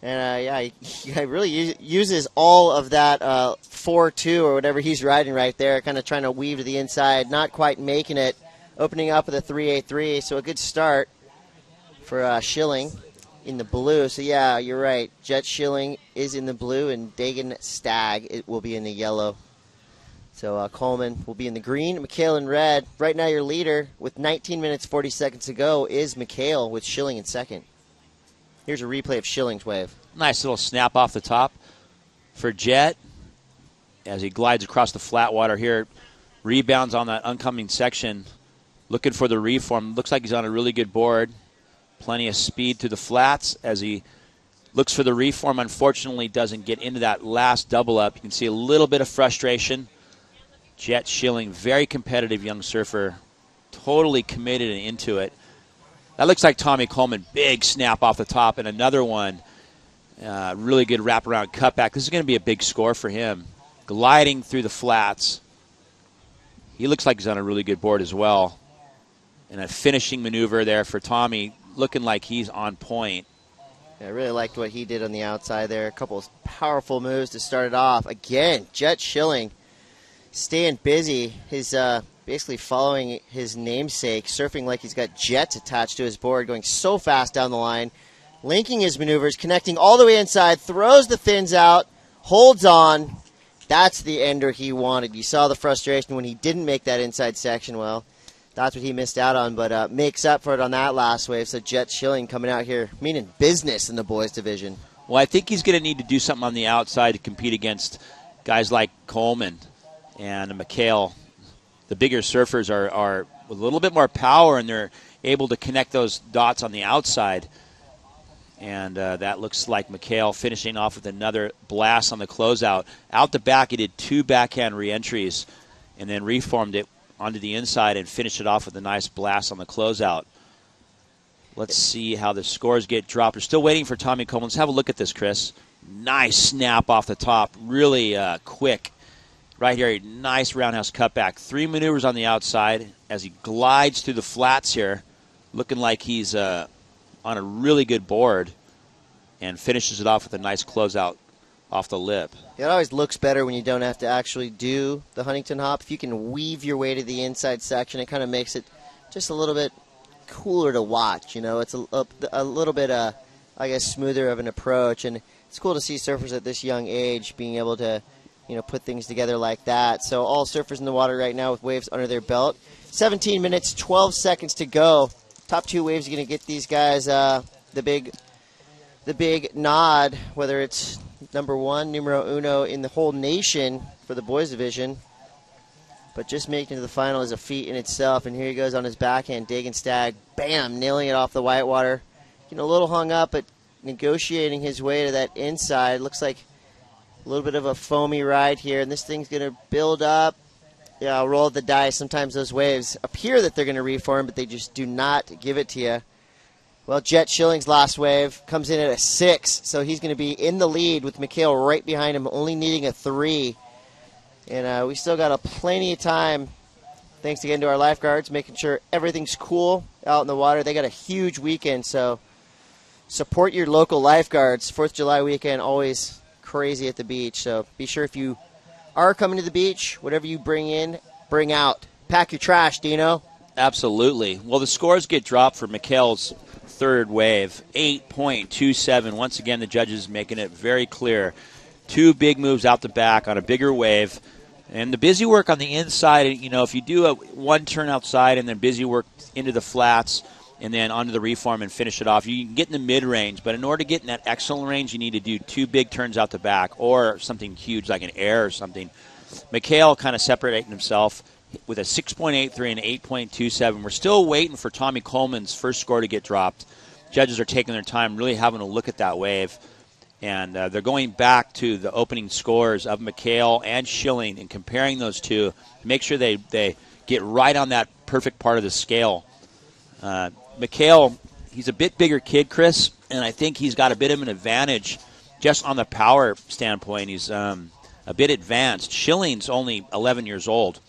And, he really uses all of that 4-2 or whatever he's riding right there, kind of trying to weave to the inside, not quite making it, opening up with a 3.83. So a good start for Schilling in the blue. So, yeah, you're right. Jet Schilling is in the blue, and Dagan Stag will be in the yellow. So Coleman will be in the green, Mikhail in red. Right now your leader with 19 minutes, 40 seconds to go is Mikhail with Schilling in second. Here's a replay of Schilling's wave. Nice little snap off the top for Jet as he glides across the flat water here. Rebounds on that oncoming section. Looking for the reform. Looks like he's on a really good board. Plenty of speed to the flats as he looks for the reform. Unfortunately, doesn't get into that last double up. You can see a little bit of frustration. Jet Schilling, very competitive young surfer. Totally committed and into it. That looks like Tommy Coleman. Big snap off the top, and another one. Really good wraparound cutback. This is going to be a big score for him. Gliding through the flats. He looks like he's on a really good board as well. And a finishing maneuver there for Tommy, looking like he's on point. Yeah, I really liked what he did on the outside there. A couple of powerful moves to start it off. Again, Jet Schilling staying busy. He's basically following his namesake, surfing like he's got jets attached to his board, going so fast down the line, linking his maneuvers, connecting all the way inside, throws the fins out, holds on. That's the ender he wanted. You saw the frustration when he didn't make that inside section. Well, that's what he missed out on, but makes up for it on that last wave. So Jet Schilling coming out here, meaning business in the boys division. Well, I think he's going to need to do something on the outside to compete against guys like Coleman and Mikhail. The bigger surfers are with a little bit more power, and they're able to connect those dots on the outside. And that looks like Mikhail finishing off with another blast on the closeout. Out the back, he did 2 backhand re-entries and then reformed it onto the inside and finished it off with a nice blast on the closeout. Let's see how the scores get dropped. We're still waiting for Tommy Coleman. Let's have a look at this, Chris. Nice snap off the top. Really quick. Right here, nice roundhouse cutback. 3 maneuvers on the outside as he glides through the flats here, looking like he's on a really good board, and finishes it off with a nice closeout off the lip. It always looks better when you don't have to actually do the Huntington hop. If you can weave your way to the inside section, it kind of makes it just a little bit cooler to watch. It's a little bit, I guess, smoother of an approach, and it's cool to see surfers at this young age being able to put things together like that. So all surfers in the water right now with waves under their belt. 17 minutes, 12 seconds to go. Top 2 waves are going to get these guys the big nod, whether it's number 1, numero uno in the whole nation for the boys division. But just making it to the final is a feat in itself. And here he goes on his backhand, Dagan Stag. Bam, nailing it off the whitewater. Getting a little hung up, but negotiating his way to that inside. Looks like a little bit of a foamy ride here, and this thing's going to build up. Yeah, I'll roll the dice. Sometimes those waves appear that they're going to reform, but they just do not give it to you. Well, Jet Schilling's last wave comes in at a 6, so he's going to be in the lead with Mikhail right behind him, only needing a 3. And we still got plenty of time, thanks again to our lifeguards, making sure everything's cool out in the water. They got a huge weekend, so support your local lifeguards. 4th of July weekend, always crazy at the beach. So be sure if you are coming to the beach, whatever you bring in, bring out. Pack your trash, Dino. Absolutely. Well, the scores get dropped for Mikhail's 3rd wave, 8.27. Once again, the judges making it very clear. 2 big moves out the back on a bigger wave. And the busy work on the inside, if you do one turn outside and then busy work into the flats and then onto the reform and finish it off, you can get in the mid-range. But in order to get in that excellent range, you need to do 2 big turns out the back or something huge like an air or something. Mikhail kind of separating himself with a 6.83 and 8.27. We're still waiting for Tommy Coleman's first score to get dropped. Judges are taking their time, really having a look at that wave. And they're going back to the opening scores of Mikhail and Schilling and comparing those two to make sure they get right on that perfect part of the scale. Mikhail, he's a bit bigger kid, Chris, and I think he's got a bit of an advantage just on the power standpoint. He's a bit advanced. Schilling's only 11 years old.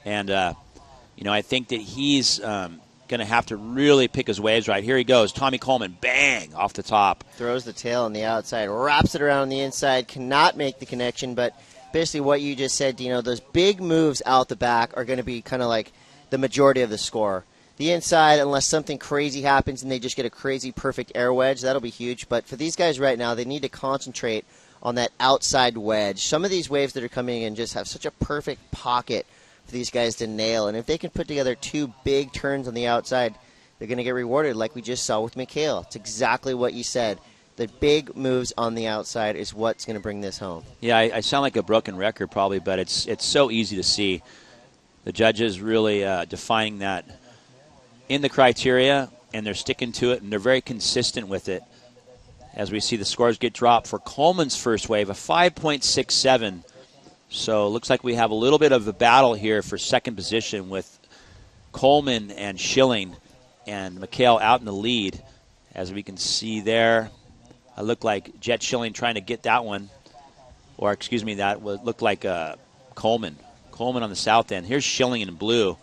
And, I think that he's going to have to really pick his waves right. Here he goes. Tommy Coleman, bang, off the top. Throws the tail on the outside, wraps it around the inside, cannot make the connection, but basically what you just said, Dino, those big moves out the back are going to be kind of like the majority of the score. The inside, unless something crazy happens and they just get a crazy perfect air wedge, that'll be huge. But for these guys right now, they need to concentrate on that outside wedge. Some of these waves that are coming in just have such a perfect pocket for these guys to nail. And if they can put together 2 big turns on the outside, they're going to get rewarded like we just saw with Mikhail. It's exactly what you said. The big moves on the outside is what's going to bring this home. Yeah, I sound like a broken record probably, but it's so easy to see. The judges really defining that in the criteria, and they're sticking to it, and they're very consistent with it. As we see the scores get dropped for Coleman's first wave, a 5.67. So it looks like we have a little bit of a battle here for second position with Coleman and Schilling and Mikhail out in the lead. As we can see there, it looked like Jet Schilling trying to get that one. Or, excuse me, that would look like Coleman. Coleman on the south end. Here's Schilling in blue.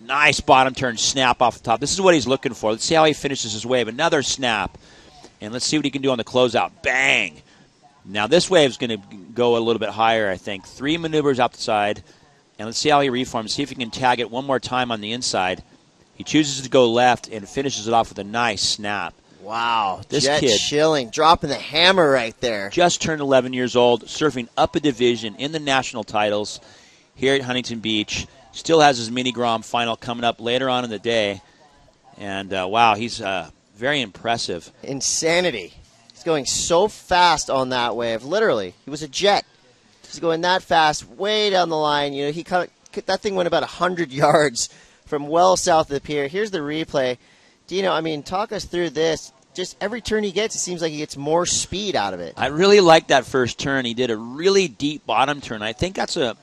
Nice bottom turn snap off the top. This is what he's looking for. Let's see how he finishes his wave. Another snap. And let's see what he can do on the closeout. Bang! Now this wave's going to go a little bit higher, I think. 3 maneuvers out the side. And let's see how he reforms. See if he can tag it one more time on the inside. He chooses to go left and finishes it off with a nice snap. Wow. This Jet kid Schilling dropping the hammer right there. Just turned 11 years old, surfing up a division in the national titles here at Huntington Beach. Still has his mini Grom final coming up later on in the day. And, wow, he's very impressive. Insanity. He's going so fast on that wave. Literally, he was a jet. He's going that fast, way down the line. That thing went about 100 yards from well south of the pier. Here's the replay. Dino, talk us through this. Just every turn he gets, it seems like he gets more speed out of it. I really like that first turn. He did a really deep bottom turn. I think that's a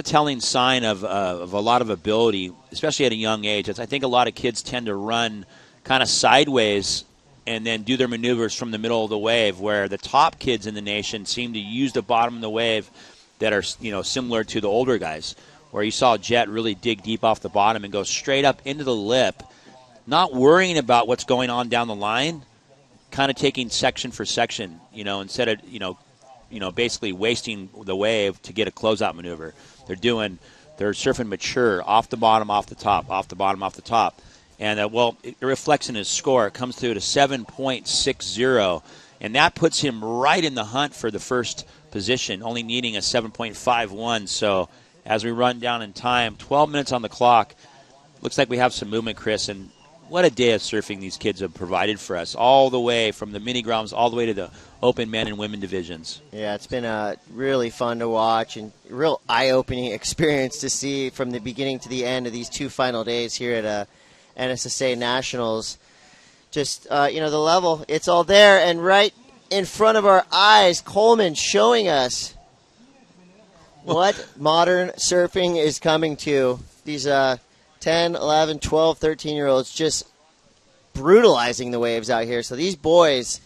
telling sign of a lot of ability, especially at a young age. I think a lot of kids tend to run kind of sideways and then do their maneuvers from the middle of the wave, where the top kids in the nation seem to use the bottom of the wave that are similar to the older guys, where you saw Jet really dig deep off the bottom and go straight up into the lip, not worrying about what's going on down the line, kind of taking section for section, instead of, basically wasting the wave to get a closeout maneuver. They're surfing mature, off the bottom, off the top, off the bottom, off the top. And, it reflects in his score. It comes through to 7.60, and that puts him right in the hunt for the first position, only needing a 7.51. So as we run down in time, 12 minutes on the clock, looks like we have some movement, Chris, and what a day of surfing these kids have provided for us, all the way from the mini Groms all the way to the open men and women divisions. Yeah, it's been really fun to watch and a real eye-opening experience to see from the beginning to the end of these 2 final days here at NSSA Nationals. Just, the level, it's all there. And right in front of our eyes, Coleman showing us what modern surfing is coming to. These 10, 11, 12, 13-year-olds just brutalizing the waves out here. So these boys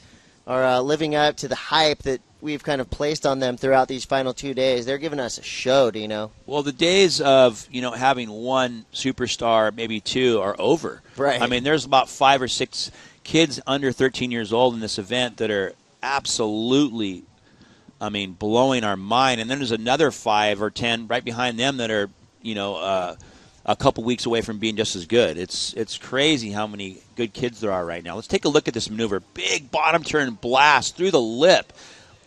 are living up to the hype that we've kind of placed on them throughout these final 2 days. They're giving us a show, Dino. Well, the days of, having one superstar, maybe 2, are over. Right. There's about 5 or 6 kids under 13 years old in this event that are absolutely, blowing our mind. And then there's another 5 or 10 right behind them that are, a couple weeks away from being just as good. It's crazy how many good kids there are right now. Let's take a look at this maneuver. Big bottom turn blast through the lip.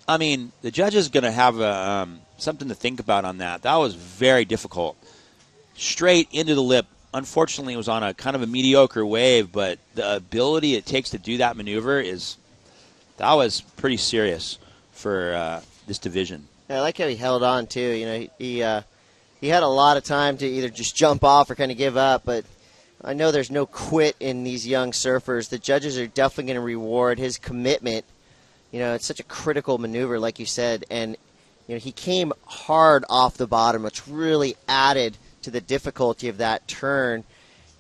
The judge is going to have something to think about on that. That was very difficult. Straight into the lip. Unfortunately, it was on a kind of a mediocre wave, but the ability it takes to do that maneuver that was pretty serious for this division. Yeah, I like how he held on too. You know, he had a lot of time to either just jump off or kind of give up, but I know there's no quit in these young surfers. The judges are definitely going to reward his commitment. You know, it's such a critical maneuver, like you said, and you know he came hard off the bottom, which really added to the difficulty of that turn.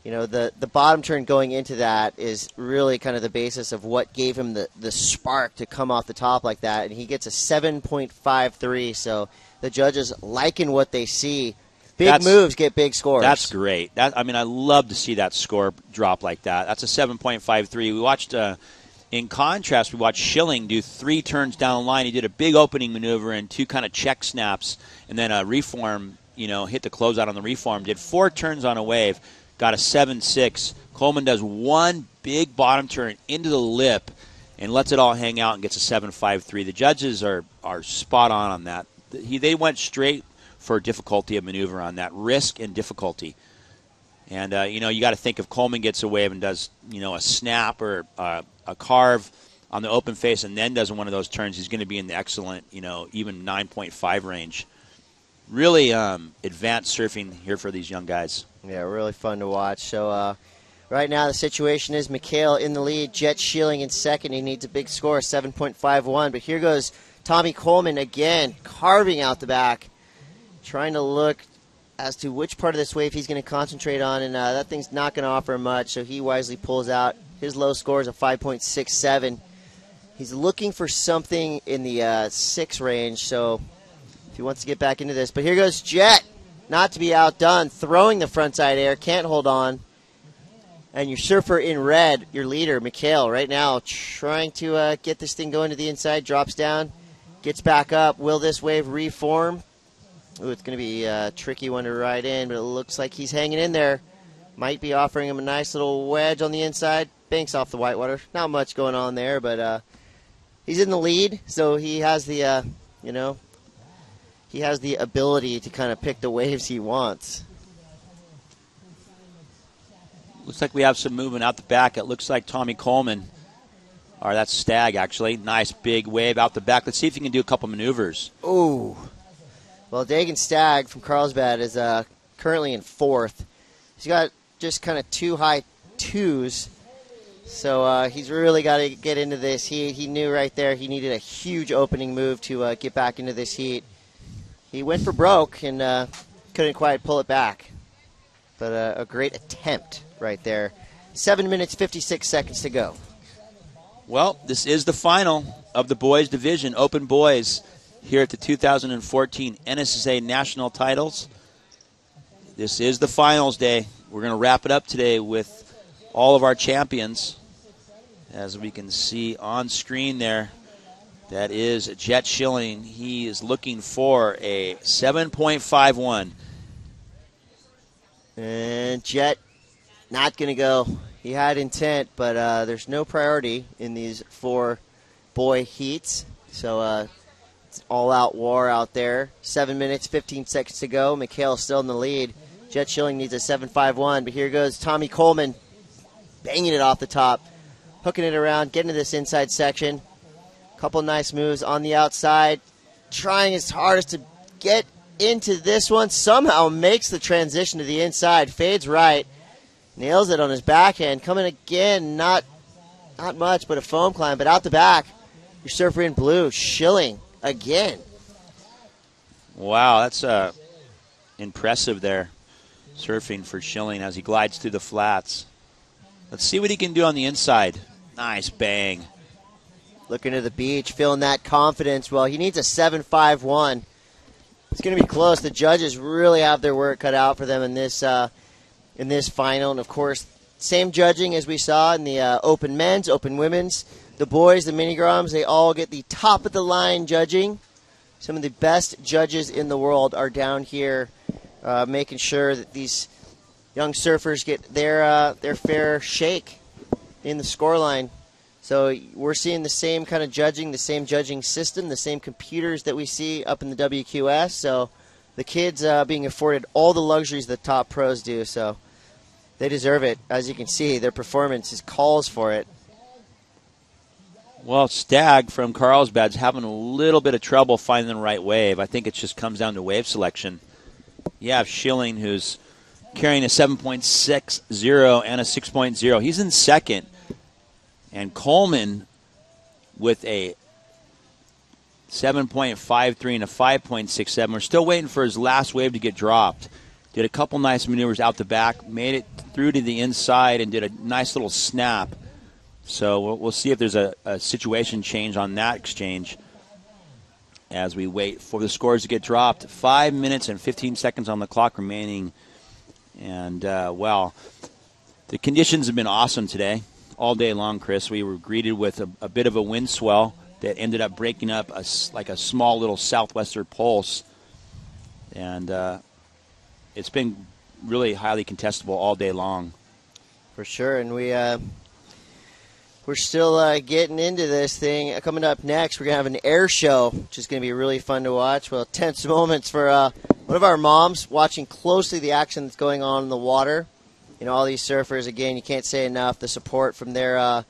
You know, the bottom turn going into that is really kind of the basis of what gave him the spark to come off the top like that, and he gets a 7.53, so the judges liking what they see. Big moves get big scores. That's great. I love to see that score drop like that. That's a 7.53. We watched, in contrast, we watched Schilling do 3 turns down the line. He did a big opening maneuver and 2 kind of check snaps, and then a reform, hit the closeout on the reform. Did 4 turns on a wave, got a 7.6. Coleman does 1 big bottom turn into the lip and lets it all hang out and gets a 7.53. The judges are spot on that. They went straight for difficulty of maneuver on that, risk and difficulty. And, you got to think if Coleman gets a wave and does, a snap or a carve on the open face and then does one of those turns, he's going to be in the excellent, even 9.5 range. Really advanced surfing here for these young guys. Yeah, really fun to watch. So right now the situation is Mikhail in the lead, Jet Schilling in second. He needs a big score, 7.51. But here goes Tommy Coleman again, carving out the back, trying to look as to which part of this wave he's going to concentrate on, and that thing's not going to offer much, so he wisely pulls out. His low score is a 5.67. He's looking for something in the 6 range, so if he wants to get back into this. But here goes Jet, not to be outdone, throwing the frontside air, can't hold on. And your surfer in red, your leader, Mikhail, right now trying to get this thing going to the inside, drops down, gets back up. Will this wave reform? Ooh, it's going to be a tricky one to ride in, but it looks like he's hanging in there. Might be offering him a nice little wedge on the inside. Banks off the whitewater. Not much going on there, but he's in the lead, so he has the, he has the ability to kind of pick the waves he wants. Looks like we have some movement out the back. It looks like Tommy Coleman, or that's Stagg actually. Nice big wave out the back. Let's see if he can do a couple maneuvers. Ooh. Well, Dagan Stagg from Carlsbad is currently in 4th. He's got just kind of 2 high 2s, so he's really got to get into this. He knew right there he needed a huge opening move to get back into this heat. He went for broke and couldn't quite pull it back, but a great attempt right there. 7 minutes, 56 seconds to go. Well, this is the final of the boys division, open boys, here at the 2014 NSSA National Titles. This is the finals day. We're going to wrap it up today with all of our champions. As we can see on screen there, that is Jet Schilling. He is looking for a 7.51. And Jet not going to go. He had intent, but there's no priority in these 4 boy heats. So it's all-out war out there. 7 minutes, 15 seconds to go. Mikhail still in the lead. Jet Schilling needs a 7.51, but here goes Tommy Coleman banging it off the top, hooking it around, getting to this inside section. Couple nice moves on the outside, trying his hardest to get into this one. Somehow makes the transition to the inside, fades right, nails it on his backhand. Coming again, not much, but a foam climb, but out the back. Your surfer in blue, Schilling again. Wow, that's impressive there, surfing for Schilling as he glides through the flats. Let's see what he can do on the inside. Nice bang. Looking to the beach, feeling that confidence. Well, he needs a 7.51. It's going to be close. The judges really have their work cut out for them in this final. And, of course, same judging as we saw in the open men's, open women's. The boys, the mini-groms, they all get the top-of-the-line judging. Some of the best judges in the world are down here making sure that these young surfers get their fair shake in the scoreline. So we're seeing the same kind of judging, the same judging system, the same computers that we see up in the WQS. So the kids being afforded all the luxuries the top pros do. So they deserve it. As you can see, their performance calls for it. Well, Stagg from Carlsbad's having a little bit of trouble finding the right wave. I think it just comes down to wave selection. You have Schilling, who's carrying a 7.60 and a 6.0. He's in second. And Coleman with a 7.53 and a 5.67. We're still waiting for his last wave to get dropped. Did a couple nice maneuvers out the back, made it through to the inside, and did a nice little snap. So we'll see if there's a situation change on that exchange as we wait for the scores to get dropped. 5 minutes and 15 seconds on the clock remaining. And, well, the conditions have been awesome today, all day long, Chris. We were greeted with a bit of a wind swell that ended up breaking up like a small little southwester pulse. And it's been really highly contestable all day long. For sure, and we're still getting into this thing. Coming up next, we're going to have an air show, which is going to be really fun to watch. Well, tense moments for one of our moms watching closely the action that's going on in the water. You know, all these surfers, again, you can't say enough, the support from their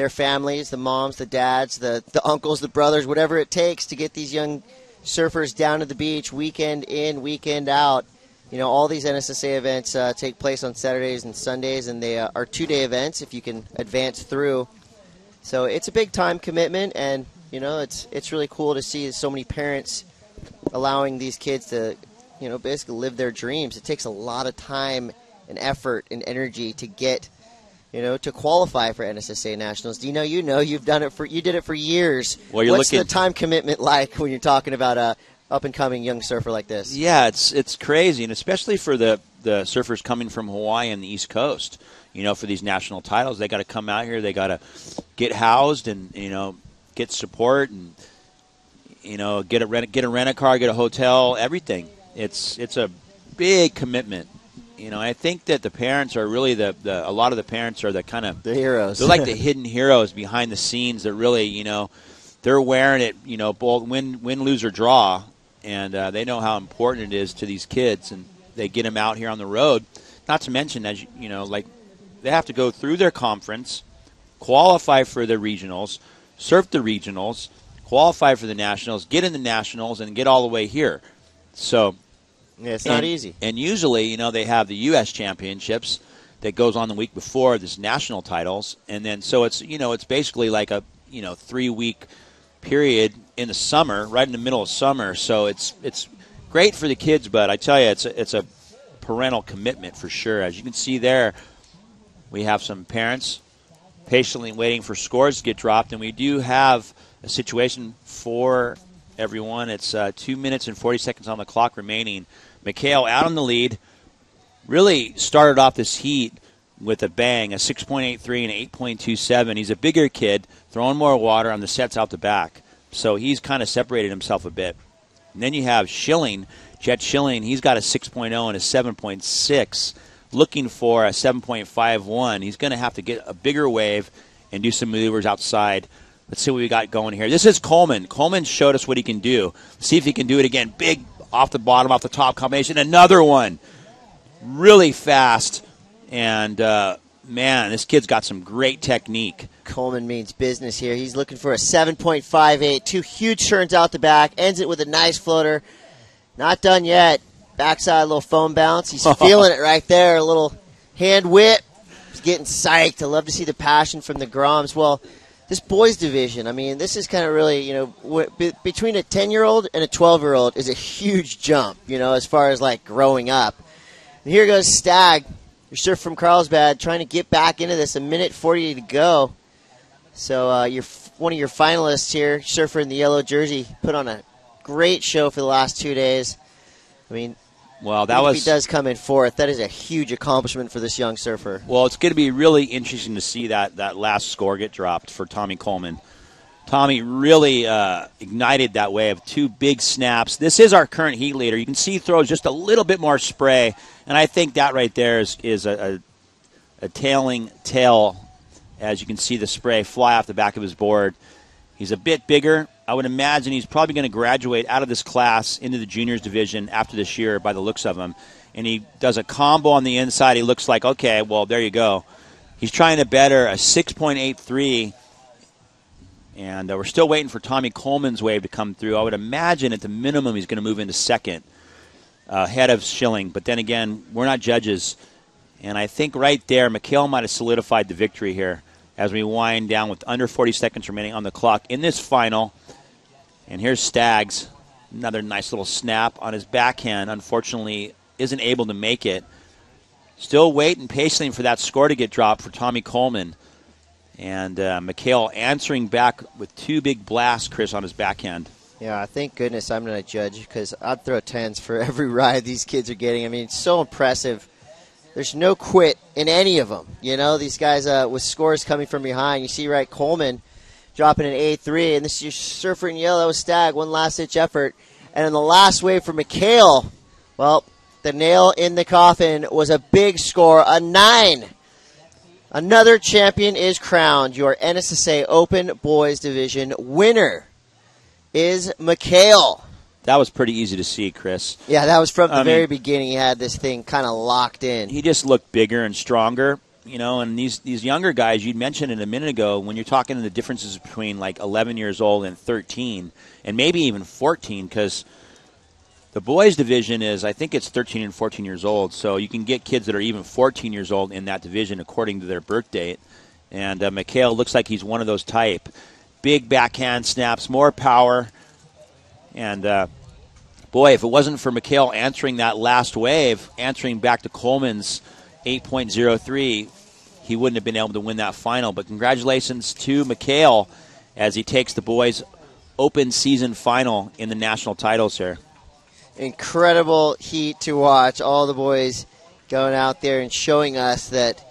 families, the moms, the dads, the uncles, the brothers, whatever it takes to get these young surfers down to the beach weekend in, weekend out. You know, all these NSSA events take place on Saturdays and Sundays, and they are two-day events if you can advance through. So it's a big time commitment, and, you know, it's really cool to see so many parents allowing these kids to, you know, basically live their dreams. It takes a lot of time and effort and energy to get, you know, to qualify for NSSA Nationals. Do you know you've done it you did it for years. Well, What's the time commitment like when you're talking about a up-and-coming young surfer like this? Yeah, it's crazy, and especially for the surfers coming from Hawaii and the East Coast. You know, for these national titles, they got to come out here. They got to get housed and, you know, get support and, you know, get a rent-a-car, get a hotel, everything. It's a big commitment. You know, I think that the parents are really a lot of the parents are the kind of the heroes. They're like the hidden heroes behind the scenes that really, you know, they're wearing it, you know, both win, lose, or draw, and they know how important it is to these kids, and they get them out here on the road. Not to mention, as you know, like they have to go through their conference, qualify for the regionals, surf the regionals, qualify for the nationals, get in the nationals, and get all the way here. So yeah, it's not easy. And usually, you know, they have the U.S. Championships that goes on the week before this national titles, and then so it's, you know, it's basically like a, you know, 3-week period in the summer, right in the middle of summer. So it's great for the kids, but I tell you, it's a parental commitment for sure. As you can see there, we have some parents patiently waiting for scores to get dropped, and we do have a situation for everyone. It's 2 minutes and 40 seconds on the clock remaining. McHale out on the lead. Really started off this heat with a bang, a 6.83 and an 8.27. He's a bigger kid, throwing more water on the sets out the back. So he's kind of separated himself a bit. And then you have Schilling, Jet Schilling. He's got a 6.0 and a 7.6, looking for a 7.51. He's going to have to get a bigger wave and do some maneuvers outside. Let's see what we got going here. This is Coleman. Coleman showed us what he can do. See if he can do it again. Big off the bottom, off the top combination. Another one. Really fast. And, man, this kid's got some great technique. Coleman means business here. He's looking for a 7.58. 2 huge turns out the back. Ends it with a nice floater. Not done yet. Backside, a little foam bounce. He's feeling it right there. A little hand whip. He's getting psyched. I love to see the passion from the Groms. Well, this boys division, I mean, this is kind of really, you know, between a 10-year-old and a 12-year-old is a huge jump, you know, as far as, like, growing up. And here goes Stagg, your surfer from Carlsbad, trying to get back into this. 1:40 to go. So you're one of your finalists here, surfer in the yellow jersey, put on a great show for the last 2 days. I mean, well, if he does come in fourth, that is a huge accomplishment for this young surfer. Well, it's going to be really interesting to see that last score get dropped for Tommy Coleman. Tommy really ignited that wave. 2 big snaps. This is our current heat leader. You can see he throws just a little bit more spray, and I think that right there is a tailing tail as you can see the spray fly off the back of his board. He's a bit bigger. I would imagine he's probably going to graduate out of this class into the juniors division after this year by the looks of him. And he does a combo on the inside. He looks like, okay, well, there you go. He's trying to better a 6.83. And we're still waiting for Tommy Coleman's wave to come through. I would imagine at the minimum he's going to move into second ahead of Schilling. But then again, we're not judges. And I think right there, McHale might have solidified the victory here as we wind down with under 40 seconds remaining on the clock in this final. And here's Staggs. Another nice little snap on his backhand. Unfortunately, isn't able to make it. Still waiting patiently for that score to get dropped for Tommy Coleman. And McHale answering back with two big blasts, Chris, on his backhand. Yeah, thank goodness I'm not a judge because I'd throw 10s for every ride these kids are getting. I mean, it's so impressive. There's no quit in any of them. You know, these guys with scores coming from behind. You see, right, Coleman dropping an 8-3, and this is your surfer in yellow Stag, one last-ditch effort. And in the last wave for McHale, well, the nail in the coffin was a big score, a 9. Another champion is crowned. Your NSSA Open Boys Division winner is McHale. That was pretty easy to see, Chris. Yeah, that was from the very beginning. He had this thing kind of locked in. He just looked bigger and stronger, you know, and these younger guys, you mentioned it a minute ago, when you're talking the differences between like 11 years old and 13, and maybe even 14, because the boys division is, I think it's 13 and 14 years old, so you can get kids that are even 14 years old in that division according to their birth date. And McHale looks like he's one of those type. Big backhand snaps, more power. And, boy, if it wasn't for McHale answering that last wave, answering back to Coleman's 8.03, he wouldn't have been able to win that final. But congratulations to McHale as he takes the boys' open season final in the national titles here. Incredible heat to watch. All the boys going out there and showing us that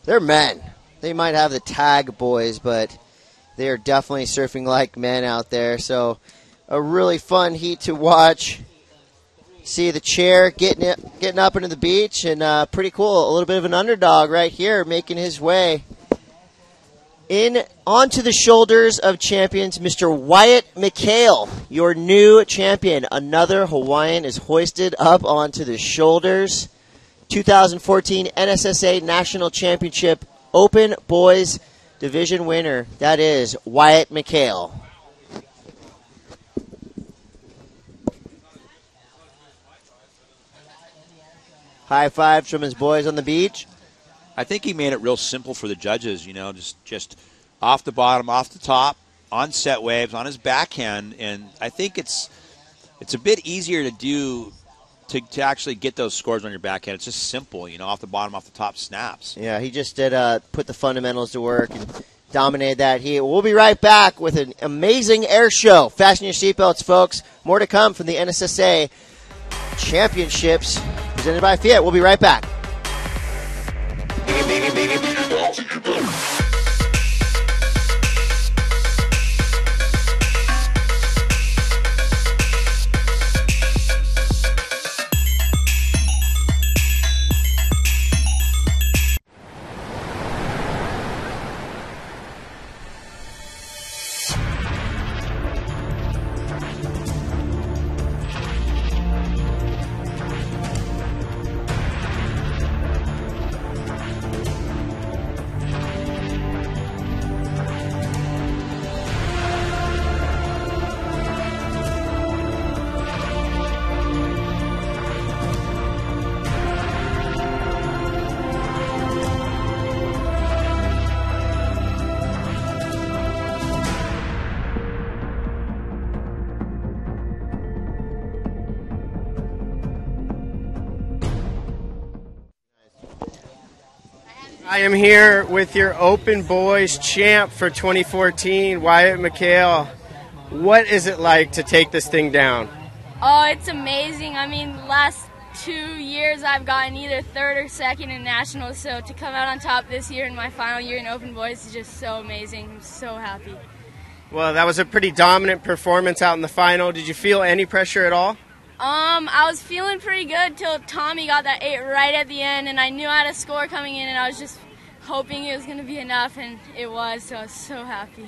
they're men. They might have the tag boys, but they are definitely surfing like men out there. So a really fun heat to watch. See the chair getting up into the beach, and pretty cool. A little bit of an underdog right here making his way in onto the shoulders of champions, Mr. Wyatt McHale, your new champion. Another Hawaiian is hoisted up onto the shoulders. 2014 NSSA National Championship Open Boys Division winner. That is Wyatt McHale. High fives from his boys on the beach. I think he made it real simple for the judges, you know, just off the bottom, off the top, on set waves, on his backhand, and I think it's a bit easier to do to actually get those scores on your backhand. It's just simple, you know, off the bottom, off the top snaps. Yeah, he just did put the fundamentals to work and dominated that heat. We'll be right back with an amazing air show. Fasten your seatbelts, folks. More to come from the NSSA Championships presented by Fiat. We'll be right back. I am here with your Open Boys champ for 2014, Wyatt McHale. What is it like to take this thing down? Oh, it's amazing. I mean, the last 2 years I've gotten either third or second in nationals, so to come out on top this year in my final year in Open Boys is just so amazing. I'm so happy. Well, that was a pretty dominant performance out in the final. Did you feel any pressure at all? I was feeling pretty good till Tommy got that 8 right at the end, and I knew I had a score coming in, and I was just hoping it was going to be enough, and it was, so I was so happy.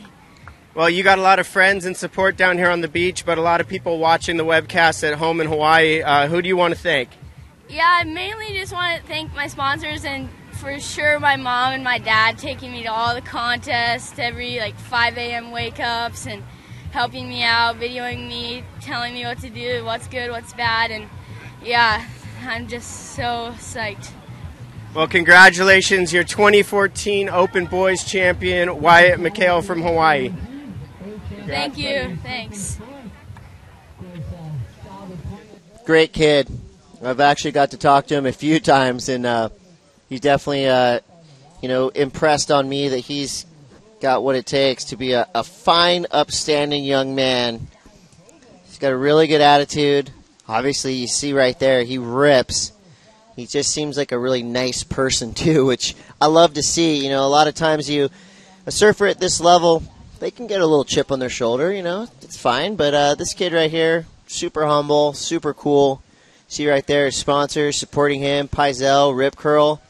Well, you got a lot of friends and support down here on the beach, but a lot of people watching the webcast at home in Hawaii. Who do you want to thank? Yeah, I mainly just want to thank my sponsors and for sure my mom and my dad taking me to all the contests, every 5 a.m. wake-ups and helping me out, videoing me, telling me what to do, what's good, what's bad, and yeah, I'm just so psyched. Well, congratulations, your 2014 Open Boys champion, Wyatt McHale from Hawaii. Thank you. Thanks. Great kid. I've actually got to talk to him a few times, and he's definitely, impressed on me that he's got what it takes to be a fine, upstanding young man. He's got a really good attitude. Obviously, you see right there, he rips. He just seems like a really nice person, too, which I love to see. A lot of times a surfer at this level, they can get a little chip on their shoulder, It's fine. But this kid right here, super humble, super cool. See right there, his sponsors supporting him, Pizel, Rip Curl.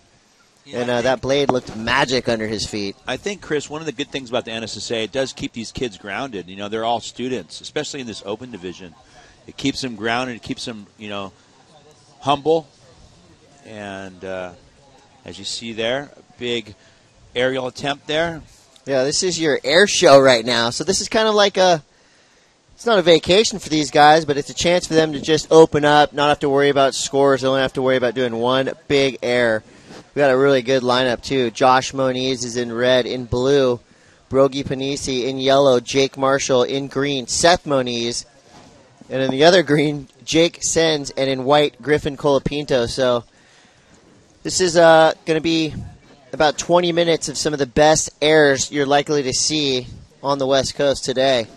Yeah, and that blade looked magic under his feet. I think, Chris, one of the good things about the NSSA, it does keep these kids grounded. They're all students, especially in this open division. It keeps them grounded. It keeps them, humble. And as you see there, a big aerial attempt there. Yeah, this is your air show right now. So this is kind of like it's not a vacation for these guys, but it's a chance for them to just open up, not have to worry about scores. They don't have to worry about doing one big air. We got a really good lineup, too. Josh Moniz is in red. In blue, Brogy Panisi. In yellow, Jake Marshall. In green, Seth Moniz. And in the other green, Jake Sens. And in white, Griffin Colapinto. So this is going to be about 20 minutes of some of the best airs you're likely to see on the West Coast today.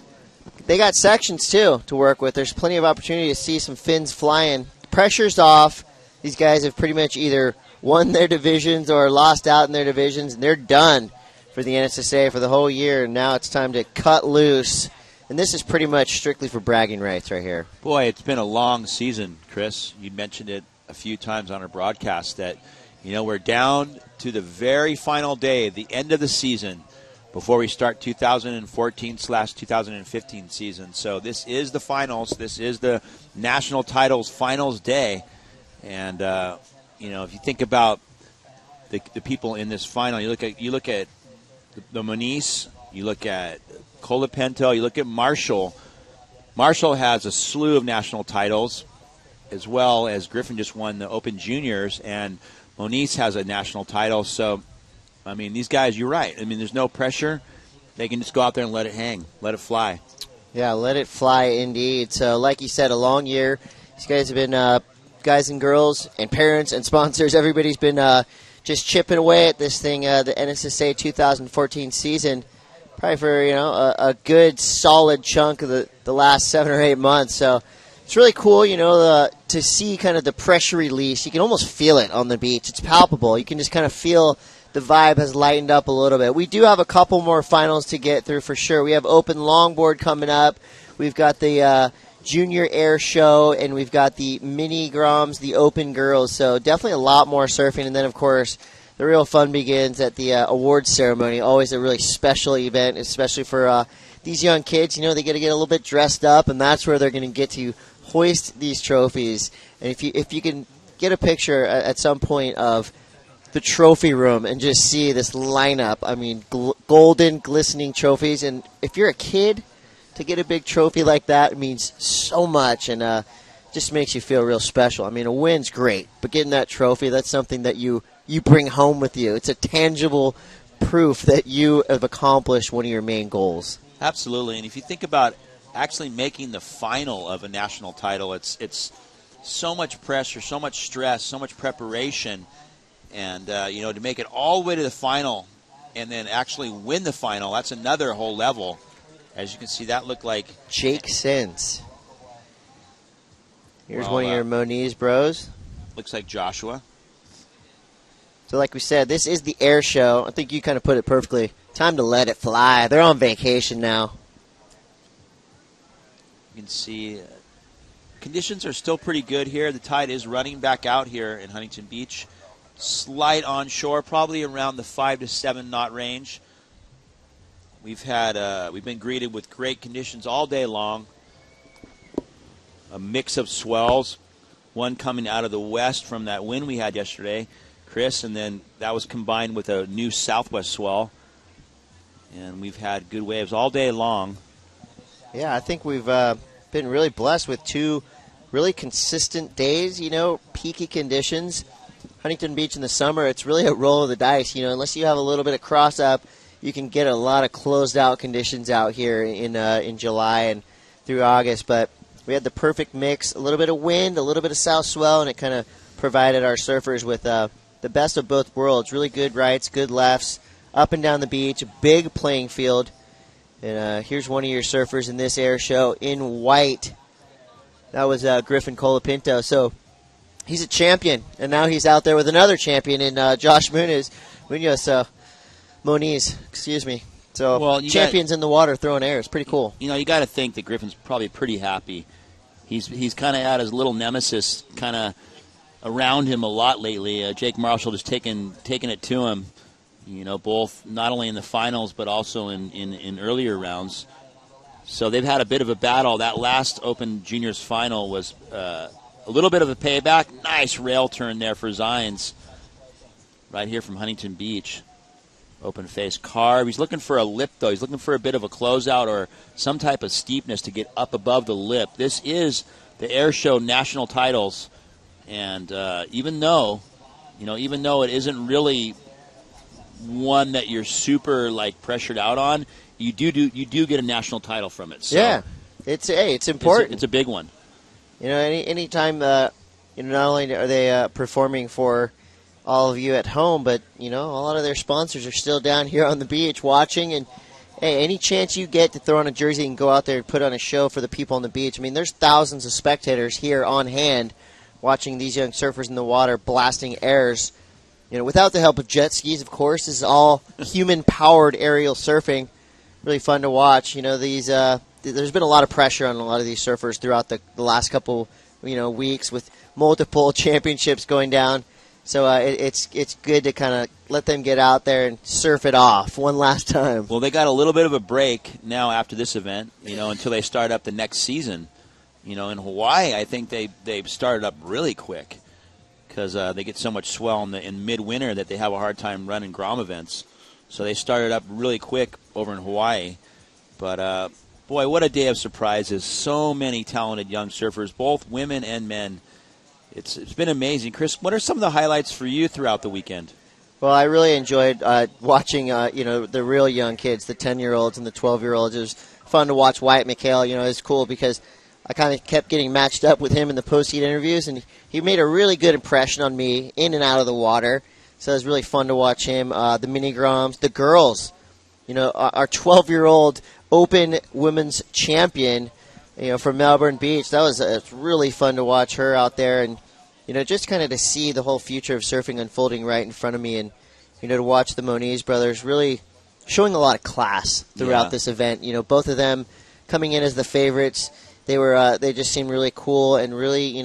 They got sections, too, to work with. There's plenty of opportunity to see some fins flying. Pressure's off. These guys have pretty much either won their divisions or lost out in their divisions, and they're done for the NSSA for the whole year. And now it's time to cut loose. And this is pretty much strictly for bragging rights right here. Boy, it's been a long season, Chris. You mentioned it a few times on our broadcast that, we're down to the very final day, the end of the season, before we start 2014/2015 season. So this is the finals. This is the national titles finals day. And, if you think about the people in this final, you look at the Moniz, you look at Colapinto, you look at Marshall. Marshall has a slew of national titles, as well as Griffin just won the Open Juniors, and Moniz has a national title. So, these guys, you're right. There's no pressure. They can just go out there and let it hang, let it fly. Yeah, let it fly indeed. So, like you said, a long year. These guys have been guys and girls and parents and sponsors. Everybody's been just chipping away at this thing, the NSSA 2014 season, probably for a good solid chunk of the last 7 or 8 months. So it's really cool, to see kind of the pressure release. You can almost feel it on the beach. It's palpable. You can just kind of feel the vibe has lightened up a little bit. We do have a couple more finals to get through for sure. We have Open Longboard coming up. We've got the Junior Air Show, and we've got the Mini Groms, the Open Girls. So definitely a lot more surfing. And then, of course, the real fun begins at the awards ceremony. Always a really special event, especially for these young kids. They get to get a little bit dressed up, and that's where they're going to get to hoist these trophies. And if you can get a picture at some point of the trophy room and just see this lineup, golden, glistening trophies. And if you're a kid, to get a big trophy like that means so much, and just makes you feel real special. A win's great, but getting that trophy, that's something that you bring home with you. It's a tangible proof that you have accomplished one of your main goals. Absolutely, and if you think about actually making the final of a national title, it's so much pressure, so much stress, so much preparation, and to make it all the way to the final and then actually win the final, that's another whole level. As you can see, that looked like Jake Sins. Here's one of your Moniz bros. Looks like Joshua. So like we said, this is the air show. I think you kind of put it perfectly. Time to let it fly. They're on vacation now. You can see conditions are still pretty good here. The tide is running back out here in Huntington Beach. slight onshore, probably around the 5 to 7 knot range. We've been greeted with great conditions all day long. A mix of swells, one coming out of the west from that wind we had yesterday, Chris, and then that was combined with a new southwest swell. And we've had good waves all day long. Yeah, I think we've been really blessed with 2 really consistent days, peaky conditions. Huntington Beach in the summer, it's really a roll of the dice, unless you have a little bit of cross up, you can get a lot of closed out conditions out here in July and through August. But we had the perfect mix, a little bit of wind, a little bit of south swell, and it kind of provided our surfers with the best of both worlds. Really good rights, good lefts, up and down the beach, a big playing field. And here's one of your surfers in this air show in white. That was Griffin Colapinto. So he's a champion, and now he's out there with another champion in Josh Moniz, excuse me. So champions in the water throwing air. It's pretty cool. You got to think that Griffin's probably pretty happy. He's kind of had his little nemesis kind of around him a lot lately. Jake Marshall just taking it to him. Both not only in the finals but also in earlier rounds. So they've had a bit of a battle. That last Open Juniors final was a little bit of a payback. Nice rail turn there for Zines right here from Huntington Beach. Open face carve. He's looking for a lip, though. He's looking for a bit of a closeout or some type of steepness to get up above the lip. This is the Air Show National Titles, and even though it isn't really one that you're super pressured out on, you do get a national title from it. So yeah, it's important. It's a big one. Anytime not only are they performing for all of you at home, but a lot of their sponsors are still down here on the beach watching. And hey, any chance you get to throw on a jersey and go out there and put on a show for the people on the beach. I mean, there's thousands of spectators here on hand watching these young surfers in the water blasting airs. Without the help of jet skis, of course. This is all human-powered aerial surfing. Really fun to watch. There's been a lot of pressure on a lot of these surfers throughout the last couple weeks with multiple championships going down. So it's good to kind of let them get out there and surf it off one last time. Well, they got a little bit of a break now after this event, until they start up the next season. In Hawaii, I think they've started up really quick because they get so much swell in midwinter that they have a hard time running Grom events. So they started up really quick over in Hawaii. But, boy, what a day of surprises. So many talented young surfers, both women and men. It's been amazing. Chris, what are some of the highlights for you throughout the weekend? Well, I really enjoyed watching, the real young kids, the 10-year-olds and the 12-year-olds. It was fun to watch Wyatt McHale. It's cool because I kind of kept getting matched up with him in the post-heat interviews, and he made a really good impression on me in and out of the water. So it was really fun to watch him. The mini-groms, the girls, our 12-year-old Open Women's Champion, from Melbourne Beach. That was it's really fun to watch her out there and, just kind of to see the whole future of surfing unfolding right in front of me and, to watch the Moniz brothers really showing a lot of class throughout this event. Both of them coming in as the favorites. They just seemed really cool and really,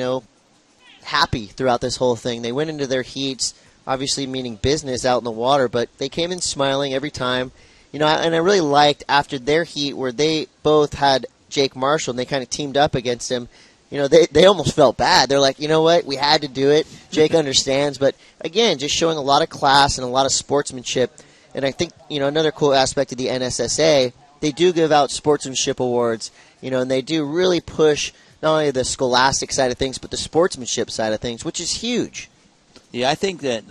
happy throughout this whole thing. They went into their heats, obviously meaning business out in the water, but they came in smiling every time. And I really liked after their heat where they both had Jake Marshall and they kind of teamed up against him. They almost felt bad. They're like, you know what, we had to do it. Jake understands. But, again, just showing a lot of class and a lot of sportsmanship. And I think, another cool aspect of the NSSA, they do give out sportsmanship awards, and they do really push not only the scholastic side of things, but the sportsmanship side of things, which is huge. Yeah, I think that,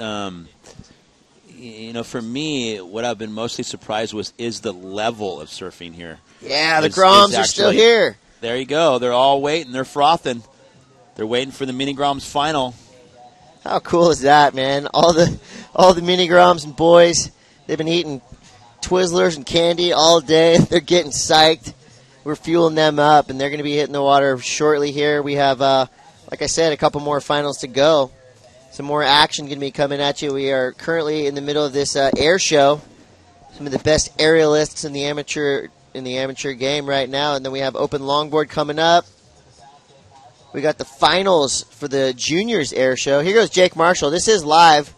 for me, what I've been mostly surprised with is the level of surfing here. Yeah, the Groms are still here. There you go. They're all waiting. They're frothing. They're waiting for the Mini Groms final. How cool is that, man? All the Mini Groms and boys, they've been eating Twizzlers and candy all day. They're getting psyched. We're fueling them up, and they're going to be hitting the water shortly here. We have, like I said, a couple more finals to go. Some more action going to be coming at you. We are currently in the middle of this air show. Some of the best aerialists in the amateur game right now, and then we have open longboard coming up. We got the finals for the juniors air show. Here goes Jake Marshall. This is live.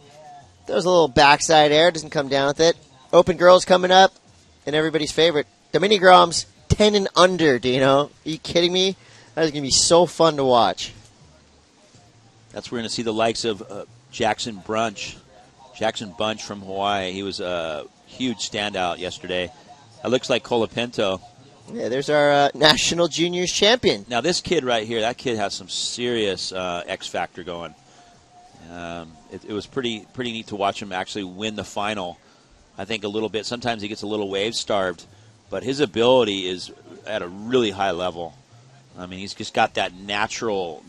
Throws a little backside air, doesn't come down with it. Open girls coming up, and everybody's favorite, the mini Groms, 10 and under, Dino. Are you kidding me? That is going to be so fun to watch. That's where we're going to see the likes of Jackson Bunch from Hawaii. He was a huge standout yesterday. It looks like Colapinto. Yeah, there's our national juniors champion. Now this kid right here, that kid has some serious X factor going. It was pretty neat to watch him actually win the final. I think a little bit. Sometimes he gets a little wave starved, but his ability is at a really high level. I mean, he's just got that natural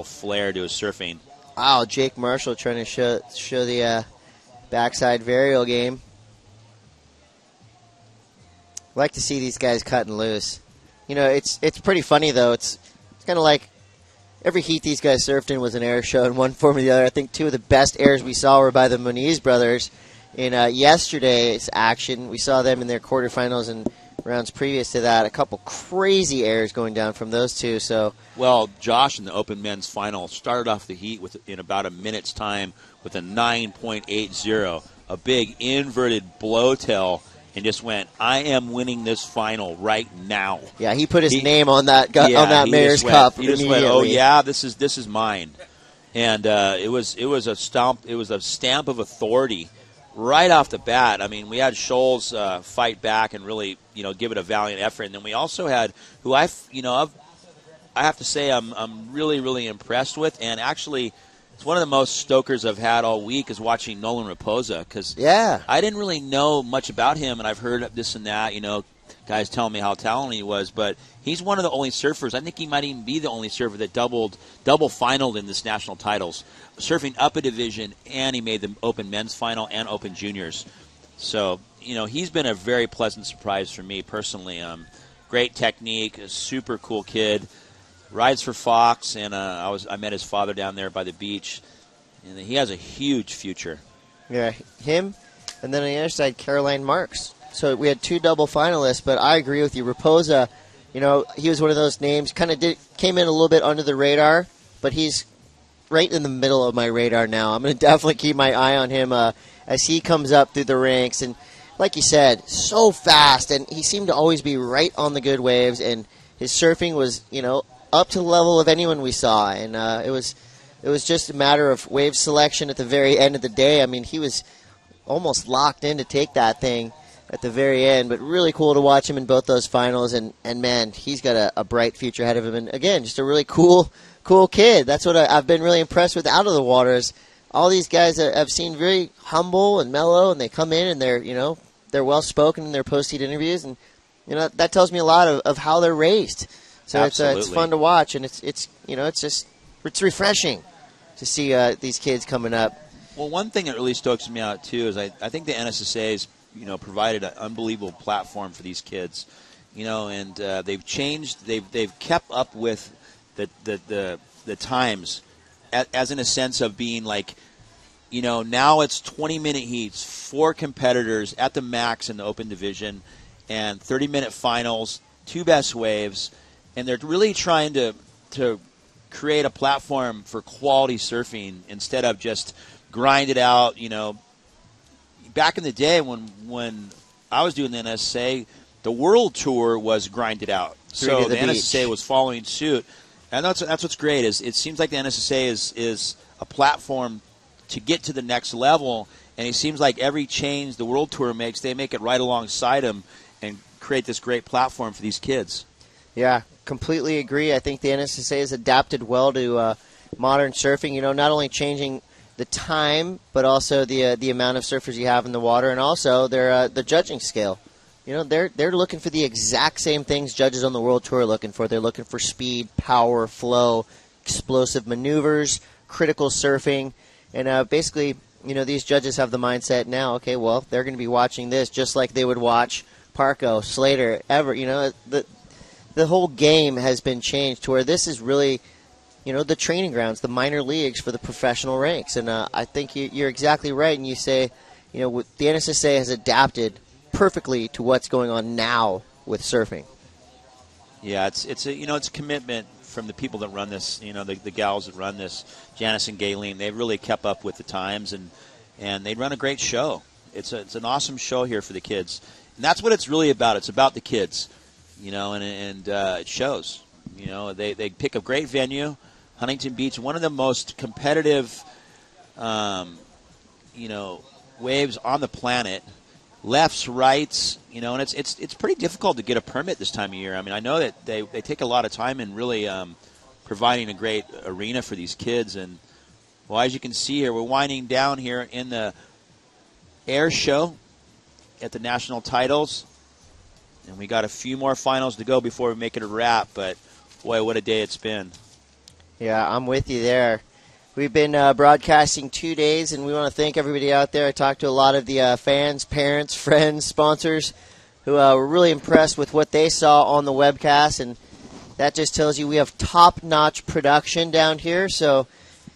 flair to his surfing. Wow, Jake Marshall trying to show the backside varial game. I like to see these guys cutting loose. You know, it's pretty funny though. It's kind of like every heat these guys surfed in was an air show in one form or the other. I think two of the best airs we saw were by the Moniz brothers in yesterday's action. We saw them in their quarterfinals and rounds previous to that. A couple crazy airs going down from those two. So, well, Josh in the Open Men's Final started off the heat in about a minute's time with a 9.80, a big inverted blowtail, and just went, I am winning this final right now. Yeah, he put his name on that Mayor's Cup. He just went, oh yeah, this is mine, and it was a stamp of authority right off the bat. I mean, we had Scholes fight back and really give it a valiant effort, and then we also had who I have to say I'm really impressed with, and actually. It's one of the most stokers I've had all week is watching Nolan Raposa because I didn't really know much about him, and I've heard this and that, guys telling me how talented he was, but he's one of the only surfers. I think he might even be the only surfer that double finaled in this national titles, surfing up a division, and he made the Open Men's Final and Open Juniors. So, he's been a very pleasant surprise for me personally. Great technique, a super cool kid. Rides for Fox, and I met his father down there by the beach, and he has a huge future. Yeah, him, and then on the other side, Caroline Marks. So we had two double finalists, but I agree with you. Raposa, he was one of those names, came in a little bit under the radar, but he's right in the middle of my radar now. I'm going to definitely keep my eye on him as he comes up through the ranks. And like you said, so fast, and he seemed to always be right on the good waves, and his surfing was, up to the level of anyone we saw, and it was just a matter of wave selection at the very end of the day. I mean, he was almost locked in to take that thing at the very end, but really cool to watch him in both those finals, and man, he's got a bright future ahead of him, and again, just a really cool kid. That's what I've been really impressed with out of the waters. All these guys I've seen very humble and mellow, and they come in and they're well-spoken in their post-heat interviews, and that tells me a lot of how they're raised. So it's fun to watch, and it's refreshing to see these kids coming up. Well, one thing that really stokes me out too is I think the NSSA's provided an unbelievable platform for these kids, and they've changed, they've kept up with the times, as in a sense of being like, now it's 20-minute heats, 4 competitors at the max in the open division, and 30-minute finals, 2 best waves. And they're really trying to create a platform for quality surfing instead of just grind it out. Back in the day when I was doing the NSSA, the World Tour was grinded out. So the NSSA was following suit. And that's what's great is it seems like the NSSA is a platform to get to the next level. And it seems like every change the World Tour makes, they make it right alongside them and create this great platform for these kids. Yeah, completely agree. I think the NSSA has adapted well to modern surfing. Not only changing the time, but also the amount of surfers you have in the water, and also the judging scale. They're looking for the exact same things judges on the World Tour are looking for. They're looking for speed, power, flow, explosive maneuvers, critical surfing, and basically, these judges have the mindset now. Okay, well, they're going to be watching this just like they would watch Parko, Slater, ever. The whole game has been changed to where this is really, the training grounds, the minor leagues for the professional ranks. And I think you're exactly right. And you say, the NSSA has adapted perfectly to what's going on now with surfing. Yeah, it's a commitment from the people that run this. The gals that run this, Janice and Gayleen. They've really kept up with the times, and and they run a great show. It's an awesome show here for the kids, and that's what it's really about. It's about the kids, and it shows. They pick a great venue, Huntington Beach, one of the most competitive, waves on the planet. Lefts, rights, and it's pretty difficult to get a permit this time of year. I mean, I know that they take a lot of time in really providing a great arena for these kids. And, well, as you can see here, we're winding down here in the air show at the national titles. And we got a few more finals to go before we make it a wrap. But, boy, what a day it's been. Yeah, I'm with you there. We've been broadcasting 2 days, and we want to thank everybody out there. I talked to a lot of the fans, parents, friends, sponsors who were really impressed with what they saw on the webcast, and that just tells you we have top-notch production down here. So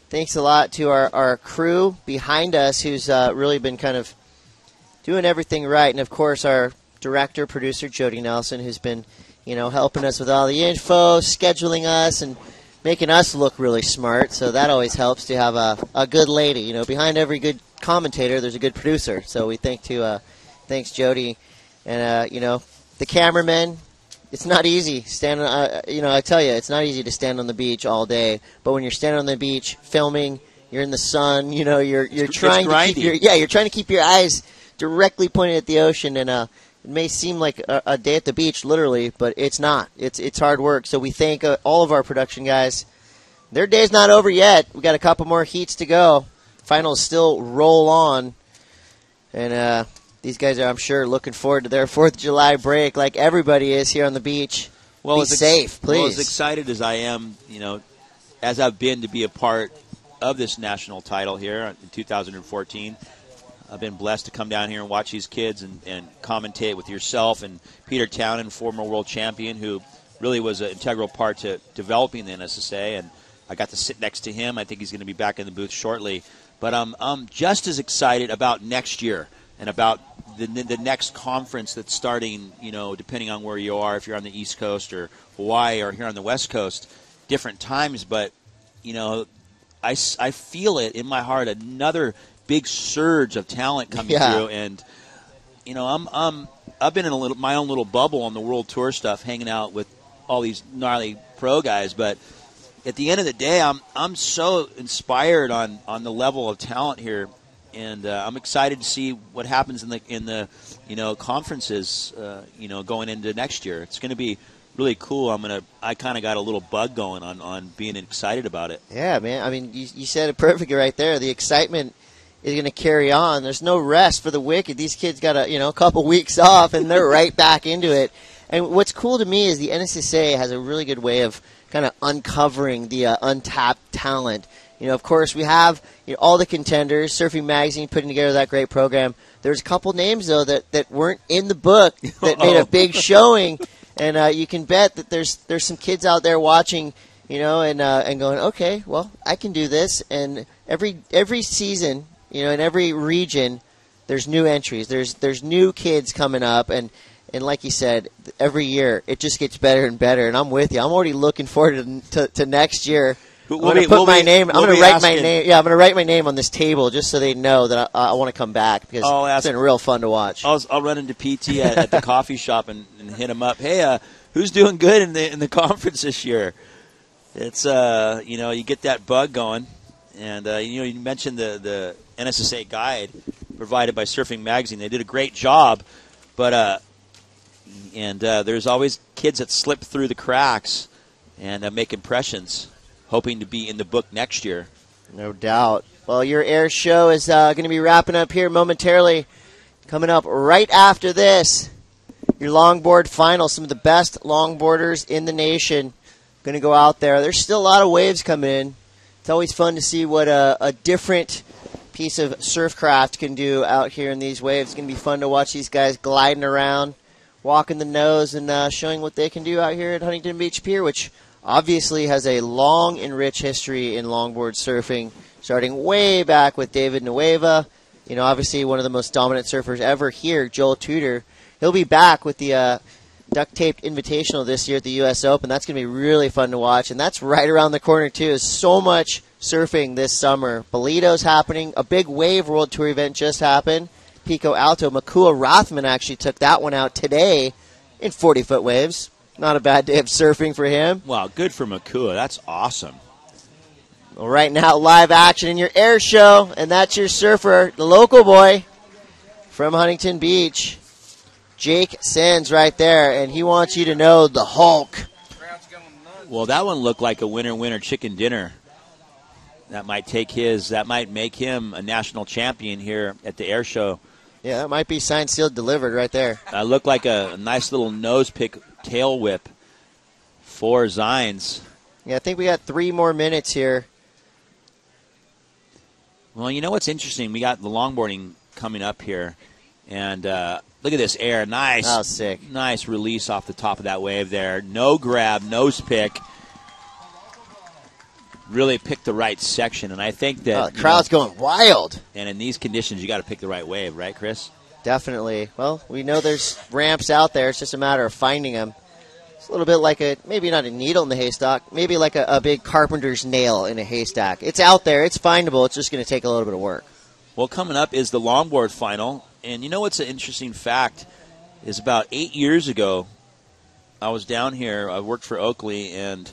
thanks a lot to our crew behind us who's really been kind of doing everything right, and, of course, our director, producer, Jody Nelson, who's been helping us with all the info, scheduling us, and making us look really smart, so that always helps to have a good lady. Behind every good commentator, there's a good producer. So we thanks Jody, and the cameramen. It's not easy standing. I tell you, it's not easy to stand on the beach all day. But when you're standing on the beach filming, you're in the sun. You're trying to keep your eyes directly pointed at the ocean, and it may seem like a day at the beach, literally, but it's not. It's hard work. So we thank all of our production guys. Their day's not over yet. We got a couple more heats to go. Finals still roll on. And these guys are, I'm sure, looking forward to their 4th of July break like everybody is here on the beach. Well, be safe, please. Well, as excited as I am, as I've been to be a part of this national title here in 2014, I've been blessed to come down here and watch these kids and commentate with yourself and Peter Townend, former world champion, who really was an integral part to developing the NSSA. And I got to sit next to him. I think he's going to be back in the booth shortly. But I'm just as excited about next year and about the next conference that's starting, depending on where you are, if you're on the East Coast or Hawaii or here on the West Coast, different times. But, I feel it in my heart, another big surge of talent coming through, and I've been in my own little bubble on the World Tour stuff, hanging out with all these gnarly pro guys. But at the end of the day, I'm so inspired on the level of talent here, and I'm excited to see what happens in the conferences going into next year. It's going to be really cool. I kind of got a little bug going on being excited about it. Yeah, man. I mean, you said it perfectly right there. The excitement is going to carry on. There's no rest for the wicked. These kids got a couple weeks off, and they're right back into it. And what's cool to me is the NSSA has a really good way of kind of uncovering the untapped talent. Of course, we have all the contenders, Surfing Magazine putting together that great program. There's a couple names, though, that weren't in the book that made a big showing. And you can bet that there's some kids out there watching, and going, okay, well, I can do this. And every season, in every region, there's new entries. There's new kids coming up, and like you said, every year it just gets better and better. And I'm with you. I'm already looking forward to next year. I'm going to put my name. I'm going to write my name. Yeah, I'm going to write my name on this table just so they know that I want to come back, because it's been real fun to watch. I'll run into PT at the coffee shop and hit him up. Hey, who's doing good in the conference this year? It's you get that bug going, and you mentioned the NSSA guide provided by Surfing Magazine. They did a great job, but there's always kids that slip through the cracks and make impressions, hoping to be in the book next year. No doubt. Well, your air show is going to be wrapping up here momentarily. Coming up right after this, your longboard final. Some of the best longboarders in the nation going to go out there. There's still a lot of waves coming in. It's always fun to see what a different piece of surfcraft can do out here in these waves. It's going to be fun to watch these guys gliding around, walking the nose, and showing what they can do out here at Huntington Beach Pier, which obviously has a long and rich history in longboard surfing, starting way back with David Nueva. Obviously one of the most dominant surfers ever here, Joel Tudor. He'll be back with the duct-taped invitational this year at the U.S. Open. That's going to be really fun to watch, and that's right around the corner, too. There's so much surfing this summer. Bolito's happening. A big Wave World Tour event just happened. Pico Alto. Makua Rothman actually took that one out today in 40-foot waves. Not a bad day of surfing for him. Wow, good for Makua. That's awesome. Well, right now, live action in your air show, and that's your surfer, the local boy from Huntington Beach, Jake Sands right there, and he wants you to know the Hulk. Well, that one looked like a winner chicken dinner. That might make him a national champion here at the air show. Yeah, that might be signed, sealed, delivered right there. Looked like a nice little nose pick tail whip for Zines. Yeah, I think we got 3 more minutes here. Well, you know what's interesting? We got the longboarding coming up here, and look at this air. Nice. Oh, sick. Nice release off the top of that wave there. No grab, nose pick. Really picked the right section, and I think that the crowd's going wild. And in these conditions, you got to pick the right wave, right, Chris? Definitely. Well, we know there's ramps out there. It's just a matter of finding them. It's a little bit like maybe not a needle in the haystack, maybe like a big carpenter's nail in a haystack. It's out there. It's findable. It's just going to take a little bit of work. Well, coming up is the longboard final. And you know what's an interesting fact is about 8 years ago, I was down here. I worked for Oakley, and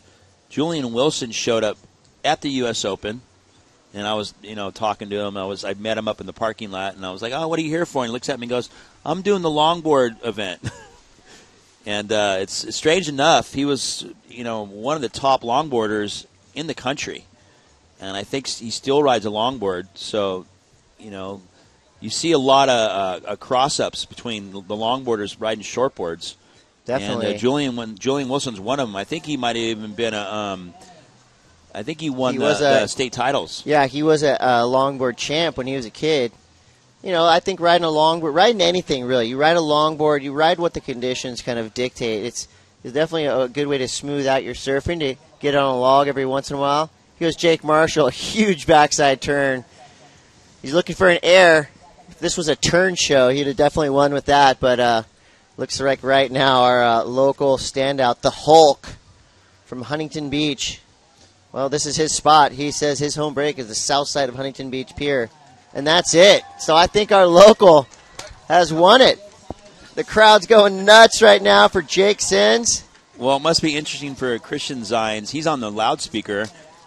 Julian Wilson showed up at the U.S. Open. And I was, talking to him. I met him up in the parking lot, and I was like, "Oh, what are you here for?" And he looks at me and goes, "I'm doing the longboard event." And it's strange enough, he was, one of the top longboarders in the country. And I think he still rides a longboard. So, you see a lot of cross-ups between the longboarders riding shortboards. Definitely. And Julian Wilson's one of them. I think he might have even been I think he won the state titles. Yeah, he was a longboard champ when he was a kid. I think riding anything really, you ride a longboard, you ride what the conditions kind of dictate. It's definitely a good way to smooth out your surfing, to get on a log every once in a while. Here's Jake Marshall, a huge backside turn. He's looking for an air. If this was a turn show, he'd have definitely won with that, but looks like right now our local standout, the Hulk from Huntington Beach. Well, this is his spot. He says his home break is the south side of Huntington Beach Pier. And that's it. So I think our local has won it. The crowd's going nuts right now for Jake Sins. Well, it must be interesting for Christian Zines. He's on the loudspeaker,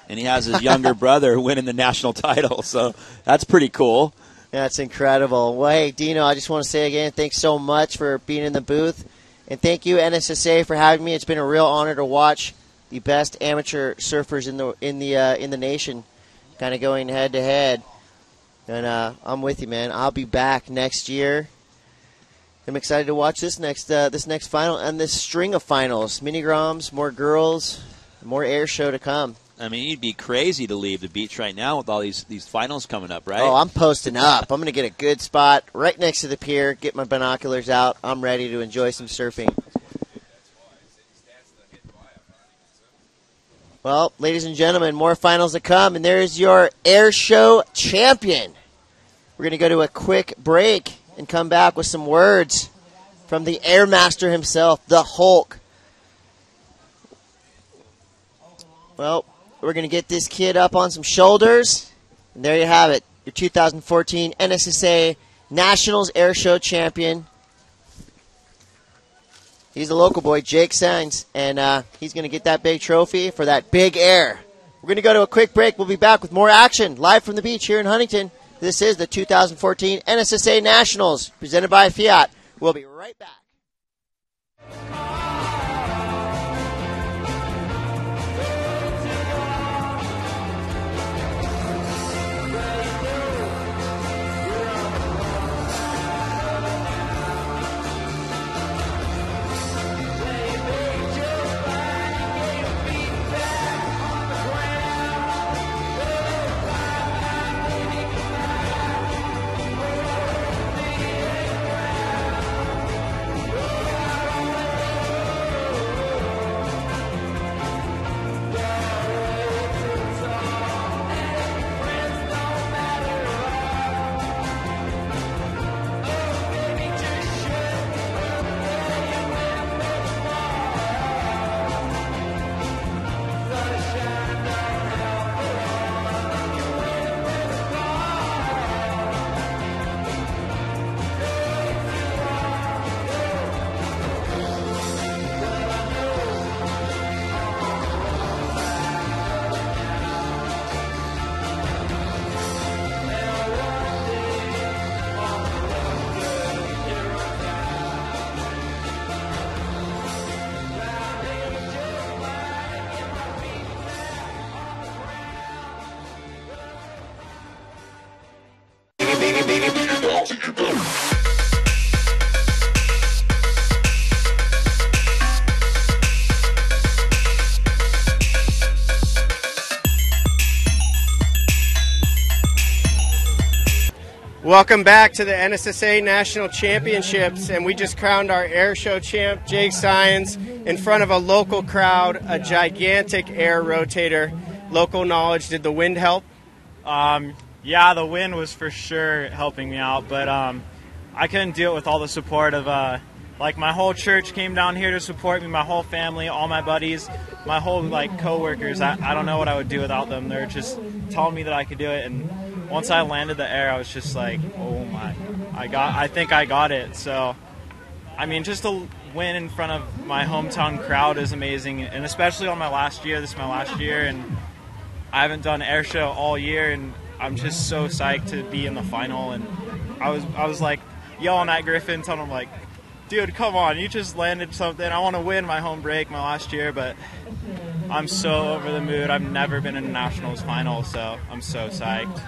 and he has his younger brother winning the national title. So that's pretty cool. That's incredible. Well, hey, Dino, I just want to say again, thanks so much for being in the booth. And thank you, NSSA, for having me. It's been a real honor to watch the best amateur surfers in the nation kind of going head-to-head. And I'm with you, man. I'll be back next year. I'm excited to watch this next final and this string of finals. Mini-groms, more girls, more air show to come. I mean, you'd be crazy to leave the beach right now with all these finals coming up, right? Oh, I'm posting up. I'm going to get a good spot right next to the pier, get my binoculars out. I'm ready to enjoy some surfing. Well, ladies and gentlemen, more finals to come, and there's your air show champion. We're going to go to a quick break and come back with some words from the Air Master himself, the Hulk. Well, we're going to get this kid up on some shoulders, and there you have it, your 2014 NSSA Nationals Air Show champion. He's a local boy, Jake Sainz, and he's going to get that big trophy for that big air. We're going to go to a quick break. We'll be back with more action live from the beach here in Huntington. This is the 2014 NSSA Nationals, presented by Fiat. We'll be right back. Welcome back to the NSSA National Championships, and we just crowned our air show champ, Jake Sines, in front of a local crowd, a gigantic air rotator. Local knowledge, did the wind help? Yeah, the wind was for sure helping me out, but I couldn't do it with all the support of, like, my whole church came down here to support me, my whole family, all my buddies, my whole, like, co-workers. I don't know what I would do without them. They're just telling me that I could do it, and once I landed the air, I was just like, oh my, I think I got it. So, I mean, just to win in front of my hometown crowd is amazing, and especially on my last year. This is my last year, and I haven't done air show all year, and I'm just so psyched to be in the final. And I was like yelling at Griffin, telling him like, dude, come on, you just landed something. I want to win my home break, my last year, but I'm so over the mood. I've never been in a nationals final, so I'm so psyched.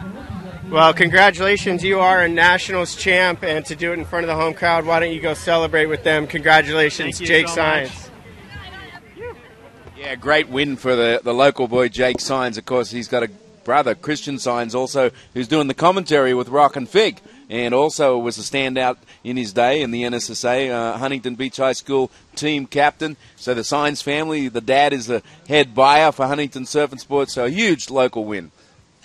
Well, congratulations. You are a nationals champ, and to do it in front of the home crowd, why don't you go celebrate with them? Congratulations, Jake Sines. Yeah, great win for the local boy, Jake Sines. Of course, he's got a brother, Christian Sines, also, who's doing the commentary with Rock and Fig, and also was a standout in his day in the NSSA, Huntington Beach High School team captain. So the Sines family, the dad is the head buyer for Huntington Surf and Sports, so a huge local win.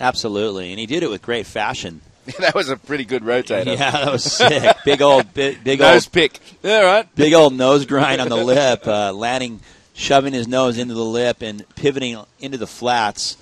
Absolutely, and he did it with great fashion. That was a pretty good rotator. Yeah, that was sick. Big old nose pick. All right. Big old nose grind on the lip, landing, shoving his nose into the lip and pivoting into the flats.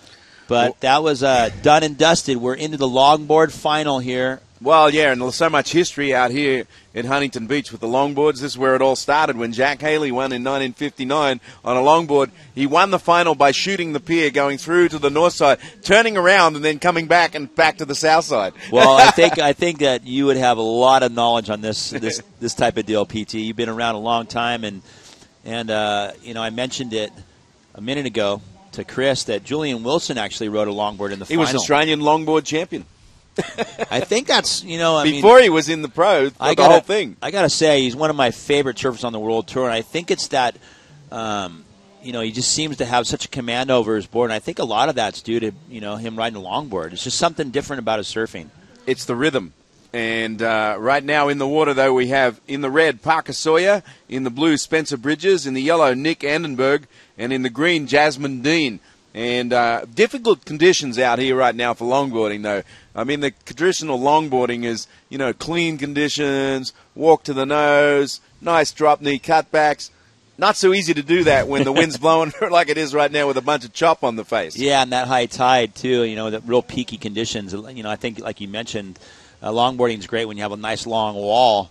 But that was done and dusted. We're into the longboard final here. Well, yeah, and there's so much history out here in Huntington Beach with the longboards. This is where it all started when Jack Haley won in 1959 on a longboard. He won the final by shooting the pier, going through to the north side, turning around, and then coming back and back to the south side. Well, I think that you would have a lot of knowledge on this type of deal, PT. You've been around a long time, and you know, I mentioned it a minute ago to Chris that Julian Wilson actually rode a longboard in the final. He was Australian longboard champion. I think that's, you know, before he was in the pros, the whole thing. I got to say, he's one of my favorite surfers on the World Tour, and I think it's that, you know, he just seems to have such a command over his board, and I think a lot of that's due to, you know, him riding a longboard. It's just something different about his surfing. It's the rhythm. And right now in the water, though, we have in the red, Parker Sawyer, in the blue, Spencer Bridges, in the yellow, Nick Annenberg, and in the green, Jasmine Dean. And difficult conditions out here right now for longboarding, though. I mean, the traditional longboarding is, you know, clean conditions, walk to the nose, nice drop knee cutbacks. Not so easy to do that when the wind's blowing like it is right now with a bunch of chop on the face. Yeah, and that high tide, too, you know, the real peaky conditions. You know, I think, like you mentioned, longboarding is great when you have a nice long wall.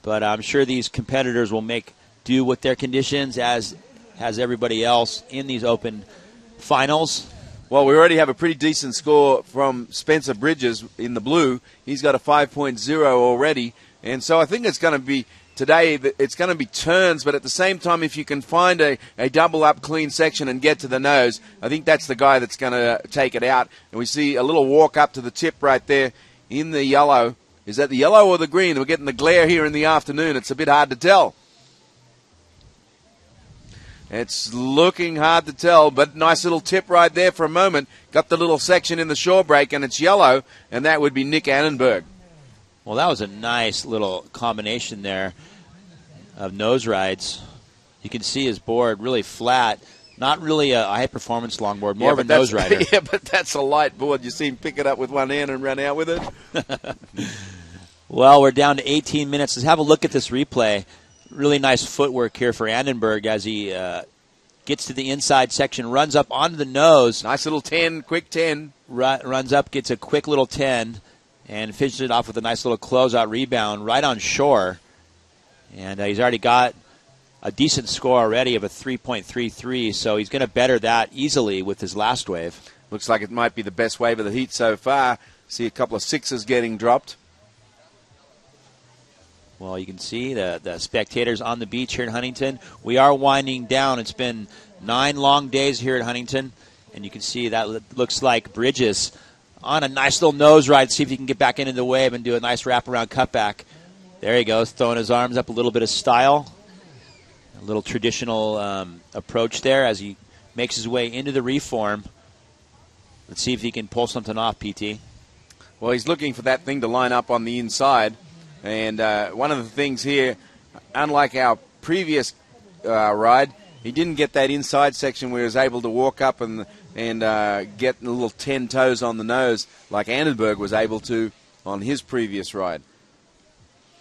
But I'm sure these competitors will make do with their conditions as everybody else in these open finals. Well, we already have a pretty decent score from Spencer Bridges in the blue. He's got a 5.0 already. And so I think it's going to be today, it's going to be turns, but at the same time, if you can find a double up clean section and get to the nose, I think that's the guy that's going to take it out. And we see a little walk up to the tip right there in the yellow. Is that the yellow or the green? We're getting the glare here in the afternoon. It's a bit hard to tell. It's looking hard to tell, but nice little tip right there for a moment. Got the little section in the shore break, and it's yellow, and that would be Nick Annenberg. Well, that was a nice little combination there of nose rides. You can see his board really flat. Not really a high-performance longboard, more of a nose rider. Yeah, but that's a light board. You see him pick it up with one hand and run out with it. Well, we're down to 18 minutes. Let's have a look at this replay. Really nice footwork here for Annenberg as he gets to the inside section, runs up onto the nose. Nice little 10, quick 10. Runs up, gets a quick little 10, and finishes it off with a nice little closeout rebound right on shore. And he's already got a decent score already of a 3.33, so he's going to better that easily with his last wave. Looks like it might be the best wave of the heat so far. See a couple of sixes getting dropped. Well, you can see the spectators on the beach here in Huntington. We are winding down. It's been 9 long days here at Huntington, and you can see that looks like Bridges on a nice little nose ride, see if he can get back into the wave and do a nice wraparound cutback. There he goes, throwing his arms up, a little bit of style. A little traditional approach there as he makes his way into the reform. Let's see if he can pull something off, PT. Well, he's looking for that thing to line up on the inside. And one of the things here, unlike our previous ride, he didn't get that inside section where he was able to walk up and get a little 10 toes on the nose like Annenberg was able to on his previous ride.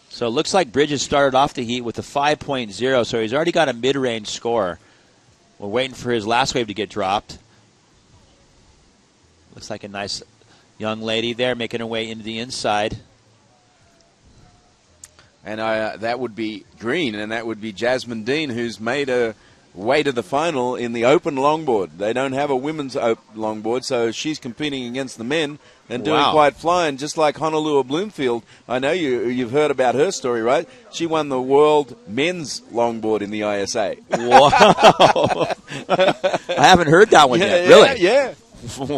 So it looks like Bridges started off the heat with a 5.0, so he's already got a mid-range score. We're waiting for his last wave to get dropped. Looks like a nice young lady there making her way into the inside. And that would be green, and that would be Jasmine Dean, who's made a way to the final in the open longboard. They don't have a women's longboard, so she's competing against the men and doing quite fine, just like Honolulu Bloomfield. I know you've heard about her story, right? She won the world men's longboard in the ISA. Wow. I haven't heard that one yet. Really? Yeah.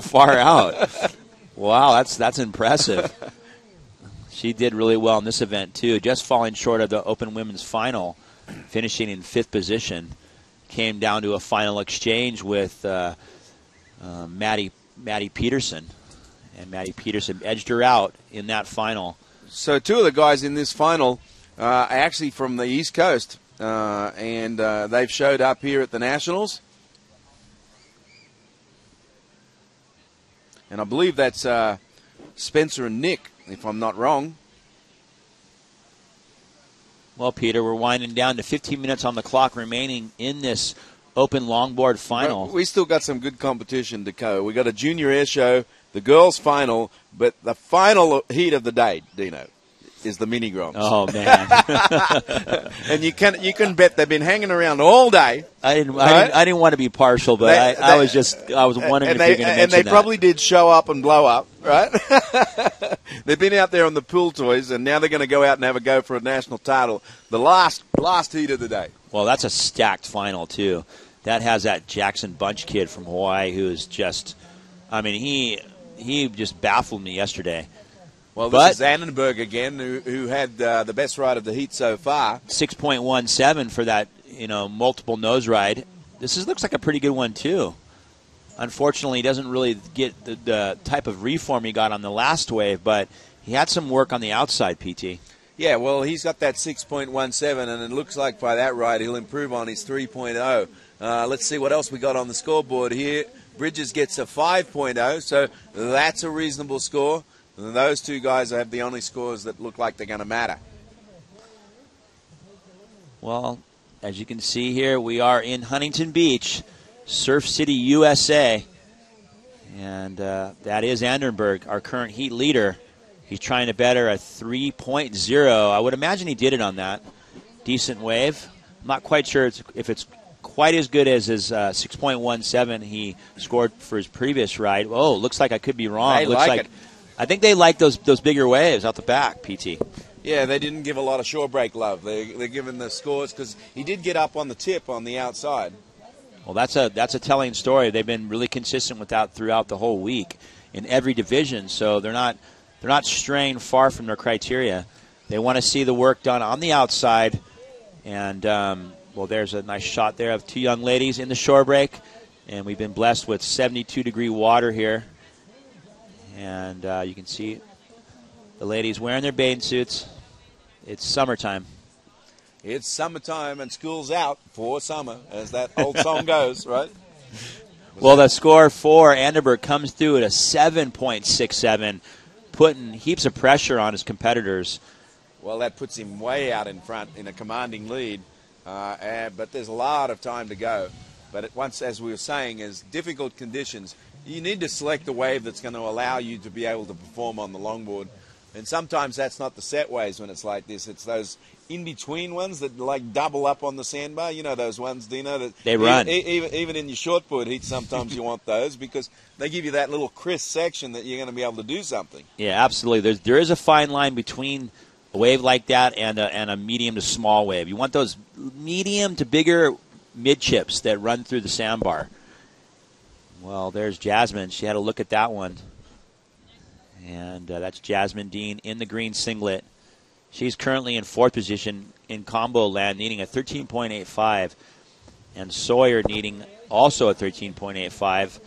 Far out. Wow, that's impressive. She did really well in this event, too, just falling short of the Open Women's Final, finishing in 5th position. Came down to a final exchange with Maddie Peterson, and Maddie Peterson edged her out in that final. So 2 of the guys in this final are actually from the East Coast, and they've showed up here at the Nationals. And I believe that's Spencer and Nick, if I'm not wrong. Well, Peter, we're winding down to 15 minutes on the clock remaining in this open longboard final. We still got some good competition to go. We got a junior air show, the girls' final, but the final heat of the day, Dino, is the mini groms. Oh man! And you can bet they've been hanging around all day. I didn't want to be partial, but I was wondering if you were going to mention that. And they probably did show up and blow up, right? They've been out there on the pool toys, and now they're going to go out and have a go for a national title. The last heat of the day. Well, that's a stacked final too. That has that Jackson Bunch kid from Hawaii who is just, I mean, he just baffled me yesterday. Well, this is Annenberg again, who had the best ride of the heat so far. 6.17 for that, multiple nose ride. Looks like a pretty good one too. Unfortunately, he doesn't really get the type of reform he got on the last wave, but he had some work on the outside, PT. Yeah, well, he's got that 6.17, and it looks like by that ride he'll improve on his 3.0. Let's see what else we got on the scoreboard here. Bridges gets a 5.0, so that's a reasonable score. And those 2 guys have the only scores that look like they're going to matter. Well, as you can see here, we are in Huntington Beach, Surf City, USA. And that is Anderberg, our current heat leader. He's trying to better a 3.0. I would imagine he did it on that. Decent wave. I'm not quite sure if it's quite as good as his 6.17 he scored for his previous ride. Oh, looks like I could be wrong. Looks like it. I think they like those bigger waves out the back, PT. Yeah, they didn't give a lot of shore break love. They're giving the scores because he did get up on the tip on the outside. Well, that's a telling story. They've been really consistent with that throughout the whole week in every division, so they're not straying far from their criteria. They want to see the work done on the outside, and there's a nice shot there of 2 young ladies in the shore break, and we've been blessed with 72-degree water here. And you can see the ladies wearing their bathing suits. It's summertime. It's summertime and school's out for summer, as that old song goes, right? Well, the score for Anderberg comes through at a 7.67, putting heaps of pressure on his competitors. Well, that puts him way out in front in a commanding lead, but there's a lot of time to go. But once, as we were saying, is difficult conditions, you need to select a wave that's going to allow you to be able to perform on the longboard. And sometimes that's not the set waves when it's like this. It's those in-between ones that like double up on the sandbar. You know those ones, Dino? That they run. Even in your shortboard heat, sometimes you want those because they give you that little crisp section that you're going to be able to do something. Yeah, absolutely. There is a fine line between a wave like that and a medium to small wave. You want those medium to bigger mid-chips that run through the sandbar. Well, there's Jasmine. She had a look at that one. And that's Jasmine Dean in the green singlet. She's currently in 4th position in combo land, needing a 13.85. And Sawyer needing also a 13.85.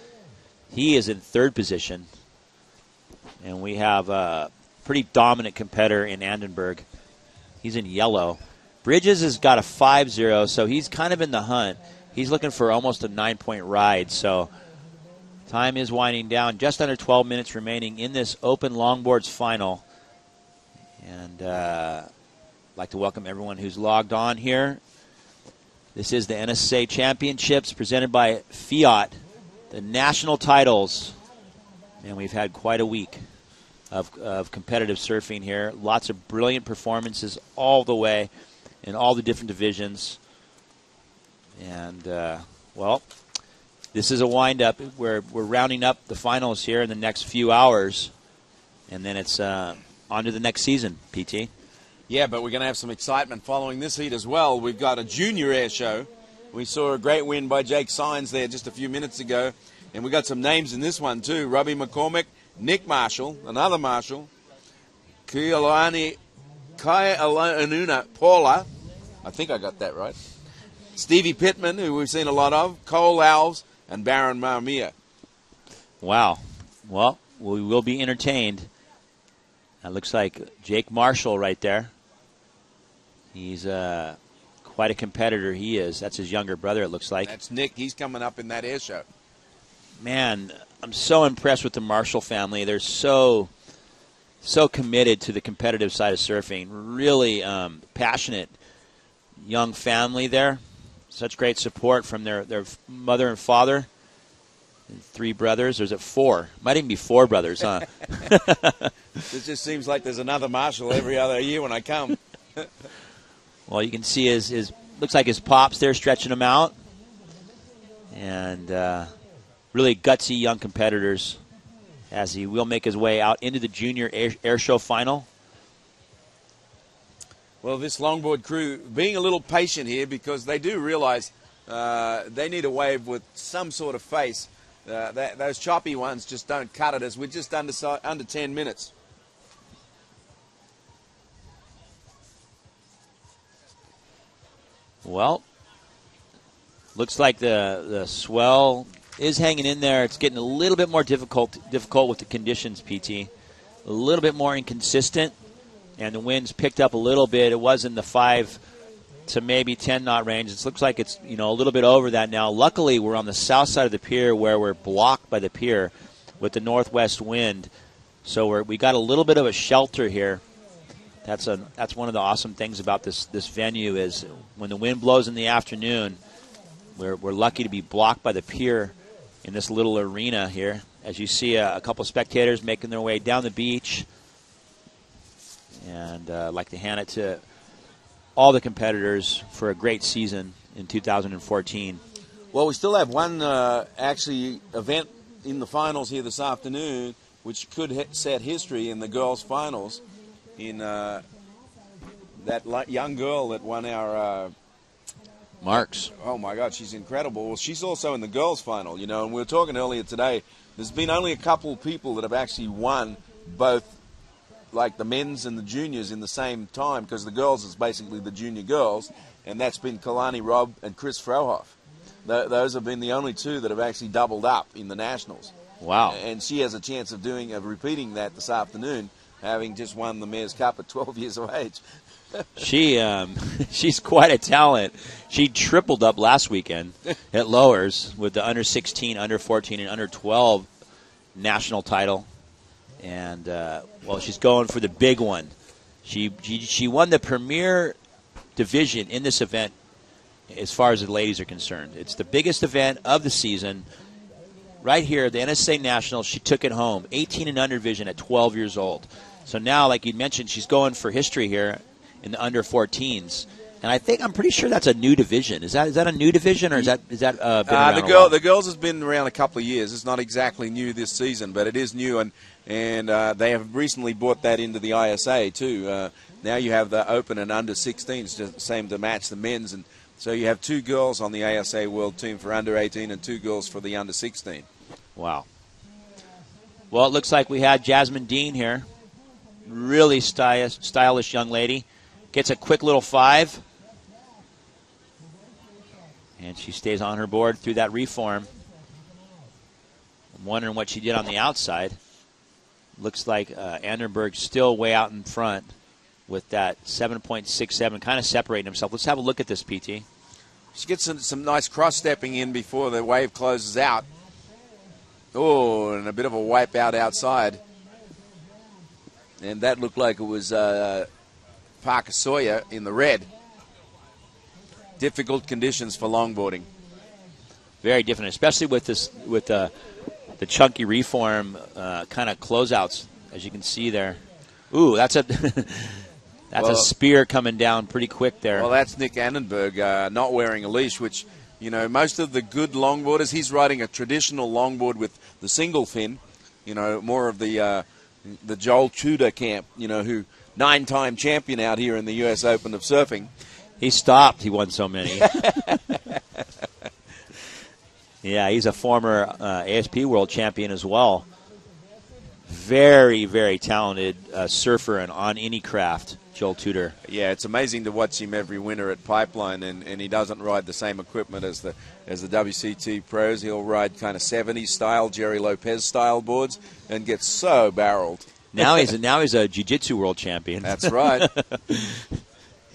He is in 3rd position. And we have a pretty dominant competitor in Andenberg. He's in yellow. Bridges has got a 5-0, so he's kind of in the hunt. He's looking for almost a 9-point ride. So time is winding down. Just under 12 minutes remaining in this open longboards final. And I'd like to welcome everyone who's logged on here. This is the NSSA Championships presented by Fiat, the national titles. And we've had quite a week of competitive surfing here. Lots of brilliant performances all the way in all the different divisions. And, well, this is a wind-up. We're rounding up the finals here in the next few hours. And then it's on to the next season, PT. Yeah, but we're going to have some excitement following this heat as well. We've got a junior air show. We saw a great win by Jake Sines there just a few minutes ago. And we got some names in this one too. Robbie McCormick, Nick Marshall, another Marshall, Kai Alununa Paula, I think I got that right, Stevie Pittman, who we've seen a lot of, Cole Alves, and Baron Marmia. Wow. Well, we will be entertained. That looks like Jake Marshall right there. He's quite a competitor, he is. That's his younger brother, it looks like. That's Nick. He's coming up in that air show. Man, I'm so impressed with the Marshall family. They're so committed to the competitive side of surfing. Really passionate young family there. Such great support from their mother and father. And 3 brothers. Or is it 4? Might even be 4 brothers, huh? It just seems like there's another Marshall every other year when I come. Well, you can see his looks like his pops there stretching him out. And really gutsy young competitors as he will make his way out into the junior air show final. Well, this longboard crew being a little patient here because they do realize they need a wave with some sort of face. Those choppy ones just don't cut it as we're just under 10 minutes. Well, looks like the swell is hanging in there. It's getting a little bit more difficult with the conditions, PT. A little bit more inconsistent, and the wind's picked up a little bit. It was in the 5 to maybe 10 knot range. It looks like it's a little bit over that now. Luckily, we're on the south side of the pier where we're blocked by the pier with the northwest wind, so we got a little bit of a shelter here. That's one of the awesome things about this venue is when the wind blows in the afternoon, we're lucky to be blocked by the pier in this little arena here. As you see a couple spectators making their way down the beach, and I'd like to hand it to all the competitors for a great season in 2014. Well, we still have one actually event in the finals here this afternoon, which could set history in the girls' finals. In that young girl that won our Marks. Oh my God, she's incredible. Well, she's also in the girls' final, and we were talking earlier today. There's been only a couple people that have actually won both, like the men's and the juniors in the same time, because the girls is basically the junior girls, and that's been Kalani Robb and Chris Frohoff. Those have been the only 2 that have actually doubled up in the nationals. Wow! And she has a chance of repeating that this afternoon, having just won the Mayor's Cup at 12 years of age. She's quite a talent. She tripled up last weekend at lowers with the under 16, under 14, and under 12 national title. And she's going for the big one. She won the premier division in this event as far as the ladies are concerned. It's the biggest event of the season. Right here, the NSSA Nationals, she took it home, 18 and under division at 12 years old. So now, like you mentioned, she's going for history here in the under 14s. And I'm pretty sure that's a new division. Is that a new division, or is that been around a while? The girls has been around a couple of years. It's not exactly new this season, but it is new, and they have recently brought that into the ISA too. Now you have the open and under 16s, just the same to match the men's, and so you have 2 girls on the ASA World Team for under 18 and 2 girls for the under 16. Wow. Well, it looks like we had Jasmine Dean here. Really stylish young lady. Gets a quick little 5. And she stays on her board through that reform. I'm wondering what she did on the outside. Looks like Anderberg's still way out in front with that 7.67, kind of separating himself. Let's have a look at this, PT. She gets some nice cross-stepping in before the wave closes out. Oh, and a bit of a wipe out outside. And that looked like it was Parker Sawyer in the red. Difficult conditions for longboarding. Very different, especially with the chunky reform kind of closeouts, as you can see there. Ooh, that's a a spear coming down pretty quick there. Well, that's Nick Annenberg not wearing a leash, which, you know, most of the good longboarders, he's riding a traditional longboard with the single fin, you know, more of the Joel Tudor camp, you know, who 9-time champion out here in the U.S. Open of surfing. He stopped. He won so many. Yeah, he's a former ASP world champion as well. Very, very talented surfer and on any craft, Joel Tudor. Yeah, it's amazing to watch him every winter at Pipeline, and he doesn't ride the same equipment as the WCT pros. He'll ride kind of 70s style, Jerry Lopez style boards, and get so barreled. Now he's a jiu-jitsu world champion. That's right.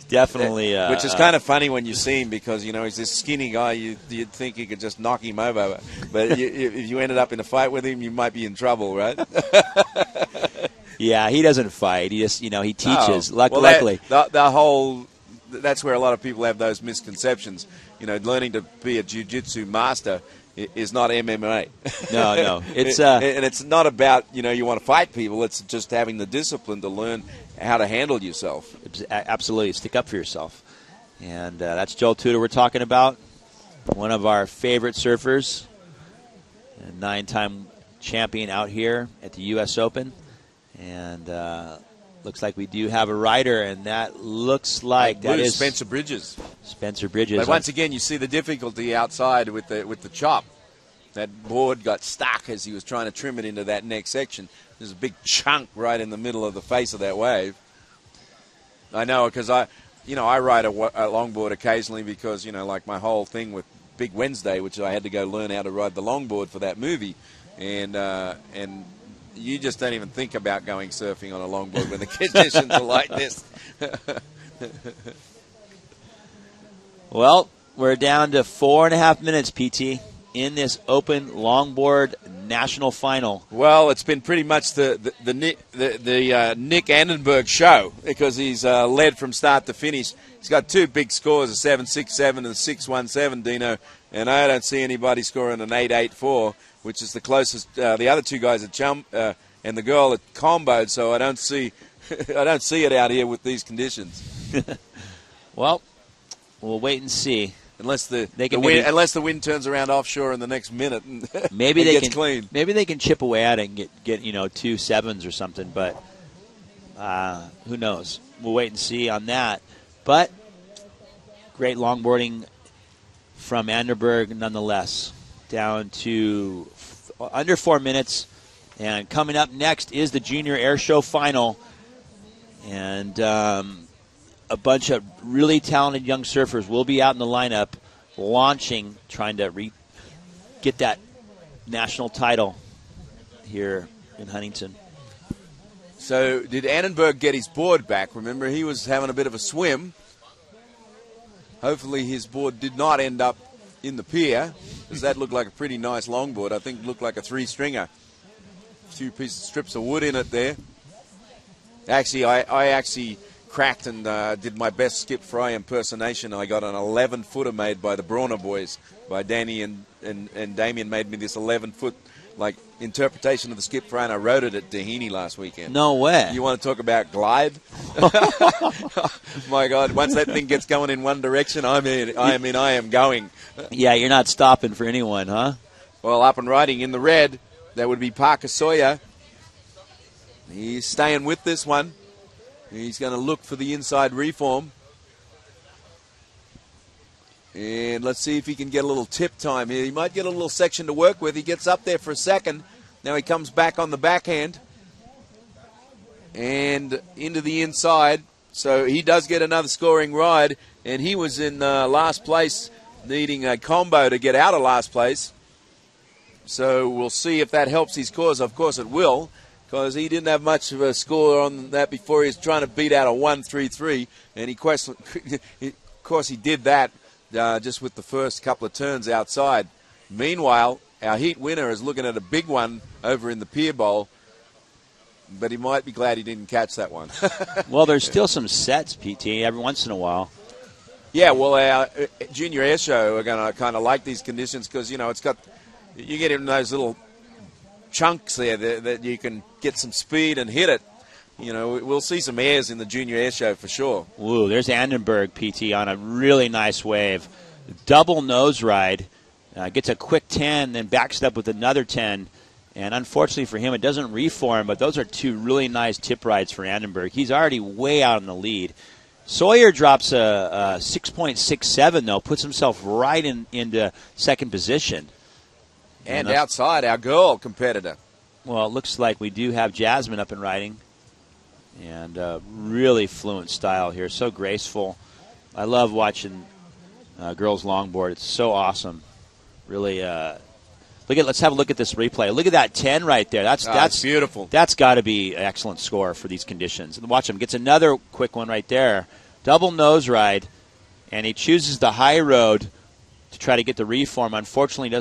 Definitely. Which is kind of funny when you see him because, you know, he's this skinny guy. You'd think you could just knock him over. But if you ended up in a fight with him, you might be in trouble, right? Yeah, he doesn't fight. He just, you know, he teaches. Oh. Luckily. That's where a lot of people have those misconceptions. You know, learning to be a jiu-jitsu master is not MMA. No. It's and it's not about, you know, you want to fight people. It's just having the discipline to learn how to handle yourself. Absolutely. Stick up for yourself. And that's Joel Tudor we're talking about. One of our favorite surfers. A 9-time champion out here at the U.S. Open. And looks like we do have a rider, and that looks like that is Spencer Bridges. Spencer Bridges. But once again, you see the difficulty outside with the chop. That board got stuck as he was trying to trim it into that next section. There's a big chunk right in the middle of the face of that wave. I know, because I ride a longboard occasionally because, you know, like my whole thing with Big Wednesday, which I had to go learn how to ride the longboard for that movie, and you just don't even think about going surfing on a longboard when the conditions are like this. Well, we're down to 4.5 minutes, PT, in this open longboard national final. Well, it's been pretty much the Nick Annenberg show because he's led from start to finish. He's got 2 big scores, a 7.67 and a 6.17, Dino, and I don't see anybody scoring an 8.84, which is the closest. The other 2 guys at and the girl at comboed, so I don't see it out here with these conditions. Well, we'll wait and see. Unless the wind turns around offshore in the next minute, and maybe it they gets can clean. Maybe they can chip away at it and get 2 7s or something. But who knows? We'll wait and see on that. But great longboarding from Anderberg, nonetheless, down to under 4 minutes. And coming up next is the Junior Air Show final, and a bunch of really talented young surfers will be out in the lineup launching, trying to get that national title here in Huntington. So did Annenberg get his board back? Remember, he was having a bit of a swim. Hopefully his board did not end up in the pier, because that looked like a pretty nice longboard. I think it looked like a 3-stringer. A few strips of wood in it there. Actually, I actually cracked and did my best Skip Fry impersonation. I got an 11-footer made by the Brawner boys, by Danny and Damien made me this 11-foot interpretation of the Skip Fry, and I rode it at Doheny last weekend. No way. You want to talk about glide? My God, once that thing gets going in one direction, I am going. Yeah, you're not stopping for anyone, huh? Well, up and riding in the red, that would be Parker Sawyer. He's staying with this one. He's going to look for the inside reform. And let's see if he can get a little tip time here. He might get a little section to work with. He gets up there for a second. Now he comes back on the backhand and into the inside. So he does get another scoring ride, and he was in last place, needing a combo to get out of last place. So we'll see if that helps his cause. Of course it will, because he didn't have much of a score on that before. He was trying to beat out a 1-3-3, and of course he did that just with the first couple of turns outside. Meanwhile, our heat winner is looking at a big one over in the Pier Bowl, but he might be glad he didn't catch that one. Well, there's still some sets, PT, every once in a while. Yeah, well, our junior air show are going to kind of like these conditions because, you get in those little chunks there that you can get some speed and hit it. We'll see some airs in the junior air show for sure. Ooh, there's Annenberg, PT, on a really nice wave. Double nose ride. Gets a quick 10, then backs it up with another 10. And unfortunately for him, it doesn't reform, but those are two really nice tip rides for Annenberg. He's already way out in the lead. Sawyer drops a 6.67, though, puts himself right into second position. And outside, our girl competitor. Well, it looks like we do have Jasmine up and riding. And really fluent style here, so graceful. I love watching girls longboard. It's so awesome. Really, let's have a look at this replay. Look at that 10 right there. That's beautiful. That's got to be an excellent score for these conditions. And watch him. Gets another quick one right there. Double nose ride, and he chooses the high road to try to get the reform. Unfortunately,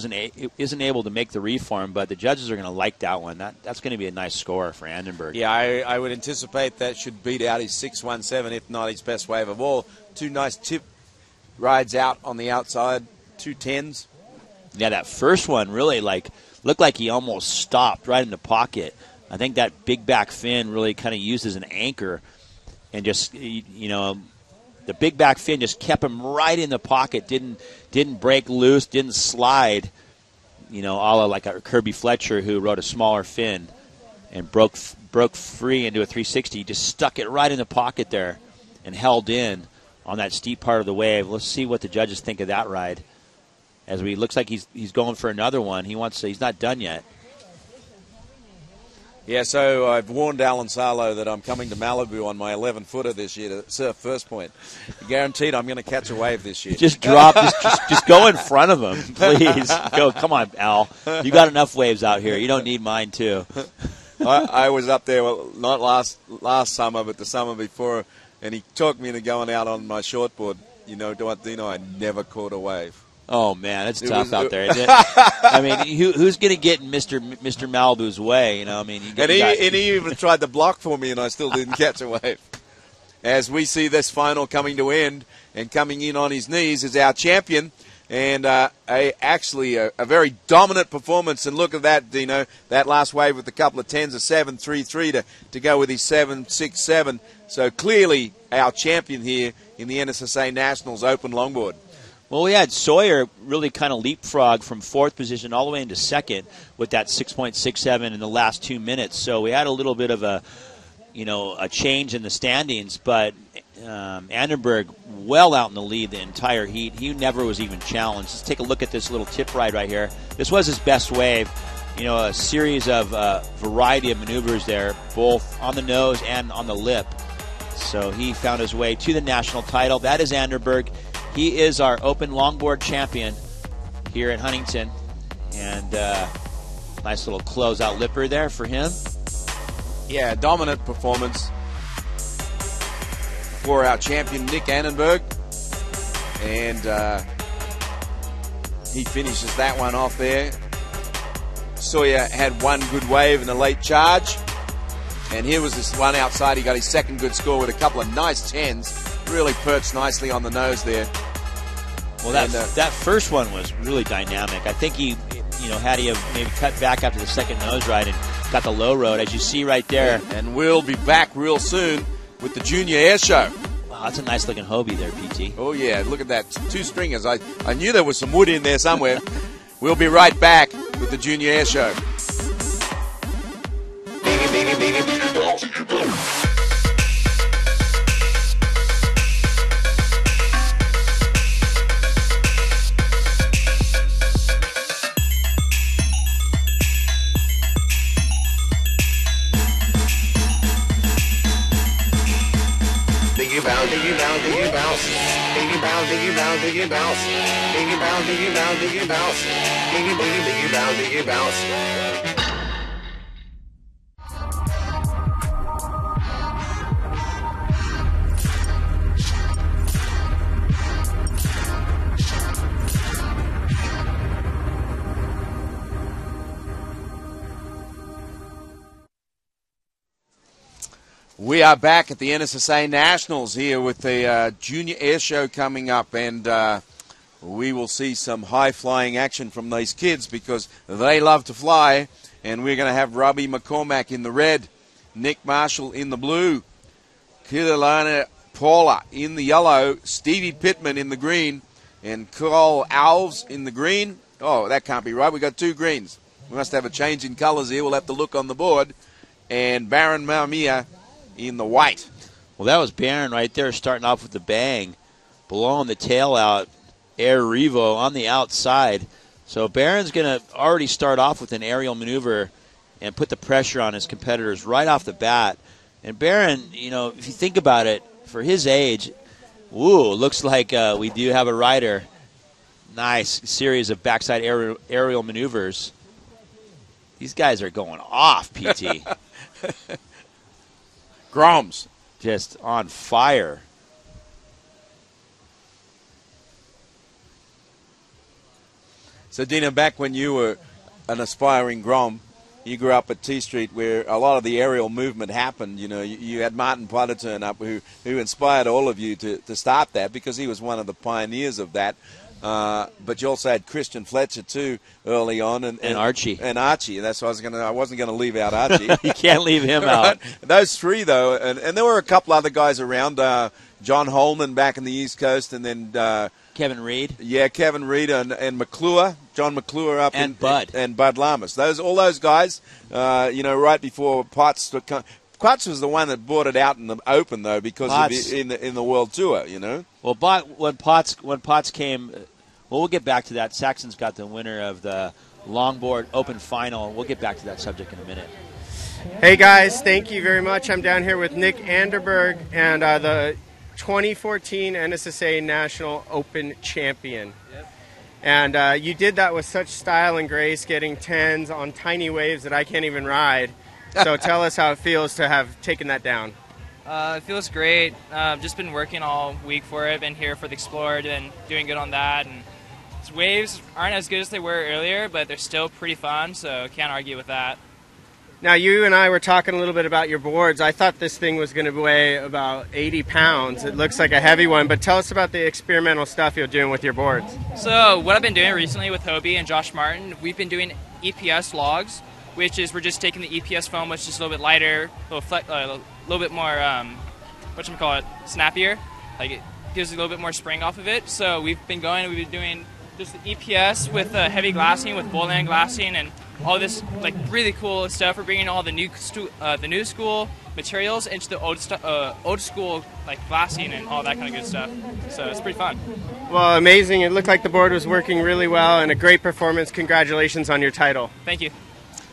isn't able to make the reform, but the judges are going to like that one. That's going to be a nice score for Annenberg. Yeah, I would anticipate that should beat out his 6.17, if not his best wave of all. Two nice tip rides out on the outside, 2 10s. Yeah, that first one really looked like he almost stopped right in the pocket. I think that big back fin really kind of used as an anchor, and just the big back fin just kept him right in the pocket. Didn't break loose, didn't slide. A la like a Kirby Fletcher who rode a smaller fin and broke free into a 360. He just stuck it right in the pocket there and held in on that steep part of the wave. Let's see what the judges think of that ride. As we looks like he's going for another one. He's not done yet. Yeah, so I've warned Alan Sarlo that I'm coming to Malibu on my 11-footer this year to surf First Point. Guaranteed I'm going to catch a wave this year. Just just go in front of him, please. Go, come on, Al. You got enough waves out here. You don't need mine too. I was up there, not last summer, but the summer before, and he talked me into going out on my shortboard. I never caught a wave. Oh man, it's tough out there, isn't it? I mean, who's going to get in Mr. Malibu's way? He even tried to block for me, and I still didn't catch a wave. As we see this final coming to end, and coming in on his knees is our champion, and actually a very dominant performance. And look at that, Dino, that last wave with a couple of 10s, a 7.33 to go with his 7.67. So clearly our champion here in the NSSA Nationals Open Longboard. Well, we had Sawyer really kind of leapfrog from 4th position all the way into 2nd with that 6.67 in the last 2 minutes. So we had a little bit of a change in the standings, but Annenberg well out in the lead the entire heat. He never was even challenged. Let's take a look at this little tip ride right here. This was his best wave. A series of variety of maneuvers there, both on the nose and on the lip. So he found his way to the national title. That is Annenberg. He is our open longboard champion here at Huntington. And nice little closeout lipper there for him. Yeah, dominant performance for our champion, Nick Annenberg. And he finishes that one off there. Sawyer had one good wave in a late charge. And here was this one outside. He got his second good score with a couple of nice 10s. Really perched nicely on the nose there. Well, that first one was really dynamic. I think he, had he have maybe cut back after the second nose ride and got the low road, as you see right there. And we'll be back real soon with the Junior Air Show. Wow, that's a nice looking Hobie there, PT. Oh, yeah, look at that. 2 stringers. I knew there was some wood in there somewhere. We'll be right back with the Junior Air Show. bounce, diggy bounce, diggy bounce, diggy bounce, diggy bounce, diggy bounce, diggy bounce, diggy bounce, diggy bounce, diggy diggy diggy bounce, diggy bounce. We are back at the NSSA Nationals here with the Junior Air Show coming up, and we will see some high-flying action from these kids because they love to fly, and we're going to have Robbie McCormack in the red, Nick Marshall in the blue, Kirillana Paula in the yellow, Stevie Pittman in the green, and Carl Alves in the green. Oh, that can't be right. We've got two greens. We must have a change in colours here. We'll have to look on the board. And Baron Mamia in the white. Well, that was Barron right there starting off with the bang, blowing the tail out, Air Revo on the outside. So Barron's going to already start off with an aerial maneuver and put the pressure on his competitors right off the bat. And Barron, you know, if you think about it, for his age, looks like we do have a rider. Nice series of backside aerial maneuvers. These guys are going off, PT. Groms. Just on fire. So, Dina, back when you were an aspiring Grom, you grew up at T Street where a lot of the aerial movement happened. You know, you had Martin Potter turn up who inspired all of you to start that because he was one of the pioneers of that. But you also had Christian Fletcher too early on, and Archie. And Archie. That's why I wasn't going to leave out Archie. You can't leave him out. Those three though, and there were a couple other guys around. John Holman back in the East Coast, and then Kevin Reed. Yeah, Kevin Reed and McClure, John McClure up and Bud and Bud Lamas. All those guys. Right before Potts. Potts was the one that brought it out in the open though, because in the World Tour. You know. Well, when Potts came. Well, we'll get back to that. Saxon's got the winner of the longboard open final. We'll get back to that subject in a minute. Hey, guys. Thank you very much. I'm down here with Nick Anderberg and the 2014 NSSA National Open Champion. Yep. And you did that with such style and grace, getting 10s on tiny waves that I can't even ride. So tell us how it feels to have taken that down. It feels great. Just been working all week for it. Been here for the Explorer and doing good on that. And waves aren't as good as they were earlier, but they're still pretty fun, so can't argue with that. Now, you and I were talking a little bit about your boards. I thought this thing was going to weigh about 80 pounds. It looks like a heavy one, but tell us about the experimental stuff you're doing with your boards. So what I've been doing recently with Hobie and Josh Martin, we've been doing EPS logs, which is we're just taking the EPS foam, which is a little bit lighter, a little bit more, snappier. Like it gives a little bit more spring off of it. So we've been doing just the EPS with heavy glassing, with bowline glassing, and all this like really cool stuff. We're bringing all the new school materials into the old school like glassing and all that kind of good stuff. So it's pretty fun. Well, amazing. It looked like the board was working really well and a great performance. Congratulations on your title. Thank you.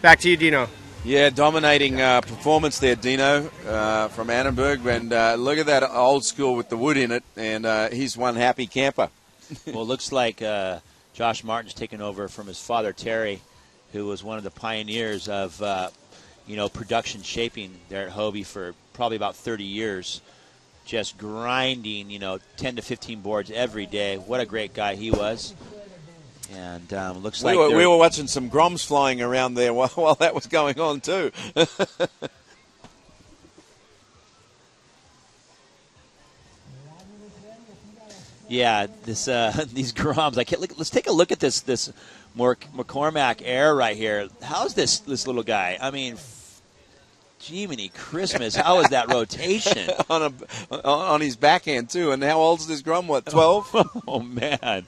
Back to you, Dino. Yeah, dominating performance there, Dino, from Annenberg. And look at that old school with the wood in it, and he's one happy camper. Well, it looks like Josh Martin's taken over from his father, Terry, who was one of the pioneers of, production shaping there at Hobie for probably about 30 years, just grinding, 10 to 15 boards every day. What a great guy he was. And looks like we were watching some Groms flying around there while that was going on, too. Yeah, these Groms. Let's take a look at this McCormack Air right here. How's this little guy? I mean, Jiminy Christmas! How is that rotation on his backhand too? And how old is this Grom? What, 12? Oh man,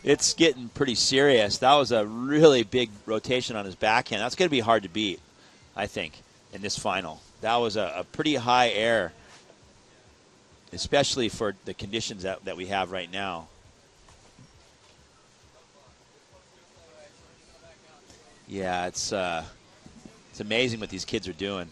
it's getting pretty serious. That was a really big rotation on his backhand. That's going to be hard to beat, I think, in this final. That was a pretty high air, especially for the conditions that we have right now. Yeah, it's amazing what these kids are doing.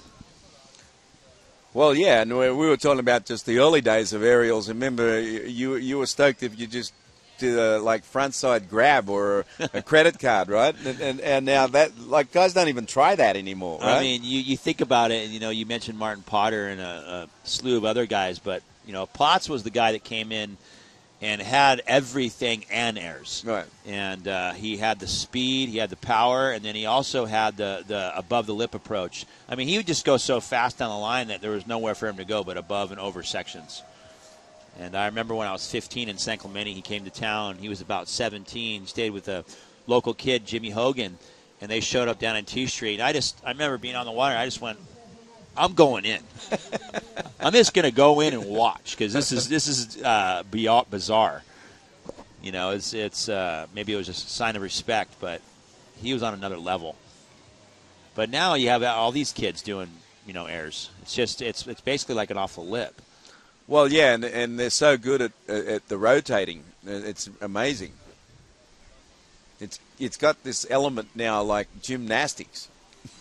Well, yeah, and we were talking about just the early days of aerials. Remember, you were stoked if you just did a like front side grab or a credit card, right? And now that like guys don't even try that anymore. Right? I mean, you think about it. You mentioned Martin Potter and a slew of other guys, but Potts was the guy that came in and had everything and airs. Right. And he had the speed, he had the power, and then he also had the above the lip approach. I mean, he would just go so fast down the line that there was nowhere for him to go but above and over sections. And I remember when I was 15 in San Clemente, he came to town. He was about 17. He stayed with a local kid, Jimmy Hogan, and they showed up down in T Street. I remember being on the water. I just went, I'm going in. I'm just going to go in and watch because this is bizarre. It's maybe it was just a sign of respect, but he was on another level. But now you have all these kids doing airs. It's basically like an off the lip. Well, yeah, and they're so good at the rotating. It's amazing. It's got this element now like gymnastics.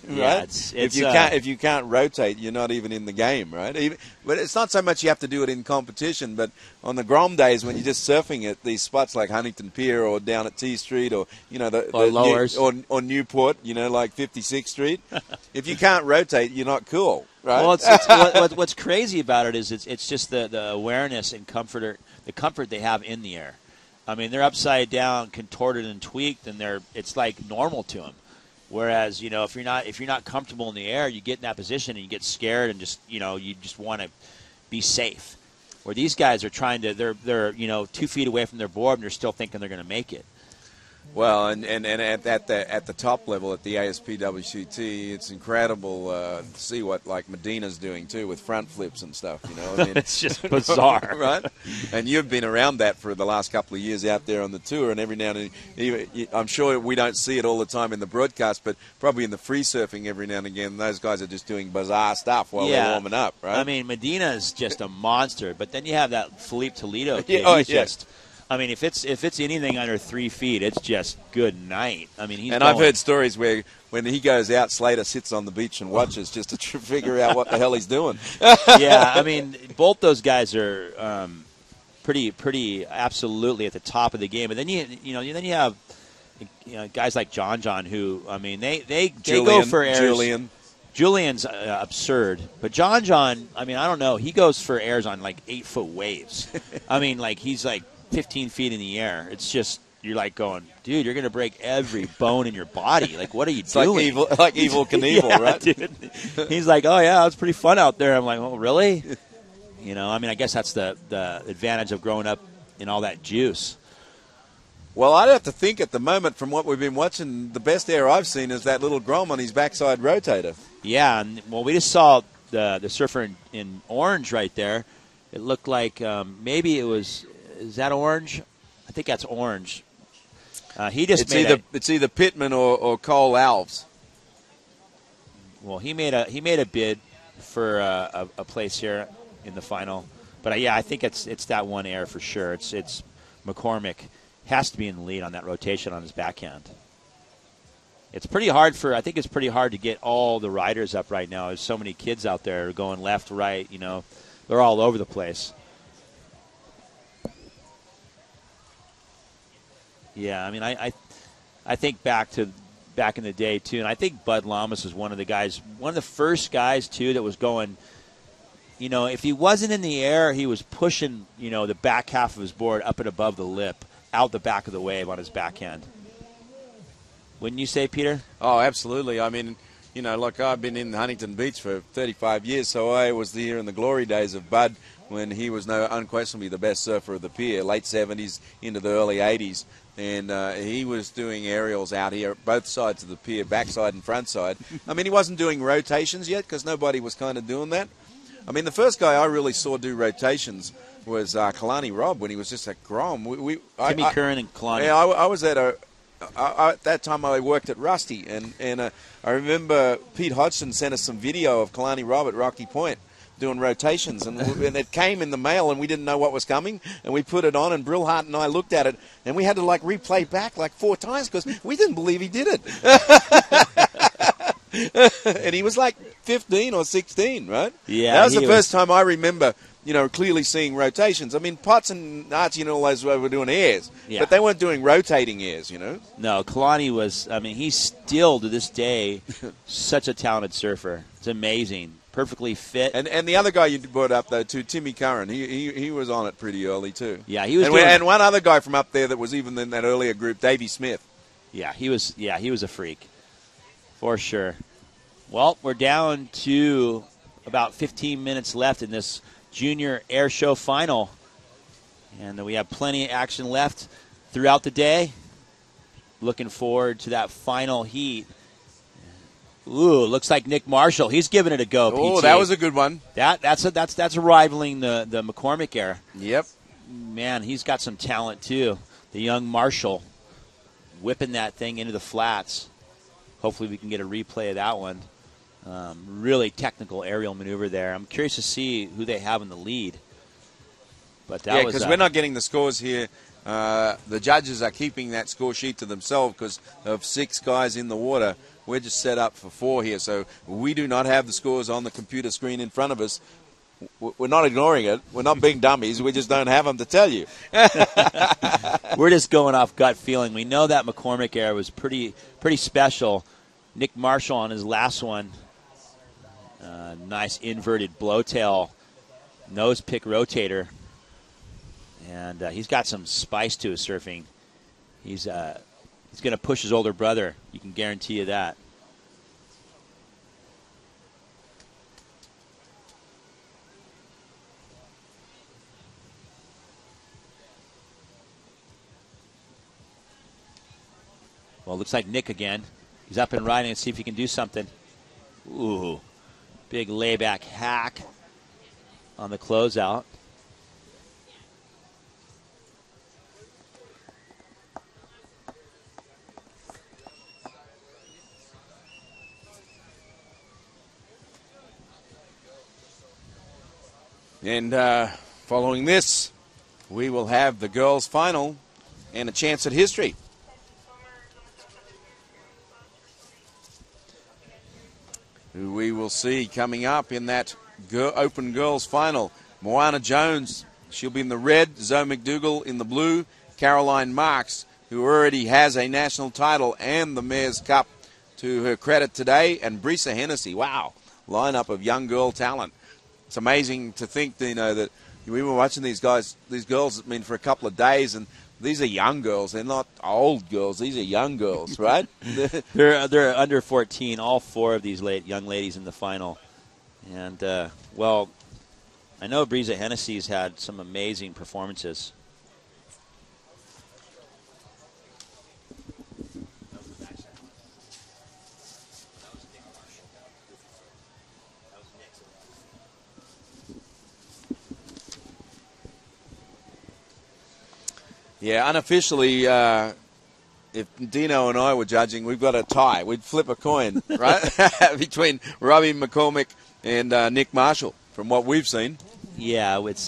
Yeah, right? If you can't rotate, you're not even in the game, right? But it's not so much you have to do it in competition, but on the Grom days when you're just surfing at these spots like Huntington Pier or down at T Street or Lowers or Newport, like 56th Street, if you can't rotate, you're not cool, right? Well, what's crazy about it is it's just the awareness and the comfort they have in the air. I mean, they're upside down, contorted and tweaked, and it's like normal to them. Whereas, if you're not comfortable in the air, you get in that position and you get scared and just you just want to be safe. Where these guys are they're 2 feet away from their board and they're still thinking they're going to make it. Well, and at the top level at the ASPWCT, it's incredible to see what like Medina's doing too with front flips and stuff. I mean, it's just bizarre, right? And you've been around that for the last couple of years out there on the tour, and every now and then, I'm sure we don't see it all the time in the broadcast, but probably in the free surfing every now and again, those guys are just doing bizarre stuff while they're warming up, right? I mean, Medina's just a monster, but then you have that Felipe Toledo kid. Just. I mean, if it's anything under 3 feet, it's just good night. I mean, I've heard stories where when he goes out, Slater sits on the beach and watches just to figure out what the hell he's doing. Yeah, I mean, both those guys are pretty absolutely at the top of the game. But then you have guys like John who they go for airs. Julian's absurd, but John, I mean, I don't know. He goes for airs on like 8-foot waves. I mean, like he's like 15 feet in the air. It's just, you're like going, dude, you're going to break every bone in your body. Like, what are you doing? Like Evil Knievel, yeah, right? Dude. He's like, oh, yeah, it's pretty fun out there. I'm like, oh, really? I mean, I guess that's the advantage of growing up in all that juice. Well, I'd have to think at the moment, from what we've been watching, the best air I've seen is that little Grom on his backside rotator. Yeah, and we just saw the surfer in orange right there. It looked like maybe it was. Is that orange? I think that's orange. It's either Pittman or Cole Alves. Well, he made a bid for a place here in the final, but I think it's that one air for sure. It's McCormick has to be in the lead on that rotation on his backhand. It's pretty hard to get all the riders up right now. There's so many kids out there going left, right. They're all over the place. Yeah, I mean, I think back in the day, too, and I think Bud Lamas was one of the first guys, too, that was going, if he wasn't in the air, he was pushing, the back half of his board up and above the lip, out the back of the wave on his backhand. Wouldn't you say, Peter? Oh, absolutely. I mean, like I've been in Huntington Beach for 35 years, so I was here in the glory days of Bud when he was unquestionably the best surfer of the pier, late 70s into the early 80s. And he was doing aerials out here, both sides of the pier, backside and front side. I mean, he wasn't doing rotations yet because nobody was kind of doing that. I mean, the first guy I really saw do rotations was Kalani Robb when he was just at Grom. Timmy Curran and Kalani. Yeah, I was at at that time I worked at Rusty, and I remember Pete Hodgson sent us some video of Kalani Robb at Rocky Point doing rotations, and it came in the mail, and we didn't know what was coming, and we put it on, and Brillhart and I looked at it, and we had to replay back 4 times because we didn't believe he did it. And he was like 15 or 16, right? Yeah, that was the he first time I remember, clearly seeing rotations. I mean, Potts and Archie and all those were doing airs, Yeah. but they weren't doing rotating airs, No, Kalani was, he's still to this day such a talented surfer. It's amazing. Perfectly fit. And the other guy you brought up, though, too, Timmy Curran, he was on it pretty early, too. Yeah, he was. And one other guy from up there that was even in that earlier group, Davey Smith. Yeah, he was a freak. For sure. Well, we're down to about 15 minutes left in this junior air show final. And we have plenty of action left throughout the day. Looking forward to that final heat. Ooh, looks like Nick Marshall. He's giving it a go. Oh, PT. that was a good one. That's rivaling the McCormick air. Yep. Man, he's got some talent too. The young Marshall whipping that thing into the flats. Hopefully we can get a replay of that one. Really technical aerial maneuver there. I'm curious to see who they have in the lead. But that was because we're not getting the scores here. The judges are keeping that score sheet to themselves because of 6 guys in the water. We're just set up for 4 here, so we do not have the scores on the computer screen in front of us. We're not ignoring it. We're not being dummies. We just don't have them to tell you. We're just going off gut feeling. We know that McCormick air was pretty special. Nick Marshall on his last one. Nice inverted blowtail nose pick rotator. And he's got some spice to his surfing. He's going to push his older brother. You can guarantee you that. Well, it looks like Nick again. He's up and riding and see if he can do something. Ooh, big layback hack on the closeout. And following this, we will have the girls' final and a chance at history. Who we will see coming up in that open girls' final. Moana Jones, she'll be in the red. Zoe McDougall in the blue. Caroline Marks, who already has a national title and the Mayor's Cup to her credit today. And Brisa Hennessy, wow, lineup of young girl talent. It's amazing to think, that we were watching these girls, for a couple of days, and these are young girls. They're not old girls. These are young girls, right? They're under 14, all 4 of these young ladies in the final. And, I know Brisa Hennessy's had some amazing performances. Yeah, unofficially, if Dino and I were judging, we've got a tie. We'd flip a coin, right, between Robbie McCormick and Nick Marshall, from what we've seen. Yeah, it's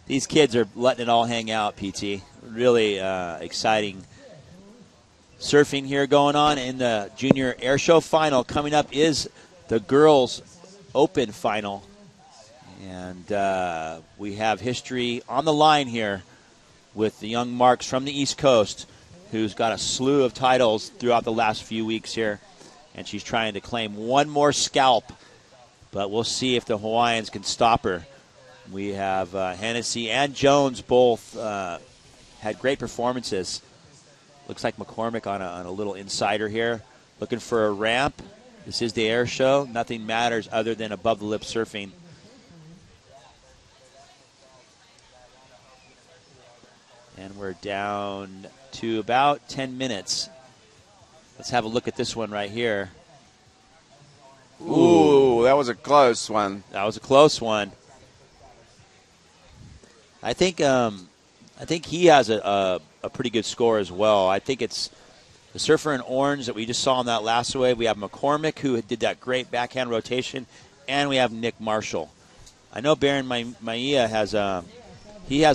these kids are letting it all hang out, PT. Really exciting surfing here going on in the Junior Air Show final. Coming up is the girls' open final. And we have history on the line here with the young Marks from the East Coast, who's got a slew of titles throughout the last few weeks here. And she's trying to claim one more scalp, but we'll see if the Hawaiians can stop her. We have Hennessy and Jones both had great performances. Looks like McCormick on a little insider here, looking for a ramp. This is the air show. Nothing matters other than above-the-lip surfing. And we're down to about 10 minutes. Let's have a look at this one right here. Ooh, that was a close one. That was a close one. I think he has a pretty good score as well. I think it's the surfer in orange that we just saw on that last wave. We have McCormick, who did that great backhand rotation, and we have Nick Marshall. I know Baron Maia has a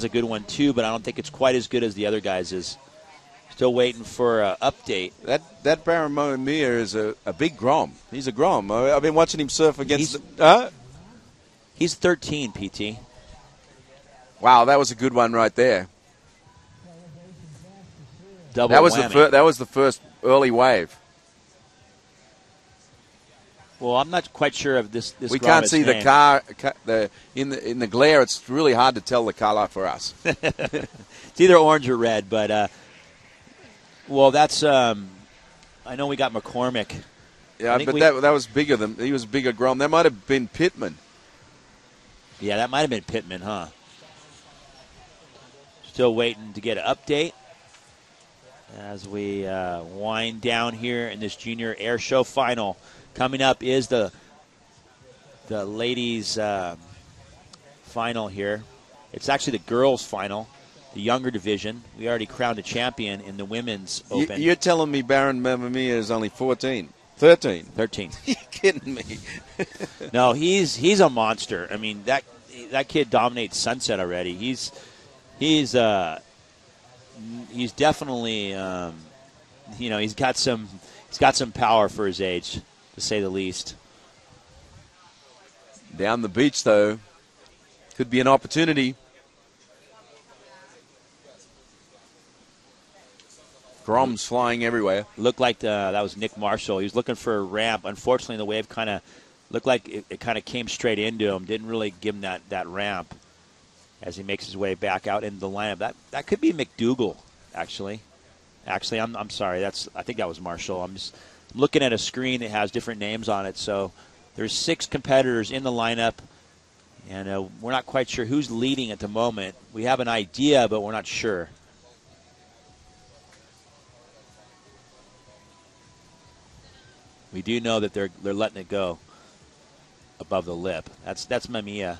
good one too, but I don't think it's quite as good as the other guys' is. Still waiting for an update. That Baron Moamir is a big Grom. He's a Grom. I've been watching him surf against. He's 13, PT. Wow, that was a good one right there. Double that was whammy. That was the first early wave. Well, I'm not quite sure of this. We Grom can't is see named. the car in the glare. It's really hard to tell the color for us. It's either orange or red, but well, that's. I know we got McCormick. Yeah, but that was bigger than he was bigger Grom. That might have been Pittman. Yeah, that might have been Pittman, huh? Still waiting to get an update as we wind down here in this junior air show final. Coming up is the ladies' final here. It's actually the girls' final, the younger division. We already crowned a champion in the women's open. You're telling me Baron Mamamia is only 14? 13. 13. You're kidding me. No, he's a monster. I mean, that kid dominates Sunset already. He's definitely he's got some power for his age, to say the least. Down the beach, though, could be an opportunity. Grom's flying everywhere. Looked like that was Nick Marshall. He was looking for a ramp. Unfortunately, the wave kind of looked like it kind of came straight into him. Didn't really give him that ramp as he makes his way back out into the lineup. That could be McDougal, actually. Actually, I'm sorry. I think that was Marshall. I'm just looking at a screen that has different names on it. So there's 6 competitors in the lineup, and we're not quite sure who's leading at the moment. We have an idea, but we're not sure. We do know that they're letting it go above the lip. That's Mamiya.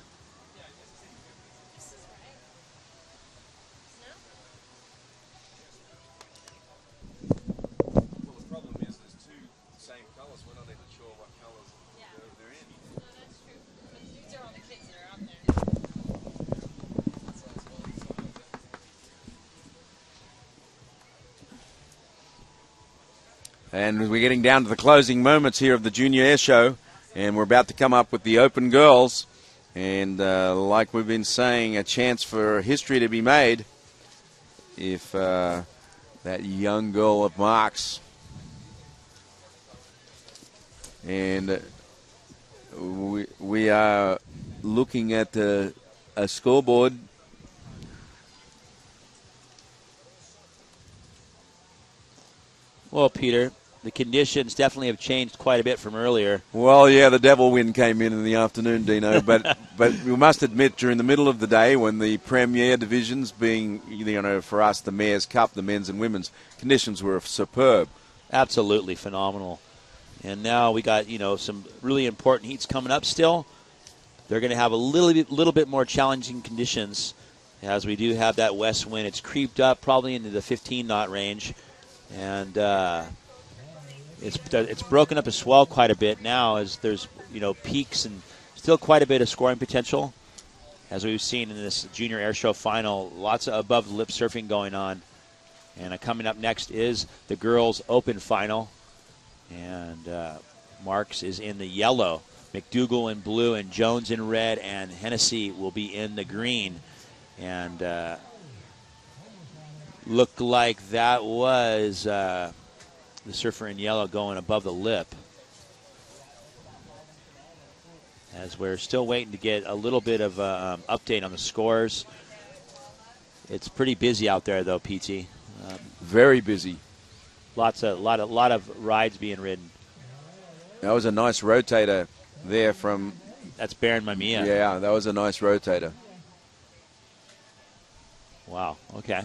And we're getting down to the closing moments here of the Junior Air Show, and we're about to come up with the open girls. And like we've been saying, a chance for history to be made if that young girl of Mark's. And we are looking at a scoreboard. Well, Peter, the conditions definitely have changed quite a bit from earlier. Well, yeah, the devil wind came in the afternoon, Dino. But we must admit, during the middle of the day, when the Premier divisions being, for us, the Mayor's Cup, the men's and women's, conditions were superb. Absolutely phenomenal. And now we got, some really important heats coming up still. They're going to have a little bit more challenging conditions as we do have that west wind. It's creeped up probably into the 15-knot range. And it's broken up a swell quite a bit now as there's, peaks and still quite a bit of scoring potential. As we've seen in this junior air show final, lots of above the lip surfing going on. And coming up next is the girls open final. And Marks is in the yellow, McDougal in blue, and Jones in red, and Hennessy will be in the green. And looked like that was the surfer in yellow going above the lip. As we're still waiting to get a little bit of update on the scores. It's pretty busy out there, though, PT. Very busy. Lot of rides being ridden. That was a nice rotator there from. That's Baron Mamiya. Yeah, that was a nice rotator. Wow. Okay.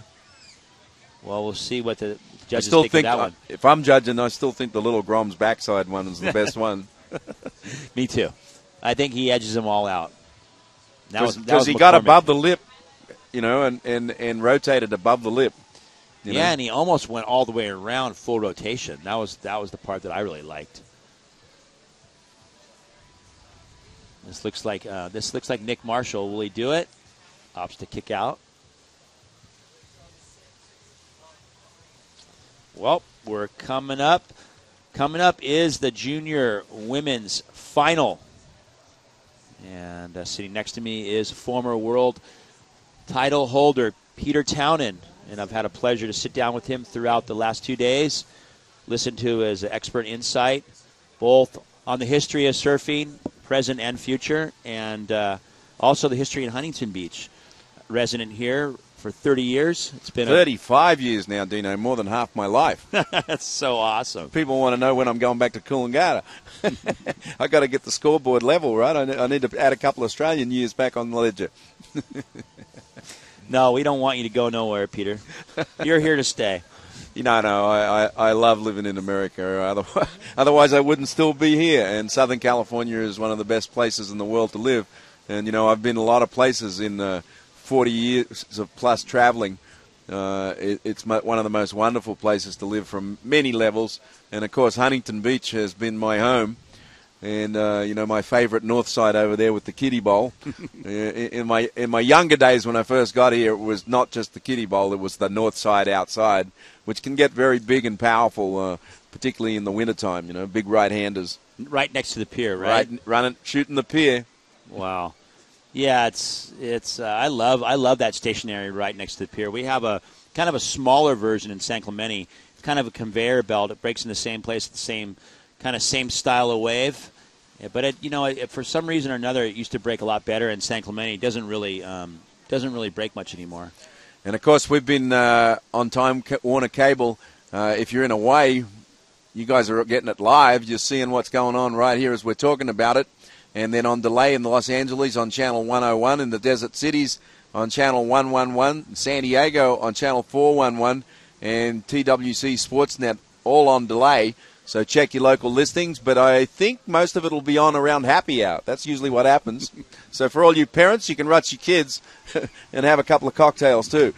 Well, we'll see what the judges think of that one. If I'm judging, I still think the little Grom's backside one is the best one. Me too. I think he edges them all out. Because he got above the lip, and rotated above the lip. Yeah, and he almost went all the way around full rotation. That was the part that I really liked. This looks like Nick Marshall. Will he do it? Opts to kick out. Well, we're coming up. Coming up is the junior women's final. And sitting next to me is former world title holder Peter Townend. And I've had a pleasure to sit down with him throughout the last 2 days, listen to his expert insight, both on the history of surfing, present and future, and also the history in Huntington Beach. Resident here for 30 years. It's been 35 years now, Dino, more than half my life. That's so awesome. People want to know when I'm going back to Coolangatta. I got to get the scoreboard level, right? I need to add a couple Australian years back on the ledger. No, we don't want you to go nowhere, Peter. You're here to stay. No, I love living in America. Otherwise, I wouldn't still be here. And Southern California is one of the best places in the world to live. And, I've been a lot of places in 40 years of plus traveling. It's one of the most wonderful places to live from many levels. And, of course, Huntington Beach has been my home. And, my favorite north side over there with the kiddie bowl. In my younger days when I first got here, it was not just the kiddie bowl. It was the north side outside, which can get very big and powerful, particularly in the wintertime, big right-handers. Right next to the pier, right? Shooting the pier. Wow. Yeah, it's. I love that stationary right next to the pier. We have a kind of a smaller version in San Clemente. It's kind of a conveyor belt. It breaks in the same place, the same style of wave. Yeah, but for some reason or another, it used to break a lot better. In San Clemente, it doesn't really break much anymore. And of course, we've been on Time Warner Cable. If you're in Hawaii, you guys are getting it live. You're seeing what's going on right here as we're talking about it. And then on delay in Los Angeles on Channel 101, in the Desert Cities on Channel 111, San Diego on Channel 411, and TWC Sportsnet all on delay. So check your local listings, but I think most of it will be on around happy hour. That's usually what happens. So for all you parents, you can rush your kids and have a couple of cocktails too.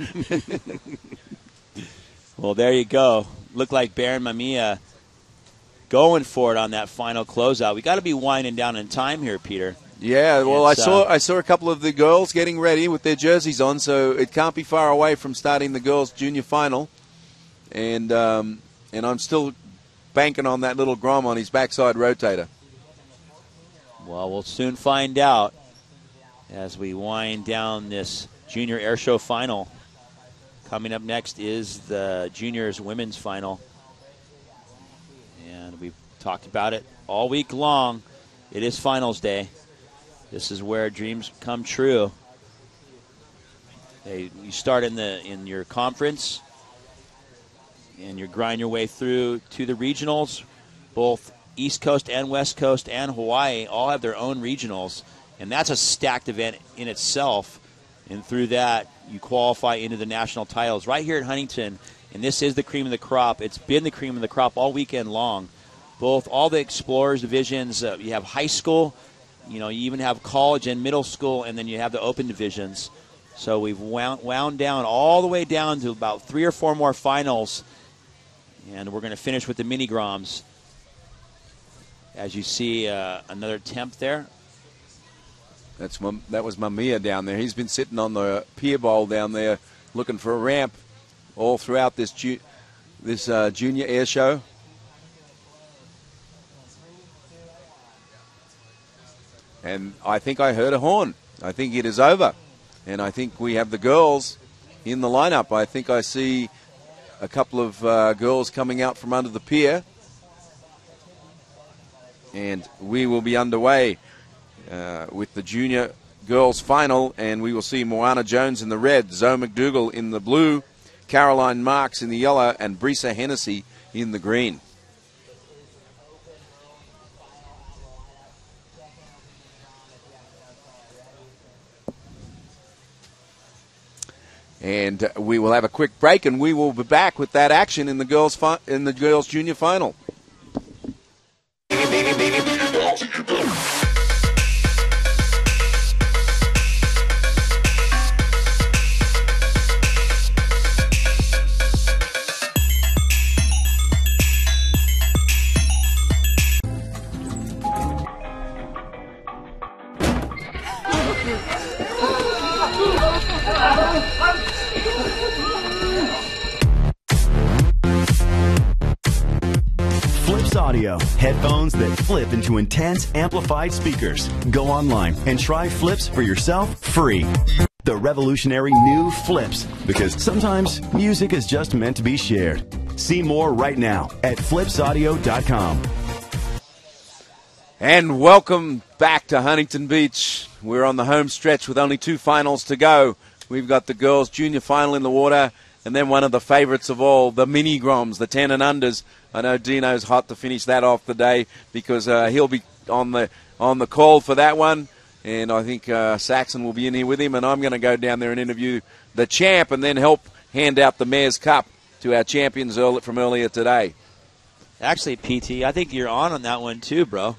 Well, there you go. Looked like Baron Mamiya going for it on that final closeout. We got to be winding down in time here, Peter. Yeah, well, I saw a couple of the girls getting ready with their jerseys on, so it can't be far away from starting the girls' junior final. And I'm still banking on that little Grom on his backside rotator. Well, we'll soon find out as we wind down this junior air show final. Coming up next is the juniors women's final. And we've talked about it all week long. It is finals day. This is where dreams come true. You start in your conference, and you grind your way through to the regionals. Both East Coast and West Coast and Hawaii all have their own regionals, and that's a stacked event in itself. And through that, you qualify into the national titles right here at Huntington. And this is the cream of the crop. It's been the cream of the crop all weekend long. All the Explorers divisions. You have high school. You even have college and middle school, and then you have the open divisions. So we've wound down all the way down to about 3 or 4 more finals. And we're going to finish with the mini Groms. As you see, another temp there. That was Mamiya down there. He's been sitting on the pier bowl down there looking for a ramp all throughout this junior air show. And I think I heard a horn. I think it is over. And I think we have the girls in the lineup. I think I see a couple of girls coming out from under the pier. And we will be underway with the junior girls final. And we will see Moana Jones in the red, Zoe McDougall in the blue, Caroline Marks in the yellow, and Brisa Hennessy in the green. And we will have a quick break, and we will be back with that action in the girls' junior final. Flips Audio, headphones that flip into intense amplified speakers. Go online and try Flips for yourself free. The revolutionary new Flips, because sometimes music is just meant to be shared. See more right now at flipsaudio.com. And welcome back to Huntington Beach. We're on the home stretch with only 2 finals to go. We've got the girls' junior final in the water, and then one of the favorites of all, the mini Groms, the 10 and unders. I know Dino's hot to finish that off the day because he'll be on the call for that one. And I think Saxon will be in here with him, and I'm going to go down there and interview the champ and then help hand out the Mayor's Cup to our champions from earlier today. Actually, PT, I think you're on that one too, bro.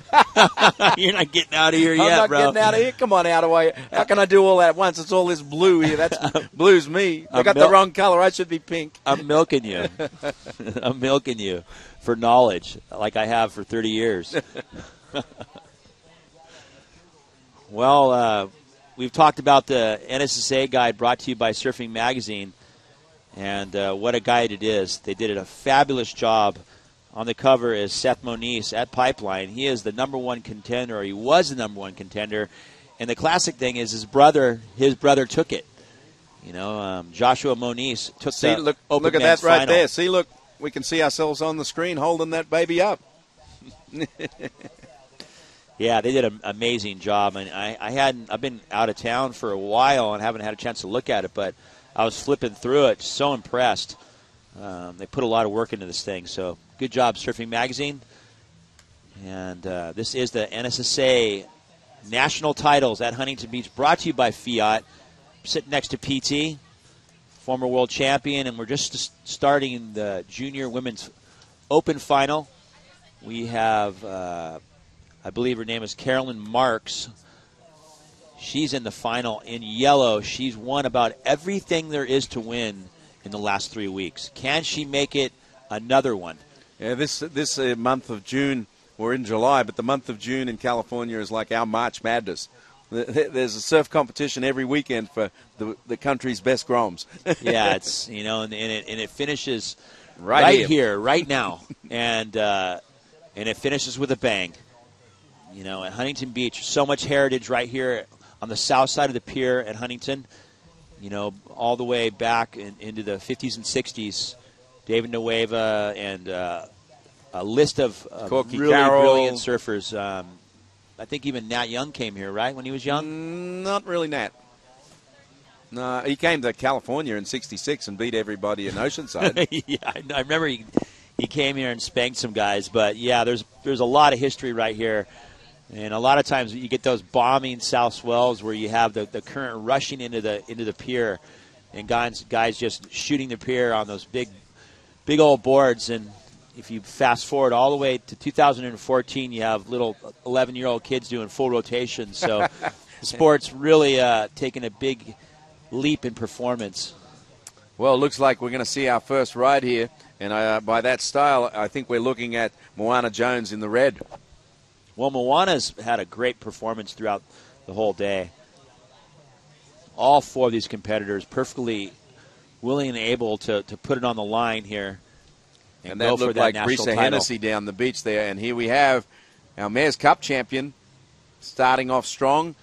You're not getting out of here yet, I'm not bro. getting out of here. Come on, out of the way. How can I do all that at once? It's all this blue here. That's blue's me. I got the wrong color. I should be pink. I'm milking you. I'm milking you for knowledge, like I have for 30 years. Well, we've talked about the NSSA guide brought to you by Surfing Magazine, and what a guide it is. They did a fabulous job. On the cover is Seth Moniz at Pipeline. He is the number 1 contender, or he was the number 1 contender. And the classic thing is his brother took it. You know, Joshua Moniz took the Open look at Men's that right final. there. See, look, we can see ourselves on the screen holding that baby up. Yeah, they did an amazing job. And I've been out of town for a while and haven't had a chance to look at it, but I was flipping through it, so impressed. They put a lot of work into this thing, so good job, Surfing Magazine. And this is the NSSA National Titles at Huntington Beach, brought to you by Fiat. Sitting next to PT, former world champion, and we're just starting the Junior Women's Open Final. We have, I believe her name is Carolyn Marks. She's in the final in yellow. She's won about everything there is to win in the last 3 weeks. Can she make it another one? Yeah, this month of June, we're in July, but the month of June in California is like our March Madness. There's a surf competition every weekend for the country's best Groms. Yeah, it's and it finishes right here, right now, and it finishes with a bang. At Huntington Beach, so much heritage right here on the south side of the pier at Huntington. All the way back into the 50s and 60s, David Nueva and a list of really brilliant surfers. I think even Nat Young came here, right, when he was young? Not really Nat. No, he came to California in '66 and beat everybody in Oceanside. Yeah, I remember he came here and spanked some guys. But, yeah, there's a lot of history right here. And a lot of times you get those bombing south swells where you have the current rushing into the pier and guys just shooting the pier on those big old boards. And if you fast forward all the way to 2014, you have little 11-year-old kids doing full rotations. So the sport's really taking a big leap in performance. Well, it looks like we're going to see our first ride here. And by that style, I think we're looking at Moana Jones in the red. Well, Moana's had a great performance throughout the whole day. All 4 of these competitors perfectly willing and able to put it on the line here. And that looked like Brisa Hennessy down the beach there. And here we have our Mayor's Cup champion starting off strong,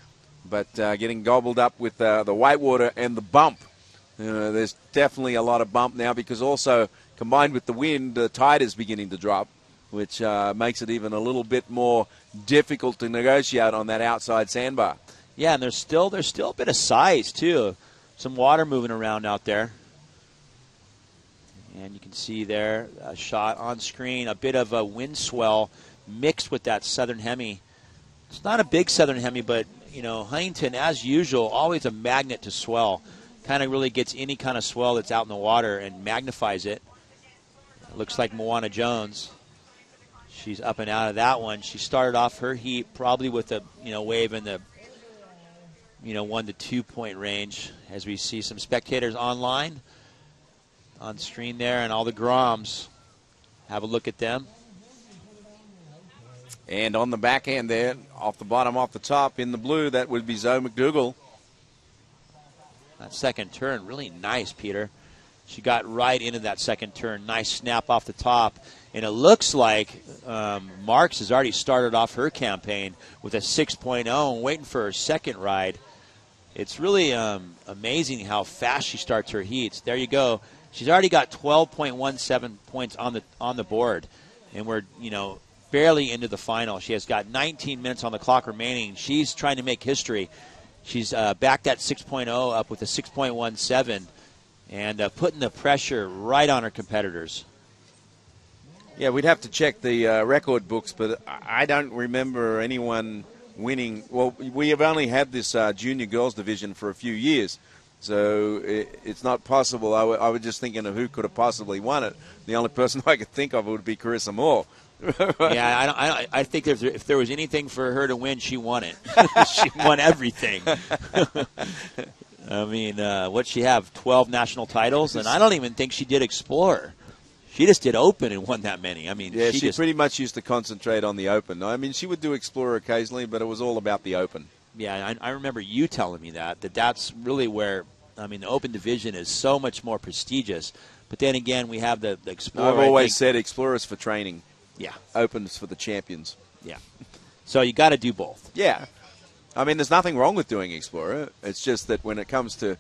but getting gobbled up with the whitewater and the bump. There's definitely a lot of bump now because also combined with the wind, the tide is beginning to drop, which makes it even a little bit more difficult to negotiate on that outside sandbar. Yeah, and there's still a bit of size, too. Some water moving around out there. And you can see there a shot on screen, a bit of a wind swell mixed with that southern hemi. It's not a big southern hemi, but, Huntington, as usual, always a magnet to swell. Kind of really gets any kind of swell that's out in the water and magnifies it. Looks like Moana Jones. She's up and out of that one. She started off her heat probably with a wave in the 1 to 2 point range. As we see some spectators online on screen there, and all the Groms. Have a look at them. And on the backhand there, off the bottom, off the top, in the blue, that would be Zoe McDougall. That second turn, really nice, Peter. She got right into that second turn. Nice snap off the top. And it looks like Marks has already started off her campaign with a 6.0 and waiting for her second ride. It's really amazing how fast she starts her heats. There you go. She's already got 12.17 points on the board, and we're barely into the final. She has got 19 minutes on the clock remaining. She's trying to make history. She's backed that 6.0 up with a 6.17 and putting the pressure right on her competitors. Yeah, we'd have to check the record books, but I don't remember anyone winning. Well, we have only had this junior girls division for a few years, so it's not possible. I was just thinking of who could have possibly won it. The only person I could think of would be Carissa Moore. Yeah, I think if there was anything for her to win, she won it. She won everything. I mean, what'd she have, 12 national titles? And I don't even think she did Explorer. She just did Open and won that many. I mean, yeah, she pretty much used to concentrate on the Open. I mean, she would do Explorer occasionally, but it was all about the Open. Yeah, I remember you telling me that's really where, I mean, the Open division is so much more prestigious. But then again, we have the Explorer. I've always said Explorer's for training. Yeah. Open's for the champions. Yeah. So you got to do both. Yeah. I mean, there's nothing wrong with doing Explorer. It's just that when it comes to,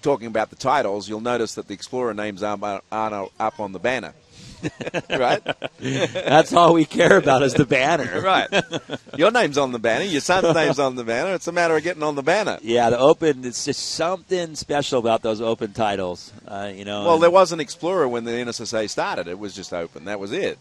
talking about the titles, you'll notice that the Explorer names aren't up on the banner. Right? That's all we care about is the banner. Right. Your name's on the banner. Your son's name's on the banner. It's a matter of getting on the banner. Yeah, the Open, it's just something special about those Open titles. Well, there was an Explorer when the NSSA started. It was just Open. That was it.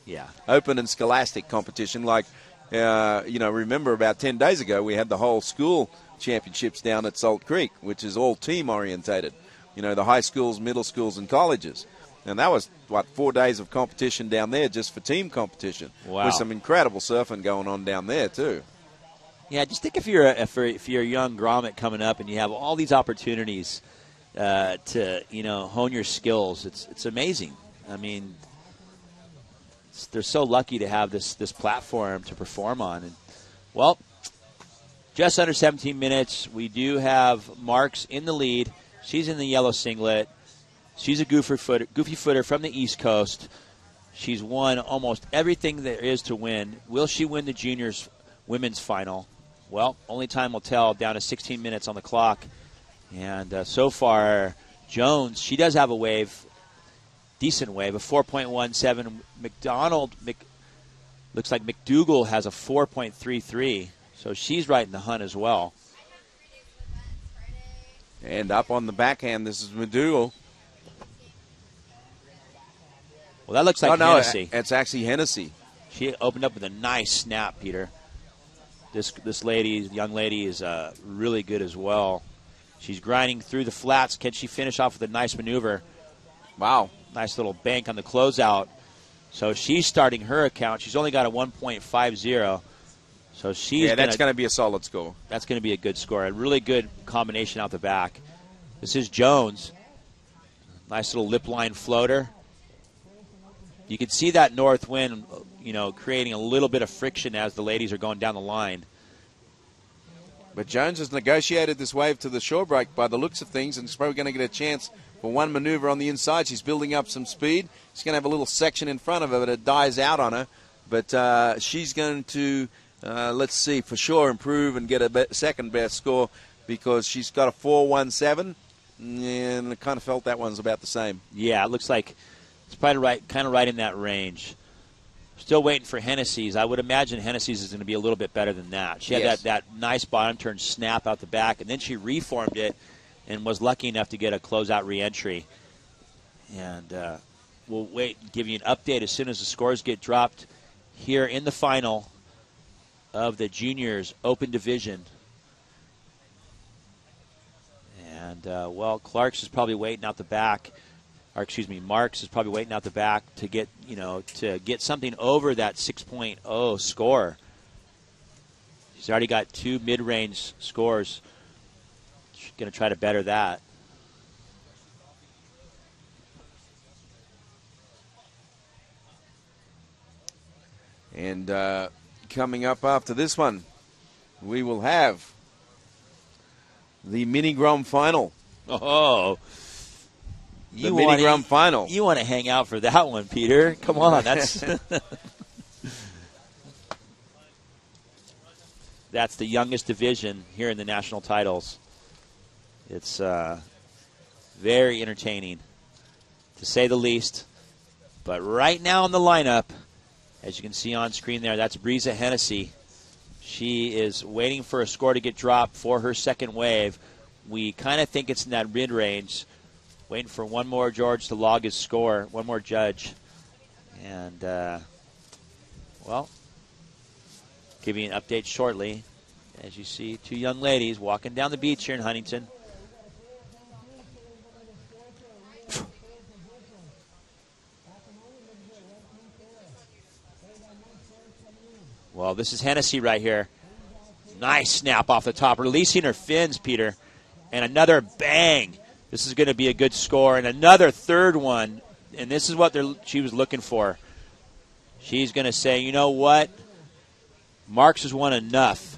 Yeah. Open and scholastic competition. Like, remember about 10 days ago we had the whole school championships down at Salt Creek, which is all team orientated. The high schools, middle schools, and colleges. And that was, 4 days of competition down there just for team competition. Wow. With some incredible surfing going on down there, too. Yeah, just think if you're a young grommet coming up and you have all these opportunities to, hone your skills. It's amazing. I mean, they're so lucky to have this platform to perform on. And, well, just under 17 minutes. We do have Marks in the lead. She's in the yellow singlet. She's a goofy footer from the East Coast. She's won almost everything there is to win. Will she win the juniors women's final? Well, only time will tell. Down to 16 minutes on the clock. And so far, Jones, she does have a wave, decent wave, a 4.17. Looks like McDougal has a 4.33. So she's right in the hunt as well. And up on the backhand, this is McDougal. Well, that looks like Hennessy. It's actually Hennessy. She opened up with a nice snap, Peter. This young lady is really good as well. She's grinding through the flats. Can she finish off with a nice maneuver? Wow. Nice little bank on the closeout. So she's starting her account. She's only got a 1.50. So that's going to be a solid score. That's going to be a good score. A really good combination out the back. This is Jones. Nice little lip line floater. You can see that north wind, creating a little bit of friction as the ladies are going down the line. But Jones has negotiated this wave to the shore break by the looks of things, and is probably going to get a chance for one maneuver on the inside. She's building up some speed. She's going to have a little section in front of her, but it dies out on her. But she's going to, let's see, for sure improve and get a second best score because she's got a 4.17, and I kind of felt that one's about the same. Yeah, it looks like it's probably kind of right in that range. Still waiting for Hennessy's. I would imagine Hennessy's is going to be a little bit better than that. She had that nice bottom turn snap out the back, and then she reformed it and was lucky enough to get a closeout reentry. And we'll wait and give you an update as soon as the scores get dropped here in the final of the Juniors Open Division. And, Clark's is probably waiting out the back. Marks is probably waiting out the back to get, to get something over that 6.0 score. She's already got 2 mid-range scores. She's going to try to better that. And coming up after this one, we will have the Mini Grom final. Oh, the mini Grum final. You want to hang out for that one, Peter. Come on. That's that's the youngest division here in the national titles. It's very entertaining, to say the least. But right now in the lineup, as you can see on screen there, that's Breeza Hennessy. She is waiting for a score to get dropped for her second wave. We kind of think it's in that mid-range. Waiting for one more George to log his score, one more judge. And, well, give you an update shortly. As you see, two young ladies walking down the beach here in Huntington. Well, this is Hennessy right here. Nice snap off the top, releasing her fins, Peter. And another bang. This is going to be a good score. And another third one. And this is what she was looking for. She's going to say, you know what? Marks has won enough.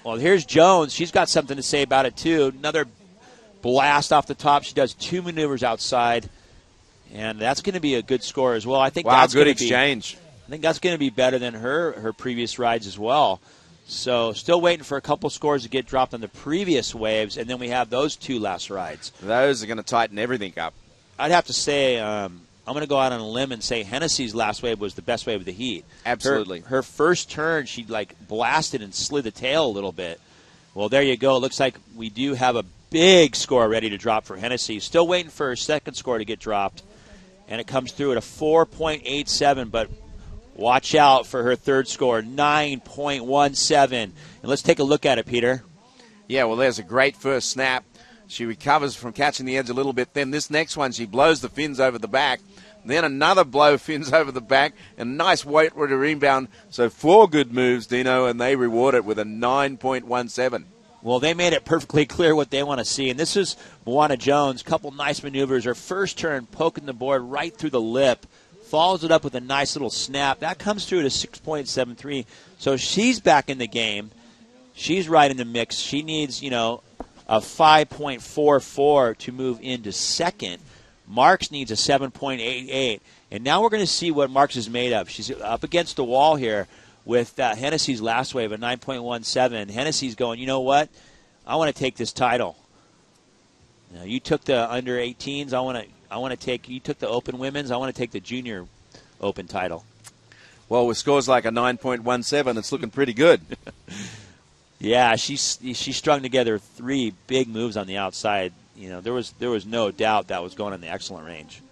Well, here's Jones. She's got something to say about it, too. Another blast off the top. She does two maneuvers outside. And that's going to be a good score as well. I think that's good exchange. I think that's going to be better than her previous rides as well. So still waiting for a couple scores to get dropped on the previous waves, and then we have those two last rides. Those are going to tighten everything up. I'd have to say I'm going to go out on a limb and say Hennessy's last wave was the best wave of the heat. Absolutely. Her first turn, she blasted and slid the tail a little bit. Well, there you go. It looks like we do have a big score ready to drop for Hennessy. Still waiting for her second score to get dropped, and it comes through at a 4.87, but watch out for her third score, 9.17. And let's take a look at it, Peter. Yeah, well, there's a great first snap. She recovers from catching the edge a little bit. Then this next one, she blows the fins over the back. Then another blow, fins over the back, and nice weight to rebound. So 4 good moves, Dino, and they reward it with a 9.17. Well, they made it perfectly clear what they want to see. And this is Moana Jones. Couple nice maneuvers. Her first turn poking the board right through the lip. Follows it up with a nice little snap. That comes through at a 6.73. So she's back in the game. She's right in the mix. She needs, a 5.44 to move into second. Marks needs a 7.88. And now we're going to see what Marks is made of. She's up against the wall here with Hennessy's last wave, a 9.17. Hennessy's going, you know what? I want to take this title. Now, you took the under 18s. I want to take. You took the Open Women's. I want to take the Junior Open title. Well, with scores like a 9.17, it's looking pretty good. Yeah, she strung together 3 big moves on the outside. There was no doubt that was going in the excellent range.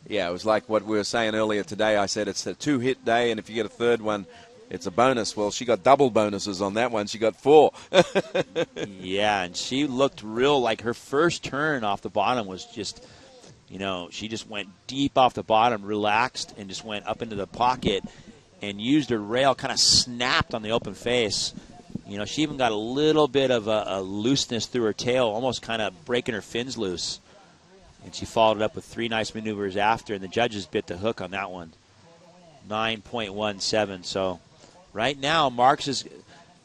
Yeah, it was like what we were saying earlier today. I said it's a 2-hit day, and if you get a third one, it's a bonus. Well, she got double bonuses on that one. She got 4. Yeah, and she looked real like her first turn off the bottom was just, she just went deep off the bottom, relaxed, and just went up into the pocket and used her rail, kind of snapped on the open face. She even got a little bit of a looseness through her tail, almost kind of breaking her fins loose. And she followed it up with 3 nice maneuvers after, and the judges bit the hook on that one. 9.17, so right now, Marks is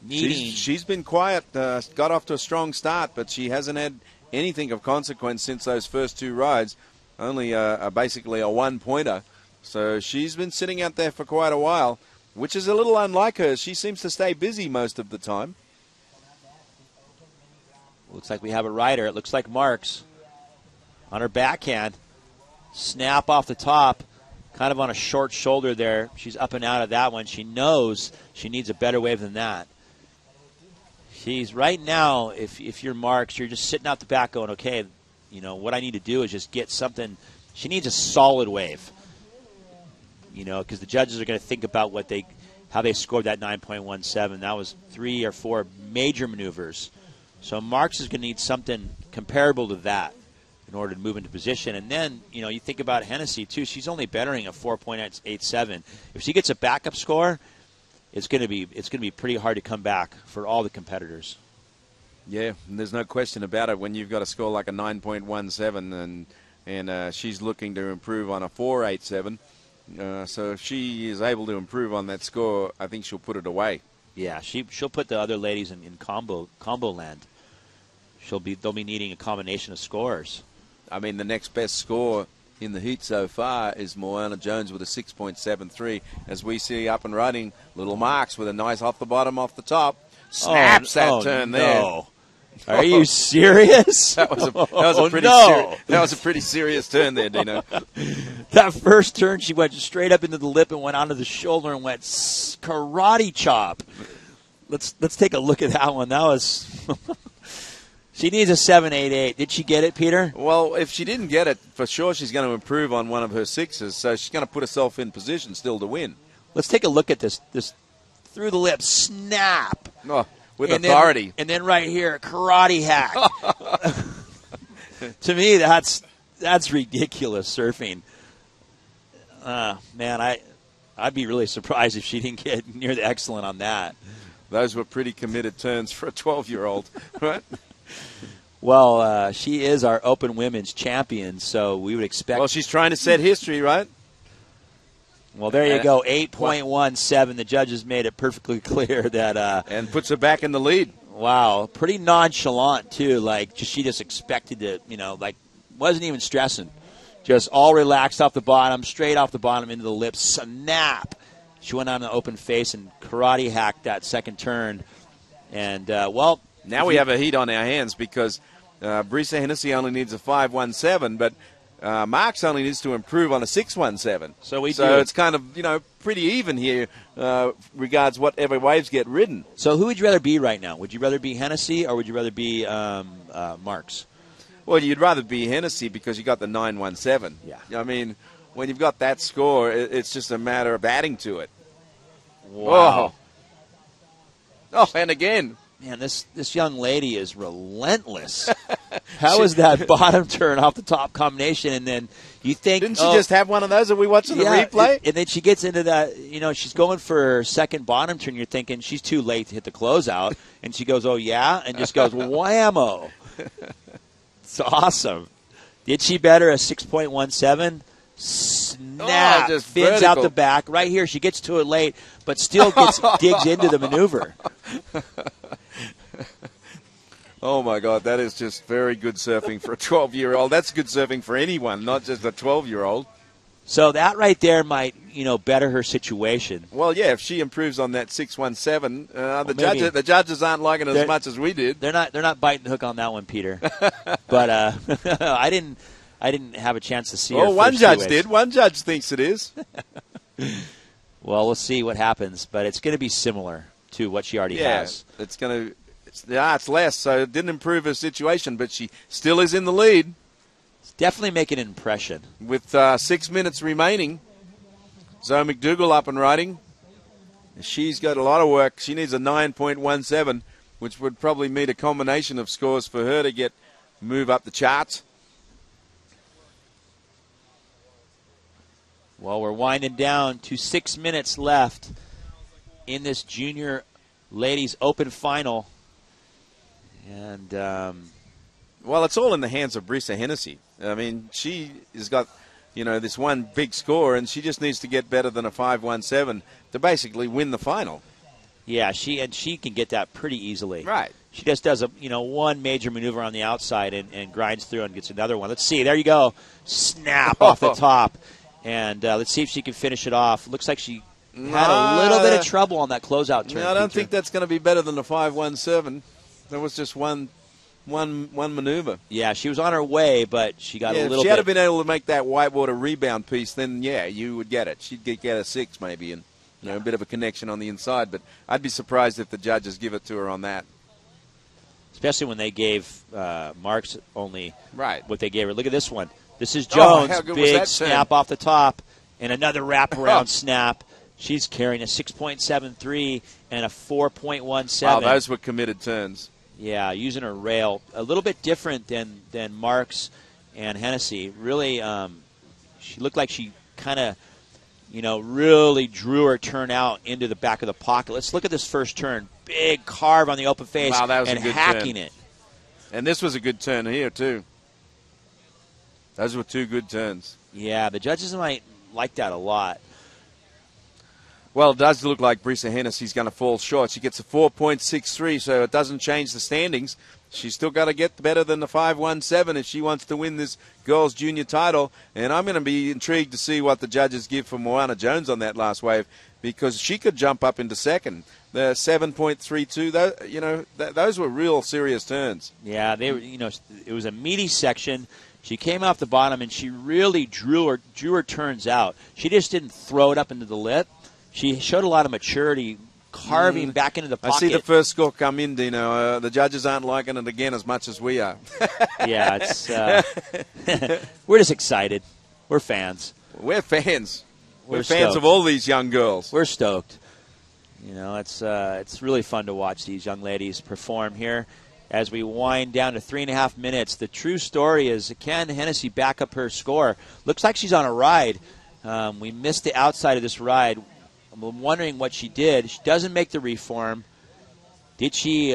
needing. She's been quiet, got off to a strong start, but she hasn't had anything of consequence since those first 2 rides. Only basically a 1-pointer. So she's been sitting out there for quite a while, which is a little unlike her. She seems to stay busy most of the time. Looks like we have a rider. It looks like Marks on her backhand. Snap off the top. Kind of on a short shoulder there. She's up and out of that one. She knows she needs a better wave than that. She's right now, if you're Marks, you're just sitting out the back going, okay, what I need to do is just get something. She needs a solid wave. Because the judges are going to think about how they scored that 9.17. That was 3 or 4 major maneuvers. So Marks is going to need something comparable to that in order to move into position. And then, you think about Hennessy, too. She's only bettering a 4.87. If she gets a backup score, it's going to be pretty hard to come back for all the competitors. Yeah, and there's no question about it. When you've got a score like a 9.17 and she's looking to improve on a 4.87, so if she is able to improve on that score, I think she'll put it away. Yeah, she'll put the other ladies in combo land. they'll be needing a combination of scores. I mean, the next best score in the heat so far is Moana Jones with a 6.73. As we see up and running, Little Marks with a nice off the bottom, off the top. Snaps that turn there. Are you serious? That was a pretty serious turn there, Dino. That first turn, she went straight up into the lip and went onto the shoulder and went karate chop. Let's take a look at that one. That was she needs a 7.88. Did she get it, Peter? Well, if she didn't get it, for sure she's going to improve on one of her sixes, so she's going to put herself in position still to win. Let's take a look at this through the lip snap. Oh, with authority. And then right here, karate hack. To me, that's ridiculous surfing. Man, I'd be really surprised if she didn't get near the excellent on that. Those were pretty committed turns for a 12-year-old, right? Well, she is our Open Women's champion, so we would expect. Well, she's trying to set history, right? Well, there you go, 8.17. The judges made it perfectly clear that. And puts her back in the lead. Wow, pretty nonchalant too. Like she just expected to, wasn't even stressing. Just all relaxed off the bottom, straight off the bottom into the lip, snap. She went on an open face and karate hacked that second turn. And, now we have a heat on our hands because Brisa Hennessy only needs a 5.17, but Marks only needs to improve on a 6.17. So it's kind of, pretty even here regards whatever waves get ridden. So who would you rather be right now? Would you rather be Hennessy or would you rather be Marks? Well, you'd rather be Hennessy because you got the 9.17. Yeah. I mean, when you've got that score, it's just a matter of adding to it. Wow. Oh, and again. Man, this young lady is relentless. How is that bottom turn off the top combination? And then you think... Didn't she just have one of those? Are we watching the replay? And then she gets into that, she's going for her second bottom turn. You're thinking she's too late to hit the closeout. And she goes, oh, yeah? And just goes, whammo. It's awesome. Did she better a 6.17? Snap. Just fins vertical. out the back. Right here, she gets to it late, but still digs into the maneuver. Oh, my God, that is just very good surfing for a 12-year-old. That's good surfing for anyone, not just a 12-year-old. So that right there might, better her situation. Well, yeah, if she improves on that 6.17, the judges aren't liking it as much as we did. They're not biting the hook on that one, Peter. But I didn't have a chance to see her. Well, one judge did. One judge thinks it is. Well, we'll see what happens, but it's going to be similar to what she already has. It's less, so it didn't improve her situation, but she still is in the lead. It's definitely making an impression. With 6 minutes remaining, Zoe McDougall up and riding. She's got a lot of work. She needs a 9.17, which would probably meet a combination of scores for her to move up the charts. Well, we're winding down to 6 minutes left in this junior ladies open final. And, well, it's all in the hands of Brisa Hennessy. I mean, she has got, this one big score, and she just needs to get better than a 5.17 to basically win the final. Yeah, she can get that pretty easily. Right. She just does one major maneuver on the outside and grinds through and gets another one. Let's see. There you go. Snap off the top. And let's see if she can finish it off. Looks like she had a little bit of trouble on that closeout turn. No, I don't think that's going to be better than the 5.17. There was just one maneuver. Yeah, she was on her way, but she got a little bit. If she had been able to make that whitewater rebound piece, then, you would get it. She'd get a 6 maybe and a bit of a connection on the inside. But I'd be surprised if the judges give it to her on that. Especially when they gave Marks only what they gave her. Look at this one. This is Oh, Jones, how good was big that snap turn? off the top, and another wraparound snap. She's carrying a 6.73 and a 4.17. Wow, those were committed turns. Yeah, using her rail. A little bit different than Marks and Hennessy. Really, she looked like she kind of, really drew her turn out into the back of the pocket. Let's look at this first turn. Big carve on the open face Wow, that was and a good hacking turn. it. And this was a good turn here, too. Those were two good turns. Yeah, the judges might like that a lot. Well, it does look like Brisa Hennessy's going to fall short. She gets a 4.63, so it doesn't change the standings. She's still got to get better than the 5.17 if she wants to win this girls' junior title. And I'm going to be intrigued to see what the judges give for Moana Jones on that last wave, because she could jump up into second. The 7.32, those were real serious turns. Yeah, they were. It was a meaty section. She came off the bottom and she really drew her turns out. She just didn't throw it up into the lip. She showed a lot of maturity, carving back into the pocket. I see the first score come in, Dino. The judges aren't liking it again as much as we are. Yeah, it's we're just excited. We're fans. We're fans. We're stoked. fans of all these young girls. We're stoked. It's really fun to watch these young ladies perform here. As we wind down to 3.5 minutes, the true story is, can Hennessy back up her score? Looks like she's on a ride. We missed the outside of this ride. I'm wondering what she did. She doesn't make the reform. Did she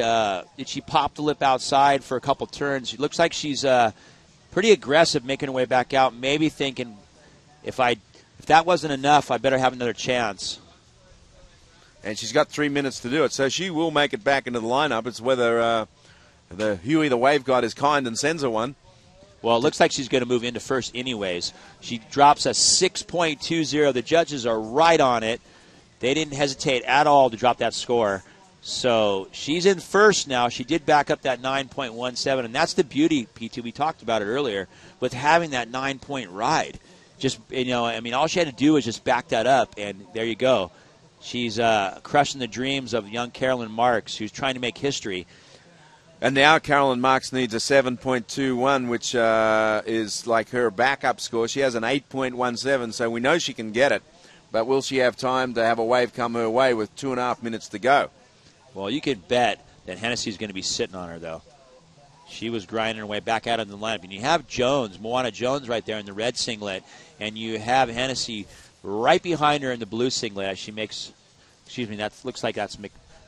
pop the lip outside for a couple turns? It looks like she's pretty aggressive making her way back out, maybe thinking, if that wasn't enough, I better have another chance. And she's got 3 minutes to do it, so she will make it back into the lineup. It's whether the Huey the Wave God is kind and sends her one. Well, it looks like she's going to move into first anyways. She drops a 6.20. The judges are right on it. They didn't hesitate at all to drop that score. So she's in first now. She did back up that 9.17, and that's the beauty, P2. We talked about it earlier, with having that 9-point ride. Just, all she had to do was just back that up, and there you go. She's crushing the dreams of young Carolyn Marks, who's trying to make history. And now Carolyn Marks needs a 7.21, which is like her backup score. She has an 8.17, so we know she can get it. But will she have time to have a wave come her way with 2.5 minutes to go? Well, you could bet that Hennessy's going to be sitting on her, though. She was grinding her way back out of the lineup. And you have Jones, Moana Jones right there in the red singlet, and you have Hennessy right behind her in the blue singlet as she makes, that looks like that's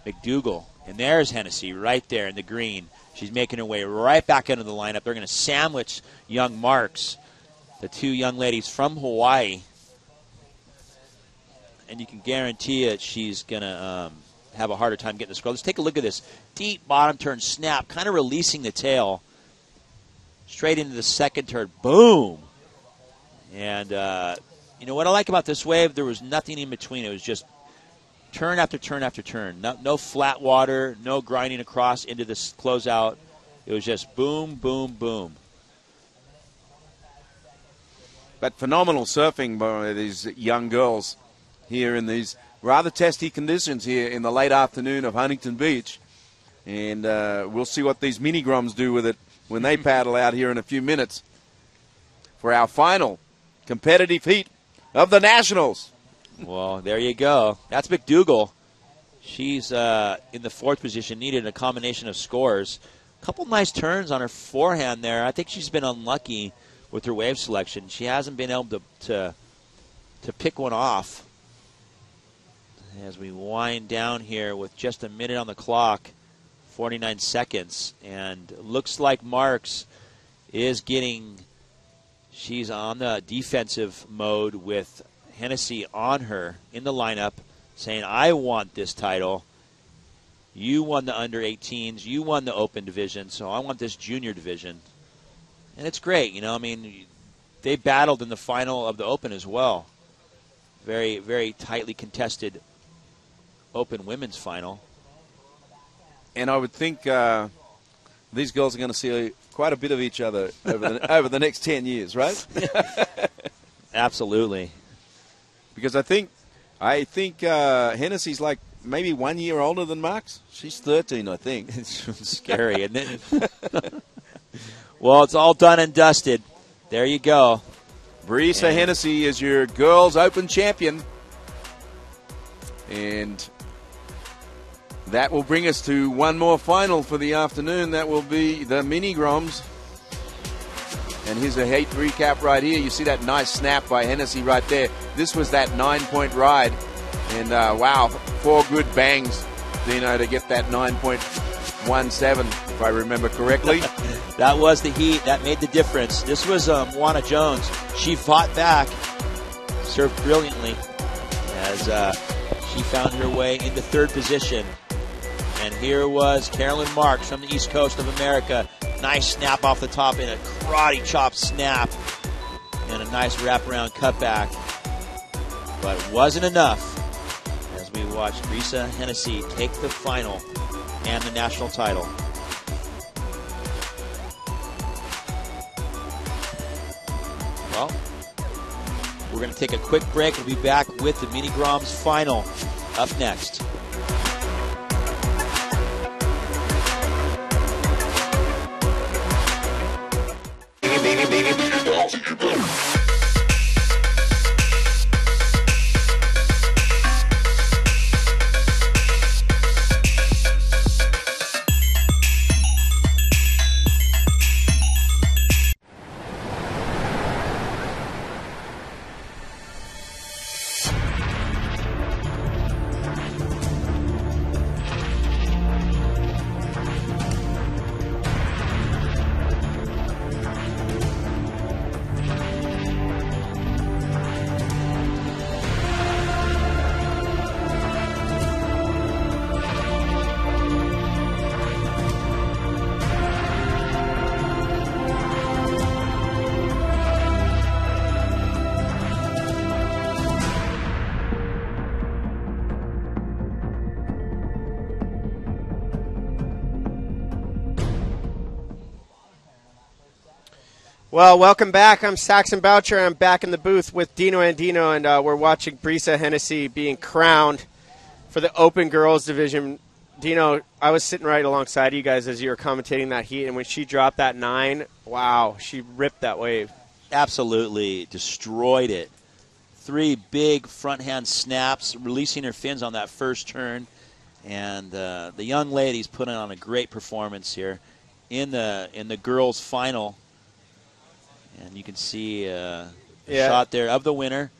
McDougal. And there's Hennessy right there in the green. She's making her way right back into the lineup. They're going to sandwich young Marks, the two young ladies from Hawaii. And you can guarantee it she's going to have a harder time getting the score. Let's take a look at this. Deep bottom turn snap, kind of releasing the tail. Straight into the second turn. Boom! And what I like about this wave, there was nothing in between. It was just turn after turn after turn. No flat water, no grinding across into this closeout. It was just boom, boom, boom. But phenomenal surfing by these young girls here in these rather testy conditions here in the late afternoon of Huntington Beach. And we'll see what these mini-groms do with it when they paddle out here in a few minutes for our final competitive heat of the Nationals. Well, there you go. That's McDougal. She's in the fourth position, needed a combination of scores. A couple nice turns on her forehand there. I think she's been unlucky with her wave selection. She hasn't been able to pick one off. As we wind down here with just a minute on the clock, 49 seconds. And looks like Marks is she's on the defensive mode with Hennessy on her in the lineup, saying, I want this title. You won the under-18s. You won the open division, so I want this junior division. And it's great, they battled in the final of the open as well. Very, very tightly contested open women's final. And I would think these girls are going to see quite a bit of each other over the next 10 years, right? Absolutely. Because I think Hennessy's like maybe 1 year older than Marks. She's 13, I think. It's scary, isn't it? Well, it's all done and dusted. There you go. Brisa Hennessy is your girls' open champion. And that will bring us to one more final for the afternoon. That will be the mini-groms. And here's a heat recap right here. You see that nice snap by Hennessy right there. This was that 9-point ride. And, wow, 4 good bangs, Dino, to get that 9.17, if I remember correctly. That was the heat. That made the difference. This was Moana Jones. She fought back, served brilliantly as she found her way into third position. And here was Carolyn Marks from the East Coast of America. Nice snap off the top and a karate chop snap. And a nice wraparound cutback. But it wasn't enough as we watched Brisa Hennessy take the final and the national title. Well, we're going to take a quick break. We'll be back with the Mini Groms final up next. Well, welcome back. I'm Saxon Boucher. I'm back in the booth with Dino Andino, and we're watching Brisa Hennessy being crowned for the Open Girls Division. Dino, I was sitting right alongside you guys as you were commentating that heat, and when she dropped that 9, wow, she ripped that wave. Absolutely destroyed it. 3 big front hand snaps, releasing her fins on that first turn. And the young lady's putting on a great performance here in the girls' final. And you can see a shot there of the winner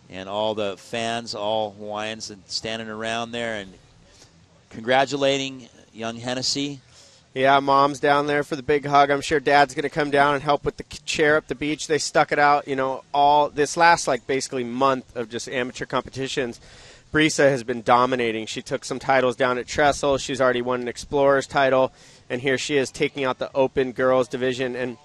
and all the fans, all Hawaiians, and standing around there and congratulating young Hennessy. Yeah, Mom's down there for the big hug. I'm sure Dad's going to come down and help with the chair up the beach. They stuck it out, all this last, basically month of just amateur competitions. Brisa has been dominating. She took some titles down at Trestle. She's already won an Explorers title, and here she is taking out the Open Girls Division. And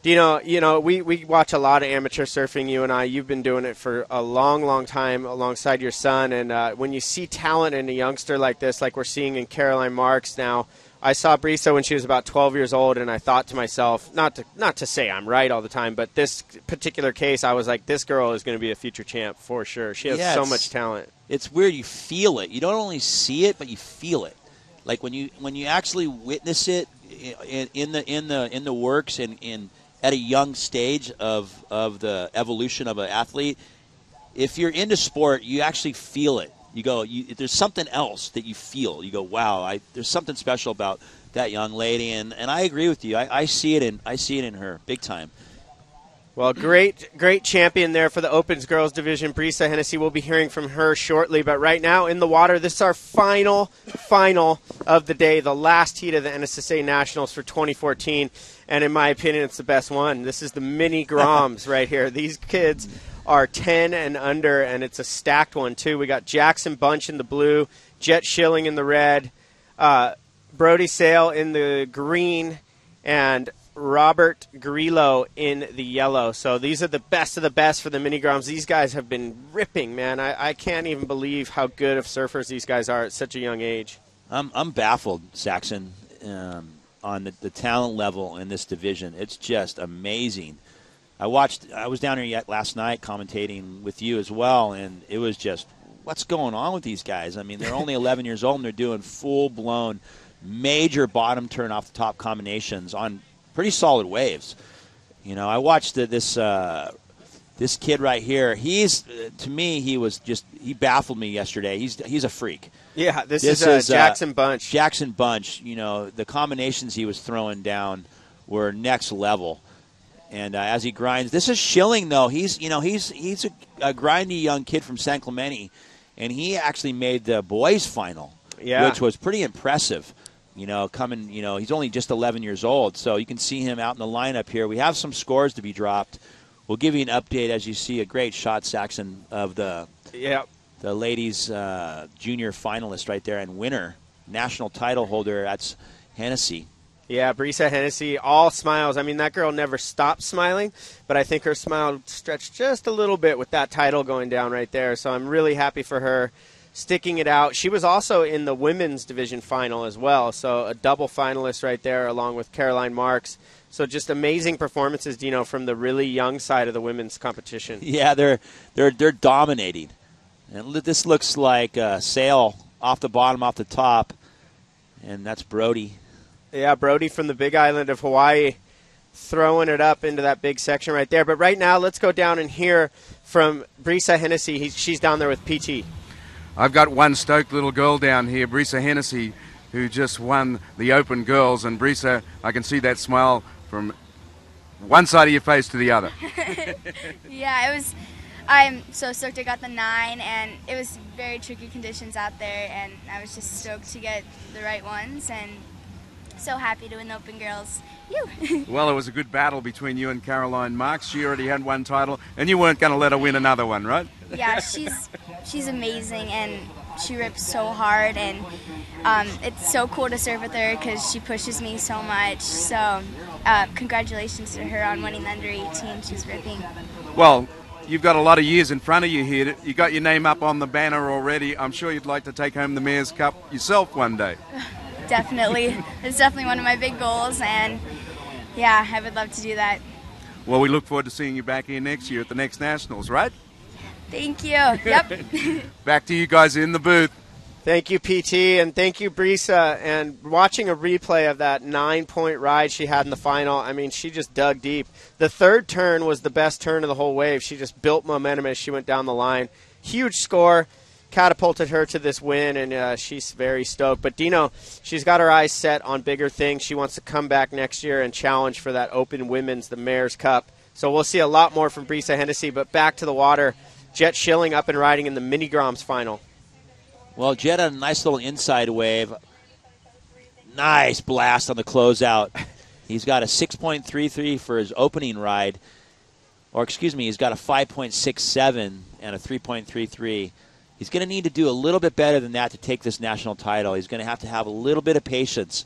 Dino, we watch a lot of amateur surfing, you and I. You've been doing it for a long, long time alongside your son. And when you see talent in a youngster like this, like we're seeing in Caroline Marks now, I saw Brisa when she was about 12 years old, and I thought to myself, not to say I'm right all the time, but this particular case, I was like, this girl is going to be a future champ for sure. She has so much talent. It's weird. You feel it. You don't only see it, but you feel it. Like when you actually witness it in the works and at a young stage of the evolution of an athlete, if you're into sport, you actually feel it. You go, there's something else that you feel. You go, wow, there's something special about that young lady, and I agree with you. I see it in her big time. Well, great champion there for the Opens Girls Division, Brisa Hennessy. We'll be hearing from her shortly, but right now in the water, this is our final of the day, the last heat of the NSSA Nationals for 2014, and in my opinion, it's the best one. This is the Mini Groms right here. These kids are 10 and under, and it's a stacked one, too. We got Jackson Bunch in the blue, Jet Schilling in the red, Brody Sale in the green, and Robert Grillo in the yellow. So these are the best of the best for the Mini Groms. These guys have been ripping, man. I can't even believe how good of surfers these guys are at such a young age. I'm baffled, Saxon, on the talent level in this division. It's just amazing. I was down here yet last night commentating with you as well, and it was just, what's going on with these guys? I mean, they're only 11 years old, and they're doing full-blown major bottom turn off the top combinations on pretty solid waves. I watched this kid right here. To me, he baffled me yesterday. He's a freak. Yeah, this is Jackson Bunch. Jackson Bunch. The combinations he was throwing down were next level. And as he grinds, this is Schilling though. He's a grindy young kid from San Clemente, and he actually made the boys final, which was pretty impressive. He's only just 11 years old, so you can see him out in the lineup here. We have some scores to be dropped. We'll give you an update as you see a great shot, Saxon, of the ladies' junior finalist right there and winner, national title holder. That's Hennessy. Yeah, Brisa Hennessy, all smiles. I mean, that girl never stopped smiling, but I think her smile stretched just a little bit with that title going down right there. So I'm really happy for her sticking it out. She was also in the women's division final as well, so a double finalist right there along with Caroline Marks. So just amazing performances, Dino, from the really young side of the women's competition. Yeah, they're dominating. And this looks like a sail off the bottom, off the top, and that's Brody. Yeah, Brody from the big island of Hawaii throwing it up into that big section right there. But right now, let's go down and hear from Brisa Hennessy. She's down there with PT. I've got one stoked little girl down here, Brisa Hennessy, who just won the Open Girls. And Brisa, I can see that smile from one side of your face to the other. Yeah, I'm so stoked I got the 9, and it was very tricky conditions out there, and I was just stoked to get the right ones, and so happy to win the Open Girls. Well, it was a good battle between you and Caroline Marks. She already had one title, and you weren't going to let her win another one, right? Yeah, she's amazing, and she rips so hard, and it's so cool to serve with her because she pushes me so much. So congratulations to her on winning the under 18. She's ripping. Well, you've got a lot of years in front of you here. You got your name up on the banner already. I'm sure you'd like to take home the Mayor's Cup yourself one day. Definitely. It's definitely one of my big goals, and yeah, I would love to do that. Well, we look forward to seeing you back here next year at the next Nationals, right? Thank you. Yep. Back to you guys in the booth. Thank you, PT, and thank you, Brisa. And watching a replay of that 9-point ride she had in the final, I mean, she just dug deep. The third turn was the best turn of the whole wave. She just built momentum as she went down the line. Huge score. Catapulted her to this win, and she's very stoked. But Dino, she's got her eyes set on bigger things. She wants to come back next year and challenge for that Open Women's, the Mayor's Cup. So we'll see a lot more from Brisa Hennessy. But back to the water, Jet Schilling up and riding in the Mini Groms final. Well, Jet had a nice little inside wave. Nice blast on the closeout. He's got a 6.33 for his opening ride. Or, excuse me, he's got a 5.67 and a 3.33. He's going to need to do a little bit better than that to take this national title. He's going to have a little bit of patience.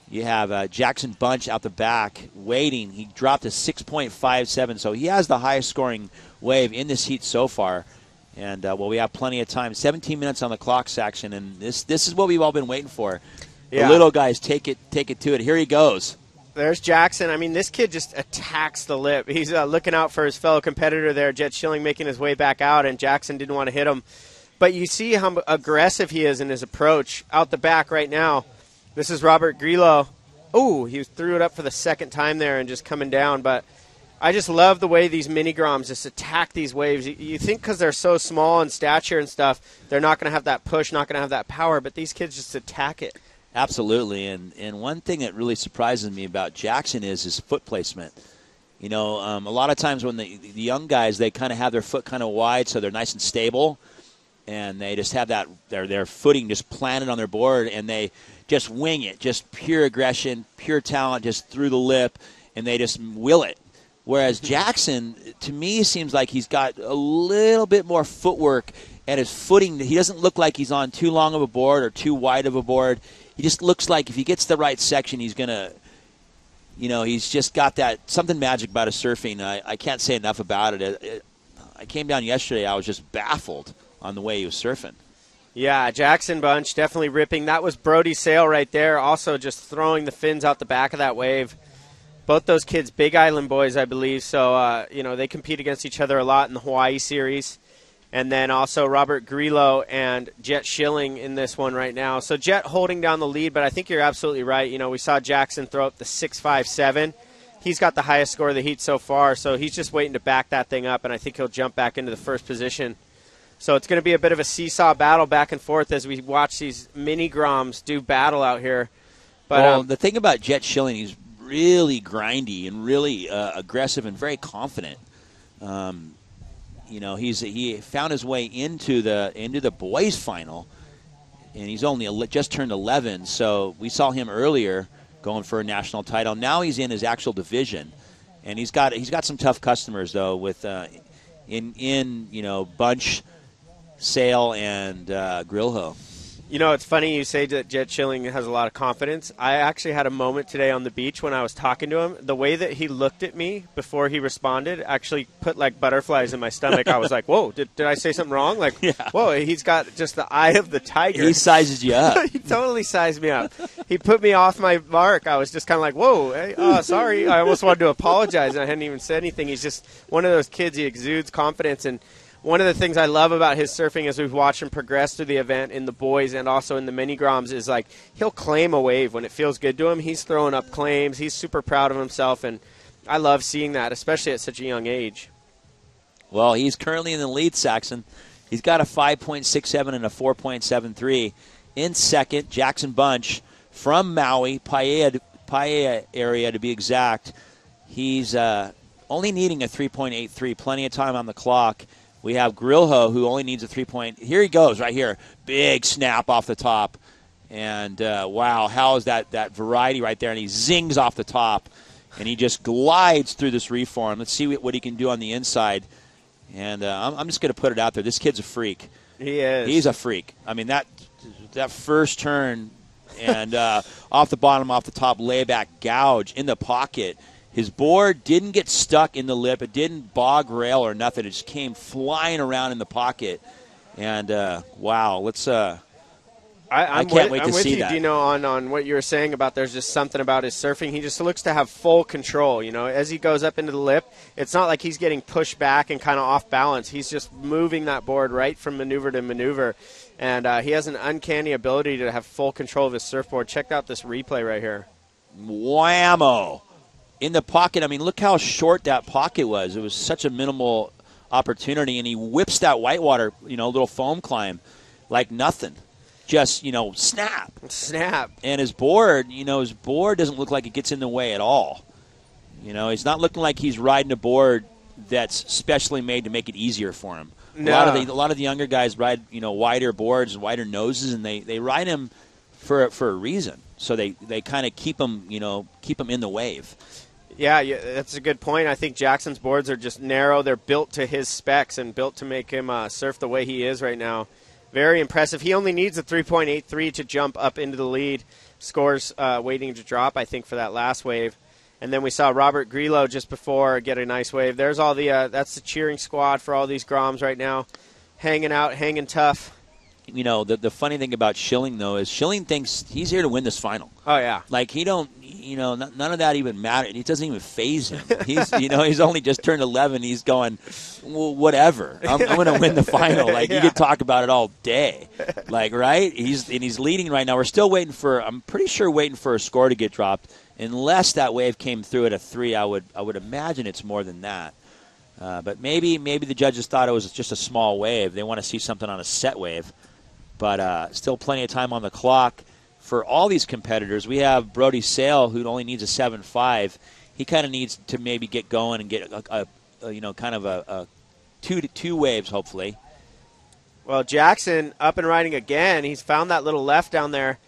You have Jackson Bunch out the back waiting. He dropped a 6.57, so he has the highest scoring wave in this heat so far. And, well, we have plenty of time. 17 minutes on the clock section, and this is what we've all been waiting for. Yeah. The little guys take it to it. Here he goes. There's Jackson. I mean, this kid just attacks the lip. He's looking out for his fellow competitor there, Jet Schilling, making his way back out, and Jackson didn't want to hit him. But you see how aggressive he is in his approach. Out the back right now, this is Robert Grillo. Oh, he threw it up for the second time there and just coming down. But I just love the way these Mini Groms just attack these waves. You think because they're so small in stature and stuff, they're not going to have that push, not going to have that power, but these kids just attack it. Absolutely, and one thing that really surprises me about Jackson is his foot placement. You know, a lot of times when the young guys, they kind of have their foot kind of wide so they're nice and stable, and they just have that their footing just planted on their board, and they just wing it, just pure aggression, pure talent, just through the lip, and they just will it. Whereas Jackson, to me, seems like he's got a little bit more footwork and his footing. He doesn't look like he's on too long of a board or too wide of a board. He just looks like if he gets the right section, he's going to, you know, he's just got that something magic about his surfing. I can't say enough about it. I came down yesterday. I was just baffled on the way he was surfing. Yeah, Jackson Bunch definitely ripping. That was Brody Sale right there, also just throwing the fins out the back of that wave. Both those kids, Big Island boys, I believe. So, you know, they compete against each other a lot in the Hawaii series. And then also Robert Grillo and Jet Schilling in this one right now. So Jet holding down the lead, but I think you're absolutely right. You know, we saw Jackson throw up the 6.57. He's got the highest score of the heat so far, so he's just waiting to back that thing up, and I think he'll jump back into the first position. So it's going to be a bit of a seesaw battle back and forth as we watch these Mini Groms do battle out here. But well, the thing about Jet Schilling, he's really grindy and really aggressive and very confident. You know, he found his way into the boys' final, and he's only just turned 11. So we saw him earlier going for a national title. Now he's in his actual division, and he's got some tough customers though with in you know Bunch, Sale, and Grilho. You know, it's funny you say that Jet Schilling has a lot of confidence. I actually had a moment today on the beach when I was talking to him. The way that he looked at me before he responded actually put, like, butterflies in my stomach. I was like, whoa, did I say something wrong? Like, whoa, he's got just the eye of the tiger. He sizes you up. He totally sized me up. He put me off my mark. I was just kind of like, whoa, hey, sorry. I almost wanted to apologize, and I hadn't even said anything. He's just one of those kids. He exudes confidence, and one of the things I love about his surfing as we've watched him progress through the event in the boys and also in the mini-groms is, like, he'll claim a wave when it feels good to him. He's throwing up claims. He's super proud of himself, and I love seeing that, especially at such a young age. Well, he's currently in the lead, Saxon. He's got a 5.67 and a 4.73. In second, Jackson Bunch from Maui, Paia area to be exact. He's only needing a 3.83, plenty of time on the clock. We have Grilho, who only needs a 3-point. Here he goes, right here. Big snap off the top. And, wow, how is that variety right there? And he zings off the top. And he just glides through this reform. Let's see what he can do on the inside. And I'm just going to put it out there. This kid's a freak. He is. He's a freak. I mean, that first turn and off the bottom, off the top, layback gouge in the pocket. His board didn't get stuck in the lip. It didn't bog rail or nothing. It just came flying around in the pocket. And, wow, let's I can't wait to see that. I'm with you, Dino, on what you were saying about there's just something about his surfing. He just looks to have full control. You know, as he goes up into the lip, it's not like he's getting pushed back and kind of off balance. He's just moving that board right from maneuver to maneuver. And he has an uncanny ability to have full control of his surfboard. Check out this replay right here. Whammo. In the pocket, I mean, look how short that pocket was. It was such a minimal opportunity, and he whips that whitewater, little foam climb like nothing. Just, snap. Snap. And his board, his board doesn't look like it gets in the way at all. He's not looking like he's riding a board that's specially made to make it easier for him. No. A lot of the younger guys ride, wider boards and wider noses, and they ride him for a reason. So they kind of keep him in the wave. Yeah, that's a good point. I think Jackson's boards are just narrow. They're built to his specs and built to make him surf the way he is right now. Very impressive. He only needs a 3.83 to jump up into the lead. Scores waiting to drop, I think, for that last wave. And then we saw Robert Grillo just before get a nice wave. There's all the that's the cheering squad for all these Groms right now, hanging out, hanging tough. The funny thing about Schilling, though, is Schilling thinks he's here to win this final. Oh, yeah. Like, he don't, none of that even matters. It doesn't even faze him. He's, he's only just turned 11. He's going, well, whatever. I'm going to win the final. Like, you could talk about it all day. Like, right? He's leading right now. We're still waiting for a score to get dropped. Unless that wave came through at a 3, I would imagine it's more than that. But maybe the judges thought it was just a small wave. They want to see something on a set wave. But still plenty of time on the clock for all these competitors. We have Brody Sale, who only needs a 7.5. He kind of needs to maybe get going and get a two waves, hopefully. Well, Jackson up and riding again. He's found that little left down there.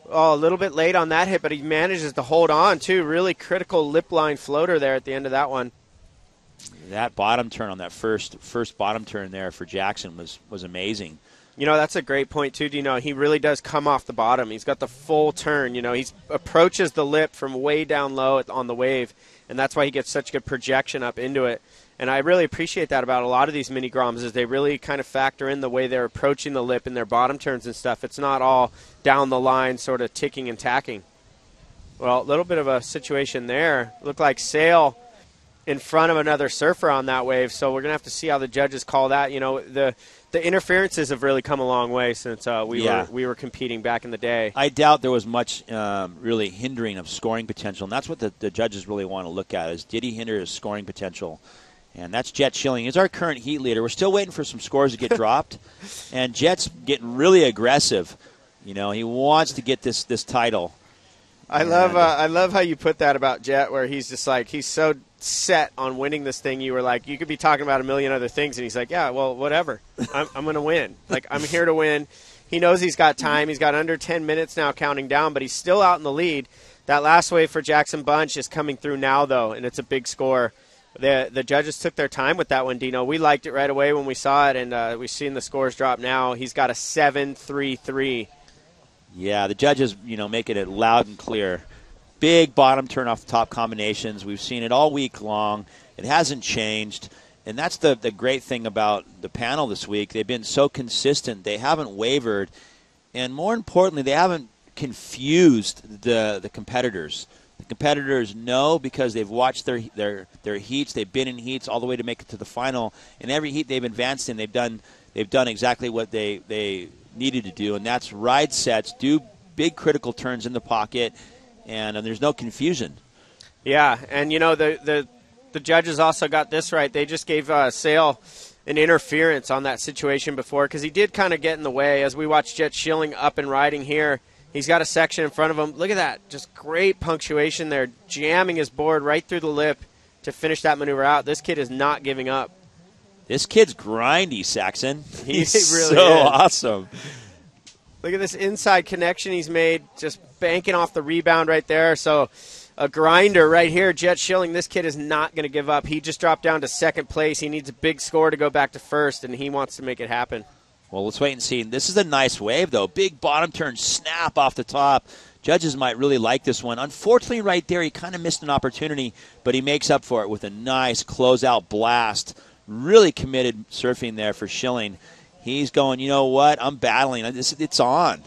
Oh, a little bit late on that hit, but he manages to hold on, too. Really critical lip line floater there at the end of that one. That bottom turn on that first bottom turn there for Jackson was amazing. That's a great point, too. He really does come off the bottom. He's got the full turn. He approaches the lip from way down low on the wave, and that's why he gets such good projection up into it. And I really appreciate that about a lot of these mini-groms is they really kind of factor in the way they're approaching the lip in their bottom turns and stuff. It's not all down the line sort of ticking and tacking. Well, a little bit of a situation there. Looked like Sale in front of another surfer on that wave, so we're going to have to see how the judges call that. The interferences have really come a long way since we were competing back in the day. I doubt there was much really hindering of scoring potential, and that's what the judges really want to look at is did he hinder his scoring potential? And that's Jet Schilling. He's our current heat leader. We're still waiting for some scores to get dropped, and Jet's getting really aggressive. He wants to get this title. I love how you put that about Jet, where he's just like he's so set on winning this thing. You were like, you could be talking about a million other things, and he's like, yeah, well, whatever. I'm going to win. Like, I'm here to win. He knows he's got time. He's got under 10 minutes now counting down, but he's still out in the lead. That last wave for Jackson Bunch is coming through now, though, and it's a big score. The judges took their time with that one, Dino. We liked it right away when we saw it, and we've seen the scores drop now. He's got a 7.33 Yeah, the judges, making it loud and clear. Big bottom turn off the top combinations. We've seen it all week long. It hasn't changed. And that's the great thing about the panel this week. They've been so consistent. They haven't wavered. And more importantly, they haven't confused the competitors. The competitors know because they've watched their heats. They've been in heats all the way to make it to the final. In every heat they've advanced in, they've done exactly what they needed to do, and that's ride sets, do big critical turns in the pocket, and there's no confusion. Yeah, and the judges also got this right. They just gave Sale an interference on that situation before because he did kind of get in the way. As we watch Jet Schilling up and riding here, he's got a section in front of him. Look at that, just great punctuation there, jamming his board right through the lip to finish that maneuver out. This kid is not giving up. This kid's grindy, Saxon. He's really so is. awesome. Look at this inside connection he's made, just banking off the rebound right there. So a grinder right here, Jet Schilling. This kid is not going to give up. He just dropped down to second place. He needs a big score to go back to first, and he wants to make it happen. Well, let's wait and see. This is a nice wave, though. Big bottom turn, snap off the top. Judges might really like this one. Unfortunately, right there, he kind of missed an opportunity, but he makes up for it with a nice closeout blast. Really committed surfing there for Schilling. He's going, you know what, I'm battling. It's on.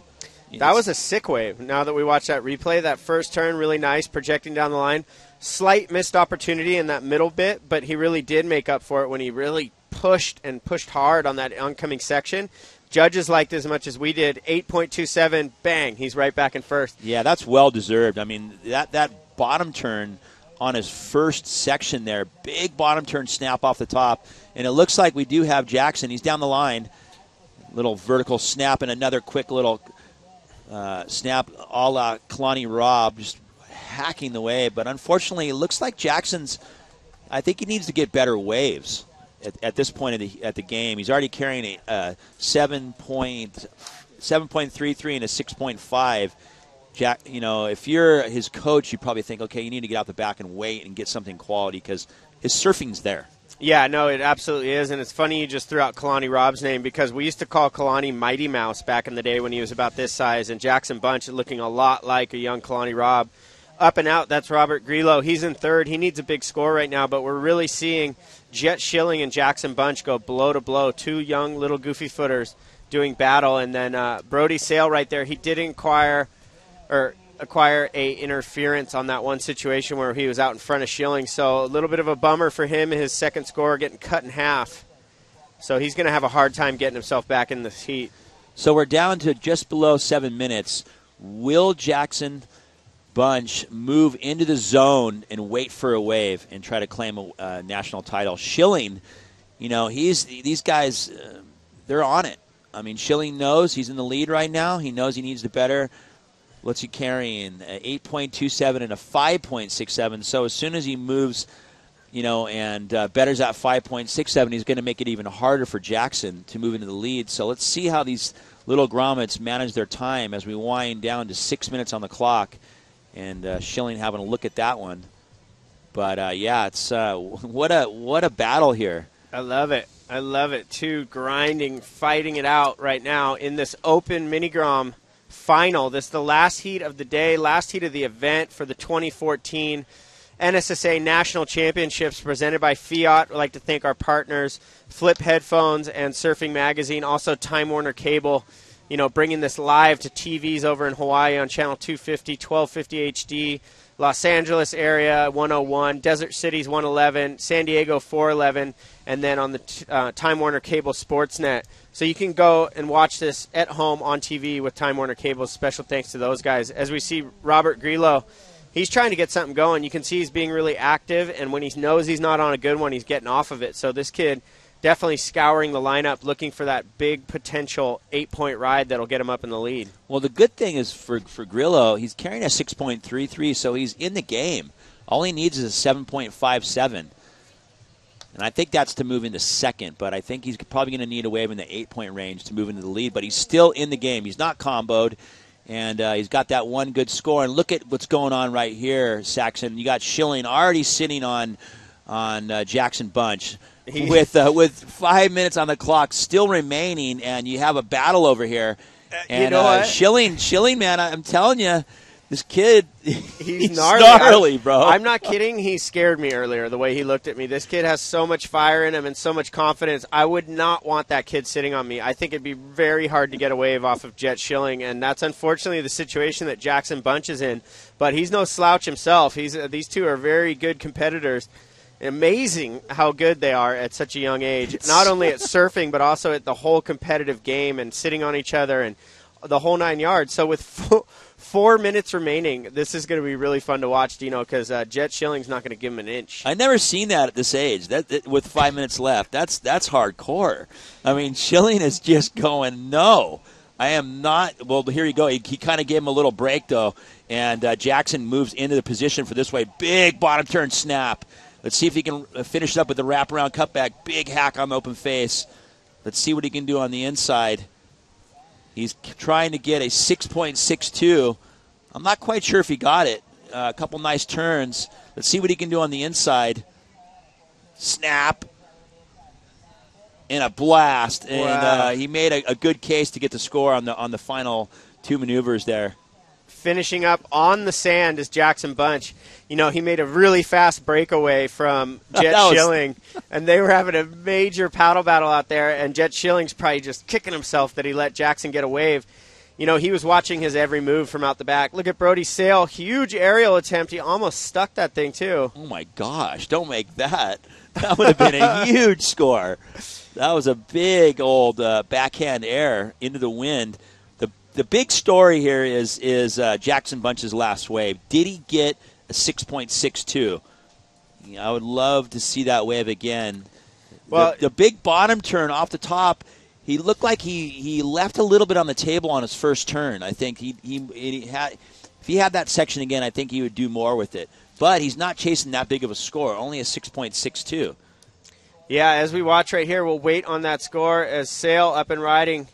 That was a sick wave. Now that we watch that replay, that first turn, really nice, projecting down the line. Slight missed opportunity in that middle bit, but he really did make up for it when he really pushed hard on that oncoming section. Judges liked it as much as we did. 8.27, bang, he's right back in first. Yeah, that's well-deserved. I mean, that bottom turn on his first section there, big bottom turn snap off the top, and it looks like we do have Jackson. He's down the line. Little vertical snap and another quick little snap a la Kalani Robb, just hacking the wave. But unfortunately, it looks like Jackson's, I think he needs to get better waves at this point at the game. He's already carrying a 7.33 and a 6.5. Jack, if you're his coach, you probably think, okay, you need to get out the back and wait and get something quality because his surfing's there. Yeah, no, it absolutely is, and it's funny you just threw out Kalani Robb's name because we used to call Kalani Mighty Mouse back in the day when he was about this size, and Jackson Bunch looking a lot like a young Kalani Robb. Up and out, that's Robert Grillo. He's in third. He needs a big score right now, but we're really seeing Jet Schilling and Jackson Bunch go blow to blow, two young little goofy footers doing battle, and then Brody Sale right there, he did acquire a interference on that one situation where he was out in front of Schilling. So a little bit of a bummer for him, his second score getting cut in half. So he's going to have a hard time getting himself back in this heat. So we're down to just below 7 minutes. Will Jackson Bunch move into the zone and wait for a wave and try to claim a national title? Schilling, these guys, they're on it. I mean, Schilling knows he's in the lead right now. He knows he needs to better. What's he carrying? 8.27 and a 5.67. So as soon as he moves, and betters that 5.67, he's going to make it even harder for Jackson to move into the lead. So let's see how these little grommets manage their time as we wind down to 6 minutes on the clock. And Schilling having a look at that one. But, it's what a battle here. I love it. Two grinding, fighting it out right now in this open mini-grom final. This is the last heat of the day, last heat of the event for the 2014 NSSA National Championships presented by Fiat. I'd like to thank our partners, Flip Headphones and Surfing Magazine, also Time Warner Cable, bringing this live to TVs over in Hawaii on Channel 250, 1250 HD, Los Angeles area 101, Desert Cities 111, San Diego 411, and then on the Time Warner Cable Sportsnet. So you can go and watch this at home on TV with Time Warner Cable. Special thanks to those guys. As we see Robert Grillo, he's trying to get something going. You can see he's being really active, and when he knows he's not on a good one, he's getting off of it. So this kid definitely scouring the lineup, looking for that big potential 8-point ride that'll get him up in the lead. Well, the good thing is for Grillo, he's carrying a 6.33, so he's in the game. All he needs is a 7.57. And I think that's to move into second, but I think he's probably going to need a wave in the 8-point range to move into the lead. But he's still in the game. He's not comboed, and he's got that one good score. And look at what's going on right here, Saxon. You got Schilling already sitting on Jackson Bunch with 5 minutes on the clock still remaining, and you have a battle over here. And you know what? Schilling, man, I'm telling you, this kid, he's gnarly, bro. I'm not kidding. He scared me earlier, the way he looked at me. This kid has so much fire in him and so much confidence. I would not want that kid sitting on me. I think it'd be very hard to get a wave off of Jet Schilling, and that's unfortunately the situation that Jackson Bunch is in. But he's no slouch himself. These two are very good competitors. Amazing how good they are at such a young age, not only at surfing, but also at the whole competitive game and sitting on each other and the whole 9 yards. So with 4 minutes remaining, this is going to be really fun to watch, Dino, because Jet Schilling's not going to give him an inch. I've never seen that at this age. That with 5 minutes left, that's hardcore. I mean, Schilling is just going, no, I am not. Well, here you go. He kind of gave him a little break, though, and Jackson moves into the position for this way. Big bottom turn snap. Let's see if he can finish it up with the wraparound cutback. Big hack on the open face. Let's see what he can do on the inside. He's trying to get a 6.62. I'm not quite sure if he got it. A couple nice turns. Let's see what he can do on the inside. Snap. And a blast. And Wow. He made a good case to get the score on the final 2 maneuvers there. Finishing up on the sand is Jackson Bunch. You know, he made a really fast breakaway from Jet Schilling, and they were having a major paddle battle out there, and Jet Schilling's probably just kicking himself that he let Jackson get a wave. You know, he was watching his every move from out the back. Look at Brody Sale. Huge aerial attempt. He almost stuck that thing, too. Oh, my gosh. Don't make that. That would have been a huge score. That was a big old backhand air into the wind. The big story here is Jackson Bunch's last wave. Did he get a 6.62? I would love to see that wave again. Well, the big bottom turn off the top, he looked like he left a little bit on the table on his first turn. I think he had, if he had that section again, I think he would do more with it. But he's not chasing that big of a score, only a 6.62. Yeah, as we watch right here, we'll wait on that score as Sale up and riding.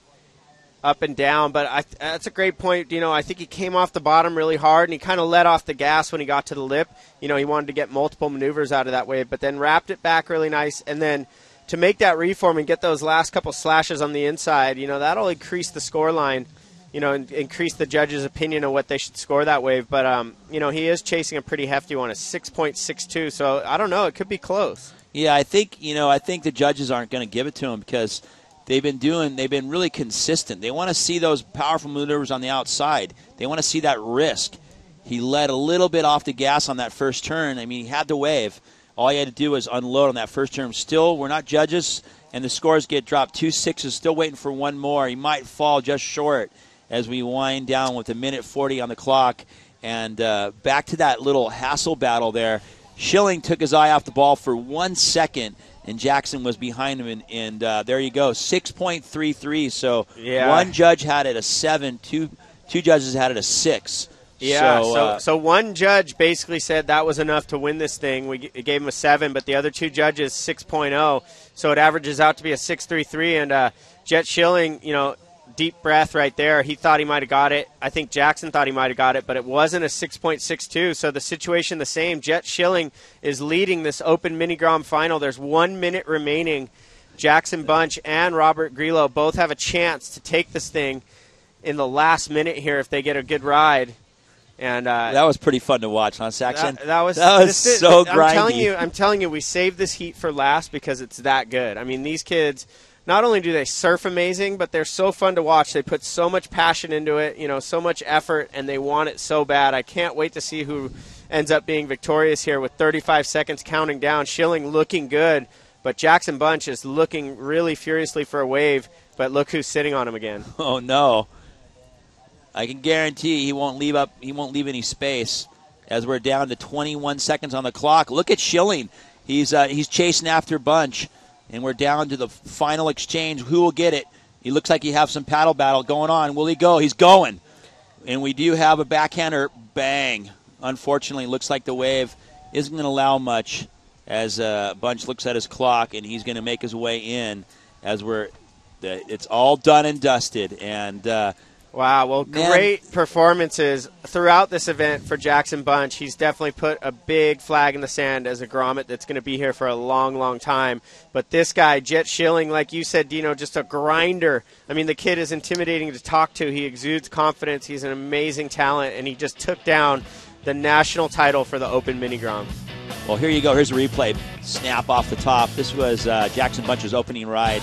Up and down, but that's a great point. You know, I think he came off the bottom really hard, and he kind of let off the gas when he got to the lip. You know, he wanted to get multiple maneuvers out of that wave, but then wrapped it back really nice. And then to make that reform and get those last couple slashes on the inside, you know, that'll increase the score line, you know, and increase the judge's opinion of what they should score that wave. But, you know, he is chasing a pretty hefty one, a 6.62, so I don't know. It could be close. Yeah, I think the judges aren't going to give it to him because they've been really consistent. They want to see those powerful maneuvers on the outside. They want to see that risk. He let a little bit off the gas on that first turn. I mean, he had the wave. All he had to do was unload on that first turn. Still, we're not judges, and the scores get dropped. 2 6s, still waiting for one more. He might fall just short as we wind down with 1:40 on the clock. And back to that little hassle battle there. Schilling took his eye off the ball for 1 second, and Jackson was behind him, and there you go, 6.33. So yeah. One judge had it a 7, two judges had it a 6. Yeah, so one judge basically said that was enough to win this thing. We gave him a 7, but the other two judges 6.0. So it averages out to be a 6.33, and Jet Schilling, you know, deep breath right there. He thought he might have got it. I think Jackson thought he might have got it, but it wasn't a 6.62. So the situation the same. Jet Schilling is leading this open mini Grom final. There's 1 minute remaining. Jackson Bunch and Robert Grillo both have a chance to take this thing in the last minute here if they get a good ride. And that was pretty fun to watch, huh, Saxon? That was so grindy. I'm telling you, we saved this heat for last because it's that good. I mean, these kids, not only do they surf amazing, but they're so fun to watch. They put so much passion into it, you know, so much effort, and they want it so bad. I can't wait to see who ends up being victorious here with 35 seconds counting down. Schilling looking good, but Jackson Bunch is looking really furiously for a wave, but look who's sitting on him again. Oh, no. I can guarantee he won't leave any space as we're down to 21 seconds on the clock. Look at Schilling. He's chasing after Bunch, and we're down to the final exchange. Who will get it? He looks like he has some paddle battle going on. Will he go? He's going. And we do have a backhander. Bang. Unfortunately, looks like the wave isn't going to allow much as Bunch looks at his clock, and he's going to make his way in as it's all done and dusted. And Wow, well, Man. great performances throughout this event for Jackson Bunch. He's definitely put a big flag in the sand as a grommet that's going to be here for a long, long time. But this guy, Jet Schilling, like you said, Dino, just a grinder. I mean, the kid is intimidating to talk to. He exudes confidence. He's an amazing talent, and he just took down the national title for the Open Mini Grom. Well, here you go. Here's a replay. Snap off the top. This was Jackson Bunch's opening ride.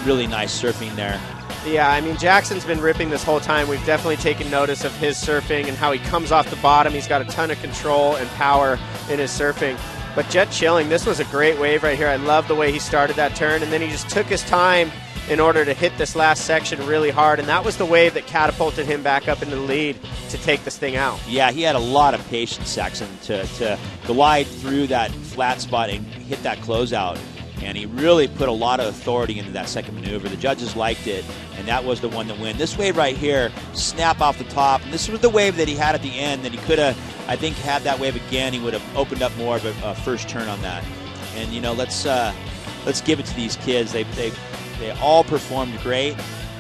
Really nice surfing there. Yeah, I mean, Jackson's been ripping this whole time. We've definitely taken notice of his surfing and how he comes off the bottom. He's got a ton of control and power in his surfing. But Jet Schilling, this was a great wave right here. I love the way he started that turn, and then he just took his time in order to hit this last section really hard, and that was the wave that catapulted him back up into the lead to take this thing out. Yeah, he had a lot of patience, Saxon, to glide through that flat spot and hit that closeout. And he really put a lot of authority into that second maneuver. The judges liked it, and that was the one that win. This wave right here, snap off the top. And this was the wave that he had at the end that he could have, I think, had that wave again. He would have opened up more of a first turn on that. And, you know, let's give it to these kids. They all performed great.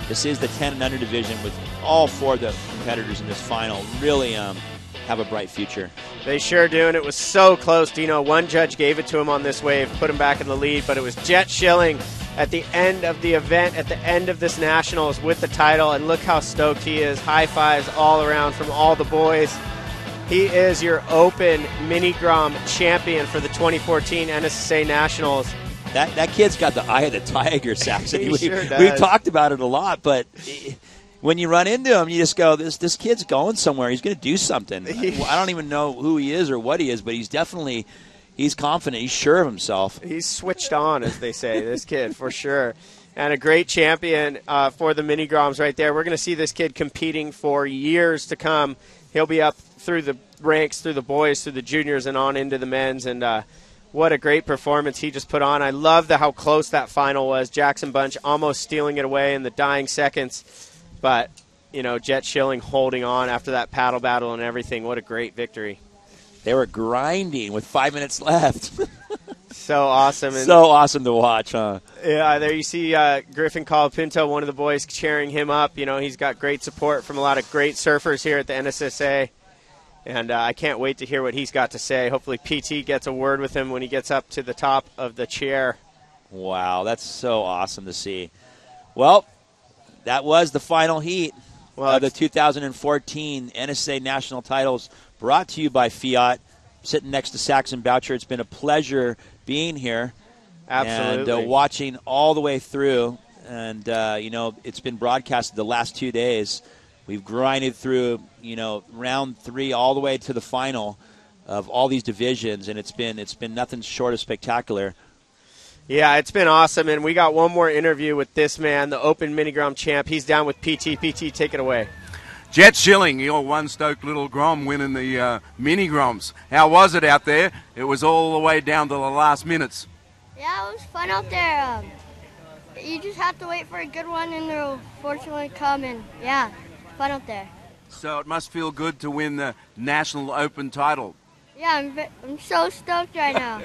This is the 10 and under division with all four of the competitors in this final. Really have a bright future. They sure do, and it was so close. Dino, one judge gave it to him on this wave, put him back in the lead, but it was Jet Schilling at the end of the event, at the end of this Nationals with the title, and look how stoked he is. High fives all around from all the boys. He is your Open Mini Grom champion for the 2014 NSSA Nationals. That kid's got the eye of the tiger, Saxon. He sure does. We've talked about it a lot, but when you run into him, you just go, this kid's going somewhere. He's going to do something. I don't even know who he is or what he is, but he's confident. He's sure of himself. He's switched on, as they say, this kid, for sure. And a great champion for the Mini Groms right there. We're going to see this kid competing for years to come. He'll be up through the ranks, through the boys, through the juniors, and on into the men's. And what a great performance he just put on. I love how close that final was. Jackson Bunch almost stealing it away in the dying seconds. But, you know, Jet Schilling holding on after that paddle battle and everything. What a great victory. They were grinding with 5 minutes left. So awesome. And so awesome to watch, huh? Yeah, there you see Griffin Colapinto, one of the boys, cheering him up. You know, he's got great support from a lot of great surfers here at the NSSA. And I can't wait to hear what he's got to say. Hopefully PT gets a word with him when he gets up to the top of the chair. Wow, that's so awesome to see. Well, that was the final heat of the 2014 NSSA National Titles, brought to you by Fiat. Sitting next to Saxon Boucher, it's been a pleasure being here. Absolutely. And watching all the way through. And, you know, it's been broadcasted the last 2 days. We've grinded through, you know, round 3 all the way to the final of all these divisions, and it's been nothing short of spectacular. Yeah, it's been awesome, and we got one more interview with this man, the Open Mini Grom champ. He's down with PT. PT, take it away. Jet Schilling, your one-stroke little Grom winning the Mini Groms. How was it out there? It was all the way down to the last minutes. Yeah, it was fun out there. You just have to wait for a good one, and they'll fortunately come, and yeah, fun out there. So it must feel good to win the National Open title. Yeah, I'm so stoked right now.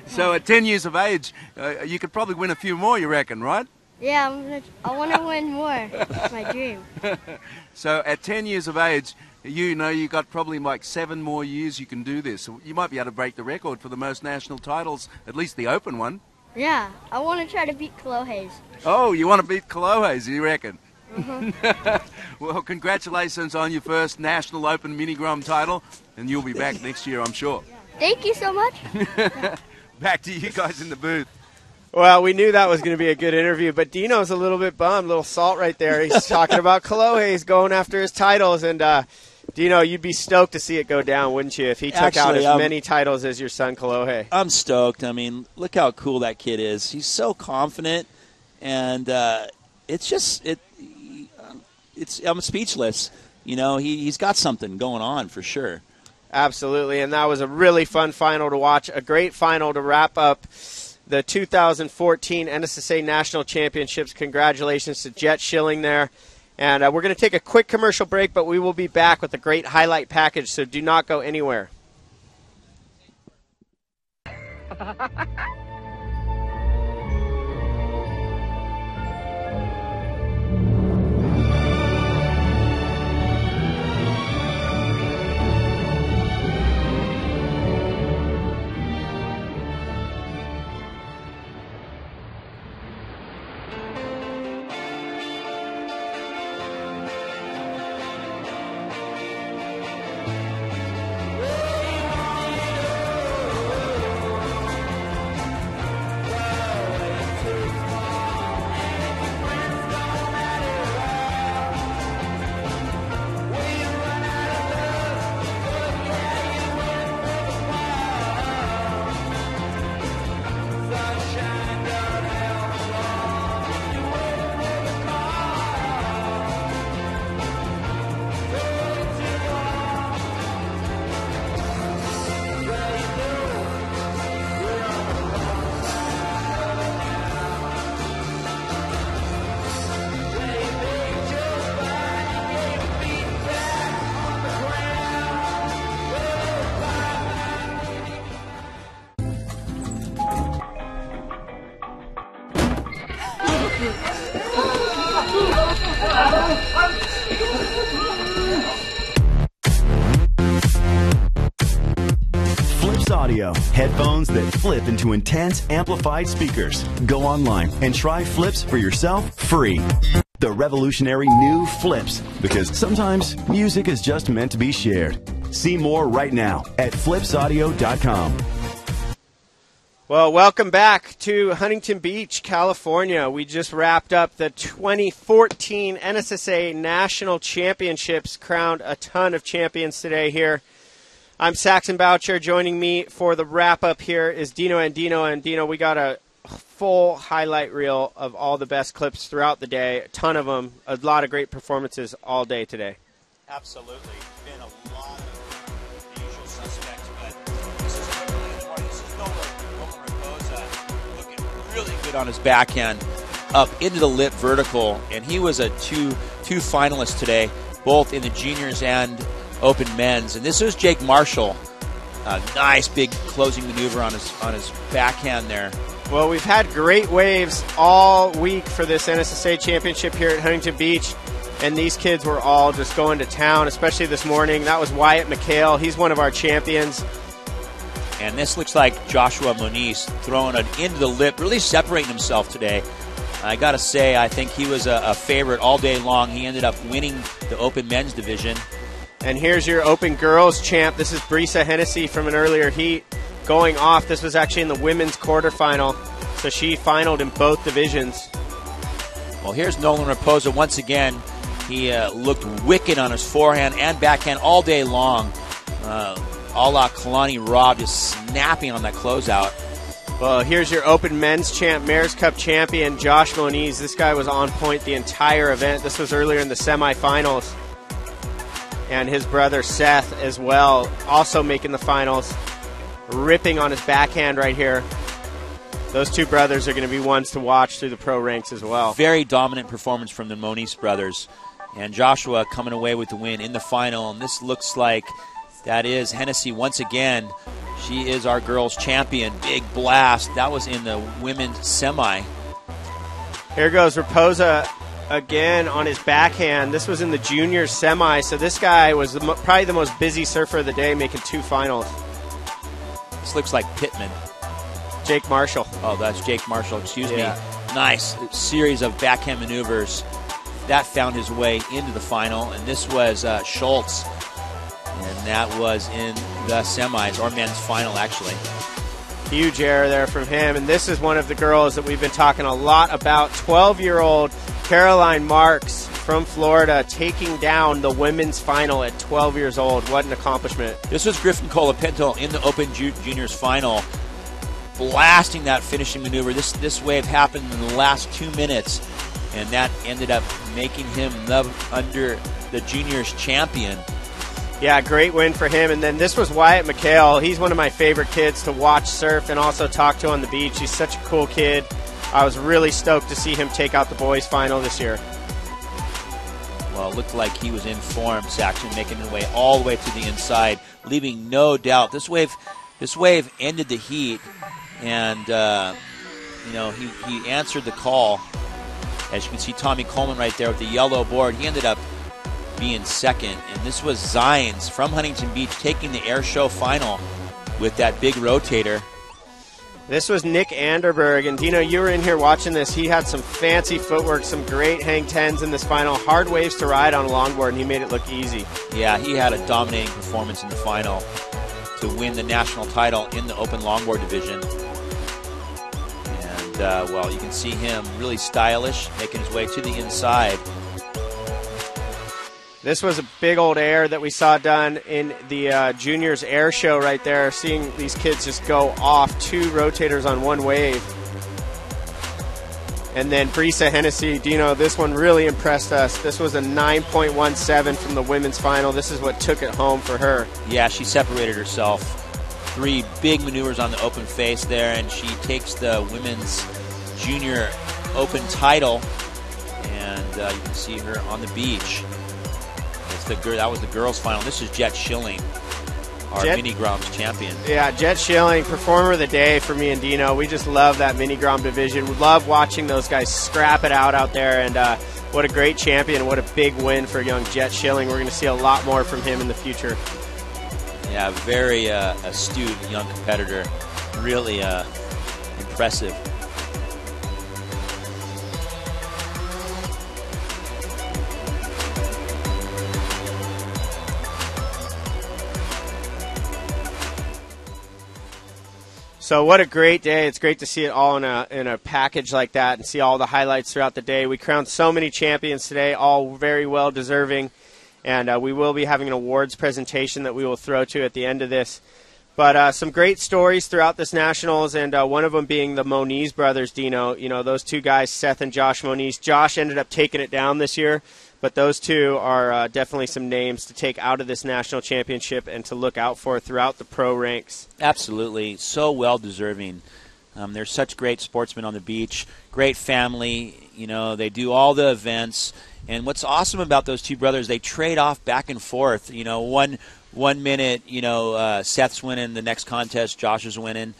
So at 10 years of age, you could probably win a few more, you reckon, right? Yeah, I want to win more. It's my dream. So at 10 years of age, you know you got probably like 7 more years you can do this. So you might be able to break the record for the most national titles, at least the Open one. Yeah, I want to try to beat Clohays. Oh, you want to beat Clohays, you reckon? Uh-huh. Well, congratulations on your first National Open Mini Grom title, and you'll be back next year, I'm sure. Thank you so much. Back to you guys in the booth. Well, we knew that was going to be a good interview, but Dino's a little bit bummed, a little salt right there. He's talking about Clohays going after his titles, and Dino, you'd be stoked to see it go down, wouldn't you, if he took out as many titles as your son Clohay? I'm stoked. I mean, look how cool that kid is. He's so confident, and it's just I'm speechless. You know, he's got something going on for sure. Absolutely, and that was a really fun final to watch, a great final to wrap up the 2014 NSSA National Championships. Congratulations to Jet Schilling there. And we're going to take a quick commercial break, but we will be back with a great highlight package, so do not go anywhere. Flips Audio, headphones that flip into intense amplified speakers. Go online and try Flips for yourself free. The revolutionary new Flips, because sometimes music is just meant to be shared. See more right now at flipsaudio.com. Well, welcome back to Huntington Beach, California. We just wrapped up the 2014 NSSA National Championships, crowned a ton of champions today here. I'm Saxon Boucher. Joining me for the wrap-up here is Dino Andino. And Dino, we got a full highlight reel of all the best clips throughout the day, a ton of them, a lot of great performances all day today. Absolutely. It's been a lot of the usual suspects, but this is Nolan Raposa looking really good on his backhand up into the lip vertical, and he was a two finalist today, both in the juniors and open men's. And this is Jake Marshall. A nice big closing maneuver on his backhand there. Well, we've had great waves all week for this NSSA Championship here at Huntington Beach, and these kids were all just going to town, especially this morning. That was Wyatt McHale. He's one of our champions. And this looks like Joshua Moniz throwing it into the lip, really separating himself today. I got to say, I think he was a favorite all day long. He ended up winning the open men's division. And here's your open girls champ. This is Brisa Hennessy from an earlier heat. Going off, this was actually in the women's quarterfinal, so she finaled in both divisions. Well, here's Nolan Raposa once again. He looked wicked on his forehand and backhand all day long. A la Kalani Robb, just snapping on that closeout. Well, here's your open men's champ, Mayor's Cup champion, Josh Moniz. This guy was on point the entire event. This was earlier in the semifinals. And his brother Seth as well, also making the finals. Ripping on his backhand right here. Those two brothers are going to be ones to watch through the pro ranks as well. Very dominant performance from the Moniz brothers. And Joshua coming away with the win in the final. And this looks like that is Hennessy once again. She is our girls champion. Big blast. That was in the women's semi. Here goes Raposa again on his backhand. This was in the juniors semi. So this guy was probably the most busy surfer of the day, making two finals. This looks like Pittman. Jake Marshall. Oh, that's Jake Marshall. Excuse me. Nice series of backhand maneuvers. That found his way into the final. And this was Schultz. And that was in the semis, or men's final, actually. Huge error there from him. And this is one of the girls that we've been talking a lot about. 12-year-old Caroline Marks from Florida taking down the women's final at 12 years old. What an accomplishment. This was Griffin Colapinto in the Open Juniors final, blasting that finishing maneuver. This wave happened in the last 2 minutes, and that ended up making him under the juniors champion. Yeah, great win for him. And then this was Wyatt McHale. He's one of my favorite kids to watch surf and also talk to on the beach. He's such a cool kid. I was really stoked to see him take out the boys' final this year. Well, it looked like he was in form, Saxon, making his way all the way to the inside, leaving no doubt. This wave ended the heat, and he answered the call. As you can see, Tommy Coleman right there with the yellow board. He ended up being second, and this was Zines from Huntington Beach taking the air show final with that big rotator. This was Nick Anderberg, and Dino, you were in here watching this. He had some fancy footwork, some great hang tens in this final. Hard waves to ride on a longboard, and he made it look easy. Yeah, he had a dominating performance in the final to win the national title in the open longboard division. And, you can see him really stylish, making his way to the inside. This was a big old air that we saw done in the juniors air show right there. Seeing these kids just go off two rotators on one wave. And then Brisa Hennessy, Dino, this one really impressed us. This was a 9.17 from the women's final. This is what took it home for her. Yeah, she separated herself. 3 big maneuvers on the open face there, and she takes the women's junior open title. And you can see her on the beach. That was the girls' final. This is Jet Schilling, our Mini Groms champion. Yeah, Jet Schilling, performer of the day for me and Dino. We just love that Mini Grom division. We love watching those guys scrap it out there. And what a great champion. What a big win for young Jet Schilling. We're going to see a lot more from him in the future. Yeah, very astute young competitor. Really impressive. So what a great day. It's great to see it all in a package like that and see all the highlights throughout the day. We crowned so many champions today, all very well deserving. And we will be having an awards presentation that we will throw to at the end of this. But some great stories throughout this Nationals, and one of them being the Moniz brothers, Dino. You know, those two guys, Seth and Josh Moniz. Josh ended up taking it down this year, but those two are definitely some names to take out of this national championship and to look out for throughout the pro ranks. Absolutely. So well-deserving. They're such great sportsmen on the beach, great family. You know, they do all the events. And what's awesome about those two brothers, they trade off back and forth. You know, one minute, you know, Seth's winning, the next contest, Josh is winning.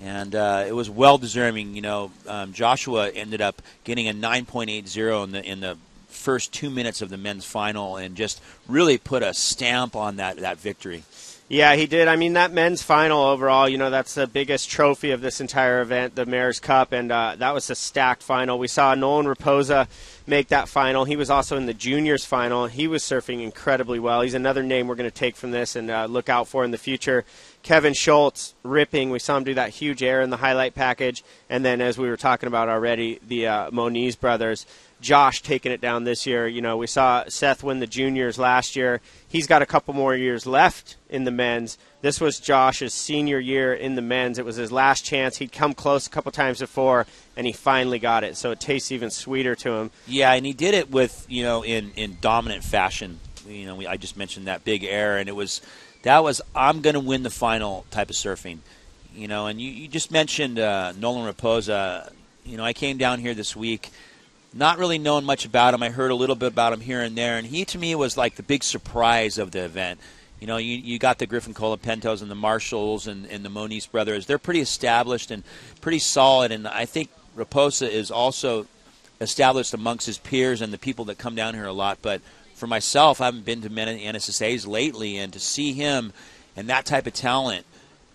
And it was well-deserving. You know, Joshua ended up getting a 9.80 in the first 2 minutes of the men's final and just really put a stamp on that victory. Yeah, he did. I mean, that men's final overall, you know, that's the biggest trophy of this entire event, the Mayor's Cup, and that was a stacked final. We saw Nolan Raposa make that final. He was also in the juniors final. He was surfing incredibly well. He's another name we're going to take from this and look out for in the future. Kevin Schultz ripping. We saw him do that huge air in the highlight package. And then, as we were talking about already, the Moniz brothers. Josh taking it down this year. You know, we saw Seth win the juniors last year. He's got a couple more years left in the men's. This was Josh's senior year in the men's. It was his last chance. He'd come close a couple times before, and he finally got it. So it tastes even sweeter to him. Yeah, and he did it with, you know, in dominant fashion. You know, I just mentioned that big air, and that was I'm going to win the final type of surfing. You know, and you just mentioned Nolan Raposa. You know, I came down here this week, not really knowing much about him. I heard a little bit about him here and there, and he to me was like the big surprise of the event. You know, you got the Griffin Colapentos and the Marshalls and the Moniz brothers. They're pretty established and pretty solid, and I think Raposa is also established amongst his peers and the people that come down here a lot. But for myself, I haven't been to many NSSAs lately, and to see him and that type of talent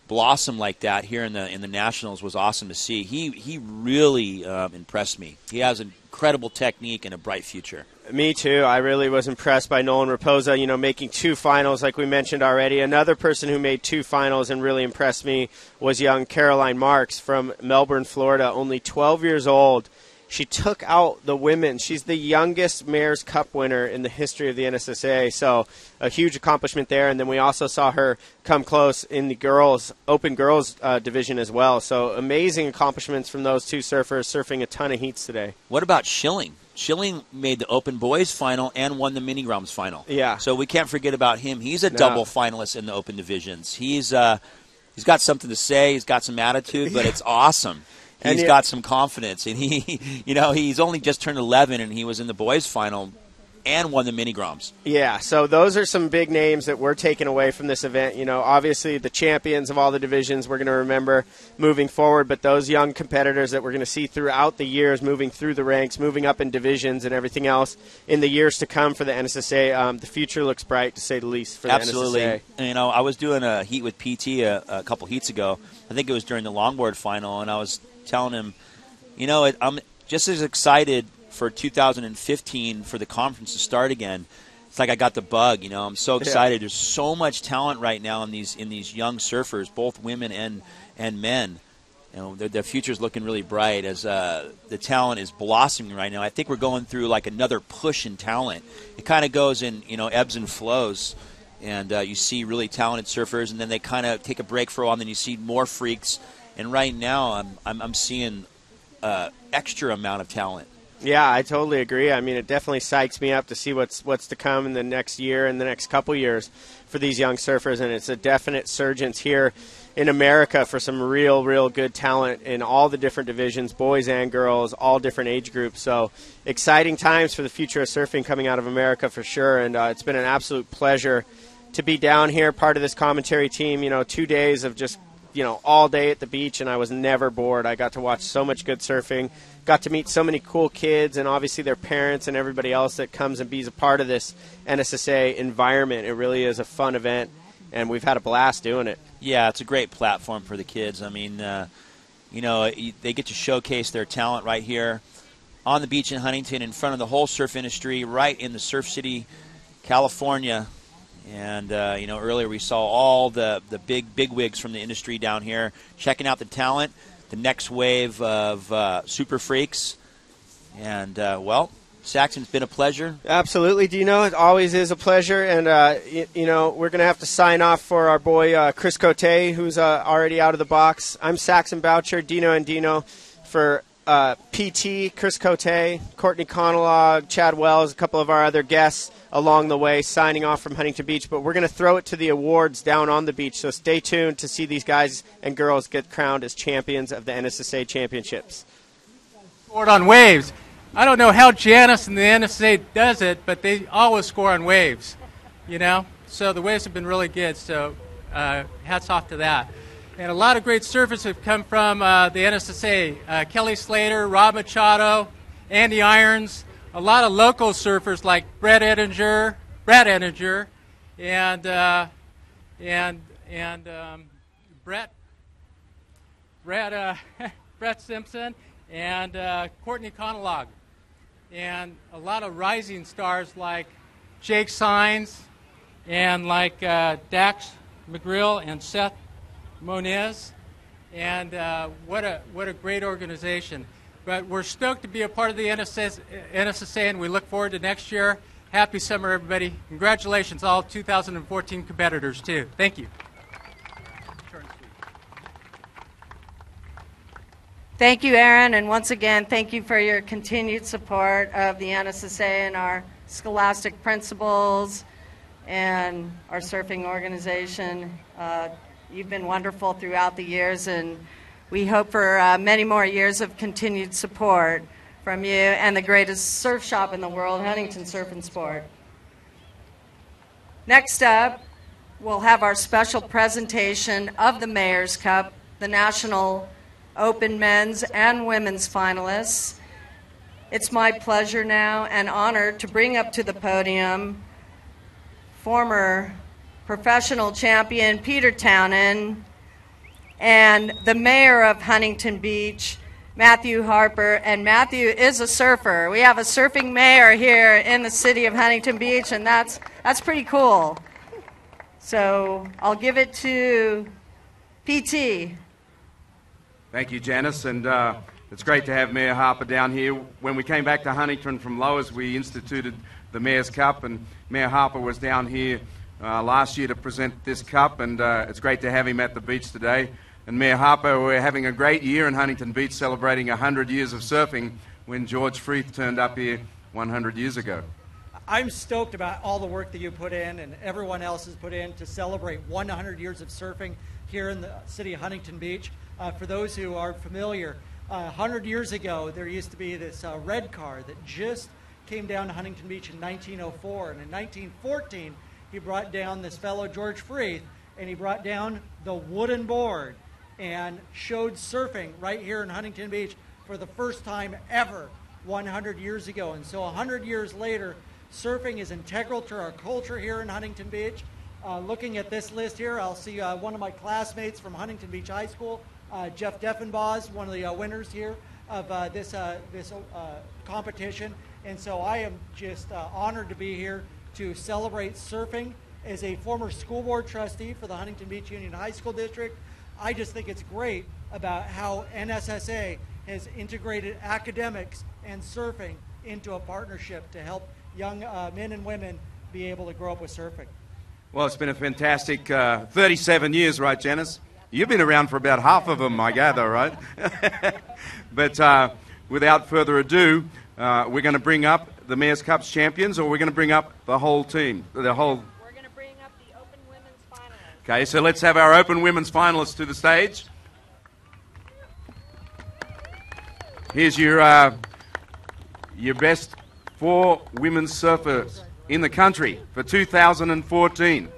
blossom like that here in the Nationals was awesome to see. He really impressed me. He has incredible technique and a bright future. Me too. I really was impressed by Nolan Raposa, you know, making two finals like we mentioned already. Another person who made two finals and really impressed me was young Caroline Marks from Melbourne, Florida, only 12 years old. She took out the women. She's the youngest Mayor's Cup winner in the history of the NSSA, so a huge accomplishment there. And then we also saw her come close in the open girls division as well. So amazing accomplishments from those two surfers, surfing a ton of heats today. What about Schilling? Schilling made the open boys final and won the mini Groms final. Yeah. So we can't forget about him. He's a double finalist in the open divisions. He's got something to say. He's got some attitude, but it's awesome. He's got some confidence, and he's only just turned 11, and he was in the boys' final and won the mini Groms. Yeah, so those are some big names that we're taking away from this event. You know, obviously the champions of all the divisions we're going to remember moving forward, but those young competitors that we're going to see throughout the years, moving through the ranks, moving up in divisions and everything else in the years to come for the NSSA, the future looks bright, to say the least, for the Absolutely. NSSA. And, you know, I was doing a heat with PT a couple heats ago. I think it was during the longboard final, and I was telling him, you know, I'm just as excited for 2015 for the conference to start again. It's like I got the bug, you know. I'm so excited. Yeah. There's so much talent right now in these young surfers, both women and men. You know, the future's looking really bright as the talent is blossoming right now. I think we're going through like another push in talent. It kind of goes in, you know, ebbs and flows. And you see really talented surfers, and then they kind of take a break for a while, and then you see more freaks. And right now, I'm seeing extra amount of talent. Yeah, I totally agree. I mean, it definitely psychs me up to see what's to come in the next year and the next couple years for these young surfers, and it's a definite surgence here in America for some real good talent in all the different divisions, boys and girls, all different age groups. So exciting times for the future of surfing coming out of America for sure, and it's been an absolute pleasure to be down here, part of this commentary team. You know, 2 days of just, you know, all day at the beach, and I was never bored. I got to watch so much good surfing, got to meet so many cool kids, and obviously their parents and everybody else that comes and be a part of this NSSA environment. It really is a fun event, and we've had a blast doing it. Yeah, it's a great platform for the kids. I mean, they get to showcase their talent right here on the beach in Huntington in front of the whole surf industry, right in the Surf City, California. And, earlier we saw all the big wigs from the industry down here checking out the talent, the next wave of super freaks. And, Saxon, it's been a pleasure. Absolutely, Dino. It always is a pleasure. And, we're going to have to sign off for our boy Chris Cote, who's already out of the box. I'm Saxon Boucher, Dino and Dino for PT, Chris Cote, Courtney Conalog, Chad Wells, a couple of our other guests along the way, signing off from Huntington Beach. But we're going to throw it to the awards down on the beach, so stay tuned to see these guys and girls get crowned as champions of the NSSA Championships. Scored on waves. I don't know how Janice and the NSSA does it, but they always score on waves, So the waves have been really good, so hats off to that. And a lot of great surfers have come from the NSSA. Kelly Slater, Rob Machado, Andy Irons, a lot of local surfers like Brett Ettinger, and Brett Simpson, and Courtney Conalog. And a lot of rising stars like Jake Sines and like Dax McGrill and Seth Moniz. And what a great organization. But we're stoked to be a part of the NSSA, and we look forward to next year. Happy summer, everybody. Congratulations, all 2014 competitors, too. Thank you. Thank you, Aaron, and once again, thank you for your continued support of the NSSA and our scholastic principals and our surfing organization. You've been wonderful throughout the years, and we hope for many more years of continued support from you and the greatest surf shop in the world, Huntington Surf and Sport. Next up, we'll have our special presentation of the Mayor's Cup, the National Open men's and women's finalists. It's my pleasure now and honor to bring up to the podium former professional champion Peter Townend and the mayor of Huntington Beach, Matthew Harper. And Matthew is a surfer. We have a surfing mayor here in the city of Huntington Beach, and that's pretty cool. So I'll give it to PT. Thank you, Janice, and it's great to have Mayor Harper down here. When we came back to Huntington from Lowers, we instituted the Mayor's Cup, and Mayor Harper was down here last year to present this cup, and it's great to have him at the beach today. And Mayor Harper, we're having a great year in Huntington Beach, celebrating 100 years of surfing when George Freeth turned up here 100 years ago. I'm stoked about all the work that you put in and everyone else has put in to celebrate 100 years of surfing here in the city of Huntington Beach. For those who are familiar, 100 years ago, there used to be this red car that just came down to Huntington Beach in 1904. And in 1914, he brought down this fellow, George Freeth, and he brought down the wooden board and showed surfing right here in Huntington Beach for the first time ever 100 years ago. And so 100 years later, surfing is integral to our culture here in Huntington Beach. Looking at this list here, I'll see one of my classmates from Huntington Beach High School, Jeff Deffenbaugh, one of the winners here of this competition. And so I am just honored to be here to celebrate surfing. As a former school board trustee for the Huntington Beach Union High School District, I just think it's great about how NSSA has integrated academics and surfing into a partnership to help young men and women be able to grow up with surfing. Well, it's been a fantastic 37 years, right, Janice? You've been around for about half of them, I gather, right? But without further ado, we're going to bring up the Mayor's Cup's champions, or we're going to bring up the whole team, the whole... We're going to bring up the Open Women's finalists. Okay, so let's have our Open Women's finalists to the stage. Here's your best 4 women's surfers in the country for 2014.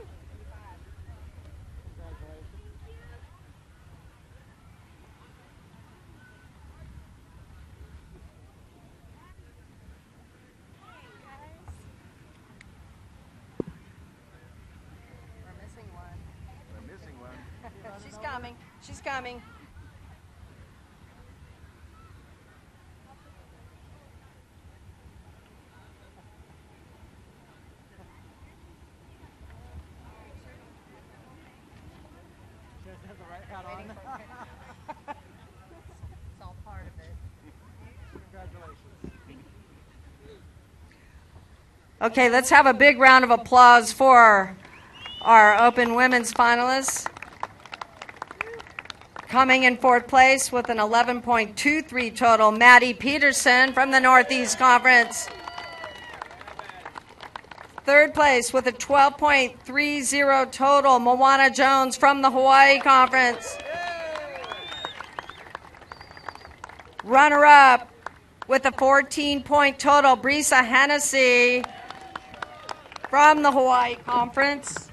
She's coming. She's coming. She doesn't have the right hat on. It's all part of it. Congratulations. Okay, let's have a big round of applause for our Open Women's finalists. Coming in fourth place with an 11.23 total, Maddie Peterson from the Northeast Conference. Third place with a 12.30 total, Moana Jones from the Hawaii Conference. Runner-up with a 14-point total, Brisa Hennessy from the Hawaii Conference.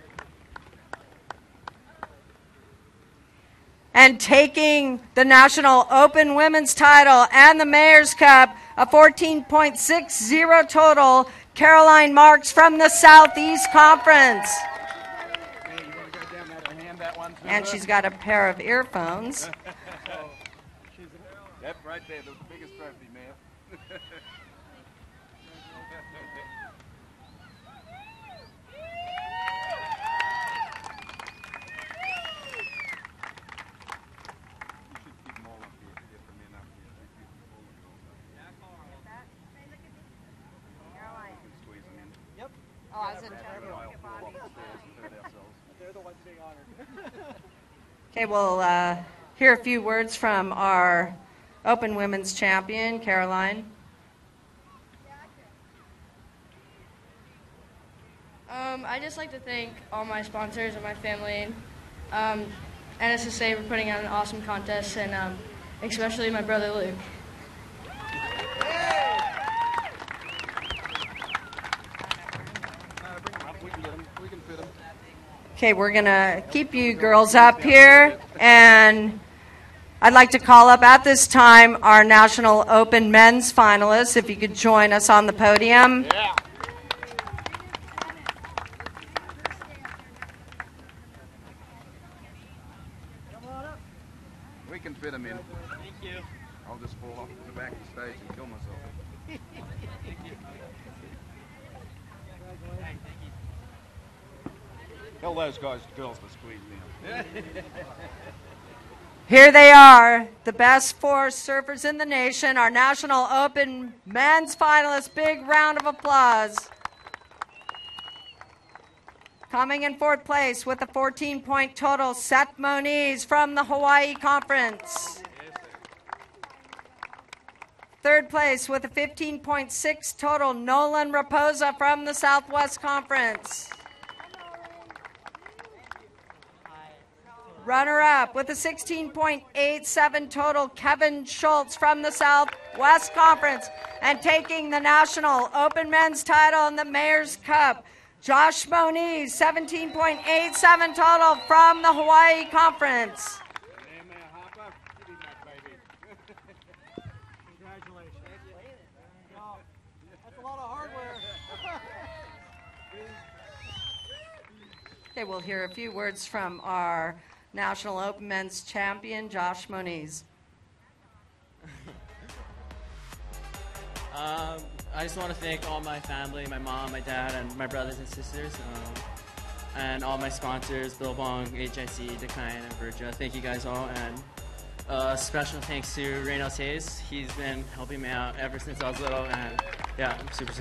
And taking the National Open Women's title and the Mayor's Cup, a 14.60 total, Caroline Marks from the Southeast Conference. And she's got a pair of earphones. Yep, right there, the biggest trophy, man. Yep. Oh, I was in They're the ones being honored. Okay, we'll hear a few words from our Open Women's champion, Caroline. I just like to thank all my sponsors and my family, NSSA for putting on an awesome contest, and especially my brother Luke. Okay, we're going to keep you girls up here, and I'd like to call up at this time our National Open Men's finalists, if you could join us on the podium. Yeah. We can fit them in. Thank you. I'll just fall off the back of the stage and kill myself. Tell those guys and girls to squeeze me in. Here they are, the best four surfers in the nation, our National Open Men's finalists. Big round of applause. Coming in fourth place with a 14-point total, Seth Moniz from the Hawaii Conference. Third place with a 15.6 total, Nolan Raposa from the Southwest Conference. Runner-up with a 16.87 total, Kevin Schultz from the Southwest Conference. And taking the National Open Men's title in the Mayor's Cup, Josh Moniz, 17.87 total from the Hawaii Conference. Congratulations. Wow, that's a lot of hardware. Okay, we'll hear a few words from our National Open Men's champion, Josh Moniz. I just want to thank all my family, my mom, my dad, and my brothers and sisters, and all my sponsors, Billabong, HIC, Decline, and Virgia. Thank you guys all, and special thanks to Reynolds Hayes. He's been helping me out ever since I was little, and yeah, I'm super.